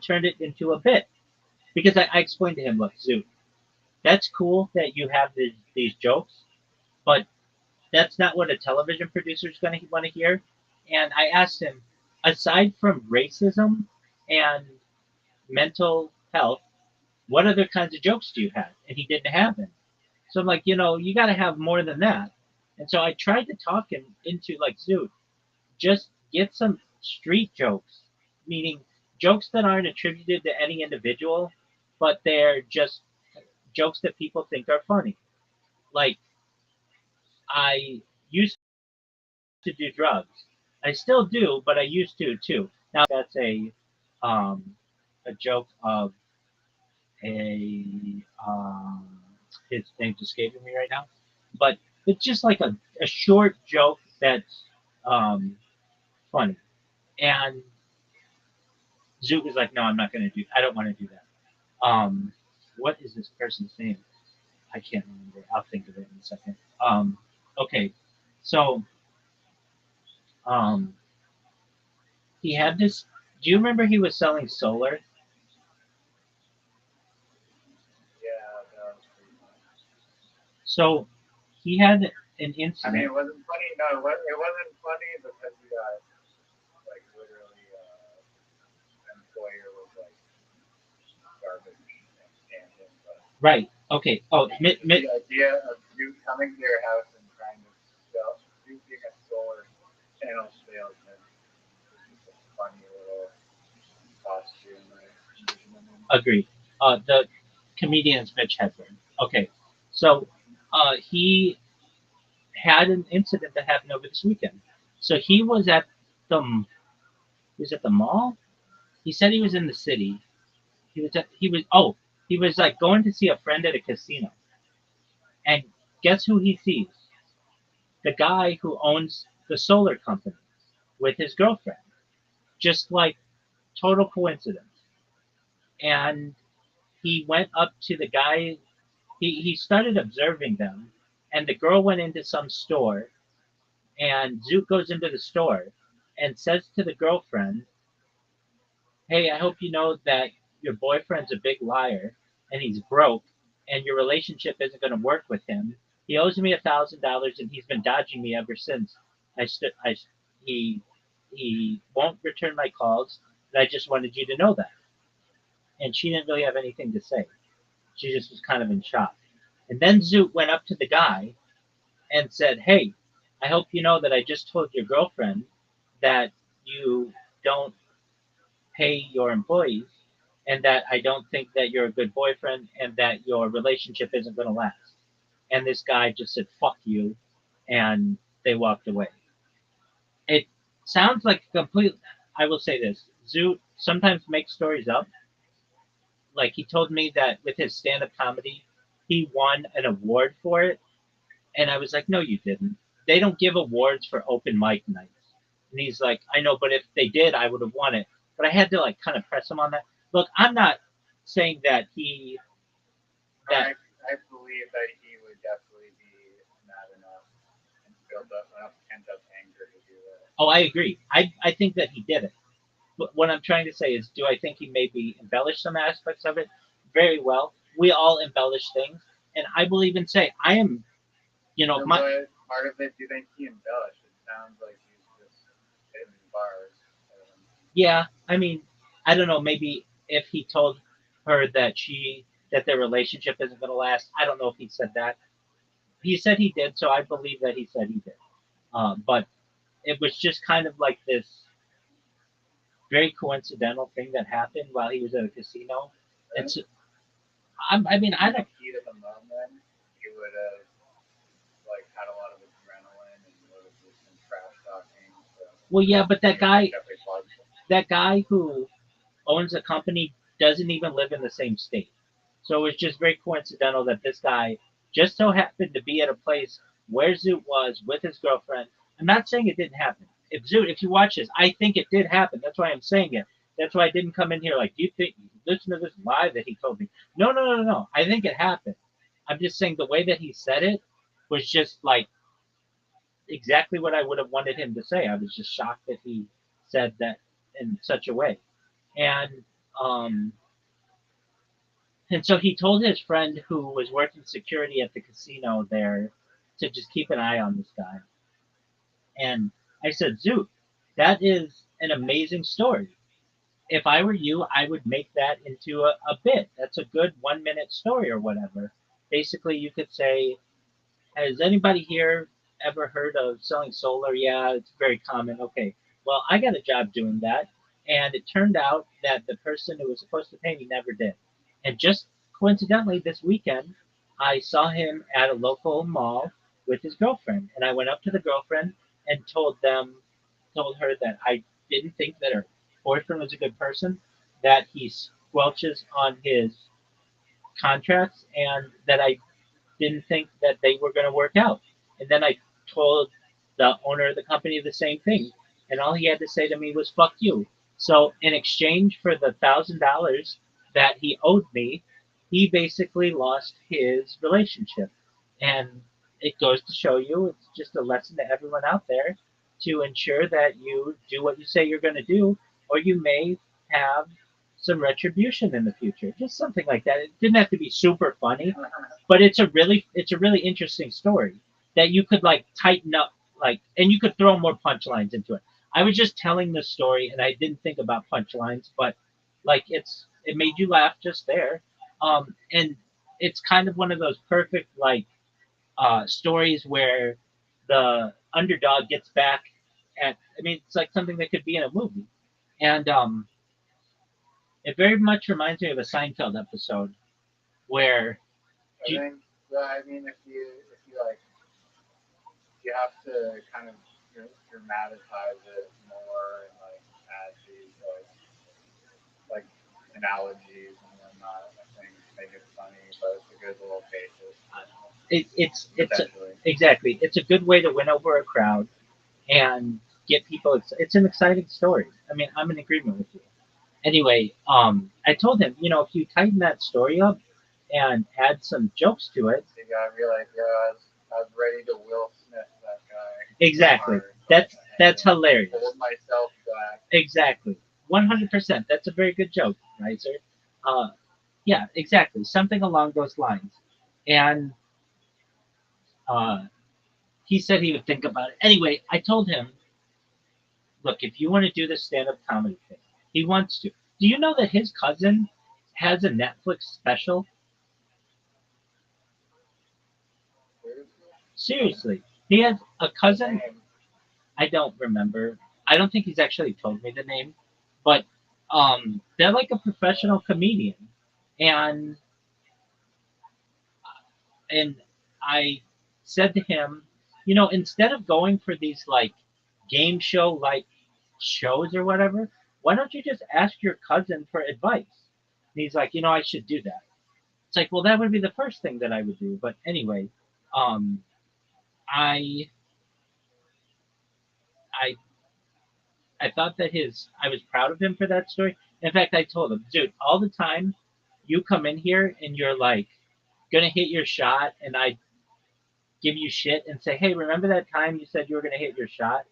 turn it into a bit because I explained to him, look, Zoo, that's cool that you have these jokes, but that's not what a television producer is going to want to hear. And I asked him, aside from racism and mental health, what other kinds of jokes do you have? And he didn't have them. So I'm like, you got to have more than that. And so I tried to talk him into like, dude, just get some street jokes, meaning jokes that aren't attributed to any individual, but they're just jokes that people think are funny. Like, I used to do drugs. I still do, but I used to too. Now that's um, a joke of a his name's escaping me right now, but it's just like a short joke that's funny. And Zoot was like, "No, I'm not going to do. I don't want to do that." What is this person's name? I can't remember. I'll think of it in a second. Okay, so um, he had this. Do you remember he was selling solar? Yeah, that was pretty funny. So he had an I mean, incident. it wasn't funny. No, it wasn't funny because you got like literally employer was like garbage and tangent, but Right. Okay. Oh, the idea of you coming to your house and trying to sell, you being a solar panel salesman, is just a funny little costume. agreed. The comedian's Mitch Hedberg. Okay. So he had an incident that happened over this weekend. So the he was at the mall. He said he was in the city. He was like going to see a friend at a casino. And guess who he sees? The guy who owns the solar company with his girlfriend. Just like total coincidence. And he went up to the guy. He started observing them, and the girl went into some store, and Zoot goes into the store and says to the girlfriend, "Hey, I hope you know that your boyfriend's a big liar, and he's broke, and your relationship isn't going to work with him. He owes me $1,000, and he's been dodging me ever since. I st- I he he won't return my calls, and I just wanted you to know that." And she didn't really have anything to say. She just was kind of in shock. And then Zoot went up to the guy and said, "Hey, I hope you know that I just told your girlfriend that you don't pay your employees and that I don't think that you're a good boyfriend and that your relationship isn't going to last." And this guy just said, "Fuck you." And they walked away. It sounds like a complete. I will say this: Zoot sometimes makes stories up. Like he told me that with his stand-up comedy, he won an award for it. And I was like, "No, you didn't. They don't give awards for open mic nights." And he's like, "I know, but if they did, I would have won it." But I had to like kind of press him on that. Look, I'm not saying that he that I believe that he would definitely be mad enough and build up enough pent up anger to do that. oh, I agree. I think that he did it. But what I'm trying to say is, do I think he maybe embellished some aspects of it? Very well. We all embellish things, and I will even say I am. So what part of it do you think he embellished? It sounds like he's just hitting bars. Yeah, I mean, I don't know. Maybe if he told her that their relationship isn't going to last, I don't know if he said that. He said he did, so I believe that he said he did. But it was just kind of like this very coincidental thing that happened while he was at a casino. It's, I mean, I don't. Heat of the moment, he would have like had a lot of adrenaline and would have just been trash talking. So Well, yeah, but that guy who owns a company doesn't even live in the same state. So it was just very coincidental that this guy just so happened to be at a place where Zoot was with his girlfriend. I'm not saying it didn't happen. If you watch this, I think it did happen. That's why I'm saying it. That's why I didn't come in here like, "Do you think, listen to this lie that he told me?" No, no, no, no, no. I think it happened. I'm just saying the way that he said it was just like exactly what I would have wanted him to say. I was just shocked that he said that in such a way. And um, and so he told his friend who was working security at the casino there to just keep an eye on this guy. And I said, "Zoot, that is an amazing story. If I were you, I would make that into a bit. That's a good 1 minute story or whatever." basically you could say, has anybody here ever heard of selling solar? Yeah, it's very common. Okay, well, I got a job doing that, and it turned out that the person who was supposed to pay me never did. And just coincidentally, this weekend, I saw him at a local mall with his girlfriend, and I went up to the girlfriend and told her that I didn't think that her boyfriend was a good person, that he squelches on his contracts, and that I didn't think that they were going to work out. And then I told the owner of the company the same thing. And all he had to say to me was, fuck you. So, in exchange for the $1,000 that he owed me, he basically lost his relationship. And it goes to show you, it's just a lesson to everyone out there to ensure that you do what you say you're going to do, or you may have some retribution in the future. Just something like that. It didn't have to be super funny, but it's a really interesting story that you could like tighten up, like, and you could throw more punchlines into it. I was just telling this story and I didn't think about punchlines, but like it made you laugh just there. And it's kind of one of those perfect like stories where the underdog gets back at, I mean, it's like something that could be in a movie. And it very much reminds me of a Seinfeld episode where I think, well, I mean, if you like, you have to kind of dramatize it more and like add these like analogies and whatnot. I think make it funny, but it's a good little basis. it's exactly, it's a good way to win over a crowd and get people. It's an exciting story. I mean, I'm in agreement with you. Anyway, I told him, if you tighten that story up and add some jokes to it. You gotta be like, yeah, I was ready to Will Smith that guy. Exactly. Hard, That's hilarious. Hold myself back. Exactly. 100%. That's a very good joke, right, sir? Yeah, exactly. Something along those lines. And uh, he said he would think about it. Anyway, I told him, look, if you want to do the stand-up comedy thing, he wants to. Do you know that his cousin has a Netflix special? Seriously, he has a cousin. I don't remember. I don't think he's actually told me the name, but they're like a professional comedian, and and I said to him, instead of going for these like game show like shows or whatever, why don't you just ask your cousin for advice? And he's like, I should do that. It's like, well, that would be the first thing that I would do. But anyway, um, I I I thought that I was proud of him for that story. In fact, I told him, dude, all the time you come in here and you're like gonna hit your shot, and I give you shit and say, hey, remember that time you said you were gonna hit your shot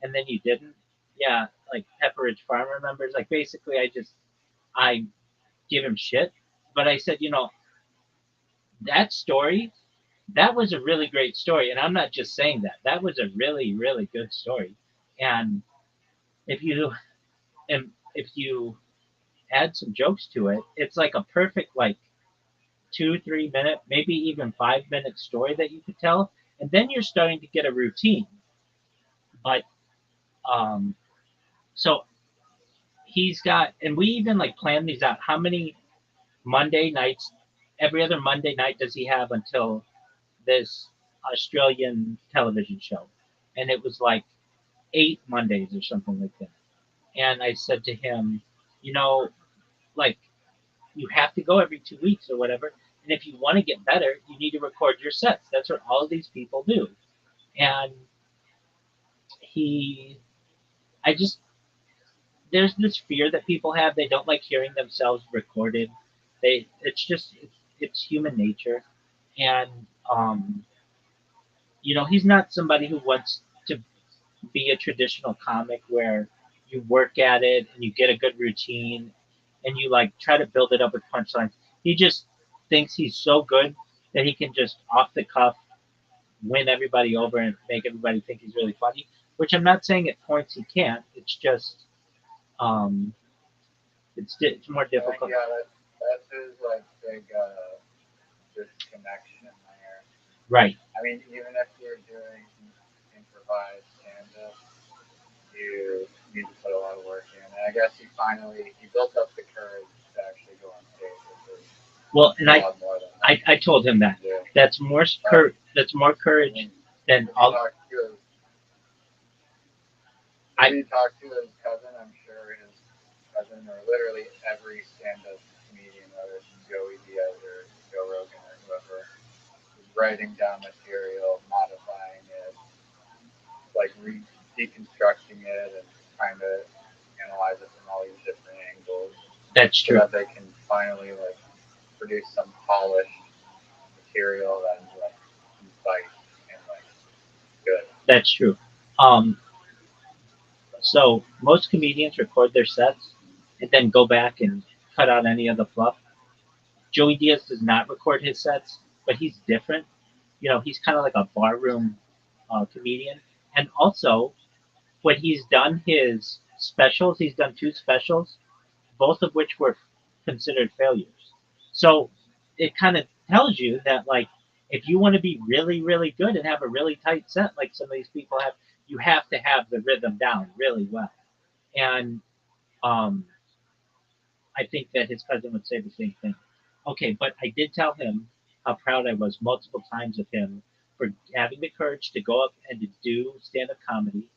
and then you didn't? Yeah, like Pepperidge Farm remembers. Like basically, I give him shit, but I said, that story, that was a really great story, and I'm not just saying that. That was a really really good story, and if you if you add some jokes to it, it's like a perfect like 2 3 minute, maybe even 5 minute story that you could tell, and then you're starting to get a routine. But um, so he's got, and we even like plan these out. How many Monday nights? Every other Monday night does he have until this Australian television show? And it was like 8 Mondays or something like that. And I said to him, like you have to go every 2 weeks or whatever. And if you want to get better, you need to record your sets. That's what all of these people do. And he, I just, there's this fear that people have. They don't like hearing themselves recorded. It's human nature. And, he's not somebody who wants to be a traditional comic where you work at it and you get a good routine and you like try to build it up with punchlines. He just thinks he's so good that he can just off the cuff win everybody over and make everybody think he's really funny. Which I'm not saying at points he can't. It's just um, it's more difficult. Yeah, that's his like big disconnection Right. I mean, even if you're doing improvised stand-up, you need to put a lot of work in. And I guess he built up the courage to actually go on stage, which is Well, and a lot more than I told him that. Yeah. That's more that's more courage than If all. you talk to his cousin, I'm sure his cousin, or literally every stand-up comedian, whether it's Joey Diaz or Joe Rogan or whoever, is writing down material, modifying it, like deconstructing it, and trying to analyze it from all these different angles. That's true. So that they can finally like produce some polished material that's like concise and like good. That's true. So most comedians record their sets and then go back and cut out any of the fluff. Joey Diaz does not record his sets, but he's different. He's kind of like a barroom comedian. And also, when he's done his specials, he's done 2 specials, both of which were considered failures. So it kind of tells you that, like, if you want to be really, really good and have a really tight set, like some of these people have, you have to have the rhythm down really well. And um, I think that his cousin would say the same thing. Okay, but I did tell him how proud I was multiple times of him for having the courage to go up and to do stand up comedy.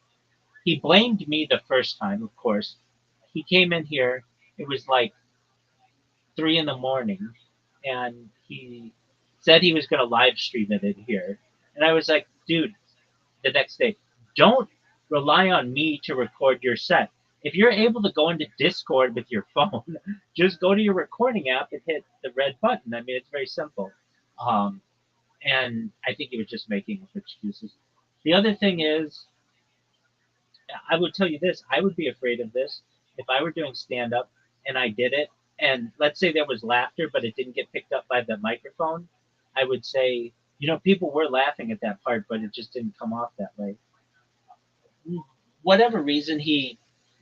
He blamed me the first time, of course. He came in here, it was like 3 in the morning, and he said he was going to live stream it in here. And I was like, dude, the next day, don't rely on me to record your set. If you're able to go into Discord with your phone, just go to your recording app and hit the red button. I mean, it's very simple. And I think he was just making up excuses. The other thing is, I would tell you this: I would be afraid of this if I were doing stand up and I did it, and let's say there was laughter, but it didn't get picked up by the microphone. I would say, people were laughing at that part, but it just didn't come off that way. Whatever reason he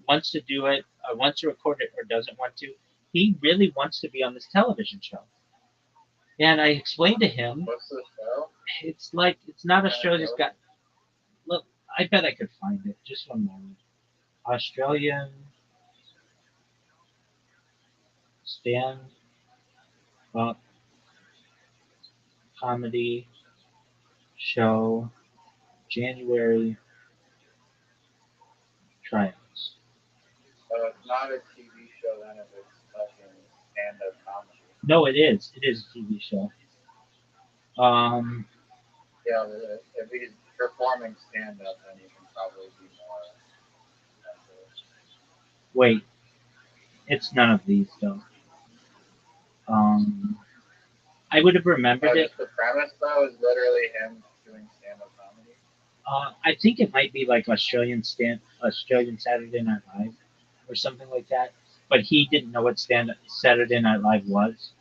wants to do it, or wants to record it, or doesn't want to, he really wants to be on this television show. And I explained to him, What's the show? it's not a show that's got. Look, I bet I could find it. Just one moment. Australian stand up comedy show January tryouts. So it's not a TV show then if it's fucking stand-up comedy. No, it is. It is a TV show. Yeah, if he's performing stand-up, then he can probably be more. Wait, it's none of these though. I would have remembered it. The premise though is literally him doing stand-up comedy. I think it might be like Australian Saturday Night Live or something like that. But he didn't know what Saturday Night Live was.